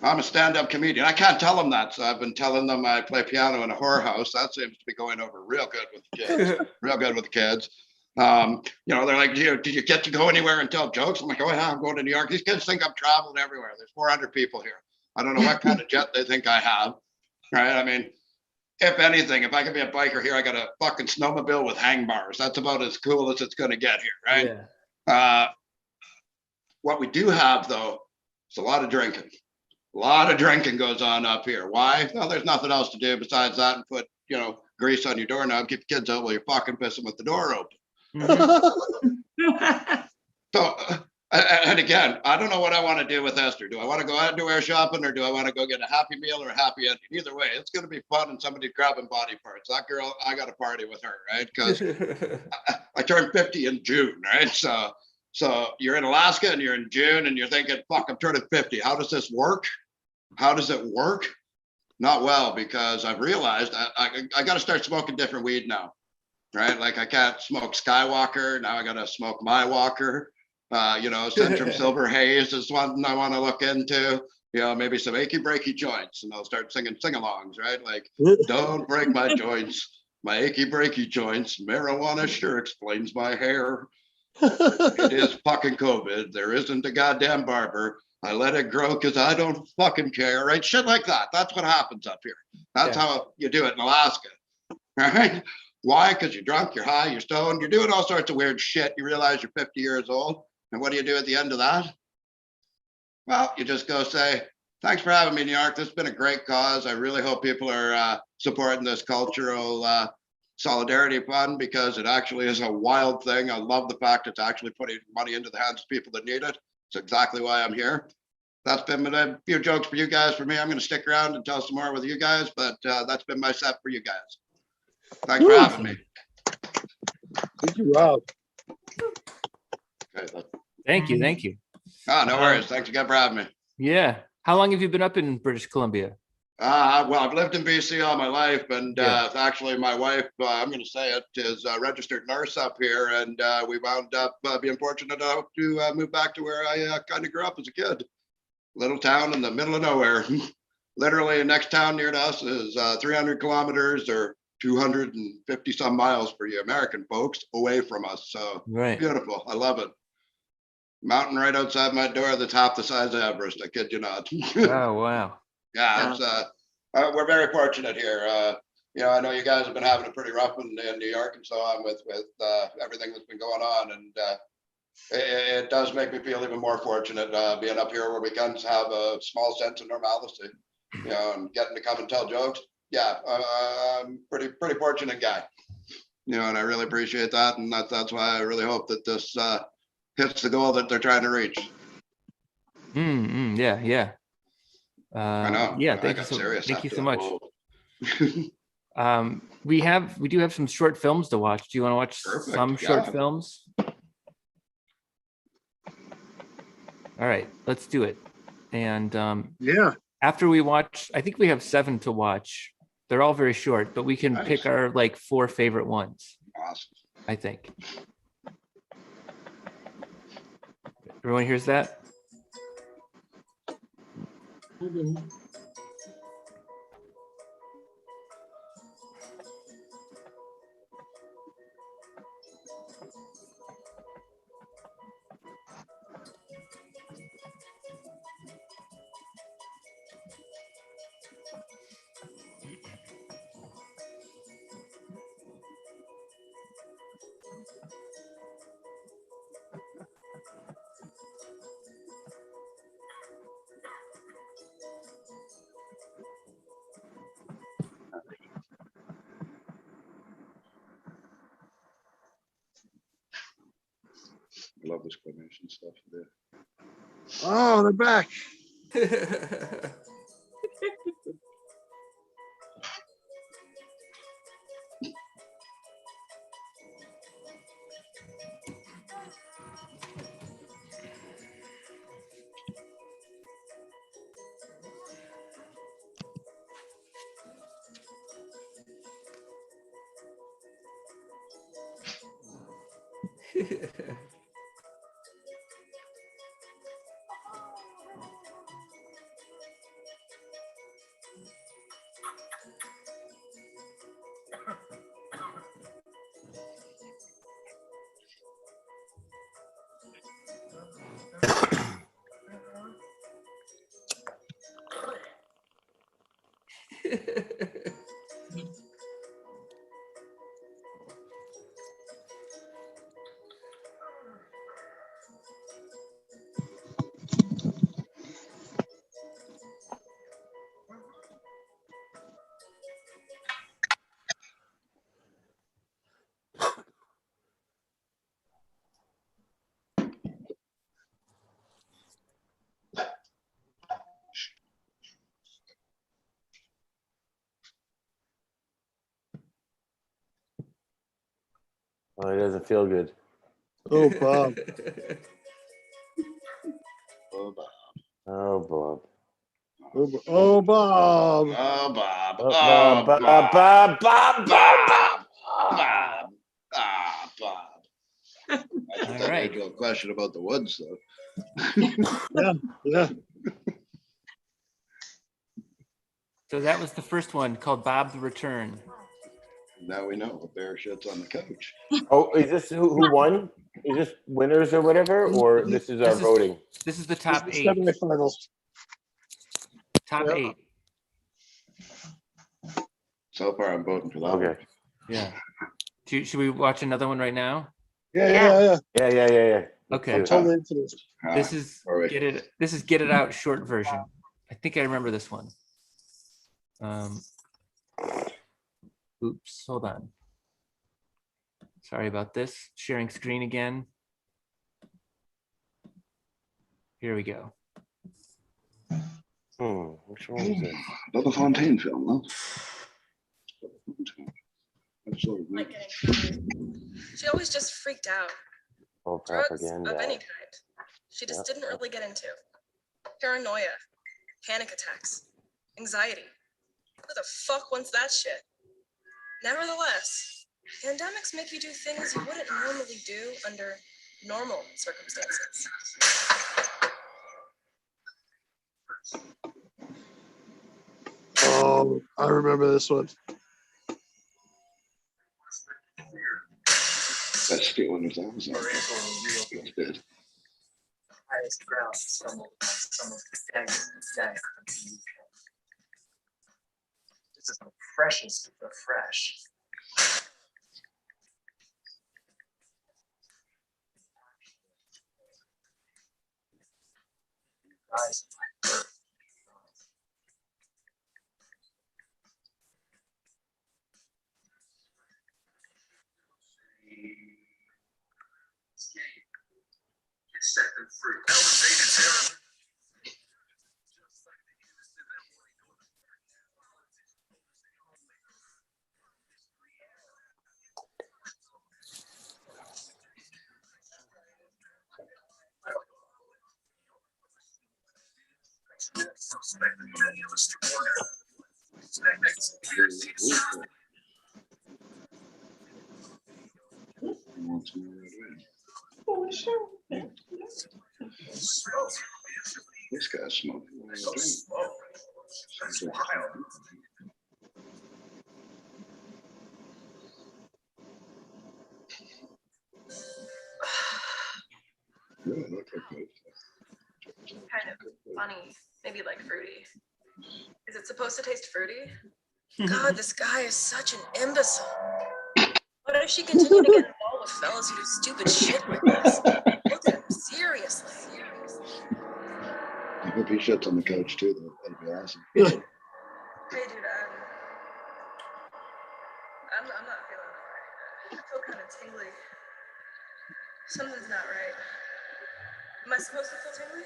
G: I'm a stand-up comedian. I can't tell them that, so I've been telling them I play piano in a whorehouse. That seems to be going over real good with the kids. Real good with the kids. You know, they're like, did you get to go anywhere and tell jokes? I'm like, oh yeah, I'm going to New York. These kids think I'm traveling everywhere. There's 400 people here. I don't know what kind of jet they think I have, right? I mean, if anything, if I could be a biker here, I got a fucking snowmobile with hang bars. That's about as cool as it's going to get here, right? Yeah. What we do have, though, is a lot of drinking. A lot of drinking goes on up here. Why? Well, there's nothing else to do besides that and put, you know, grease on your doorknob, keep the kids out while you're fucking pissing with the door open. So, and again, I don't know what I want to do with Esther. Do I want to go out and do air shopping, or do I want to go get a happy meal or a happy ending? Either way, it's going to be fun and somebody's grabbing body parts. That girl, I got to party with her, right? Because I turned 50 in June, right? So you're in Alaska and you're in June and you're thinking, fuck, I'm turning 50. How does this work? How does it work? Not well, because I've realized I got to start smoking different weed now, right? Like I can't smoke Skywalker. Now I got to smoke my Walker. You know, Centrum Silver Haze is one I want to look into. You know, maybe some achy breaky joints, and I'll start singing sing-alongs, right? Like, don't break my joints, my achy breaky joints. Marijuana sure explains my hair. It is fucking COVID. There isn't a goddamn barber. I let it grow because I don't fucking care, right? Shit like that. That's what happens up here. That's how you do it in Alaska, right? Why? Because you're drunk, you're high, you're stoned, you're doing all sorts of weird shit. You realize you're 50 years old. And what do you do at the end of that? Well, you just go say, thanks for having me, New York. This has been a great cause. I really hope people are supporting this cultural solidarity fund, because it actually is a wild thing. I love the fact it's actually putting money into the hands of people that need it. It's exactly why I'm here. That's been a few jokes for you guys. For me, I'm going to stick around and tell some more with you guys, but that's been my set for you guys. Thanks for having me.
E: Thank you, Rob.
G: Okay,
C: Thank you.
G: Oh, no worries. Thanks again for having me.
C: Yeah. How long have you been up in British Columbia?
G: Well, I've lived in BC all my life, and actually my wife, I'm going to say it, is a registered nurse up here, and we wound up being fortunate enough to move back to where I kind of grew up as a kid. Little town in the middle of nowhere. Literally, the next town near to us is 300 kilometers or 250 some miles for you American folks away from us. So beautiful. I love it. mountain right outside my door that's half the size of Everest. I kid you not.
C: Oh, wow.
G: Yeah, it's we're very fortunate here. I know you guys have been having it pretty rough in New York and so on with everything that's been going on, and it does make me feel even more fortunate being up here where we can have a small sense of normalcy, and getting to come and tell jokes. Yeah, I'm pretty fortunate guy, and I really appreciate that, and that's why I really hope that this hits the goal that they're trying to reach.
C: Yeah.
G: I know.
C: Yeah,
G: I
C: thank
G: got
C: you
G: serious
C: thank you
G: after
C: so
G: that.
C: much. We do have some short films to watch. Do you want to watch some short films? All right, let's do it. And
E: yeah,
C: after we watch, I think we have 7 to watch. They're all very short, but we can pick our 4 favorite ones.
G: Awesome.
C: I think. Everyone hears that?
G: I love this clinician stuff.
E: Oh, they're back.
R: Oh, it doesn't feel good.
E: Oh, Bob.
G: Oh, Bob.
R: Oh, Bob.
E: Oh, Bob.
G: Oh, Bob.
R: Oh,
G: Oh,
R: Bob.
G: Bob.
R: Bob. Bob.
G: Bob. Bob. Ah, Bob. That's
C: All
G: an
C: right.
G: age-old question about the woods, though.
E: Yeah.
C: So that was the first one called Bob the Return.
G: Now we know a bear shits on the couch.
R: Oh, is this who won? Is this winners or whatever, or this is voting?
C: This is the top 8.
E: Semifinals.
C: Top 8.
G: So far, I'm voting for that.
R: Okay.
C: Yeah. Should we watch another one right now?
E: Yeah.
C: Okay.
E: I'm totally into this.
C: This is Get It Out short version. I think I remember this one. Oops, hold on. Sorry about this. Sharing screen again. Here we go.
R: Which one is this?
G: Another Fontaine film, huh?
B: Like she always just freaked out.
R: Oh,
B: Drugs
R: propaganda.
B: of any kind. She just didn't really get into. Paranoia, panic attacks, anxiety. Who the fuck wants that shit? Nevertheless, pandemics make you do things you wouldn't normally do under normal circumstances.
E: Oh, I remember this one.
G: That's stealing his own. That's good.
A: highest ground, some of the stag. This is the freshest of the fresh. Guys, set them free. Elevated terror.
T: This guy's smoking.
A: That's wild.
B: Kind of funny, maybe like fruity. Is it supposed to taste fruity? God, this guy is such an imbecile. Why does she continue to get involved with fellas who do stupid shit like this? Look at him, seriously.
T: I hope he shits on the couch too, though. That'd be awesome.
B: Hey, dude, I'm not feeling it. I feel kind of tingly. Something's not right. Am I supposed to feel tingly?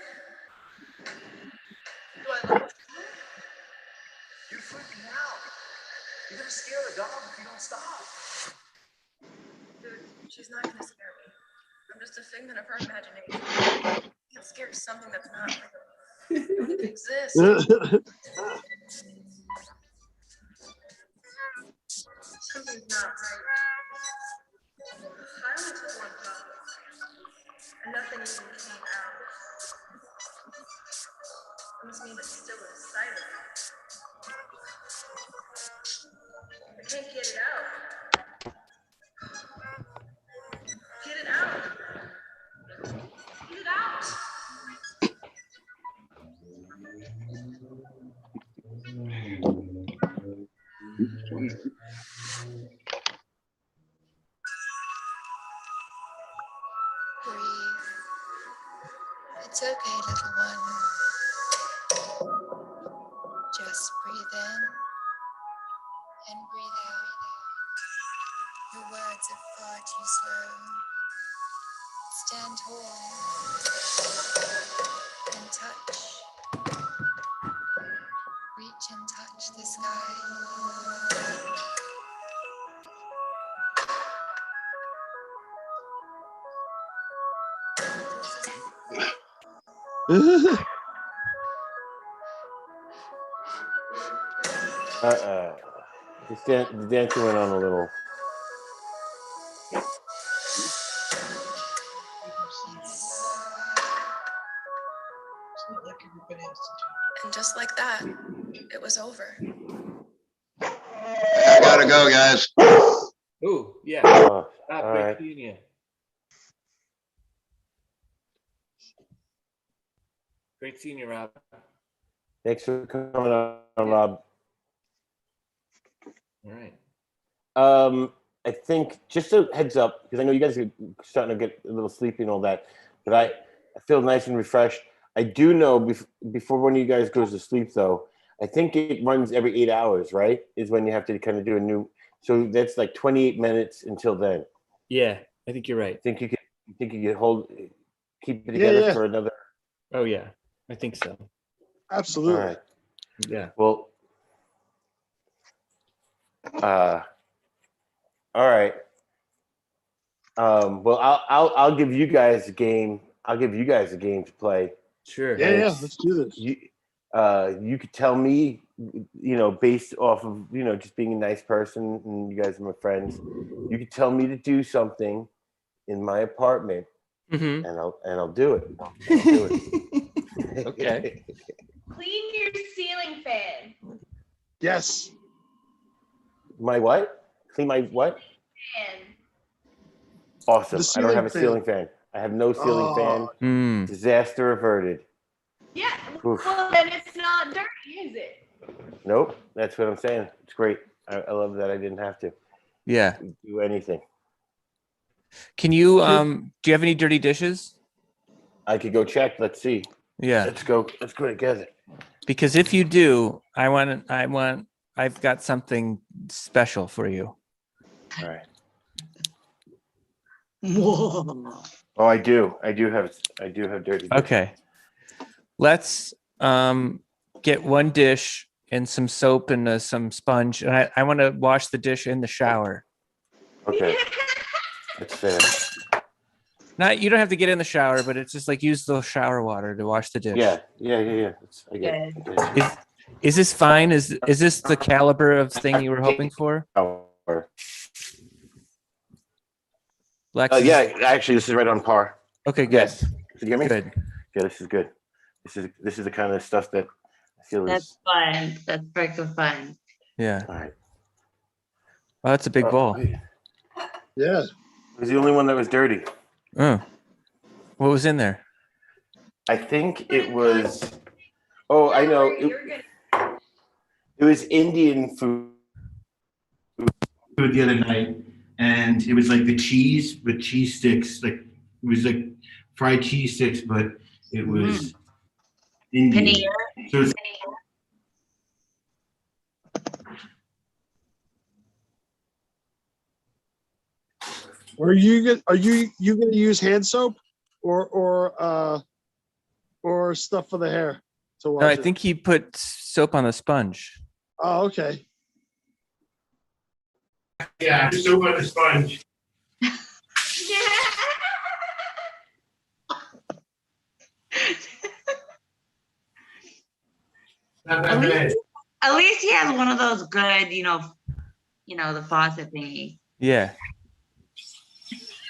B: Do I look tingly?
A: You're freaking out. You're gonna scare the dog if you don't stop.
B: Dude, she's not gonna scare me. I'm just a figment of her imagination. I can't scare something that's not real. It don't even exist. Something's not right. I only took one puff, and nothing even came out. That must mean it's still inside of me. I can't get it out. Get it out. Get it out.
W: Breathe. It's okay, little one. Just breathe in and breathe out. Your words are far too slow. Stand tall and touch. Reach and touch the sky.
R: The dancing went on a little.
B: And just like that, it was over.
G: I gotta go, guys.
D: Ooh, yeah.
R: All
D: Great
R: right.
D: seeing you. Great seeing you, Rob.
R: Thanks for coming on, Rob.
D: All right.
R: I think just a heads up, because I know you guys are starting to get a little sleepy and all that, but I feel nice and refreshed. I do know before one of you guys goes to sleep, though, I think it runs every 8 hours, right? Is when you have to kind of do a new. So that's like 28 minutes until then.
D: Yeah, I think you're right.
R: Think you could keep it together for another.
D: Oh yeah, I think so.
E: Absolutely.
R: All right.
D: Yeah.
R: Well. All right. Well, I'll give you guys a game. I'll give you guys a game to play.
D: Sure.
E: Yeah. Let's do this.
R: You could tell me, based off of just being a nice person, and you guys are my friends. You could tell me to do something in my apartment, and I'll do it. I'll do it.
D: Okay.
J: Clean your ceiling fan.
E: Yes.
R: My what? Clean my what?
J: Fan.
R: Awesome. I don't have a
E: fan.
R: ceiling fan. I have no ceiling fan.
C: Mm.
R: Disaster averted.
J: Yeah.
R: Oof.
J: Well, then it's not dirty, is it?
R: Nope, that's what I'm saying. It's great. I love that I didn't have to
C: Yeah.
R: do anything.
C: Can you do you have any dirty dishes?
R: I could go check. Let's see.
C: Yeah.
R: Let's go together.
C: Because if you do, I've got something special for you.
R: All right. Oh, I do have dirty dishes.
C: Okay. Let's get one dish and some soap and some sponge. And I want to wash the dish in the shower.
R: Okay. That's fair.
C: You don't have to get in the shower, but it's just like use the shower water to wash the dish.
R: Yeah. I get it.
C: Is this fine? Is this the caliber of thing you were hoping for? Lex,
R: yeah, actually, this is right on par.
C: Okay, good.
R: Yes. Did you get me?
C: Good.
R: Yeah, this is good. This is the kind of stuff that I feel is.
L: That's fun. That's freaking fun.
C: Yeah.
R: All right.
C: Oh, that's a big bowl.
E: Yeah.
R: It was the only one that was dirty.
C: Oh. What was in there?
R: I think it was. Oh, I know. It was Indian food
S: the other night, and it was like the cheese with cheese sticks. Like it was like fried cheese sticks, but it was Indian.
L: Paneer.
S: So it's,
E: Are you gonna use hand soap or stuff for the hair to wash
C: No, I
E: it?
C: think he put soap on the sponge.
E: Oh, okay.
S: yeah, just over the sponge. Not that bad.
L: At least he has one of those good, the faucet thingy.
C: Yeah.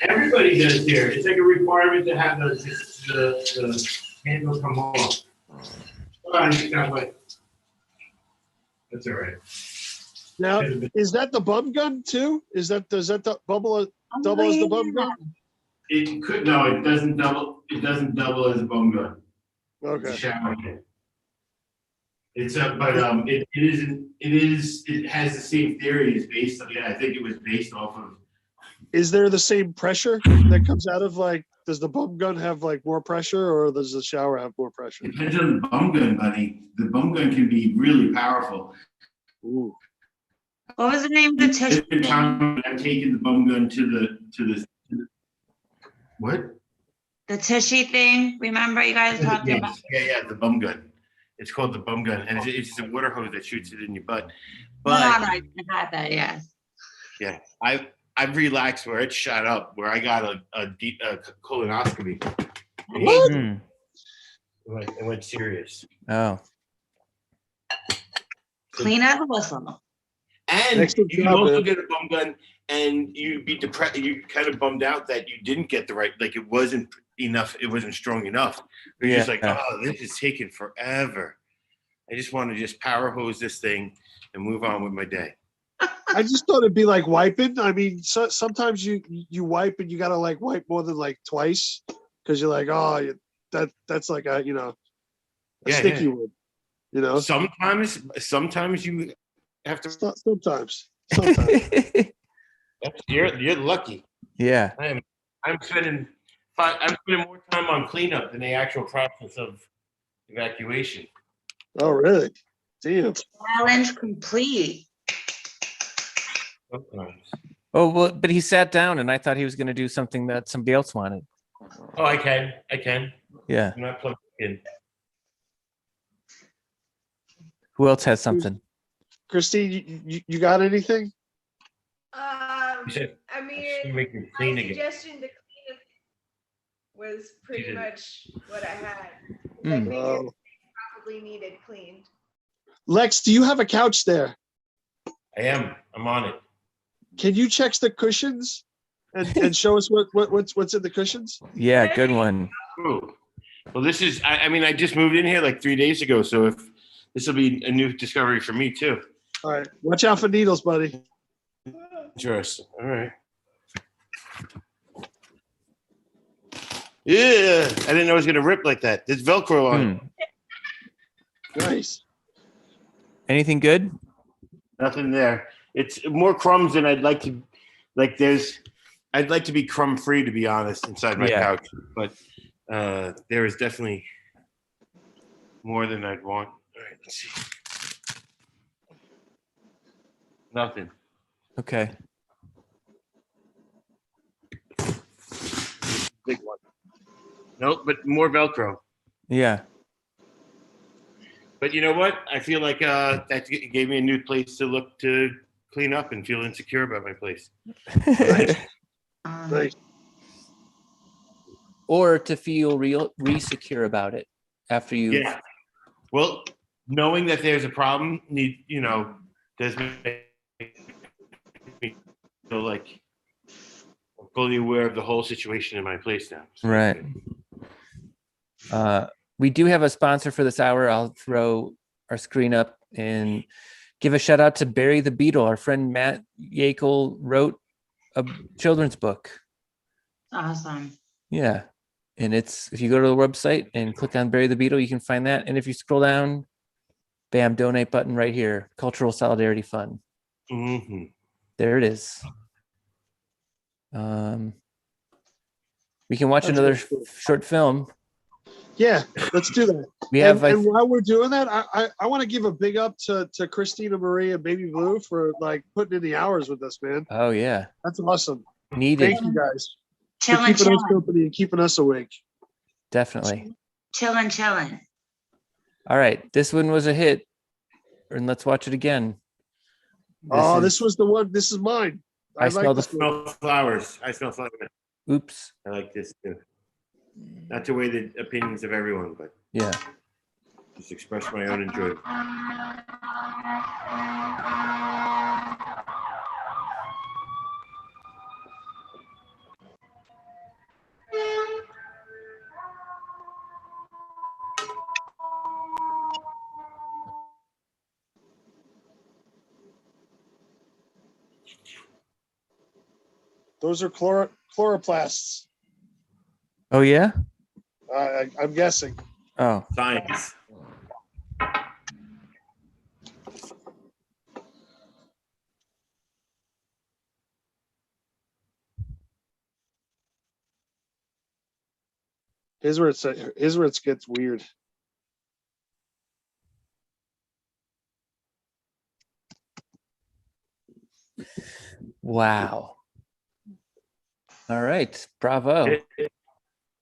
S: Everybody does here. It's like a requirement to have the handle come off. Oh, I think that way. That's all right.
E: Now, is that the bum gun too? Does that double as the bum gun?
S: It could it doesn't double. It doesn't double as a bum gun.
E: Okay.
S: It's a shower head. It's it has the same theory. It's based on, I think it was based off of.
E: Is there the same pressure that comes out of does the bum gun have more pressure or does the shower have more pressure?
S: Depends on the bum gun, buddy. The bum gun can be really powerful.
E: Ooh.
L: What was the name of the tissue?
S: I'm taking the bum gun to the what?
L: The tushy thing. Remember you guys talked about?
S: Yeah, the bum gun. It's called the bum gun, and it's just a water hose that shoots it in your butt.
L: No,
S: But
L: I had that. Yes.
S: yeah, I've relaxed where it shot up, where I got a deep colonoscopy.
E: What?
S: It went serious.
C: Oh.
L: Clean as a whistle.
S: And you can also get a bum gun, and you'd be depressed. You kind of bummed out that you didn't get the right, it wasn't enough. It wasn't strong enough. You're just like, oh, this is taking forever. I just want to just power hose this thing and move on with my day.
E: I just thought it'd be like wiping. I mean, sometimes you wipe and you gotta wipe more than twice because you're like, oh, that's like a sticky one.
S: Sometimes you have to.
E: Sometimes.
S: You're lucky.
C: Yeah.
S: I'm spending more time on cleanup than the actual process of evacuation.
E: Oh, really? Damn.
L: Challenge complete.
S: Sometimes.
C: Oh, well, but he sat down and I thought he was going to do something that somebody else wanted.
S: Oh, I can.
C: Yeah.
S: I'm not plugged in.
C: Who else has something?
E: Christine, you got anything?
H: I mean,
S: make me
H: my
S: clean again.
H: suggestion to clean it was pretty much what I had.
C: Mm.
H: Maybe it probably needed cleaned.
E: Lex, do you have a couch there?
S: I am. I'm on it.
E: Can you check the cushions and show us what's in the cushions?
C: Yeah, good one.
S: Ooh. Well, this is. I just moved in here 3 days ago, so if this will be a new discovery for me too.
E: All right, watch out for needles, buddy.
S: Interesting. All right.
R: Yeah, I didn't know it was gonna rip like that. There's Velcro on it.
E: Nice.
C: Anything good?
R: Nothing there. It's more crumbs than I'd like to. Like I'd like to be crumb free, to be honest, inside my
C: Yeah.
R: couch. But there is definitely more than I'd want. All right, let's see. Nothing.
C: Okay.
R: Big one. Nope, but more Velcro.
C: Yeah.
R: But you know what? I feel like that gave me a new place to look to clean up and feel insecure about my place.
E: Nice.
C: Or to feel re-secure about it after you.
R: Yeah. Well, knowing that there's a problem, does make me feel like I'm fully aware of the whole situation in my place now. So
C: Right. We do have a sponsor for this hour. I'll throw our screen up and give a shout out to Barry the Beetle. Our friend Matt Yakel wrote a children's book.
L: Awesome.
C: Yeah. And it's, if you go to the website and click on Barry the Beetle, you can find that. And if you scroll down, bam, donate button right here. Cultural Solidarity Fund.
R: Mm-hmm.
C: There it is. We can watch
E: That's
C: another
E: really cool.
C: short film.
E: Yeah, let's do that.
C: We have,
E: and while we're doing that, I want to give a big up to Christina Marie and Baby Blue for like putting in the hours with us, man.
C: Oh yeah.
E: That's awesome.
C: Needed.
E: Thank you guys for
L: Chillin',
E: keeping us
L: chillin'.
E: company and keeping us awake.
C: Definitely.
L: Chillin'.
C: All right. This one was a hit. And let's watch it again.
E: This was the one. This is mine.
C: I smell the
R: smell flowers. I smell flowers.
C: Oops.
R: I like this too. Not to weigh the opinions of everyone, but
C: yeah.
R: Just express my own enjoyment.
E: Those are chloroplasts.
C: Oh yeah.
E: I'm guessing.
C: Oh.
R: Science.
E: Here's where it gets weird.
C: Wow. All right. Bravo.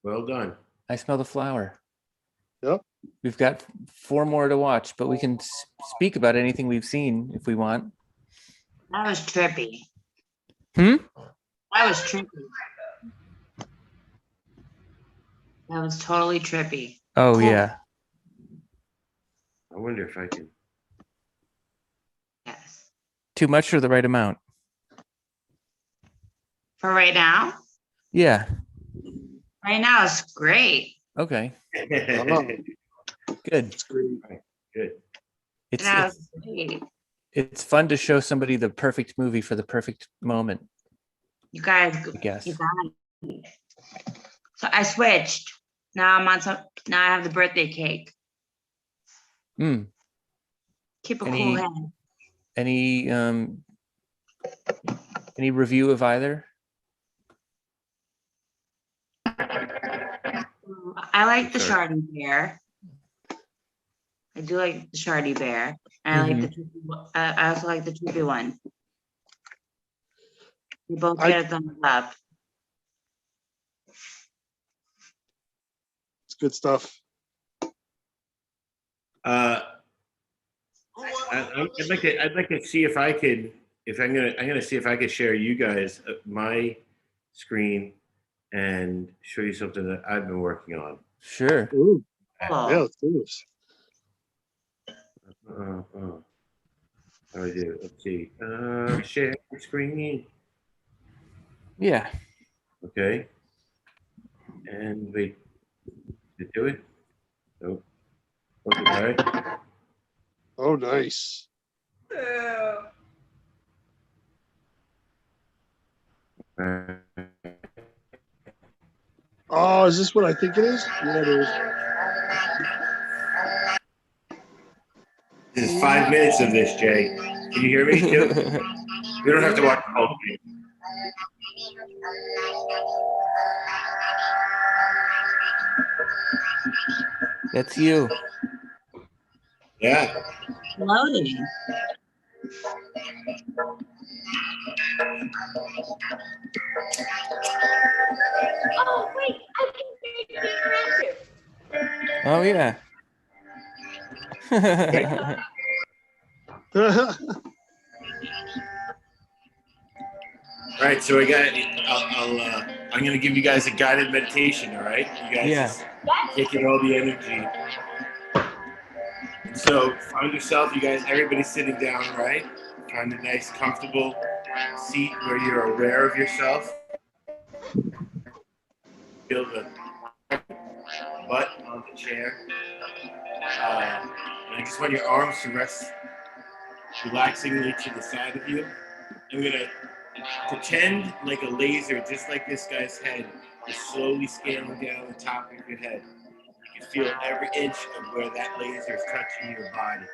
R: Well done.
C: I smell the flower.
E: Yep.
C: We've got 4 more to watch, but we can speak about anything we've seen if we want.
L: That was trippy.
C: That
L: was trippy. That was totally trippy.
C: Oh
L: Cool.
C: yeah.
R: I wonder if I can.
L: Yes.
C: Too much or the right amount?
L: For right now?
C: Yeah.
L: Right now it's great.
C: Okay.
E: Good.
R: It's great. Good.
C: It's fun to show somebody the perfect movie for the perfect moment.
L: You guys,
C: I guess.
L: you got it. So I switched. Now I'm on some. Now I have the birthday cake. Keep a cool head.
C: Any review of either?
L: I like the Shardy Bear. I do like the Shardy Bear. And I like the I also like the Troopy one. We both get a thumbs up.
E: It's good stuff.
R: I'd like to see if I could. I'm gonna see if I could share you guys my screen and show you something that I've been working on.
C: Sure.
E: Ooh. Yeah, let's do this.
R: How do I do it? Let's see. Share screen.
C: Yeah.
R: Okay. And wait. Did it do it? Nope. Okay, all right.
E: Oh, nice. Oh, is this what I think it is? Yeah, it is.
S: This is 5 minutes of this, Jay. Can you hear me, too? We don't have to watch the whole thing.
C: That's you.
S: Yeah.
L: Loading.
J: Oh, wait, I can make it interactive.
C: Oh yeah.
S: All right, so I'm going to give you guys a guided meditation, all right? You guys
C: Yeah.
S: just take in all the energy. And so find yourself, you guys, everybody's sitting down, right? Find a nice, comfortable seat where you're aware of yourself. Feel the butt on the chair. And I just want your arms to rest relaxingly to the side of you. I'm going to pretend like a laser, just like this guy's head, is slowly scaling down the top of your head. You can feel every inch of where that laser is touching your body.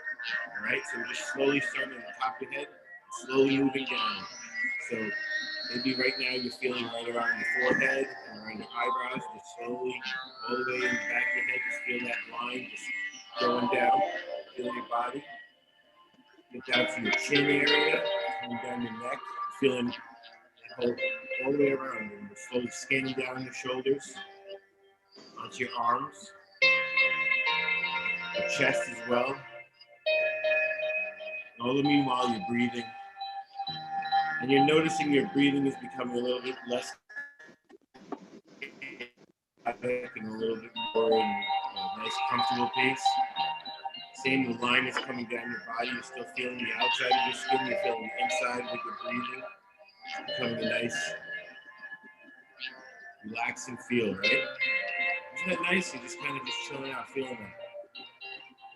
S: All right, so we're just slowly starting at the top of your head, slowly moving down. So maybe right now you're feeling right around your forehead and around your eyebrows, just slowly all the way in the back of your head, just feel that line just going down, feel your body. Get down to your chin area, coming down your neck, feeling all the way around, and just slowly scanning down your shoulders, onto your arms, your chest as well. All the meanwhile, you're breathing, and you're noticing your breathing is becoming a little bit less and a little bit more in a nice, comfortable pace. Same, the line is coming down your body. You're still feeling the outside of your skin. You're feeling the inside with your breathing. It's becoming a nice, relaxing feel, right? Isn't that nice? You're just kind of just chilling out, feeling it.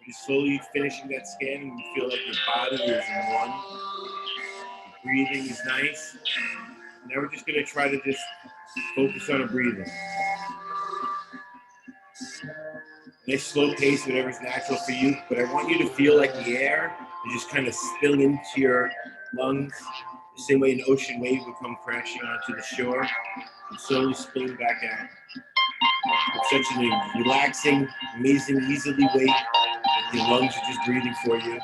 S: You're slowly finishing that scan, and you feel like your body is in one. Your breathing is nice. Now we're just going to try to just focus on a breathing. Nice slow pace, whatever's natural for you. But I want you to feel like the air is just kind of spilling into your lungs, the same way an ocean wave would come crashing onto the shore and slowly spilling back out. It's such a relaxing, amazing, easily way that your lungs are just breathing for you.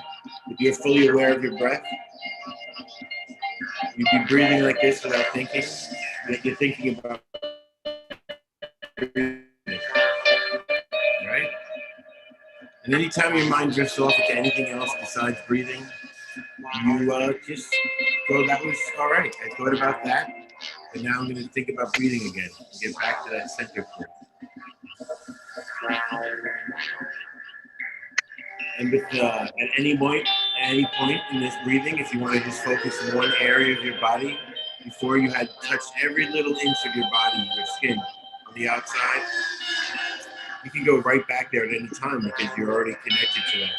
S: If you're fully aware of your breath, you'd be breathing like this without thinking, like you're thinking about breathing. Right? And anytime your mind drifts off into anything else besides breathing, you just go, that was all right. I thought about that, but now I'm going to think about breathing again. Get back to that center point. And with, at any point in this breathing, if you want to just focus in one area of your body, before you had touched every little inch of your body, your skin on the outside, you can go right back there at any time because you're already connected to that.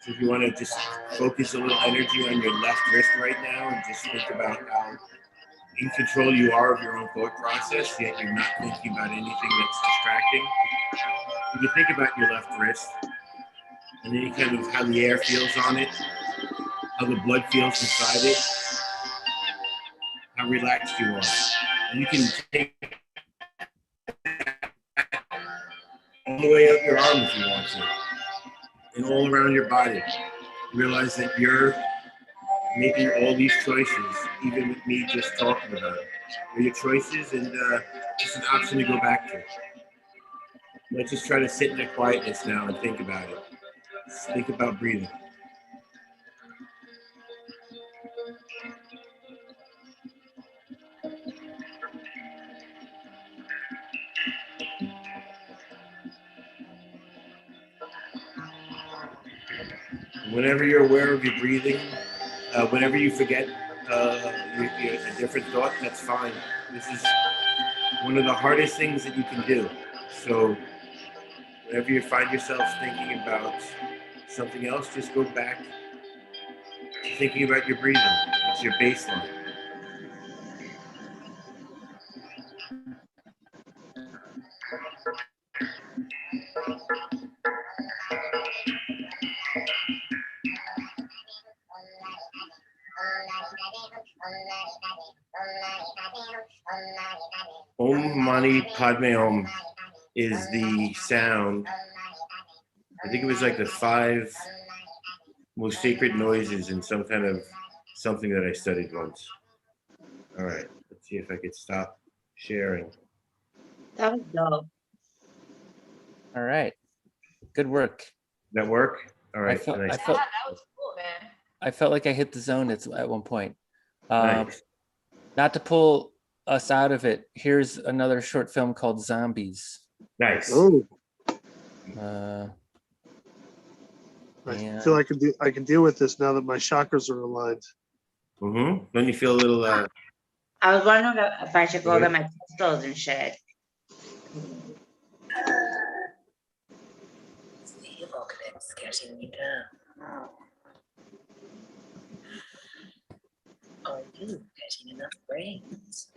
S: So if you want to just focus a little energy on your left wrist right now and just think about how in control you are of your own thought process, yet you're not thinking about anything that's distracting. You can think about your left wrist and then kind of how the air feels on it, how the blood feels inside it, how relaxed you are. And you can take all the way up your arm if you want to, and all around your body. Realize that you're making all these choices, even with me just talking about it. They're your choices, and just an option to go back to. Let's just try to sit in that quietness now and think about it. Just think about breathing. Whenever you're aware of your breathing, whenever you forget a different thought, that's fine. This is one of the hardest things that you can do. So whenever you find yourself thinking about something else, just go back to thinking about your breathing. It's your baseline. Om Mani Padme Om is the sound. I think it was like the 5 most sacred noises in some kind of something that I studied once. All right, let's see if I could stop sharing.
L: That was dope.
C: All right. Good work.
S: That work? All right.
C: felt-
S: nice.
C: I felt-
B: that was cool, man.
C: I felt like I hit the zone at one point.
S: Nice.
C: Not to pull us out of it, here's another short film called Zombies.
S: Nice.
E: Oh,
C: Uh,
E: I
C: and-
E: feel I can deal with this now that my chakras are aligned.
S: Mm-hmm. Don't you feel a little?
L: I was wondering if I should go get my pistols and shit.
F: The apocalypse getting me down. Are you getting enough brains?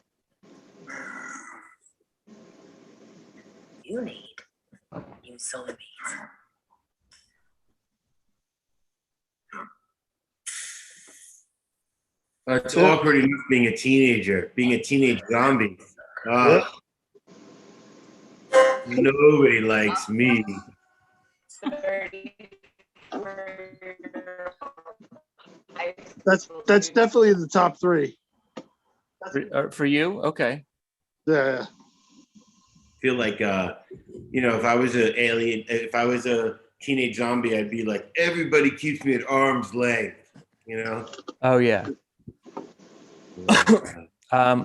F: You need new zombies.
S: It's awkward enough being a teenager, being a teenage zombie. Nobody likes me.
E: That's definitely in the top 3.
C: For you? Okay.
E: Yeah.
S: Feel like if I was an alien, if I was a teenage zombie, I'd be like, everybody keeps me at arm's length,
C: Oh yeah.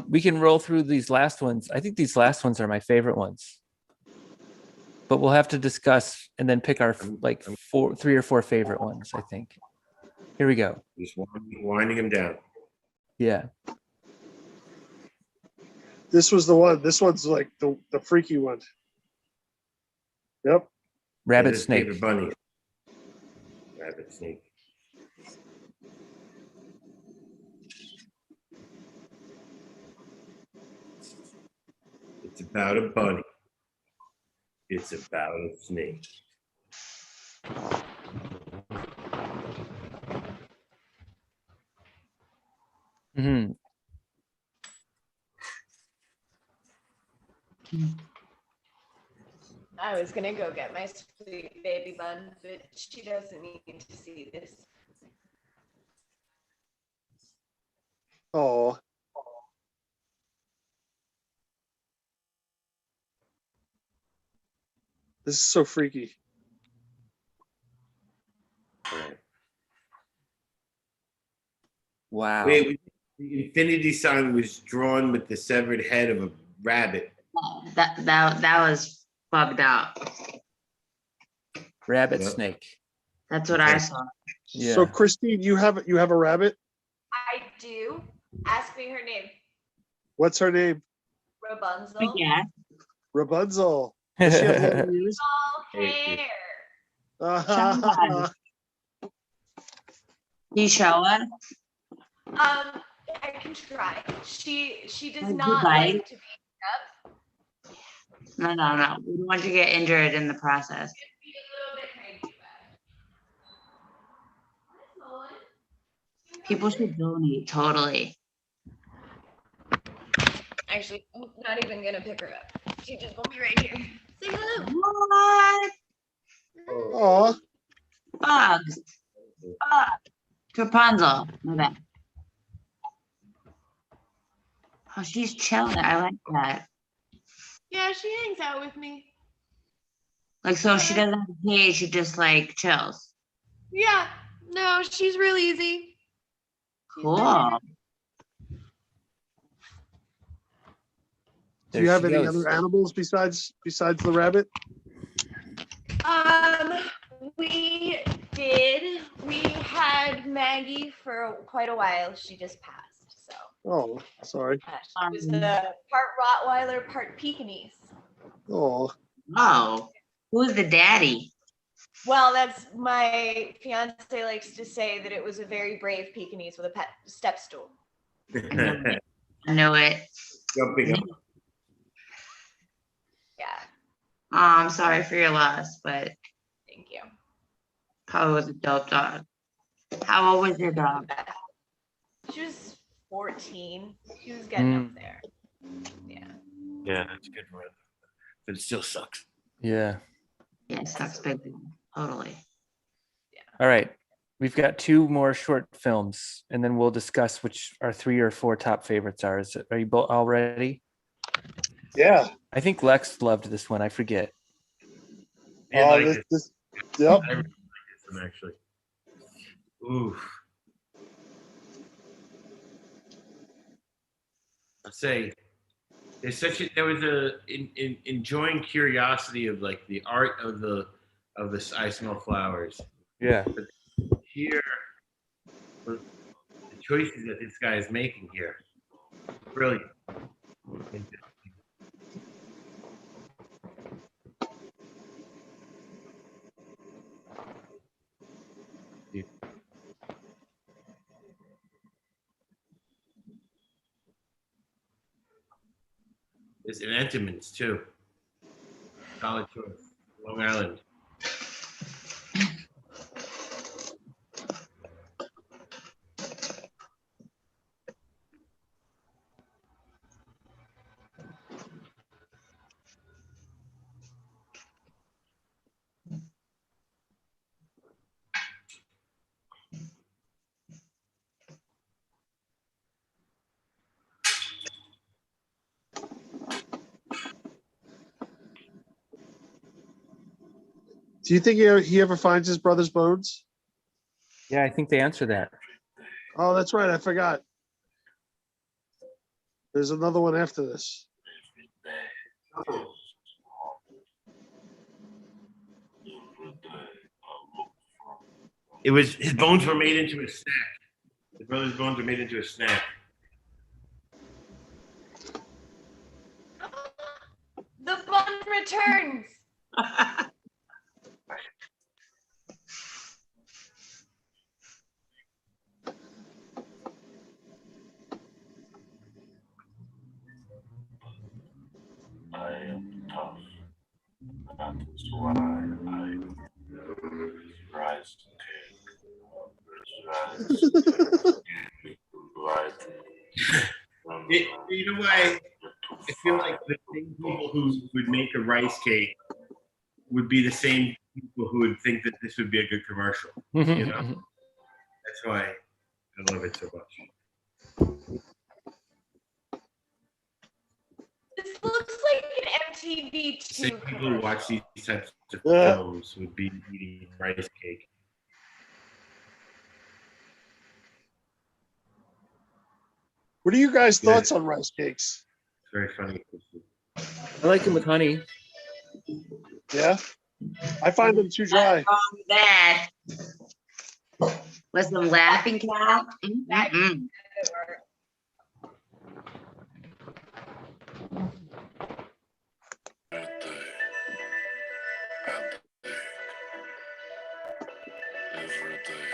C: We can roll through these last ones. I think these last ones are my favorite ones. But we'll have to discuss and then pick our 3 or 4 favorite ones, I think. Here we go.
S: Just winding him down.
C: Yeah.
E: This was the one. This one's like the freaky one. Yep.
C: Rabbit snake.
S: Favorite bunny. Rabbit snake. It's about a bunny. It's about a snake.
C: Mm-hmm.
B: I was gonna go get my sweet baby bun, but she doesn't need to see this.
E: Oh. This is so freaky.
C: Wow.
S: Wait, the infinity sign was drawn with the severed head of a rabbit.
L: That was bugged out.
C: Rabbit
S: Yep.
C: snake.
L: That's what I saw.
C: Yeah.
E: So Christine, you have a rabbit?
B: I do. Ask me her name.
E: What's her name?
B: Rapunzel.
L: Yeah.
E: Rapunzel. Does she have long ears?
B: All hair.
L: You show us?
B: I can try. She does
L: Would you
B: not
L: bite?
B: like to be up.
L: No. We don't want you to get injured in the process.
B: Be a little bit cranky, but
L: People should donate, totally.
B: actually, I'm not even gonna pick her up. She's just gonna be right here. Say hello.
L: What?
E: Aw.
L: Bugs. Rapunzel. My bad. Oh, she's chilling. I like that.
B: Yeah, she hangs out with me.
L: Like, so she doesn't have a cage, she just like chills.
B: Yeah, no, she's real easy.
L: Cool.
E: Do you have any other animals besides the rabbit?
B: We did. We had Maggie for quite a while. She just passed, so.
E: Oh, sorry.
B: She was part Rottweiler, part Pekingese.
E: Oh.
L: Oh, who's the daddy?
B: Well, that's my fiance likes to say that it was a very brave Pekingese with a pet step stool.
L: I know it.
S: Jumping up.
B: Yeah,
L: Oh, I'm sorry for your loss, but
B: thank you.
L: probably was a dope dog. How old was your dog?
B: She was 14. She was getting up there. Yeah.
S: Yeah, that's a good one. But it still sucks.
C: Yeah.
L: Yeah, it sucks big. Totally.
C: All right. We've got 2 more short films, and then we'll discuss which our 3 or 4 top favorites are. Are you both all ready?
E: Yeah.
C: I think Lex loved this one. I forget.
S: I like it.
E: Yep.
S: I really like this one actually. Ooh. I'll say there was a enjoying curiosity of like the art of the I Smell Flowers.
C: Yeah.
S: But here, the choices that this guy is making here, brilliant. There's an Entenmann's too. Solid choice. Long Island.
E: Do you think he ever finds his brother's bones?
C: Yeah, I think they answer that.
E: Oh, that's right. I forgot. There's another one after this.
S: It was his bones were made into a snack. His brother's bones were made into a snack.
J: The bond returns.
K: I am tough. That is why I rise
S: You know why? I feel like the same people who would make a rice cake would be the same people who would think that this would be a good commercial. You know, that's why I love it so much.
J: This looks like an MTV2
S: Same people who
J: commercial.
S: watch these types of films would be eating rice cake.
E: What are you guys' thoughts on rice cakes?
S: It's very funny.
C: I like them with honey.
E: Yeah, I find them too dry.
L: That with some laughing cat. Mm-mm.
K: Every day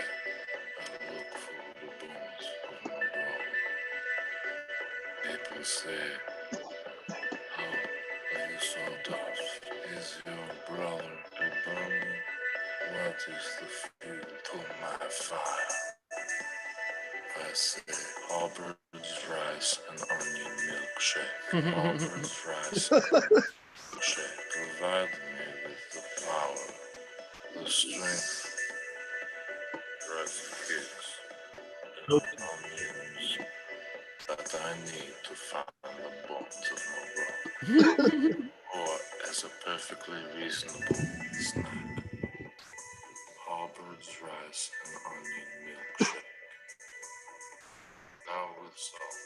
K: I look for the bones of my brother. People say, how are you so tough? Is your brother a burning? What is the fuel to my fire? I say, Auburn's rice and onion milkshake. Auburn's rice and onion milkshake. Provide me with the power, the strength, rice cakes, and onions that I need to find the bones of my brother. Or as a perfectly reasonable snack. Auburn's rice and onion milkshake. Now with salt.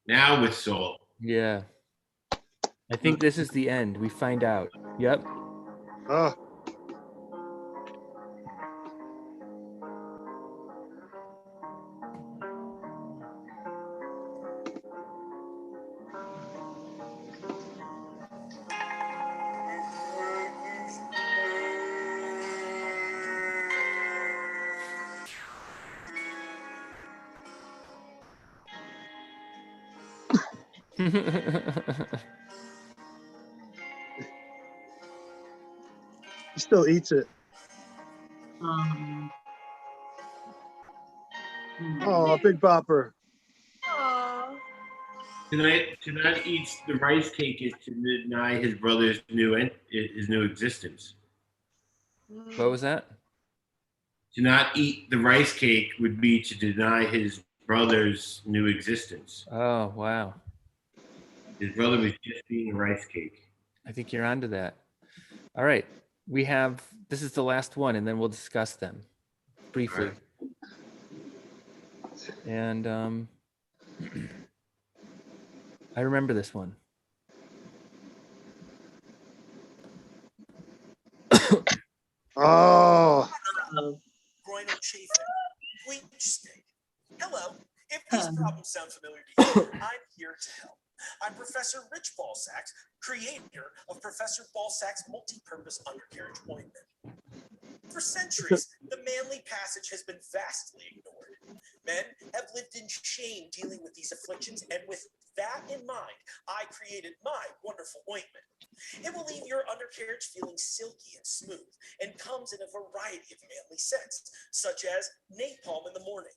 S: Now with salt.
C: Yeah. I think this is the end. We find out. Yep.
E: Oh. He still eats it. Oh, Big Bopper.
J: Aw.
S: To not eat the rice cake is to deny his brother's his new existence.
C: What was that?
S: To not eat the rice cake would be to deny his brother's new existence.
C: Oh, wow.
S: His brother was just eating a rice cake.
C: I think you're onto that. All right. This is the last one, and then we'll discuss them briefly. And I remember this one.
E: Oh.
A: Groinal chafing, bleach state. Hello. If these problems sound familiar to you, I'm here to help. I'm Professor Rich Ballsack, creator of Professor Ballsack's multi-purpose undercarriage ointment. For centuries, the manly passage has been vastly ignored. Men have lived in shame dealing with these afflictions, and with that in mind, I created my wonderful ointment. It will leave your undercarriage feeling silky and smooth, and comes in a variety of manly scents, such as napalm in the morning,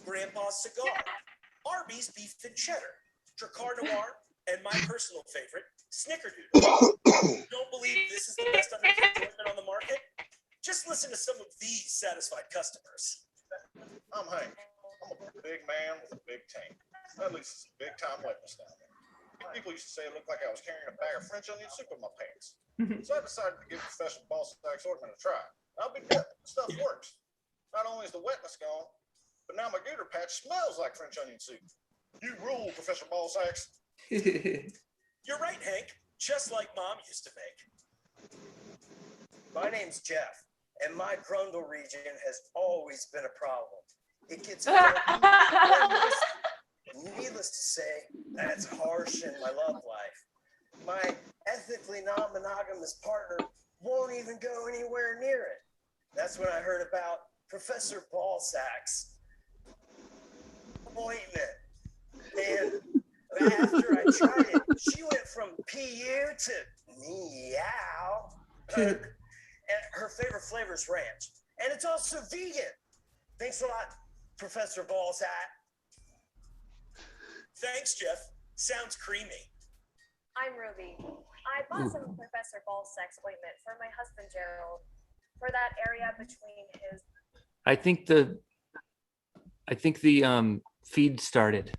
A: Grandpa's cigar, Arby's beef and cheddar, Dracar Noir, and my personal favorite, Snickerdoodle. Don't believe this is the best undercarriage ointment on the market? Just listen to some of these satisfied customers.
N: I'm Hank. I'm a big man with a big tank. At least it's a big time wetness down there. People used to say it looked like I was carrying a bag of French onion soup in my pants. So I decided to give Professor Ballsack's ointment a try. I'll be damned, the stuff works. Not only is the wetness gone, but now my gator patch smells like French onion soup. You rule, Professor Ballsack.
A: You're right, Hank. Just like Mom used to make. My name's Jeff, and my grundle region has always been a problem. It gets needless to say, that's harsh in my love life. My ethically non-monogamous partner won't even go anywhere near it. That's when I heard about Professor Ballsack's ointment. And after I tried it, she went from PU to meow. And her favorite flavor is ranch. And it's also vegan. Thanks a lot, Professor Ballsack. Thanks, Jeff. Sounds creamy.
J: I'm Ruby. I bought some Professor Ballsack's ointment for my husband Gerald for that area between his.
C: I think the feed started.